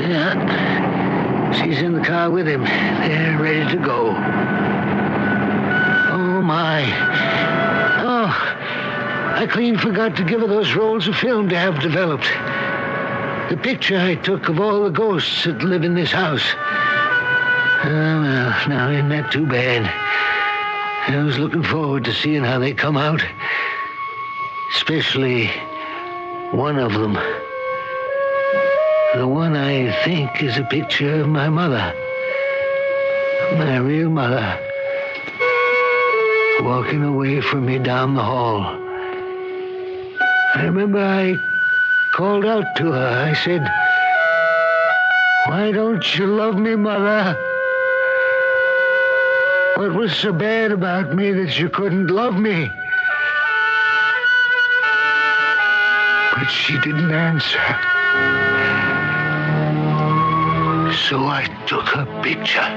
Speaker 12: Yeah, she's in the car with him. They're ready to go. Oh, my. Oh, I clean forgot to give her those rolls of film to have developed. The picture I took of all the ghosts that live in this house. Oh, well, now, isn't that too bad? I was looking forward to seeing how they come out. Especially one of them. The one I think is a picture of my mother. My real mother. Walking away from me down the hall. I remember I called out to her. I said, "Why don't you love me, Mother? What was so bad about me that you couldn't love me?" But she didn't answer. So I took her picture.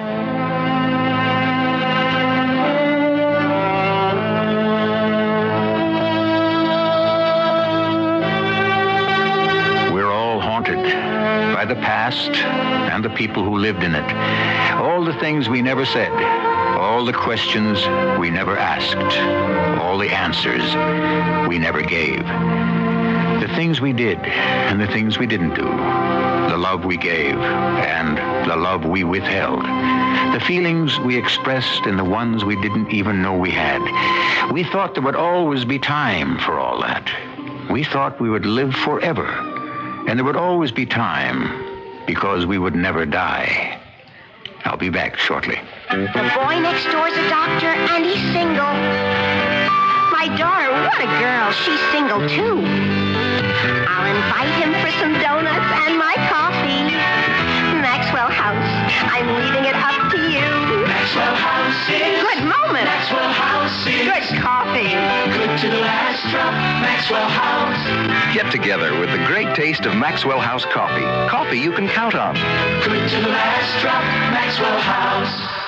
Speaker 18: We're all haunted by the past and the people who lived in it. All the things we never said. All the questions we never asked. All the answers we never gave. The things we did and the things we didn't do. The love we gave and the love we withheld. The feelings we expressed and the ones we didn't even know we had. We thought there would always be time for all that. We thought we would live forever. And there would always be time, because we would never die. I'll be back shortly.
Speaker 25: The boy next door's a doctor, and he's single. My daughter, what a girl. She's single, too. I'll invite him for some donuts and my coffee. Maxwell House, I'm leaving it up to you. Maxwell House is... Good moment. Maxwell House is... Good coffee. Good to the last drop. Maxwell House.
Speaker 6: Get together with the great taste of Maxwell House coffee. Coffee you can count on.
Speaker 25: Good to the last drop. Maxwell House.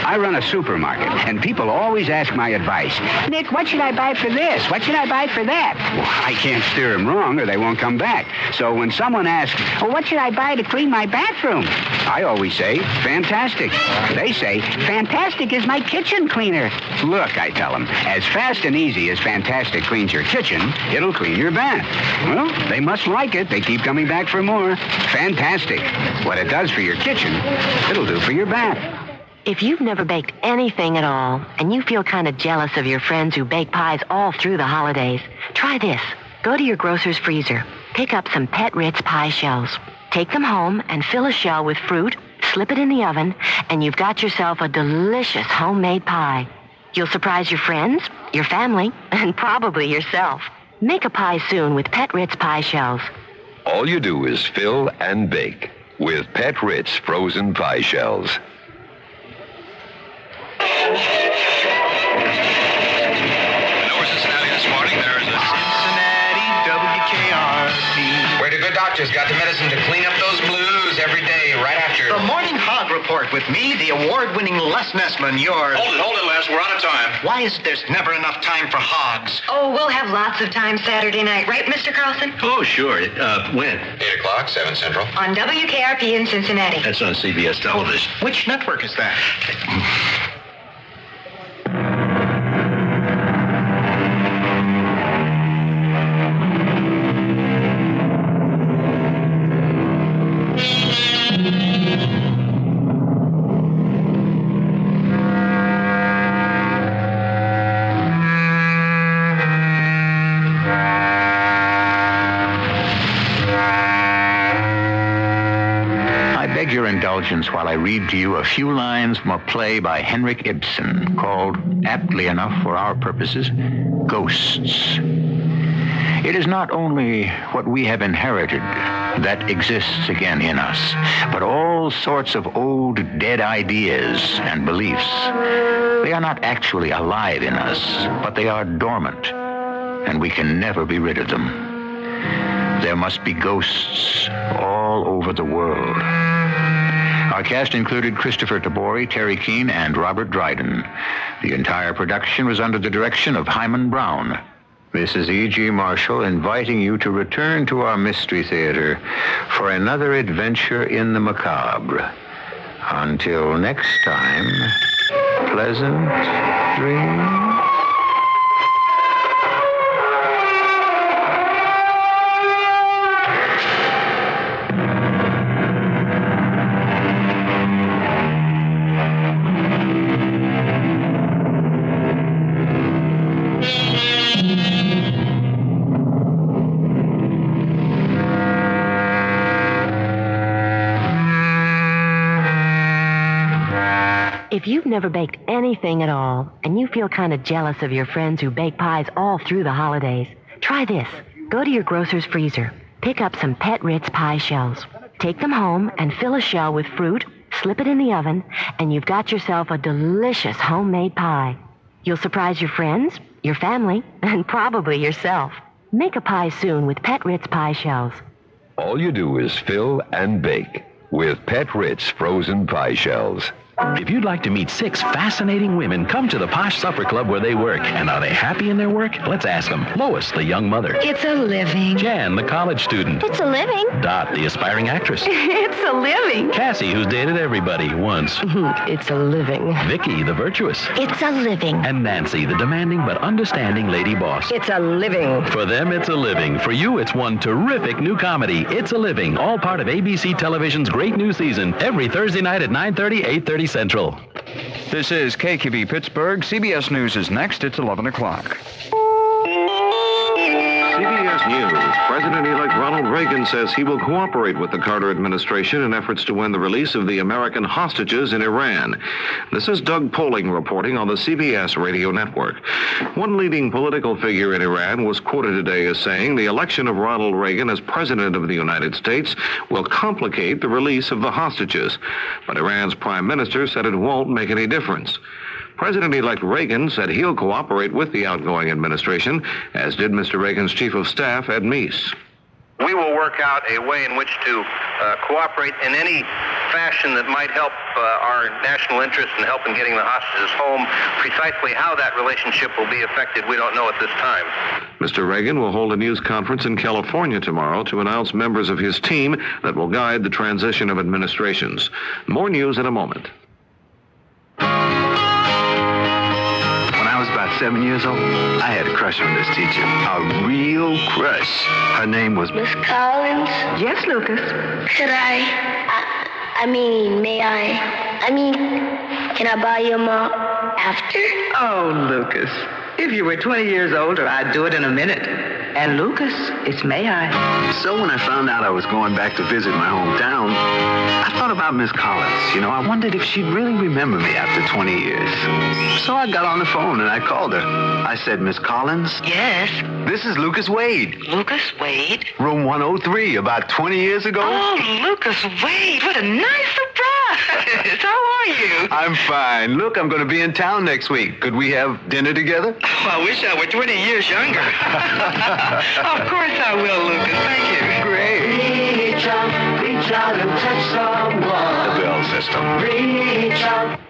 Speaker 3: I run a supermarket, and people always ask my advice. Nick, what should I buy for this? What should I buy for that? Well, I can't steer them wrong, or they won't come back. So when someone asks, well, what should I buy to clean my bathroom? I always say, fantastic. They say, fantastic is my kitchen cleaner. Look, I tell them, as fast and easy as fantastic cleans your kitchen, it'll clean your bath. Well, they must like it. They keep coming back for more. Fantastic. What it does for your kitchen, it'll do for your bath.
Speaker 2: If you've never baked anything at all, and you feel kind of jealous of your friends who bake pies all through the holidays, try this. Go to your grocer's freezer. Pick up some Pet Ritz pie shells. Take them home and fill a shell with fruit, slip it in the oven, and you've got yourself a delicious homemade pie. You'll surprise your friends, your family, and probably yourself. Make a pie soon with Pet Ritz pie shells.
Speaker 7: All you do is fill and bake with Pet Ritz frozen pie shells.
Speaker 8: Over Cincinnati this morning, there is a Cincinnati WKRP.
Speaker 14: Where the good doctor's got the medicine to clean up those blues every day, right after.
Speaker 17: The Morning Hog Report with me, the award-winning Les Nessman, yours.
Speaker 8: Hold it, Les. We're out of time.
Speaker 17: Why is there's never enough time for hogs?
Speaker 10: Oh, we'll have lots of time Saturday night, right, Mr. Carlson?
Speaker 17: Oh, sure. When?
Speaker 14: 8 o'clock, 7 Central.
Speaker 10: On WKRP in Cincinnati.
Speaker 17: That's on CBS television. Which network is that?
Speaker 18: Your indulgence while I read to you a few lines from a play by Henrik Ibsen called, aptly enough for our purposes, Ghosts. It is not only what we have inherited that exists again in us, but all sorts of old dead ideas and beliefs. They are not actually alive in us, but they are dormant, and we can never be rid of them. There must be ghosts all over the world. Our cast included Christopher Tabori, Terry Keane, and Robert Dryden. The entire production was under the direction of Hyman Brown. This is E.G. Marshall inviting you to return to our Mystery Theater for another adventure in the macabre. Until next time, pleasant dreams.
Speaker 2: If you've never baked anything at all, and you feel kind of jealous of your friends who bake pies all through the holidays, try this. Go to your grocer's freezer. Pick up some Pet Ritz pie shells. Take them home and fill a shell with fruit, slip it in the oven, and you've got yourself a delicious homemade pie. You'll surprise your friends, your family, and probably yourself. Make a pie soon with Pet Ritz pie shells.
Speaker 7: All you do is fill and bake with Pet Ritz frozen pie shells.
Speaker 24: If you'd like to meet 6 fascinating women, come to the Posh Supper Club where they work. And are they happy in their work? Let's ask them. Lois, the young mother.
Speaker 10: It's a living.
Speaker 24: Jan, the college student.
Speaker 25: It's a living.
Speaker 24: Dot, the aspiring actress.
Speaker 10: It's a living.
Speaker 24: Cassie, who's dated everybody once.
Speaker 10: It's a living.
Speaker 24: Vicky, the virtuous.
Speaker 25: It's a living.
Speaker 24: And Nancy, the demanding but understanding lady boss.
Speaker 10: It's a living.
Speaker 24: For them, it's a living. For you, it's one terrific new comedy. It's a Living. All part of ABC Television's great new season. Every Thursday night at 9:30, 8:30 Central.
Speaker 16: This is KQB Pittsburgh. CBS News is next. It's 11 o'clock.
Speaker 6: CBS
Speaker 1: CBS News, President-elect Ronald Reagan says he will cooperate with the Carter administration in efforts to win the release of the American hostages in Iran. This is Doug Poling reporting on the CBS radio network. One leading political figure in Iran was quoted today as saying the election of Ronald Reagan as President of the United States will complicate the release of the hostages. But Iran's prime minister said it won't make any difference. President-elect Reagan said he'll cooperate with the outgoing administration, as did Mr. Reagan's chief of staff, Ed Meese.
Speaker 5: We will work out a way in which to cooperate in any fashion that might help our national interest and help in getting the hostages home. Precisely how that relationship will be affected, we don't know at this time.
Speaker 1: Mr. Reagan will hold a news conference in California tomorrow to announce members of his team that will guide the transition of administrations. More news in a moment.
Speaker 11: 7 years old, I had a crush on this teacher. A real crush. Her name was
Speaker 25: Miss Collins?
Speaker 10: Yes, Lucas.
Speaker 25: May I? Can I buy you a mop after?
Speaker 10: Oh, Lucas. If you were 20 years older, I'd do it in a minute. And Lucas, it's may I.
Speaker 11: So when I found out I was going back to visit my hometown, I thought about Miss Collins. You know, I wondered if she'd really remember me after 20 years. So I got on the phone and I called her. I said, Miss Collins?
Speaker 10: Yes?
Speaker 11: This is Lucas Wade.
Speaker 10: Lucas Wade?
Speaker 11: Room 103, about 20 years ago.
Speaker 10: Oh, Lucas Wade, what a nice surprise. How are you?
Speaker 11: I'm fine. Look, I'm going to be in town next week. Could we have dinner together?
Speaker 10: Oh, I wish I were 20 years younger. Of course I will, Lucas. Thank you.
Speaker 11: Great.
Speaker 12: Reach out and touch someone.
Speaker 11: The Bell system.
Speaker 12: Reach out.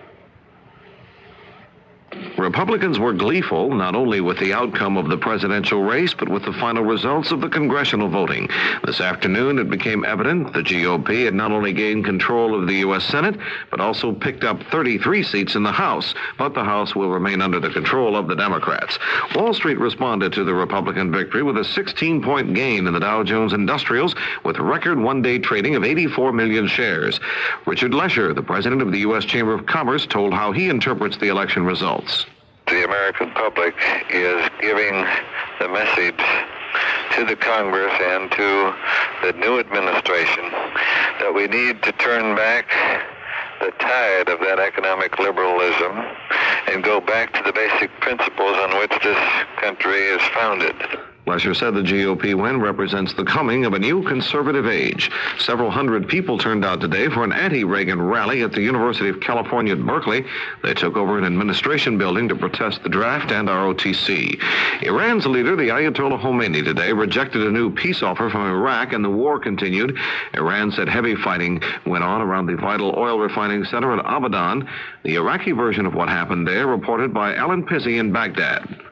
Speaker 1: Republicans were gleeful not only with the outcome of the presidential race, but with the final results of the congressional voting. This afternoon, it became evident the GOP had not only gained control of the U.S. Senate, but also picked up 33 seats in the House. But the House will remain under the control of the Democrats. Wall Street responded to the Republican victory with a 16-point gain in the Dow Jones Industrials, with record one-day trading of 84 million shares. Richard Lesher, the president of the U.S. Chamber of Commerce, told how he interprets the election results.
Speaker 15: The American public is giving the message to the Congress and to the new administration that we need to turn back the tide of that economic liberalism and go back to the basic principles on which this country is founded.
Speaker 1: Lesher said the GOP win represents the coming of a new conservative age. Several hundred people turned out today for an anti-Reagan rally at the University of California at Berkeley. They took over an administration building to protest the draft and ROTC. Iran's leader, the Ayatollah Khomeini, today rejected a new peace offer from Iraq, and the war continued. Iran said heavy fighting went on around the vital oil refining center at Abadan. The Iraqi version of what happened there, reported by Alan Pizzey in Baghdad.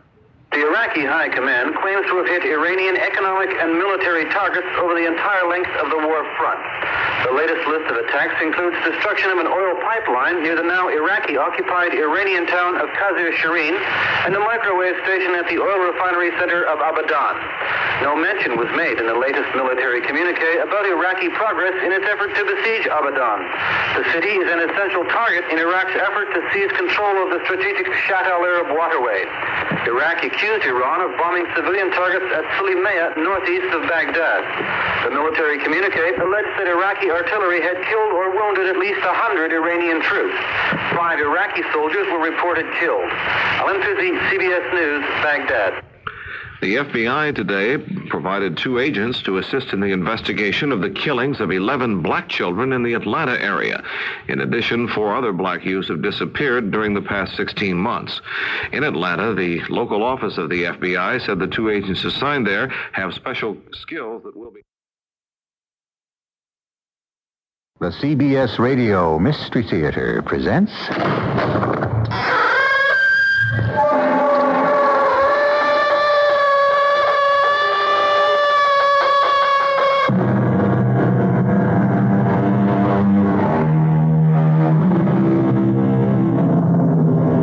Speaker 21: The Iraqi High Command claims to have hit Iranian economic and military targets over the entire length of the war front. The latest list of attacks includes destruction of an oil pipeline near the now Iraqi-occupied Iranian town of Qasr Shireen and a microwave station at the oil refinery center of Abadan. No mention was made in the latest military communique about Iraqi progress in its effort to besiege Abadan. The city is an essential target in Iraq's effort to seize control of the strategic Shatt al-Arab waterway. Iraq accused Iran of bombing civilian targets at Sulaymaniyah, northeast of Baghdad. The military communique alleged that Iraqi artillery had killed or wounded at least 100 Iranian troops. 5 Iraqi soldiers were reported killed. Alan Pizzey, CBS News, Baghdad.
Speaker 1: The FBI today provided 2 agents to assist in the investigation of the killings of 11 black children in the Atlanta area. In addition, 4 other black youths have disappeared during the past 16 months. In Atlanta, the local office of the FBI said the 2 agents assigned there have special skills that will be...
Speaker 18: The CBS Radio Mystery Theater presents...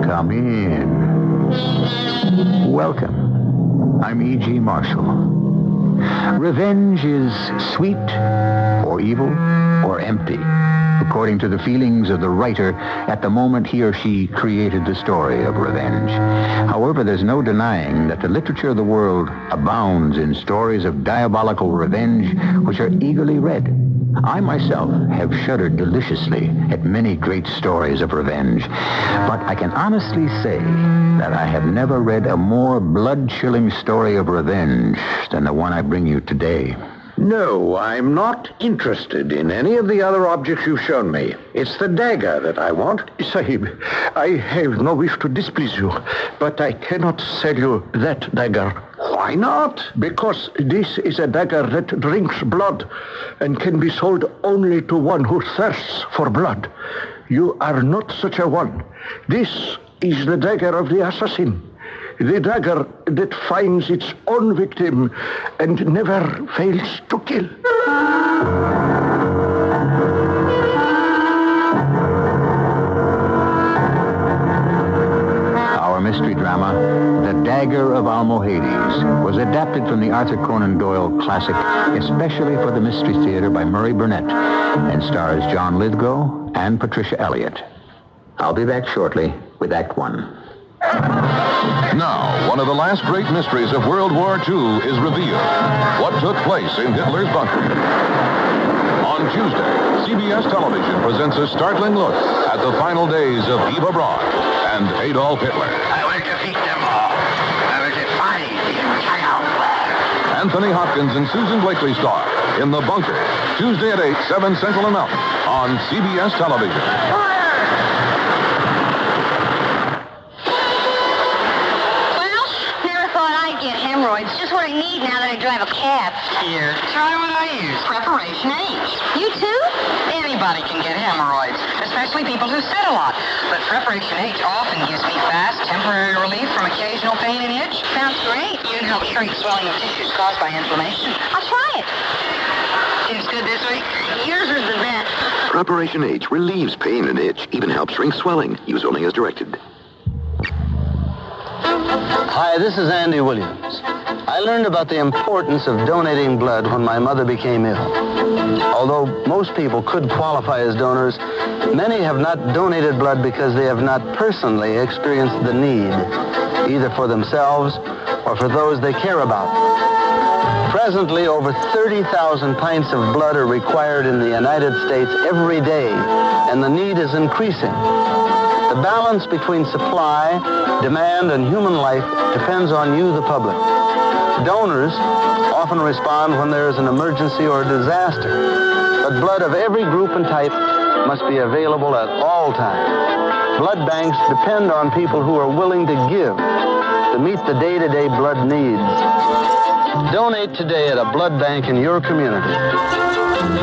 Speaker 18: Come in. Welcome. I'm E.G. Marshall. Revenge is sweet or evil or empty. according to the feelings of the writer at the moment he or she created the story of revenge. However, there's no denying that the literature of the world abounds in stories of diabolical revenge which are eagerly read. I myself have shuddered deliciously at many great stories of revenge, but I can honestly say that I have never read a more blood-chilling story of revenge than the one I bring you today.
Speaker 4: No, I'm not interested in any of the other objects you've shown me. It's the dagger that I want.
Speaker 9: Sahib, I have no wish to displease you, but I cannot sell you that dagger.
Speaker 4: Why not?
Speaker 9: Because this is a dagger that drinks blood and can be sold only to one who thirsts for blood. You are not such a one. This is the dagger of the assassin. The dagger that finds its own victim and never fails to kill.
Speaker 18: Our mystery drama, The Dagger of Almohades, was adapted from the Arthur Conan Doyle classic, especially for the Mystery Theater by Murray Burnett, and stars John Lithgow and Patricia Elliott. I'll be back shortly with Act One.
Speaker 13: Now, one of the last great mysteries of World War II is revealed. What took place in Hitler's bunker? On Tuesday, CBS Television presents a startling look at the final days of Eva Braun and Adolf Hitler.
Speaker 12: I will defeat them all. I will defy the entire world.
Speaker 13: Anthony Hopkins and Susan Blakely star in The Bunker, Tuesday at 8, 7 Central and Mountain on CBS Television.
Speaker 25: Hemorrhoids, just what I need now that I drive a cab.
Speaker 14: Here, try what I use. Preparation H.
Speaker 25: You too?
Speaker 14: Anybody can get hemorrhoids, especially people who sit a lot. But Preparation H often gives me fast, temporary relief from occasional pain and itch.
Speaker 25: Sounds great.
Speaker 14: Even helps shrink swelling of tissues caused by inflammation.
Speaker 25: I'll try it.
Speaker 14: Seems good this week.
Speaker 25: Yours is the best.
Speaker 20: Preparation H relieves pain and itch, even helps shrink swelling. Use only as directed.
Speaker 22: Hi, this is Andy Williams. I learned about the importance of donating blood when my mother became ill. Although most people could qualify as donors, many have not donated blood because they have not personally experienced the need, either for themselves or for those they care about. Presently, over 30,000 pints of blood are required in the United States every day, and the need is increasing. The balance between supply, demand, and human life depends on you, the public. Donors often respond when there is an emergency or a disaster, but blood of every group and type must be available at all times. Blood banks depend on people who are willing to give to meet the day-to-day blood needs. Donate today at a blood bank in your community.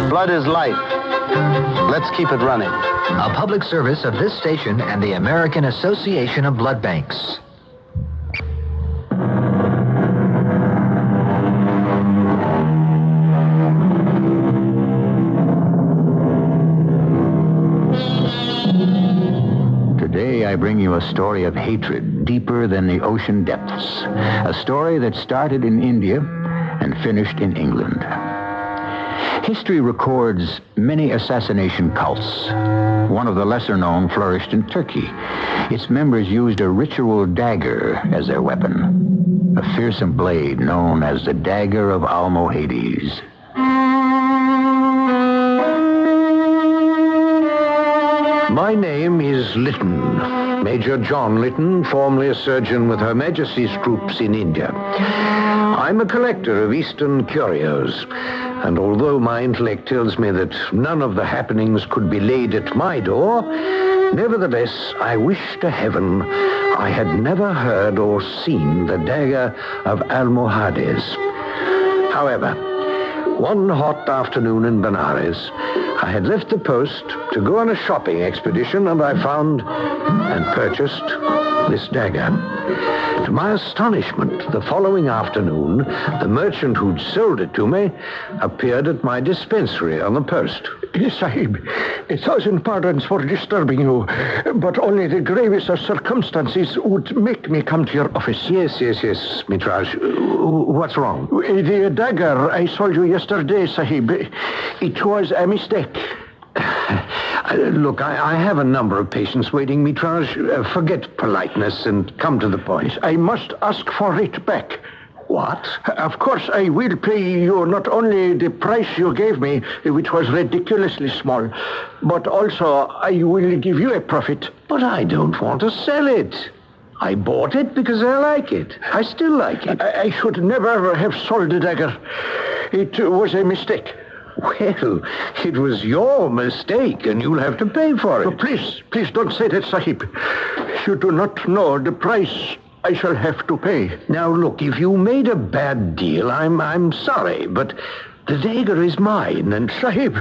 Speaker 22: Blood is life. Let's keep it running.
Speaker 23: A public service of this station and the American Association of Blood Banks.
Speaker 18: Today I bring you a story of hatred deeper than the ocean depths. A story that started in India and finished in England. History records many assassination cults. One of the lesser known flourished in Turkey. Its members used a ritual dagger as their weapon, a fearsome blade known as the Dagger of Almohades.
Speaker 4: My name is Lytton, Major John Lytton, formerly a surgeon with Her Majesty's troops in India. I'm a collector of Eastern curios, and although my intellect tells me that none of the happenings could be laid at my door, nevertheless, I wish to heaven I had never heard or seen the Dagger of Almohades. However, one hot afternoon in Benares, I had left the post to go on a shopping expedition, and I found and purchased this dagger. To my astonishment, the following afternoon, the merchant who'd sold it to me appeared at my dispensary on the post.
Speaker 9: Yes, Sahib, 1,000 pardons for disturbing you, but only the gravest of circumstances would make me come to your office.
Speaker 4: Yes, Mitraj. What's wrong?
Speaker 9: The dagger I sold you yesterday, Sahib, it was a mistake.
Speaker 4: Look, I have a number of patients waiting, Mitraj. Forget politeness and come to the point.
Speaker 9: I must ask for it back.
Speaker 4: What?
Speaker 9: Of course, I will pay you not only the price you gave me, which was ridiculously small, but also I will give you a profit.
Speaker 4: But I don't want to sell it. I bought it because I like it. I still like it.
Speaker 9: I should never have sold the dagger. It was a mistake.
Speaker 4: Well, it was your mistake, and you'll have to pay for it.
Speaker 9: So please don't say that, Sahib. You do not know the price I shall have to pay.
Speaker 4: Now, look, if you made a bad deal, I'm sorry, but the dagger is mine, and
Speaker 9: Sahib,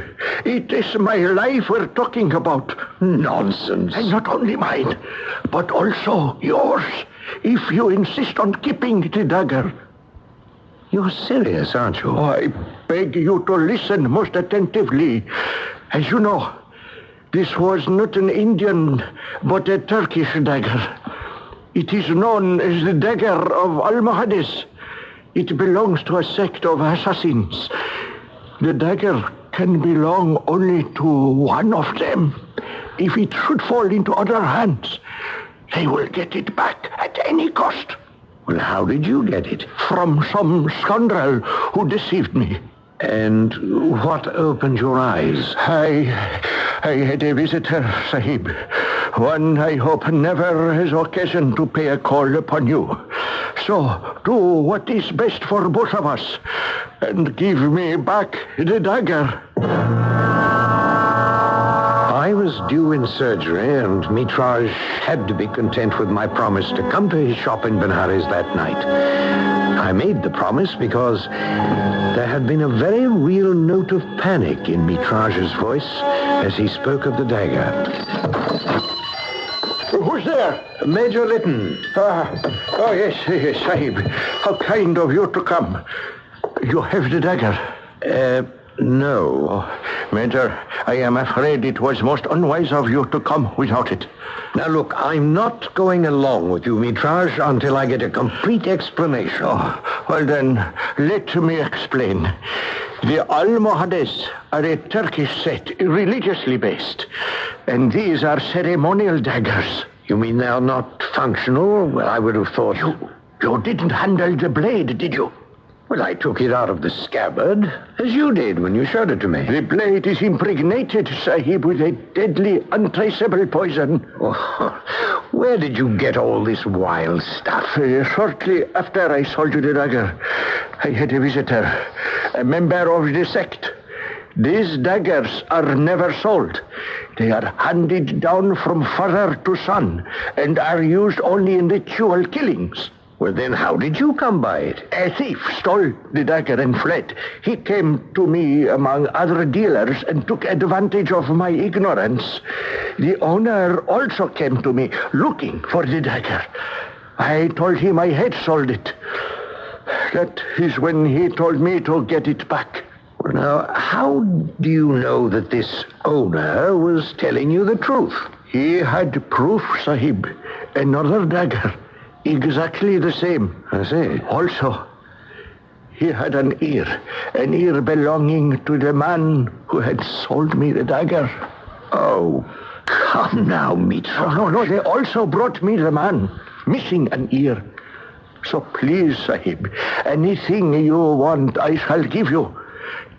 Speaker 9: it is my life we're talking about.
Speaker 4: Nonsense.
Speaker 9: And not only mine, but also yours, if you insist on keeping the dagger.
Speaker 4: You're serious, aren't you?
Speaker 9: Oh, I beg you to listen most attentively. As you know, this was not an Indian, but a Turkish dagger. It is known as the Dagger of Almohades. It belongs to a sect of assassins. The dagger can belong only to one of them. If it should fall into other hands, they will get it back at any cost.
Speaker 4: Well, how did you get it?
Speaker 9: From some scoundrel who deceived me.
Speaker 4: And what opened your eyes?
Speaker 9: I had a visitor, Sahib. One I hope never has occasion to pay a call upon you. So do what is best for both of us, and give me back the dagger.
Speaker 4: I was due in surgery, and Mitraj had to be content with my promise to come to his shop in Benares that night. I made the promise because there had been a very real note of panic in Mitraj's voice as he spoke of the dagger.
Speaker 9: Who's there?
Speaker 4: Major Lytton.
Speaker 9: Yes, Sahib. How kind of you to come. You have the dagger?
Speaker 4: No.
Speaker 9: Oh, Major, I am afraid it was most unwise of you to come without it.
Speaker 4: Now, look, I'm not going along with you, Mitraj, until I get a complete explanation.
Speaker 9: Oh, well then, let me explain. The Almohades are a Turkish sect, religiously based, and these are ceremonial daggers.
Speaker 4: You mean they are not functional? Well, I would have thought...
Speaker 9: You didn't handle the blade, did you?
Speaker 4: Well, I took it out of the scabbard, as you did when you showed it to me.
Speaker 9: The blade is impregnated, Sahib, with a deadly, untraceable poison.
Speaker 4: Oh, where did you get all this wild stuff?
Speaker 9: Shortly after I sold you the dagger, I had a visitor, a member of the sect. These daggers are never sold. They are handed down from father to son, and are used only in ritual killings.
Speaker 4: Well, then how did you come by it?
Speaker 9: A thief stole the dagger and fled. He came to me among other dealers and took advantage of my ignorance. The owner also came to me looking for the dagger. I told him I had sold it. That is when he told me to get it back.
Speaker 4: Well, now, how do you know that this owner was telling you the truth?
Speaker 9: He had proof, Sahib. Another dagger. Exactly the same.
Speaker 4: I see.
Speaker 9: Also, he had an ear belonging to the man who had sold me the dagger.
Speaker 4: Oh, come now, Mitraj.
Speaker 9: No, they also brought me the man, missing an ear. So please, Sahib, anything you want, I shall give you.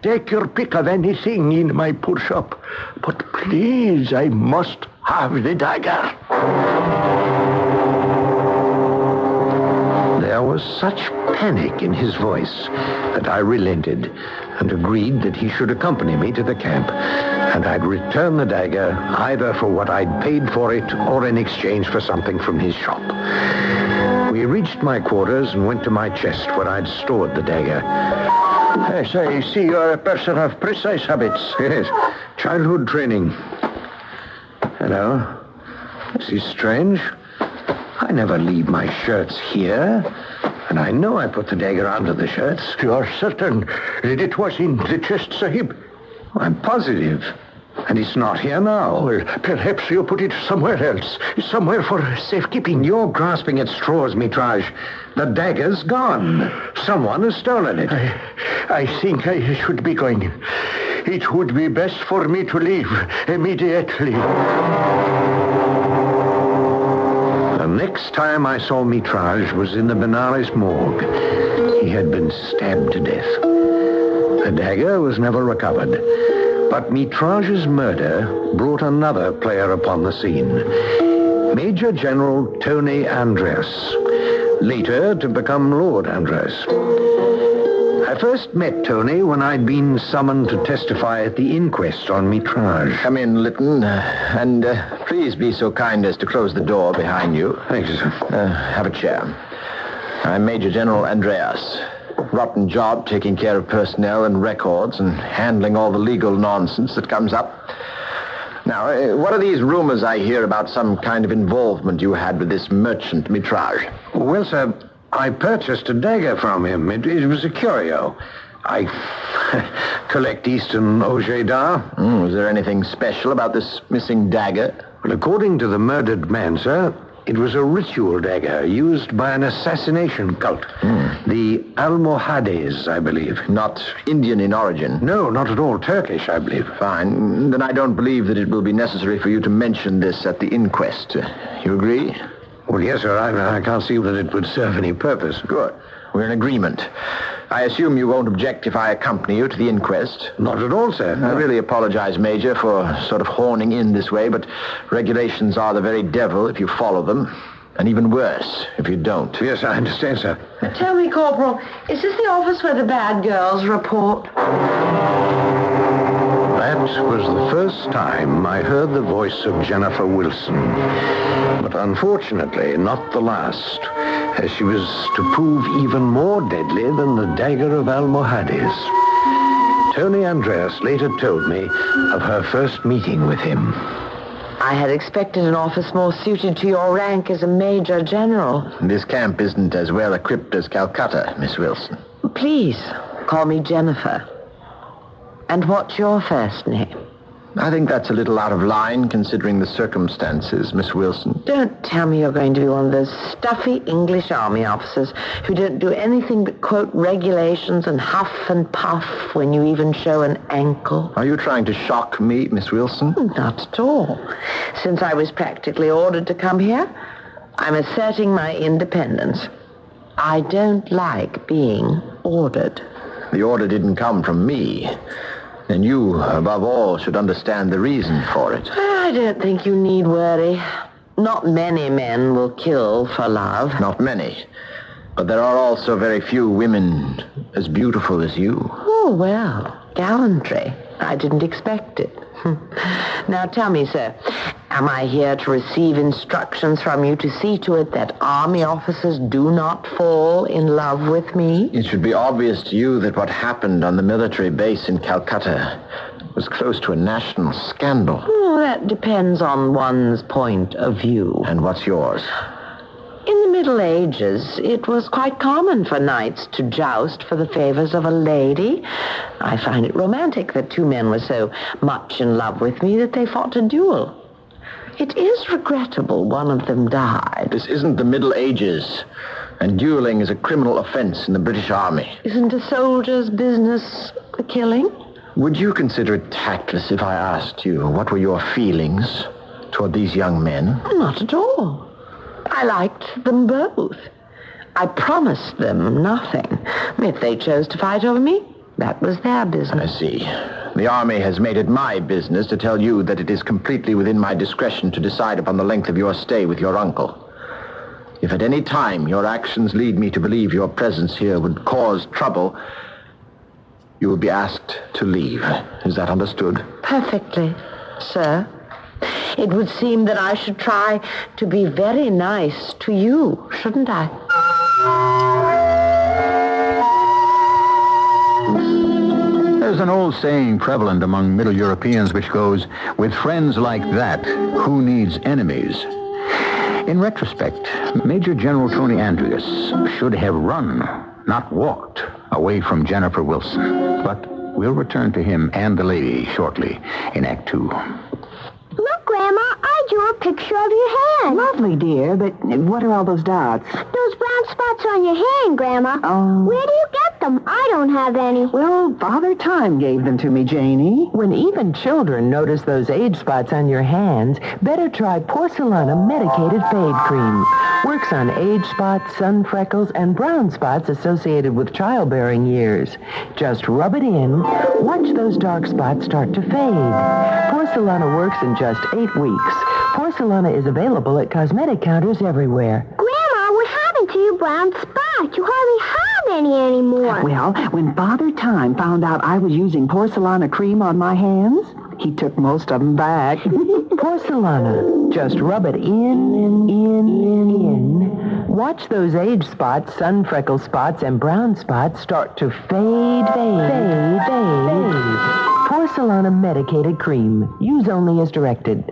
Speaker 9: Take your pick of anything in my poor shop. But please, I must have the dagger.
Speaker 4: There was such panic in his voice that I relented and agreed that he should accompany me to the camp, and I'd return the dagger either for what I'd paid for it or in exchange for something from his shop. We reached my quarters and went to my chest where I'd stored the dagger.
Speaker 9: Yes, I see you're a person of precise habits.
Speaker 4: Yes, childhood training. Hello. This is strange. I never leave my shirts here, and I know I put the dagger under the shirts.
Speaker 9: You are certain that it was in the chest, Sahib?
Speaker 4: I'm positive. And it's not here now.
Speaker 9: Well, perhaps you put it somewhere else. Somewhere for safekeeping.
Speaker 4: You're grasping at straws, Mitraj. The dagger's gone. Someone has stolen it.
Speaker 9: I think I should be going. It would be best for me to leave immediately. The next time I saw Mitraj was in the Benares morgue. He had been stabbed to death. The dagger was never recovered. But Mitraj's murder brought another player upon the scene. Major General Tony Andreas, later to become Lord Andreas. I first met Tony when I'd been summoned to testify at the inquest on Mitraj.
Speaker 2: Come in, Lytton, and please be so kind as to close the door behind you.
Speaker 9: Thank you, sir.
Speaker 2: Have a chair. I'm Major General Andreas. Rotten job taking care of personnel and records and handling all the legal nonsense that comes up. Now, what are these rumors I hear about some kind of involvement you had with this merchant, Mitraj?
Speaker 9: Well, sir, I purchased a dagger from him. It was a curio. I collect Eastern objets d'art.
Speaker 2: Was there anything special about this missing dagger?
Speaker 9: Well, according to the murdered man, sir, it was a ritual dagger used by an assassination cult. The Almohades, I believe.
Speaker 2: Not Indian in origin?
Speaker 9: No, not at all. Turkish, I believe.
Speaker 2: Fine. Then I don't believe that it will be necessary for you to mention this at the inquest. You agree?
Speaker 9: Well, yes, sir. I can't see that it would serve any purpose.
Speaker 2: Good. We're in agreement. I assume you won't object if I accompany you to the inquest?
Speaker 9: Not at all, sir.
Speaker 2: I really apologize, Major, for sort of horning in this way, but regulations are the very devil if you follow them, and even worse if you don't.
Speaker 9: Yes, I understand, sir.
Speaker 10: Tell me, Corporal, is this the office where the bad girls report?
Speaker 9: That was the first time I heard the voice of Jennifer Wilson. But unfortunately, not the last, as she was to prove even more deadly than the Dagger of Almohades. Tony Andreas later told me of her first meeting with him.
Speaker 10: I had expected an office more suited to your rank as a Major General.
Speaker 2: This camp isn't as well equipped as Calcutta, Miss Wilson.
Speaker 10: Please, call me Jennifer. And what's your first name?
Speaker 2: I think that's a little out of line, considering the circumstances, Miss Wilson.
Speaker 10: Don't tell me you're going to be one of those stuffy English army officers who don't do anything but quote regulations and huff and puff when you even show an ankle.
Speaker 2: Are you trying to shock me, Miss Wilson?
Speaker 10: Not at all. Since I was practically ordered to come here, I'm asserting my independence. I don't like being ordered.
Speaker 2: The order didn't come from me. And you, above all, should understand the reason for it.
Speaker 10: I don't think you need worry. Not many men will kill for love.
Speaker 2: Not many. But there are also very few women as beautiful as you.
Speaker 10: Oh, well, gallantry. I didn't expect it. Now tell me, sir, am I here to receive instructions from you to see to it that army officers do not fall in love with me?
Speaker 2: It should be obvious to you that what happened on the military base in Calcutta was close to a national scandal.
Speaker 10: Oh, that depends on one's point of view.
Speaker 2: And what's yours?
Speaker 10: In the Middle Ages, it was quite common for knights to joust for the favors of a lady. I find it romantic that two men were so much in love with me that they fought a duel. It is regrettable one of them died.
Speaker 2: This isn't the Middle Ages, and dueling is a criminal offense in the British Army.
Speaker 10: Isn't a soldier's business the killing?
Speaker 2: Would you consider it tactless if I asked you what were your feelings toward these young men?
Speaker 10: Not at all. I liked them both. I promised them nothing. If they chose to fight over me, that was their business.
Speaker 2: I see. The Army has made it my business to tell you that it is completely within my discretion to decide upon the length of your stay with your uncle. If at any time your actions lead me to believe your presence here would cause trouble, you will be asked to leave. Is that understood?
Speaker 10: Perfectly, sir. It would seem that I should try to be very nice to you, shouldn't I?
Speaker 18: There's an old saying prevalent among Middle Europeans which goes, with friends like that, who needs enemies? In retrospect, Major General Tony Andreas should have run, not walked, away from Jennifer Wilson. But we'll return to him and the lady shortly in Act 2.
Speaker 25: Look, Grandma, I drew a picture of your hand.
Speaker 10: Lovely, dear, but what are all those dots?
Speaker 25: Those brown spots on your hand, Grandma.
Speaker 10: Oh.
Speaker 25: Where do you get them. I don't have any.
Speaker 3: Well, Father Time gave them to me, Janie.
Speaker 7: When even children notice those age spots on your hands, better try Porcelana Medicated Fade Cream. Works on age spots, sun freckles, and brown spots associated with childbearing years. Just rub it in. Watch those dark spots start to fade. Porcelana works in just 8 weeks. Porcelana is available at cosmetic counters everywhere.
Speaker 25: Grandma, what happened to your brown spots? You hardly have any anymore.
Speaker 3: Well, when Father Time found out I was using Porcelana cream on my hands, he took most of them back.
Speaker 7: Porcelana. Just rub it in. Watch those age spots, sun freckle spots, and brown spots start to fade. Porcelana Medicated Cream. Use only as directed.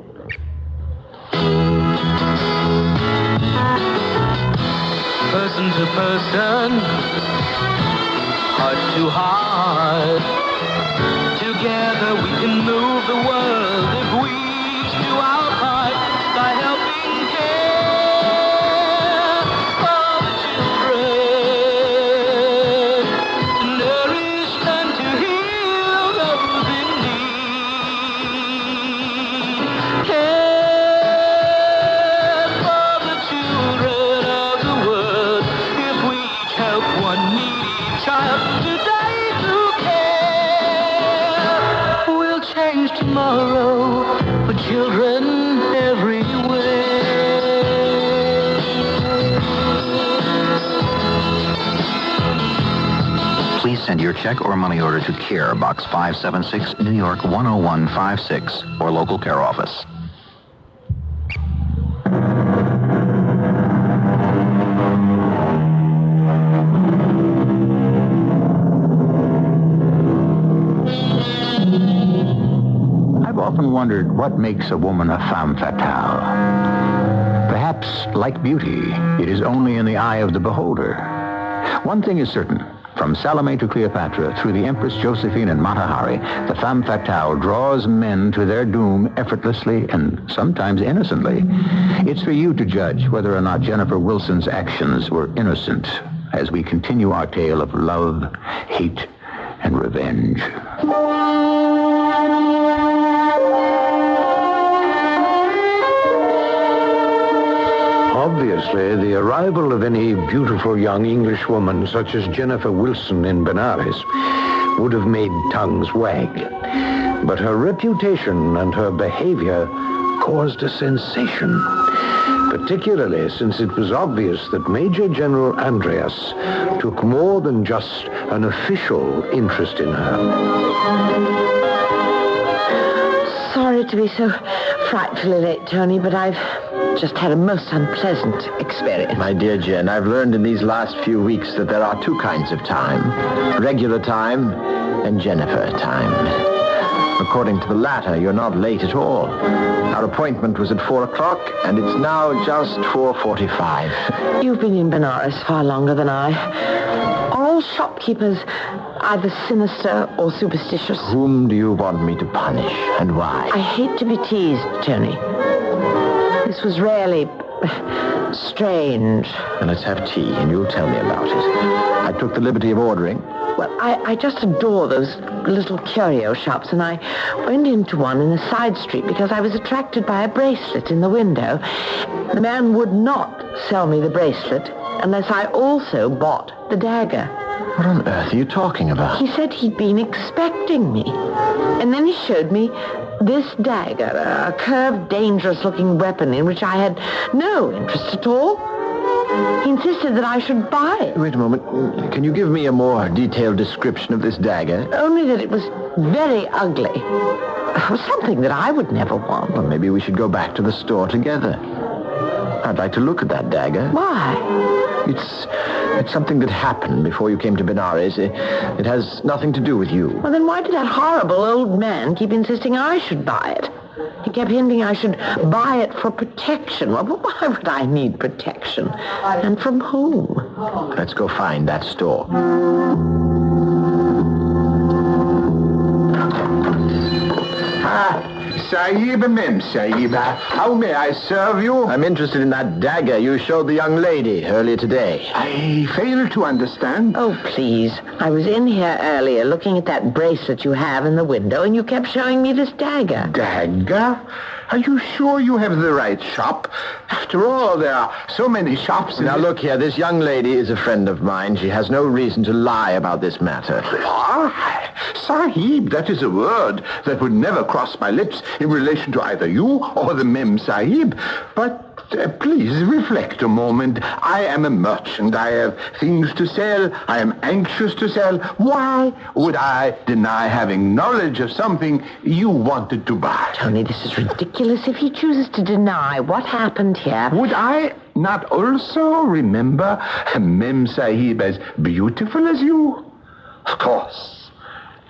Speaker 8: Person to person, heart to heart. Together we can move the world if we each do our part by helping care for the children, to nourish and to heal those in need. Care for the children of the world if we each help one needy child today through care. We'll change tomorrow for children everywhere.
Speaker 17: Please send your check or money order to CARE, Box 576, New York 10156, or local care office.
Speaker 18: I've often wondered what makes a woman a femme fatale. Perhaps, like beauty, it is only in the eye of the beholder. One thing is certain. From Salome to Cleopatra, through the Empress Josephine and Mata Hari, the femme fatale draws men to their doom effortlessly and sometimes innocently. It's for you to judge whether or not Jennifer Wilson's actions were innocent as we continue our tale of love, hate, and revenge.
Speaker 9: Obviously, the arrival of any beautiful young English woman such as Jennifer Wilson in Benares would have made tongues wag. But her reputation and her behavior caused a sensation, particularly since it was obvious that Major General Andreas took more than just an official interest in her.
Speaker 19: Sorry to be so frightfully late, Tony, but I've just had a most unpleasant experience.
Speaker 2: My dear Jen, I've learned in these last few weeks that there are two kinds of time. Regular time and Jennifer time. According to the latter, you're not late at all. Our appointment was at 4 o'clock, and it's now just 4:45.
Speaker 19: You've been in Benares far longer than I. Are all shopkeepers either sinister or superstitious?
Speaker 2: Whom do you want me to punish, and why?
Speaker 19: I hate to be teased, Tony. This was really strange.
Speaker 2: Then let's have tea, and you'll tell me about it. I took the liberty of ordering.
Speaker 19: Well, I just adore those little curio shops, and I went into one in a side street because I was attracted by a bracelet in the window. The man would not sell me the bracelet unless I also bought the dagger.
Speaker 2: What on earth are you talking about?
Speaker 19: He said he'd been expecting me. And then he showed me this dagger, a curved, dangerous-looking weapon in which I had no interest at all. He insisted that I should buy it.
Speaker 2: Wait a moment. Can you give me a more detailed description of this dagger?
Speaker 19: Only that it was very ugly. It was something that I would never want.
Speaker 2: Well, maybe we should go back to the store together. I'd like to look at that dagger.
Speaker 19: Why?
Speaker 2: It's something that happened before you came to Benares. It has nothing to do with you.
Speaker 19: Well, then why did that horrible old man keep insisting I should buy it? He kept hinting I should buy it for protection. Well, why would I need protection? And from whom?
Speaker 2: Let's go find that store. Sahib, Mem Sahib. How may I serve you? I'm interested in that dagger you showed the young lady earlier today.
Speaker 3: I fail to understand.
Speaker 19: Oh, please. I was in here earlier looking at that bracelet you have in the window, and you kept showing me this dagger.
Speaker 3: Dagger? Are you sure you have the right shop? After all, there are so many shops in
Speaker 2: Now, look here. This young lady is a friend of mine. She has no reason to lie about this matter.
Speaker 3: Sahib, that is a word that would never cross my lips in relation to either you or the Mem Sahib. But please reflect a moment. I am a merchant. I have things to sell. I am anxious to sell. Why would I deny having knowledge of something you wanted to buy?
Speaker 19: Tony, this is ridiculous. If he chooses to deny what happened here...
Speaker 3: Would I not also remember Mem Sahib as beautiful as you? Of course.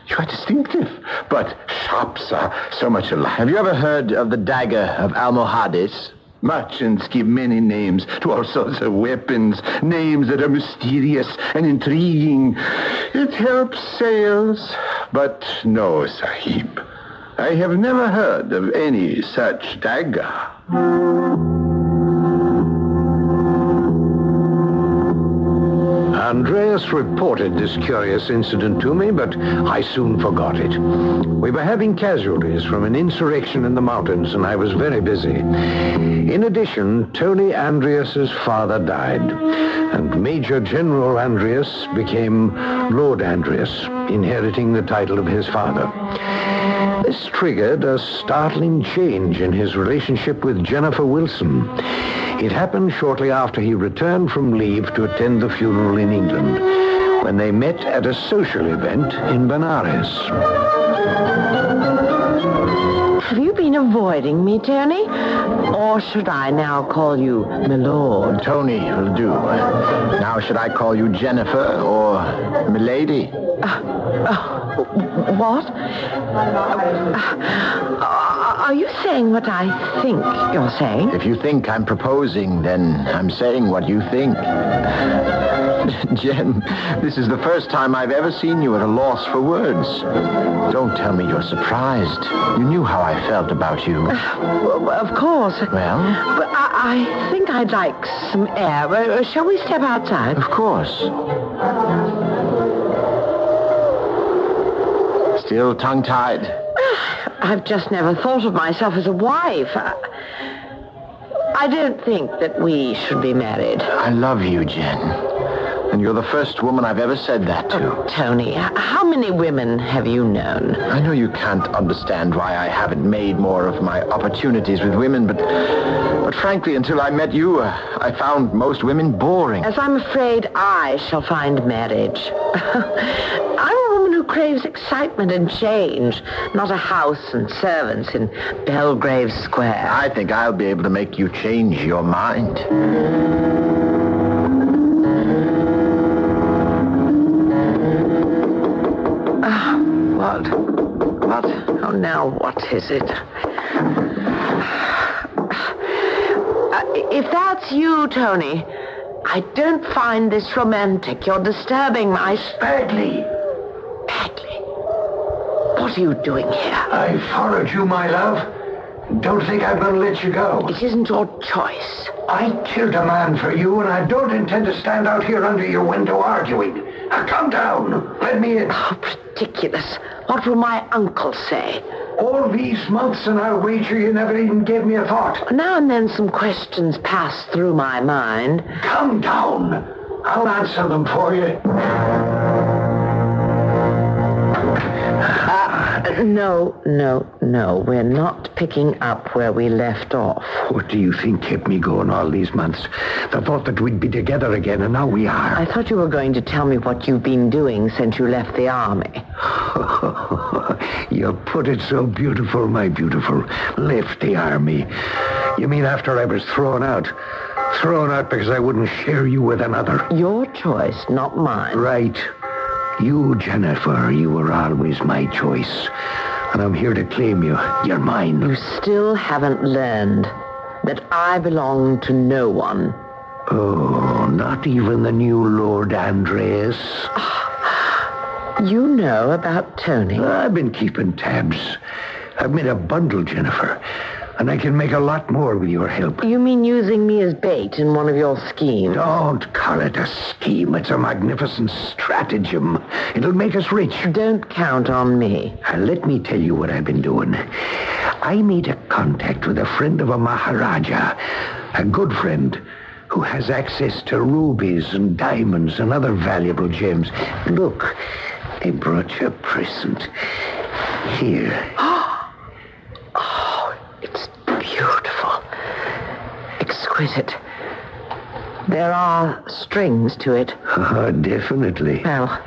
Speaker 3: You are distinctive, but shops are so much alike.
Speaker 2: Have you ever heard of the Dagger of Almohades?
Speaker 3: Merchants give many names to all sorts of weapons, names that are mysterious and intriguing. It helps sales, but no, Sahib. I have never heard of any such dagger.
Speaker 9: Andreas reported this curious incident to me, but I soon forgot it. We were having casualties from an insurrection in the mountains, and I was very busy. In addition, Tony Andreas's father died, and Major General Andreas became Lord Andreas, inheriting the title of his father. This triggered a startling change in his relationship with Jennifer Wilson. It happened shortly after he returned from leave to attend the funeral in England, when they met at a social event in Benares.
Speaker 19: Have you been avoiding me, Tony? Or should I now call you my lord?
Speaker 2: Tony will do. Now, should I call you Jennifer or Milady?
Speaker 19: What? Are you saying what I think you're saying?
Speaker 2: If you think I'm proposing, then I'm saying what you think. Jen, this is the first time I've ever seen you at a loss for words. Don't tell me you're surprised. You knew how I felt about you.
Speaker 19: Of course.
Speaker 2: Well?
Speaker 19: But I think I'd like some air. Shall we step outside?
Speaker 2: Of course. Still tongue-tied?
Speaker 19: I've just never thought of myself as a wife. I don't think that we should be married.
Speaker 2: I love you, Jen. And you're the first woman I've ever said that to.
Speaker 19: Oh, Tony, how many women have you known?
Speaker 2: I know you can't understand why I haven't made more of my opportunities with women, but frankly, until I met you, I found most women boring.
Speaker 19: As I'm afraid I shall find marriage. I'm a woman who craves excitement and change, not a house and servants in Belgrave Square.
Speaker 2: I think I'll be able to make you change your mind.
Speaker 19: What? Oh, now, what is it? If that's you, Tony, I don't find this romantic. You're disturbing my...
Speaker 9: Bagley!
Speaker 19: Bagley? What are you doing here?
Speaker 9: I followed you, my love. Don't think I'm going to let you go.
Speaker 19: It isn't your choice.
Speaker 9: I killed a man for you, and I don't intend to stand out here under your window arguing. Now, come down. Let me in.
Speaker 19: Oh, ridiculous. What will my uncle say?
Speaker 9: All these months, and I'll wager you never even gave me a thought.
Speaker 19: Now and then some questions pass through my mind.
Speaker 9: Come down. I'll answer them for you.
Speaker 19: No. We're not picking up where we left off.
Speaker 9: What do you think kept me going all these months? The thought that we'd be together again, and now we are.
Speaker 19: I thought you were going to tell me what you've been doing since you left the army.
Speaker 9: You put it so beautiful, my beautiful. Left the army. You mean after I was thrown out? Thrown out because I wouldn't share you with another.
Speaker 19: Your choice, not mine.
Speaker 9: Right. You, Jennifer, you were always my choice. And I'm here to claim you. You're mine.
Speaker 19: You still haven't learned that I belong to no one.
Speaker 9: Oh, not even the new Lord Andreas.
Speaker 19: You know about Tony.
Speaker 9: I've been keeping tabs. I've made a bundle, Jennifer, and I can make a lot more with your help.
Speaker 19: You mean using me as bait in one of your schemes?
Speaker 9: Don't call it a scheme. It's a magnificent stratagem. It'll make us rich.
Speaker 19: Don't count on me.
Speaker 9: Let me tell you what I've been doing. I made a contact with a friend of a Maharaja, a good friend, who has access to rubies and diamonds and other valuable gems. Look, I brought you a present. Here.
Speaker 19: Oh, it's beautiful. Exquisite. There are strings to it.
Speaker 9: Oh, definitely.
Speaker 19: Well,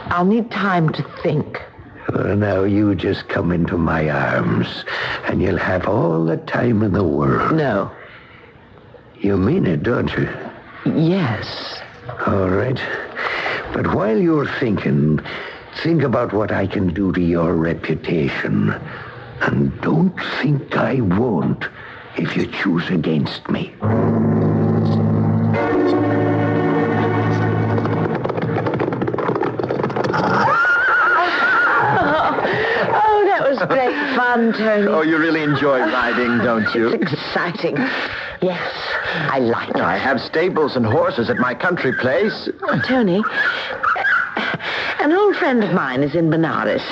Speaker 19: I'll need time to think.
Speaker 9: Well, now you just come into my arms, and you'll have all the time in the world.
Speaker 19: No.
Speaker 9: You mean it, don't you?
Speaker 19: Yes.
Speaker 9: All right. But while you're thinking, think about what I can do to your reputation. And don't think I won't if you choose against me.
Speaker 19: Oh, that was great fun, Tony.
Speaker 2: Oh, you really enjoy riding, don't you?
Speaker 19: It's exciting. Yes, I like it.
Speaker 2: I have stables and horses at my country place.
Speaker 19: Oh, Tony, an old friend of mine is in Benares.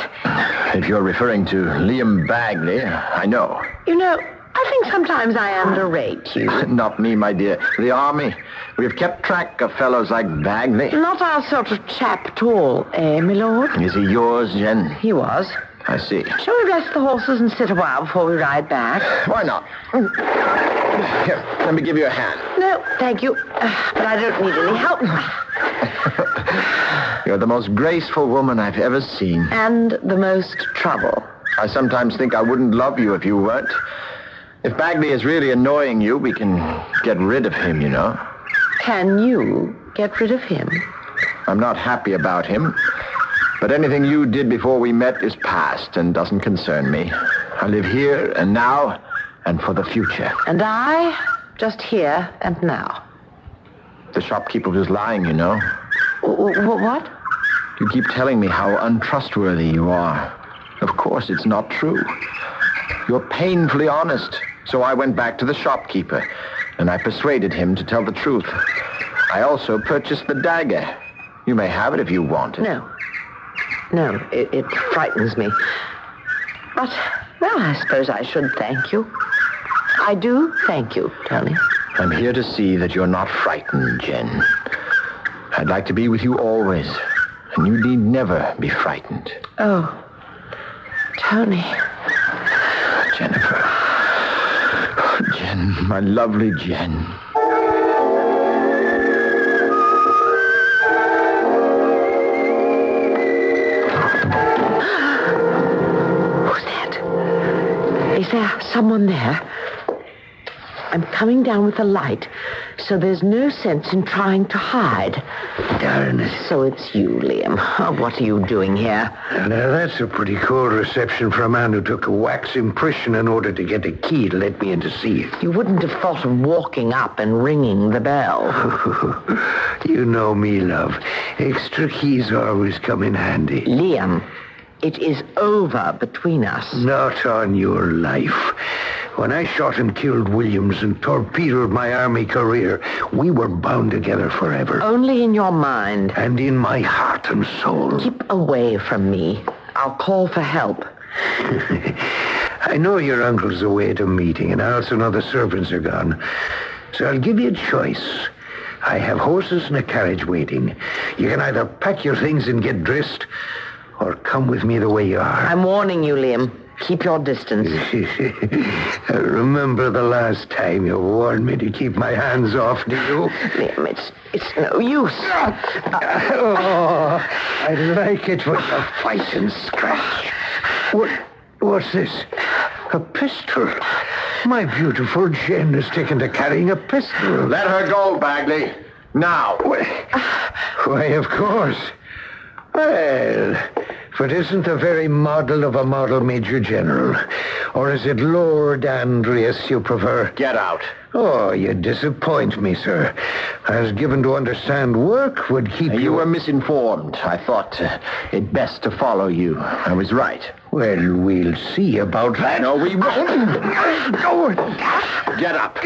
Speaker 2: If you're referring to Liam Bagley, I know.
Speaker 19: You know, I think sometimes I underrate you.
Speaker 2: Not me, my dear. The army. We've kept track of fellows like Bagley.
Speaker 19: Not our sort of chap at all, eh, my lord?
Speaker 2: Is he yours, Jen?
Speaker 19: He was.
Speaker 2: I see.
Speaker 19: Shall we rest the horses and sit a while before we ride back?
Speaker 2: Why not? Here, let me give you a hand.
Speaker 19: No, thank you. But I don't need any help.
Speaker 2: You're the most graceful woman I've ever seen.
Speaker 19: And the most trouble.
Speaker 2: I sometimes think I wouldn't love you if you weren't. If Bagley is really annoying you, we can get rid of him, you know.
Speaker 19: Can you get rid of him?
Speaker 2: I'm not happy about him. But anything you did before we met is past and doesn't concern me. I live here and now and for the future.
Speaker 19: And I, just here and now.
Speaker 2: The shopkeeper was lying, you know.
Speaker 19: What?
Speaker 2: You keep telling me how untrustworthy you are. Of course, it's not true. You're painfully honest. So I went back to the shopkeeper, and I persuaded him to tell the truth. I also purchased the dagger. You may have it if you want it.
Speaker 19: No, it frightens me. But, well, I suppose I should thank you. I do thank you, Tony.
Speaker 2: I'm here to see that you're not frightened, Jen. I'd like to be with you always, and you need never be frightened.
Speaker 19: Oh, Tony.
Speaker 2: Jennifer. Oh, Jen, my lovely Jen.
Speaker 19: Who's that? Is there someone there? I'm coming down with the light, so there's no sense in trying to hide.
Speaker 9: Darn it.
Speaker 19: So it's you, Liam. Oh, what are you doing here?
Speaker 9: Now, that's a pretty cold reception for a man who took a wax impression in order to get a key to let me in to see it.
Speaker 19: You wouldn't have thought of walking up and ringing the bell.
Speaker 9: You know me, love. Extra keys always come in handy.
Speaker 19: Liam, it is over between us.
Speaker 9: Not on your life. When I shot and killed Williams and torpedoed my army career, we were bound together forever.
Speaker 19: Only in your mind.
Speaker 9: And in my heart and soul.
Speaker 19: Keep away from me. I'll call for help.
Speaker 9: I know your uncle's away at a meeting, and I also know the servants are gone. So I'll give you a choice. I have horses and a carriage waiting. You can either pack your things and get dressed, or come with me the way you are.
Speaker 19: I'm warning you, Liam. Keep your distance.
Speaker 9: Remember the last time you warned me to keep my hands off, do you?
Speaker 19: Liam, it's no use.
Speaker 9: Oh, I like it when you fight and scratch. What's this? A pistol? My beautiful Jen has taken to carrying a pistol.
Speaker 2: Let her go, Bagley. Now.
Speaker 9: Why, of course. Well, but isn't the very model of a model Major General? Or is it Lord Andreas you prefer?
Speaker 2: Get out.
Speaker 9: Oh, you disappoint me, sir. I was given to understand work would keep you...
Speaker 2: You were misinformed. I thought it best to follow you. I was right.
Speaker 9: Well, we'll see about that.
Speaker 2: No, we won't.
Speaker 9: Go.
Speaker 2: Get up.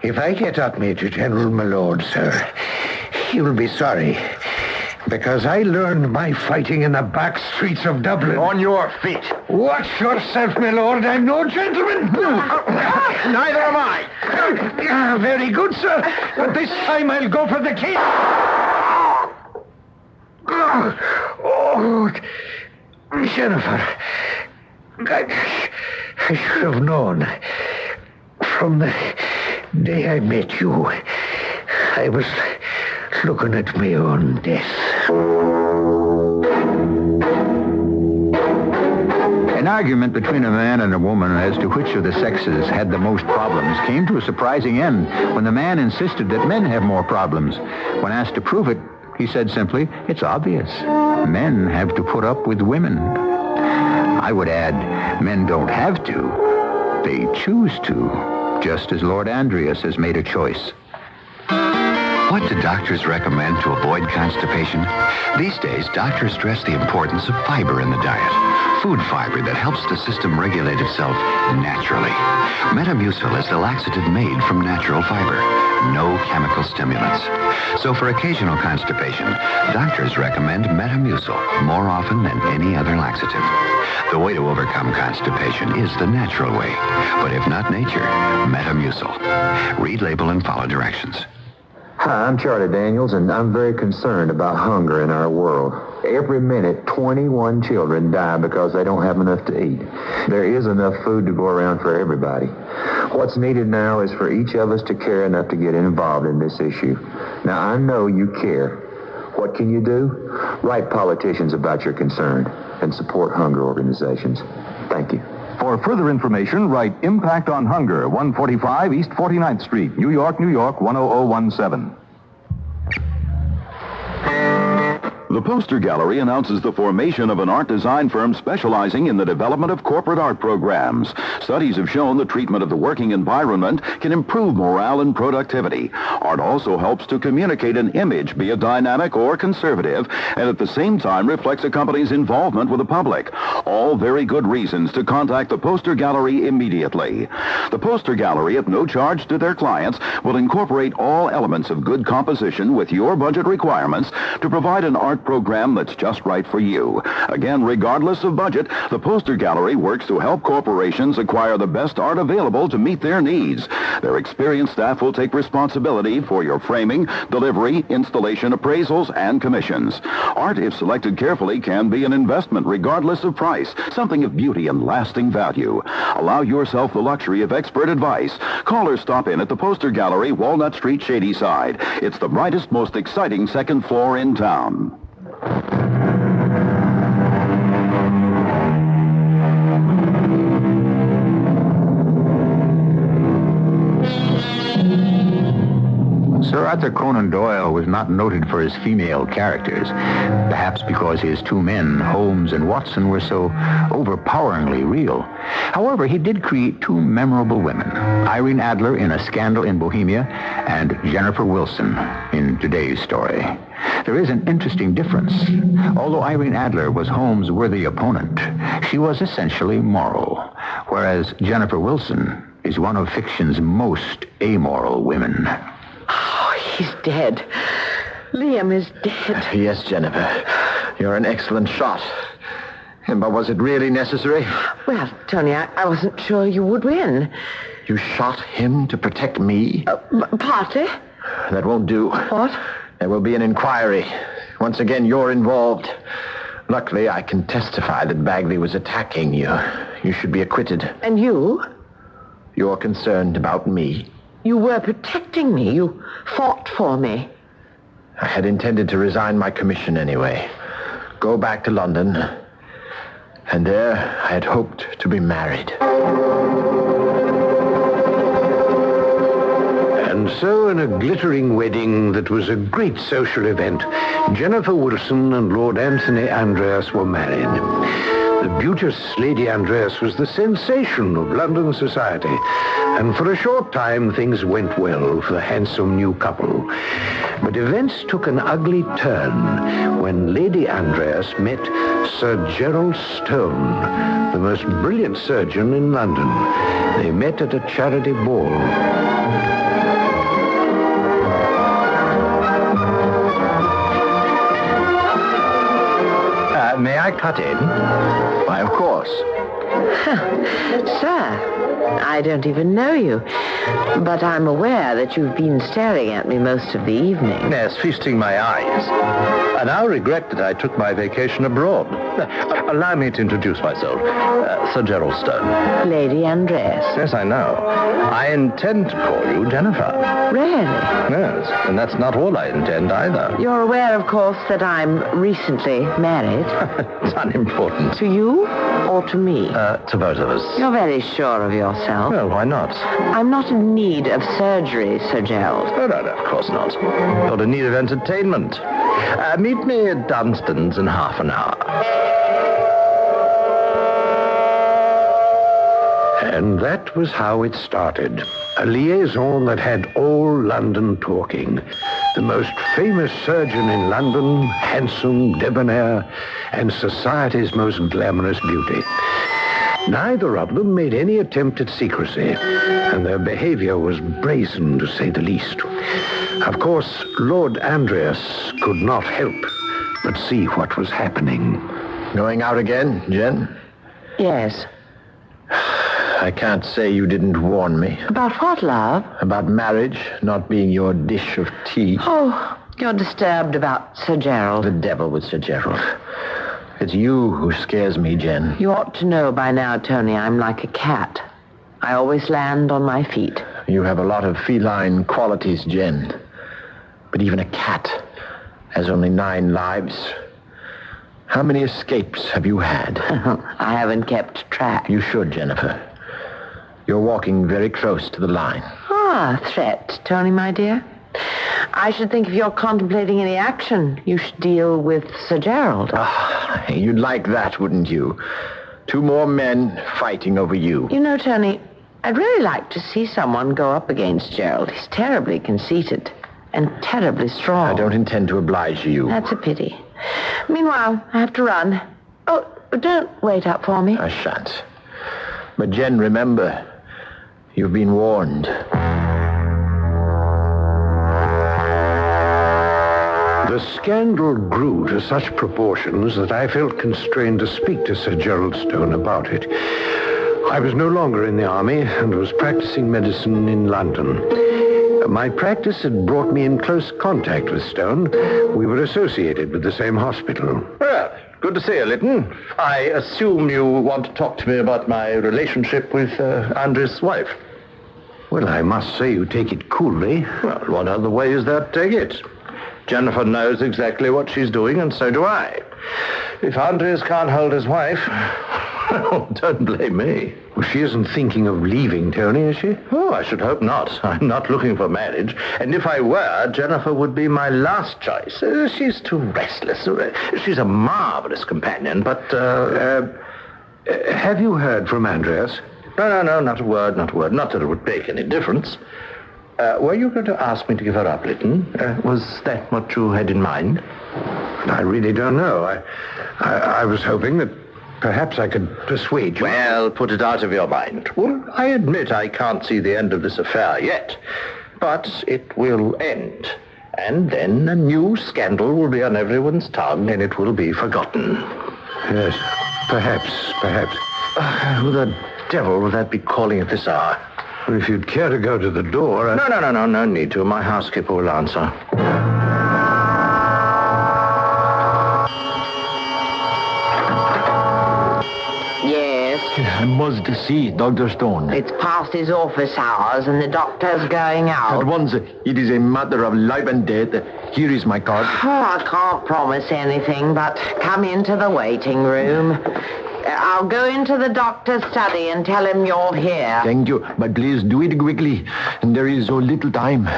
Speaker 9: If I get up, Major General, my lord, sir, you'll be sorry. Because I learned my fighting in the back streets of Dublin.
Speaker 2: On your feet.
Speaker 9: Watch yourself, my lord. I'm no gentleman.
Speaker 2: Neither am I.
Speaker 9: Very good, sir. But this time I'll go for the king. Oh, Jennifer. I should have known. From the day I met you, I was looking at my own death.
Speaker 18: An argument between a man and a woman as to which of the sexes had the most problems came to a surprising end when the man insisted that men have more problems. When asked to prove it, he said simply, "It's obvious. Men have to put up with women." I would add, men don't have to. They choose to, just as Lord Andreas has made a choice.
Speaker 17: What do doctors recommend to avoid constipation? These days, doctors stress the importance of fiber in the diet. Food fiber that helps the system regulate itself naturally. Metamucil is the laxative made from natural fiber. No chemical stimulants. So for occasional constipation, doctors recommend Metamucil more often than any other laxative. The way to overcome constipation is the natural way. But if not nature, Metamucil. Read label and follow directions.
Speaker 5: Hi, I'm Charlie Daniels, and I'm very concerned about hunger in our world. Every minute, 21 children die because they don't have enough to eat. There is enough food to go around for everybody. What's needed now is for each of us to care enough to get involved in this issue. Now, I know you care. What can you do? Write politicians about your concern and support hunger organizations. Thank you.
Speaker 13: For further information, write Impact on Hunger, 145 East 49th Street, New York, New York, 10017. The Poster Gallery announces the formation of an art design firm specializing in the development of corporate art programs. Studies have shown the treatment of the working environment can improve morale and productivity. Art also helps to communicate an image, be it dynamic or conservative, and at the same time reflects a company's involvement with the public. All very good reasons to contact the Poster Gallery immediately. The Poster Gallery, at no charge to their clients, will incorporate all elements of good composition with your budget requirements to provide an art program that's just right for you. Again, regardless of budget, the Poster Gallery works to help corporations acquire the best art available to meet their needs. Their experienced staff will take responsibility for your framing, delivery, installation, appraisals, and commissions. Art, if selected carefully, can be an investment regardless of price, something of beauty and lasting value. Allow yourself the luxury of expert advice. Call or stop in at the Poster Gallery, Walnut Street, Shadyside. It's the brightest, most exciting second floor in town.
Speaker 18: Sir Arthur Conan Doyle was not noted for his female characters, perhaps because his two men, Holmes and Watson, were so overpoweringly real. However, he did create two memorable women, Irene Adler in A Scandal in Bohemia and Jennifer Wilson in Today's Story. There is an interesting difference. Although Irene Adler was Holmes' worthy opponent, she was essentially moral, whereas Jennifer Wilson is one of fiction's most amoral women.
Speaker 19: He's dead. Liam is dead.
Speaker 2: Yes, Jennifer. You're an excellent shot. But was it really necessary?
Speaker 19: Well, Tony, I wasn't sure you would win.
Speaker 2: You shot him to protect me?
Speaker 19: Partly.
Speaker 2: That won't do.
Speaker 19: What?
Speaker 2: There will be an inquiry. Once again, you're involved. Luckily, I can testify that Bagley was attacking you. You should be acquitted.
Speaker 19: And you?
Speaker 2: You're concerned about me.
Speaker 19: You were protecting me. You fought for me.
Speaker 2: I had intended to resign my commission anyway. Go back to London. And there I had hoped to be married.
Speaker 9: And so, in a glittering wedding that was a great social event, Jennifer Wilson and Lord Anthony Andreas were married. The beauteous Lady Andreas was the sensation of London society, and for a short time things went well for the handsome new couple. But events took an ugly turn when Lady Andreas met Sir Gerald Stone, the most brilliant surgeon in London. They met at a charity ball.
Speaker 2: May I cut in? Why, of course.
Speaker 19: Sir, I don't even know you, but I'm aware that you've been staring at me most of the evening.
Speaker 9: Yes, feasting my eyes. I now regret that I took my vacation abroad. Allow me to introduce myself. Sir Gerald Stone.
Speaker 19: Lady Andreas.
Speaker 9: Yes, I know. I intend to call you Jennifer.
Speaker 19: Really?
Speaker 9: Yes, and that's not all I intend either.
Speaker 19: You're aware, of course, that I'm recently married.
Speaker 9: It's unimportant.
Speaker 19: To you or to me?
Speaker 9: To both of us.
Speaker 19: You're very sure of yourself.
Speaker 9: Well, why not?
Speaker 19: I'm not in need of surgery, Sir Gerald.
Speaker 9: Oh, no, of course not. You're in need of entertainment. Meet me at Dunstan's in half an hour. And that was how it started. A liaison that had all London talking. The most famous surgeon in London, handsome, debonair, and society's most glamorous beauty. Neither of them made any attempt at secrecy, and their behavior was brazen, to say the least. Of course, Lord Andreas could not help but see what was happening.
Speaker 2: Going out again, Jen?
Speaker 19: Yes.
Speaker 2: I can't say you didn't warn me.
Speaker 19: About what, love?
Speaker 2: About marriage not being your dish of tea.
Speaker 19: Oh, you're disturbed about Sir Gerald.
Speaker 2: The devil with Sir Gerald. It's you who scares me, Jen.
Speaker 19: You ought to know by now, Tony, I'm like a cat. I always land on my feet.
Speaker 2: You have a lot of feline qualities, Jen. But even a cat has only 9 lives. How many escapes have you had?
Speaker 19: I haven't kept track.
Speaker 2: You should, Jennifer. You're walking very close to the line.
Speaker 19: Ah, threat, Tony, my dear. I should think if you're contemplating any action, you should deal with Sir Gerald.
Speaker 2: You'd like that, wouldn't you? 2 more men fighting over you.
Speaker 19: You know, Tony, I'd really like to see someone go up against Gerald. He's terribly conceited and terribly strong.
Speaker 2: I don't intend to oblige you.
Speaker 19: That's a pity. Meanwhile, I have to run. Oh, don't wait up for me.
Speaker 2: I shan't. But, Jen, remember, you've been warned.
Speaker 9: The scandal grew to such proportions that I felt constrained to speak to Sir Gerald Stone about it. I was no longer in the army and was practicing medicine in London. My practice had brought me in close contact with Stone. We were associated with the same hospital.
Speaker 6: Well, good to see you, Lytton. I assume you want to talk to me about my relationship with Andreas' wife.
Speaker 9: Well, I must say you take it coolly.
Speaker 6: Well, what other way is there to take it? Jennifer knows exactly what she's doing, and so do I. If Andreas can't hold his wife, well, don't blame me.
Speaker 9: Well, she isn't thinking of leaving, Tony, is she?
Speaker 6: Oh, I should hope not. I'm not looking for marriage. And if I were, Jennifer would be my last choice. She's too restless. She's a marvelous companion, but...
Speaker 9: have you heard from Andreas?
Speaker 6: No, not a word. Not that it would make any difference. Were you going to ask me to give her up, Lytton? Was that what you had in mind?
Speaker 9: I really don't know. I was hoping that perhaps I could persuade you.
Speaker 6: Well, put it out of your mind. Well, I admit I can't see the end of this affair yet. But it will end. And then a new scandal will be on everyone's tongue, and it will be forgotten.
Speaker 9: Yes, perhaps.
Speaker 6: Who the devil would that be calling at this hour?
Speaker 9: Well, if you'd care to go to the door...
Speaker 6: No need to. My housekeeper will answer.
Speaker 19: Yes?
Speaker 2: I must see Dr. Stone.
Speaker 19: It's past his office hours and the doctor's going out.
Speaker 2: At once, it is a matter of life and death. Here is my card.
Speaker 19: Oh, I can't promise anything, but come into the waiting room. I'll go into the doctor's study and tell him you're here.
Speaker 2: Thank you, but please do it quickly. And there is so little time.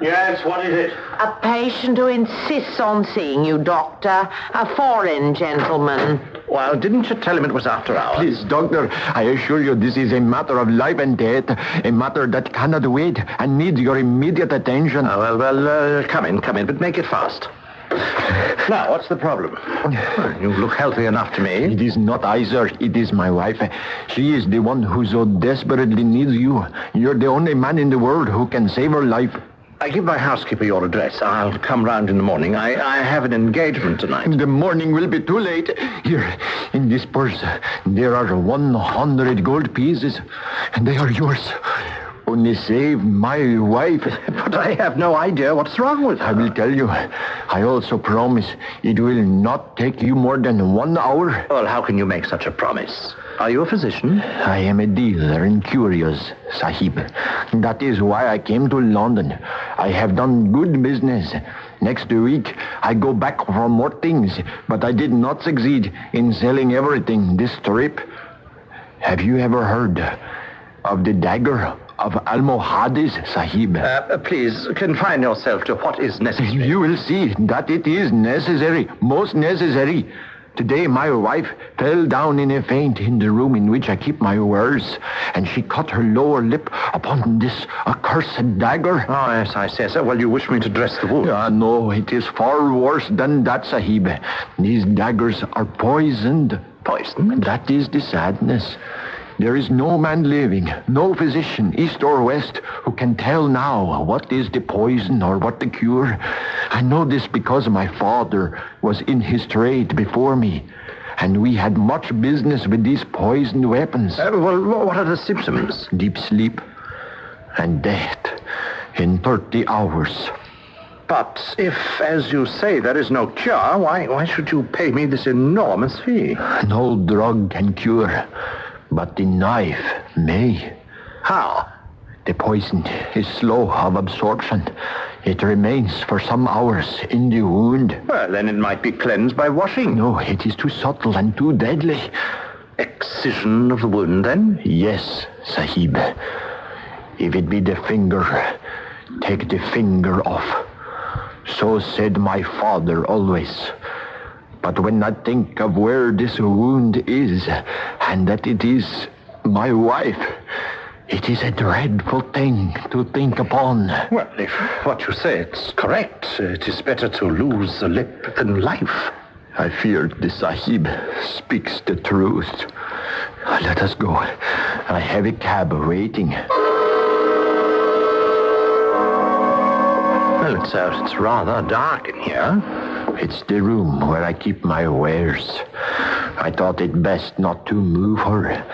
Speaker 6: Yes, what is it?
Speaker 19: A patient who insists on seeing you, Doctor. A foreign gentleman.
Speaker 6: Well, didn't you tell him it was after hours?
Speaker 2: Please, doctor, I assure you this is a matter of life and death, a matter that cannot wait and needs your immediate attention.
Speaker 6: Come in, but make it fast. Now, what's the problem? You look healthy enough to me.
Speaker 2: It is not I, sir. It is my wife. She is the one who so desperately needs you. You're the only man in the world who can save her life.
Speaker 6: I give my housekeeper your address. I'll come round in the morning. I have an engagement tonight.
Speaker 2: The morning will be too late. Here, in this purse, there are 100 gold pieces, and they are yours. Only save my wife.
Speaker 6: But I have no idea what's wrong with her.
Speaker 2: I will tell you. I also promise it will not take you more than 1 hour.
Speaker 6: Well, how can you make such a promise? Are you a physician?
Speaker 2: I am a dealer in curios, Sahib. That is why I came to London. I have done good business. Next week, I go back for more things, but I did not succeed in selling everything this trip. Have you ever heard of the Dagger of Almohades, Sahib?
Speaker 6: Please, confine yourself to what is necessary.
Speaker 2: You will see that it is necessary, most necessary. Today, my wife fell down in a faint in the room in which I keep my wares, and she cut her lower lip upon this accursed dagger.
Speaker 6: Oh, yes, I say so. Well, you wish me to dress the wound?
Speaker 2: No, it is far worse than that, Sahib. These daggers are poisoned.
Speaker 6: Poisoned?
Speaker 2: That is the sadness. There is no man living, no physician, east or west, who can tell now what is the poison or what the cure. I know this because my father was in his trade before me, and we had much business with these poisoned weapons.
Speaker 6: What are the symptoms?
Speaker 2: Deep sleep and death in 30 hours.
Speaker 6: But if, as you say, there is no cure, why should you pay me this enormous fee?
Speaker 2: No drug can cure. But the knife may.
Speaker 6: How?
Speaker 2: The poison is slow of absorption. It remains for some hours in the wound.
Speaker 6: Well, then it might be cleansed by washing.
Speaker 2: No, it is too subtle and too deadly.
Speaker 6: Excision of the wound, then?
Speaker 2: Yes, Sahib. If it be the finger, take the finger off. So said my father always. But when I think of where this wound is, and that it is my wife, it is a dreadful thing to think upon.
Speaker 6: Well, if what you say is correct, it is better to lose a lip than life.
Speaker 2: I fear the Sahib speaks the truth. Let us go. I have a cab waiting.
Speaker 6: Well, it's rather dark in here.
Speaker 2: It's the room where I keep my wares. I thought it best not to move her.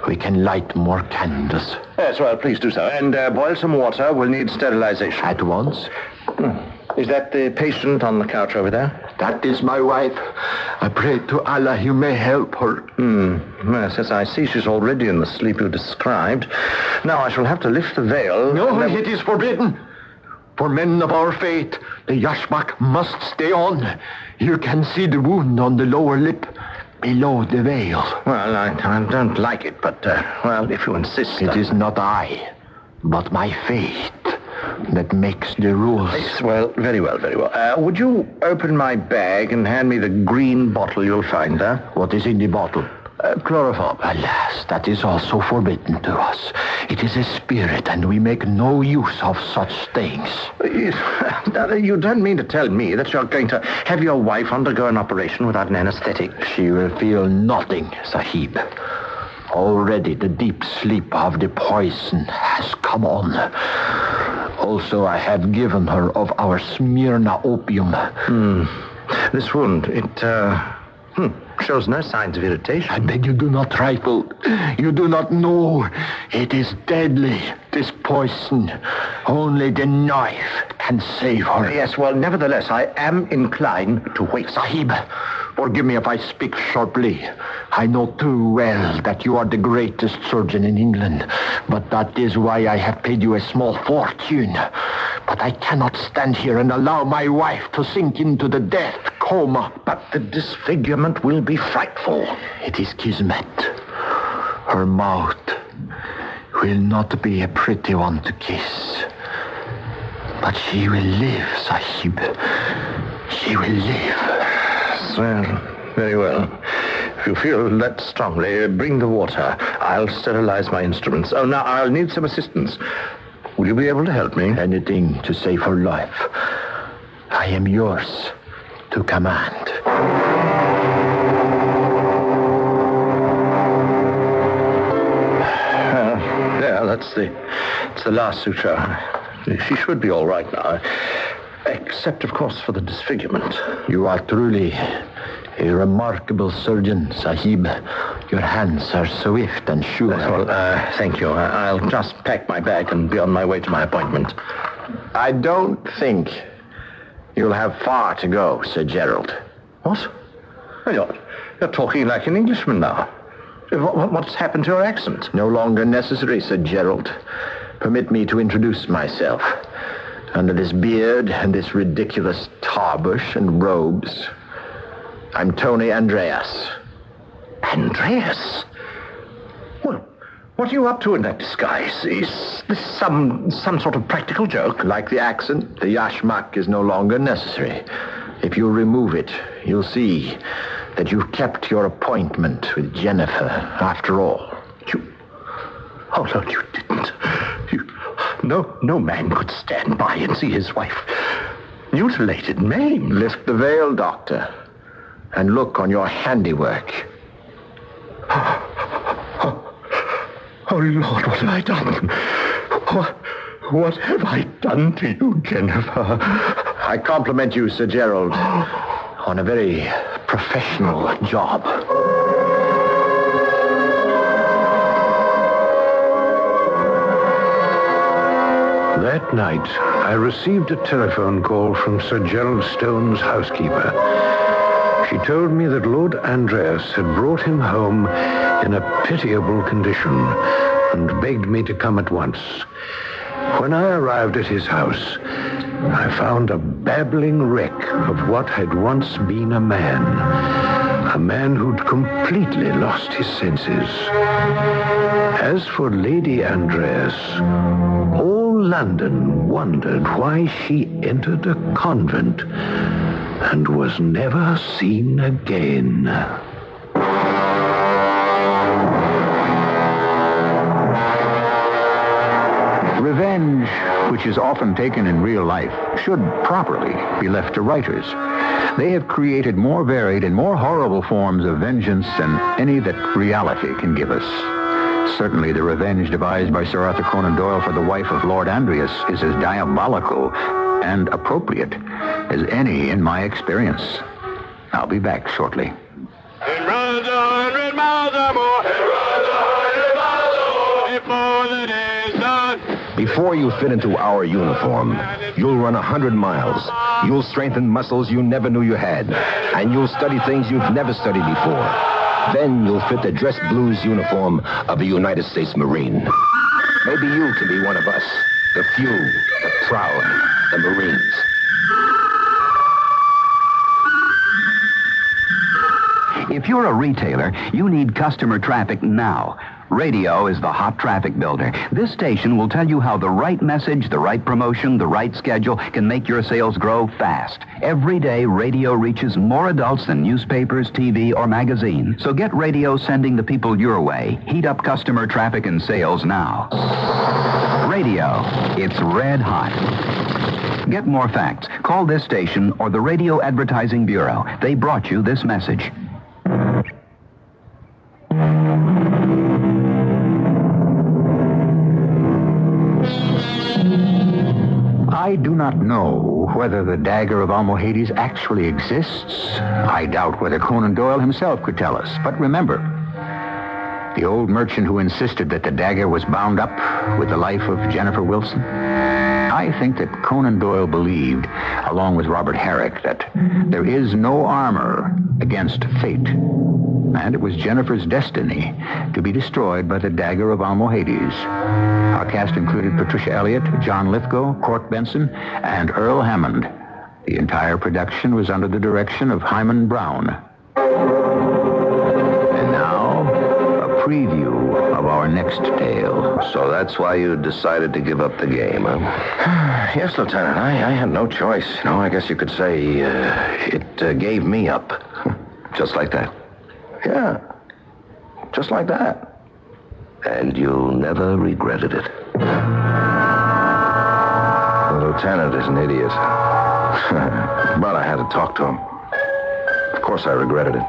Speaker 2: We can light more candles.
Speaker 6: Yes, well, please do so. And boil some water. We'll need sterilization.
Speaker 2: At once?
Speaker 6: Is that the patient on the couch over there?
Speaker 2: That is my wife. I pray to Allah you may help her.
Speaker 6: Yes, as I see, she's already in the sleep you described. Now I shall have to lift the veil.
Speaker 2: No, it is forbidden. For men of our faith, the yashmak must stay on. You can see the wound on the lower lip below the veil.
Speaker 6: Well, I don't like it, but, if you insist...
Speaker 2: It is not I, but my faith that makes the rules.
Speaker 6: Yes, well, very well. Would you open my bag and hand me the green bottle you'll find there?
Speaker 2: What is in the bottle?
Speaker 6: Chloroform.
Speaker 2: Alas, that is also forbidden to us. It is a spirit, and we make no use of such things.
Speaker 6: You don't mean to tell me that you're going to have your wife undergo an operation without an anesthetic?
Speaker 2: She will feel nothing, Sahib. Already the deep sleep of the poison has come on. Also, I have given her of our Smyrna opium.
Speaker 6: This wound, it shows no signs of irritation.
Speaker 2: I beg you do not trifle. You do not know. It is deadly, this poison. Only the knife can save her.
Speaker 6: Yes, well, nevertheless, I am inclined to wait.
Speaker 2: Sahib, forgive me if I speak sharply. I know too well that you are the greatest surgeon in England, but that is why I have paid you a small fortune. But I cannot stand here and allow my wife to sink into the death coma.
Speaker 6: But the disfigurement will be frightful.
Speaker 2: It is kismet. Her mouth will not be a pretty one to kiss.
Speaker 9: But she will live, Sahib. She will live.
Speaker 6: Well, very well. If you feel that strongly, bring the water. I'll sterilize my instruments. Oh, now I'll need some assistance. Will you be able to help me?
Speaker 2: Anything to save her life. I am yours to command.
Speaker 6: There, that's the last suture. She should be all right now. Except, of course, for the disfigurement.
Speaker 2: You are truly a remarkable surgeon, Sahib. Your hands are swift and sure.
Speaker 6: Well, thank you. I'll just pack my bag and be on my way to my appointment.
Speaker 2: I don't think you'll have far to go, Sir Gerald.
Speaker 6: What? Well, you're talking like an Englishman now. What's happened to your accent?
Speaker 2: No longer necessary, Sir Gerald. Permit me to introduce myself. Under this beard and this ridiculous tarbush and robes, I'm Tony Andreas.
Speaker 6: Andreas? Well, what are you up to in that disguise? Is this some sort of practical joke?
Speaker 2: Like the accent, the yashmak is no longer necessary. If you remove it, you'll see that you've kept your appointment with Jennifer after all.
Speaker 6: Oh, no, you didn't. No man could stand by and see his wife mutilated, maimed.
Speaker 2: Lift the veil, Doctor, and look on your handiwork.
Speaker 6: Oh, Lord, what have I done? What have I done to you, Jennifer?
Speaker 2: I compliment you, Sir Gerald, on a very professional job.
Speaker 9: That night, I received a telephone call from Sir Gerald Stone's housekeeper. She told me that Lord Andreas had brought him home in a pitiable condition and begged me to come at once. When I arrived at his house, I found a babbling wreck of what had once been a man who'd completely lost his senses. As for Lady Andreas, all London wondered why she entered a convent and was never seen again.
Speaker 5: Revenge, which is often taken in real life, should properly be left to writers. They have created more varied and more horrible forms of vengeance than any that reality can give us. Certainly the revenge devised by Sir Arthur Conan Doyle for the wife of Lord Andreas is as diabolical and appropriate as any in my experience. I'll be back shortly.
Speaker 8: It runs 100 miles or more. It runs 100 miles or more before the day's done.
Speaker 11: Before you fit into our uniform, you'll run 100 miles. You'll strengthen muscles you never knew you had. And you'll study things you've never studied before. Then you'll fit the dress blues uniform of a United States Marine. Maybe you can be one of us. The few, the proud, the Marines.
Speaker 17: If you're a retailer, you need customer traffic now. Radio is the hot traffic builder. This station will tell you how the right message, the right promotion, the right schedule can make your sales grow fast. Every day, radio reaches more adults than newspapers, TV, or magazine. So get radio sending the people your way. Heat up customer traffic and sales now. Radio, it's red hot. Get more facts. Call this station or the Radio Advertising Bureau. They brought you this message.
Speaker 5: I do not know whether the Dagger of Almohades actually exists. I doubt whether Conan Doyle himself could tell us. But remember, the old merchant who insisted that the dagger was bound up with the life of Jennifer Wilson? I think that Conan Doyle believed, along with Robert Herrick, that there is no armor against fate. And it was Jennifer's destiny to be destroyed by the Dagger of Almohades. Our cast included Patricia Elliott, John Lithgow, Court Benson, and Earl Hammond. The entire production was under the direction of Hyman Brown. And now, a preview
Speaker 6: of our next tale. So that's why you decided to give up the game, huh?
Speaker 11: Yes, Lieutenant. I had no choice. I guess you could say it gave me up.
Speaker 6: Just like that?
Speaker 11: Yeah. Just like that.
Speaker 6: And you never regretted it?
Speaker 11: The lieutenant is an idiot. But I had to talk to him. Of course I regretted it.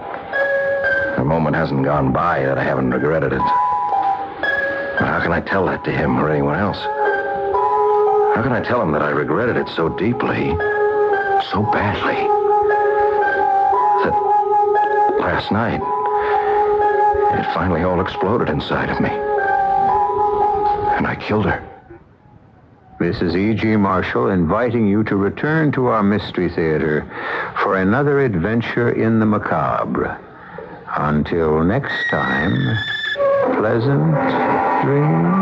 Speaker 11: A moment hasn't gone by that I haven't regretted it. But how can I tell that to him or anyone else? How can I tell him that I regretted it so deeply, so badly, that last night it finally all exploded inside of me. And I killed her.
Speaker 5: This is E.G. Marshall inviting you to return to our Mystery Theater for another adventure in the macabre. Until next time, pleasant dreams.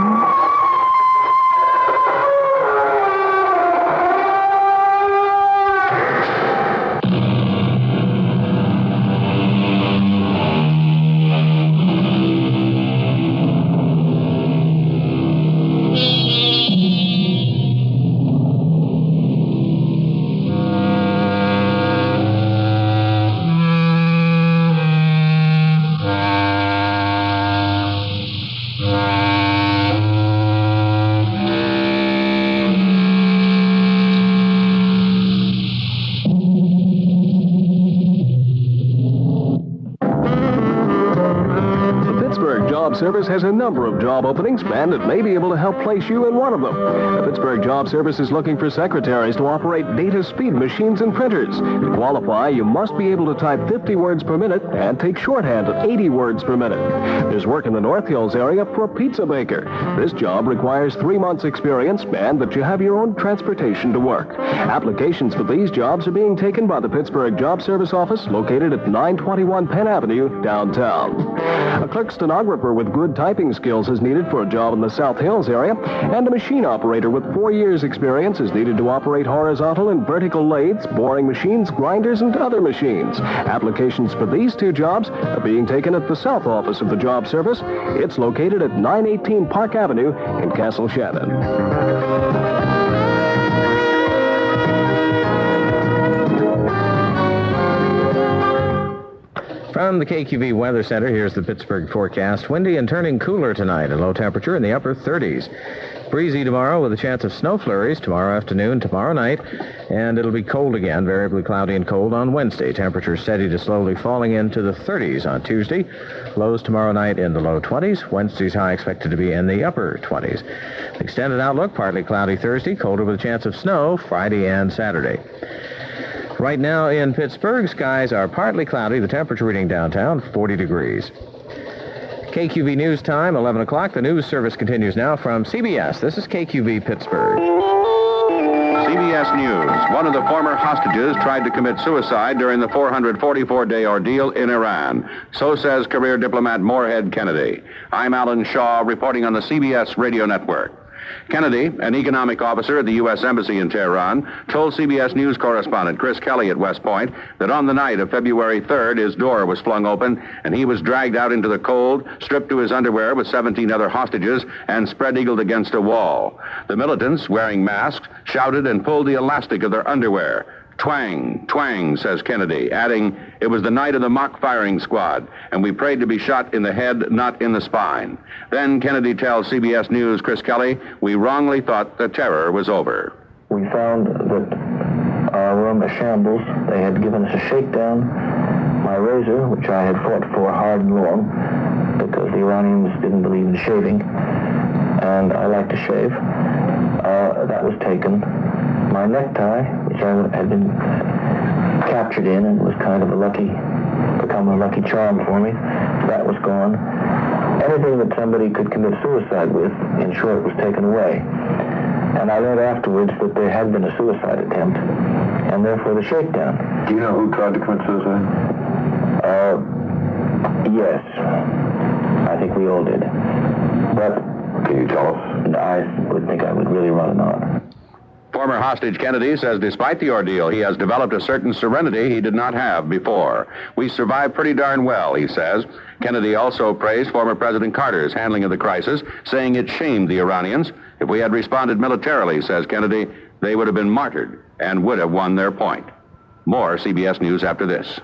Speaker 1: Service has a number of job openings, and it may be able to help place you in one of them. The Pittsburgh Job Service is looking for secretaries to operate data speed machines and printers. To qualify, you must be able to type 50 words per minute and take shorthand at 80 words per minute. There's work in the North Hills area for a pizza baker. This job requires 3 months' experience and that you have your own transportation to work. Applications for these jobs are being taken by the Pittsburgh Job Service office located at 921 Penn Avenue, downtown. A clerk stenographer with good typing skills is needed for a job in the South Hills area, and a machine operator with 4 years' experience is needed to operate horizontal and vertical lathes, boring machines, grinders, and other machines. Applications for these 2 jobs are being taken at the South Office of the Job Service. It's located at 918 Park Avenue in Castle Shannon.
Speaker 2: From the KQV Weather Center, here's the Pittsburgh forecast. Windy and turning cooler tonight, a low temperature in the upper 30s. Breezy tomorrow with a chance of snow flurries tomorrow afternoon, tomorrow night, and it'll be cold again, variably cloudy and cold on Wednesday. Temperature steady to slowly falling into the 30s on Tuesday. Lows tomorrow night in the low 20s. Wednesday's high expected to be in the upper 20s. Extended outlook, partly cloudy Thursday, colder with a chance of snow Friday and Saturday. Right now in Pittsburgh, skies are partly cloudy. The temperature reading downtown, 40 degrees. KQV News Time, 11 o'clock. The news service continues now from CBS. This is KQV Pittsburgh.
Speaker 13: CBS News. One of the former hostages tried to commit suicide during the 444-day ordeal in Iran. So says career diplomat Moorhead Kennedy. I'm Alan Shaw, reporting on the CBS radio network. Kennedy, an economic officer at the U.S. Embassy in Tehran, told CBS News correspondent Chris Kelly at West Point that on the night of February 3rd, his door was flung open and he was dragged out into the cold, stripped to his underwear with 17 other hostages, and spread-eagled against a wall. The militants, wearing masks, shouted and pulled the elastic of their underwear. Twang, twang, says Kennedy, adding, it was the night of the mock firing squad, and we prayed to be shot in the head, not in the spine. Then Kennedy tells CBS News' Chris Kelly, we wrongly thought the terror was over.
Speaker 15: We found that our room was shambles. They had given us a shakedown. My razor, which I had fought for hard and long, because the Iranians didn't believe in shaving, and I like to shave, that was taken. My necktie, which I had been captured in and was kind of become a lucky charm for me, that was gone. Anything that somebody could commit suicide with, in short, was taken away. And I learned afterwards that there had been a suicide attempt, and therefore the shakedown.
Speaker 5: Do you know who tried to commit suicide?
Speaker 15: Yes. I think we all did. But
Speaker 5: can you tell us?
Speaker 15: I would think I would really rather not.
Speaker 13: Former hostage Kennedy says despite the ordeal, he has developed a certain serenity he did not have before. We survived pretty darn well, he says. Kennedy also praised former President Carter's handling of the crisis, saying it shamed the Iranians. If we had responded militarily, says Kennedy, they would have been martyred and would have won their point. More CBS News after this.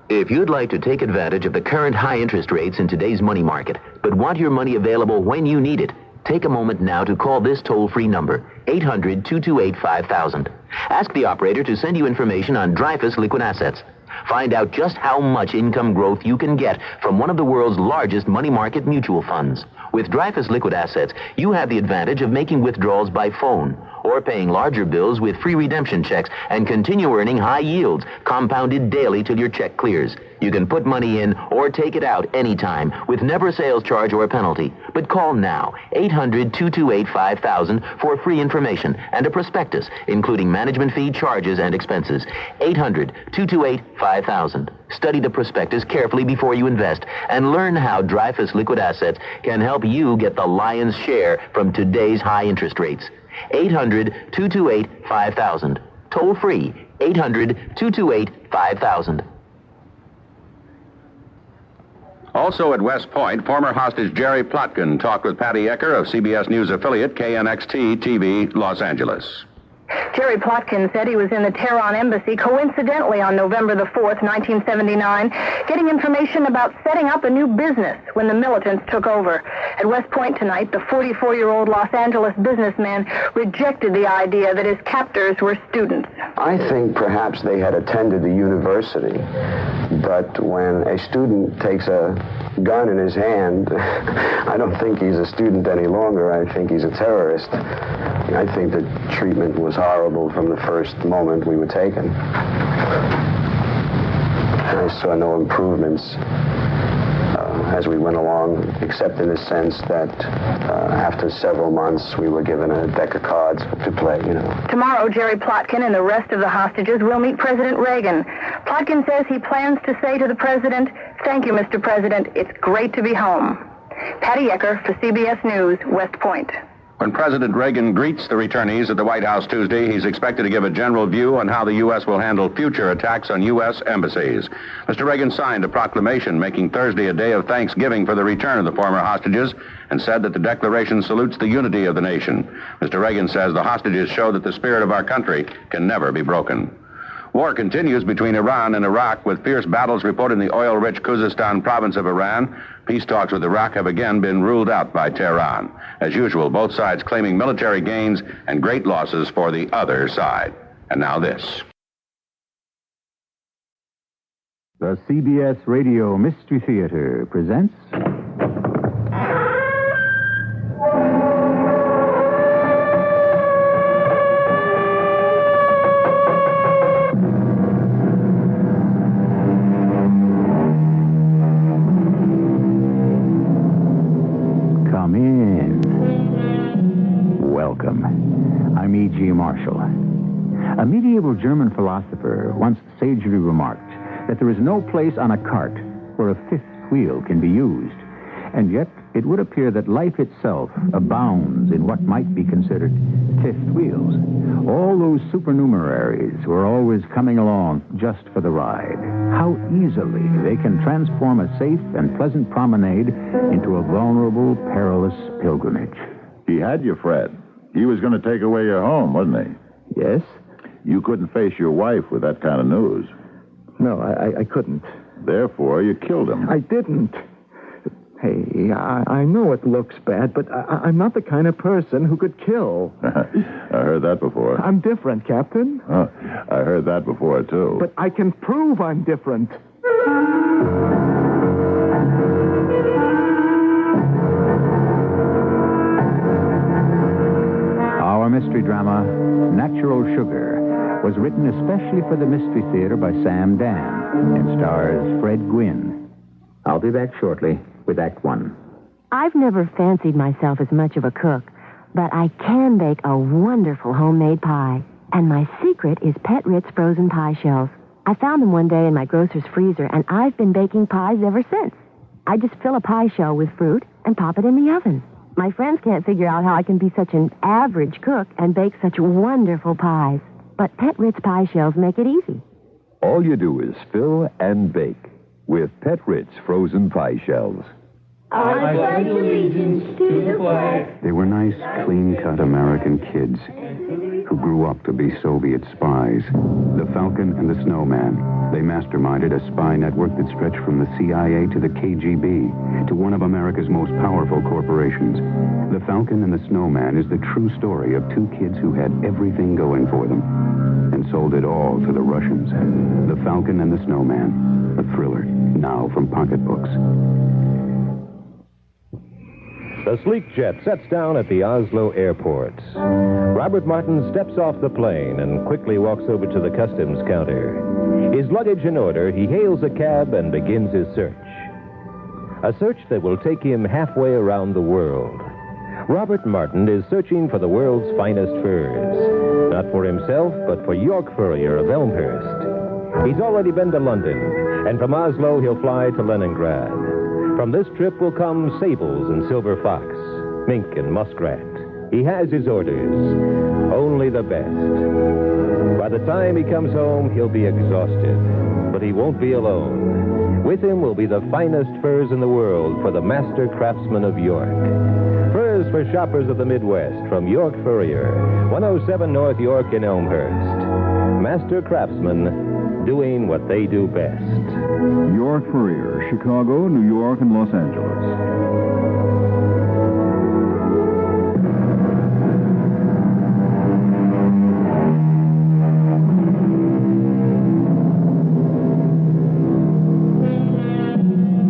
Speaker 12: If you'd like to take advantage of the current high interest rates in today's money market, but want your money available when you need it, take a moment now to call this toll-free number, 800-228-5000. Ask the operator to send you information on Dreyfus Liquid Assets. Find out just how much income growth you can get from one of the world's largest money market mutual funds. With Dreyfus Liquid Assets, you have the advantage of making withdrawals by phone or paying larger bills with free redemption checks and continue earning high yields, compounded daily till your check clears. You can put money in or take it out anytime with never a sales charge or a penalty. But call now, 800-228-5000 for free information and a prospectus, including management fee, charges, and expenses. 800-228-5000. Study the prospectus carefully before you invest and learn how Dreyfus Liquid Assets can help you get the lion's share from today's high interest rates. 800-228-5000. Toll free, 800-228-5000.
Speaker 13: Also at West Point, former hostage Jerry Plotkin talked with Patty Ecker of CBS News affiliate KNXT-TV, Los Angeles.
Speaker 14: Jerry Plotkin said he was in the Tehran embassy coincidentally on November the 4th, 1979, getting information about setting up a new business when the militants took over. At West Point tonight, the 44-year-old Los Angeles businessman rejected the idea that his captors were students.
Speaker 16: I think perhaps they had attended the university, but when a student takes a gun in his hand, I don't think he's a student any longer. I think he's a terrorist. I think the treatment was horrible from the first moment we were taken. I saw no improvements as we went along, except in the sense that after several months we were given a deck of cards to play,
Speaker 14: Tomorrow, Jerry Plotkin and the rest of the hostages will meet President Reagan. Plotkin says he plans to say to the president, "Thank you, Mr. President. It's great to be home." Patty Ecker for CBS News, West Point.
Speaker 13: When President Reagan greets the returnees at the White House Tuesday, he's expected to give a general view on how the U.S. will handle future attacks on U.S. embassies. Mr. Reagan signed a proclamation making Thursday a day of thanksgiving for the return of the former hostages and said that the declaration salutes the unity of the nation. Mr. Reagan says the hostages show that the spirit of our country can never be broken. War continues between Iran and Iraq, with fierce battles reported in the oil-rich Khuzestan province of Iran. Peace talks with Iraq have again been ruled out by Tehran. As usual, both sides claiming military gains and great losses for the other side. And now this.
Speaker 21: The CBS Radio Mystery Theater presents... Come in. Welcome. I'm E.G. Marshall. A medieval German philosopher once sagely remarked that there is no place on a cart where a fifth wheel can be used. And yet, it would appear that life itself abounds in what might be considered fifth wheels. All those supernumeraries who are always coming along just for the ride. How easily they can transform a safe and pleasant promenade into a vulnerable, perilous pilgrimage.
Speaker 24: He had you, Fred. He was going to take away your home, wasn't he?
Speaker 5: Yes?
Speaker 24: You couldn't face your wife with that kind of news.
Speaker 5: No, I couldn't.
Speaker 24: Therefore, you killed him.
Speaker 5: I didn't. Hey, I know it looks bad, but I'm not the kind of person who could kill.
Speaker 24: I heard that before.
Speaker 5: I'm different, Captain.
Speaker 24: Oh, I heard that before, too.
Speaker 5: But I can prove I'm different. Our mystery drama, Natural Sugar, was written especially for the Mystery Theater by Sam Dan and stars Fred Gwynne. I'll be back shortly with Act One.
Speaker 26: I've never fancied myself as much of a cook, but I can bake a wonderful homemade pie. And my secret is Pet Ritz frozen pie shells. I found them one day in my grocer's freezer, and I've been baking pies ever since. I just fill a pie shell with fruit and pop it in the oven. My friends can't figure out how I can be such an average cook and bake such wonderful pies. But Pet Ritz pie shells make it easy.
Speaker 11: All you do is fill and bake with Pet Ritz frozen pie shells.
Speaker 8: I pledge allegiance to the flag.
Speaker 21: They were nice, clean-cut American kids who grew up to be Soviet spies. The Falcon and the Snowman. They masterminded a spy network that stretched from the CIA to the KGB to one of America's most powerful corporations. The Falcon and the Snowman is the true story of two kids who had everything going for them and sold it all to the Russians. The Falcon and the Snowman, a thriller, now from Pocketbooks.
Speaker 4: The sleek jet sets down at the Oslo airport. Robert Martin steps off the plane and quickly walks over to the customs counter. His luggage in order, he hails a cab and begins his search. A search that will take him halfway around the world. Robert Martin is searching for the world's finest furs. Not for himself, but for York Furrier of Elmhurst. He's already been to London, and from Oslo he'll fly to Leningrad. From this trip will come sables and silver fox, mink and muskrat. He has his orders. Only the best. By the time he comes home, he'll be exhausted. But he won't be alone. With him will be the finest furs in the world for the master craftsman of York. Furs for shoppers of the Midwest from York Furrier, 107 North York in Elmhurst. Master craftsmen doing what they do best.
Speaker 24: York Furrier, Chicago, New York, and Los Angeles.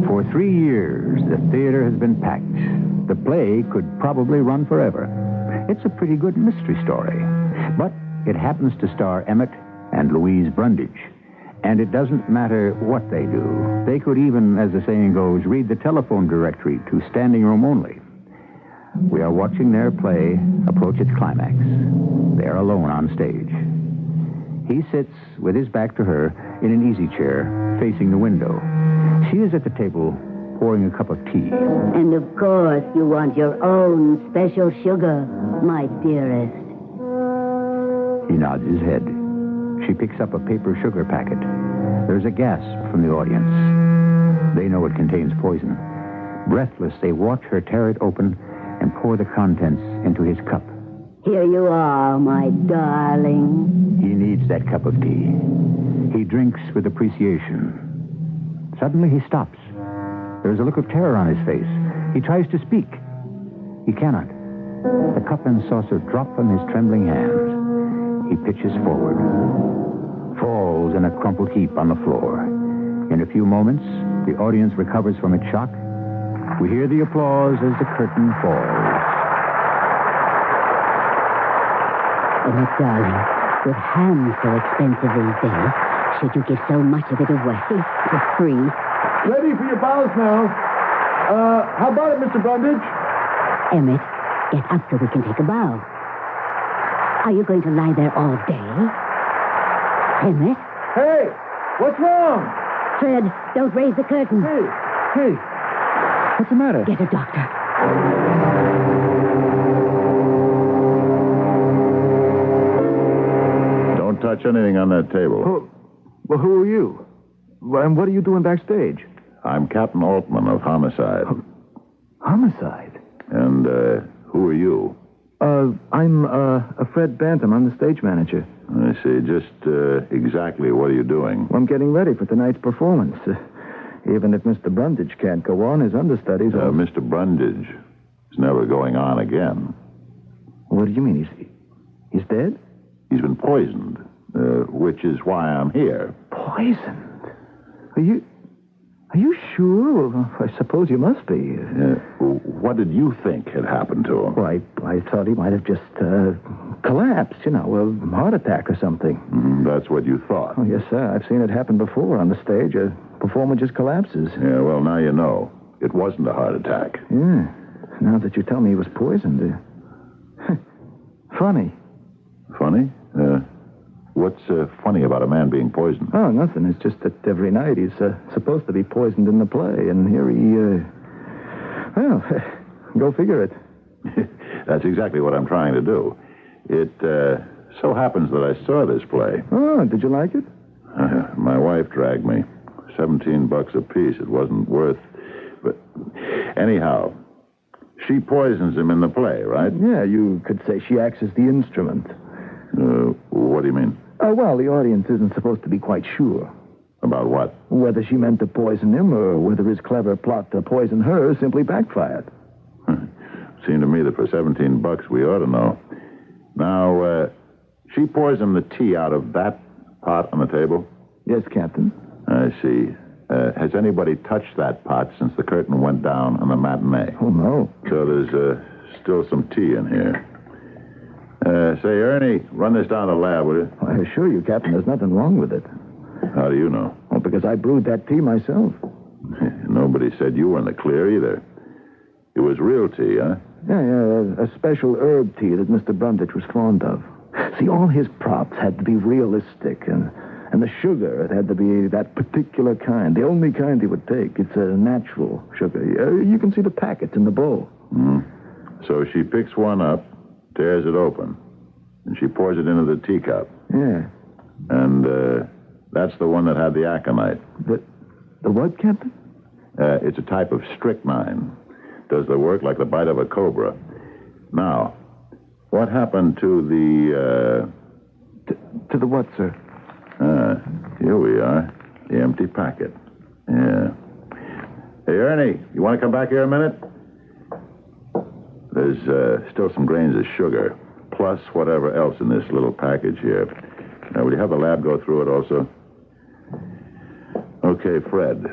Speaker 21: For 3 years, the theater has been packed. The play could probably run forever. It's a pretty good mystery story. But it happens to star Emmett and Louise Brundage. And it doesn't matter what they do. They could even, as the saying goes, read the telephone directory to standing room only. We are watching their play approach its climax. They are alone on stage. He sits with his back to her in an easy chair facing the window. She is at the table pouring a cup of tea.
Speaker 10: And of course you want your own special sugar, my dearest.
Speaker 21: He nods his head. She picks up a paper sugar packet. There's a gasp from the audience. They know it contains poison. Breathless, they watch her tear it open and pour the contents into his cup.
Speaker 10: Here you are, my darling.
Speaker 21: He needs that cup of tea. He drinks with appreciation. Suddenly he stops. There's a look of terror on his face. He tries to speak. He cannot. The cup and saucer drop from his trembling hands. He pitches forward, falls in a crumpled heap on the floor. In a few moments, the audience recovers from its shock. We hear the applause as the curtain falls.
Speaker 10: Emmett, darling, with ham so expensive these days, should you give so much of it away for free?
Speaker 24: Ready for your bows now. How about it, Mr. Brundage?
Speaker 10: Emmett, get up so we can take a bow. Are you going to lie there all day? Emmett?
Speaker 24: Hey, what's wrong?
Speaker 10: Fred, don't raise the curtain.
Speaker 24: Hey, what's the matter?
Speaker 10: Get a doctor.
Speaker 24: Don't touch anything on that table.
Speaker 21: Well, who are you? And what are you doing backstage?
Speaker 24: I'm Captain Altman of Homicide.
Speaker 21: Homicide?
Speaker 24: And, who are you?
Speaker 21: I'm Fred Bantam. I'm the stage manager.
Speaker 24: I see. Just exactly what are you doing?
Speaker 21: Well, I'm getting ready for tonight's performance. Even if Mr. Brundage can't go on, his understudies are...
Speaker 24: Mr. Brundage is never going on again.
Speaker 21: What do you mean? He's dead?
Speaker 24: He's been poisoned, which is why I'm here.
Speaker 21: Poisoned? Are you sure? Well, I suppose you must be.
Speaker 24: What did you think had happened to him?
Speaker 21: Well, I thought he might have just collapsed, a heart attack or something.
Speaker 24: That's what you thought?
Speaker 21: Oh, yes, sir. I've seen it happen before on the stage. A performer just collapses.
Speaker 24: Yeah, well, now you know. It wasn't a heart attack.
Speaker 21: Yeah. Now that you tell me he was poisoned. Funny.
Speaker 24: Funny? What's funny about a man being poisoned?
Speaker 21: Oh, nothing. It's just that every night he's supposed to be poisoned in the play, and here he... Well, go figure it.
Speaker 24: That's exactly what I'm trying to do. It so happens that I saw this play.
Speaker 3: Oh, did you like it?
Speaker 24: My wife dragged me. $17 a piece. It wasn't worth... But anyhow, she poisons him in the play, right?
Speaker 3: Yeah, you could say she acts as the instrument.
Speaker 24: What do you mean?
Speaker 3: Well, the audience isn't supposed to be quite sure.
Speaker 24: About what?
Speaker 3: Whether she meant to poison him or whether his clever plot to poison her simply backfired.
Speaker 24: Seemed to me that for $17 we ought to know. Now, she poisoned the tea out of that pot on the table?
Speaker 3: Yes, Captain.
Speaker 24: I see. Has anybody touched that pot since the curtain went down on the matinee?
Speaker 3: Oh, no.
Speaker 24: So there's still some tea in here. Say, Ernie, run this down to the lab, will you?
Speaker 3: I assure you, Captain, there's nothing wrong with it.
Speaker 24: How do you know?
Speaker 3: Well, because I brewed that tea myself.
Speaker 24: Nobody said you were in the clear either. It was real tea, huh?
Speaker 3: Yeah, a special herb tea that Mr. Brundage was fond of. See, all his props had to be realistic, and the sugar, it had to be that particular kind, the only kind he would take. It's a natural sugar. You can see the packets in the bowl.
Speaker 24: So she picks one up, tears it open, and she pours it into the teacup.
Speaker 3: Yeah.
Speaker 24: And that's the one that had the aconite.
Speaker 3: The what, Captain?
Speaker 24: It's a type of strychnine. Does the work like the bite of a cobra. Now, what happened to the...
Speaker 3: To the what, sir?
Speaker 24: Here we are. The empty packet. Yeah. Hey, Ernie, you want to come back here a minute? There's still some grains of sugar, plus whatever else in this little package here. Now, will you have the lab go through it also? Okay, Fred.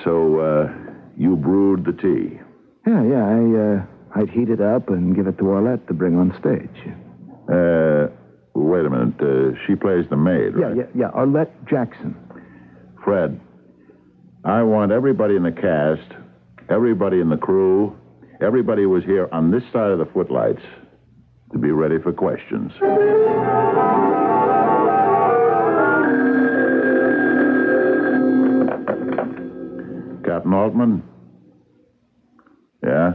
Speaker 24: So, you brewed the tea.
Speaker 3: Yeah, I'd heat it up and give it to Arlette to bring on stage.
Speaker 24: Wait a minute. She plays the maid, right?
Speaker 3: Yeah, Arlette Jackson.
Speaker 24: Fred, I want everybody in the cast, everybody in the crew, everybody who was here on this side of the footlights to be ready for questions. Captain Altman? Yeah?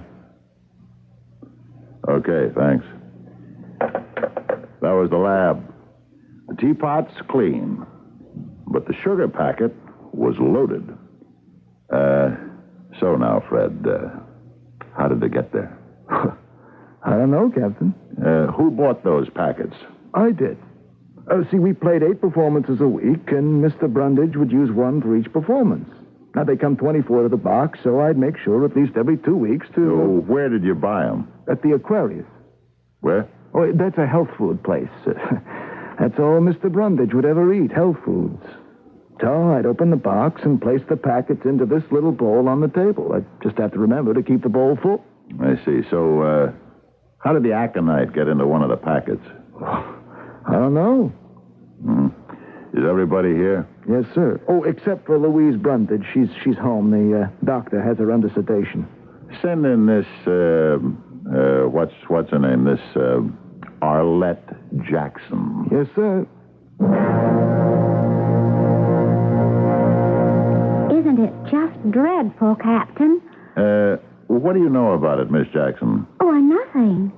Speaker 24: Okay, thanks. That was the lab. The teapot's clean, but the sugar packet was loaded. So now, Fred, how did it get there?
Speaker 3: I don't know, Captain.
Speaker 24: Who bought those packets?
Speaker 3: I did. See, we played 8 performances a week, and Mr. Brundage would use one for each performance. Now, they come 24 to the box, so I'd make sure at least every 2 weeks to...
Speaker 24: So where did you buy them?
Speaker 3: At the Aquarius.
Speaker 24: Where?
Speaker 3: Oh, that's a health food place. That's all Mr. Brundage would ever eat, health foods. So I'd open the box and place the packets into this little bowl on the table. I'd just have to remember to keep the bowl full.
Speaker 24: I see. So, how did the aconite get into one of the packets?
Speaker 3: I don't know.
Speaker 24: Is everybody here?
Speaker 3: Yes, sir. Oh, except for Louise Brundage. She's home. The doctor has her under sedation.
Speaker 24: Send in this, what's her name? This, Arlette Jackson.
Speaker 3: Yes, sir.
Speaker 10: Isn't it just dreadful, Captain?
Speaker 24: What do you know about it, Miss Jackson?
Speaker 10: Oh, nothing.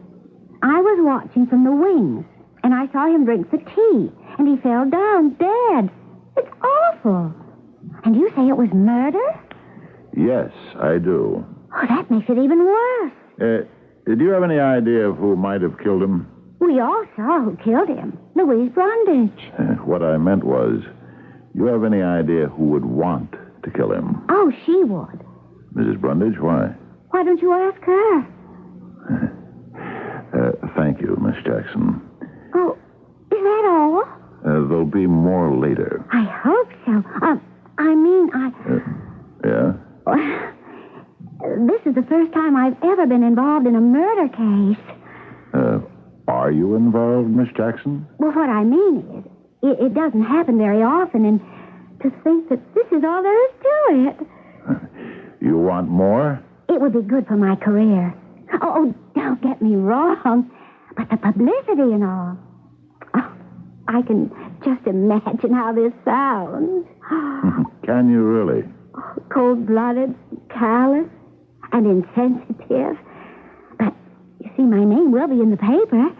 Speaker 10: I was watching from the wings, and I saw him drink the tea, and he fell down dead. It's awful. And you say it was murder?
Speaker 24: Yes, I do.
Speaker 10: Oh, that makes it even worse.
Speaker 24: Did you have any idea of who might have killed him?
Speaker 10: We all saw who killed him. Louise Brundage.
Speaker 24: What I meant was, you have any idea who would want to kill him?
Speaker 10: Oh, she would.
Speaker 24: Mrs. Brundage, why?
Speaker 10: Why don't you ask her?
Speaker 24: Thank you, Miss Jackson.
Speaker 10: Oh, is that all?
Speaker 24: There'll be more later.
Speaker 10: I hope so.
Speaker 24: Yeah?
Speaker 10: This is the first time I've ever been involved in a murder case.
Speaker 24: Are you involved, Miss Jackson?
Speaker 10: Well, what I mean is, it doesn't happen very often, and to think that this is all there is to it.
Speaker 24: You want more?
Speaker 10: It would be good for my career. Oh, don't get me wrong, but the publicity and all. Oh, I can just imagine how this sounds.
Speaker 24: Can you really?
Speaker 10: Cold-blooded, callous, and insensitive. But, you see, my name will be in the paper.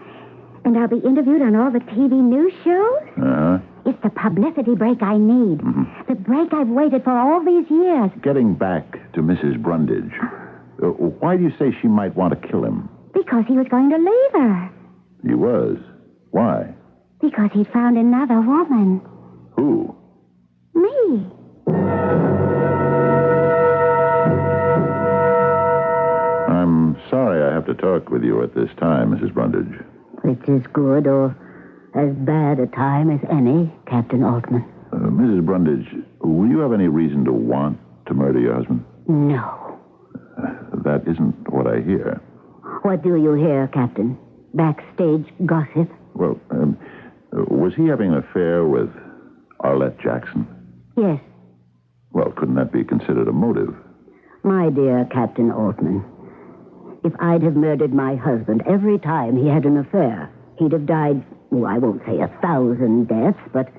Speaker 10: And I'll be interviewed on all the TV news shows.
Speaker 24: Uh-huh.
Speaker 10: It's the publicity break I need.
Speaker 24: Mm-hmm.
Speaker 10: The break I've waited for all these years.
Speaker 24: Getting back to Mrs. Brundage, why do you say she might want to kill him?
Speaker 10: Because he was going to leave her.
Speaker 24: He was. Why?
Speaker 10: Because he'd found another woman.
Speaker 24: Who?
Speaker 10: Me.
Speaker 24: I'm sorry I have to talk with you at this time, Mrs. Brundage.
Speaker 10: It's as good or as bad a time as any, Captain Altman.
Speaker 24: Mrs. Brundage, will you have any reason to want to murder your husband?
Speaker 10: No.
Speaker 24: That isn't what I hear.
Speaker 10: What do you hear, Captain? Backstage gossip?
Speaker 24: Well, was he having an affair with Arlette Jackson?
Speaker 10: Yes.
Speaker 24: Well, couldn't that be considered a motive?
Speaker 10: My dear Captain Altman, if I'd have murdered my husband every time he had an affair, he'd have died, I won't say 1,000 deaths, but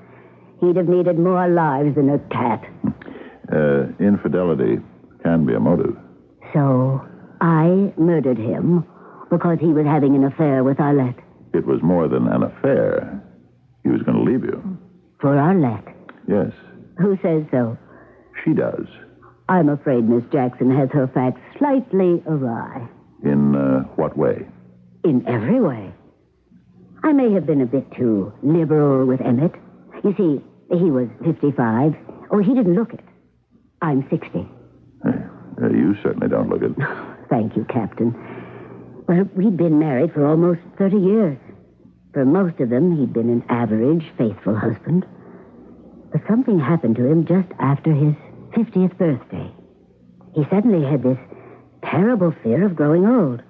Speaker 10: he'd have needed more lives than a cat.
Speaker 24: Infidelity can be a motive.
Speaker 10: So I murdered him because he was having an affair with Arlette.
Speaker 24: It was more than an affair. He was going to leave you.
Speaker 10: For Arlette?
Speaker 24: Yes.
Speaker 10: Who says so?
Speaker 24: She does.
Speaker 10: I'm afraid Miss Jackson has her facts slightly awry.
Speaker 24: In what way?
Speaker 10: In every way. I may have been a bit too liberal with Emmett. You see, he was 55. Oh, he didn't look it. I'm 60.
Speaker 24: You certainly don't look it.
Speaker 10: Thank you, Captain. Well, we'd been married for almost 30 years. For most of them, he'd been an average, faithful husband. But something happened to him just after his 50th birthday. He suddenly had this terrible fear of growing old.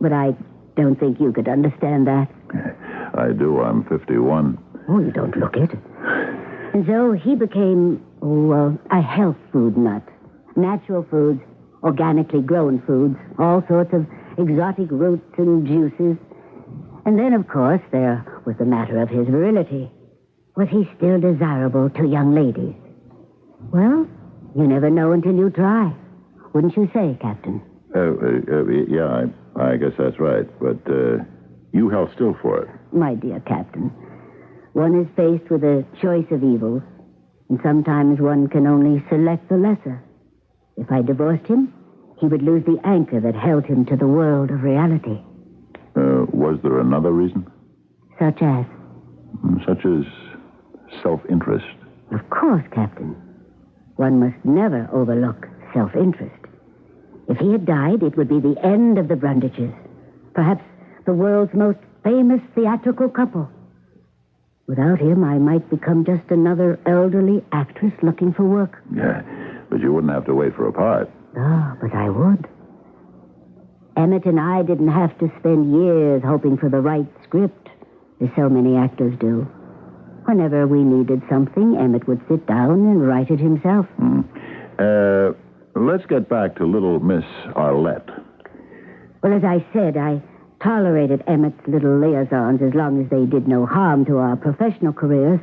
Speaker 10: But I don't think you could understand that.
Speaker 24: I do. I'm 51.
Speaker 10: Oh, you don't look it. And so he became, a health food nut. Natural foods, organically grown foods, all sorts of exotic roots and juices. And then, of course, there was the matter of his virility. Was he still desirable to young ladies? Well, you never know until you try. Wouldn't you say, Captain?
Speaker 24: Yeah, I guess that's right. But you held still for it.
Speaker 10: My dear Captain, one is faced with a choice of evils, and sometimes one can only select the lesser. If I divorced him, he would lose the anchor that held him to the world of reality.
Speaker 24: Was there another reason?
Speaker 10: Such as?
Speaker 24: Such as self-interest.
Speaker 10: Of course, Captain. One must never overlook self-interest. If he had died, it would be the end of the Brundages. Perhaps the world's most famous theatrical couple. Without him, I might become just another elderly actress looking for work.
Speaker 24: Yeah, but you wouldn't have to wait for a part.
Speaker 10: Ah, but I would. Emmett and I didn't have to spend years hoping for the right script, as so many actors do. Whenever we needed something, Emmett would sit down and write it himself.
Speaker 24: Let's get back to little Miss Arlette.
Speaker 10: Well, as I said, I tolerated Emmett's little liaisons as long as they did no harm to our professional careers.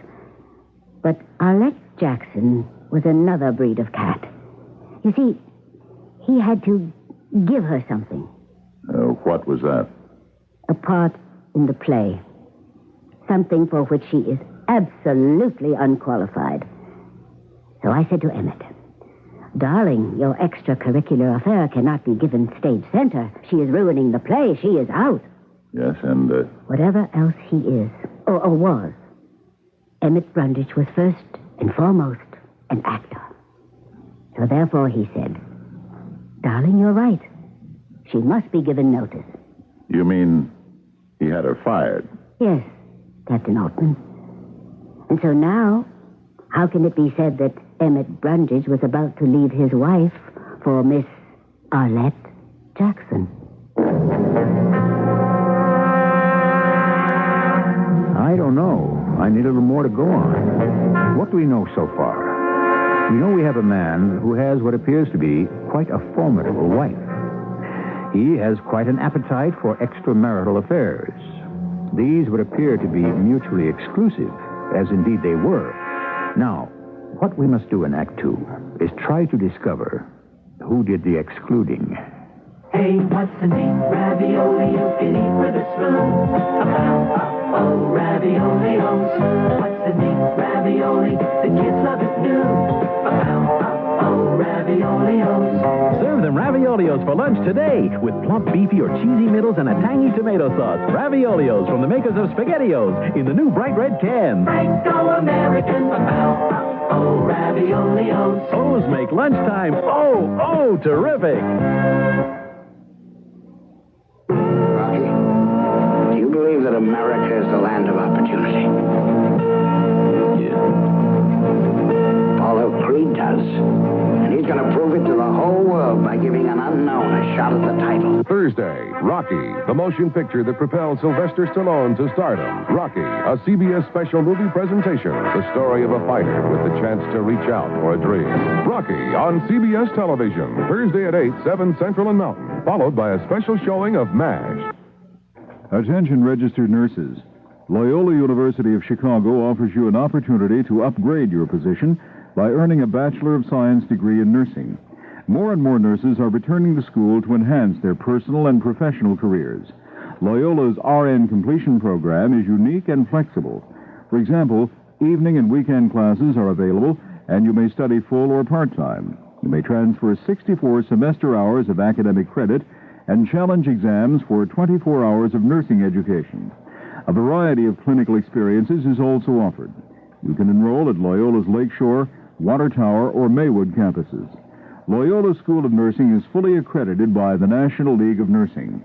Speaker 10: But Arlette Jackson was another breed of cat. You see, he had to give her something.
Speaker 24: What was that?
Speaker 10: A part in the play. Something for which she is absolutely unqualified. So I said to Emmett, "Darling, your extracurricular affair cannot be given stage center. She is ruining the play. She is out."
Speaker 24: Yes, and...
Speaker 10: Whatever else he is, or was, Emmett Brundage was first and foremost an actor. So therefore he said, "Darling, you're right. She must be given notice."
Speaker 24: You mean he had her fired?
Speaker 10: Yes, Captain Altman. And so now, how can it be said that Emmett Brundage was about to leave his wife for Miss Arlette Jackson?
Speaker 21: I don't know. I need a little more to go on. What do we know so far? We know we have a man who has what appears to be quite a formidable wife. He has quite an appetite for extramarital affairs. These would appear to be mutually exclusive, as indeed they were. Now, what we must do in Act 2 is try to discover who did the excluding.
Speaker 8: Hey, what's a neat ravioli you can eat with a spoon? Oh, ravioli-os. What's a neat ravioli? The kids love it too. Oh, ravioli-os.
Speaker 7: Serve them raviolios for lunch today with plump beefy or cheesy middles and a tangy tomato sauce. Raviolios from the makers of SpaghettiOs in the new bright red can.
Speaker 8: Franco-American. Oh, raviolios.
Speaker 7: O's make lunchtime terrific.
Speaker 18: Do you believe that America is the land of opportunity? Paulo Creed does. And he's going to prove it to the whole world by giving an unknown a shot at the title.
Speaker 13: Thursday, Rocky, the motion picture that propelled Sylvester Stallone to stardom. Rocky, a CBS special movie presentation. The story of a fighter with the chance to reach out for a dream. Rocky on CBS television. Thursday at 8, 7 Central and Mountain. Followed by a special showing of MASH.
Speaker 20: Attention registered nurses. Loyola University of Chicago offers you an opportunity to upgrade your position by earning a Bachelor of Science degree in nursing. More and more nurses are returning to school to enhance their personal and professional careers. Loyola's RN completion program is unique and flexible. For example, evening and weekend classes are available, and you may study full or part-time. You may transfer 64 semester hours of academic credit and challenge exams for 24 hours of nursing education. A variety of clinical experiences is also offered. You can enroll at Loyola's Lakeshore, Water Tower, or Maywood campuses. Loyola School of Nursing is fully accredited by the National League of Nursing.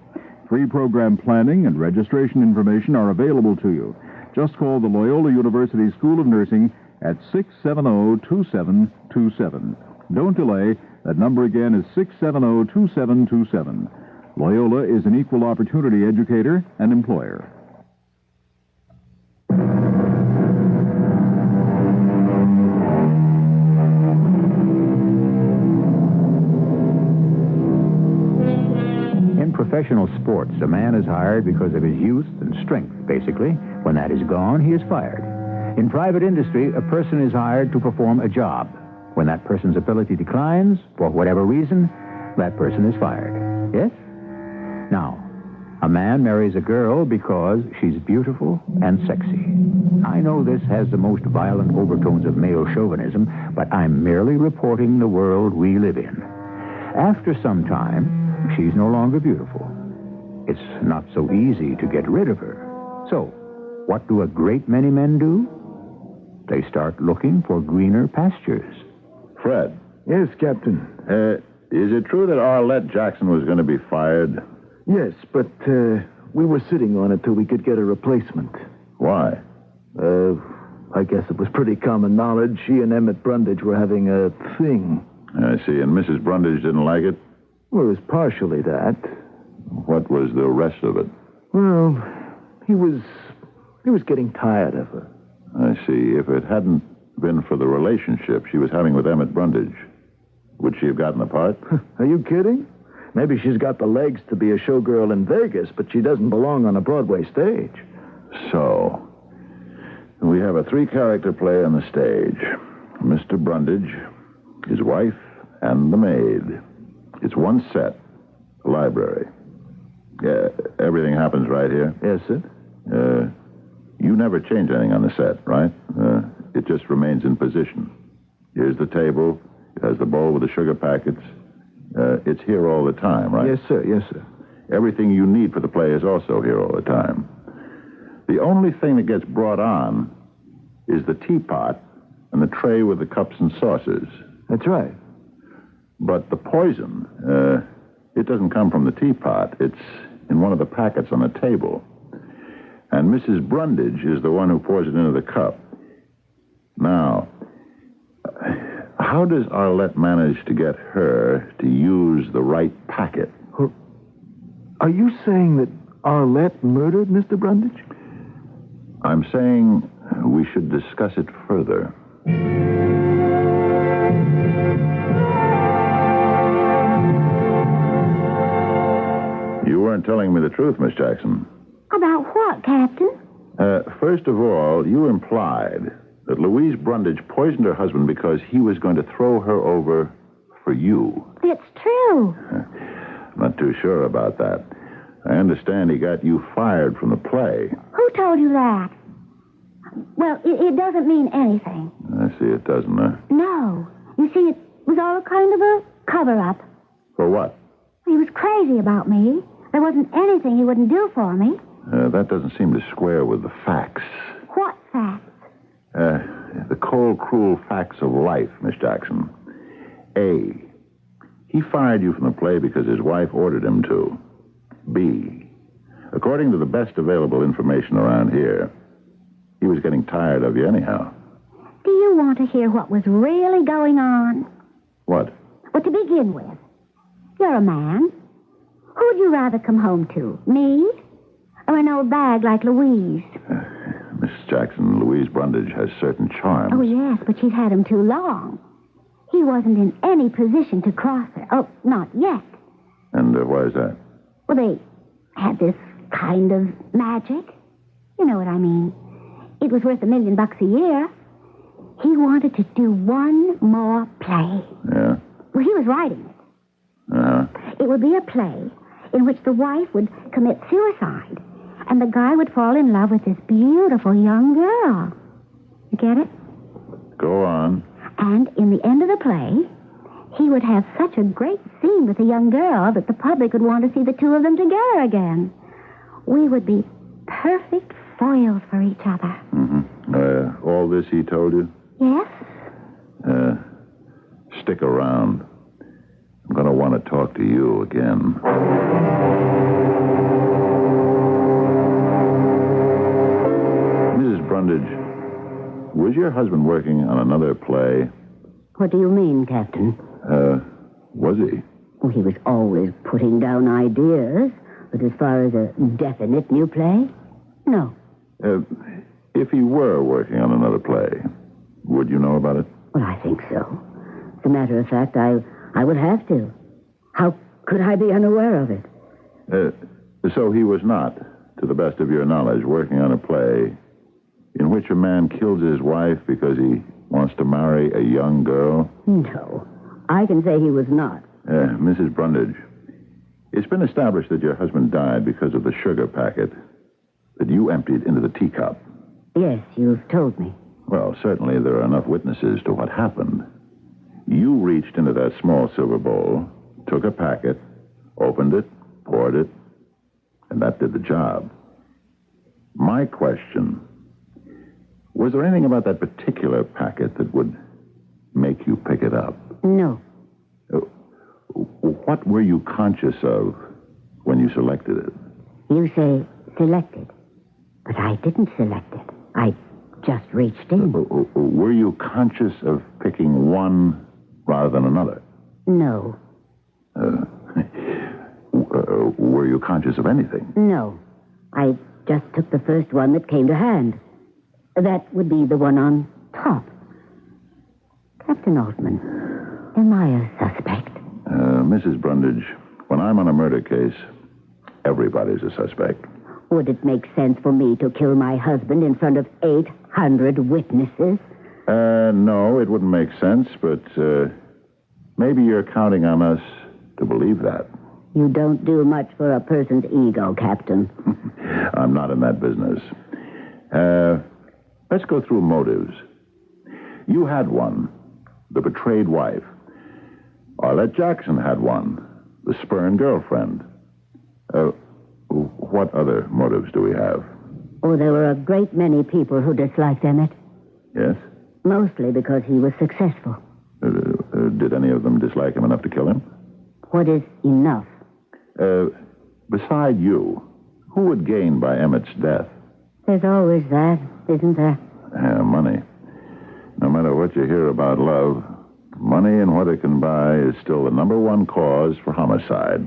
Speaker 20: Free program planning and registration information are available to you. Just call the Loyola University School of Nursing at 670-2727. Don't delay. That number again is 670-2727. Loyola is an equal opportunity educator and employer.
Speaker 21: In professional sports, a man is hired because of his youth and strength, basically. When that is gone, he is fired. In private industry, a person is hired to perform a job. When that person's ability declines, for whatever reason, that person is fired. Yes? Now, a man marries a girl because she's beautiful and sexy. I know this has the most violent overtones of male chauvinism, but I'm merely reporting the world we live in. After some time, she's no longer beautiful. It's not so easy to get rid of her. So, what do a great many men do? They start looking for greener pastures.
Speaker 24: Fred.
Speaker 3: Yes, Captain.
Speaker 24: Is it true that Arlette Jackson was going to be fired?
Speaker 3: Yes, but we were sitting on it till we could get a replacement.
Speaker 24: Why?
Speaker 3: I guess it was pretty common knowledge. She and Emmett Brundage were having a thing.
Speaker 24: I see. And Mrs. Brundage didn't like it?
Speaker 3: Well, it was partially that.
Speaker 24: What was the rest of it?
Speaker 3: Well, he was getting tired of her.
Speaker 24: I see. If it hadn't been for the relationship she was having with Emmett Brundage, would she have gotten the part?
Speaker 3: Are you kidding? Maybe she's got the legs to be a showgirl in Vegas, but she doesn't belong on a Broadway stage.
Speaker 24: So, we have a three-character play on the stage. Mr. Brundage, his wife, and the maid. It's one set, a library. Yeah, everything happens right here?
Speaker 3: Yes, sir.
Speaker 24: You never change anything on the set, right? It just remains in position. Here's the table. It has the bowl with the sugar packets. It's here all the time, right?
Speaker 3: Yes, sir. Yes, sir.
Speaker 24: Everything you need for the play is also here all the time. The only thing that gets brought on is the teapot and the tray with the cups and saucers.
Speaker 3: That's right.
Speaker 24: But the poison, it doesn't come from the teapot. It's in one of the packets on the table. And Mrs. Brundage is the one who pours it into the cup. Now, how does Arlette manage to get her to use the right packet?
Speaker 3: Are you saying that Arlette murdered Mr. Brundage?
Speaker 24: I'm saying we should discuss it further. You weren't telling me the truth, Miss Jackson.
Speaker 10: About what, Captain?
Speaker 24: First of all, you implied that Louise Brundage poisoned her husband because he was going to throw her over for you.
Speaker 10: It's true.
Speaker 24: I'm not too sure about that. I understand he got you fired from the play.
Speaker 10: Who told you that? Well, it doesn't mean anything.
Speaker 24: I see it doesn't, huh?
Speaker 10: No. You see, it was all kind of a cover-up.
Speaker 24: For what?
Speaker 10: He was crazy about me. There wasn't anything he wouldn't do for me.
Speaker 24: That doesn't seem to square with the facts.
Speaker 10: What facts?
Speaker 24: The cold, cruel facts of life, Miss Jackson. A, he fired you from the play because his wife ordered him to. B, according to the best available information around here, he was getting tired of you anyhow.
Speaker 10: Do you want to hear what was really going on?
Speaker 24: What?
Speaker 10: Well, to begin with, you're a man. Who'd you rather come home to, me or an old bag like Louise?
Speaker 24: Miss Jackson, Louise Brundage has certain charms.
Speaker 10: Oh, yes, but she's had him too long. He wasn't in any position to cross her. Oh, not yet.
Speaker 24: And why is that?
Speaker 10: Well, they had this kind of magic. You know what I mean. It was worth $1 million a year. He wanted to do one more play.
Speaker 24: Yeah?
Speaker 10: Well, he was writing it.
Speaker 24: Uh-huh.
Speaker 10: It would be a play in which the wife would commit suicide, and the guy would fall in love with this beautiful young girl. You get it?
Speaker 24: Go on.
Speaker 10: And in the end of the play, he would have such a great scene with the young girl that the public would want to see the two of them together again. We would be perfect foils for each other.
Speaker 24: Mm-hmm. All this he told you?
Speaker 10: Yes?
Speaker 24: Stick around. I'm going to want to talk to you again. Mrs. Brundage, was your husband working on another play?
Speaker 10: What do you mean, Captain?
Speaker 24: Was he?
Speaker 10: Well, he was always putting down ideas, but as far as a definite new play, no.
Speaker 24: If he were working on another play, would you know about it?
Speaker 10: Well, I think so. As a matter of fact, I would have to. How could I be unaware of it?
Speaker 24: So he was not, to the best of your knowledge, working on a play in which a man kills his wife because he wants to marry a young girl?
Speaker 10: No. I can say he was not.
Speaker 24: Mrs. Brundage, it's been established that your husband died because of the sugar packet that you emptied into the teacup.
Speaker 10: Yes, you've told me.
Speaker 24: Well, certainly there are enough witnesses to what happened. You reached into that small silver bowl, took a packet, opened it, poured it, and that did the job. My question, was there anything about that particular packet that would make you pick it up?
Speaker 10: No.
Speaker 24: What were you conscious of when you selected it?
Speaker 10: You say selected, but I didn't select it. I just reached in.
Speaker 24: Were you conscious of picking one rather than another?
Speaker 10: No.
Speaker 24: Were you conscious of anything?
Speaker 10: No. I just took the first one that came to hand. That would be the one on top. Captain Altman, am I a suspect?
Speaker 24: Mrs. Brundage, when I'm on a murder case, everybody's a suspect.
Speaker 10: Would it make sense for me to kill my husband in front of 800 witnesses?
Speaker 24: No, it wouldn't make sense, but maybe you're counting on us to believe that.
Speaker 10: You don't do much for a person's ego, Captain.
Speaker 24: I'm not in that business. Let's go through motives. You had one, the betrayed wife. Arlette Jackson had one, the spurned girlfriend. What other motives do we have?
Speaker 10: Oh, there were a great many people who disliked Emmett.
Speaker 24: Yes?
Speaker 10: Mostly because he was successful.
Speaker 24: Did any of them dislike him enough to kill him?
Speaker 10: What is enough?
Speaker 24: Beside you, who would gain by Emmett's death?
Speaker 10: There's always that, isn't there?
Speaker 24: Money. No matter what you hear about love, money and what it can buy is still the number one cause for homicide.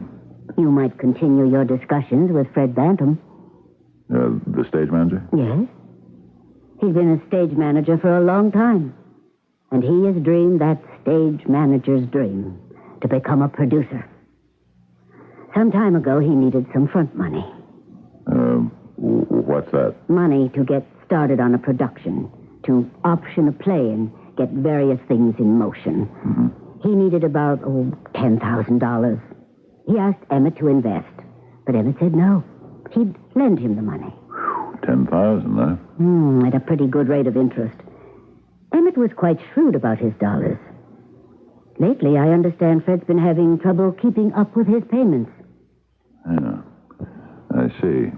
Speaker 10: You might continue your discussions with Fred Bantam.
Speaker 24: The stage manager?
Speaker 10: Yes. He's been a stage manager for a long time. And he has dreamed that stage manager's dream, to become a producer. Some time ago, he needed some front money.
Speaker 24: What's that?
Speaker 10: Money to get started on a production, to option a play and get various things in motion.
Speaker 24: Mm-hmm.
Speaker 10: He needed about $10,000. He asked Emmett to invest, but Emmett said no. He'd lend him the money.
Speaker 24: 10,000, huh?
Speaker 10: At a pretty good rate of interest. Emmett was quite shrewd about his dollars. Lately, I understand Fred's been having trouble keeping up with his payments.
Speaker 24: Yeah, I see.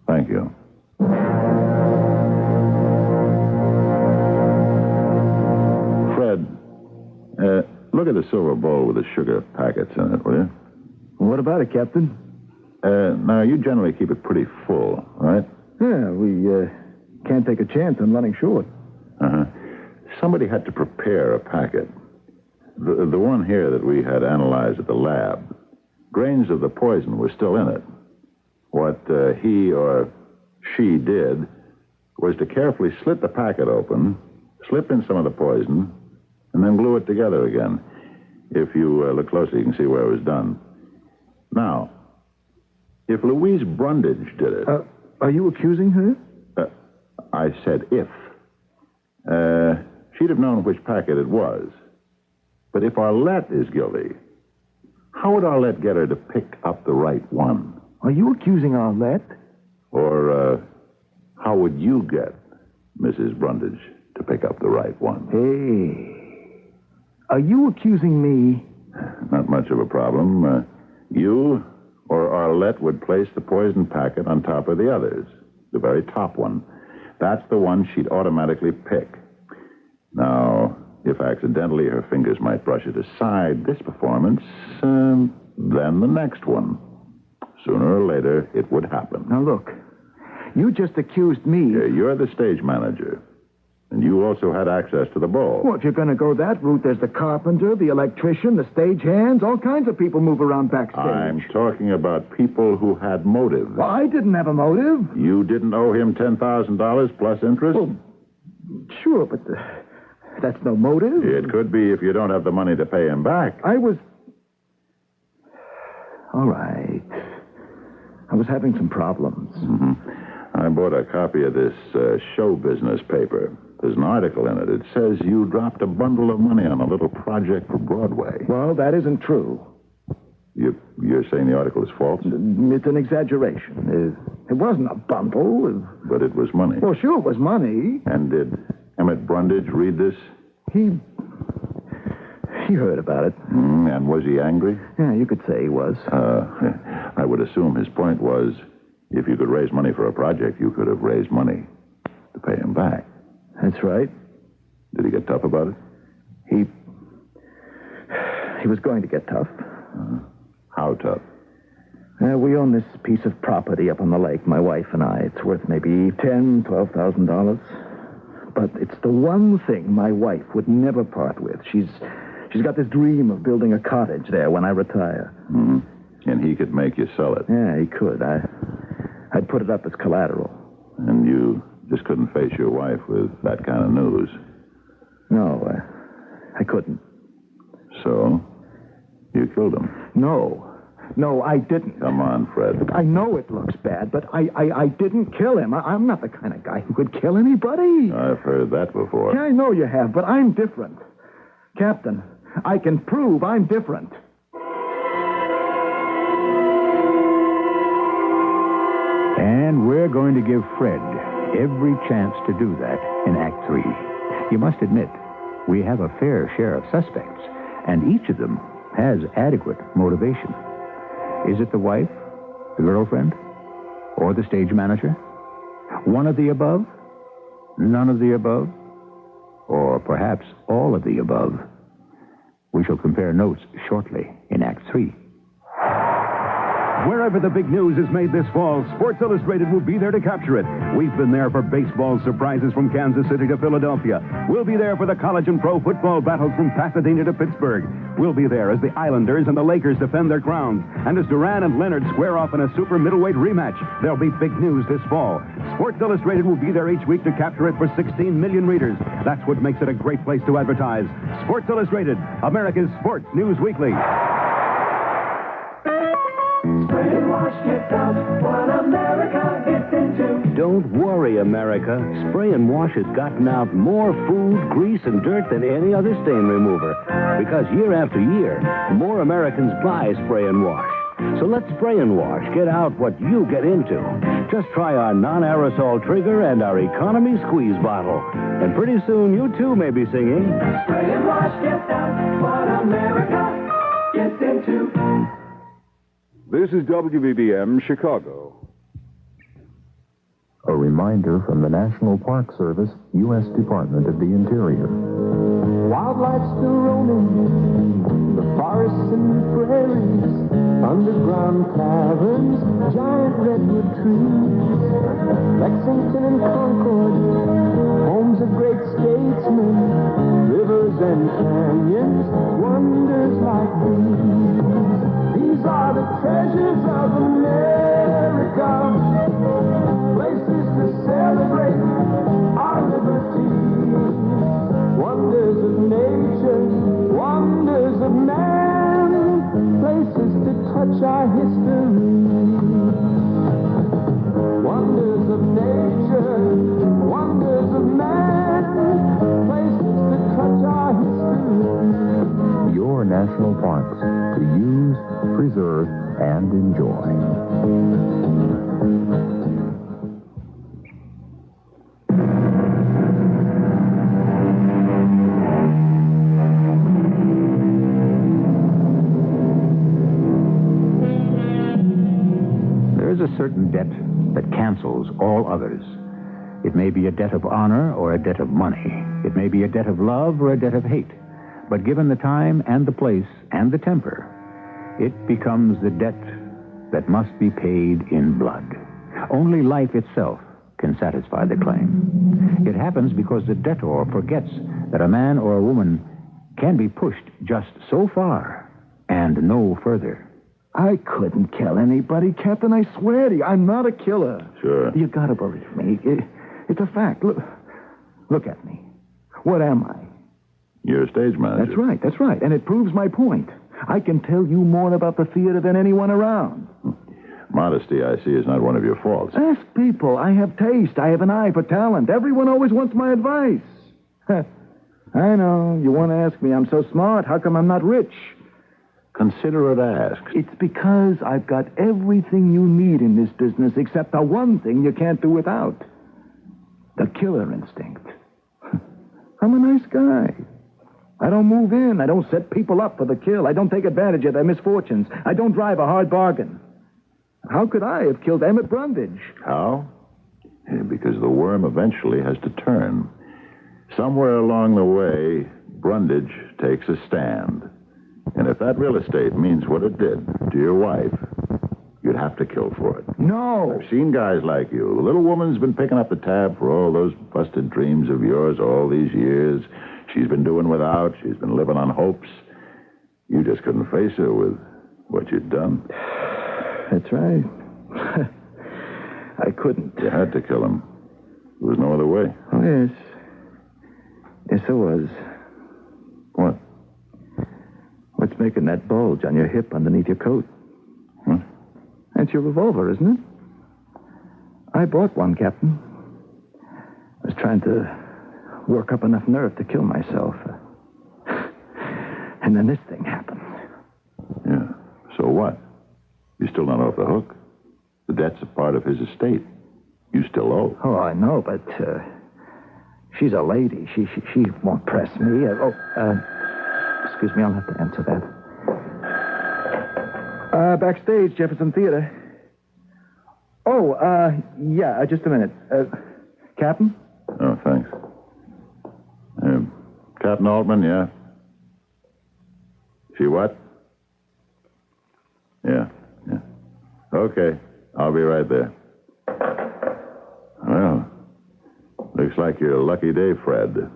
Speaker 24: Thank you. Fred, look at the silver bowl with the sugar packets in it, will you?
Speaker 3: What about it, Captain?
Speaker 24: Now, you generally keep it pretty full, right?
Speaker 3: Yeah, we can't take a chance on running short.
Speaker 24: Uh-huh. Somebody had to prepare a packet. The one here that we had analyzed at the lab, grains of the poison were still in it. What he or she did was to carefully slit the packet open, slip in some of the poison, and then glue it together again. If you look closely, you can see where it was done. Now, if Louise Brundage did it...
Speaker 3: are you accusing her?
Speaker 24: I said if. She'd have known which packet it was. But if Arlette is guilty, how would Arlette get her to pick up the right one?
Speaker 3: Are you accusing Arlette?
Speaker 24: Or, how would you get Mrs. Brundage to pick up the right one?
Speaker 3: Hey, are you accusing me?
Speaker 24: Not much of a problem. You or Arlette would place the poison packet on top of the others, the very top one. That's the one she'd automatically pick. Now, if accidentally her fingers might brush it aside this performance, then the next one. Sooner or later, it would happen.
Speaker 3: Now, look, you just accused me.
Speaker 24: Yeah, you're the stage manager. And you also had access to the bowl.
Speaker 3: Well, if you're going to go that route, there's the carpenter, the electrician, the stage hands. All kinds of people move around backstage.
Speaker 24: I'm talking about people who had motive.
Speaker 3: Well, I didn't have a motive.
Speaker 24: You didn't owe him $10,000 plus interest?
Speaker 3: Well, sure, but that's no motive.
Speaker 24: It could be if you don't have the money to pay him back.
Speaker 3: I was... All right. I was having some problems.
Speaker 24: Mm-hmm. I bought a copy of this show business paper. There's an article in it. It says you dropped a bundle of money on a little project for Broadway.
Speaker 3: Well, that isn't true.
Speaker 24: You're saying the article is false?
Speaker 3: It's an exaggeration. It wasn't a bundle.
Speaker 24: But it was money.
Speaker 3: Well, sure, it was money.
Speaker 24: And did Emmett Brundage read this?
Speaker 3: He heard about it.
Speaker 24: And was he angry?
Speaker 3: Yeah, you could say he was.
Speaker 24: I would assume his point was, if you could raise money for a project, you could have raised money to pay him back.
Speaker 3: That's right.
Speaker 24: Did he get tough about it?
Speaker 3: He was going to get tough.
Speaker 24: How tough?
Speaker 3: We own this piece of property up on the lake, my wife and I. It's worth maybe $10,000, $12,000. But it's the one thing my wife would never part with. She's got this dream of building a cottage there when I retire.
Speaker 24: Mm-hmm. And he could make you sell it.
Speaker 3: Yeah, he could. I'd put it up as collateral.
Speaker 24: And you just couldn't face your wife with that kind of news?
Speaker 3: No, I couldn't.
Speaker 24: So, you killed him?
Speaker 3: No, I didn't.
Speaker 24: Come on, Fred.
Speaker 3: I know it looks bad, but I didn't kill him. I'm not the kind of guy who could kill anybody.
Speaker 24: I've heard that before.
Speaker 3: Yeah, I know you have, but I'm different. Captain, I can prove I'm different.
Speaker 21: And we're going to give Fred every chance to do that in Act 3. You must admit, we have a fair share of suspects, and each of them has adequate motivation. Is it the wife, the girlfriend, or the stage manager? One of the above? None of the above? Or perhaps all of the above? We shall compare notes shortly in Act 3.
Speaker 9: Wherever the big news is made this fall, Sports Illustrated will be there to capture it. We've been there for baseball surprises from Kansas City to Philadelphia. We'll be there for the college and pro football battles from Pasadena to Pittsburgh. We'll be there as the Islanders and the Lakers defend their crowns. And as Duran and Leonard square off in a super middleweight rematch, there'll be big news this fall. Sports Illustrated will be there each week to capture it for 16 million readers. That's what makes it a great place to advertise. Sports Illustrated, America's Sports News Weekly.
Speaker 8: Brainwashed, get out what America gets into.
Speaker 6: Don't worry, America. Spray and Wash has gotten out more food, grease, and dirt than any other stain remover. Because year after year, more Americans buy Spray and Wash. So let Spray and Wash get out what you get into. Just try our non-aerosol trigger and our economy squeeze bottle. And pretty soon, you too may be singing.
Speaker 8: Spray and Wash gets out what America gets into.
Speaker 20: This is WBBM Chicago.
Speaker 17: A reminder from the National Park Service, U.S. Department of the Interior.
Speaker 8: Wildlife still roaming the forests and prairies, underground caverns, giant redwood trees, Lexington and Concord, homes of great statesmen, rivers and canyons, wonders like these. These are the treasures of America, places to celebrate our liberty. Wonders of nature, wonders of man, places to touch our history. Wonders of nature, wonders of man, places to touch our history.
Speaker 17: Your national parks to use, preserve, and enjoy.
Speaker 21: There's a certain debt that cancels all others. It may be a debt of honor or a debt of money. It may be a debt of love or a debt of hate. But given the time and the place and the temper, it becomes the debt that must be paid in blood. Only life itself can satisfy the claim. It happens because the debtor forgets that a man or a woman can be pushed just so far and no further.
Speaker 3: I couldn't kill anybody, Captain. I swear to you, I'm not a killer.
Speaker 24: Sure.
Speaker 3: You gotta believe me. It's a fact. Look at me. What am I?
Speaker 24: You're a stage manager.
Speaker 3: That's right. And it proves my point. I can tell you more about the theater than anyone around.
Speaker 24: Modesty, I see, is not one of your faults.
Speaker 3: Ask people. I have taste. I have an eye for talent. Everyone always wants my advice. I know. You want to ask me, I'm so smart. How come I'm not rich?
Speaker 24: Consider it asked.
Speaker 3: It's because I've got everything you need in this business except the one thing you can't do without. The killer instinct. I'm a nice guy. I don't move in. I don't set people up for the kill. I don't take advantage of their misfortunes. I don't drive a hard bargain. How could I have killed Emmett Brundage?
Speaker 24: How? Because the worm eventually has to turn. Somewhere along the way, Brundage takes a stand. And if that real estate means what it did to your wife, you'd have to kill for it.
Speaker 3: No.
Speaker 24: I've seen guys like you. The little woman's been picking up the tab for all those busted dreams of yours all these years. She's been doing without. She's been living on hopes. You just couldn't face her with what you'd done.
Speaker 3: That's right. I couldn't.
Speaker 24: You had to kill him. There was no other way.
Speaker 3: Oh, yes. Yes, there was.
Speaker 24: What?
Speaker 3: What's making that bulge on your hip underneath your coat?
Speaker 24: Huh?
Speaker 3: That's your revolver, isn't it? I bought one, Captain. I was trying to work up enough nerve to kill myself. And then this thing happened.
Speaker 24: Yeah. So what? You're still not off the hook. The debt's a part of his estate. You still owe.
Speaker 3: Oh, I know, but she's a lady. She won't press me. Excuse me, I'll have to answer that. Backstage, Jefferson Theater. Oh, yeah, just a minute. Captain?
Speaker 24: Oh, thanks. Captain Altman, yeah? She what? Yeah. Okay, I'll be right there. Well, looks like your lucky day, Fred.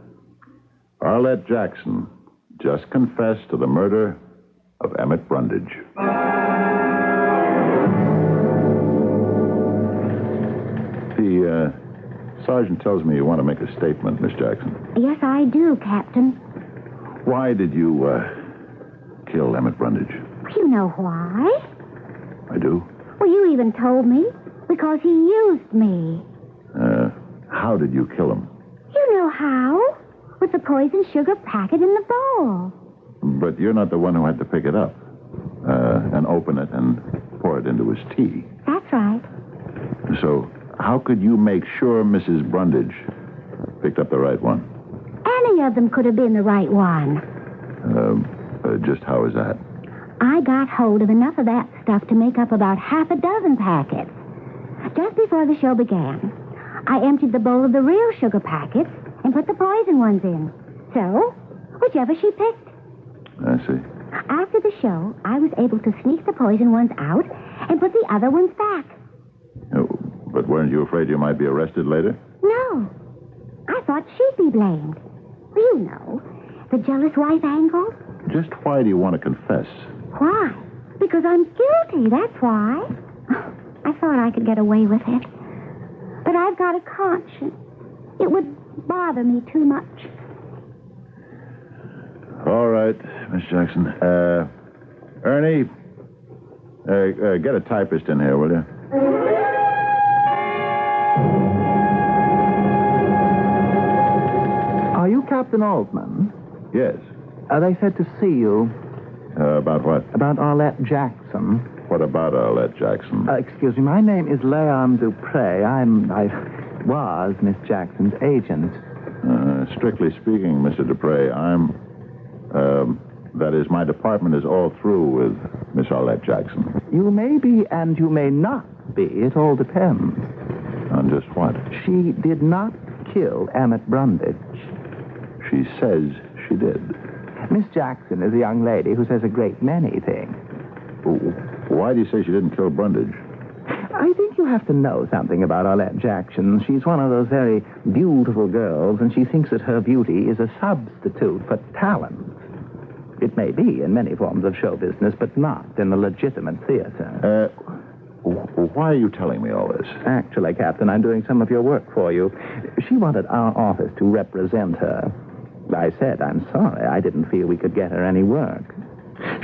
Speaker 24: Arlette Jackson just confessed to the murder of Emmett Brundage. The sergeant tells me you want to make a statement, Miss Jackson.
Speaker 10: Yes, I do, Captain.
Speaker 24: Why did you kill Emmett Brundage?
Speaker 10: You know why?
Speaker 24: I do.
Speaker 10: Well, you even told me. Because he used me.
Speaker 24: how did you kill him?
Speaker 10: You know how. With the poison sugar packet in the bowl.
Speaker 24: But you're not the one who had to pick it up and open it and pour it into his tea.
Speaker 10: That's right.
Speaker 24: So how could you make sure Mrs. Brundage picked up the right one?
Speaker 10: Any of them could have been the right one.
Speaker 24: Just how is that?
Speaker 10: I got hold of enough of that stuff to make up about half a dozen packets. Just before the show began, I emptied the bowl of the real sugar packets and put the poison ones in. So, whichever she picked.
Speaker 24: I see.
Speaker 10: After the show, I was able to sneak the poison ones out and put the other ones back.
Speaker 24: Oh, but weren't you afraid you might be arrested later?
Speaker 10: No. I thought she'd be blamed. You know, the jealous wife angle.
Speaker 24: Just why do you want to confess?
Speaker 10: Why? Because I'm guilty, that's why. I thought I could get away with it. But I've got a conscience. It would bother me too much.
Speaker 24: All right, Miss Jackson. Ernie, get a typist in here, will you?
Speaker 1: Are you Captain Altman?
Speaker 24: Yes.
Speaker 1: They said to see you.
Speaker 24: About what?
Speaker 1: About Arlette Jackson.
Speaker 24: What about Arlette Jackson?
Speaker 1: Excuse me, my name is Leon Dupre. I was Miss Jackson's agent.
Speaker 24: Strictly speaking, Mr. Dupre, that is, my department is all through with Miss Arlette Jackson.
Speaker 1: You may be and you may not be. It all depends.
Speaker 24: On just what?
Speaker 1: She did not kill Emmett Brundage.
Speaker 24: She says she did.
Speaker 1: Miss Jackson is a young lady who says a great many things.
Speaker 24: Why do you say she didn't kill Brundage?
Speaker 1: I think you have to know something about Arlette Jackson. She's one of those very beautiful girls, and she thinks that her beauty is a substitute for talent. It may be in many forms of show business, but not in the legitimate theater.
Speaker 24: Why are you telling me all this?
Speaker 1: Actually, Captain, I'm doing some of your work for you. She wanted our office to represent her. I said, I'm sorry, I didn't feel we could get her any work.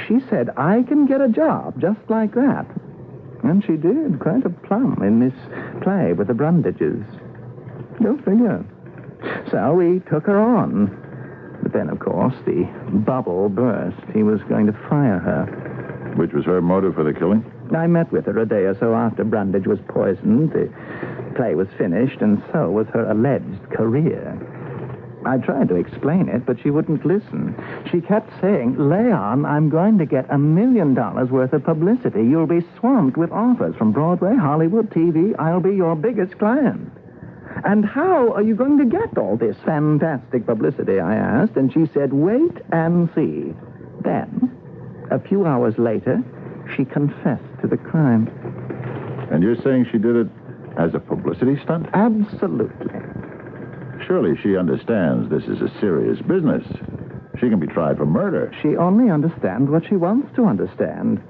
Speaker 1: She said, I can get a job just like that. And she did, quite a plum in this play with the Brundages. Go figure. So we took her on. But then, of course, the bubble burst. He was going to fire her.
Speaker 24: Which was her motive for the killing?
Speaker 1: I met with her a day or so after Brundage was poisoned. The play was finished, and so was her alleged career. I tried to explain it, but she wouldn't listen. She kept saying, Leon, I'm going to get $1 million worth of publicity. You'll be swamped with offers from Broadway, Hollywood, TV. I'll be your biggest client. And how are you going to get all this fantastic publicity, I asked, and she said, wait and see. Then, a few hours later, she confessed to the crime.
Speaker 24: And you're saying she did it as a publicity stunt?
Speaker 1: Absolutely.
Speaker 24: Surely she understands this is a serious business. She can be tried for murder.
Speaker 1: She only understands what she wants to understand.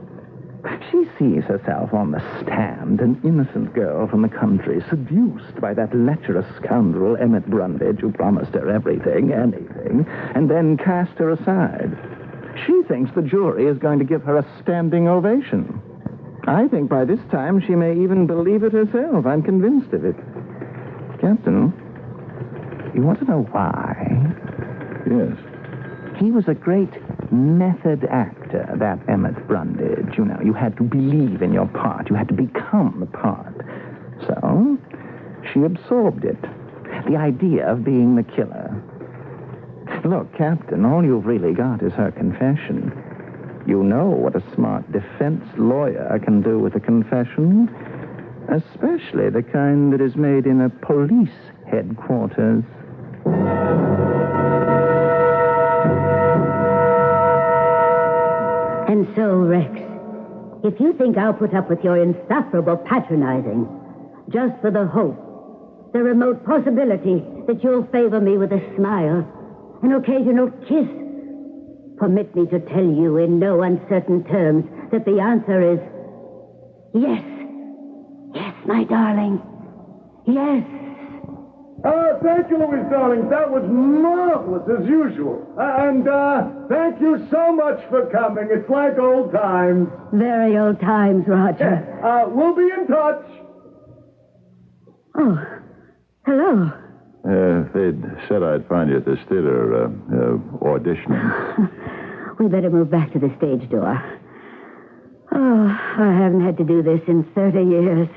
Speaker 1: She sees herself on the stand, an innocent girl from the country, seduced by that lecherous scoundrel Emmett Brundage, who promised her everything, anything, and then cast her aside. She thinks the jury is going to give her a standing ovation. I think by this time she may even believe it herself. I'm convinced of it. Captain, you want to know why?
Speaker 24: Yes.
Speaker 1: He was a great method actor, that Emmett Brundage. You know, you had to believe in your part. You had to become the part. So, she absorbed it. The idea of being the killer. Look, Captain, all you've really got is her confession. You know what a smart defense lawyer can do with a confession, especially the kind that is made in a police headquarters.
Speaker 10: And so, Rex, if you think I'll put up with your insufferable patronizing just for the hope, the remote possibility that you'll favor me with a smile, an occasional kiss, permit me to tell you in no uncertain terms that the answer is yes. Yes, my darling. Yes.
Speaker 2: Thank you, Louise, darling. That was marvelous, as usual. And thank you so much for coming. It's like old times.
Speaker 10: Very old times, Roger.
Speaker 2: We'll be in touch.
Speaker 10: Oh, Hello.
Speaker 24: They'd said I'd find you at this theater, auditioning.
Speaker 10: We better move back to the stage door. Oh, I haven't had to do this in 30 years.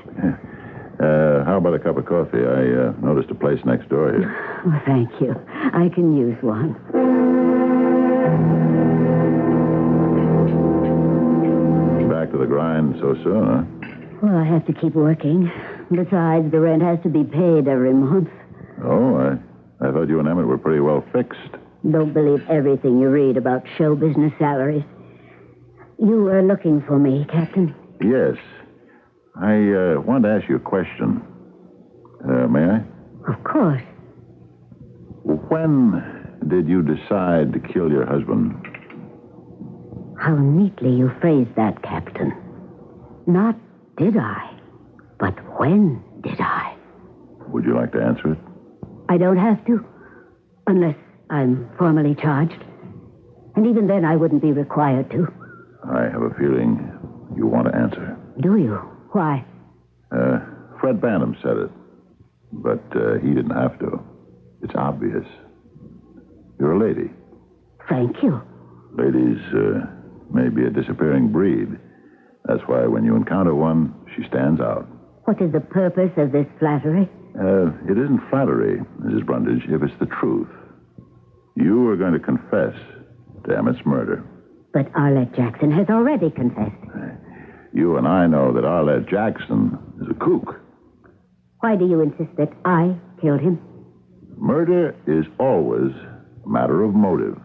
Speaker 24: How about a cup of coffee? I noticed a place next door here.
Speaker 10: Oh, thank you. I can use one.
Speaker 24: Back to the grind so soon, huh?
Speaker 10: Well, I have to keep working. Besides, the rent has to be paid every month.
Speaker 24: Oh, I thought you and Emmett were pretty well fixed.
Speaker 10: Don't believe everything you read about show business salaries. You were looking for me, Captain.
Speaker 24: Yes. I wanted to ask you a question. May I?
Speaker 10: Of course.
Speaker 24: When did you decide to kill your husband?
Speaker 10: How neatly you phrased that, Captain. Not did I, but when did I?
Speaker 24: Would you like to answer it?
Speaker 10: I don't have to, unless I'm formally charged. And even then, I wouldn't be required to.
Speaker 24: I have a feeling you want to answer.
Speaker 10: Do you? Why?
Speaker 24: Fred Bantam said it, but he didn't have to. It's obvious. You're a lady.
Speaker 10: Thank you.
Speaker 24: Ladies may be a disappearing breed. That's why when you encounter one, she stands out.
Speaker 10: What is the purpose of this flattery?
Speaker 24: It isn't flattery, Mrs. Brundage, if it's the truth. You are going to confess to Emmett's murder.
Speaker 10: But Arlette Jackson has already confessed.
Speaker 24: You and I know that Arlette Jackson is a kook.
Speaker 10: Why do you insist that I killed him?
Speaker 24: Murder is always a matter of motive.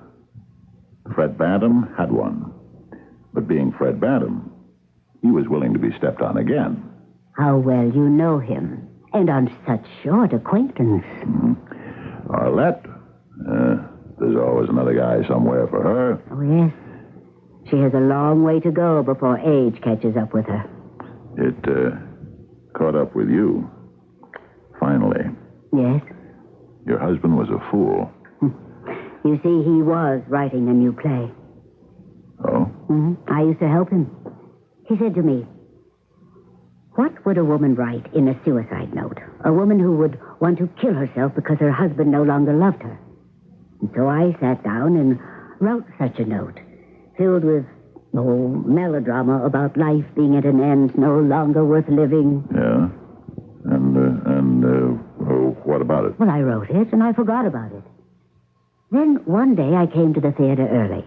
Speaker 24: Fred Bantam had one. But being Fred Bantam, he was willing to be stepped on again.
Speaker 10: How well you know him, and on such short acquaintance.
Speaker 24: Mm-hmm. Arlette, there's always another guy somewhere for her.
Speaker 10: Oh, yes. She has a long way to go before age catches up with her.
Speaker 24: It caught up with you. Finally.
Speaker 10: Yes?
Speaker 24: Your husband was a fool.
Speaker 10: You see, he was writing a new play.
Speaker 24: Oh?
Speaker 10: Mm-hmm. I used to help him. He said to me, what would a woman write in a suicide note? A woman who would want to kill herself because her husband no longer loved her. And so I sat down and wrote such a note, filled with melodrama about life being at an end, no longer worth living.
Speaker 24: Yeah? And what about it?
Speaker 10: Well, I wrote it, and I forgot about it. Then one day I came to the theater early.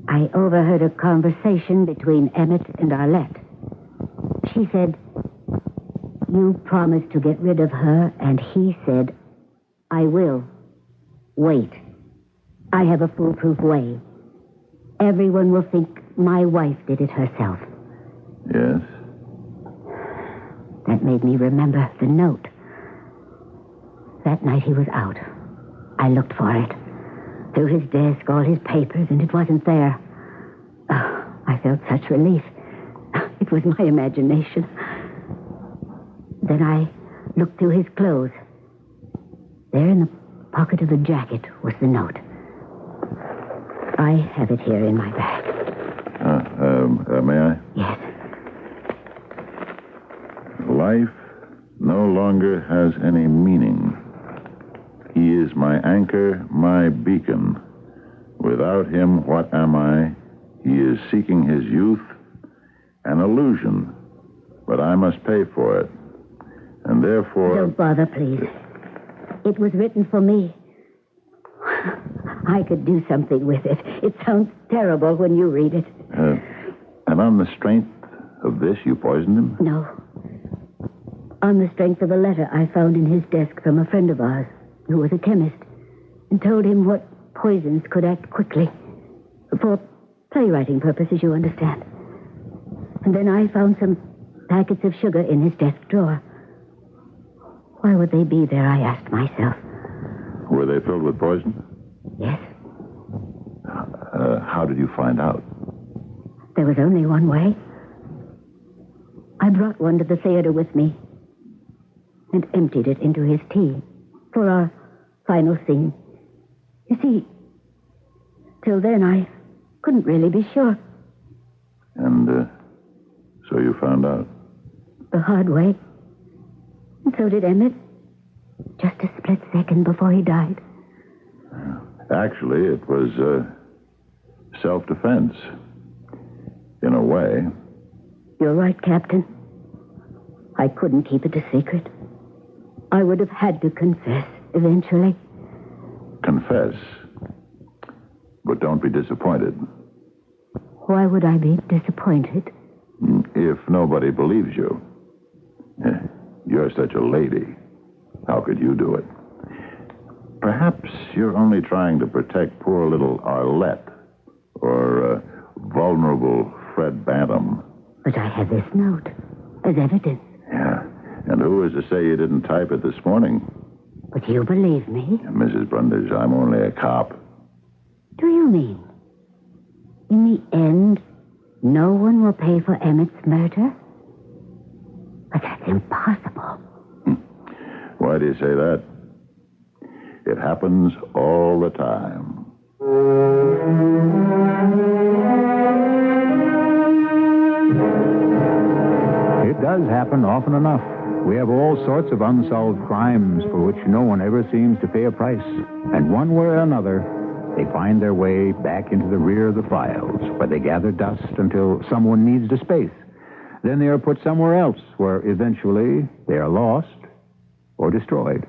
Speaker 10: I overheard a conversation between Emmett and Arlette. She said, you promised to get rid of her, and he said, I will. Wait. I have a foolproof way. Everyone will think my wife did it herself.
Speaker 24: Yes?
Speaker 10: That made me remember the note. That night he was out. I looked for it. Through his desk, all his papers, and it wasn't there. Oh, I felt such relief. It was my imagination. Then I looked through his clothes. There in the pocket of the jacket was the note. I have it here in my bag.
Speaker 24: May I?
Speaker 10: Yes.
Speaker 24: Life no longer has any meaning. He is my anchor, my beacon. Without him, what am I? He is seeking his youth, an illusion, but I must pay for it. And therefore...
Speaker 10: Don't bother, please. It was written for me. I could do something with it. It sounds terrible when you read it.
Speaker 24: And on the strength of this, you poisoned him?
Speaker 10: No. On the strength of a letter I found in his desk from a friend of ours who was a chemist and told him what poisons could act quickly. For playwriting purposes, you understand. And then I found some packets of sugar in his desk drawer. Why would they be there, I asked myself.
Speaker 24: Were they filled with poison?
Speaker 10: Yes.
Speaker 24: How did you find out?
Speaker 10: There was only one way. I brought one to the theater with me and emptied it into his tea for our final scene. You see, till then I couldn't really be sure.
Speaker 24: And so you found out?
Speaker 10: The hard way. And so did Emmett. Just a split second before he died.
Speaker 24: Actually, it was self-defense. In a way.
Speaker 10: You're right, Captain. I couldn't keep it a secret. I would have had to confess eventually.
Speaker 24: Confess. But don't be disappointed.
Speaker 10: Why would I be disappointed?
Speaker 24: If nobody believes you. You're such a lady. How could you do it? Perhaps you're only trying to protect poor little Arlette or vulnerable Fred Bantam.
Speaker 10: But I have this note as evidence.
Speaker 24: Yeah. And who is to say you didn't type it this morning?
Speaker 10: But you believe me?
Speaker 24: Mrs. Brundage, I'm only a cop.
Speaker 10: Do you mean? In the end, no one will pay for Emmett's murder? But that's impossible.
Speaker 24: Why do you say that? It happens all the time.
Speaker 21: It does happen often enough. We have all sorts of unsolved crimes for which no one ever seems to pay a price. And one way or another, they find their way back into the rear of the files, where they gather dust until someone needs the space. Then they are put somewhere else, where eventually they are lost or destroyed,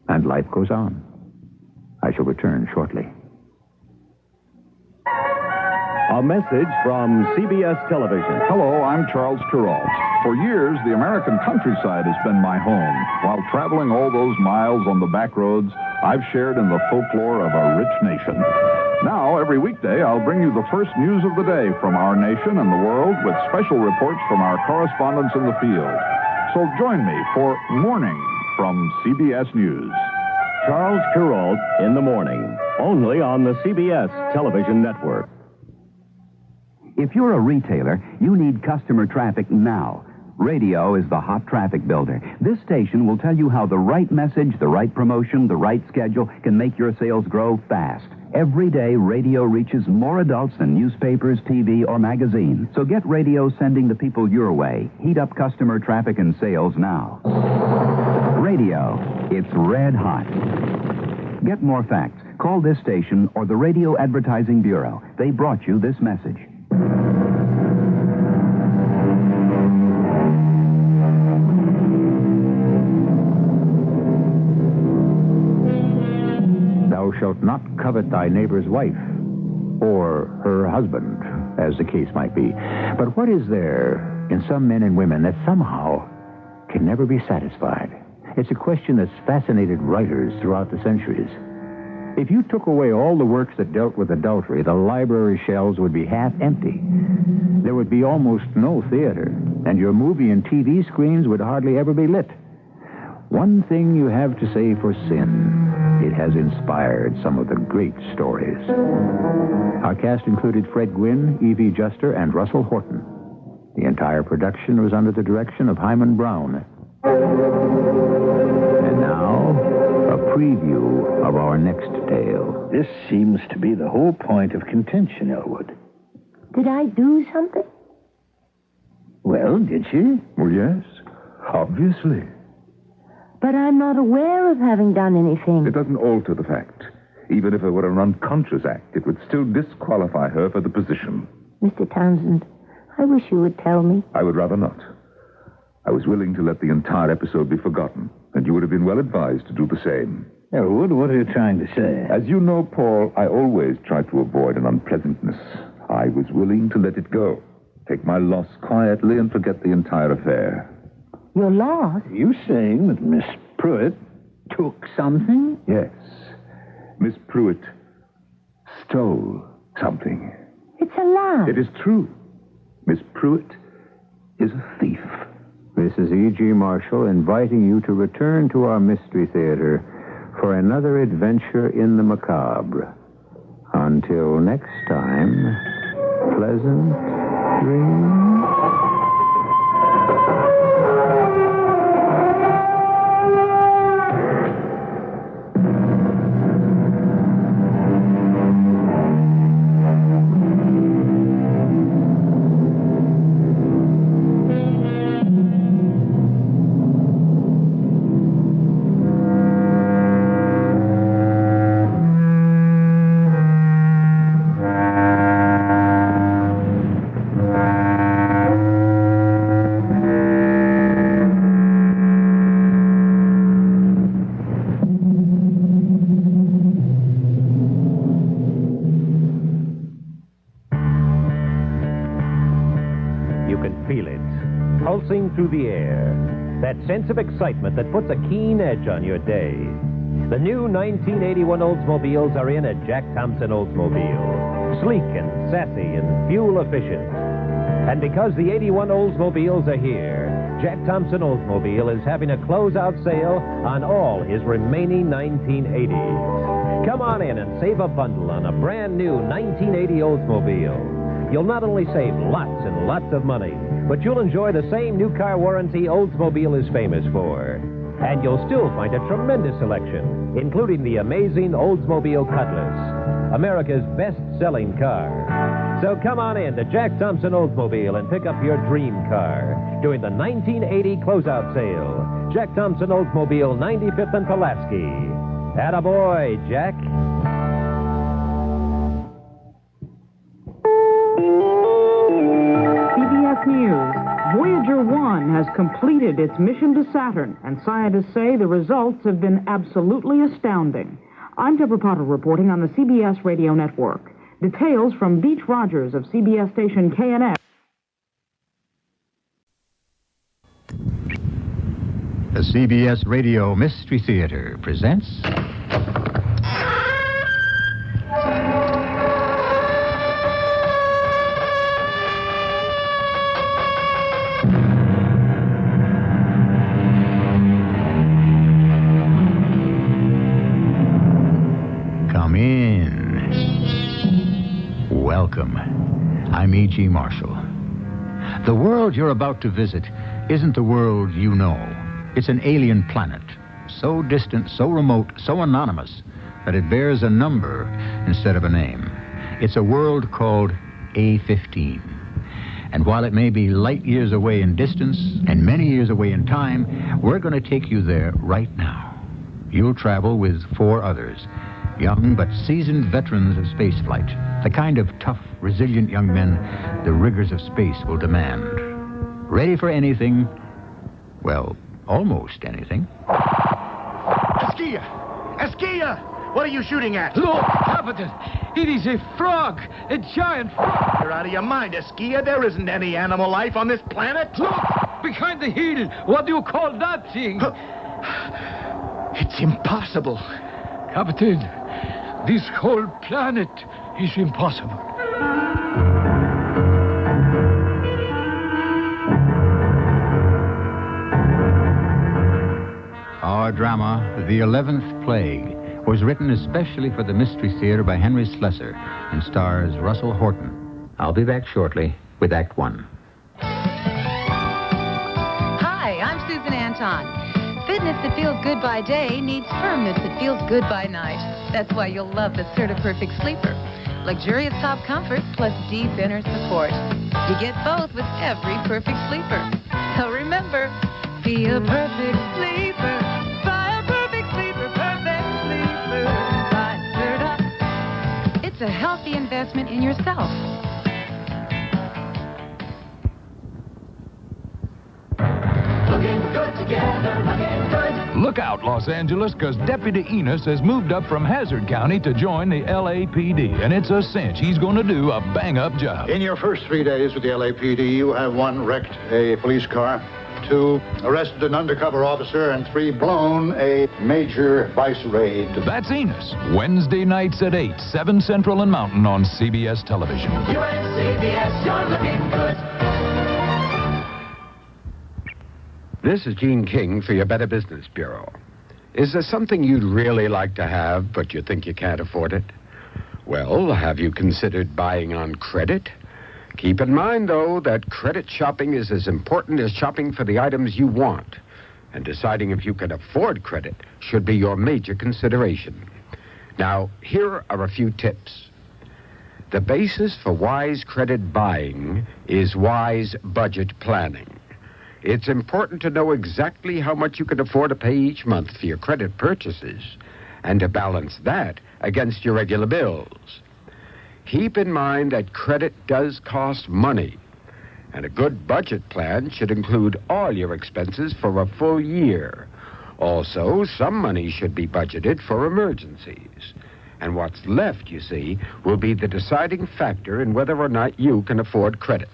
Speaker 21: and life goes on. I shall return shortly.
Speaker 12: A message from CBS Television.
Speaker 20: Hello, I'm Charles Kuralt. For years, the American countryside has been my home. While traveling all those miles on the back roads, I've shared in the folklore of a rich nation. Now, every weekday, I'll bring you the first news of the day from our nation and the world with special reports from our correspondents in the field. So join me for Morning from CBS News.
Speaker 12: Charles Kuralt in the morning, only on the CBS Television Network.
Speaker 15: If you're a retailer, you need customer traffic now. Radio is the hot traffic builder. This station will tell you how the right message, the right promotion, the right schedule can make your sales grow fast. Every day, radio reaches more adults than newspapers, TV, or magazines. So get radio sending the people your way. Heat up customer traffic and sales now. Radio, it's red hot. Get more facts. Call this station or the Radio Advertising Bureau. They brought you this message.
Speaker 21: Thou shalt not covet thy neighbor's wife, or her husband, as the case might be. But what is there in some men and women that somehow can never be satisfied? It's a question that's fascinated writers throughout the centuries. If you took away all the works that dealt with adultery, the library shelves would be half empty. There would be almost no theater, and your movie and TV screens would hardly ever be lit. One thing you have to say for sin, it has inspired some of the great stories. Our cast included Fred Gwynne, Evie Juster, and Russell Horton. The entire production was under the direction of Hyman Brown. And now, a preview of our next tale.
Speaker 3: This seems to be the whole point of contention, Elwood.
Speaker 10: Did I do something?
Speaker 3: Well, did she?
Speaker 19: Well, yes. Obviously.
Speaker 26: But I'm not aware of having done anything.
Speaker 19: It doesn't alter the fact. Even if it were an unconscious act, it would still disqualify her for the position.
Speaker 26: Mr. Townsend, I wish you would tell me.
Speaker 19: I would rather not. I was willing to let the entire episode be forgotten, and you would have been well advised to do the same.
Speaker 3: Elwood, what are you trying to say?
Speaker 19: As you know, Paul, I always try to avoid an unpleasantness. I was willing to let it go. Take my loss quietly and forget the entire affair.
Speaker 26: Your loss?
Speaker 3: You saying that Miss Pruitt took something?
Speaker 19: Yes. Miss Pruitt stole something.
Speaker 26: It's a lie.
Speaker 19: It is true. Miss Pruitt is a thief.
Speaker 21: This is E.G. Marshall inviting you to return to our Mystery Theater for another adventure in the macabre. Until next time, pleasant dreams.
Speaker 4: You can feel it, pulsing through the air. That sense of excitement that puts a keen edge on your day. The new 1981 Oldsmobiles are in at Jack Thompson Oldsmobile. Sleek and sassy and fuel efficient. And because the 81 Oldsmobiles are here, Jack Thompson Oldsmobile is having a closeout sale on all his remaining 1980s. Come on in and save a bundle on a brand new 1980 Oldsmobile. You'll not only save lots and lots of money, but you'll enjoy the same new car warranty Oldsmobile is famous for. And you'll still find a tremendous selection, including the amazing Oldsmobile Cutlass, America's best-selling car. So come on in to Jack Thompson Oldsmobile and pick up your dream car during the 1980 closeout sale. Jack Thompson Oldsmobile, 95th and Pulaski. Attaboy, Jack.
Speaker 5: CBS News. Voyager 1 has completed its mission to Saturn, and scientists say the results have been absolutely astounding. I'm Deborah Potter reporting on the CBS radio network. Details from Beach Rogers of CBS station KNX.
Speaker 21: The CBS Radio Mystery Theater presents... Come in. Welcome. I'm E.G. Marshall. The world you're about to visit isn't the world you know. It's an alien planet, so distant, so remote, so anonymous, that it bears a number instead of a name. It's a world called A15. And while it may be light years away in distance and many years away in time, we're going to take you there right now. You'll travel with 4 others, young but seasoned veterans of spaceflight, the kind of tough, resilient young men the rigors of space will demand. Ready for anything? Well, almost anything.
Speaker 14: Esquia! Esquia! What are you shooting at?
Speaker 16: Look, Captain! It is a frog! A giant frog!
Speaker 14: You're out of your mind, Esquia. There isn't any animal life on this planet.
Speaker 16: Look! Behind the hill! What do you call that thing?
Speaker 14: It's impossible.
Speaker 16: Captain, this whole planet is impossible.
Speaker 21: Our drama, The 11th Plague, was written especially for the Mystery Theater by Henry Slessor and stars Russell Horton. I'll be back shortly with Act 1.
Speaker 22: Hi, I'm Susan Anton. Fitness that feels good by day needs firmness that feels good by night. That's why you'll love the CertaPerfect Sleeper. Luxurious top comfort plus deep inner support. You get both with every perfect sleeper. So remember, be a perfect sleeper. Buy a perfect sleeper, perfect sleeper. Buy Certa. It's a healthy investment in yourself.
Speaker 8: Looking good together, looking good.
Speaker 13: Look out, Los Angeles, because Deputy Enos has moved up from Hazard County to join the LAPD, and it's a cinch he's going to do a bang-up job.
Speaker 23: In your first 3 days with the LAPD, you have 1, wrecked a police car, 2, arrested an undercover officer, and 3, blown a major vice raid.
Speaker 13: That's Enos. Wednesday nights at 8, 7 Central and Mountain on CBS Television.
Speaker 8: You and CBS, you're looking good.
Speaker 25: This is Gene King for your Better Business Bureau. Is there something you'd really like to have, but you think you can't afford it? Well, have you considered buying on credit? Keep in mind, though, that credit shopping is as important as shopping for the items you want. And deciding if you can afford credit should be your major consideration. Now, here are a few tips. The basis for wise credit buying is wise budget planning. It's important to know exactly how much you can afford to pay each month for your credit purchases and to balance that against your regular bills. Keep in mind that credit does cost money, and a good budget plan should include all your expenses for a full year. Also, some money should be budgeted for emergencies. And what's left, you see, will be the deciding factor in whether or not you can afford credit.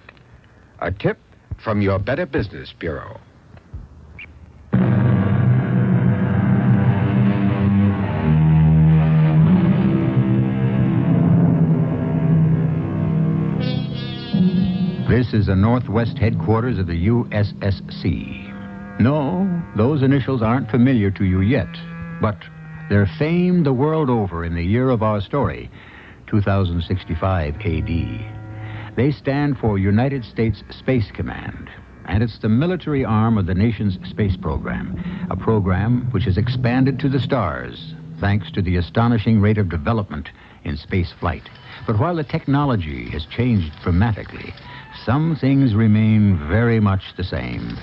Speaker 25: A tip from your Better Business Bureau.
Speaker 21: This is the Northwest headquarters of the USSC. No, those initials aren't familiar to you yet, but they're famed the world over in the year of our story, 2065 AD. They stand for United States Space Command, and it's the military arm of the nation's space program, a program which has expanded to the stars thanks to the astonishing rate of development in space flight. But while the technology has changed dramatically, some things remain very much the same,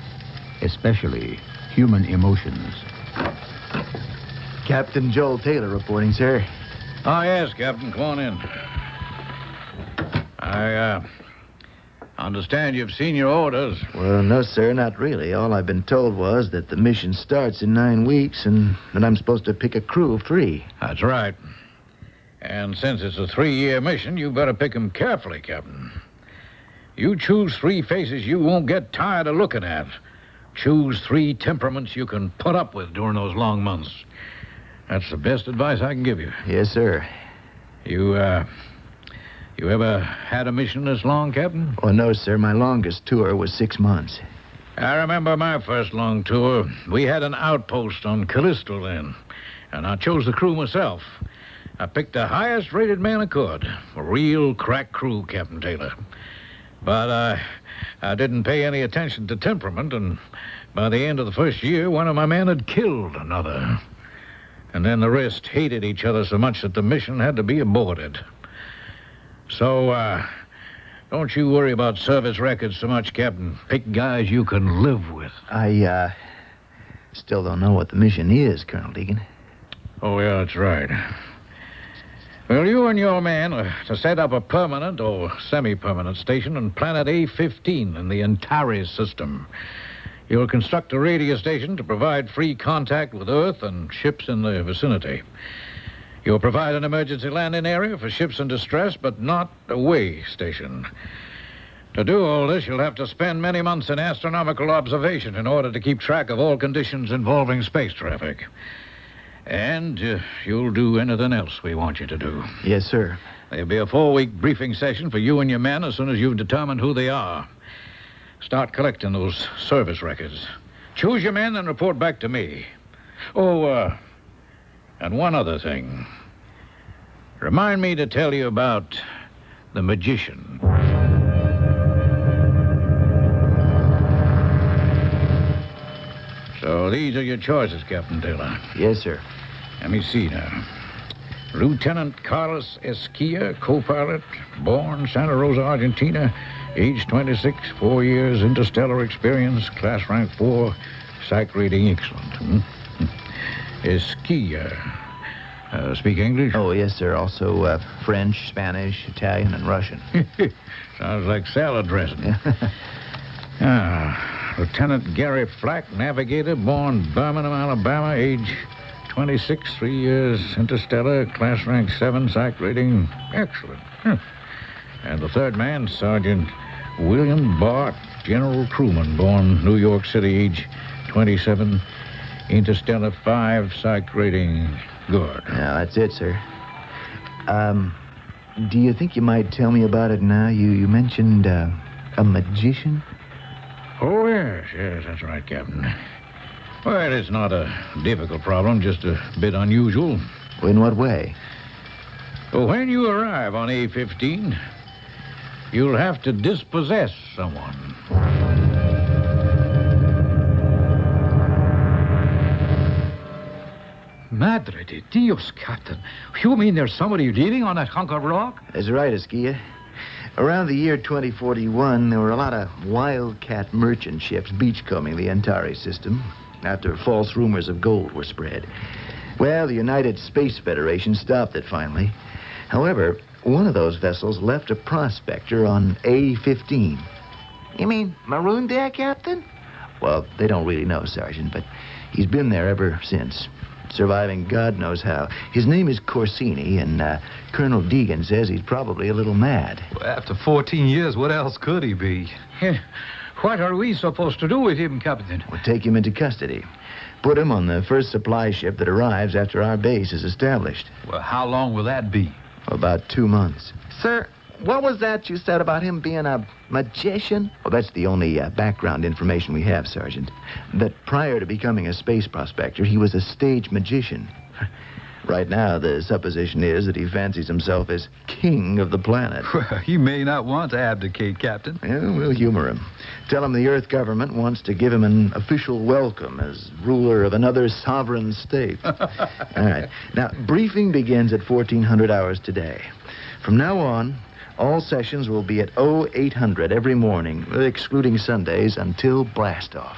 Speaker 21: especially human emotions.
Speaker 6: Captain Joel Taylor reporting, sir.
Speaker 7: Oh, yes, Captain. Come on in. I understand you've seen your orders.
Speaker 6: Well, no, sir, not really. All I've been told was that the mission starts in 9 weeks and that I'm supposed to pick a crew of 3.
Speaker 7: That's right. And since it's a 3-year mission, you better pick them carefully, Captain. You choose 3 faces you won't get tired of looking at. Choose 3 temperaments you can put up with during those long months. That's the best advice I can give you.
Speaker 6: Yes, sir.
Speaker 7: You ever had a mission this long, Captain?
Speaker 6: Oh, no, sir. My longest tour was 6 months.
Speaker 7: I remember my first long tour. We had an outpost on Callisto then, and I chose the crew myself. I picked the highest-rated man I could. A real crack crew, Captain Taylor. But I didn't pay any attention to temperament, and by the end of the first year, one of my men had killed another. And then the rest hated each other so much that the mission had to be aborted. So, don't you worry about service records so much, Captain. Pick guys you can live with.
Speaker 6: I still don't know what the mission is, Colonel Deegan.
Speaker 7: Oh, yeah, that's right. Well, you and your man are to set up a permanent or semi-permanent station on planet A15 in the Antares system. You'll construct a radio station to provide free contact with Earth and ships in the vicinity. You'll provide an emergency landing area for ships in distress, but not a way station. To do all this, you'll have to spend many months in astronomical observation in order to keep track of all conditions involving space traffic. And you'll do anything else we want you to do.
Speaker 6: Yes, sir.
Speaker 7: There'll be a 4-week briefing session for you and your men as soon as you've determined who they are. Start collecting those service records. Choose your men and report back to me. Oh, and one other thing. Remind me to tell you about the magician. So these are your choices, Captain Taylor.
Speaker 6: Yes, sir.
Speaker 7: Let me see now. Lieutenant Carlos Esquia, co-pilot, born Santa Rosa, Argentina, age 26, 4 years, interstellar experience, class rank 4, psych rating excellent. Esquia. Speak English?
Speaker 6: Oh, yes, sir. Also French, Spanish, Italian, and Russian.
Speaker 7: Sounds like salad dressing. Lieutenant Gary Flack, navigator, born Birmingham, Alabama, age 26, 3 years, interstellar, class rank 7, psych rating excellent. And the third man, Sergeant William Bart, general crewman, born New York City, age 27, interstellar 5, psych rating good.
Speaker 6: Yeah, that's it, sir. Do you think you might tell me about it now? You mentioned a magician?
Speaker 7: Oh, yes, that's right, Captain. Well, it's not a difficult problem, just a bit unusual.
Speaker 6: In what way?
Speaker 7: Well, when you arrive on A15, you'll have to dispossess someone.
Speaker 16: Madre de Dios, Captain. You mean there's somebody living on that hunk of rock?
Speaker 6: That's right, Esquia. Around the year 2041, there were a lot of wildcat merchant ships beachcombing the Antares system after false rumors of gold were spread. Well, the United Space Federation stopped it finally. However, one of those vessels left a prospector on A15. You mean marooned there, Captain? Well, they don't really know, Sergeant, but he's been there ever since, surviving God knows how. His name is Corsini, and Colonel Deegan says he's probably a little mad.
Speaker 9: Well, after 14 years, what else could he be?
Speaker 16: What are we supposed to do with him, Captain?
Speaker 6: We'll take him into custody. Put him on the first supply ship that arrives after our base is established.
Speaker 16: Well, how long will that be?
Speaker 6: About 2 months. Sir, what was that you said about him being a magician? Well, that's the only background information we have, Sergeant. That prior to becoming a space prospector, he was a stage magician. Right now, the supposition is that he fancies himself as king of the planet.
Speaker 16: Well, he may not want to abdicate, Captain.
Speaker 6: Yeah, we'll humor him. Tell him the Earth government wants to give him an official welcome as ruler of another sovereign state. All right. Now, briefing begins at 1400 hours today. From now on, all sessions will be at 0800 every morning, excluding Sundays, until blastoff.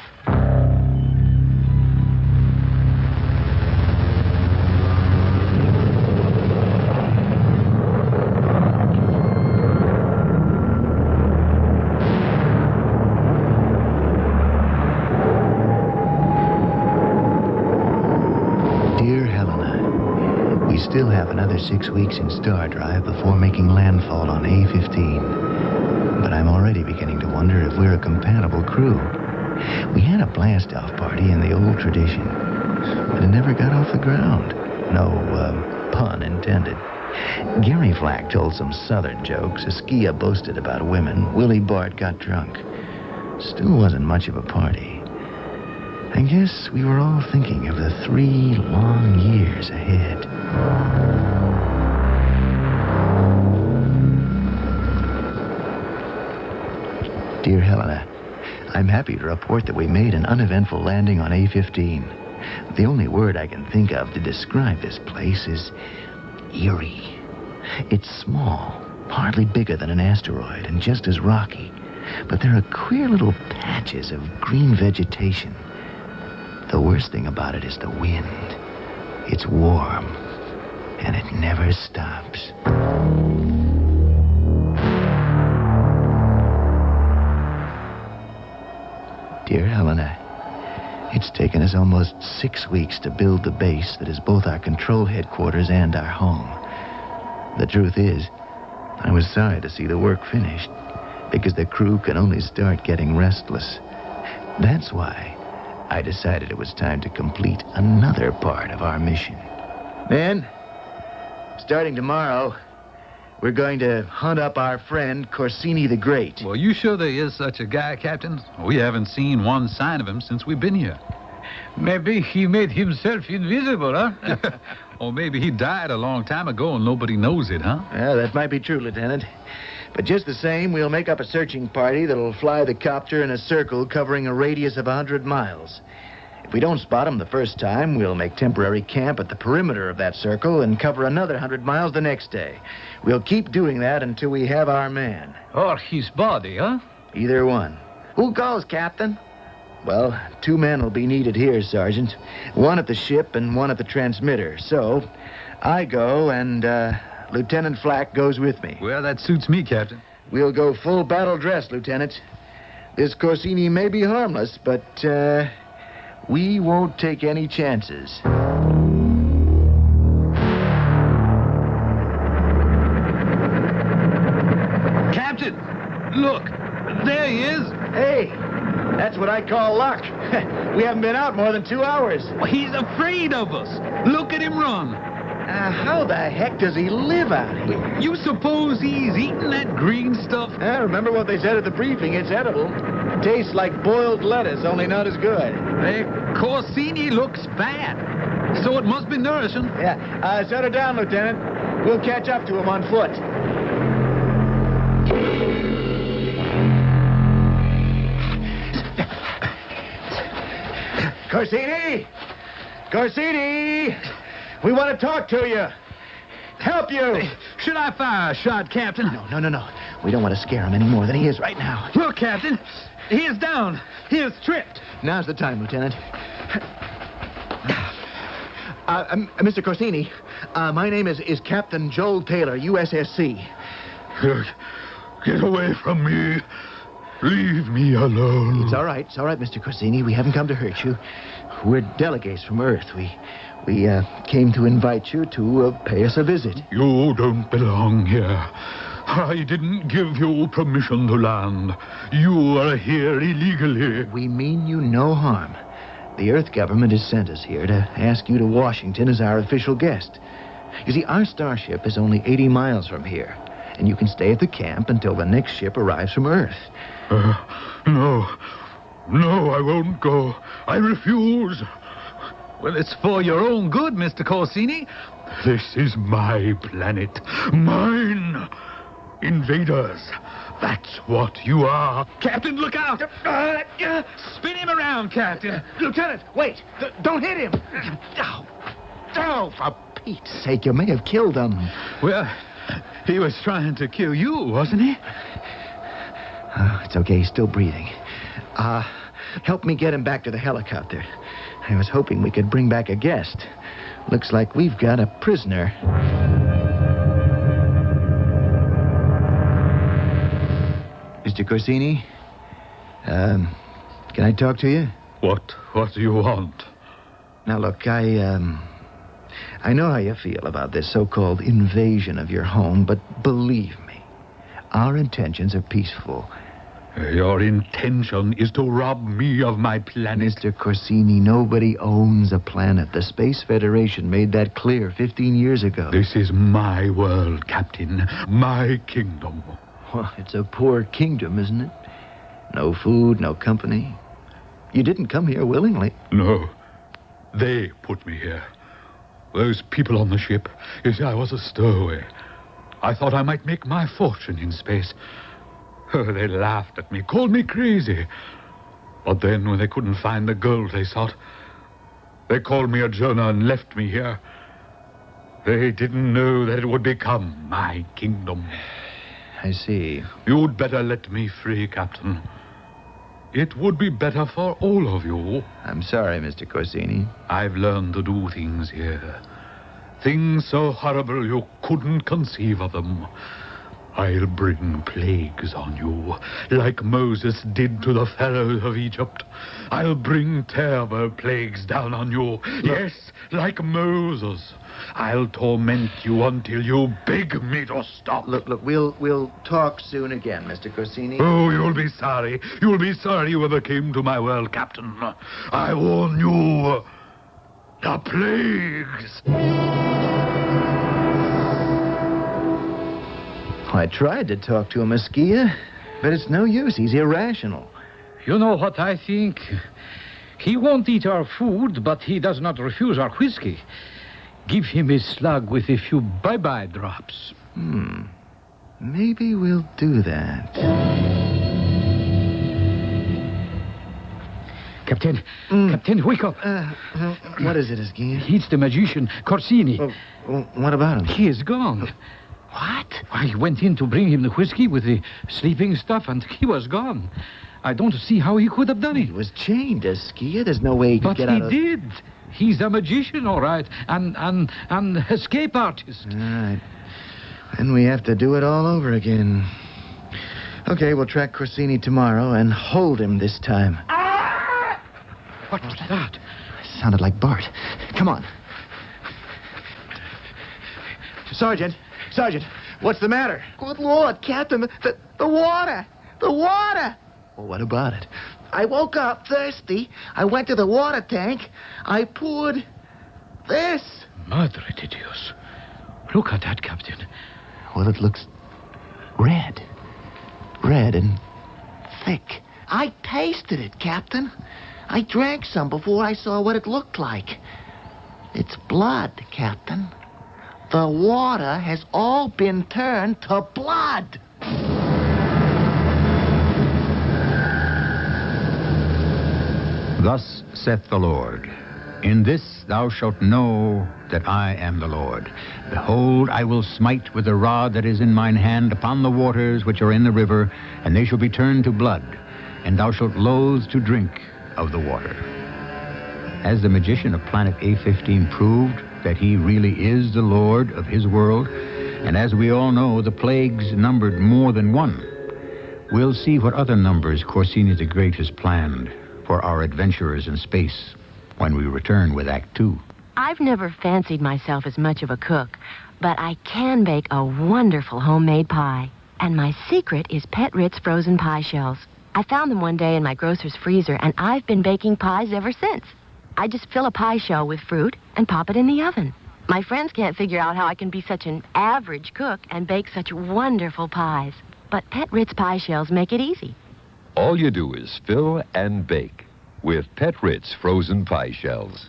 Speaker 6: Still have another 6 weeks in star drive before making landfall on A-15. But I'm already beginning to wonder if we're a compatible crew. We had a blast-off party in the old tradition, but it never got off the ground. No pun intended. Gary Flack told some southern jokes. Askia boasted about women. Willie Bart got drunk. Still wasn't much of a party. I guess we were all thinking of the 3 long years ahead. Dear Helena, I'm happy to report that we made an uneventful landing on A-15. The only word I can think of to describe this place is eerie. It's small, hardly bigger than an asteroid, and just as rocky. But there are queer little patches of green vegetation. The worst thing about it is the wind. It's warm, and it never stops. Dear Helena, it's taken us almost 6 weeks to build the base that is both our control headquarters and our home. The truth is, I was sorry to see the work finished, because the crew can only start getting restless. That's why I decided it was time to complete another part of our mission. Men, starting tomorrow, we're going to hunt up our friend Corsini the Great.
Speaker 16: Well, you sure there is such a guy, Captain? We haven't seen one sign of him since we've been here. Maybe he made himself invisible, huh? Or maybe he died a long time ago and nobody knows it, huh?
Speaker 6: Yeah, that might be true, Lieutenant. But just the same, we'll make up a searching party that'll fly the copter in a circle covering a radius of 100 miles. If we don't spot him the first time, we'll make temporary camp at the perimeter of that circle and cover another 100 miles the next day. We'll keep doing that until we have our man.
Speaker 16: Or his body, huh?
Speaker 6: Either one. Who goes, Captain? Well, 2 men will be needed here, Sergeant. One at the ship and one at the transmitter. So, I go and, Lieutenant Flack goes with me.
Speaker 16: Well, that suits me, Captain.
Speaker 6: We'll go full battle dress, Lieutenant. This Corsini may be harmless, but, we won't take any chances.
Speaker 16: Captain! Look! There he is!
Speaker 6: Hey! That's what I call luck. We haven't been out more than 2 hours.
Speaker 16: Well, he's afraid of us. Look at him run.
Speaker 6: How the heck does he live out here?
Speaker 16: You suppose he's eating that green stuff?
Speaker 6: Remember what they said at the briefing. It's edible. Tastes like boiled lettuce, only not as good.
Speaker 16: Hey, Corsini looks fat. So it must be nourishing.
Speaker 6: Yeah. Set her down, Lieutenant. We'll catch up to him on foot. Corsini! Corsini! We want to talk to you. Help you.
Speaker 16: Should I fire a shot, Captain?
Speaker 6: No. We don't want to scare him any more than he is right now.
Speaker 16: Look, Captain. He is down. He is tripped.
Speaker 6: Now's the time, Lieutenant. Mr. Corsini, my name is Captain Joel Taylor, USSC.
Speaker 1: Get away from me. Leave me alone.
Speaker 6: It's all right, Mr. Corsini. We haven't come to hurt you. We're delegates from Earth. We came to invite you to pay us a visit.
Speaker 1: You don't belong here. I didn't give you permission to land. You are here illegally.
Speaker 6: We mean you no harm. The Earth government has sent us here to ask you to Washington as our official guest. You see, our starship is only 80 miles from here, and you can stay at the camp until the next ship arrives from Earth.
Speaker 1: No, I won't go. I refuse.
Speaker 16: Well, it's for your own good, Mr. Corsini.
Speaker 1: This is my planet. Mine. Invaders. That's what you are.
Speaker 16: Captain, look out! Spin him around, Captain.
Speaker 14: Lieutenant, wait. Don't hit him.
Speaker 6: Oh, for Pete's sake, you may have killed him.
Speaker 16: Well, he was trying to kill you, wasn't he?
Speaker 6: It's okay, he's still breathing. Help me get him back to the helicopter. I was hoping we could bring back a guest. Looks like we've got a prisoner. Mr. Corsini? Can I talk to you?
Speaker 1: What do you want?
Speaker 6: Now, look, I know how you feel about this so-called invasion of your home, but believe me, our intentions are peaceful.
Speaker 1: Your intention is to rob me of my planet.
Speaker 6: Mr. Corsini, nobody owns a planet. The Space Federation made that clear 15 years ago.
Speaker 1: This is my world, Captain. My kingdom.
Speaker 6: Well, it's a poor kingdom, isn't it? No food, no company. You didn't come here willingly.
Speaker 1: No. They put me here. Those people on the ship. You see, I was a stowaway. I thought I might make my fortune in space. They laughed at me, called me crazy. But then, when they couldn't find the gold they sought, they called me a Jonah and left me here. They didn't know that it would become my kingdom.
Speaker 6: I see.
Speaker 1: You'd better let me free, Captain. It would be better for all of you.
Speaker 6: I'm sorry, Mr. Corsini.
Speaker 1: I've learned to do things here. Things so horrible you couldn't conceive of them. I'll bring plagues on you, like Moses did to the pharaohs of Egypt. I'll bring terrible plagues down on you. Yes, like Moses. I'll torment you until you beg me to stop.
Speaker 6: Look, we'll talk soon again, Mr. Corsini.
Speaker 1: Oh, you'll be sorry. You'll be sorry you ever came to my world, Captain. I warn you. The plagues.
Speaker 6: I tried to talk to him, Askia, but it's no use. He's irrational.
Speaker 7: You know what I think? He won't eat our food, but he does not refuse our whiskey. Give him a slug with a few bye-bye drops.
Speaker 6: Maybe we'll do that.
Speaker 7: Captain, wake up.
Speaker 6: What is it, Askia?
Speaker 7: It's the magician, Corsini.
Speaker 6: What about him?
Speaker 7: He is gone.
Speaker 6: What?
Speaker 7: I went in to bring him the whiskey with the sleeping stuff, and he was gone. I don't see how he could have done it.
Speaker 6: He was chained, Askia. There's no way he could get out of...
Speaker 7: But he did. He's a magician, all right, and escape artist.
Speaker 6: All right. Then we have to do it all over again. Okay, we'll track Corsini tomorrow and hold him this time.
Speaker 7: What was that?
Speaker 6: It sounded like Bart. Come on. Sergeant, what's the matter?
Speaker 14: Good Lord, Captain, the water. The water.
Speaker 6: Well, what about it?
Speaker 14: I woke up thirsty. I went to the water tank. I poured this.
Speaker 7: Madre de Dios. Look at that, Captain.
Speaker 6: Well, it looks red. Red and thick.
Speaker 14: I tasted it, Captain. I drank some before I saw what it looked like. It's blood, Captain. The water has all been turned to blood.
Speaker 21: Thus saith the Lord, in this thou shalt know that I am the Lord. Behold, I will smite with the rod that is in mine hand upon the waters which are in the river, and they shall be turned to blood, and thou shalt loathe to drink of the water. Has the magician of planet A15 proved that he really is the Lord of his world? And as we all know, the plagues numbered more than one. We'll see what other numbers Corsini the Great has planned for our adventurers in space when we return with Act 2.
Speaker 26: I've never fancied myself as much of a cook, but I can bake a wonderful homemade pie. And my secret is Pet Ritz frozen pie shells. I found them one day in my grocer's freezer, and I've been baking pies ever since. I just fill a pie shell with fruit and pop it in the oven. My friends can't figure out how I can be such an average cook and bake such wonderful pies. But Pet Ritz pie shells make it easy.
Speaker 2: All you do is fill and bake with Pet Ritz frozen pie shells.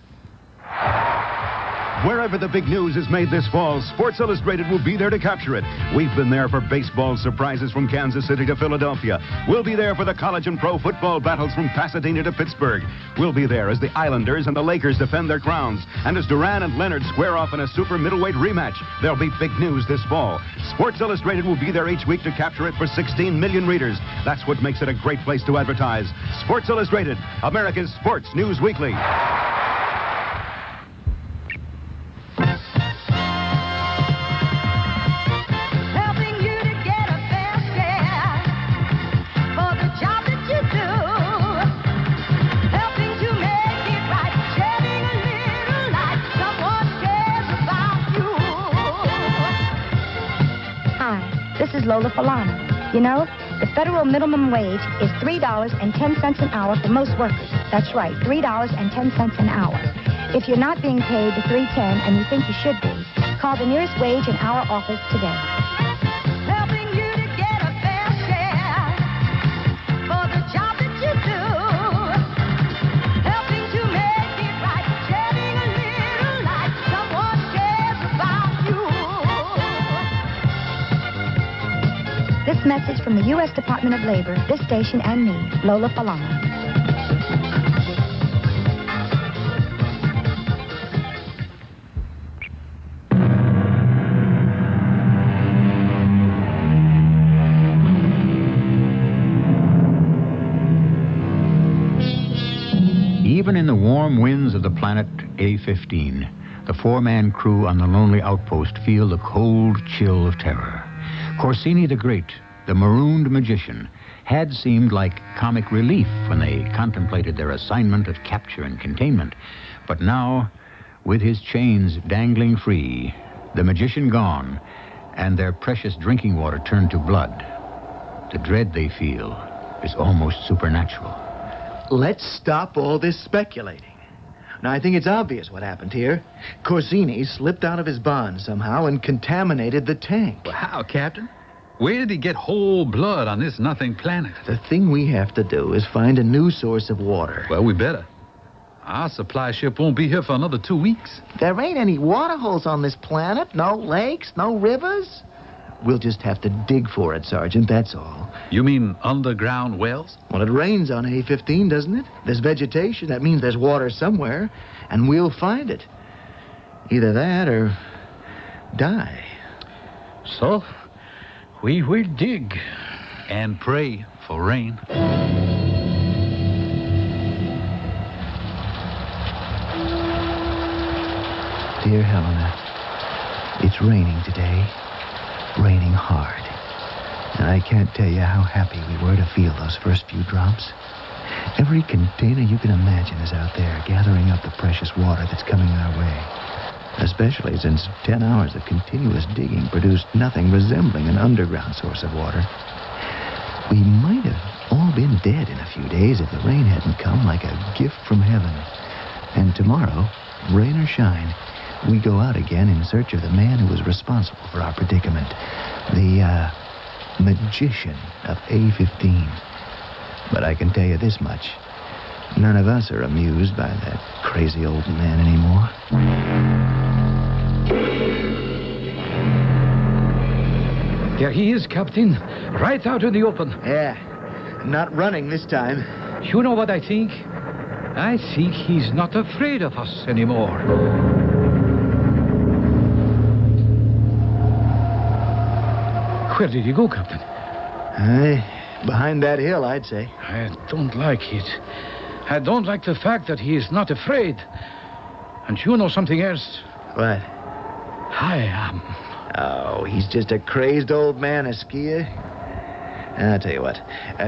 Speaker 9: Wherever the big news is made this fall, Sports Illustrated will be there to capture it. We've been there for baseball surprises from Kansas City to Philadelphia. We'll be there for the college and pro football battles from Pasadena to Pittsburgh. We'll be there as the Islanders and the Lakers defend their crowns. And as Duran and Leonard square off in a super middleweight rematch, there'll be big news this fall. Sports Illustrated will be there each week to capture it for 16 million readers. That's what makes it a great place to advertise. Sports Illustrated, America's sports news weekly.
Speaker 11: This is Lola Falana. You know, the federal minimum wage is $3.10 an hour for most workers. That's right, $3.10 an hour. If you're not being paid the $3.10 and you think you should be, call the nearest wage and hour office today.
Speaker 8: Helping you to get a fair share for the job that you do. Helping to make it right, shedding a little light. Someone cares about you.
Speaker 11: This message from the U.S. Department of Labor, this station, and me, Lola Falana.
Speaker 21: Even in the warm winds of the planet A-15, the four-man crew on the lonely outpost feel the cold chill of terror. Corsini the Great, the marooned magician, had seemed like comic relief when they contemplated their assignment of capture and containment. But now, with his chains dangling free, the magician gone, and their precious drinking water turned to blood, the dread they feel is almost supernatural.
Speaker 6: Let's stop all this speculating. Now, I think it's obvious what happened here. Corsini slipped out of his bond somehow and contaminated the tank.
Speaker 16: Well, how, Captain? Where did he get whole blood on this nothing planet?
Speaker 6: The thing we have to do is find a new source of water.
Speaker 16: Well, we better. Our supply ship won't be here for another 2 weeks.
Speaker 14: There ain't any water holes on this planet. No lakes, no rivers.
Speaker 6: We'll just have to dig for it, Sergeant, that's all.
Speaker 16: You mean underground wells?
Speaker 6: Well, it rains on A-15, doesn't it? There's vegetation. That means there's water somewhere, and we'll find it. Either that or die.
Speaker 16: So, we will dig and pray for rain.
Speaker 6: Dear Helena, it's raining today. Raining hard. And I can't tell you how happy we were to feel those first few drops. Every container you can imagine is out there gathering up the precious water that's coming our way. Especially since 10 hours of continuous digging produced nothing resembling an underground source of water. We might have all been dead in a few days if the rain hadn't come like a gift from heaven. And tomorrow, rain or shine, we go out again in search of the man who was responsible for our predicament. The, magician of A-15. But I can tell you this much. None of us are amused by that crazy old man anymore.
Speaker 17: There he is, Captain. Right out in the open.
Speaker 6: Yeah. Not running this time.
Speaker 17: You know what I think? I think he's not afraid of us anymore. Where did he go, Captain?
Speaker 6: Behind that hill, I'd say.
Speaker 17: I don't like it. I don't like the fact that he is not afraid. And you know something else?
Speaker 6: What?
Speaker 17: I am.
Speaker 6: Oh, he's just a crazed old man, Askia. I'll tell you what.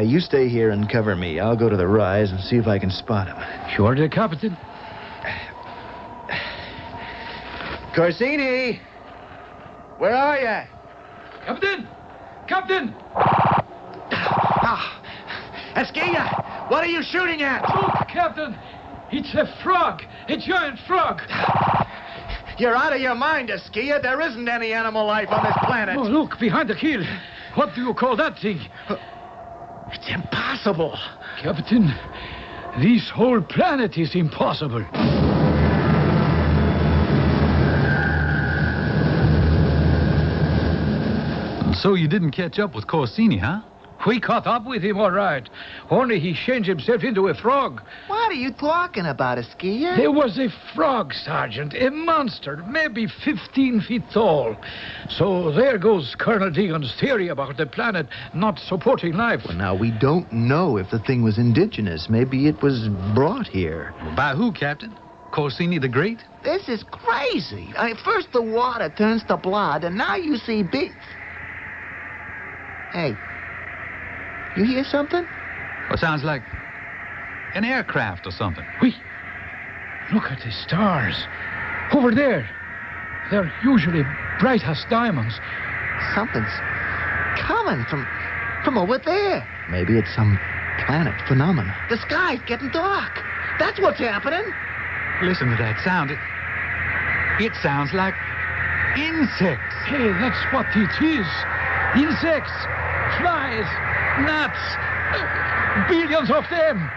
Speaker 6: You stay here and cover me. I'll go to the rise and see if I can spot him.
Speaker 17: Sure, dear Captain.
Speaker 6: Corsini! Where are you?
Speaker 17: Captain! Captain!
Speaker 6: Esquilla, what are you shooting at?
Speaker 17: Look, Captain! It's a frog! A giant frog!
Speaker 6: You're out of your mind, Esquilla. There isn't any animal life on this planet.
Speaker 17: Oh, look, behind the keel. What do you call that thing?
Speaker 6: It's impossible.
Speaker 17: Captain, this whole planet is impossible.
Speaker 16: So you didn't catch up with Corsini, huh?
Speaker 17: We caught up with him, all right. Only he changed himself into a frog.
Speaker 14: What are you talking about, Esquilla?
Speaker 17: There was a frog, Sergeant. A monster, maybe 15 feet tall. So there goes Colonel Deegan's theory about the planet not supporting life.
Speaker 6: Well, now, we don't know if the thing was indigenous. Maybe it was brought here.
Speaker 16: By who, Captain? Corsini the Great?
Speaker 14: This is crazy. First the water turns to blood, and now you see big... Hey, you hear something?
Speaker 16: Well, sounds like an aircraft or something.
Speaker 17: Wait. Look at the stars. Over there. They're usually bright as diamonds.
Speaker 14: Something's coming from over there.
Speaker 6: Maybe it's some planet phenomenon.
Speaker 14: The sky's getting dark. That's what's happening.
Speaker 16: Listen to that sound. It sounds like insects.
Speaker 17: Hey, that's what it is. Insects, flies, gnats, billions of them.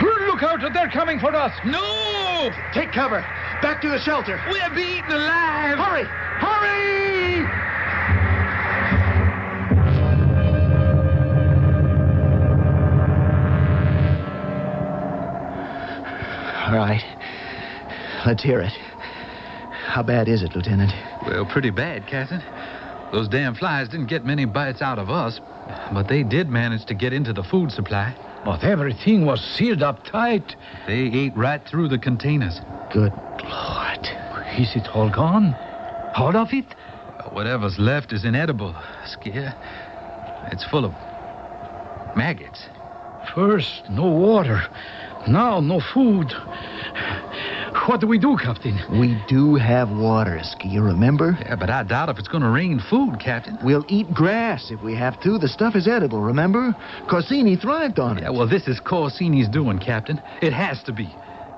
Speaker 17: Look out, they're coming for us.
Speaker 6: No! Take cover. Back to the shelter.
Speaker 17: We're being eaten alive.
Speaker 6: Hurry! Hurry! All right. Let's hear it. How bad is it, Lieutenant?
Speaker 16: Well, pretty bad, Captain. Those damn flies didn't get many bites out of us, but they did manage to get into the food supply.
Speaker 17: But everything was sealed up tight.
Speaker 16: They ate right through the containers.
Speaker 6: Good Lord.
Speaker 17: Is it all gone? All of it?
Speaker 16: Whatever's left is inedible, Skia. It's full of maggots.
Speaker 17: First, no water. Now, no food. What do we do, Captain?
Speaker 6: We do have water, Esquilla, remember?
Speaker 16: Yeah, but I doubt if it's going to rain food, Captain.
Speaker 6: We'll eat grass if we have to. The stuff is edible, remember? Corsini thrived on it.
Speaker 16: Yeah, well, this is Corsini's doing, Captain. It has to be.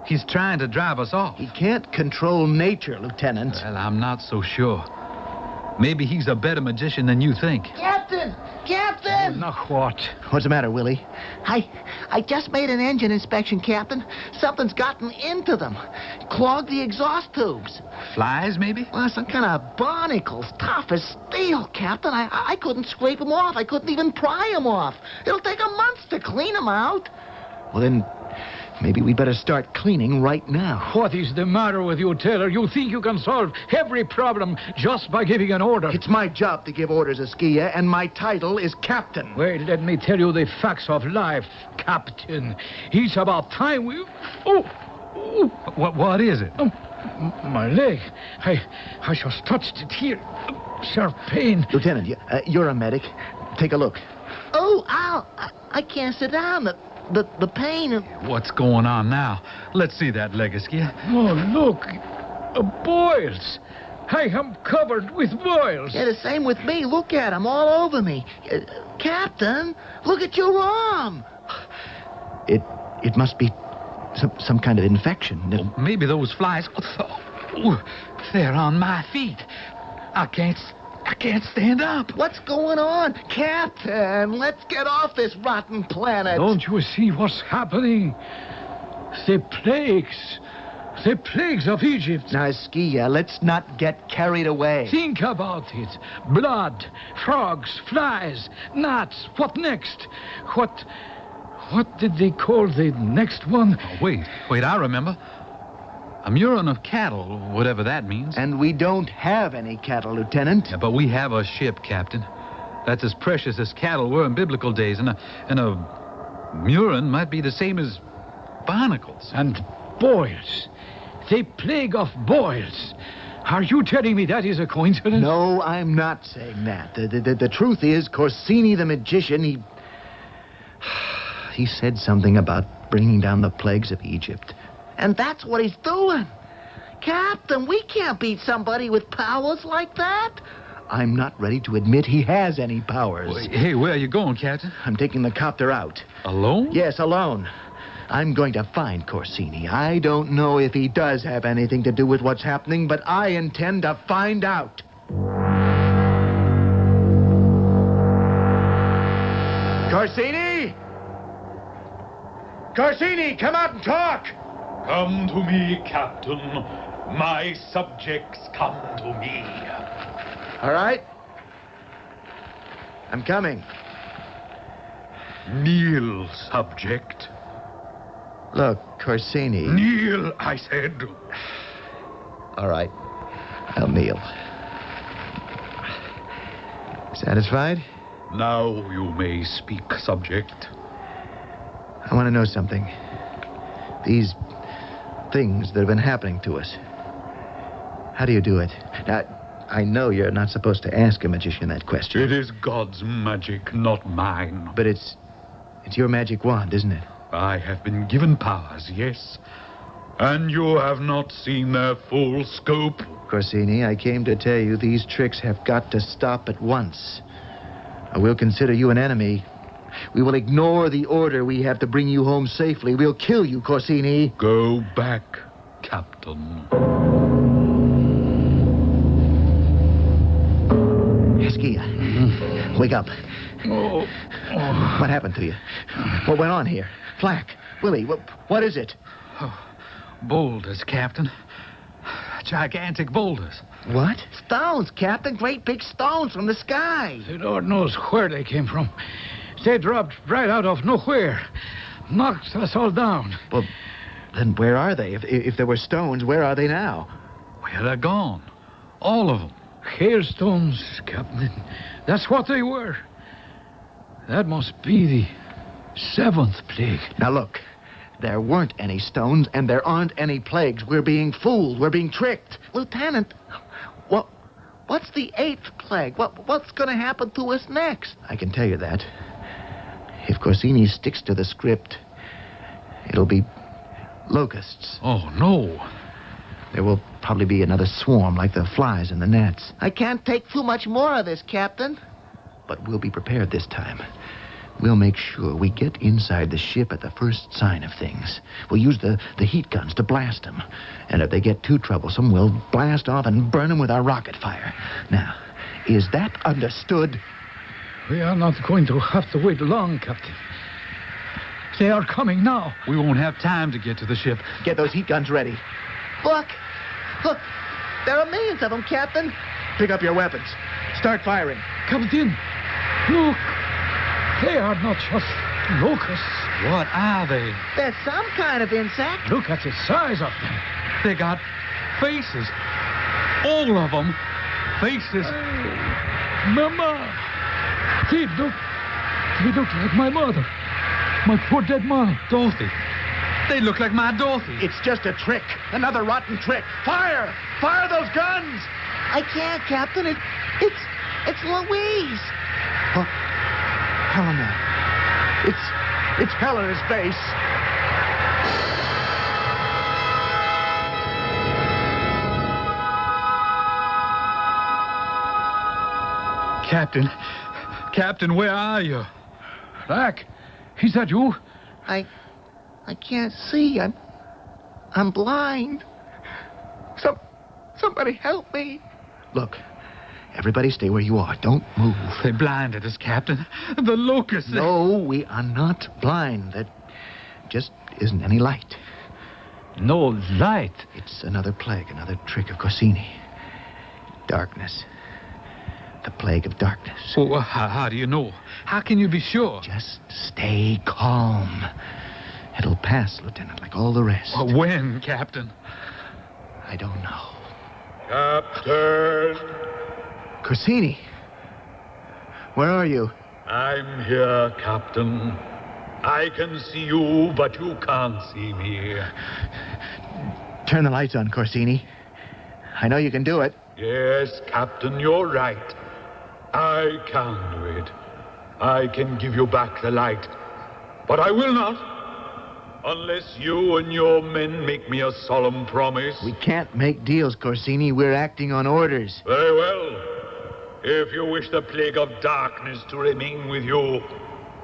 Speaker 16: He's trying to drive us off.
Speaker 6: He can't control nature, Lieutenant.
Speaker 16: Well, I'm not so sure. Maybe he's a better magician than you think.
Speaker 14: Captain! Captain!
Speaker 17: Now what?
Speaker 6: What's the matter, Willie?
Speaker 14: I just made an engine inspection, Captain. Something's gotten into them. Clogged the exhaust tubes.
Speaker 16: Flies, maybe?
Speaker 14: Well, some kind of barnacles, tough as steel, Captain. I couldn't scrape them off. I couldn't even pry them off. It'll take a month to clean them out.
Speaker 6: Well, then, maybe we better start cleaning right now.
Speaker 17: What is the matter with you, Taylor? You think you can solve every problem just by giving an order?
Speaker 6: It's my job to give orders, Esquilla, and my title is Captain.
Speaker 17: Well, let me tell you the facts of life, Captain. It's about time we... Oh!
Speaker 16: What is it?
Speaker 17: My leg. I just touched it here. Sharp pain.
Speaker 6: Lieutenant, you're a medic. Take a look.
Speaker 14: Oh, ow! I can't sit down. The pain.
Speaker 16: What's going on now? Let's see that leg, Esquilla.
Speaker 17: Oh, look. Boils. I am covered with boils.
Speaker 14: Yeah, the same with me. Look at them all over me. Captain, look at your arm.
Speaker 6: It must be some kind of infection.
Speaker 16: Well, maybe those flies... Oh, they're on my feet. I can't stand up.
Speaker 14: What's going on? Captain, let's get off this rotten planet.
Speaker 17: Don't you see what's happening? The plagues. The plagues of Egypt.
Speaker 6: Now, Esquilla, let's not get carried away.
Speaker 17: Think about it. Blood, frogs, flies, gnats. What next? What did they call the next one?
Speaker 16: Oh, wait, I remember. A murrain of cattle, whatever that means.
Speaker 6: And we don't have any cattle, Lieutenant.
Speaker 16: Yeah, but we have a ship, Captain. That's as precious as cattle were in biblical days. And a murrain might be the same as barnacles.
Speaker 17: And boils. The plague of boils. Are you telling me that is a coincidence?
Speaker 6: No, I'm not saying that. The truth is, Corsini the magician, he said something about bringing down the plagues of Egypt.
Speaker 14: And that's what he's doing. Captain, we can't beat somebody with powers like that.
Speaker 6: I'm not ready to admit he has any powers.
Speaker 16: Hey, where are you going, Captain?
Speaker 6: I'm taking the copter out.
Speaker 16: Alone?
Speaker 6: Yes, alone. I'm going to find Corsini. I don't know if he does have anything to do with what's happening, but I intend to find out. Corsini! Corsini, come out and talk!
Speaker 1: Come to me, Captain. My subjects come to me.
Speaker 6: All right? I'm coming.
Speaker 1: Kneel, subject.
Speaker 6: Look, Corsini.
Speaker 1: Kneel, I said.
Speaker 6: All right. I'll kneel. Satisfied?
Speaker 1: Now you may speak, subject.
Speaker 6: I want to know something. These things that have been happening to us. How do you do it? Now, I know you're not supposed to ask a magician that question.
Speaker 1: It is God's magic, not mine.
Speaker 6: But it's your magic wand, isn't it?
Speaker 1: I have been given powers, yes. And you have not seen their full scope.
Speaker 6: Corsini, I came to tell you these tricks have got to stop at once. Or we'll consider you an enemy. We will ignore the order we have to bring you home safely. We'll kill you, Corsini.
Speaker 1: Go back, Captain.
Speaker 6: Eskia, wake up.
Speaker 17: Oh.
Speaker 6: What happened to you? What went on here? Flack, Willie, what is it?
Speaker 16: Boulders, Captain. Gigantic boulders.
Speaker 6: What? Stones, Captain. Great big stones from the sky.
Speaker 17: The Lord knows where they came from. They dropped right out of nowhere. Knocked us all down.
Speaker 6: Well, then where are they? If there were stones, where are they now?
Speaker 16: Well, they're gone. All of them.
Speaker 17: Hailstones, Captain. That's what they were. That must be the 7th plague.
Speaker 6: Now look, there weren't any stones and there aren't any plagues. We're being fooled. We're being tricked. Lieutenant, what's the 8th plague? What's going to happen to us next? I can tell you that. If Corsini sticks to the script, it'll be locusts.
Speaker 16: Oh, no.
Speaker 6: There will probably be another swarm like the flies in the gnats. I can't take too much more of this, Captain. But we'll be prepared this time. We'll make sure we get inside the ship at the first sign of things. We'll use the heat guns to blast them. And if they get too troublesome, we'll blast off and burn them with our rocket fire. Now, is that understood?
Speaker 17: We are not going to have to wait long, Captain. They are coming now.
Speaker 16: We won't have time to get to the ship.
Speaker 6: Get those heat guns ready. Look, there are millions of them, Captain. Pick up your weapons. Start firing.
Speaker 17: Captain, look. They are not just locusts.
Speaker 16: What are they?
Speaker 14: They're some kind of insect.
Speaker 17: Look at the size of them.
Speaker 16: They got faces. All of them. Faces.
Speaker 17: Mama. They look like my mother. My poor dead mom.
Speaker 16: Dorothy. They look like my Dorothy.
Speaker 6: It's just a trick. Another rotten trick. Fire! Fire those guns!
Speaker 14: I can't, Captain. It's Louise.
Speaker 6: Oh, Helena. It's Helena's face.
Speaker 16: Captain, where are you?
Speaker 17: Flack, is that you?
Speaker 14: I can't see. I'm blind. Somebody help me.
Speaker 6: Look, everybody stay where you are. Don't move.
Speaker 16: They blinded us, Captain. The locusts.
Speaker 6: No, we are not blind. There just isn't any light.
Speaker 16: No light?
Speaker 6: It's another plague, another trick of Corsini. Darkness. The plague of darkness.
Speaker 16: Well, how do you know? How can you be sure?
Speaker 6: Just stay calm. It'll pass, Lieutenant, like all the rest.
Speaker 16: When, Captain?
Speaker 6: I don't know.
Speaker 1: Captain!
Speaker 6: Corsini! Where are you?
Speaker 1: I'm here, Captain. I can see you, but you can't see me.
Speaker 6: Turn the lights on, Corsini. I know you can do it.
Speaker 1: Yes, Captain, you're right. I can do it. I can give you back the light. But I will not. Unless you and your men make me a solemn promise.
Speaker 6: We can't make deals, Corsini. We're acting on orders.
Speaker 1: Very well. if you wish the plague of darkness to remain with you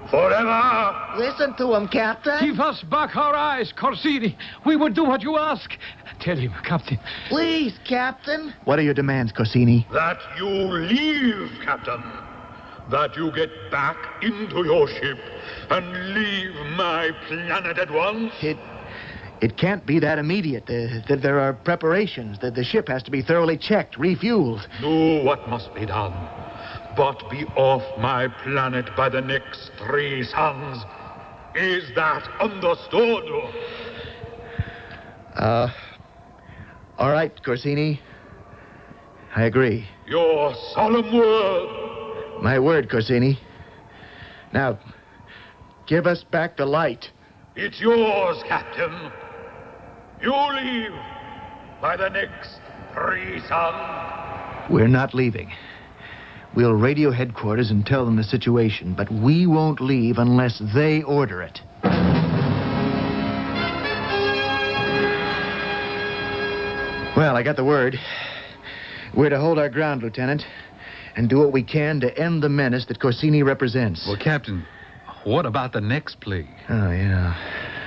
Speaker 1: forever.
Speaker 14: Listen to him, Captain.
Speaker 17: Give us back our eyes, Corsini. We will do what you ask. Tell him, Captain.
Speaker 14: Please, Captain.
Speaker 6: What are your demands, Corsini?
Speaker 1: That you leave, Captain. That you get back into your ship and leave my planet at once.
Speaker 6: It can't be that immediate. There are preparations. The ship has to be thoroughly checked, refueled.
Speaker 1: Do what must be done, but be off my planet by the next 3 suns. Is that understood?
Speaker 6: All right, Corsini. I agree.
Speaker 1: Your solemn word.
Speaker 6: My word, Corsini. Now, give us back the light.
Speaker 1: It's yours, Captain. You leave by the next 3 suns.
Speaker 6: We're not leaving. We'll radio headquarters and tell them the situation, but we won't leave unless they order it. Well, I got the word. We're to hold our ground, Lieutenant, and do what we can to end the menace that Corsini represents.
Speaker 16: Well, Captain, what about the next plague?
Speaker 6: Oh, yeah.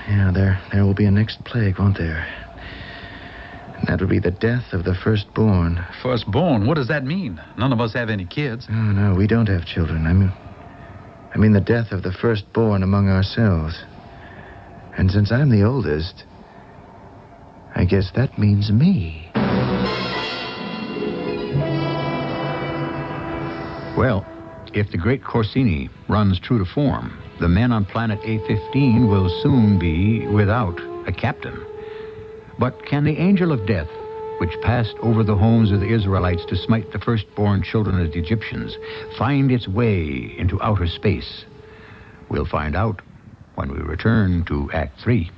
Speaker 6: Yeah, there will be a next plague, won't there? And that would be the death of the firstborn.
Speaker 16: Firstborn? What does that mean? None of us have any kids.
Speaker 6: Oh, no, we don't have children. I mean the death of the firstborn among ourselves. And since I'm the oldest, I guess that means me.
Speaker 21: Well, if the great Corsini runs true to form, the men on planet A15 will soon be without a captain. But can the angel of death, which passed over the homes of the Israelites to smite the firstborn children of the Egyptians, find its way into outer space? We'll find out when we return to Act 3.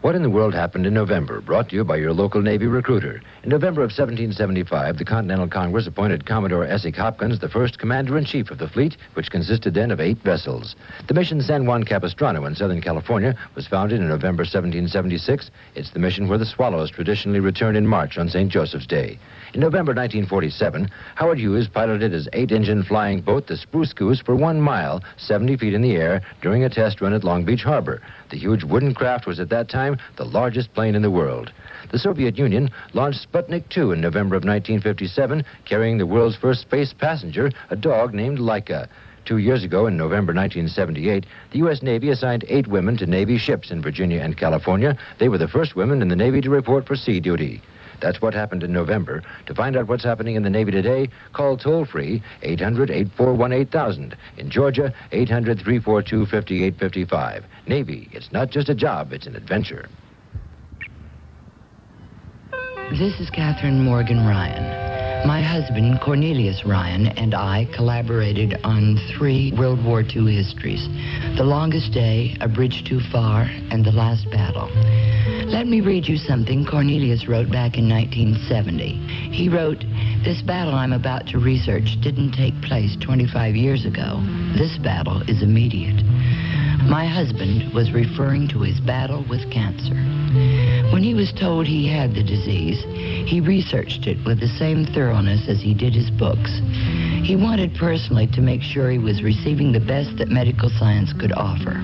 Speaker 10: What in the World Happened in November, brought to you by your local Navy recruiter. In November of 1775, the Continental Congress appointed Commodore Essex Hopkins the first commander-in-chief of the fleet, which consisted then of 8 vessels. The mission San Juan Capistrano in Southern California was founded in November 1776. It's the mission where the swallows traditionally return in March on St. Joseph's Day. In November 1947, Howard Hughes piloted his 8-engine flying boat, the Spruce Goose, for 1 mile, 70 feet in the air, during a test run at Long Beach Harbor. The huge wooden craft was at that time the largest plane in the world. The Soviet Union launched Sputnik 2 in November of 1957, carrying the world's first space passenger, a dog named Laika. 2 years ago, in November 1978, the U.S. Navy assigned 8 women to Navy ships in Virginia and California. They were the first women in the Navy to report for sea duty. That's what happened in November. To find out what's happening in the Navy today, call toll-free 800-841-8000. In Georgia, 800-342-5855. Navy, it's not just a job, it's an adventure.
Speaker 12: This is Catherine Morgan Ryan. My husband, Cornelius Ryan, and I collaborated on 3 World War II histories. The Longest Day, A Bridge Too Far, and The Last Battle. Let me read you something Cornelius wrote back in 1970. He wrote, "This battle I'm about to research didn't take place 25 years ago. This battle is immediate." My husband was referring to his battle with cancer. When he was told he had the disease, he researched it with the same thoroughness as he did his books. He wanted personally to make sure he was receiving the best that medical science could offer.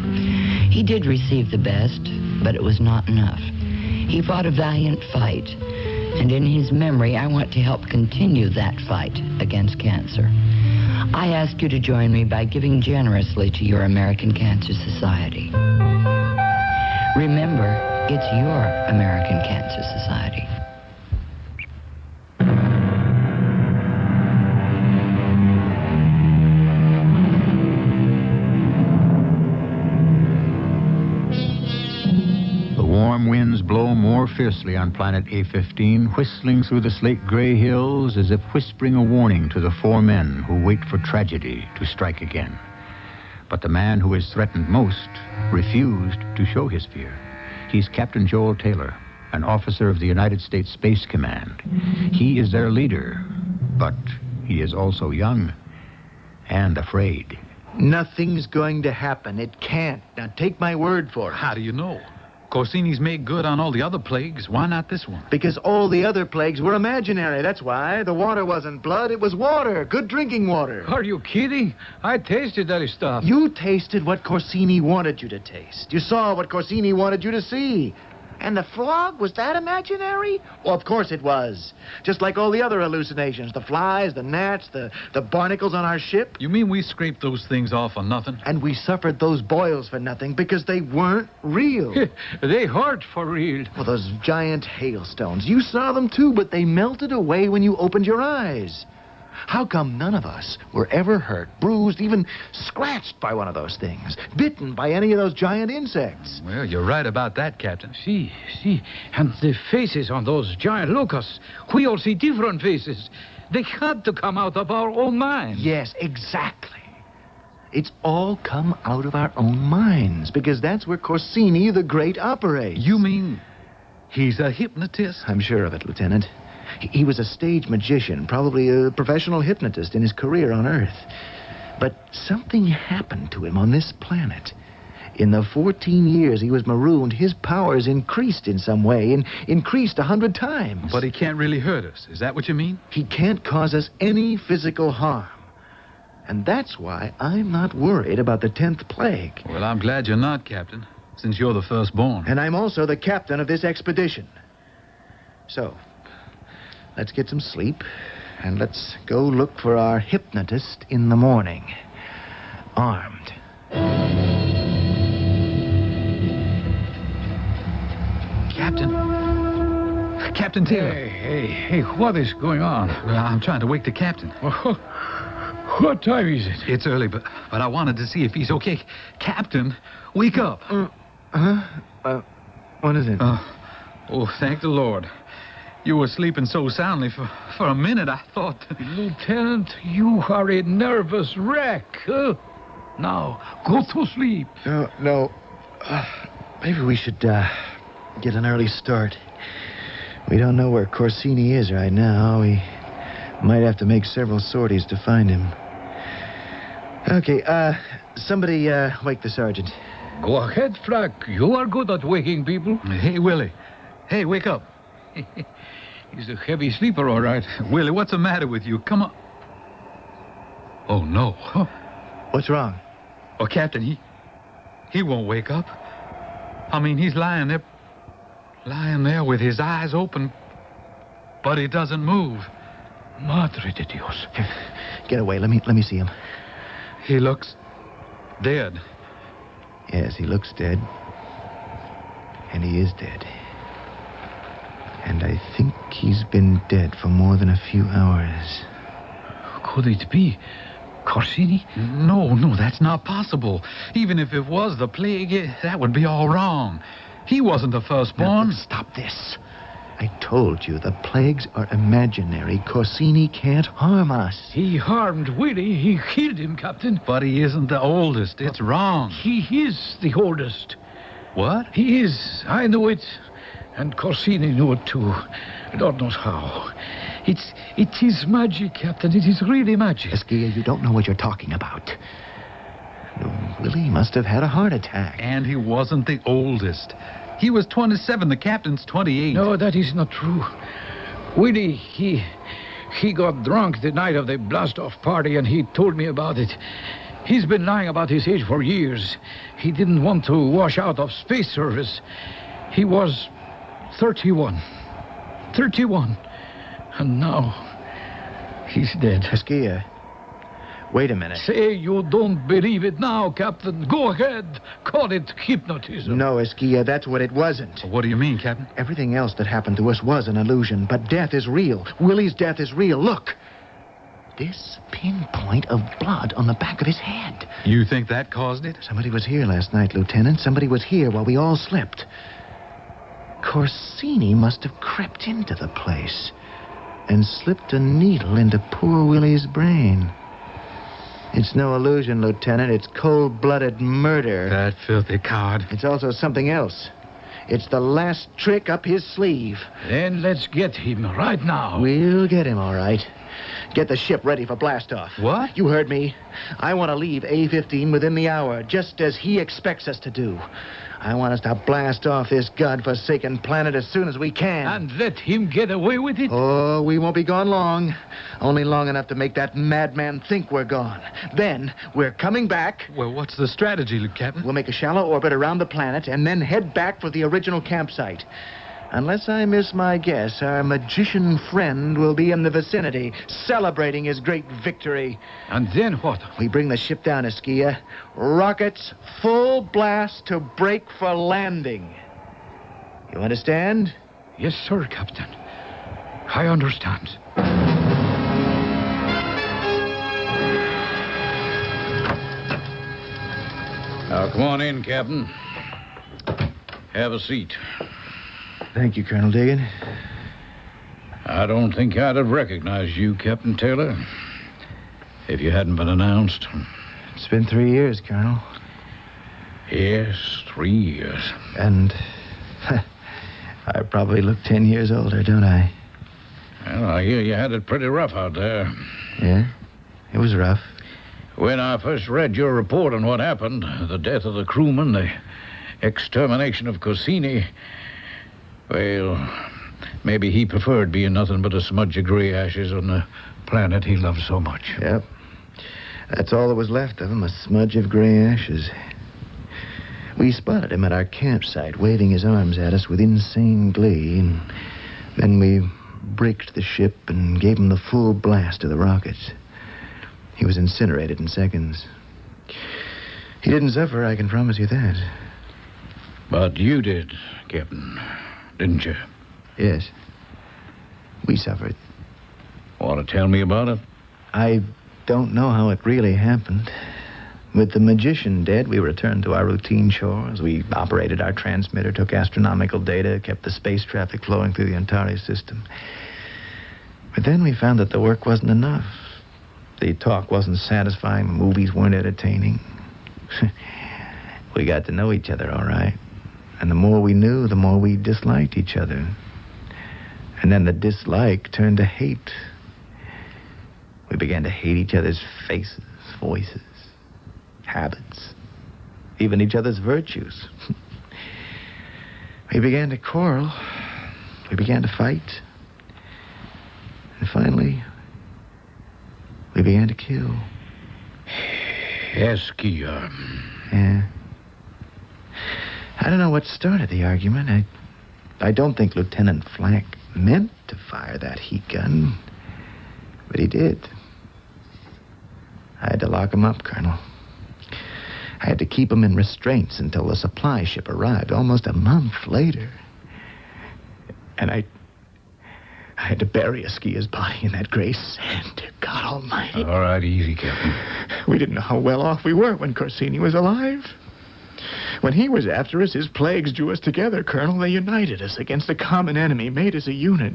Speaker 12: He did receive the best, but it was not enough. He fought a valiant fight, and in his memory, I want to help continue that fight against cancer. I ask you to join me by giving generously to your American Cancer Society. Remember, it's your American Cancer Society.
Speaker 21: Warm winds blow more fiercely on planet A15, whistling through the slate-gray hills as if whispering a warning to the 4 men who wait for tragedy to strike again. But the man who is threatened most refused to show his fear. He's Captain Joel Taylor, an officer of the United States Space Command. He is their leader, but he is also young and afraid.
Speaker 6: Nothing's going to happen. It can't. Now, take my word for it.
Speaker 16: How do you know? Corsini's made good on all the other plagues. Why not this one?
Speaker 6: Because all the other plagues were imaginary, that's why. The water wasn't blood, it was water. Good drinking water.
Speaker 17: Are you kidding? I tasted that stuff.
Speaker 6: You tasted what Corsini wanted you to taste. You saw what Corsini wanted you to see. And the frog, was that imaginary? Well, of course it was. Just like all the other hallucinations. The flies, the gnats, the barnacles on our ship.
Speaker 16: You mean we scraped those things off for nothing?
Speaker 6: And we suffered those boils for nothing because they weren't real.
Speaker 17: They hurt for real.
Speaker 6: Well, those giant hailstones. You saw them too, but they melted away when you opened your eyes. How come none of us were ever hurt, bruised, even scratched by one of those things? Bitten by any of those giant insects?
Speaker 16: Well, you're right about that, Captain.
Speaker 17: See, and the faces on those giant locusts. We all see different faces. They had to come out of our own minds.
Speaker 6: Yes, exactly. It's all come out of our own minds, because that's where Corsini the Great operates.
Speaker 16: You mean he's a hypnotist?
Speaker 6: I'm sure of it, Lieutenant. He was a stage magician, probably a professional hypnotist in his career on Earth. But something happened to him on this planet. In the 14 years he was marooned, his powers increased in some way, and increased 100 times.
Speaker 16: But he can't really hurt us. Is that what you mean?
Speaker 6: He can't cause us any physical harm. And that's why I'm not worried about the 10th plague.
Speaker 16: Well, I'm glad you're not, Captain, since you're the firstborn.
Speaker 6: And I'm also the captain of this expedition. So, let's get some sleep, and let's go look for our hypnotist in the morning, armed.
Speaker 16: Captain Taylor.
Speaker 17: Hey, what is going on?
Speaker 16: Well, I'm trying to wake the captain.
Speaker 17: What time is it?
Speaker 16: It's early, but I wanted to see if he's okay. Captain, wake up.
Speaker 6: What is it?
Speaker 16: Oh, thank the Lord. You were sleeping so soundly for a minute, I thought...
Speaker 17: Lieutenant, you are a nervous wreck. Now, go to sleep.
Speaker 6: No. Maybe we should get an early start. We don't know where Corsini is right now. We might have to make several sorties to find him. Okay, somebody wake the sergeant.
Speaker 17: Go ahead, Frank. You are good at waking people.
Speaker 16: Hey, Willie. Hey, wake up.
Speaker 17: He's a heavy sleeper, all right.
Speaker 16: Willie, what's the matter with you? Come on. Oh, no.
Speaker 6: What's wrong?
Speaker 16: Oh, Captain, he won't wake up. I mean, he's lying there with his eyes open, but he doesn't move.
Speaker 17: Madre de Dios.
Speaker 6: Get away. Let me see him.
Speaker 16: He looks dead.
Speaker 6: Yes, he looks dead. And he is dead. And I think he's been dead for more than a few hours.
Speaker 17: Could it be Corsini?
Speaker 16: No, that's not possible. Even if it was the plague, that would be all wrong. He wasn't the firstborn.
Speaker 6: Now, stop this. I told you the plagues are imaginary. Corsini can't harm us.
Speaker 17: He harmed Willie. He killed him, Captain.
Speaker 16: But he isn't the oldest. It's wrong.
Speaker 17: He is the oldest.
Speaker 16: What?
Speaker 17: He is. I know it. And Corsini knew it, too. Lord knows how. It is magic, Captain. It is really magic.
Speaker 6: Esquia, you don't know what you're talking about. Willie must have had a heart attack.
Speaker 16: And he wasn't the oldest. He was 27. The captain's 28.
Speaker 17: No, that is not true. Willie, he got drunk the night of the blast-off party, and he told me about it. He's been lying about his age for years. He didn't want to wash out of space service. He was 31. 31. And now, he's dead.
Speaker 6: Esquia, wait a minute.
Speaker 17: Say you don't believe it now, Captain. Go ahead. Call it hypnotism.
Speaker 6: No, Esquia, that's what it wasn't.
Speaker 16: What do you mean, Captain?
Speaker 6: Everything else that happened to us was an illusion, but death is real. Willie's death is real. Look. This pinpoint of blood on the back of his head.
Speaker 16: You think that caused it?
Speaker 6: Somebody was here last night, Lieutenant. Somebody was here while we all slept. Corsini must have crept into the place and slipped a needle into poor Willie's brain. It's no illusion, Lieutenant. It's cold-blooded murder.
Speaker 16: That filthy coward.
Speaker 6: It's also something else. It's the last trick up his sleeve.
Speaker 17: Then let's get him right now.
Speaker 6: We'll get him, all right. Get the ship ready for blastoff.
Speaker 16: What?
Speaker 6: You heard me. I want to leave A-15 within the hour, just as he expects us to do. I want us to blast off this godforsaken planet as soon as we can.
Speaker 17: And let him get away with it?
Speaker 6: Oh, we won't be gone long. Only long enough to make that madman think we're gone. Then we're coming back.
Speaker 16: Well, what's the strategy, Captain?
Speaker 6: We'll make a shallow orbit around the planet and then head back for the original campsite. Unless I miss my guess, our magician friend will be in the vicinity, celebrating his great victory.
Speaker 17: And then what?
Speaker 6: We bring the ship down, Askia. Rockets, full blast to break for landing. You understand?
Speaker 17: Yes, sir, Captain. I understand.
Speaker 7: Now, come on in, Captain. Have a seat.
Speaker 6: Thank you, Colonel Dagan.
Speaker 7: I don't think I'd have recognized you, Captain Taylor, if you hadn't been announced.
Speaker 6: It's been 3 years, Colonel.
Speaker 7: Yes, 3 years.
Speaker 6: And I probably look 10 years older, don't I?
Speaker 7: Well, I hear you had it pretty rough out there.
Speaker 6: Yeah, it was rough.
Speaker 7: When I first read your report on what happened, the death of the crewman, the extermination of Corsini, well, maybe he preferred being nothing but a smudge of gray ashes on the planet he loved so much.
Speaker 6: Yep. That's all that was left of him, a smudge of gray ashes. We spotted him at our campsite, waving his arms at us with insane glee, and then we braked the ship and gave him the full blast of the rockets. He was incinerated in seconds. He didn't suffer, I can promise you that.
Speaker 7: But you did, Captain, didn't you?
Speaker 6: Yes. We suffered.
Speaker 7: Want to tell me about it?
Speaker 6: I don't know how it really happened. With the magician dead, we returned to our routine chores. We operated our transmitter, took astronomical data, kept the space traffic flowing through the Antares system. But then we found that the work wasn't enough. The talk wasn't satisfying, the movies weren't entertaining. We got to know each other, all right. And the more we knew, the more we disliked each other. And then the dislike turned to hate. We began to hate each other's faces, voices, habits, even each other's virtues. We began to quarrel. We began to fight. And finally, we began to kill.
Speaker 7: Askia.
Speaker 6: Yeah. I don't know what started the argument. I don't think Lieutenant Flack meant to fire that heat gun, but he did. I had to lock him up, Colonel. I had to keep him in restraints until the supply ship arrived, almost a month later. And I had to bury Askia's body in that gray sand, dear God Almighty.
Speaker 7: All right, easy, Captain.
Speaker 6: We didn't know how well off we were when Corsini was alive. When he was after us, his plagues drew us together, Colonel. They united us against a common enemy, made us a unit.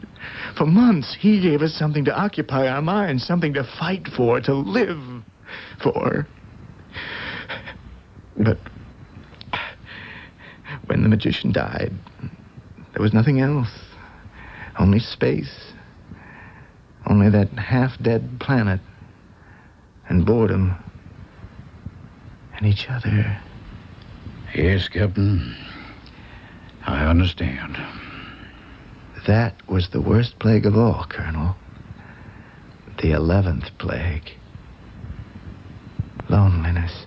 Speaker 6: For months, he gave us something to occupy our minds, something to fight for, to live for. But when the magician died, there was nothing else. Only space. Only that half-dead planet. And boredom. And each other.
Speaker 7: Yes, Captain. I understand.
Speaker 6: That was the worst plague of all, Colonel. The 11th plague. Loneliness.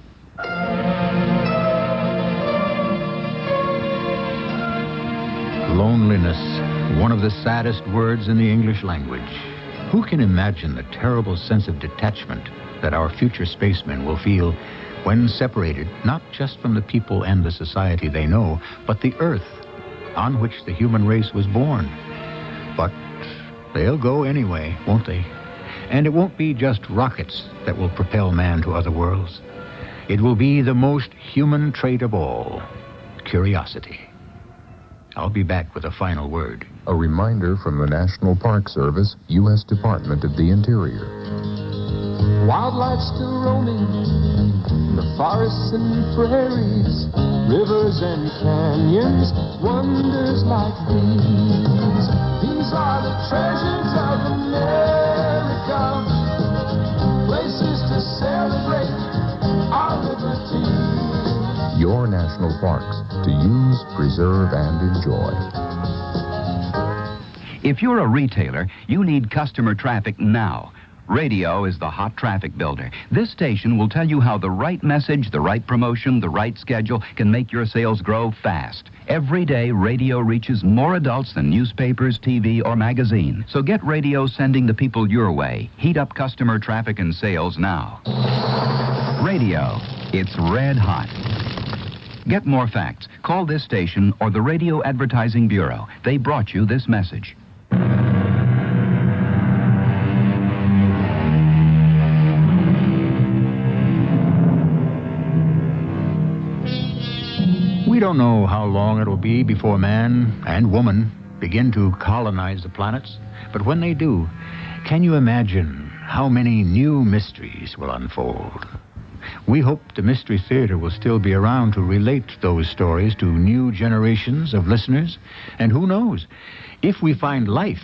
Speaker 21: Loneliness, one of the saddest words in the English language. Who can imagine the terrible sense of detachment that our future spacemen will feel when separated, not just from the people and the society they know, but the Earth on which the human race was born? But they'll go anyway, won't they? And it won't be just rockets that will propel man to other worlds. It will be the most human trait of all, curiosity. I'll be back with a final word.
Speaker 3: A reminder from the National Park Service, U.S. Department of the Interior.
Speaker 8: Wildlife still roaming in the forests and prairies, rivers and canyons, wonders like these. These are the treasures of America, places to celebrate our liberty.
Speaker 3: Your national parks to use, preserve, and enjoy.
Speaker 4: If you're a retailer, you need customer traffic now. Radio is the hot traffic builder. This station will tell you how the right message, the right promotion, the right schedule can make your sales grow fast. Every day, radio reaches more adults than newspapers, TV, or magazine. So get radio sending the people your way. Heat up customer traffic and sales now. Radio, it's red hot. Get more facts. Call this station or the Radio Advertising Bureau. They brought you this message.
Speaker 21: We don't know how long it'll be before man and woman begin to colonize the planets, but when they do, can you imagine how many new mysteries will unfold? We hope the Mystery Theater will still be around to relate those stories to new generations of listeners, and who knows, if we find life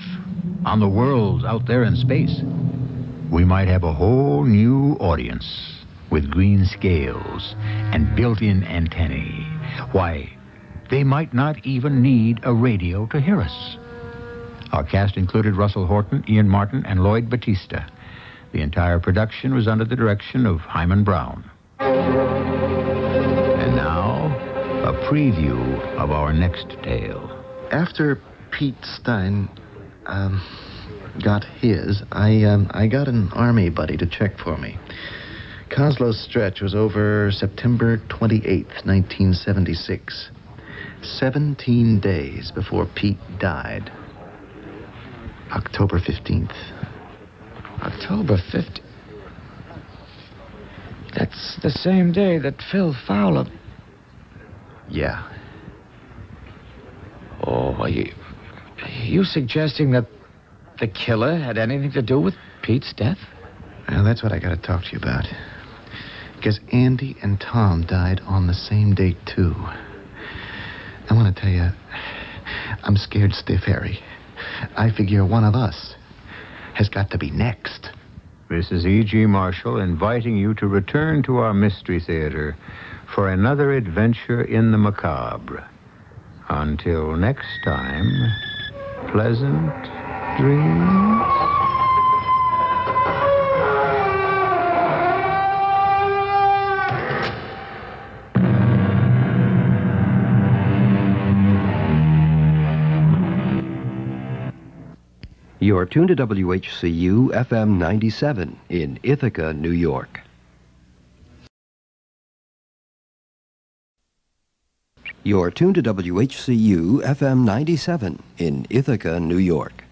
Speaker 21: on the worlds out there in space, we might have a whole new audience with green scales and built-in antennae. Why, they might not even need a radio to hear us. Our cast included Russell Horton, Ian Martin, and Lloyd Batista. The entire production was under the direction of Hyman Brown. And now, a preview of our next tale.
Speaker 6: After Pete Stein got his, I got an Army buddy to check for me. Coslow's stretch was over September 28th, 1976. 17 days before Pete died. October 15th.
Speaker 17: October 15th? That's the same day that Phil Fowler...
Speaker 6: Yeah.
Speaker 17: Oh, are you suggesting that the killer had anything to do with Pete's death?
Speaker 6: Well, that's what I got to talk to you about. Because Andy and Tom died on the same date, too. I want to tell you, I'm scared stiff, Harry. I figure one of us has got to be next.
Speaker 21: This is E.G. Marshall inviting you to return to our Mystery Theater for another adventure in the macabre. Until next time, pleasant dreams.
Speaker 15: You're tuned to WHCU FM 97 in Ithaca, New York. You're tuned to WHCU FM 97 in Ithaca, New York.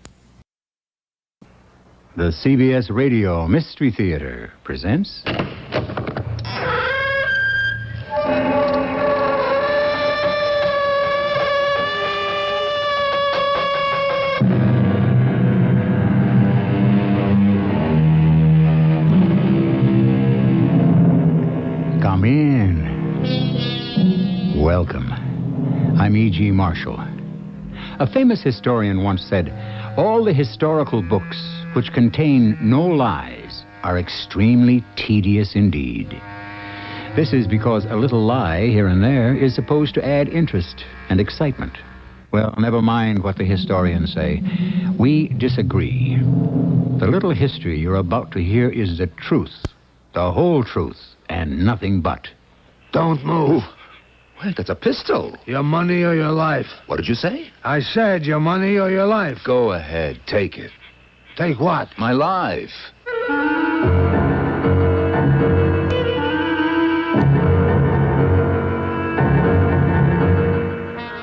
Speaker 21: The CBS Radio Mystery Theater presents... Come in. Welcome. I'm E.G. Marshall. A famous historian once said, all the historical books which contain no lies are extremely tedious indeed. This is because a little lie here and there is supposed to add interest and excitement. Well, never mind what the historians say. We disagree. The little history you're about to hear is the truth, the whole truth, and nothing but.
Speaker 18: Don't move.
Speaker 15: Well, that's a pistol.
Speaker 18: Your money or your life?
Speaker 15: What did you say?
Speaker 18: I said your money or your life.
Speaker 15: Go ahead, take it.
Speaker 18: Take what?
Speaker 15: My life.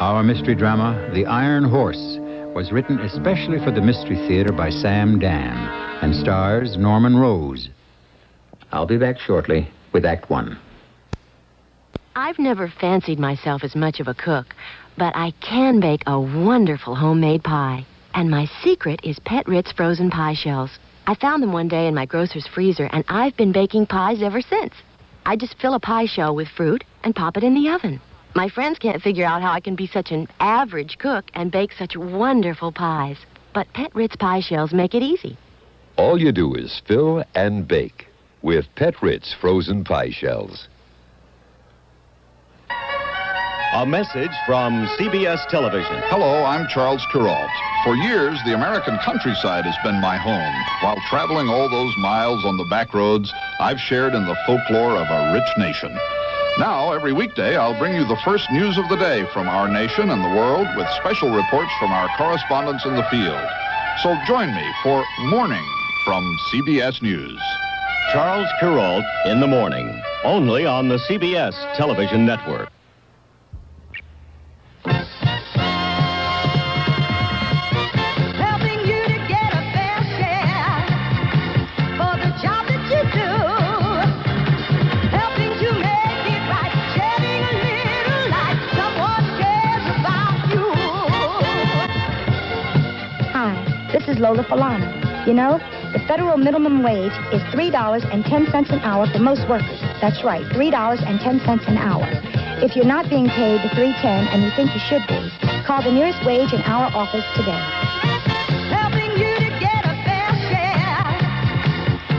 Speaker 21: Our mystery drama, The Iron Horse, was written especially for the Mystery Theater by Sam Dan and stars Norman Rose. I'll be back shortly with Act One.
Speaker 26: I've never fancied myself as much of a cook, but I can bake a wonderful homemade pie. And my secret is Pet Ritz frozen pie shells. I found them one day in my grocer's freezer, and I've been baking pies ever since. I just fill a pie shell with fruit and pop it in the oven. My friends can't figure out how I can be such an average cook and bake such wonderful pies. But Pet Ritz pie shells make it easy.
Speaker 2: All you do is fill and bake with Pet Ritz frozen pie shells.
Speaker 5: A message from CBS Television.
Speaker 19: Hello, I'm Charles Kuralt. For years, the American countryside has been my home. While traveling all those miles on the back roads, I've shared in the folklore of a rich nation. Now, every weekday, I'll bring you the first news of the day from our nation and the world with special reports from our correspondents in the field. So join me for Morning from CBS News.
Speaker 5: Charles Kuralt in the morning, only on the CBS Television Network.
Speaker 8: Helping you to get a fair share for the job that you do. Helping to make it right, shedding a little light. Someone cares about you.
Speaker 11: Hi, this is Lola Falana. You know, the federal minimum wage is $3.10 an hour for most workers. That's right, $3.10 an hour. If you're not being paid the $3.10 and you think you should be, call the nearest wage and hour office today.
Speaker 8: Helping you to get a fair share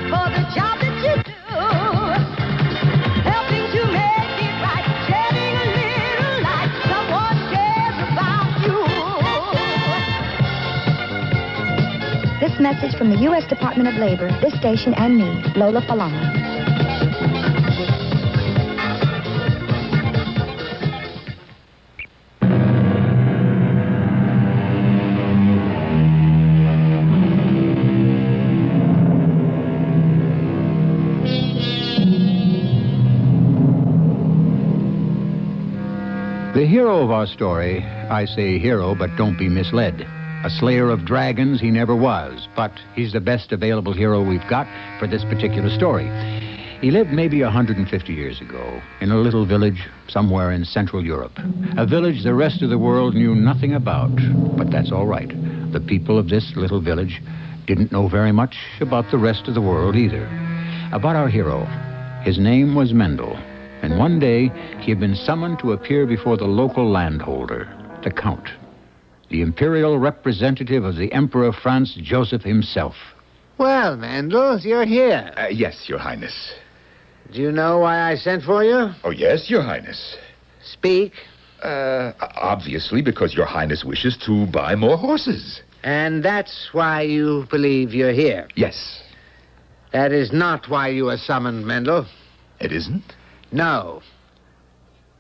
Speaker 8: for the job that you do. Helping to make it right, shedding a little light. Someone cares about you.
Speaker 11: This message from the U.S. Department of Labor, this station, and me, Lola Falana.
Speaker 20: The hero of our story, I say hero, but don't be misled. A slayer of dragons he never was, but he's the best available hero we've got for this particular story. He lived maybe 150 years ago in a little village somewhere in Central Europe. A village the rest of the world knew nothing about, but that's all right. The people of this little village didn't know very much about the rest of the world either. About our hero, his name was Mendel. And one day, he had been summoned to appear before the local landholder, the Count, the imperial representative of the Emperor Franz Joseph himself.
Speaker 18: Well, Mendel, you're here.
Speaker 22: Yes, Your Highness.
Speaker 18: Do you know why I sent for you?
Speaker 22: Oh, yes, Your Highness.
Speaker 18: Speak.
Speaker 22: Obviously, because Your Highness wishes to buy more horses.
Speaker 18: And that's why you believe you're here?
Speaker 22: Yes.
Speaker 18: That is not why you were summoned, Mendel.
Speaker 22: It isn't?
Speaker 18: No.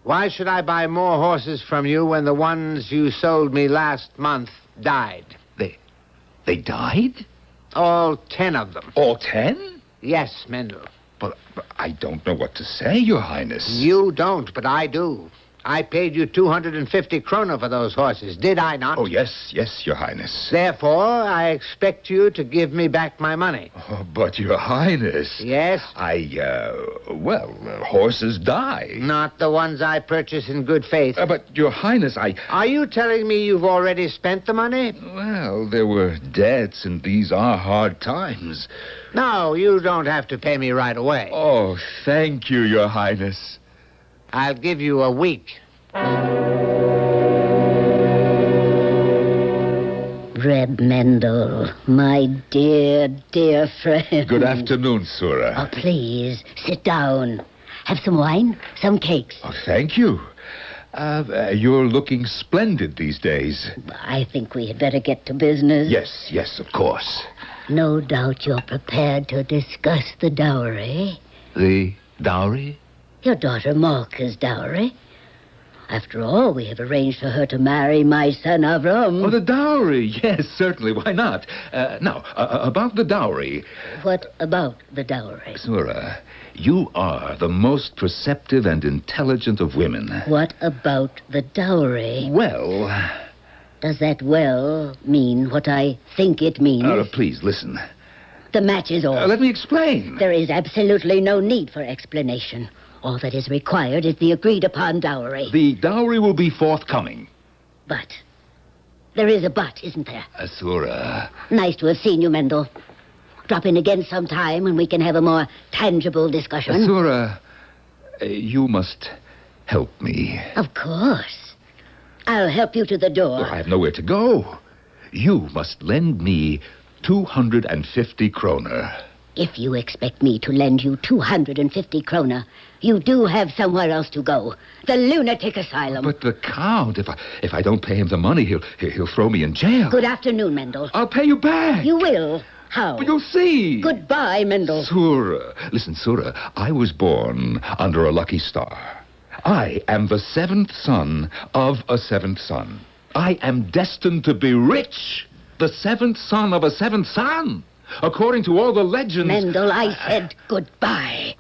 Speaker 18: Why should I buy more horses from you when the ones you sold me last month died?
Speaker 22: They died?
Speaker 18: All 10 of them.
Speaker 22: All 10?
Speaker 18: Yes, Mendel.
Speaker 22: But I don't know what to say, Your Highness.
Speaker 18: You don't, but I do. I paid you 250 kroner for those horses, did I not?
Speaker 22: Oh, yes, Your Highness.
Speaker 18: Therefore, I expect you to give me back my money.
Speaker 22: Oh, but Your Highness...
Speaker 18: Yes?
Speaker 22: Horses die.
Speaker 18: Not the ones I purchase in good faith.
Speaker 22: But Your Highness,
Speaker 18: Are you telling me you've already spent the money?
Speaker 22: Well, there were debts, and these are hard times.
Speaker 18: No, you don't have to pay me right away.
Speaker 22: Oh, thank you, Your Highness.
Speaker 18: I'll give you a week.
Speaker 23: Reb Mendel, my dear, dear friend.
Speaker 22: Good afternoon, Sura.
Speaker 23: Oh, please, sit down. Have some wine, some cakes.
Speaker 22: Oh, thank you. You're looking splendid these days.
Speaker 23: I think we had better get to business.
Speaker 22: Yes, of course.
Speaker 23: No doubt you're prepared to discuss the dowry.
Speaker 22: The dowry?
Speaker 23: Your daughter Malka's dowry. After all, we have arranged for her to marry my son Avram.
Speaker 22: Oh, the dowry. Yes, certainly. Why not? Now, about the dowry.
Speaker 23: What about the dowry?
Speaker 22: Sura, you are the most perceptive and intelligent of women.
Speaker 23: What about the dowry?
Speaker 22: Well...
Speaker 23: Does that well mean what I think it means?
Speaker 22: Please, listen.
Speaker 23: The match is off.
Speaker 22: Let me explain.
Speaker 23: There is absolutely no need for explanation. All that is required is the agreed-upon dowry.
Speaker 22: The dowry will be forthcoming.
Speaker 23: But. There is a but, isn't there?
Speaker 22: Asura.
Speaker 23: Nice to have seen you, Mendel. Drop in again sometime and we can have a more tangible discussion.
Speaker 22: Asura, you must help me.
Speaker 23: Of course. I'll help you to the door.
Speaker 22: I have nowhere to go. You must lend me 250 kroner.
Speaker 23: If you expect me to lend you 250 kroner, you do have somewhere else to go. The lunatic asylum.
Speaker 22: But the Count, if I don't pay him the money, he'll throw me in jail.
Speaker 23: Good afternoon, Mendel.
Speaker 22: I'll pay you back.
Speaker 23: You will. How?
Speaker 22: But you'll see.
Speaker 23: Goodbye, Mendel.
Speaker 22: Sura. Listen, Sura, I was born under a lucky star. I am the seventh son of a seventh son. I am destined to be rich. The seventh son of a seventh son. According to all the legends...
Speaker 23: Mendel, I said goodbye.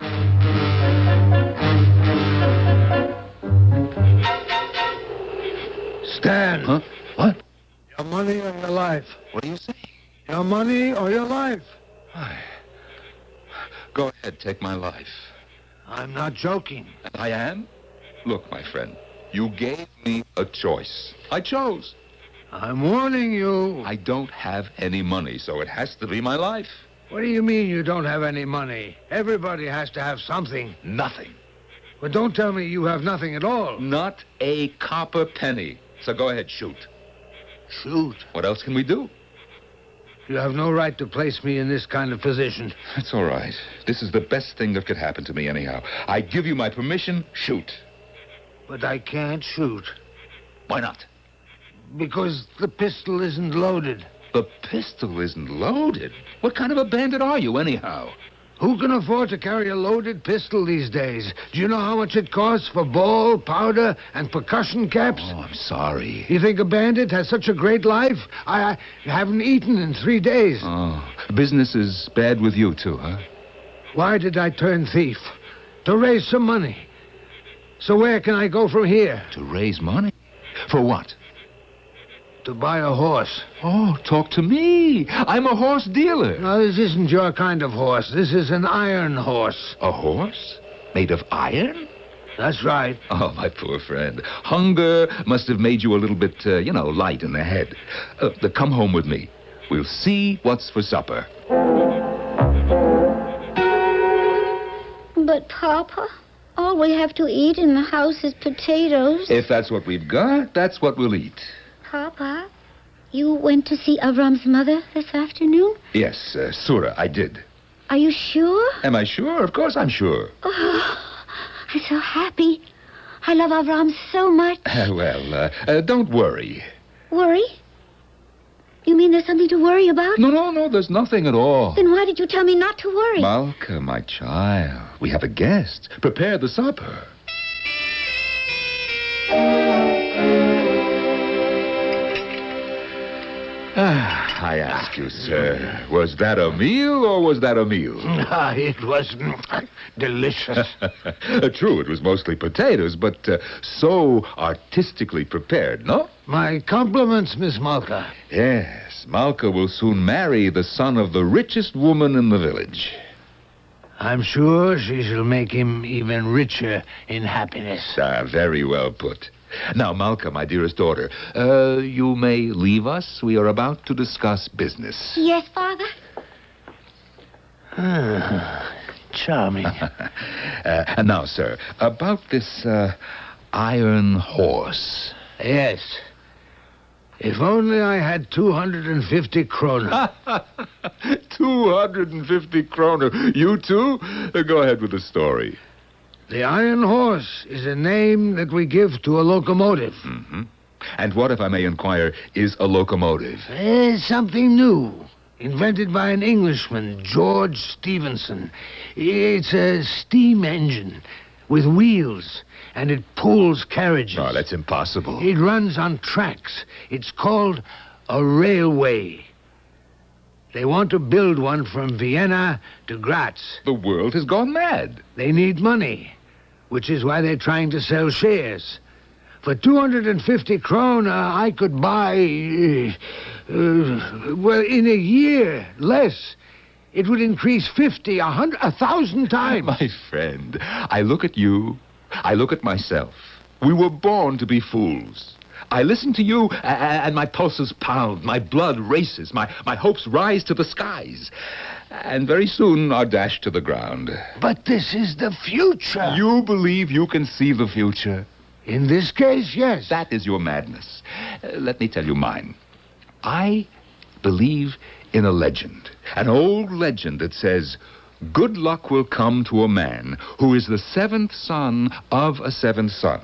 Speaker 1: Stan.
Speaker 22: Huh? What?
Speaker 1: Your money or your life?
Speaker 22: What do you say?
Speaker 1: Your money or your life?
Speaker 22: Go ahead, take my life.
Speaker 1: I'm not joking.
Speaker 22: And I am? Look, my friend, you gave me a choice. I chose.
Speaker 1: I'm warning you.
Speaker 22: I don't have any money, so it has to be my life.
Speaker 1: What do you mean you don't have any money? Everybody has to have something.
Speaker 22: Nothing.
Speaker 1: But don't tell me you have nothing at all.
Speaker 22: Not a copper penny. So go ahead, shoot.
Speaker 1: Shoot?
Speaker 22: What else can we do?
Speaker 1: You have no right to place me in this kind of position.
Speaker 22: It's all right. This is the best thing that could happen to me anyhow. I give you my permission, shoot.
Speaker 1: But I can't shoot.
Speaker 22: Why not?
Speaker 1: Because the pistol isn't loaded.
Speaker 22: The pistol isn't loaded? What kind of a bandit are you, anyhow?
Speaker 1: Who can afford to carry a loaded pistol these days? Do you know how much it costs for ball, powder, and percussion caps?
Speaker 22: Oh, I'm sorry.
Speaker 1: You think a bandit has such a great life? I haven't eaten in 3 days.
Speaker 22: Oh, business is bad with you, too, huh?
Speaker 1: Why did I turn thief? To raise some money. So where can I go from here?
Speaker 22: To raise money? For what?
Speaker 1: To buy a horse.
Speaker 22: Oh, talk to me. I'm a horse dealer.
Speaker 1: No, this isn't your kind of horse. This is an iron horse.
Speaker 22: A horse? Made of iron?
Speaker 1: That's right.
Speaker 22: Oh, my poor friend. Hunger must have made you a little bit, light in the head. Come home with me. We'll see what's for supper.
Speaker 23: But, Papa, all we have to eat in the house is potatoes.
Speaker 22: If that's what we've got, that's what we'll eat.
Speaker 23: Papa, you went to see Avram's mother this afternoon?
Speaker 22: Yes, Sura, I did.
Speaker 23: Are you sure?
Speaker 22: Am I sure? Of course I'm sure.
Speaker 23: Oh, I'm so happy. I love Avram so much.
Speaker 22: Don't worry.
Speaker 23: Worry? You mean there's something to worry about?
Speaker 22: No, there's nothing at all.
Speaker 23: Then why did you tell me not to worry?
Speaker 22: Malka, my child, we have a guest. Prepare the supper. I ask you, sir, was that a meal or was that a meal?
Speaker 1: It was delicious.
Speaker 22: True, it was mostly potatoes, but so artistically prepared, no?
Speaker 1: My compliments, Miss Malka.
Speaker 22: Yes, Malka will soon marry the son of the richest woman in the village.
Speaker 1: I'm sure she shall make him even richer in happiness.
Speaker 22: Very well put. Now, Malka, my dearest daughter, you may leave us. We are about to discuss business.
Speaker 23: Yes, Father?
Speaker 1: Charming.
Speaker 22: And now, sir, about this iron horse.
Speaker 1: Yes. If only I had 250 kroner.
Speaker 22: 250 kroner. You too? Go ahead with the story.
Speaker 1: The Iron Horse is a name that we give to a locomotive.
Speaker 22: Mm-hmm. And what, if I may inquire, is a locomotive?
Speaker 1: Something new, invented by an Englishman, George Stephenson. It's a steam engine with wheels, and it pulls carriages.
Speaker 22: Oh, that's impossible.
Speaker 1: It runs on tracks. It's called a railway. They want to build one from Vienna to Graz.
Speaker 22: The world has gone mad.
Speaker 1: They need money, which is why they're trying to sell shares. For 250 kroner, I could buy, in a year, less. It would increase 50, 100, 1,000 times.
Speaker 22: My friend, I look at you, I look at myself. We were born to be fools. I listen to you, and my pulses pound, my blood races, my hopes rise to the skies, and very soon are dashed to the ground.
Speaker 1: But this is the future.
Speaker 22: You believe you can see the future?
Speaker 1: In this case, yes.
Speaker 22: That is your madness. Let me tell you mine. I believe in a legend, an old legend that says, good luck will come to a man who is the seventh son of a seventh son.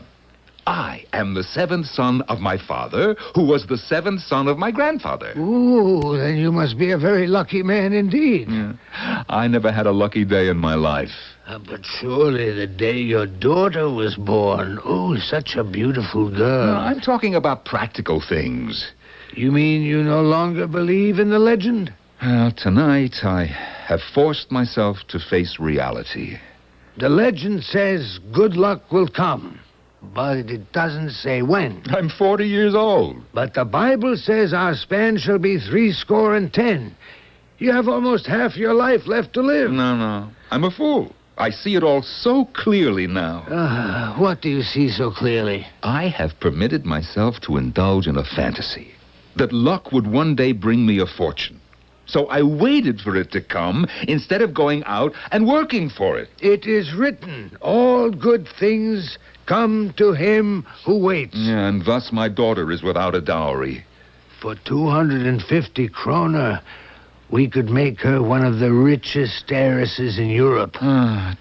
Speaker 22: I am the seventh son of my father, who was the seventh son of my grandfather.
Speaker 1: Ooh, then you must be a very lucky man indeed.
Speaker 22: Yeah. I never had a lucky day in my life.
Speaker 1: But surely the day your daughter was born, oh, such a beautiful girl.
Speaker 22: No, I'm talking about practical things.
Speaker 1: You mean you no longer believe in the legend?
Speaker 22: Well, tonight I have forced myself to face reality.
Speaker 1: The legend says good luck will come, but it doesn't say when.
Speaker 22: I'm 40 years old.
Speaker 1: But the Bible says our span shall be 70. You have almost half your life left to live.
Speaker 22: No. I'm a fool. I see it all so clearly now.
Speaker 1: What do you see so clearly?
Speaker 22: I have permitted myself to indulge in a fantasy that luck would one day bring me a fortune. So I waited for it to come instead of going out and working for it.
Speaker 1: It is written, all good things come to him who waits.
Speaker 22: Yeah, and thus my daughter is without a dowry.
Speaker 1: For 250 kroner, we could make her one of the richest heiresses in Europe.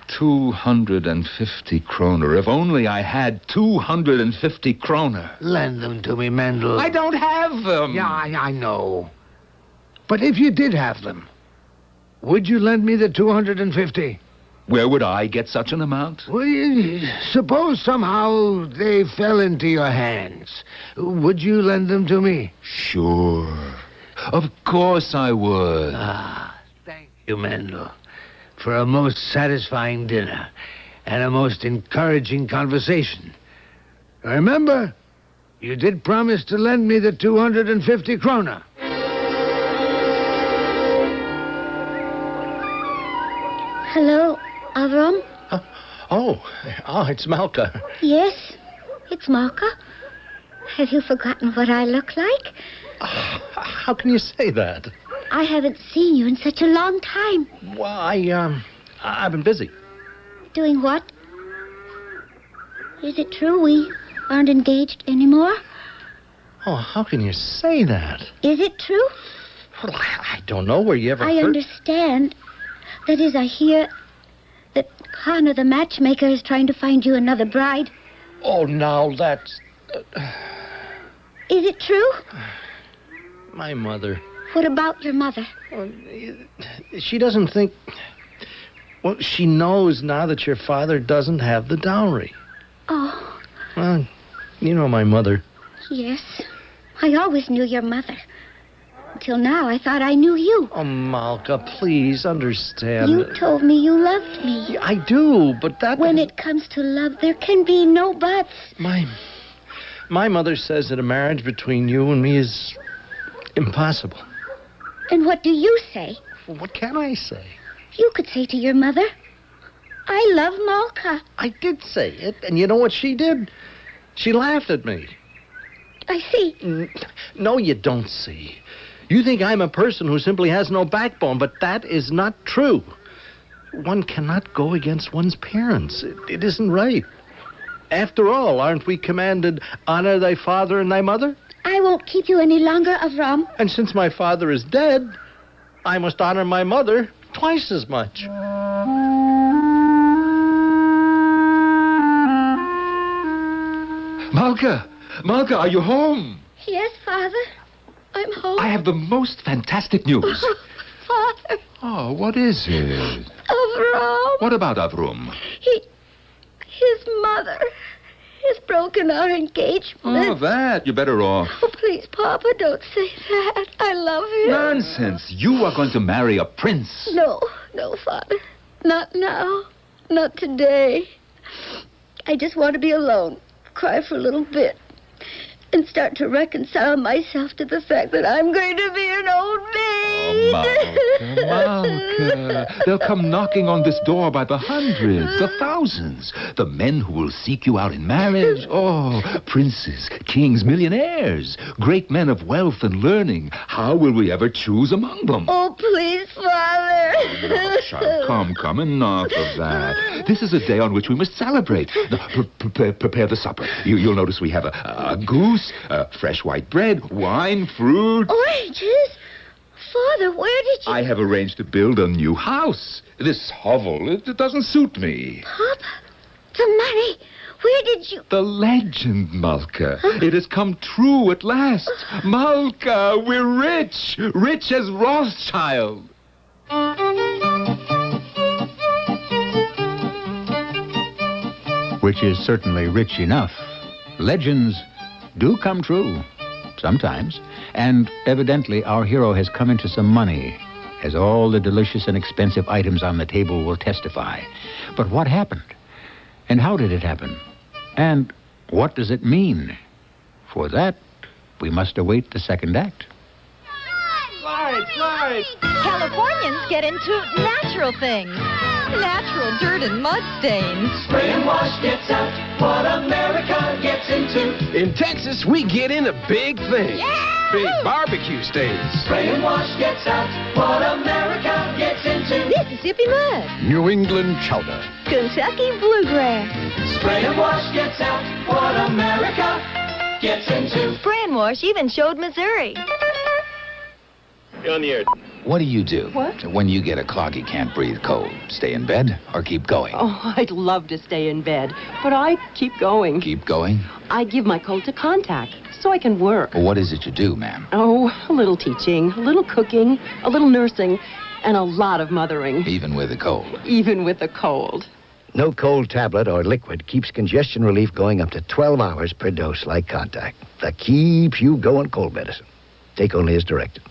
Speaker 22: 250 kroner. If only I had 250 kroner.
Speaker 1: Lend them to me, Mendel.
Speaker 22: I don't have them.
Speaker 1: Yeah, I know. But if you did have them, would you lend me the 250?
Speaker 22: Where would I get such an amount?
Speaker 1: Well, suppose somehow they fell into your hands. Would you lend them to me?
Speaker 22: Sure. Of course I would.
Speaker 1: Thank you, Mendel, for a most satisfying dinner and a most encouraging conversation. Remember, you did promise to lend me the 250 kroner.
Speaker 23: Hello, Avram?
Speaker 9: Oh, it's Malka.
Speaker 23: Yes, it's Malka. Have you forgotten what I look like?
Speaker 9: How can you say that?
Speaker 23: I haven't seen you in such a long time.
Speaker 9: Well, I've been busy.
Speaker 23: Doing what? Is it true we aren't engaged anymore?
Speaker 9: Oh, how can you say that?
Speaker 23: Is it true?
Speaker 9: Well, I don't know. Were you ever
Speaker 23: I understand. That is, I hear that Connor, the matchmaker, is trying to find you another bride.
Speaker 9: Oh, now that's...
Speaker 23: Is it true?
Speaker 9: My mother.
Speaker 23: What about your mother?
Speaker 9: She doesn't think... Well, she knows now that your father doesn't have the dowry.
Speaker 23: Oh.
Speaker 9: Well, you know my mother.
Speaker 23: Yes. I always knew your mother. Until now, I thought I knew you.
Speaker 9: Oh, Malka, please understand.
Speaker 23: You told me you loved me.
Speaker 9: I do, but that...
Speaker 23: When it comes to love, there can be no buts.
Speaker 9: My mother says that a marriage between you and me is impossible.
Speaker 23: And what do you say?
Speaker 9: Well, what can I say?
Speaker 23: You could say to your mother, I love Malka.
Speaker 9: I did say it, and you know what she did? She laughed at me.
Speaker 23: I see.
Speaker 9: No, you don't see. You think I'm a person who simply has no backbone, but that is not true. One cannot go against one's parents. It isn't right. After all, aren't we commanded, honor thy father and thy mother?
Speaker 23: I won't keep you any longer, Avram.
Speaker 9: And since my father is dead, I must honor my mother twice as much.
Speaker 22: Malka, are you home?
Speaker 23: Yes, Father. I'm home.
Speaker 22: I have the most fantastic news.
Speaker 23: Father.
Speaker 22: Oh, what is it?
Speaker 23: Avram.
Speaker 22: What about Avram?
Speaker 23: His mother has broken our engagement.
Speaker 22: Oh, that. You're better off.
Speaker 23: Oh, please, Papa, don't say that. I love him.
Speaker 22: Nonsense. You are going to marry a prince.
Speaker 23: No, Father. Not now. Not today. I just want to be alone. Cry for a little bit. And start to reconcile myself to the fact that I'm going to be an old maid.
Speaker 22: Malka. They'll come knocking on this door by the hundreds, the thousands. The men who will seek you out in marriage. Oh, princes, kings, millionaires, great men of wealth and learning. How will we ever choose among them?
Speaker 23: Oh, please, Father.
Speaker 22: No, child, come, enough of that. This is a day on which we must celebrate. Now, prepare the supper. You'll notice we have a goose, fresh white bread, wine, fruit.
Speaker 23: Oranges? Father, where did you...
Speaker 22: I have arranged to build a new house. This hovel, it doesn't suit me.
Speaker 23: Papa, the money, where did you...
Speaker 22: The legend, Malka. It has come true at last. Malka, we're rich. Rich as Rothschild.
Speaker 20: Which is certainly rich enough. Legends do come true. Sometimes. And evidently our hero has come into some money, as all the delicious and expensive items on the table will testify. But what happened? And how did it happen? And what does it mean? For that, we must await the second act.
Speaker 10: Slide! Californians get into natural things. Natural dirt and mud stains.
Speaker 8: Spray and wash gets out what America gets into.
Speaker 12: In Texas, we get into big things.
Speaker 10: Yeah!
Speaker 12: Big barbecue stains.
Speaker 8: Spray and wash gets out what America gets into.
Speaker 10: Mississippi mud.
Speaker 12: New England chowder.
Speaker 10: Kentucky bluegrass.
Speaker 8: Spray and wash gets out what America gets into.
Speaker 10: Spray and wash even showed Missouri.
Speaker 12: On the air.
Speaker 13: What do you do?
Speaker 10: What?
Speaker 13: When you get a clog you can't breathe cold? Stay in bed or keep going?
Speaker 14: Oh, I'd love to stay in bed, but I keep going.
Speaker 13: Keep going?
Speaker 14: I give my cold to Contact so I can work.
Speaker 13: Well, what is it you do, ma'am?
Speaker 14: Oh, a little teaching, a little cooking, a little nursing, and a lot of mothering.
Speaker 13: Even with a cold?
Speaker 14: Even with a cold.
Speaker 24: No cold tablet or liquid keeps congestion relief going up to 12 hours per dose like Contact. That keeps you going cold medicine. Take only as directed.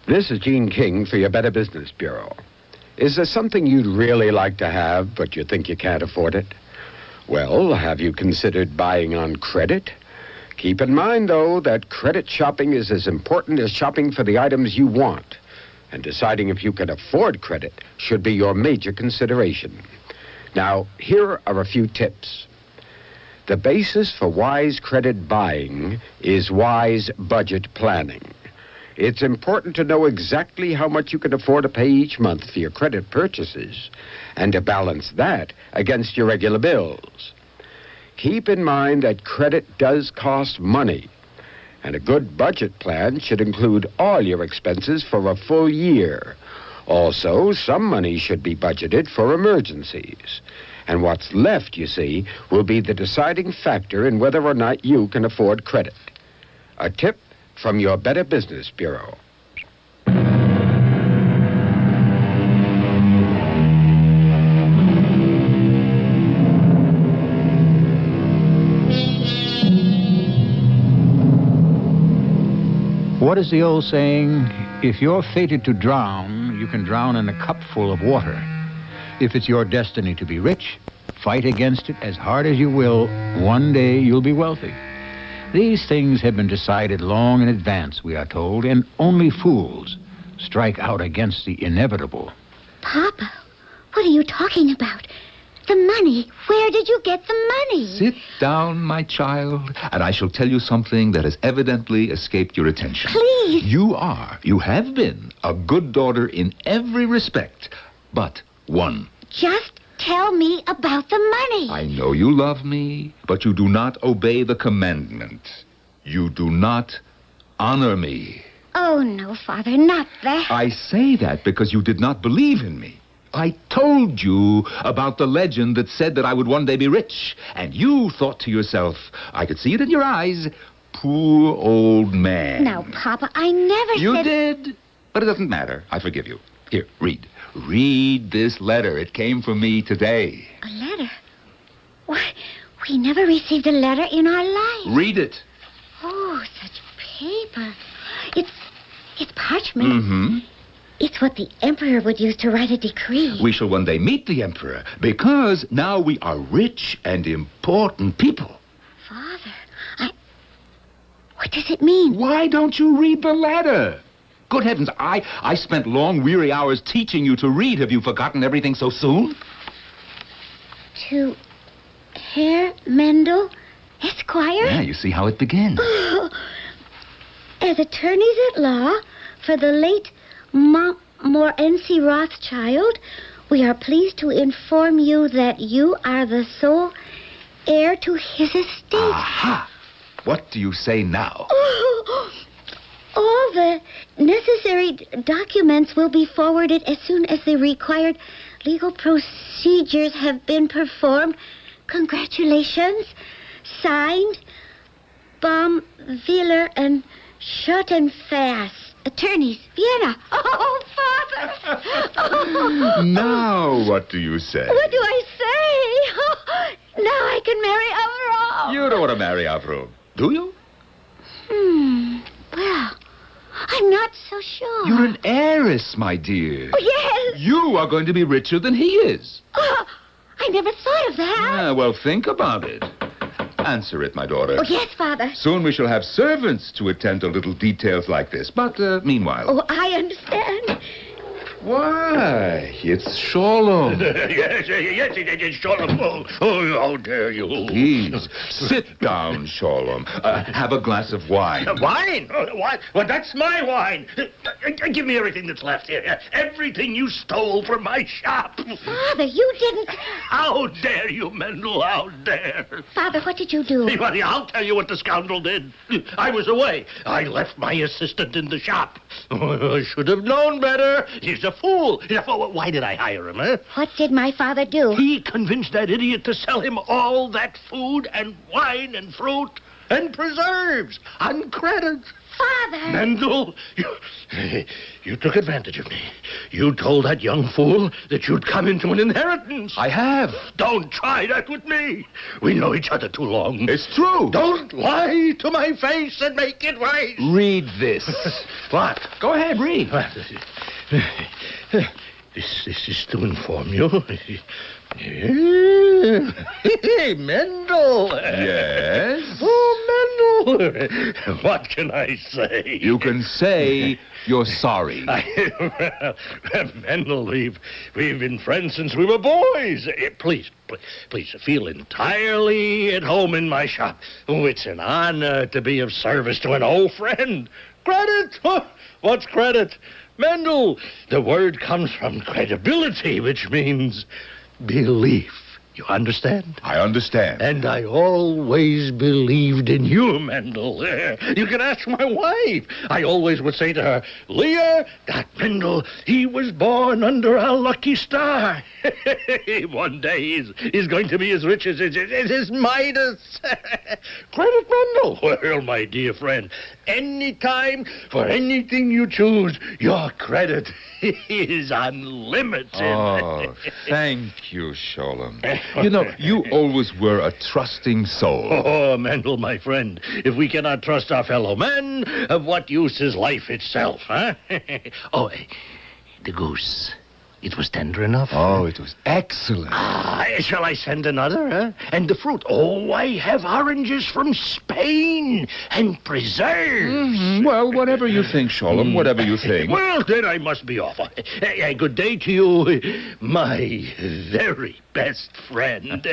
Speaker 12: This is Gene King for your Better Business Bureau. Is there something you'd really like to have, but you think you can't afford it? Well, have you considered buying on credit? Keep in mind, though, that credit shopping is as important as shopping for the items you want. And deciding if you can afford credit should be your major consideration. Now, here are a few tips. The basis for wise credit buying is wise budget planning. It's important to know exactly how much you can afford to pay each month for your credit purchases and to balance that against your regular bills. Keep in mind that credit does cost money, and a good budget plan should include all your expenses for a full year. Also, some money should be budgeted for emergencies. And what's left, you see, will be the deciding factor in whether or not you can afford credit. A tip from your Better Business Bureau.
Speaker 20: What is the old saying? If you're fated to drown, you can drown in a cup full of water. If it's your destiny to be rich, fight against it as hard as you will. One day you'll be wealthy. These things have been decided long in advance, we are told, and only fools strike out against the inevitable.
Speaker 23: Papa, what are you talking about? The money. Where did you get the money?
Speaker 22: Sit down, my child, and I shall tell you something that has evidently escaped your attention.
Speaker 23: Please.
Speaker 22: You have been a good daughter in every respect, but one.
Speaker 23: Just tell me about the money.
Speaker 22: I know you love me, but you do not obey the commandment. You do not honor me.
Speaker 23: Oh, no, Father, not that.
Speaker 22: I say that because you did not believe in me. I told you about the legend that said that I would one day be rich, and you thought to yourself, I could see it in your eyes, poor old man.
Speaker 23: Now, Papa, I never
Speaker 22: You
Speaker 23: said...
Speaker 22: did, but it doesn't matter. I forgive you. Here, read. Read this letter. It came from me today.
Speaker 23: A letter? Why, we never received a letter in our life.
Speaker 22: Read it.
Speaker 23: Oh, such paper. It's parchment.
Speaker 22: Mm-hmm.
Speaker 23: It's what the Emperor would use to write a decree.
Speaker 22: We shall one day meet the Emperor, because now we are rich and important people.
Speaker 23: Father, what does it mean?
Speaker 22: Why don't you read the letter? Good heavens, I spent long, weary hours teaching you to read. Have you forgotten everything so soon?
Speaker 23: To Herr Mendel, Esquire?
Speaker 22: Yeah, you see how it begins.
Speaker 23: As attorneys at law for the late Morency Rothschild, we are pleased to inform you that you are the sole heir to his estate.
Speaker 22: Aha! What do you say now?
Speaker 23: All the necessary documents will be forwarded as soon as the required legal procedures have been performed. Congratulations. Signed, Baumweiler and Schottenfass. Attorneys, Vienna. Oh, Father! Oh.
Speaker 22: Now, what do you say?
Speaker 23: What do I say? Oh, now I can marry Avram.
Speaker 22: You don't want to marry Avram, do you?
Speaker 23: Well, I'm not so sure.
Speaker 22: You're an heiress, my dear.
Speaker 23: Oh, yes.
Speaker 22: You are going to be richer than he is.
Speaker 23: Oh, I never thought of that.
Speaker 22: Ah, well, think about it. Answer it, my daughter.
Speaker 23: Oh, yes, Father.
Speaker 22: Soon we shall have servants to attend to little details like this. But meanwhile...
Speaker 23: Oh, I understand.
Speaker 22: Why, it's Sholem.
Speaker 3: yes, it's Sholem. Oh, how dare you.
Speaker 22: Please, sit down, Sholem. Have a glass of wine.
Speaker 3: Wine? Wine? Well, that's my wine. Give me everything that's left here. Everything you stole from my shop.
Speaker 23: Father, you didn't...
Speaker 3: How dare you, Mendel? How dare?
Speaker 23: Father, what did you do?
Speaker 3: Well, I'll tell you what the scoundrel did. I was away. I left my assistant in the shop. I should have known better. He's a fool. Why did I hire him, huh?
Speaker 23: What did my father do?
Speaker 3: He convinced that idiot to sell him all that food and wine and fruit and preserves on credit.
Speaker 23: Father!
Speaker 3: Mendel, you took advantage of me. You told that young fool that you'd come into an inheritance.
Speaker 22: I have.
Speaker 3: Don't try that with me. We know each other too long.
Speaker 22: It's true.
Speaker 3: Don't lie to my face and make it right.
Speaker 22: Read this.
Speaker 3: What?
Speaker 22: Go ahead, read.
Speaker 3: This is to inform you. Hey, Mendel.
Speaker 22: Yes?
Speaker 3: Oh, Mendel. What can I say?
Speaker 22: You can say you're sorry.
Speaker 3: Mendel, we've been friends since we were boys. Please feel entirely at home in my shop. Oh, it's an honor to be of service to an old friend. Credit? What's credit? Mendel, the word comes from credibility, which means belief. You understand?
Speaker 22: I understand.
Speaker 3: And I always believed in you, Mendel. You can ask my wife. I always would say to her, Leah, that Mendel, he was born under a lucky star. One day he's going to be as rich as his Midas. Credit Mendel. Well, my dear friend, anytime for anything you choose, your credit is unlimited.
Speaker 22: Oh, thank you, Sholem. You know, you always were a trusting soul.
Speaker 3: Oh, Mendel, my friend, if we cannot trust our fellow men, of what use is life itself, huh? Oh, the goose. It was tender enough?
Speaker 22: Oh, it was excellent.
Speaker 3: Shall I send another, huh? And the fruit? Oh, I have oranges from Spain and preserves.
Speaker 22: Well, whatever you think, Sholem, whatever you think.
Speaker 3: Well, then I must be off. Good day to you, my very best friend.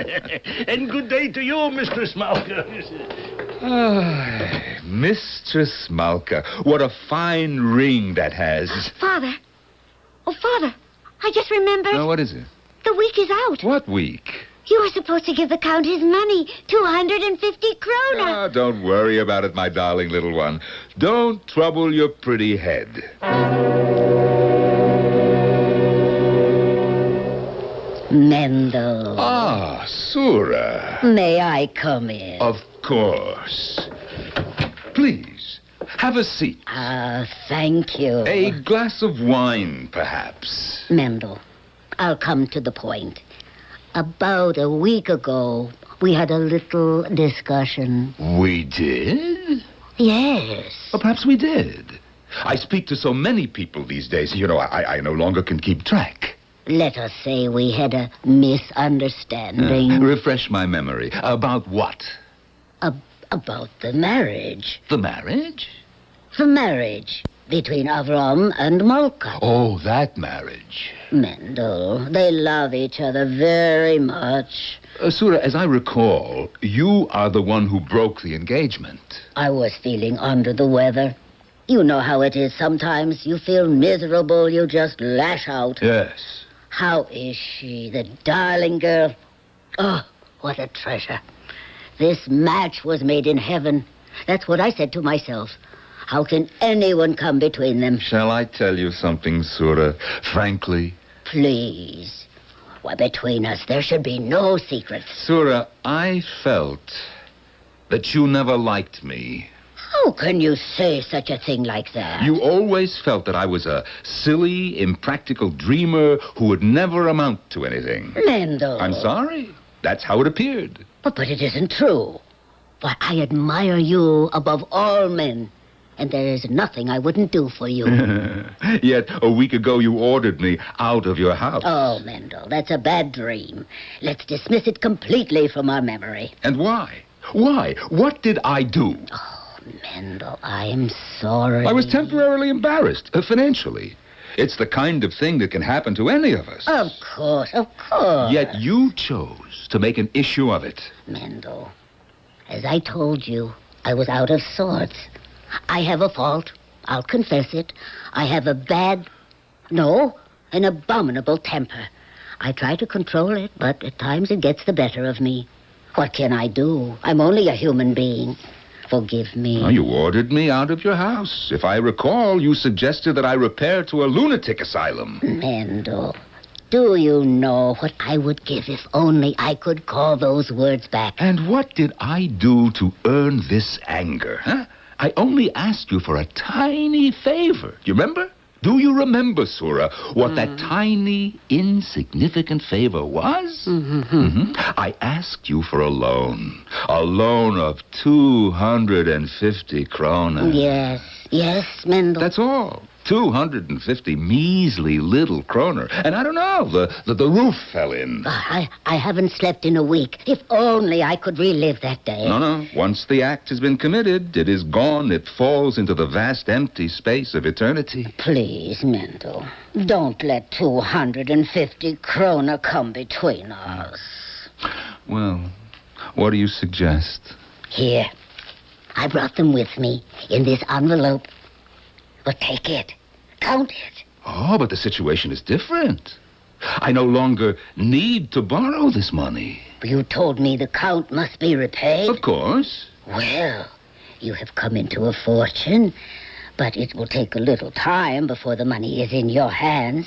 Speaker 3: And good day to you, Mr. Smalka.
Speaker 22: Mistress Smalka, what a fine ring that has.
Speaker 23: Father. Oh, Father. I just remembered.
Speaker 22: What is it?
Speaker 23: The week is out.
Speaker 22: What week?
Speaker 23: You were supposed to give the Count his money, 250 krona.
Speaker 22: Don't worry about it, my darling little one. Don't trouble your pretty head.
Speaker 23: Mendel.
Speaker 22: Ah, Sura.
Speaker 23: May I come in?
Speaker 22: Of course. Please, have a seat.
Speaker 23: Thank you.
Speaker 22: A glass of wine, perhaps.
Speaker 23: Mendel, I'll come to the point. About a week ago, we had a little discussion.
Speaker 22: We did?
Speaker 23: Yes.
Speaker 22: Or perhaps we did. I speak to so many people these days, you know, I no longer can keep track.
Speaker 23: Let us say we had a misunderstanding.
Speaker 22: Refresh my memory. About what?
Speaker 23: About the marriage.
Speaker 22: The marriage?
Speaker 23: The marriage.
Speaker 4: between Avram and Malka.
Speaker 22: Oh, that marriage.
Speaker 4: Mendel, they love each other very much.
Speaker 22: Surah, as I recall, you are the one who broke the engagement.
Speaker 4: I was feeling under the weather. You know how it is sometimes. You feel miserable, you just lash out.
Speaker 22: Yes.
Speaker 4: How is she, the darling girl? Oh, what a treasure. This match was made in heaven. That's what I said to myself. How can anyone come between them?
Speaker 22: Shall I tell you something, Surah? Frankly?
Speaker 4: Please. Why, between us, there should be no secrets.
Speaker 22: Surah, I felt that you never liked me.
Speaker 4: How can you say such a thing like that?
Speaker 22: You always felt that I was a silly, impractical dreamer who would never amount to anything.
Speaker 4: Mendel.
Speaker 22: I'm sorry. That's how it appeared.
Speaker 4: But it isn't true. Why, I admire you above all men. And there is nothing I wouldn't do for you.
Speaker 22: Yet a week ago you ordered me out of your house.
Speaker 4: Oh, Mendel, that's a bad dream. Let's dismiss it completely from our memory.
Speaker 22: And why? Why? What did I do?
Speaker 4: Oh, Mendel, I'm sorry.
Speaker 22: I was temporarily embarrassed, financially. It's the kind of thing that can happen to any of us.
Speaker 4: Of course.
Speaker 22: Yet you chose to make an issue of it.
Speaker 4: Mendel, as I told you, I was out of sorts. I have a fault. I'll confess it. I have an abominable temper. I try to control it, but at times it gets the better of me. What can I do? I'm only a human being. Forgive me.
Speaker 22: You ordered me out of your house. If I recall, you suggested that I repair to a lunatic asylum.
Speaker 4: Mendel, do you know what I would give if only I could call those words back?
Speaker 22: And what did I do to earn this anger, huh? I only asked you for a tiny favor. You remember? Do you remember, Surah, what that tiny, insignificant favor was? I asked you for a loan of 250 kroner.
Speaker 4: Yes, Mendel.
Speaker 22: That's all. 250 measly little kroner. And I don't know, the roof fell in.
Speaker 4: I haven't slept in a week. If only I could relive that day.
Speaker 22: No. Once the act has been committed, it is gone. It falls into the vast empty space of eternity.
Speaker 4: Please, Mendel, don't let 250 kroner come between us.
Speaker 22: Well, what do you suggest?
Speaker 4: Here. I brought them with me in this envelope. Well, take it. Count it.
Speaker 22: Oh, but the situation is different. I no longer need to borrow this money.
Speaker 4: You told me the count must be repaid.
Speaker 22: Of course.
Speaker 4: Well, you have come into a fortune, but it will take a little time before the money is in your hands.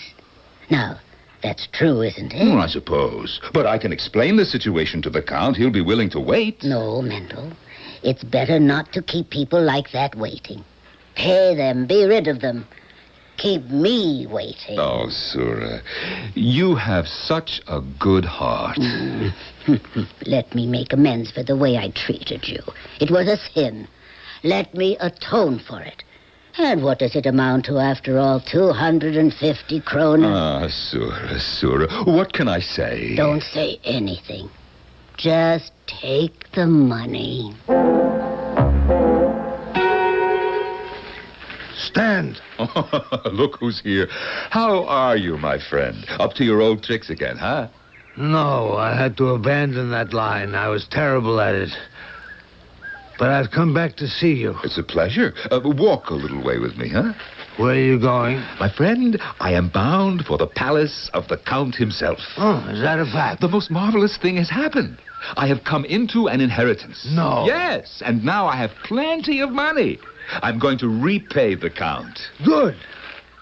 Speaker 4: Now, that's true, isn't it?
Speaker 22: I suppose. But I can explain the situation to the Count. He'll be willing to wait.
Speaker 4: No, Mendel. It's better not to keep people like that waiting. Pay them. Be rid of them. Keep me waiting.
Speaker 22: Oh, Surah, you have such a good heart.
Speaker 4: Let me make amends for the way I treated you. It was a sin. Let me atone for it. And what does it amount to, after all? 250 kroner?
Speaker 22: Ah, Surah, what can I say?
Speaker 4: Don't say anything. Just take the money.
Speaker 1: Stand.
Speaker 22: Look who's here. How are you, my friend? Up to your old tricks again, huh?
Speaker 1: No, I had to abandon that line. I was terrible at it. But I've come back to see you.
Speaker 22: It's a pleasure. Walk a little way with me, huh?
Speaker 1: Where are you going?
Speaker 22: My friend, I am bound for the palace of the Count himself.
Speaker 1: Oh, is that a fact?
Speaker 22: The most marvelous thing has happened. I have come into an inheritance.
Speaker 1: No.
Speaker 22: Yes, and now I have plenty of money. I'm going to repay the Count.
Speaker 1: Good.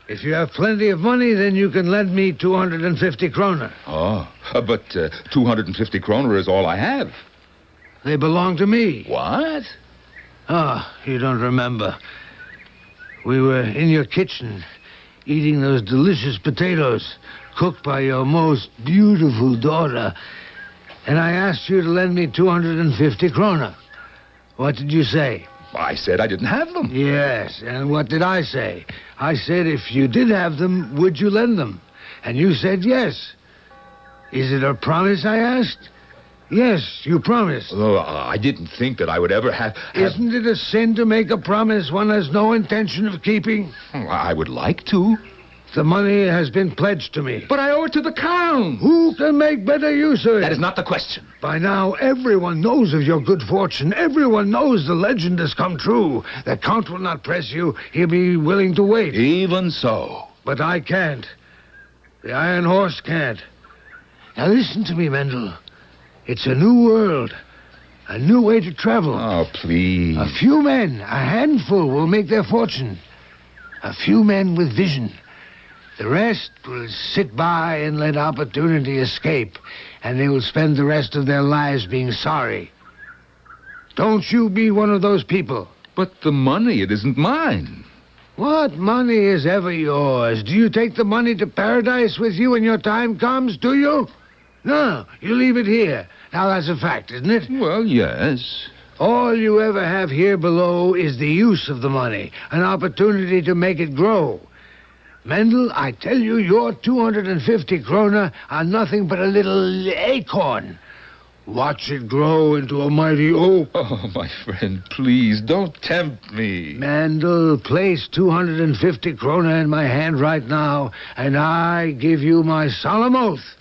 Speaker 1: If you have plenty of money, then you can lend me 250 kroner.
Speaker 22: Oh, but 250 kroner is all I have.
Speaker 1: They belong to me.
Speaker 22: What?
Speaker 1: Ah, you don't remember. We were in your kitchen, eating those delicious potatoes cooked by your most beautiful daughter. And I asked you to lend me 250 kroner. What did you say?
Speaker 22: I said I didn't have them.
Speaker 1: Yes, and what did I say? I said if you did have them, would you lend them? And you said yes. Is it a promise, I asked? Yes, you promised.
Speaker 22: Oh, I didn't think that I would ever have...
Speaker 1: Isn't it a sin to make a promise one has no intention of keeping?
Speaker 22: I would like to.
Speaker 1: The money has been pledged to me.
Speaker 22: But I owe it to the Count.
Speaker 1: Who can make better use of it?
Speaker 22: That is not the question.
Speaker 1: By now, everyone knows of your good fortune. Everyone knows the legend has come true. The Count will not press you. He'll be willing to wait.
Speaker 22: Even so.
Speaker 1: But I can't. The Iron Horse can't. Now listen to me, Mendel. It's a new world. A new way to travel.
Speaker 22: Oh, please.
Speaker 1: A few men, a handful, will make their fortune. A few men with vision. The rest will sit by and let opportunity escape, and they will spend the rest of their lives being sorry. Don't you be one of those people.
Speaker 22: But the money, it isn't mine.
Speaker 1: What money is ever yours? Do you take the money to paradise with you when your time comes, do you? No, you leave it here. Now, that's a fact, isn't it?
Speaker 22: Well, yes.
Speaker 1: All you ever have here below is the use of the money, an opportunity to make it grow. Mendel, I tell you, your 250 kroner are nothing but a little acorn. Watch it grow into a mighty oak.
Speaker 22: Oh, my friend, please, don't tempt me.
Speaker 1: Mendel, place 250 kroner in my hand right now, and I give you my solemn oath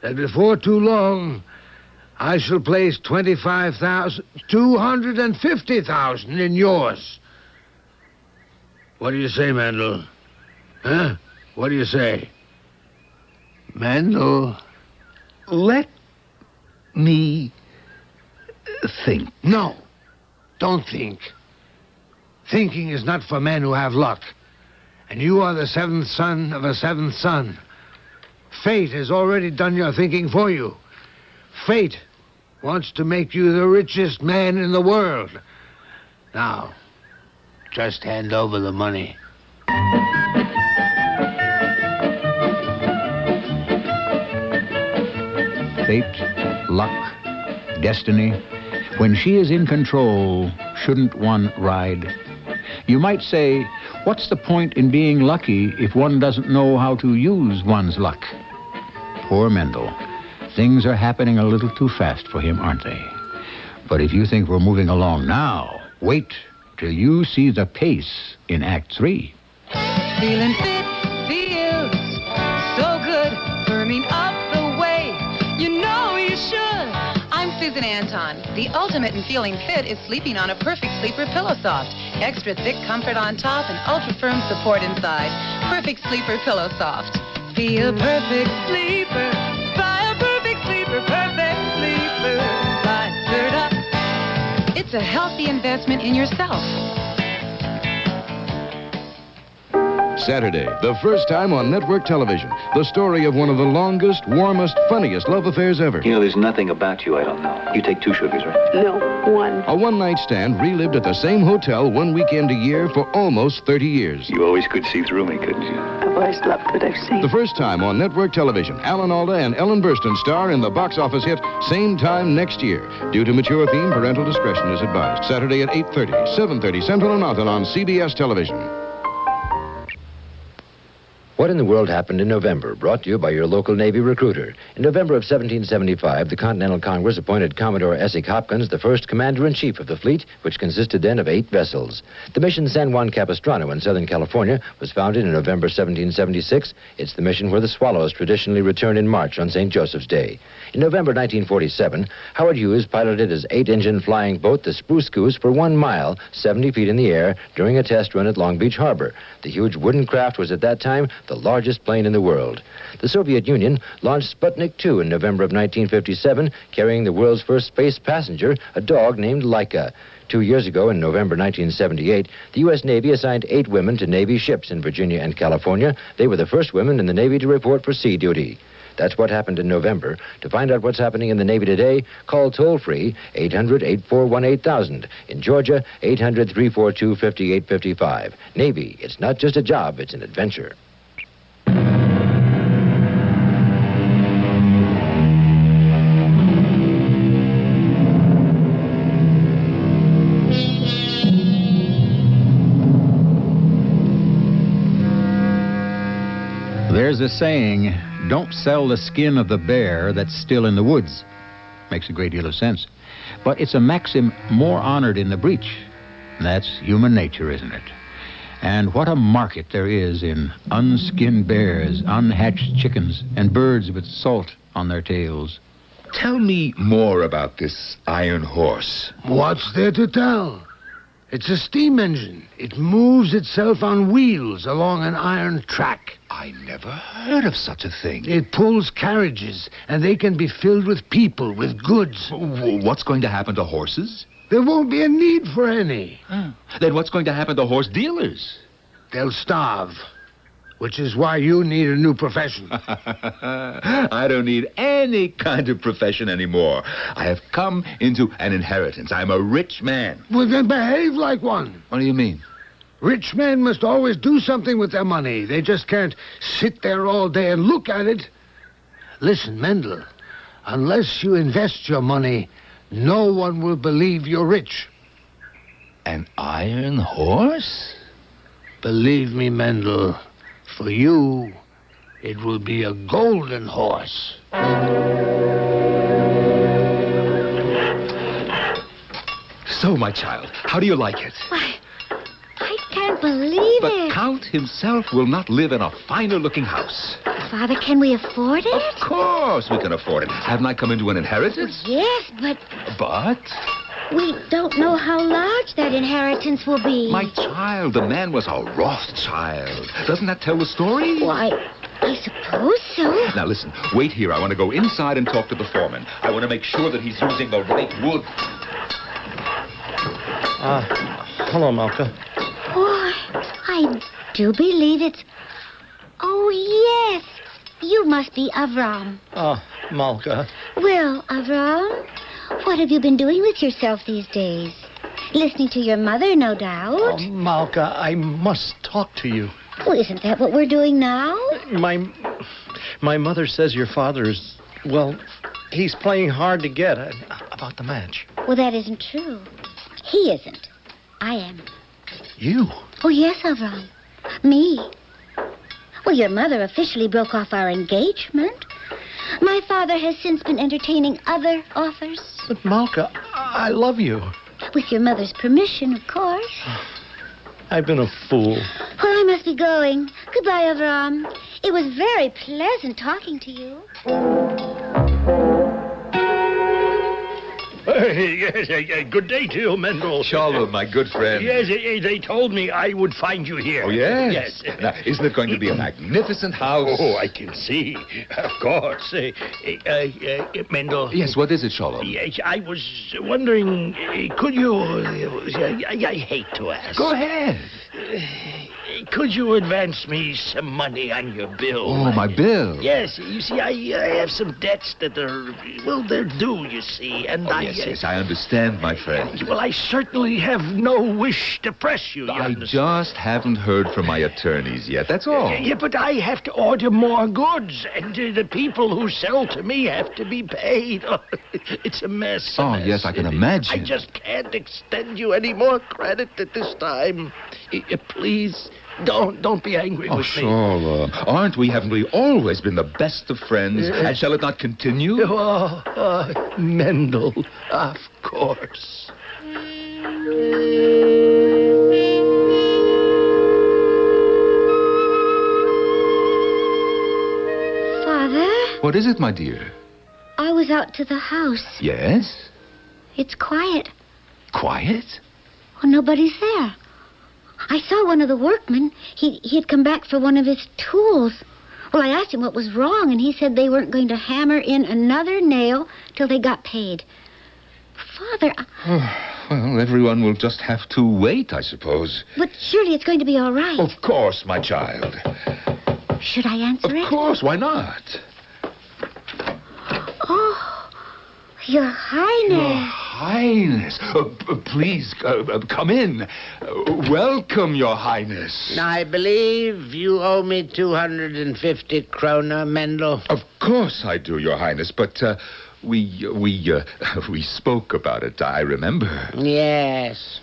Speaker 1: that before too long, I shall place 250,000 in yours. What do you say, Mendel? Huh? What do you say? Mendel?
Speaker 22: Let me think.
Speaker 1: No, don't think. Thinking is not for men who have luck. And you are the seventh son of a seventh son. Fate has already done your thinking for you. Fate wants to make you the richest man in the world. Now, just hand over the money.
Speaker 20: Fate, luck, destiny. When she is in control, shouldn't one ride? You might say, what's the point in being lucky if one doesn't know how to use one's luck? Poor Mendel. Things are happening a little too fast for him, aren't they? But if you think we're moving along now, wait till you see the pace in Act 3.
Speaker 6: Feeling fit feels so good, firming up the way you know you should. I'm Susan Anton. The ultimate in feeling fit is sleeping on a Perfect Sleeper Pillow Soft. Extra thick comfort on top and ultra firm support inside. Perfect Sleeper Pillow Soft. Be a perfect sleeper. Buy a Perfect Sleeper. Perfect Sleeper. Buy Third Up. It's a healthy investment in yourself.
Speaker 7: Saturday, the first time on network television, the story of one of the longest, warmest, funniest love affairs ever.
Speaker 13: You know, there's nothing about you I don't know. You take 2 sugars, right?
Speaker 14: No, 1.
Speaker 7: A one-night stand relived at the same hotel 1 weekend a year for almost 30 years.
Speaker 13: You always could see through me, couldn't you?
Speaker 14: I've always loved what I've seen.
Speaker 7: The first time on network television, Alan Alda and Ellen Burstyn star in the box office hit Same Time Next Year. Due to mature theme, parental discretion is advised. Saturday at 8:30, 7:30 Central and Mountain on CBS television.
Speaker 15: What in the World Happened in November, brought to you by your local Navy recruiter. In November of 1775, the Continental Congress appointed Commodore Essex Hopkins the first commander-in-chief of the fleet, which consisted then of 8 vessels. The mission San Juan Capistrano in Southern California was founded in November 1776. It's the mission where the Swallows traditionally return in March on St. Joseph's Day. In November 1947, Howard Hughes piloted his 8-engine flying boat, the Spruce Goose, for 1 mile, 70 feet in the air, during a test run at Long Beach Harbor. The huge wooden craft was at that time the largest plane in the world. The Soviet Union launched Sputnik 2 in November of 1957, carrying the world's first space passenger, a dog named Laika. 2 years ago, in November 1978, the U.S. Navy assigned 8 women to Navy ships in Virginia and California. They were the first women in the Navy to report for sea duty. That's what happened in November. To find out what's happening in the Navy today, call toll-free 800-841-8000. In Georgia, 800-342-5855. Navy, it's not just a job, it's an adventure.
Speaker 20: There's a saying, don't sell the skin of the bear that's still in the woods. Makes a great deal of sense. But it's a maxim more honored in the breach. That's human nature, isn't it? And what a market there is in unskinned bears, unhatched chickens, and birds with salt on their tails.
Speaker 22: Tell me more about this iron horse.
Speaker 1: What's there to tell? It's a steam engine. It moves itself on wheels along an iron track.
Speaker 22: I never heard of such a thing.
Speaker 1: It pulls carriages, and they can be filled with people, with goods.
Speaker 22: What's going to happen to horses?
Speaker 1: There won't be a need for any.
Speaker 22: Then what's going to happen to horse dealers?
Speaker 1: They'll starve, which is why you need a new profession.
Speaker 22: I don't need any kind of profession anymore. I have come into an inheritance. I'm a rich man.
Speaker 1: Well, then behave like one.
Speaker 22: What do you mean?
Speaker 1: Rich men must always do something with their money. They just can't sit there all day and look at it. Listen, Mendel, unless you invest your money, no one will believe you're rich.
Speaker 22: An iron horse?
Speaker 1: Believe me, Mendel, for you, it will be a golden horse.
Speaker 22: So, my child, how do you like it?
Speaker 23: Why, I can't believe
Speaker 22: But
Speaker 23: it.
Speaker 22: Count himself will not live in a finer-looking house.
Speaker 23: Father, can we afford it?
Speaker 22: Of course we can afford it. Haven't I come into an inheritance?
Speaker 23: Yes, but
Speaker 22: But,
Speaker 23: we don't know how large that inheritance will be.
Speaker 22: my child, the man was a Rothschild. Doesn't that tell the story?
Speaker 23: Why, I suppose so.
Speaker 22: Now listen, wait here. I want to go inside and talk to the foreman. I want to make sure that he's using the right wood.
Speaker 9: Hello, Malka.
Speaker 23: Boy, I do believe it's... Oh, yes. You must be Avram.
Speaker 9: Oh, Malka.
Speaker 23: Well, Avram, what have you been doing with yourself these days? Listening to your mother, no doubt.
Speaker 9: Oh, Malka, I must talk to you.
Speaker 23: Well, isn't that what we're doing now?
Speaker 9: My mother says your father is, well, he's playing hard to get about the match.
Speaker 23: Well, that isn't true. He isn't. I am.
Speaker 9: You?
Speaker 23: Oh, yes, Avram. Me. Well, your mother officially broke off our engagement. My father has since been entertaining other offers.
Speaker 9: But, Malka, I love you.
Speaker 23: With your mother's permission, of course.
Speaker 9: I've been a fool.
Speaker 23: Well, I must be going. Goodbye, Avram. It was very pleasant talking to you.
Speaker 3: Yes, good day to you, Mendel.
Speaker 22: Shalom, my good friend.
Speaker 3: Yes, they told me I would find you here.
Speaker 22: Oh, yes?
Speaker 3: Yes.
Speaker 22: Now, isn't it going to be a magnificent house?
Speaker 3: Oh, I can see. Of course. Mendel.
Speaker 22: Yes, what is it, Shalom?
Speaker 3: Yes, I was wondering, could you... I hate to ask.
Speaker 22: Go ahead.
Speaker 3: Could you advance me some money on your bill?
Speaker 22: Oh, my bill?
Speaker 3: Yes, you see, I have some debts that are, well, they're due, you see, and
Speaker 22: Yes, I understand, my friend.
Speaker 3: Well, I certainly have no wish to press you,
Speaker 22: I just haven't heard from my attorneys yet, that's all.
Speaker 3: Yeah, but I have to order more goods, and the people who sell to me have to be paid. It's a mess.
Speaker 22: Oh, yes, I can imagine.
Speaker 3: I just can't extend you any more credit at this time. Please, don't be angry with me.
Speaker 22: Shalom. Haven't we always been the best of friends?
Speaker 3: Yes.
Speaker 22: And shall it not continue?
Speaker 3: Mendel, of course.
Speaker 23: Father,
Speaker 22: What is it, my dear?
Speaker 23: I was out to the house.
Speaker 22: Yes?
Speaker 23: It's quiet.
Speaker 22: Quiet?
Speaker 23: Well, nobody's there. I saw one of the workmen. He'd come back for one of his tools. Well, I asked him what was wrong, and he said they weren't going to hammer in another nail till they got paid. Father,
Speaker 22: Well, everyone will just have to wait, I suppose.
Speaker 23: but surely it's going to be all right.
Speaker 22: Of course, my child.
Speaker 23: Should I answer it?
Speaker 22: Of course, why not?
Speaker 23: Oh, Your Highness.
Speaker 22: Your Highness. Please, come in. Welcome, Your Highness.
Speaker 18: I believe you owe me 250 kroner, Mendel.
Speaker 22: Of course I do, Your Highness, but we spoke about it, I remember.
Speaker 18: Yes,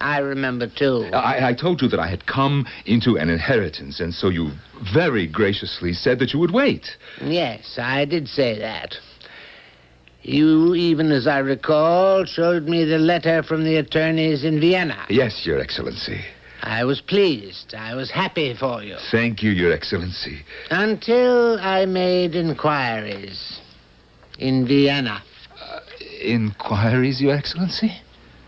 Speaker 18: I remember, too.
Speaker 22: I told you that I had come into an inheritance, and so you very graciously said that you would wait.
Speaker 18: Yes, I did say that. You, even as I recall, showed me the letter from the attorneys in Vienna.
Speaker 22: Yes, Your Excellency.
Speaker 18: I was pleased. I was happy for you.
Speaker 22: Thank you, Your Excellency.
Speaker 18: Until I made inquiries in Vienna.
Speaker 22: Inquiries, Your Excellency?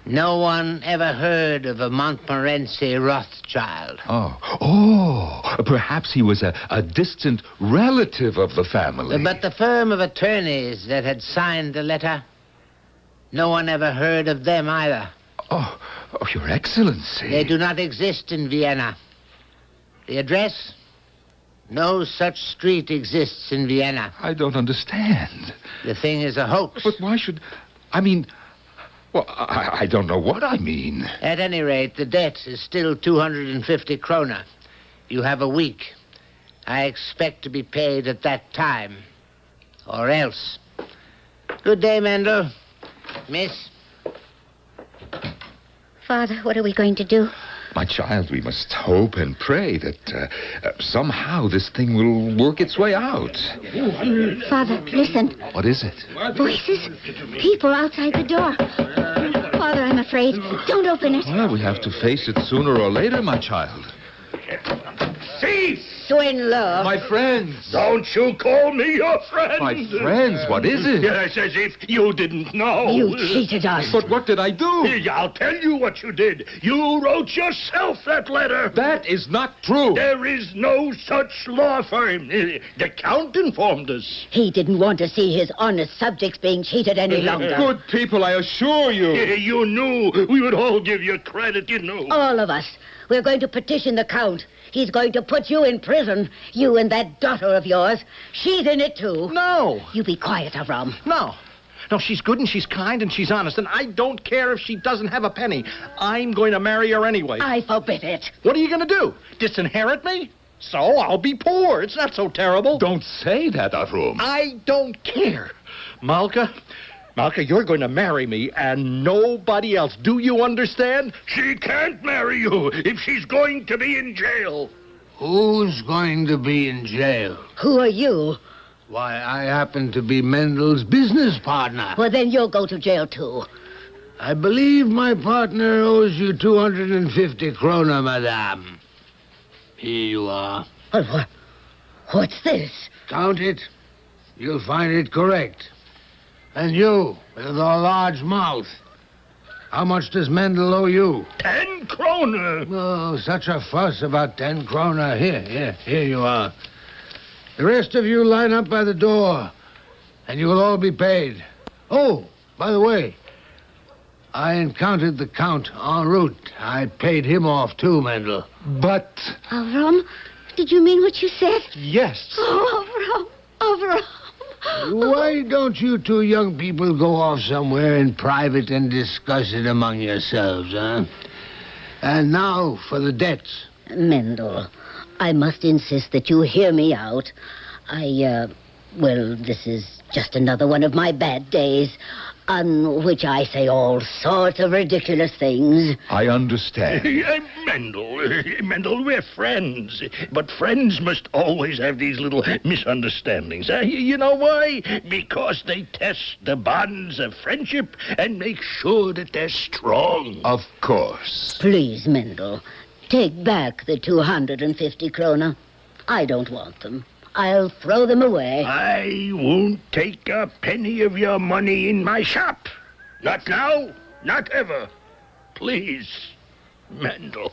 Speaker 18: No one ever heard of a Montmorency Rothschild.
Speaker 22: Oh, perhaps he was a distant relative of the family.
Speaker 18: But the firm of attorneys that had signed the letter, no one ever heard of them either.
Speaker 22: Oh, Your Excellency.
Speaker 18: They do not exist in Vienna. The address? No such street exists in Vienna.
Speaker 22: I don't understand.
Speaker 18: The thing is a hoax.
Speaker 22: But why should... I mean... Well, I don't know what I mean.
Speaker 18: At any rate, the debt is still 250 krona. You have a week. I expect to be paid at that time. Or else. Good day, Mendel. Miss?
Speaker 23: Father, what are we going to do?
Speaker 22: My child, we must hope and pray that somehow this thing will work its way out.
Speaker 23: Father, listen.
Speaker 22: What is it?
Speaker 23: Voices. People outside the door. Father, I'm afraid. Don't open it.
Speaker 22: Well, we have to face it sooner or later, my child.
Speaker 3: Thief!
Speaker 4: Swindler.
Speaker 22: My friends.
Speaker 3: Don't you call me your friend.
Speaker 22: My friends, what is it?
Speaker 3: Yes, as if you didn't know.
Speaker 4: You cheated us.
Speaker 22: But what did I do?
Speaker 3: I'll tell you what you did. You wrote yourself that letter.
Speaker 22: That is not true.
Speaker 3: There is no such law firm. The Count informed us.
Speaker 4: He didn't want to see his honest subjects being cheated any longer.
Speaker 22: Good people, I assure you.
Speaker 3: You knew. We would all give you credit, you knew.
Speaker 4: All of us. We're going to petition the Count. He's going to put you in prison. You and that daughter of yours. She's in it, too.
Speaker 9: No.
Speaker 4: You be quiet, Avram.
Speaker 9: No. No, she's good and she's kind and she's honest, and I don't care if she doesn't have a penny. I'm going to marry her anyway.
Speaker 4: I forbid it.
Speaker 9: What are you going to do? Disinherit me? So I'll be poor. It's not so terrible.
Speaker 22: Don't say that, Avram.
Speaker 9: I don't care. Malka, you're going to marry me and nobody else. Do you understand?
Speaker 3: She can't marry you if she's going to be in jail.
Speaker 1: Who's going to be in jail?
Speaker 4: Who are you?
Speaker 1: Why, I happen to be Mendel's business partner.
Speaker 4: Well, then you'll go to jail, too.
Speaker 1: I believe my partner owes you 250 krona, madame. Here you are.
Speaker 4: What's this?
Speaker 1: Count it. You'll find it correct. And you, with a large mouth. How much does Mendel owe you?
Speaker 3: 10 krona.
Speaker 1: Oh, such a fuss about 10 krona. Here you are. The rest of you line up by the door, and you will all be paid. Oh, by the way, I encountered the Count en route. I paid him off, too, Mendel.
Speaker 22: But...
Speaker 23: Avram, did you mean what you said?
Speaker 22: Yes.
Speaker 23: Oh, Avram.
Speaker 1: Why don't you two young people go off somewhere in private and discuss it among yourselves, huh? And now for the debts.
Speaker 4: Mendel, I must insist that you hear me out. Well, this is just another one of my bad days, on which I say all sorts of ridiculous things.
Speaker 22: I understand.
Speaker 3: Mendel, we're friends. But friends must always have these little misunderstandings. You know why? Because they test the bonds of friendship and make sure that they're strong.
Speaker 22: Of course.
Speaker 4: Please, Mendel, take back the 250 krona. I don't want them. I'll throw them away.
Speaker 3: I won't take a penny of your money in my shop. Not now, not ever. Please, Mendel.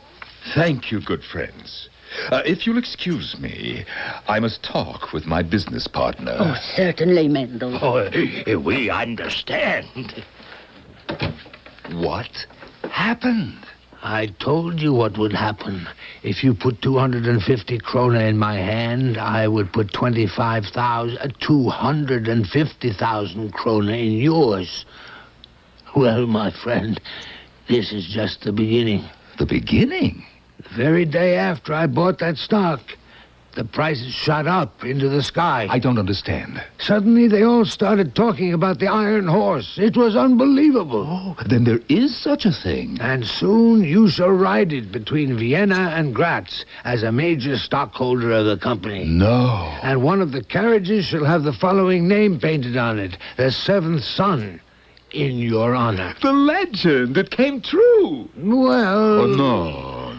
Speaker 22: Thank you, good friends. If you'll excuse me, I must talk with my business partner.
Speaker 4: Oh, certainly, Mendel.
Speaker 3: We understand.
Speaker 22: What happened?
Speaker 1: I told you what would happen. If you put 250 krona in my hand, I would put 250,000 krona in yours. Well, my friend, this is just the beginning.
Speaker 22: The beginning?
Speaker 1: The very day after I bought that stock, The prices shot up into the sky.
Speaker 22: I don't understand.
Speaker 1: Suddenly, they all started talking about the Iron Horse. It was unbelievable.
Speaker 22: Oh, then there is such a thing.
Speaker 1: And soon you shall ride it between Vienna and Graz as a major stockholder of the company.
Speaker 22: No.
Speaker 1: And one of the carriages shall have the following name painted on it: the Seventh Son, in your honor.
Speaker 22: The legend! It came true!
Speaker 1: Well...
Speaker 22: Oh,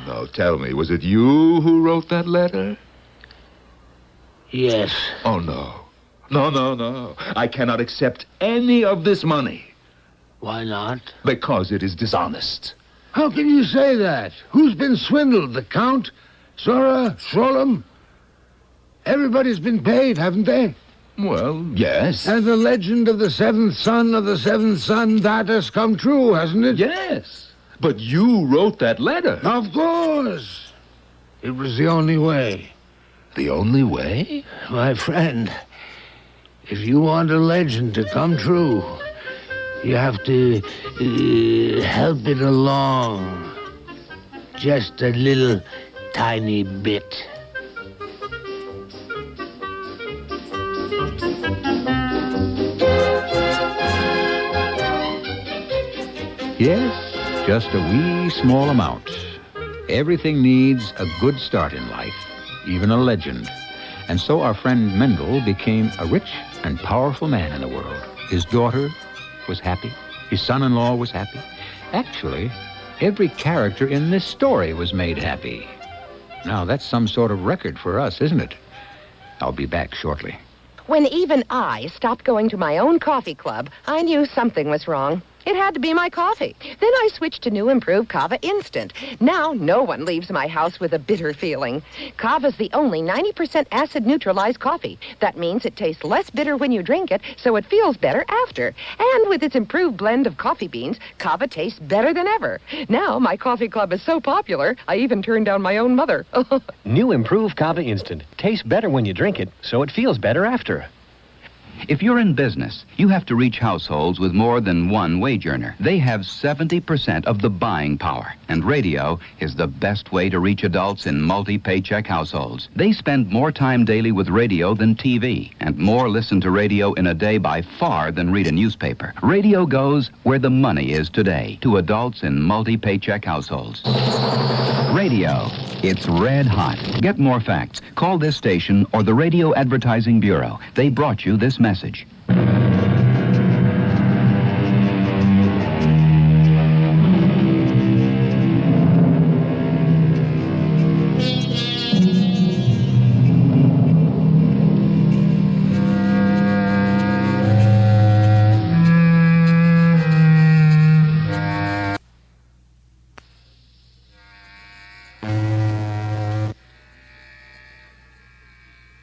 Speaker 22: no. Tell me, was it you who wrote that letter?
Speaker 1: Yes.
Speaker 22: Oh, no. No. I cannot accept any of this money.
Speaker 1: Why not?
Speaker 22: Because it is dishonest.
Speaker 1: How can you say that? Who's been swindled? The Count? Sora? Sholem? Everybody's been paid, haven't they?
Speaker 22: Well, yes.
Speaker 1: And the legend of the seventh son of the seventh son, that has come true, hasn't it?
Speaker 22: Yes. But you wrote that letter.
Speaker 1: Of course. It was the only way.
Speaker 22: The only way?
Speaker 1: My friend, if you want a legend to come true, you have to help it along. Just a little tiny bit.
Speaker 20: Yes, just a wee small amount. Everything needs a good start in life, even a legend. And so our friend Mendel became a rich and powerful man in the world. His daughter was happy. His son-in-law was happy. Actually, every character in this story was made happy. Now, that's some sort of record for us, isn't it? I'll be back shortly.
Speaker 14: When even I stopped going to my own coffee club, I knew something was wrong. It had to be my coffee. Then I switched to new improved Kava Instant. Now no one leaves my house with a bitter feeling. Kava's the only 90% acid neutralized coffee. That means it tastes less bitter when you drink it, so it feels better after. And with its improved blend of coffee beans, Kava tastes better than ever. Now my coffee club is so popular, I even turned down my own mother.
Speaker 2: New improved Kava Instant. Tastes better when you drink it, so it feels better after.
Speaker 13: If you're in business, you have to reach households with more than one wage earner. They have 70% of the buying power, and radio is the best way to reach adults in multi-paycheck households. They spend more time daily with radio than TV, and more listen to radio in a day by far than read a newspaper. Radio goes where the money is today, to adults in multi-paycheck households. Radio. It's red hot. Get more facts. Call this station or the Radio Advertising Bureau. They brought you this message.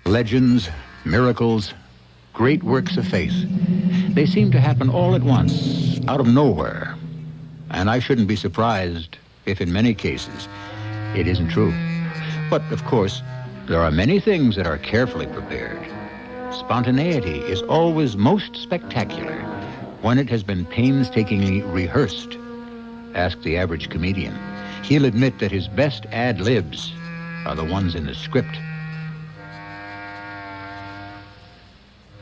Speaker 20: Legends, miracles, great works of faith. They seem to happen all at once, out of nowhere. And I shouldn't be surprised if in many cases it isn't true. But, of course, there are many things that are carefully prepared. Spontaneity is always most spectacular when it has been painstakingly rehearsed. Ask the average comedian. He'll admit that his best ad-libs are the ones in the script.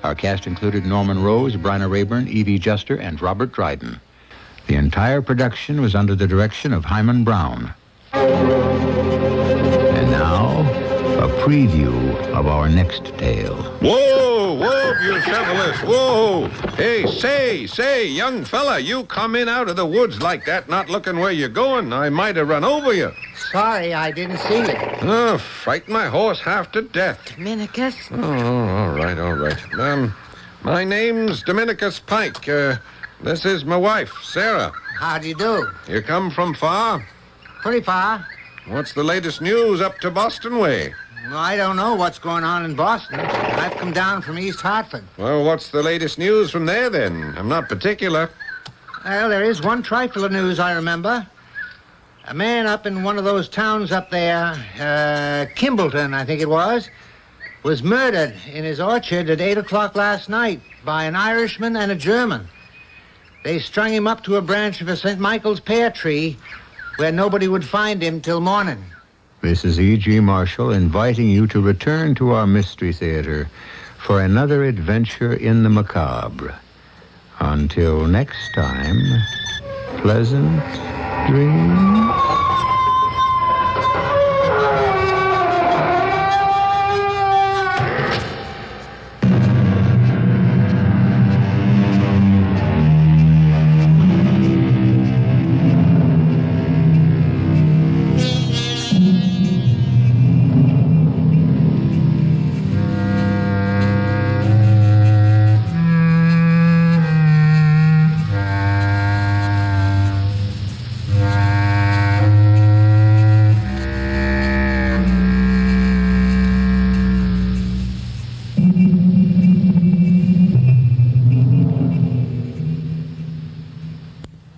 Speaker 20: Our cast included Norman Rose, Bryna Rayburn, Evie Juster, and Robert Dryden. The entire production was under the direction of Hyman Brown. And now, a preview of our next tale.
Speaker 12: Whoa, Bucephalus, whoa! Hey, say, young fella, you come in out of the woods like that, not looking where you're going. I might have run over you.
Speaker 18: Sorry, I didn't see you.
Speaker 12: Oh, frightened my horse half to death.
Speaker 6: Dominicus?
Speaker 12: Oh, all right. My name's Dominicus Pike. This is my wife, Sarah.
Speaker 18: How do you do?
Speaker 12: You come from far?
Speaker 18: Pretty far.
Speaker 12: What's the latest news up to Boston way?
Speaker 18: Well, I don't know what's going on in Boston. I've come down from East Hartford.
Speaker 12: Well, what's the latest news from there, then? I'm not particular.
Speaker 18: Well, there is one trifle of news I remember. A man up in one of those towns up there, Kimbleton, I think it was murdered in his orchard at 8 o'clock last night by an Irishman and a German. They strung him up to a branch of a St. Michael's pear tree where nobody would find him till morning.
Speaker 20: This is E.G. Marshall inviting you to return to our Mystery Theater for another adventure in the macabre. Until next time, pleasant dreams.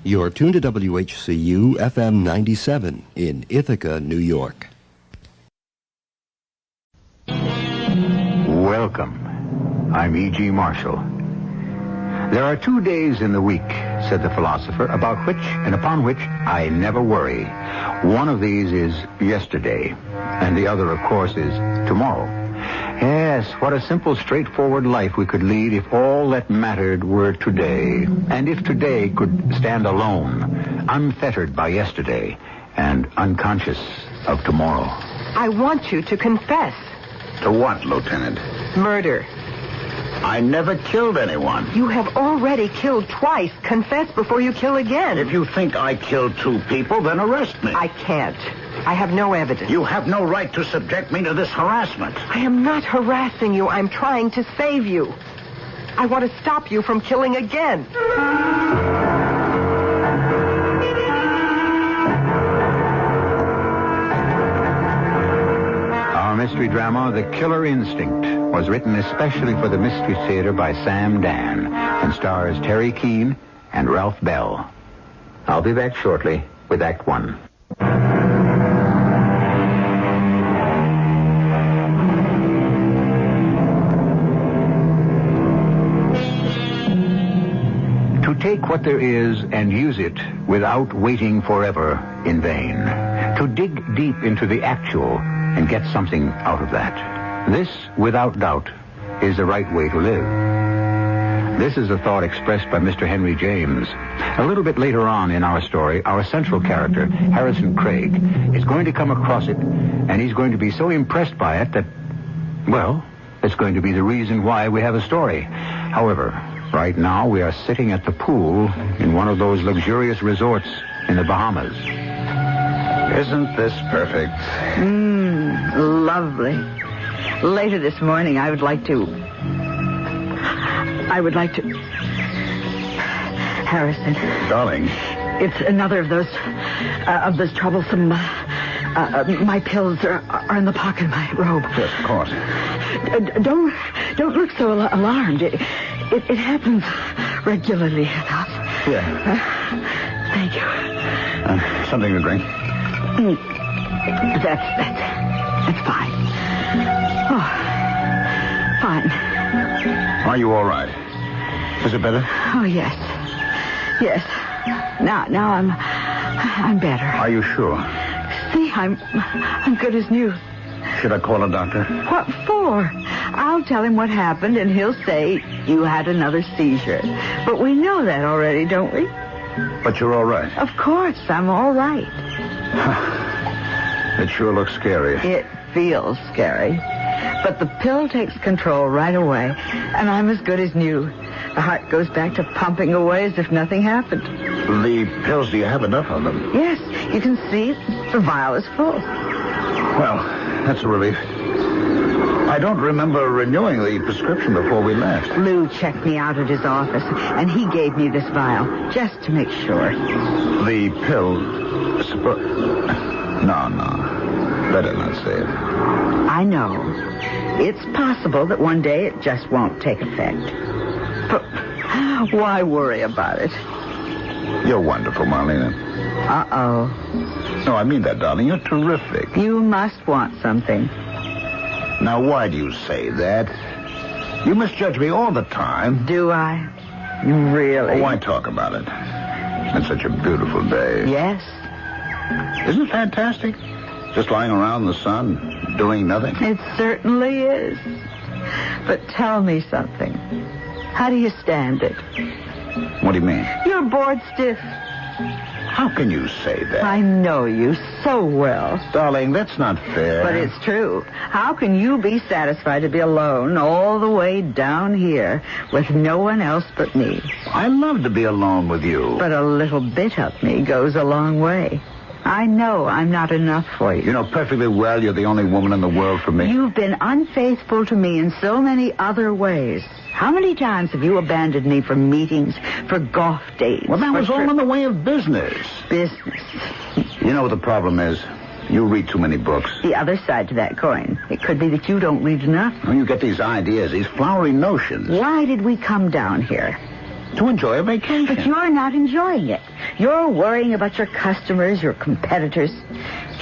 Speaker 16: You're tuned to WHCU FM 97 in Ithaca, New York.
Speaker 20: Welcome. I'm E.G. Marshall. There are 2 days in the week, said the philosopher, about which and upon which I never worry. One of these is yesterday, and the other, of course, is tomorrow. Yes, what a simple, straightforward life we could lead if all that mattered were today. And if today could stand alone, unfettered by yesterday, and unconscious of tomorrow.
Speaker 14: I want you to confess.
Speaker 17: To what, Lieutenant?
Speaker 14: Murder.
Speaker 17: I never killed anyone.
Speaker 14: You have already killed twice. Confess before you kill again.
Speaker 17: If you think I killed 2 people, then arrest me.
Speaker 14: I can't. I have no evidence.
Speaker 17: You have no right to subject me to this harassment.
Speaker 14: I am not harassing you. I'm trying to save you. I want to stop you from killing again.
Speaker 20: Our mystery drama, The Killer Instinct, was written especially for the Mystery Theater by Sam Dan and stars Terry Keane and Ralph Bell. I'll be back shortly with Act 1. To take what there is and use it without waiting forever in vain. To dig deep into the actual and get something out of that. This, without doubt, is the right way to live. This is a thought expressed by Mr. Henry James. A little bit later on in our story, our central character, Harrison Craig, is going to come across it, and he's going to be so impressed by it that, well, it's going to be the reason why we have a story. However, right now we are sitting at the pool in one of those luxurious resorts in the Bahamas.
Speaker 17: Isn't this perfect?
Speaker 19: Lovely. Later this morning, I would like to... Harrison.
Speaker 17: Darling.
Speaker 19: It's another of those troublesome... my pills are in the pocket of my robe.
Speaker 17: Yes, of course.
Speaker 19: Don't look so alarmed. It happens regularly enough.
Speaker 17: Yeah.
Speaker 19: Thank you.
Speaker 17: Something to drink?
Speaker 19: That's fine. Oh, fine.
Speaker 17: Are you all right? Is it better?
Speaker 19: Oh, yes. Yes. Now I'm better.
Speaker 17: Are you sure?
Speaker 19: See, I'm good as new.
Speaker 17: Should I call a doctor?
Speaker 19: What for? I'll tell him what happened, and he'll say you had another seizure. But we know that already, don't we?
Speaker 17: But you're all right.
Speaker 19: Of course, I'm all right.
Speaker 17: It sure looks scary.
Speaker 19: It feels scary. But the pill takes control right away, and I'm as good as new. The heart goes back to pumping away as if nothing happened.
Speaker 17: The pills, do you have enough of them?
Speaker 19: Yes, you can see the vial is full.
Speaker 17: Well, that's a relief. I don't remember renewing the prescription before we left.
Speaker 19: Lou checked me out at his office, and he gave me this vial, just to make sure.
Speaker 17: The pill... No. Better not say it.
Speaker 19: I know. It's possible that one day it just won't take effect. But why worry about it?
Speaker 17: You're wonderful, Marlena.
Speaker 19: Uh-oh.
Speaker 17: No, I mean that, darling. You're terrific.
Speaker 19: You must want something.
Speaker 17: Now, why do you say that? You misjudge me all the time.
Speaker 19: Do I? Really?
Speaker 17: Oh, why talk about it? It's such a beautiful day.
Speaker 19: Yes.
Speaker 17: Isn't it fantastic? Just lying around in the sun, doing nothing?
Speaker 19: It certainly is. But tell me something. How do you stand it?
Speaker 17: What do you mean?
Speaker 19: You're bored stiff.
Speaker 17: How can you say that?
Speaker 19: I know you so well.
Speaker 17: Darling, that's not fair.
Speaker 19: But it's true. How can you be satisfied to be alone all the way down here with no one else but me?
Speaker 17: I love to be alone with you.
Speaker 19: But a little bit of me goes a long way. I know I'm not enough for you.
Speaker 17: You know perfectly well you're the only woman in the world for me.
Speaker 19: You've been unfaithful to me in so many other ways. How many times have you abandoned me for meetings, for golf dates?
Speaker 17: Well, that was all in the way of business.
Speaker 19: Business.
Speaker 17: You know what the problem is? You read too many books.
Speaker 19: The other side to that coin. It could be that you don't read enough.
Speaker 17: Well, you get these ideas, these flowery notions.
Speaker 19: Why did we come down here?
Speaker 17: To enjoy a vacation.
Speaker 19: But you're not enjoying it. You're worrying about your customers, your competitors.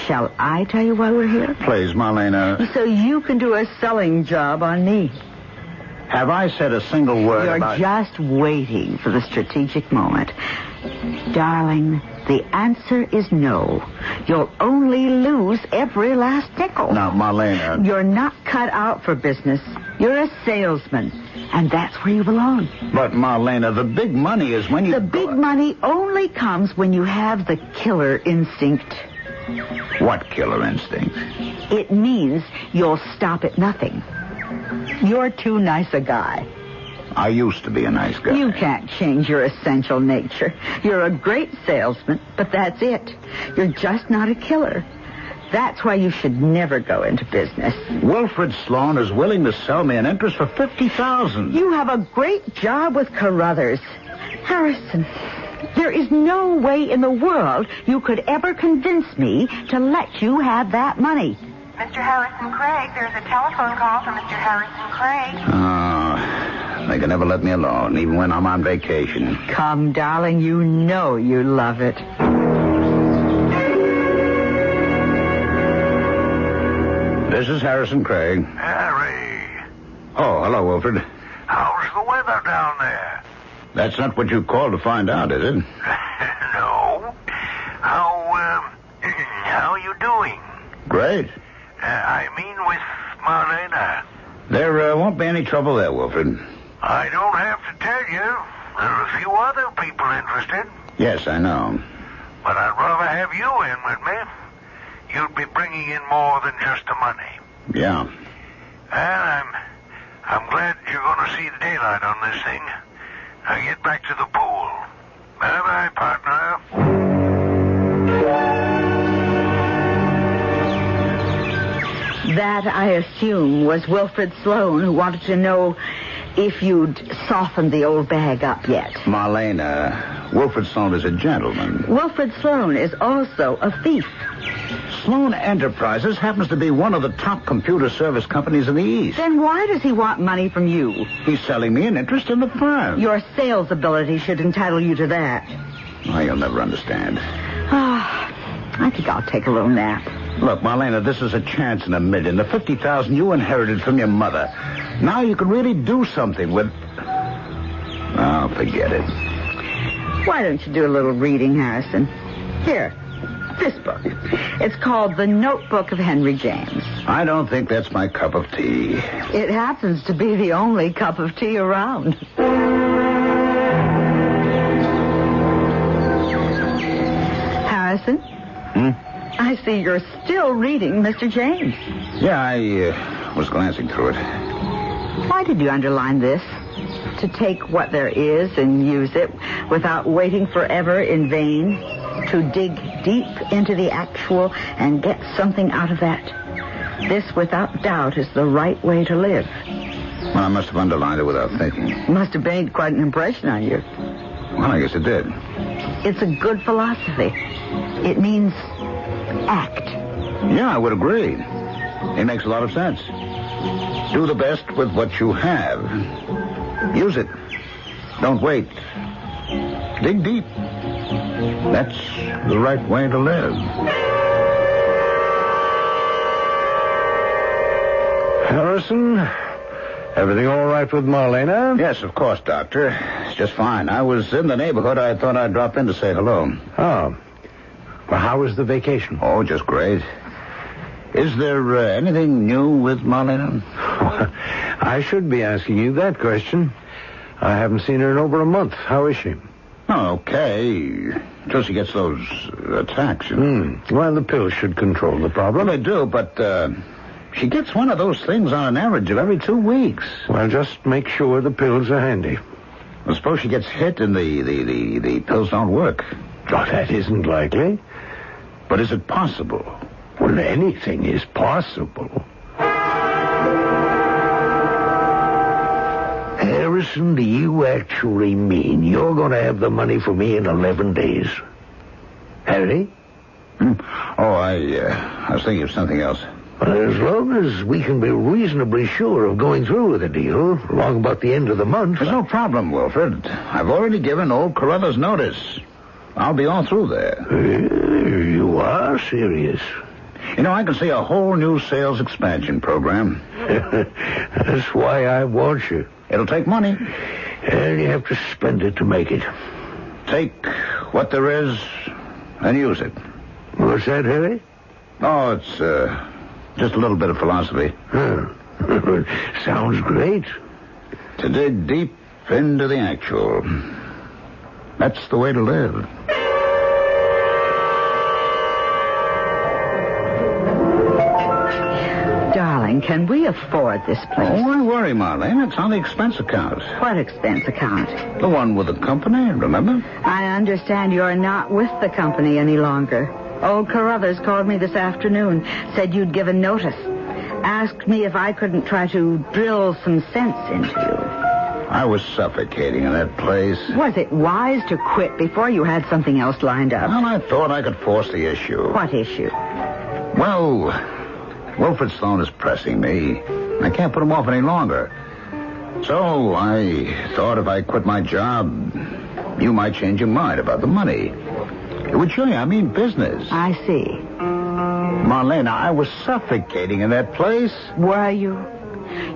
Speaker 19: Shall I tell you why we're here?
Speaker 17: Please, Marlena.
Speaker 19: So you can do a selling job on me.
Speaker 17: Have I said a single word about...
Speaker 19: You're just waiting for the strategic moment. Darling, the answer is no. You'll only lose every last nickel.
Speaker 17: Now, Marlena...
Speaker 19: You're not cut out for business. You're a salesman. And that's where you belong.
Speaker 17: But, Marlena, the big money is when you...
Speaker 19: The big money only comes when you have the killer instinct.
Speaker 17: What killer instinct?
Speaker 19: It means you'll stop at nothing. You're too nice a guy.
Speaker 17: I used to be a nice guy.
Speaker 19: You can't change your essential nature. You're a great salesman, but that's it. You're just not a killer. That's why you should never go into business.
Speaker 17: Wilfred Sloan is willing to sell me an interest for $50,000.
Speaker 19: You have a great job with Carruthers. Harrison, there is no way in the world you could ever convince me to let you have that money.
Speaker 5: Mr. Harrison Craig, there's a telephone call from Mr. Harrison Craig.
Speaker 17: Oh, they can never let me alone, even when I'm on vacation.
Speaker 19: Come, darling, you know you love it.
Speaker 17: This is Harrison Craig.
Speaker 8: Harry.
Speaker 17: Oh, hello, Wilfred.
Speaker 8: How's the weather down there?
Speaker 17: That's not what you called to find out, is it?
Speaker 8: No. How are you doing?
Speaker 17: Great.
Speaker 8: I mean with Marlena.
Speaker 17: There won't be any trouble there, Wilfred.
Speaker 8: I don't have to tell you. There are a few other people interested.
Speaker 17: Yes, I know.
Speaker 8: But I'd rather have you in with me. You'd be bringing in more than just the money.
Speaker 17: Yeah.
Speaker 8: And I'm glad you're going to see the daylight on this thing. Now get back to the pool. Bye-bye, partner.
Speaker 19: That, I assume, was Wilfred Sloan, who wanted to know if you'd softened the old bag up yet.
Speaker 17: Marlena, Wilfred Sloan is a gentleman.
Speaker 19: Wilfred Sloan is also a thief.
Speaker 17: Sloan Enterprises happens to be one of the top computer service companies in the East.
Speaker 19: Then why does he want money from you?
Speaker 17: He's selling me an interest in the firm.
Speaker 19: Your sales ability should entitle you to that.
Speaker 17: Oh, you'll never understand.
Speaker 19: I think I'll take a little nap.
Speaker 17: Look, Marlena, this is a chance in a million. The $50,000 you inherited from your mother. Now you can really do something with... Oh, forget it.
Speaker 19: Why don't you do a little reading, Harrison? Here, this book. It's called The Notebook of Henry James.
Speaker 17: I don't think that's my cup of tea.
Speaker 19: It happens to be the only cup of tea around. Harrison? I see you're still reading Mr. James.
Speaker 17: Yeah, I was glancing through it.
Speaker 19: Why did you underline this? To take what there is and use it without waiting forever in vain? To dig deep into the actual and get something out of that? This, without doubt, is the right way to live.
Speaker 17: Well, I must have underlined it without thinking.
Speaker 19: It must have made quite an impression on you.
Speaker 17: Well, I guess it did.
Speaker 19: It's a good philosophy. It means act.
Speaker 17: Yeah, I would agree. It makes a lot of sense. Do the best with what you have. Use it. Don't wait. Dig deep. That's the right way to live.
Speaker 3: Harrison, everything all right with Marlena?
Speaker 17: Yes, of course, Doctor. It's just fine. I was in the neighborhood. I thought I'd drop in to say hello.
Speaker 3: Oh. Well, how was the vacation?
Speaker 17: Oh, just great. Is there anything new with Marlena?
Speaker 1: I should be asking you that question. I haven't seen her in over a month. How is she?
Speaker 17: Oh, okay. Until she gets those attacks, you know.
Speaker 1: Well, the pills should control the problem.
Speaker 17: Well, they do, but she gets one of those things on an average of every 2 weeks.
Speaker 1: Well, just make sure the pills are handy.
Speaker 17: Well, suppose she gets hit and the pills don't work.
Speaker 1: Oh, that isn't likely.
Speaker 17: But is it possible?
Speaker 1: Well, anything is possible. Harrison, do you actually mean you're going to have the money for me in 11 days? Harry?
Speaker 17: Oh, I was thinking of something else.
Speaker 1: Well, as long as we can be reasonably sure of going through with the deal, along about the end of the month...
Speaker 17: There's no problem, Wilfred. I've already given old Carruthers notice. I'll be all through there.
Speaker 1: You are serious.
Speaker 17: You know, I can see a whole new sales expansion program.
Speaker 1: That's why I want you.
Speaker 17: It'll take money.
Speaker 1: And you have to spend it to make it.
Speaker 17: Take what there is and use it.
Speaker 1: What's that, Harry?
Speaker 17: Oh, it's just a little bit of philosophy.
Speaker 1: Sounds great.
Speaker 17: To dig deep into the actual. That's the way to live.
Speaker 19: Darling, can we afford this place?
Speaker 17: Oh, don't worry, Marlene. It's on the expense account.
Speaker 19: What expense account?
Speaker 17: The one with the company, remember?
Speaker 19: I understand you're not with the company any longer. Old Carruthers called me this afternoon, said you'd given notice. Asked me if I couldn't try to drill some sense into you.
Speaker 17: I was suffocating in that place.
Speaker 19: Was it wise to quit before you had something else lined up?
Speaker 17: Well, I thought I could force the issue.
Speaker 19: What issue?
Speaker 17: Well, Wilfred Sloan is pressing me. I can't put him off any longer. So I thought if I quit my job, you might change your mind about the money. It would show you I mean business.
Speaker 19: I see.
Speaker 17: Marlena, I was suffocating in that place.
Speaker 19: Were you?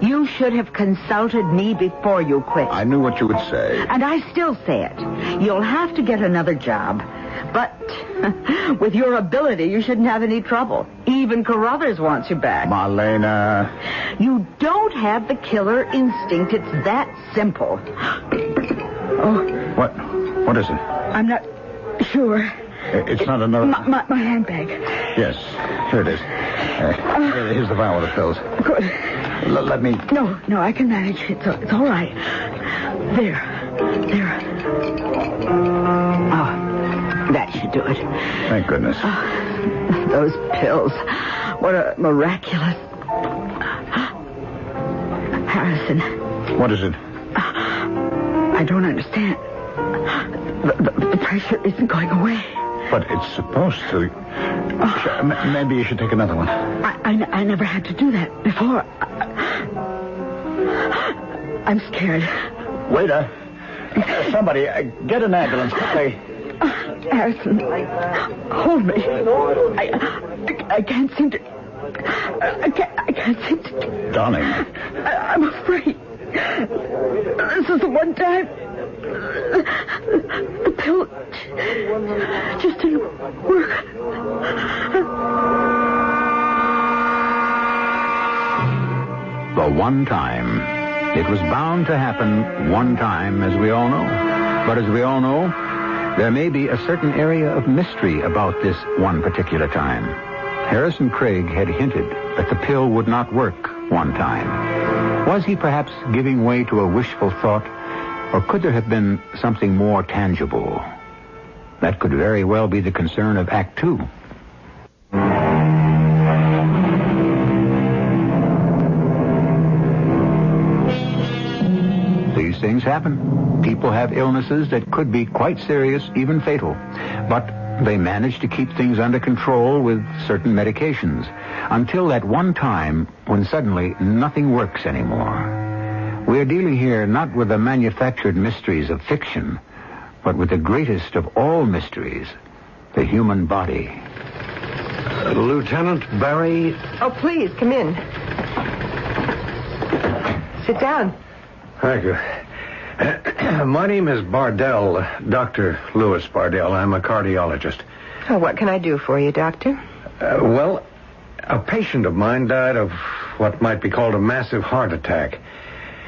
Speaker 19: You should have consulted me before you quit.
Speaker 17: I knew what you would say.
Speaker 19: And I still say it. You'll have to get another job. But with your ability, you shouldn't have any trouble. Even Carruthers wants you back.
Speaker 17: Marlena.
Speaker 19: You don't have the killer instinct. It's that simple. Oh.
Speaker 17: What is it?
Speaker 19: I'm not sure.
Speaker 17: It's not another...
Speaker 19: My handbag.
Speaker 17: Yes, here it is. Here's the vial with the pills.
Speaker 19: Good.
Speaker 17: Let me...
Speaker 19: No, I can manage. It's all right. There. Oh, that should do it.
Speaker 17: Thank goodness.
Speaker 19: Those pills. What a miraculous... Harrison.
Speaker 17: What is it?
Speaker 19: I don't understand. The pressure isn't going away.
Speaker 17: But it's supposed to. Maybe you should take another one.
Speaker 19: I never had to do that before. I'm scared.
Speaker 17: Waiter. Somebody, get an ambulance quickly.
Speaker 19: Harrison, hold me. I can't seem to... I can't seem to...
Speaker 17: Darling.
Speaker 19: I'm afraid. This is the one time... The pill just didn't work.
Speaker 20: The one time. It was bound to happen one time, as we all know. But as we all know, there may be a certain area of mystery about this one particular time. Harrison Craig had hinted that the pill would not work one time. Was he perhaps giving way to a wishful thought? Or could there have been something more tangible? That could very well be the concern of Act Two. These things happen. People have illnesses that could be quite serious, even fatal. But they manage to keep things under control with certain medications. Until that one time when suddenly nothing works anymore. We are dealing here not with the manufactured mysteries of fiction, but with the greatest of all mysteries, the human body.
Speaker 1: Lieutenant Barry?
Speaker 14: Oh, please, come in. Sit down.
Speaker 1: Thank you. My name is Bardell, Dr. Louis Bardell. I'm a cardiologist.
Speaker 14: Oh, what can I do for you, Doctor?
Speaker 1: Well,
Speaker 10: A patient of mine died of what might be called a massive heart attack.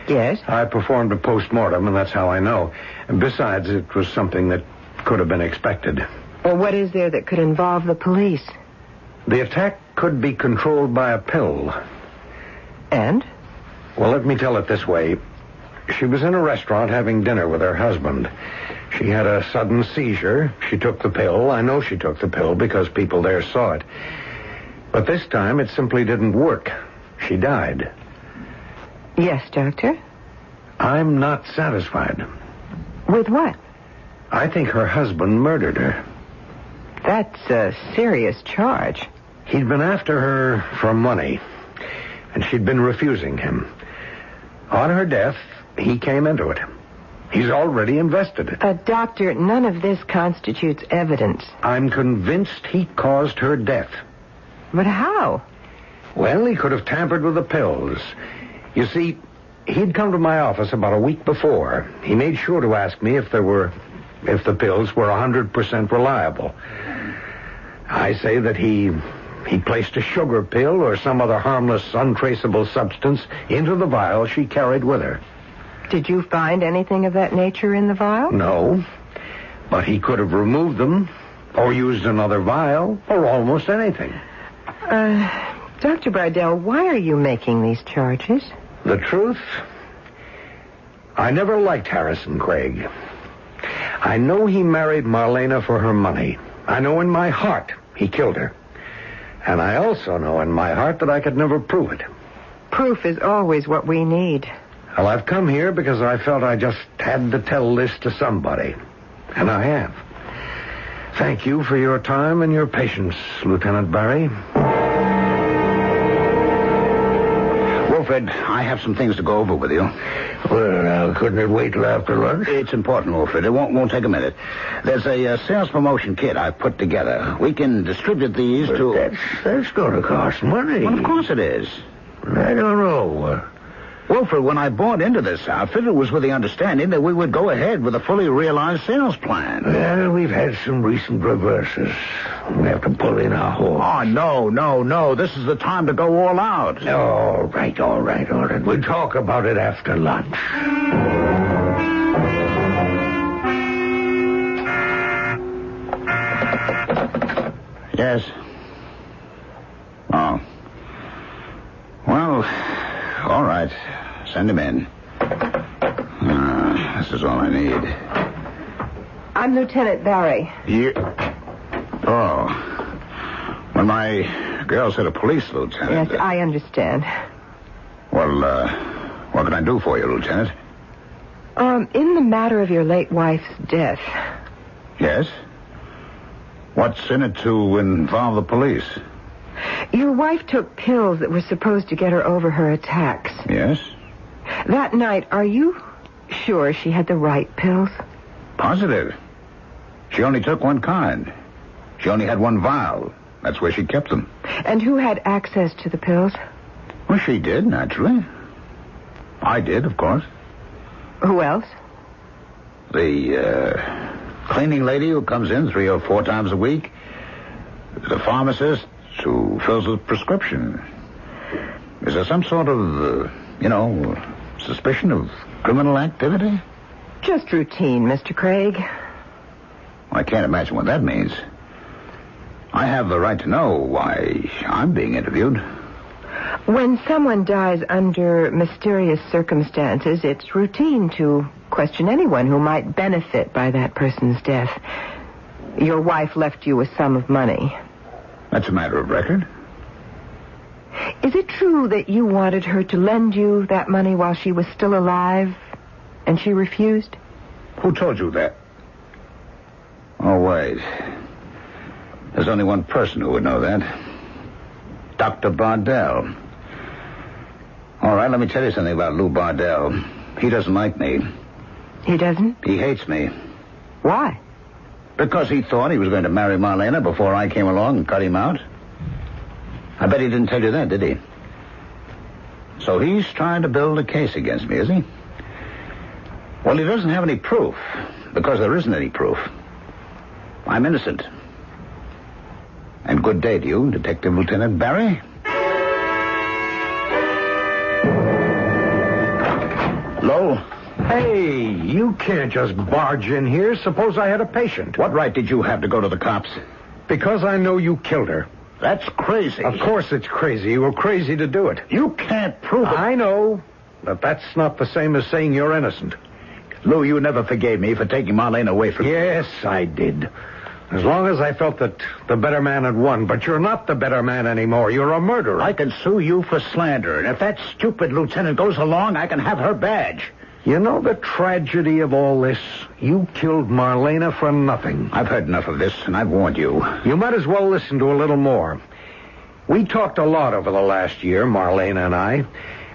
Speaker 14: Yes?
Speaker 10: I performed a post-mortem, and that's how I know. And besides, it was something that could have been expected.
Speaker 14: Well, what is there that could involve the police?
Speaker 10: The attack could be controlled by a pill.
Speaker 14: And?
Speaker 10: Well, let me tell it this way. She was in a restaurant having dinner with her husband. She had a sudden seizure. She took the pill. I know she took the pill because people there saw it. But this time, it simply didn't work. She died.
Speaker 14: Yes, Doctor?
Speaker 10: I'm not satisfied.
Speaker 14: With what?
Speaker 10: I think her husband murdered her.
Speaker 14: That's a serious charge.
Speaker 10: He'd been after her for money, and she'd been refusing him. On her death, he came into it. He's already invested it.
Speaker 14: Doctor, none of this constitutes evidence.
Speaker 10: I'm convinced he caused her death.
Speaker 14: But how?
Speaker 10: Well, he could have tampered with the pills. You see, he'd come to my office about a week before. He made sure to ask me if the pills were 100% reliable. I say that he placed a sugar pill or some other harmless, untraceable substance into the vial she carried with her.
Speaker 14: Did you find anything of that nature in the vial?
Speaker 10: No, but he could have removed them or used another vial or almost anything.
Speaker 14: Dr. Bardell, why are you making these charges?
Speaker 10: The truth? I never liked Harrison Craig. I know he married Marlena for her money. I know in my heart he killed her. And I also know in my heart that I could never prove it.
Speaker 14: Proof is always what we need.
Speaker 10: Well, I've come here because I felt I just had to tell this to somebody. And I have. Thank you for your time and your patience, Lieutenant Barry.
Speaker 17: Wilfred, I have some things to go over with you.
Speaker 8: Well, now, couldn't it wait till after lunch?
Speaker 17: It's important, Wilfred. It won't take a minute. There's a sales promotion kit I've put together. We can distribute these
Speaker 8: But
Speaker 17: to...
Speaker 8: That's going to cost money.
Speaker 17: Well, of course it is.
Speaker 8: I don't know.
Speaker 17: Wilfred, when I bought into this outfit, it was with the understanding that we would go ahead with a fully realized sales plan.
Speaker 8: Well, we've had some recent reverses. We have to pull in our horse.
Speaker 17: Oh, no. This is the time to go all out.
Speaker 8: All right. We'll talk about it after lunch.
Speaker 17: Yes. Oh. Well, all right. Send him in. This is all I need.
Speaker 14: I'm Lieutenant Barry.
Speaker 17: You... Oh. When my girl said a police lieutenant...
Speaker 14: Yes, I understand.
Speaker 17: Well, what can I do for you, Lieutenant?
Speaker 14: In the matter of your late wife's death...
Speaker 17: Yes? What's in it to involve the police?
Speaker 14: Your wife took pills that were supposed to get her over her attacks.
Speaker 17: Yes?
Speaker 14: That night, are you sure she had the right pills?
Speaker 17: Positive. She only took one kind. She only had one vial. That's where she kept them.
Speaker 14: And who had access to the pills?
Speaker 17: Well, she did, naturally. I did, of course.
Speaker 14: Who else?
Speaker 17: The, cleaning lady who comes in 3 or 4 times a week. The pharmacist who fills the prescription. Is there some sort of, suspicion of criminal activity?
Speaker 14: Just routine, Mr. Craig.
Speaker 17: Well, I can't imagine what that means. I have the right to know why I'm being interviewed.
Speaker 14: When someone dies under mysterious circumstances, it's routine to question anyone who might benefit by that person's death. Your wife left you a sum of money.
Speaker 17: That's a matter of record.
Speaker 14: Is it true that you wanted her to lend you that money while she was still alive, and she refused?
Speaker 17: Who told you that? Oh, wait. There's only one person who would know that. Dr. Bardell. All right, let me tell you something about Lou Bardell. He doesn't like me.
Speaker 14: He doesn't?
Speaker 17: He hates me.
Speaker 14: Why?
Speaker 17: Because he thought he was going to marry Marlena before I came along and cut him out. I bet he didn't tell you that, did he? So he's trying to build a case against me, is he? Well, he doesn't have any proof, because there isn't any proof. I'm innocent. And good day to you, Detective Lieutenant Barry. Hello?
Speaker 10: Hey, you can't just barge in here. Suppose I had a patient.
Speaker 17: What right did you have to go to the cops?
Speaker 10: Because I know you killed her.
Speaker 17: That's crazy.
Speaker 10: Of course it's crazy. You were crazy to do it.
Speaker 17: You can't prove it.
Speaker 10: I know, but that's not the same as saying you're innocent.
Speaker 17: Lou, you never forgave me for taking Marlene away from you.
Speaker 10: Yes, I did. As long as I felt that the better man had won. But you're not the better man anymore. You're a murderer.
Speaker 17: I can sue you for slander. And if that stupid lieutenant goes along, I can have her badge.
Speaker 10: You know the tragedy of all this? You killed Marlena for nothing.
Speaker 17: I've heard enough of this, and I've warned you.
Speaker 10: You might as well listen to a little more. We talked a lot over the last year, Marlena and I,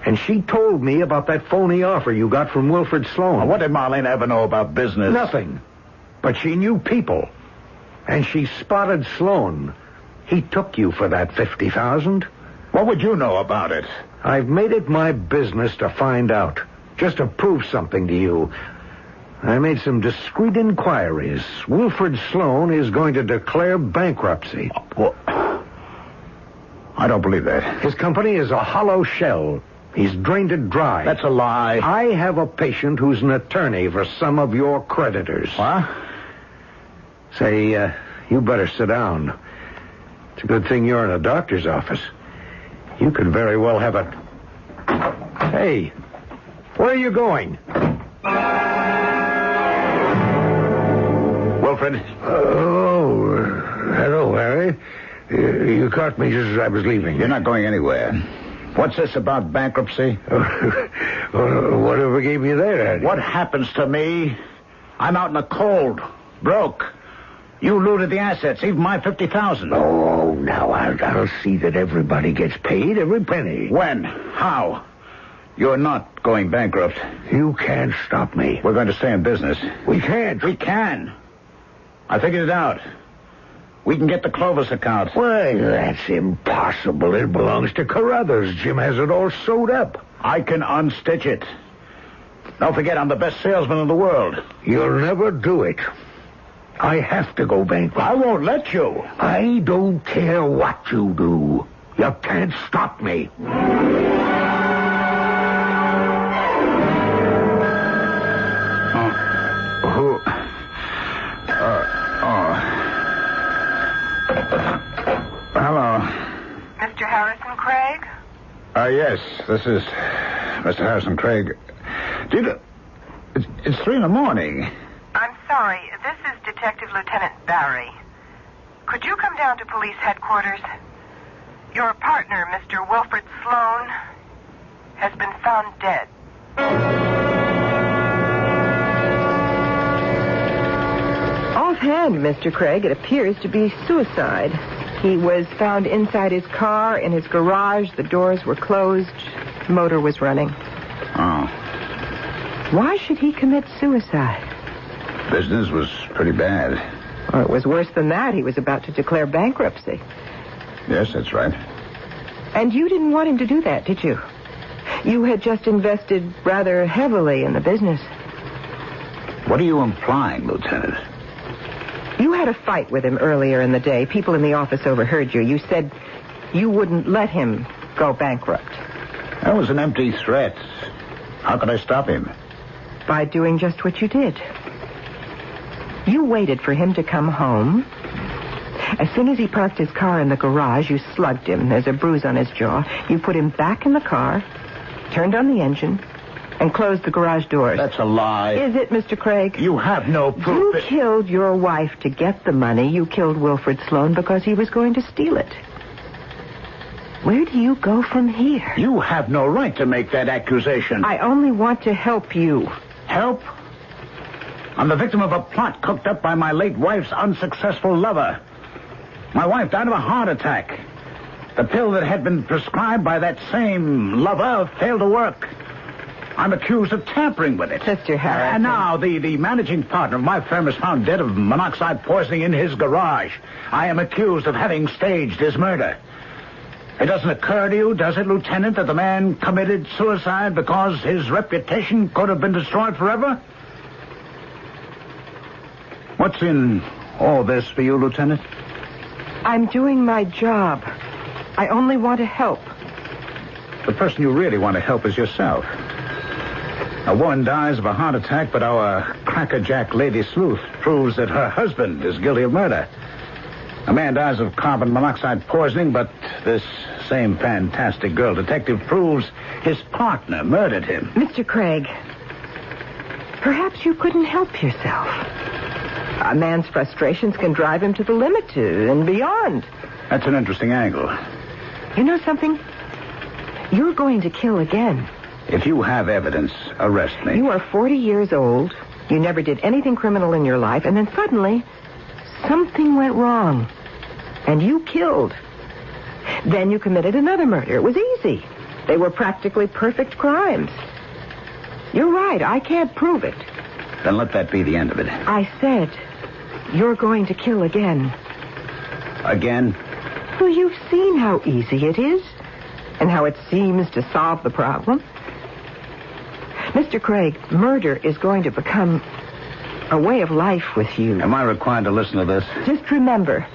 Speaker 10: and she told me about that phony offer you got from Wilfred Sloan.
Speaker 17: Well, what did Marlena ever know about business?
Speaker 10: Nothing. But she knew people. And she spotted Sloan. He took you for that $50,000.
Speaker 17: What would you know about it?
Speaker 10: I've made it my business to find out. Just to prove something to you. I made some discreet inquiries. Wilfred Sloan is going to declare bankruptcy.
Speaker 17: Well, I don't believe that.
Speaker 10: His company is a hollow shell. He's drained it dry.
Speaker 17: That's a lie.
Speaker 10: I have a patient who's an attorney for some of your creditors.
Speaker 17: What?
Speaker 10: Say, you better sit down. It's a good thing you're in a doctor's office. You could very well have a... Hey, where are you going?
Speaker 17: Wilfred?
Speaker 10: Hello, Harry. You caught me just as I was leaving.
Speaker 17: You're not going anywhere. What's this about bankruptcy?
Speaker 10: Whatever gave you that?
Speaker 17: What happens to me? I'm out in the cold, broke. You looted the assets, even my $50,000.
Speaker 10: Oh, now I'll see that everybody gets paid, every penny.
Speaker 17: When? How? You're not going bankrupt.
Speaker 10: You can't stop me.
Speaker 17: We're going to stay in business.
Speaker 10: We can't.
Speaker 17: We can. I figured it out. We can get the Clovis account.
Speaker 10: Well, that's impossible. It belongs to Carruthers. Jim has it all sewed up.
Speaker 17: I can unstitch it. Don't forget, I'm the best salesman in the world.
Speaker 10: You'll never do it. I have to go bankrupt.
Speaker 17: I won't let you.
Speaker 10: I don't care what you do. You can't stop me.
Speaker 17: Hello.
Speaker 5: Mr. Harrison Craig?
Speaker 17: Yes, this is Mr. Harrison Craig. It's 3 a.m.
Speaker 5: I'm sorry. This is Detective Lieutenant Barry. Could you come down to police headquarters? Your partner, Mr. Wilfred Sloan, has been found dead.
Speaker 14: Offhand, Mr. Craig, it appears to be suicide. He was found inside his car, in his garage. The doors were closed. The motor was running.
Speaker 17: Oh.
Speaker 14: Why should he commit suicide?
Speaker 17: Business was pretty bad.
Speaker 14: Well, it was worse than that. He was about to declare bankruptcy.
Speaker 17: Yes, that's right.
Speaker 14: And you didn't want him to do that, did you? You had just invested rather heavily in the business.
Speaker 17: What are you implying, Lieutenant?
Speaker 14: You had a fight with him earlier in the day. People in the office overheard you. You said you wouldn't let him go bankrupt.
Speaker 17: That was an empty threat. How could I stop him?
Speaker 14: By doing just what you did. You waited for him to come home. As soon as he parked his car in the garage, you slugged him. There's a bruise on his jaw. You put him back in the car, turned on the engine, and closed the garage doors.
Speaker 17: That's a lie.
Speaker 14: Is it, Mr. Craig?
Speaker 17: You have no proof.
Speaker 14: You killed your wife to get the money. You killed Wilfred Sloan because he was going to steal it. Where do you go from here?
Speaker 17: You have no right to make that accusation.
Speaker 14: I only want to help you.
Speaker 17: Help? I'm the victim of a plot cooked up by my late wife's unsuccessful lover. My wife died of a heart attack. The pill that had been prescribed by that same lover failed to work. I'm accused of tampering with it.
Speaker 14: Mr. Harrison.
Speaker 17: And now the managing partner of my firm is found dead of monoxide poisoning in his garage. I am accused of having staged his murder. It doesn't occur to you, does it, Lieutenant, that the man committed suicide because his reputation could have been destroyed forever? What's in all this for you, Lieutenant?
Speaker 7: I'm doing my job. I only want to help.
Speaker 17: The person you really want to help is yourself. A woman dies of a heart attack, but our crackerjack lady sleuth proves that her husband is guilty of murder. A man dies of carbon monoxide poisoning, but this same fantastic girl detective proves his partner murdered him.
Speaker 7: Mr. Craig, perhaps you couldn't help yourself. A man's frustrations can drive him to the limit and beyond.
Speaker 17: That's an interesting angle.
Speaker 7: You know something? You're going to kill again.
Speaker 17: If you have evidence, arrest me.
Speaker 7: You are 40 years old. You never did anything criminal in your life, and then suddenly, something went wrong. And you killed. Then you committed another murder. It was easy. They were practically perfect crimes. You're right. I can't prove it.
Speaker 17: Then let that be the end of it.
Speaker 7: I said, you're going to kill again.
Speaker 17: Again?
Speaker 7: Well, you've seen how easy it is, and how it seems to solve the problem. Mr. Craig, murder is going to become a way of life with you.
Speaker 17: Am I required to listen to this?
Speaker 7: Just remember,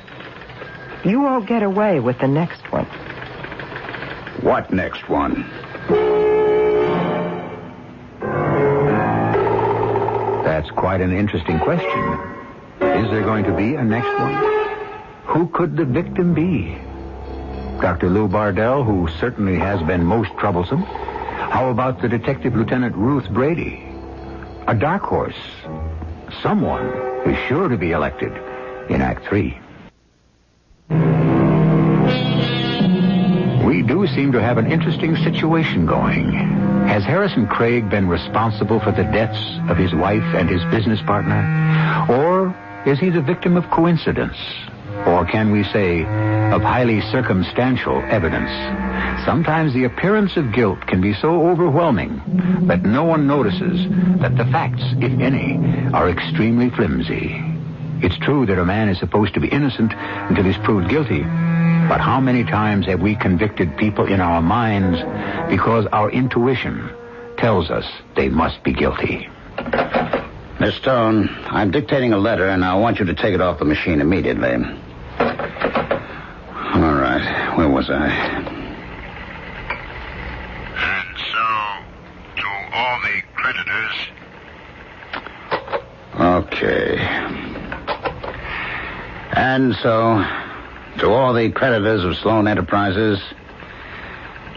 Speaker 7: you won't get away with the next one.
Speaker 17: What next one?
Speaker 20: That's quite an interesting question. Is there going to be a next one? Who could the victim be? Dr. Lou Bardell, who certainly has been most troublesome? How about the Detective Lieutenant Ruth Brady? A dark horse. Someone is sure to be elected in Act 3. We do seem to have an interesting situation going. Has Harrison Craig been responsible for the deaths of his wife and his business partner? Or is he the victim of coincidence? Or can we say, of highly circumstantial evidence? Sometimes the appearance of guilt can be so overwhelming that no one notices that the facts, if any, are extremely flimsy. It's true that a man is supposed to be innocent until he's proved guilty. But how many times have we convicted people in our minds because our intuition tells us they must be guilty?
Speaker 17: Miss Stone, I'm dictating a letter, and I want you to take it off the machine immediately. All right. Where was I?
Speaker 8: And so, to all the creditors...
Speaker 17: Okay. And so, to all the creditors of Sloan Enterprises,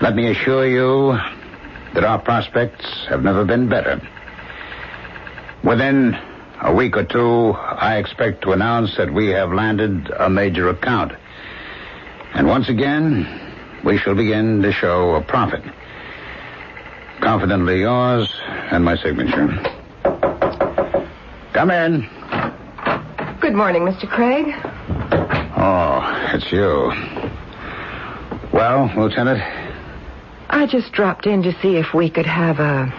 Speaker 17: let me assure you that our prospects have never been better. Within a week or two, I expect to announce that we have landed a major account. And once again, we shall begin to show a profit. Confidently yours, and my signature. Come in.
Speaker 7: Good morning, Mr. Craig.
Speaker 17: Oh, it's you. Well, Lieutenant?
Speaker 7: I just dropped in to see if we could have a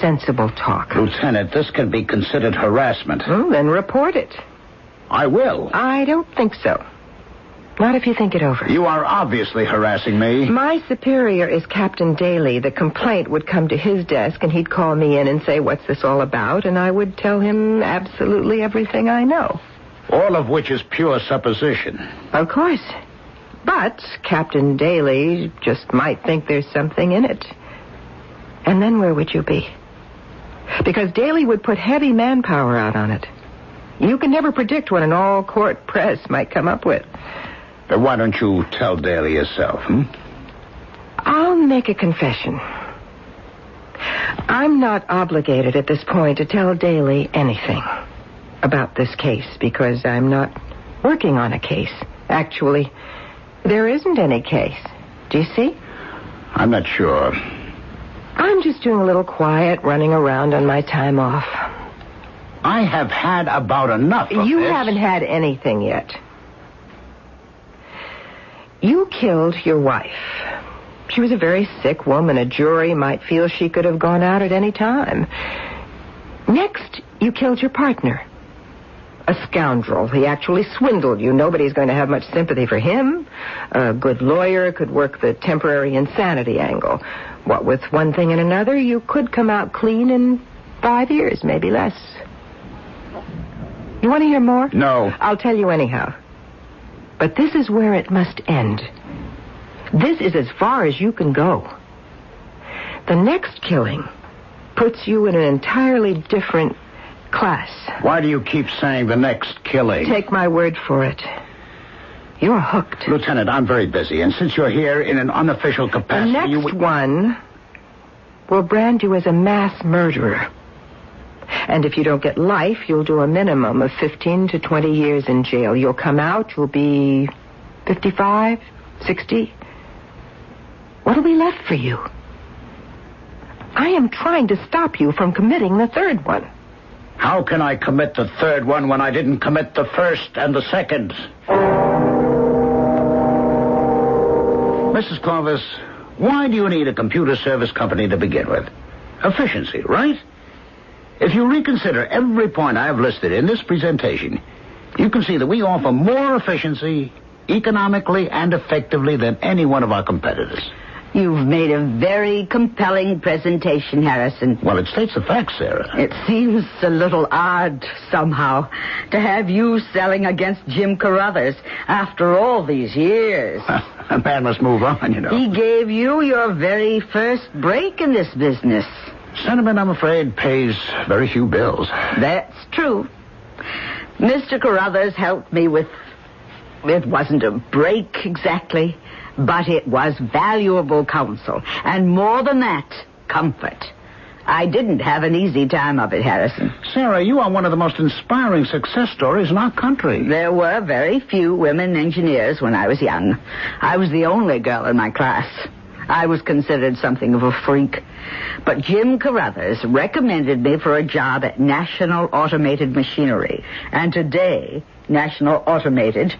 Speaker 7: sensible talk.
Speaker 17: Lieutenant, this can be considered harassment.
Speaker 7: Well, then report it.
Speaker 17: I will.
Speaker 7: I don't think so. Not if you think it over.
Speaker 17: You are obviously harassing me.
Speaker 7: My superior is Captain Daly. The complaint would come to his desk, and he'd call me in and say, what's this all about? And I would tell him absolutely everything I know.
Speaker 17: All of which is pure supposition.
Speaker 7: Of course. But Captain Daly just might think there's something in it. And then where would you be? Because Daly would put heavy manpower out on it. You can never predict what an all-court press might come up with.
Speaker 17: But why don't you tell Daly yourself,
Speaker 7: I'll make a confession. I'm not obligated at this point to tell Daly anything about this case because I'm not working on a case. Actually, there isn't any case. Do you see?
Speaker 17: I'm not sure.
Speaker 7: I'm just doing a little quiet running around on my time off.
Speaker 17: I have had about enough of
Speaker 7: You
Speaker 17: this.
Speaker 7: haven't had anything yet. You killed your wife. She was a very sick woman. A jury might feel she could have gone out at any time. Next, you killed your partner. A scoundrel. He actually swindled you. Nobody's going to have much sympathy for him. A good lawyer could work the temporary insanity angle. What with one thing and another, you could come out clean in 5 years, maybe less. You want to hear more?
Speaker 17: No.
Speaker 7: I'll tell you anyhow. But this is where it must end. This is as far as you can go. The next killing puts you in an entirely different class.
Speaker 17: Why do you keep saying the next killing?
Speaker 7: Take my word for it. You're hooked.
Speaker 17: Lieutenant, I'm very busy, and since you're here in an unofficial capacity...
Speaker 7: The next one will brand you as a mass murderer. And if you don't get life, you'll do a minimum of 15 to 20 years in jail. You'll come out, you'll be 55, 60. What'll be left for you? I am trying to stop you from committing the third one.
Speaker 17: How can I commit the third one when I didn't commit the first and the second? Mrs. Clovis, why do you need a computer service company to begin with? Efficiency, right? If you reconsider every point I have listed in this presentation, you can see that we offer more efficiency, economically and effectively than any one of our competitors.
Speaker 19: You've made a very compelling presentation, Harrison.
Speaker 17: Well, it states the facts, Sarah.
Speaker 19: It seems a little odd, somehow, to have you selling against Jim Carruthers after all these years.
Speaker 17: A man must move on, you know.
Speaker 19: He gave you your very first break in this business.
Speaker 17: Sentiment, I'm afraid, pays very few bills.
Speaker 19: That's true. Mr. Carruthers helped me with... It wasn't a break exactly, but it was valuable counsel. And more than that, comfort. I didn't have an easy time of it, Harrison.
Speaker 17: Sarah, you are one of the most inspiring success stories in our country.
Speaker 19: There were very few women engineers when I was young. I was the only girl in my class. I was considered something of a freak. But Jim Carruthers recommended me for a job at National Automated Machinery. And today, National Automated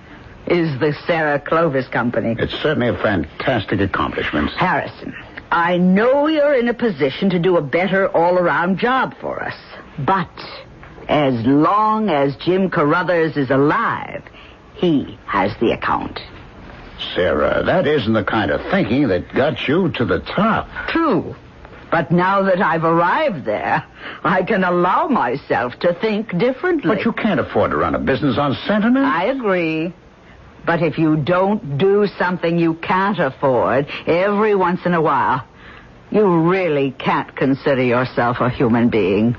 Speaker 19: is the Sarah Clovis Company.
Speaker 17: It's certainly a fantastic accomplishment.
Speaker 19: Harrison, I know you're in a position to do a better all-around job for us. But as long as Jim Carruthers is alive, he has the account.
Speaker 17: Sarah, that isn't the kind of thinking that got you to the top.
Speaker 19: True. But now that I've arrived there, I can allow myself to think differently.
Speaker 17: But you can't afford to run a business on sentiment.
Speaker 19: I agree. But if you don't do something you can't afford every once in a while, you really can't consider yourself a human being.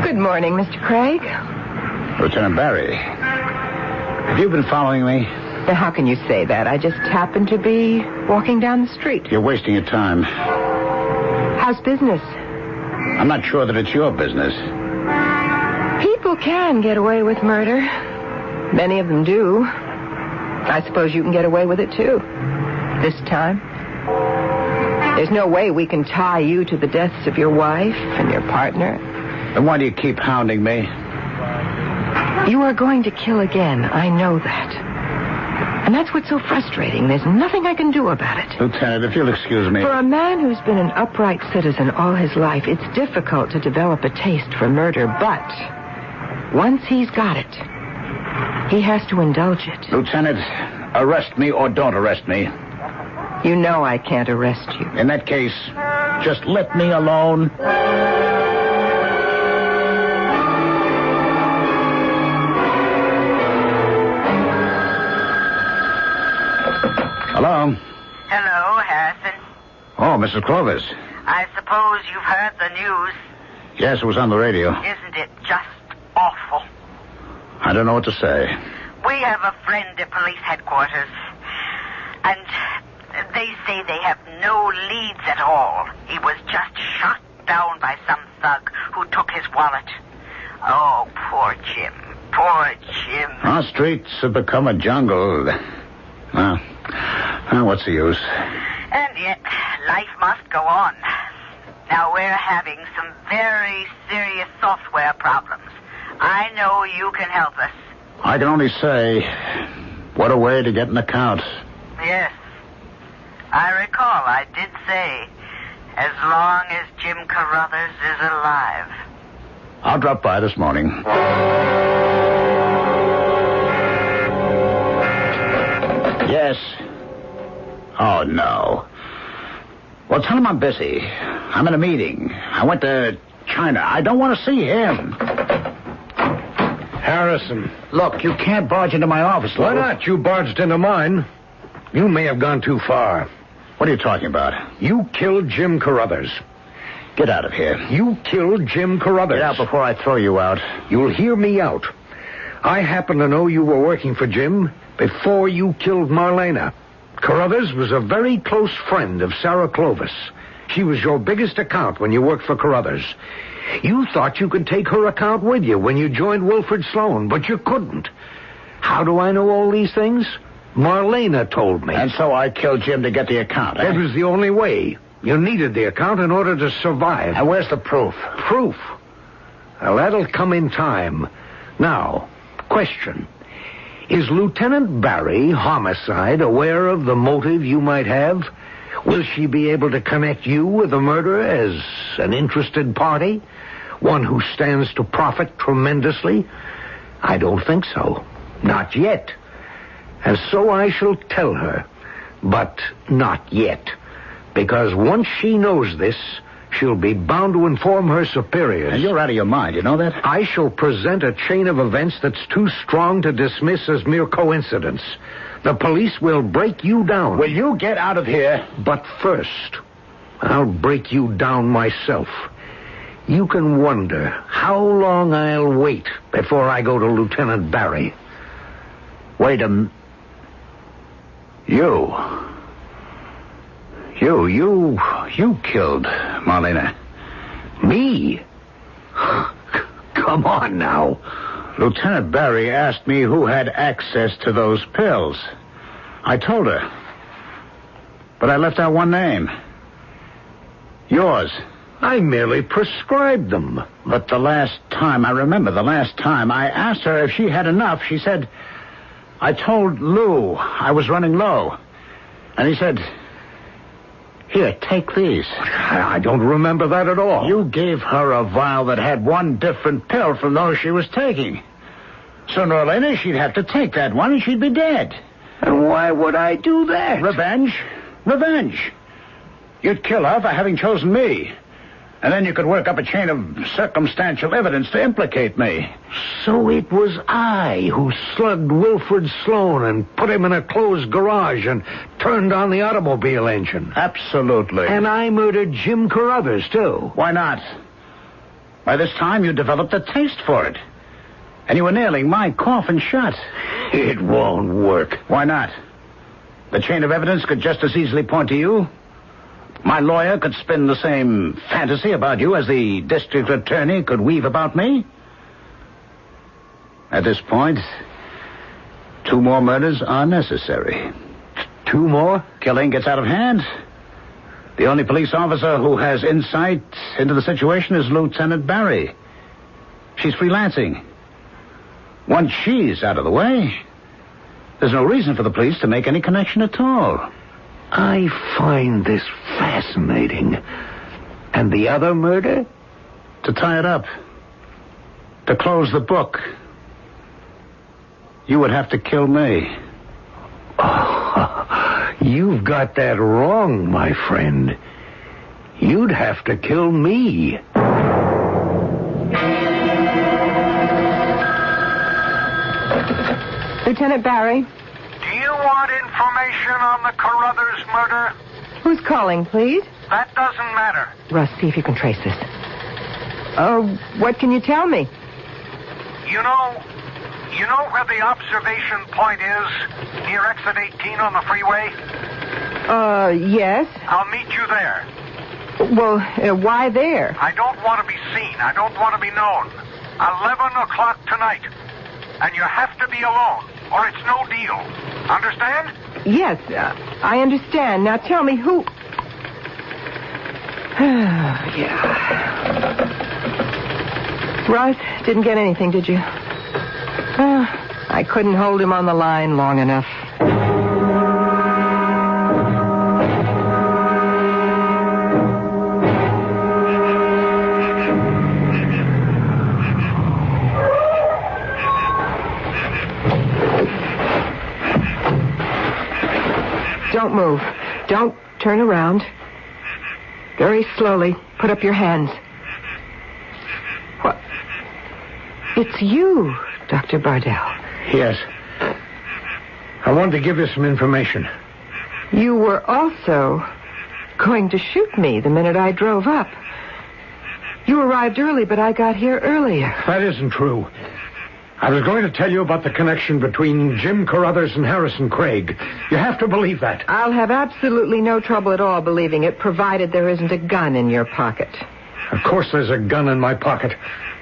Speaker 7: Good morning, Mr. Craig.
Speaker 17: Lieutenant Barry, have you been following me?
Speaker 7: How can you say that? I just happened to be walking down the street.
Speaker 17: You're wasting your time.
Speaker 7: How's business?
Speaker 17: I'm not sure that it's your business.
Speaker 7: People can get away with murder. Many of them do. I suppose you can get away with it, too. This time. There's no way we can tie you to the deaths of your wife and your partner.
Speaker 17: Then why do you keep hounding me?
Speaker 7: You are going to kill again. I know that. And that's what's so frustrating. There's nothing I can do about it.
Speaker 17: Lieutenant, if you'll excuse me.
Speaker 7: For a man who's been an upright citizen all his life, it's difficult to develop a taste for murder, but once he's got it, he has to indulge it.
Speaker 17: Lieutenant, arrest me or don't arrest me.
Speaker 7: You know I can't arrest you.
Speaker 17: In that case, just let me alone. Hello?
Speaker 11: Hello, Harrison.
Speaker 17: Oh, Mrs. Clovis.
Speaker 11: I suppose you've heard the news.
Speaker 17: Yes, it was on the radio.
Speaker 11: Isn't it just awful?
Speaker 17: I don't know what to say.
Speaker 11: We have a friend at police headquarters, and they say they have no leads at all. He was just shot down by some thug who took his wallet. Oh, poor Jim. Poor Jim.
Speaker 17: Our streets have become a jungle. Well, what's the use?
Speaker 11: And yet, life must go on. Now, we're having some very serious software problems. I know you can help us.
Speaker 17: I can only say, what a way to get an account.
Speaker 11: Yes. I recall I did say, as long as Jim Carruthers is alive.
Speaker 17: I'll drop by this morning. Yes. Oh, no. Well, tell him I'm busy. I'm in a meeting. I went to China. I don't want to see him.
Speaker 10: Harrison.
Speaker 17: Look, you can't barge into my office,
Speaker 10: Why
Speaker 17: Lou.
Speaker 10: not? You barged into mine. You may have gone too far.
Speaker 17: What are you talking about?
Speaker 10: You killed Jim Carruthers.
Speaker 17: Get out of here.
Speaker 10: You killed Jim Carruthers.
Speaker 17: Get out before I throw you out.
Speaker 10: You'll hear me out. I happen to know you were working for Jim before you killed Marlena. Carruthers was a very close friend of Sarah Clovis. She was your biggest account when you worked for Carruthers. You thought you could take her account with you when you joined Wilfred Sloan, but you couldn't. How do I know all these things? Marlena told me.
Speaker 17: And so I killed Jim to get the account, eh?
Speaker 10: That was the only way. You needed the account in order to survive.
Speaker 17: And where's the proof?
Speaker 10: Proof? Well, that'll come in time. Now, question. Is Lieutenant Barry, homicide, aware of the motive you might have? Will she be able to connect you with the murder as an interested party? One who stands to profit tremendously? I don't think so. Not yet. And so I shall tell her. But not yet. Because once she knows this, she'll be bound to inform her superiors.
Speaker 17: And you're out of your mind, you know that?
Speaker 10: I shall present a chain of events that's too strong to dismiss as mere coincidence. The police will break you down.
Speaker 17: Will you get out of here?
Speaker 10: But first, I'll break you down myself. You can wonder how long I'll wait before I go to Lieutenant Barry.
Speaker 17: Wait a minute. You killed Marlena.
Speaker 10: Me? Come on now.
Speaker 17: Lieutenant Barry asked me who had access to those pills. I told her. But I left out one name. Yours.
Speaker 10: I merely prescribed them.
Speaker 17: But the last time I asked her if she had enough, she said, I told Lou I was running low. And he said, here, take these.
Speaker 10: I don't remember that at all.
Speaker 17: You gave her a vial that had one different pill from those she was taking. Sooner or later, she'd have to take that one and she'd be dead.
Speaker 10: And why would I do that?
Speaker 17: Revenge. Revenge. You'd kill her for having chosen me. And then you could work up a chain of circumstantial evidence to implicate me.
Speaker 10: So it was I who slugged Wilfred Sloan and put him in a closed garage and turned on the automobile engine.
Speaker 17: Absolutely.
Speaker 10: And I murdered Jim Carruthers, too.
Speaker 17: Why not? By this time, you developed a taste for it. And you were nailing my coffin shut.
Speaker 10: It won't work.
Speaker 17: Why not? The chain of evidence could just as easily point to you. My lawyer could spin the same fantasy about you as the district attorney could weave about me. At this point, 2 more murders are necessary.
Speaker 10: 2 more?
Speaker 17: Killing gets out of hand. The only police officer who has insight into the situation is Lieutenant Barry. She's freelancing. Once she's out of the way, there's no reason for the police to make any connection at all.
Speaker 10: I find this fascinating. And the other murder?
Speaker 17: To tie it up. To close the book. You would have to kill me.
Speaker 10: Oh, you've got that wrong, my friend. You'd have to kill me.
Speaker 7: Lieutenant Barry?
Speaker 8: Do you want information on the Carruthers murder?
Speaker 7: Who's calling, please?
Speaker 8: That doesn't matter.
Speaker 7: Russ, see if you can trace this. What can you tell me?
Speaker 8: You know where the observation point is? Near exit 18 on the freeway?
Speaker 7: Yes.
Speaker 8: I'll meet you there.
Speaker 7: Well, why there?
Speaker 8: I don't want to be seen. I don't want to be known. 11 o'clock tonight. And you have to be alone, or it's no deal. Understand?
Speaker 7: Yes, I understand. Now tell me who... Yeah. Russ, didn't get anything, did you? I couldn't hold him on the line long enough. Don't move. Don't turn around. Very slowly. Put up your hands. What? It's you. Dr. Bardell.
Speaker 10: Yes. I wanted to give you some information.
Speaker 7: You were also going to shoot me the minute I drove up. You arrived early, but I got here earlier.
Speaker 10: That isn't true. I was going to tell you about the connection between Jim Carruthers and Harrison Craig. You have to believe that.
Speaker 7: I'll have absolutely no trouble at all believing it, provided there isn't a gun in your pocket.
Speaker 10: Of course there's a gun in my pocket,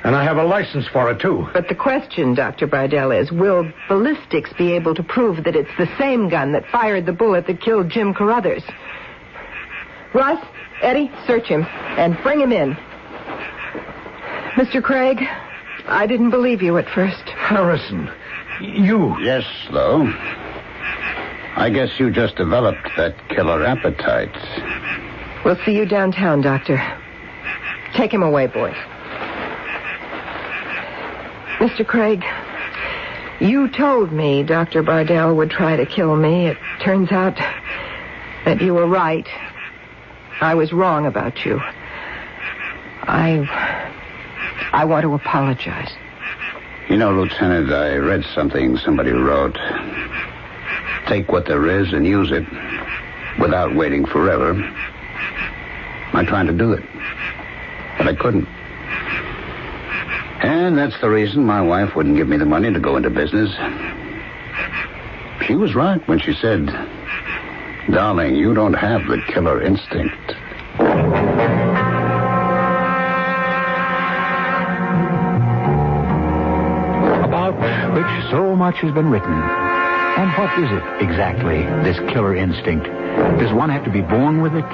Speaker 10: and I have a license for it, too.
Speaker 7: But the question, Dr. Bardell, is, will ballistics be able to prove that it's the same gun that fired the bullet that killed Jim Carruthers? Russ, Eddie, search him, and bring him in. Mr. Craig, I didn't believe you at first.
Speaker 10: Harrison, you...
Speaker 17: Yes, though. I guess you just developed that killer appetite.
Speaker 7: We'll see you downtown, Doctor. Take him away, boys. Mr. Craig, you told me Dr. Bardell would try to kill me. It turns out that you were right. I was wrong about you. I want to apologize.
Speaker 17: You know, Lieutenant, I read something somebody wrote. Take what there is and use it without waiting forever. I tried to do it, but I couldn't. And that's the reason my wife wouldn't give me the money to go into business. She was right when she said, "Darling, you don't have the killer instinct."
Speaker 20: About which so much has been written. And what is it exactly, this killer instinct? Does one have to be born with it?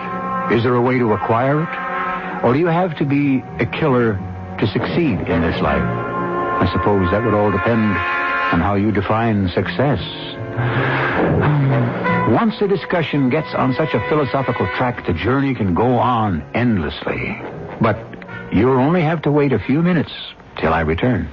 Speaker 20: Is there a way to acquire it? Or do you have to be a killer to succeed in this life? I suppose that would all depend on how you define success. Once the discussion gets on such a philosophical track, the journey can go on endlessly. But you'll only have to wait a few minutes till I return.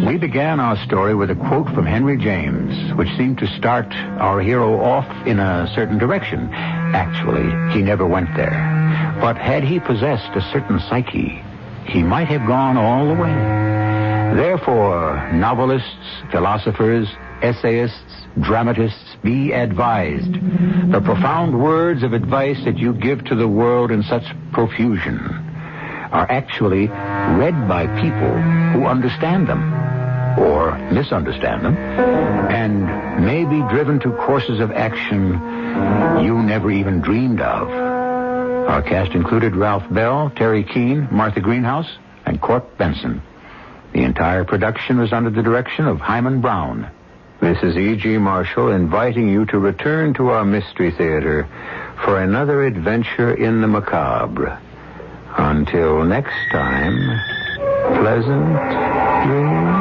Speaker 20: We began our story with a quote from Henry James, which seemed to start our hero off in a certain direction. Actually, he never went there. But had he possessed a certain psyche, he might have gone all the way. Therefore, novelists, philosophers, essayists, dramatists, be advised. The profound words of advice that you give to the world in such profusion are actually read by people who understand them, or misunderstand them, and may be driven to courses of action you never even dreamed of. Our cast included Ralph Bell, Terry Keane, Martha Greenhouse, and Court Benson. The entire production was under the direction of Hyman Brown. This is E.G. Marshall inviting you to return to our Mystery Theater for another adventure in the macabre. Until next time, pleasant dreams.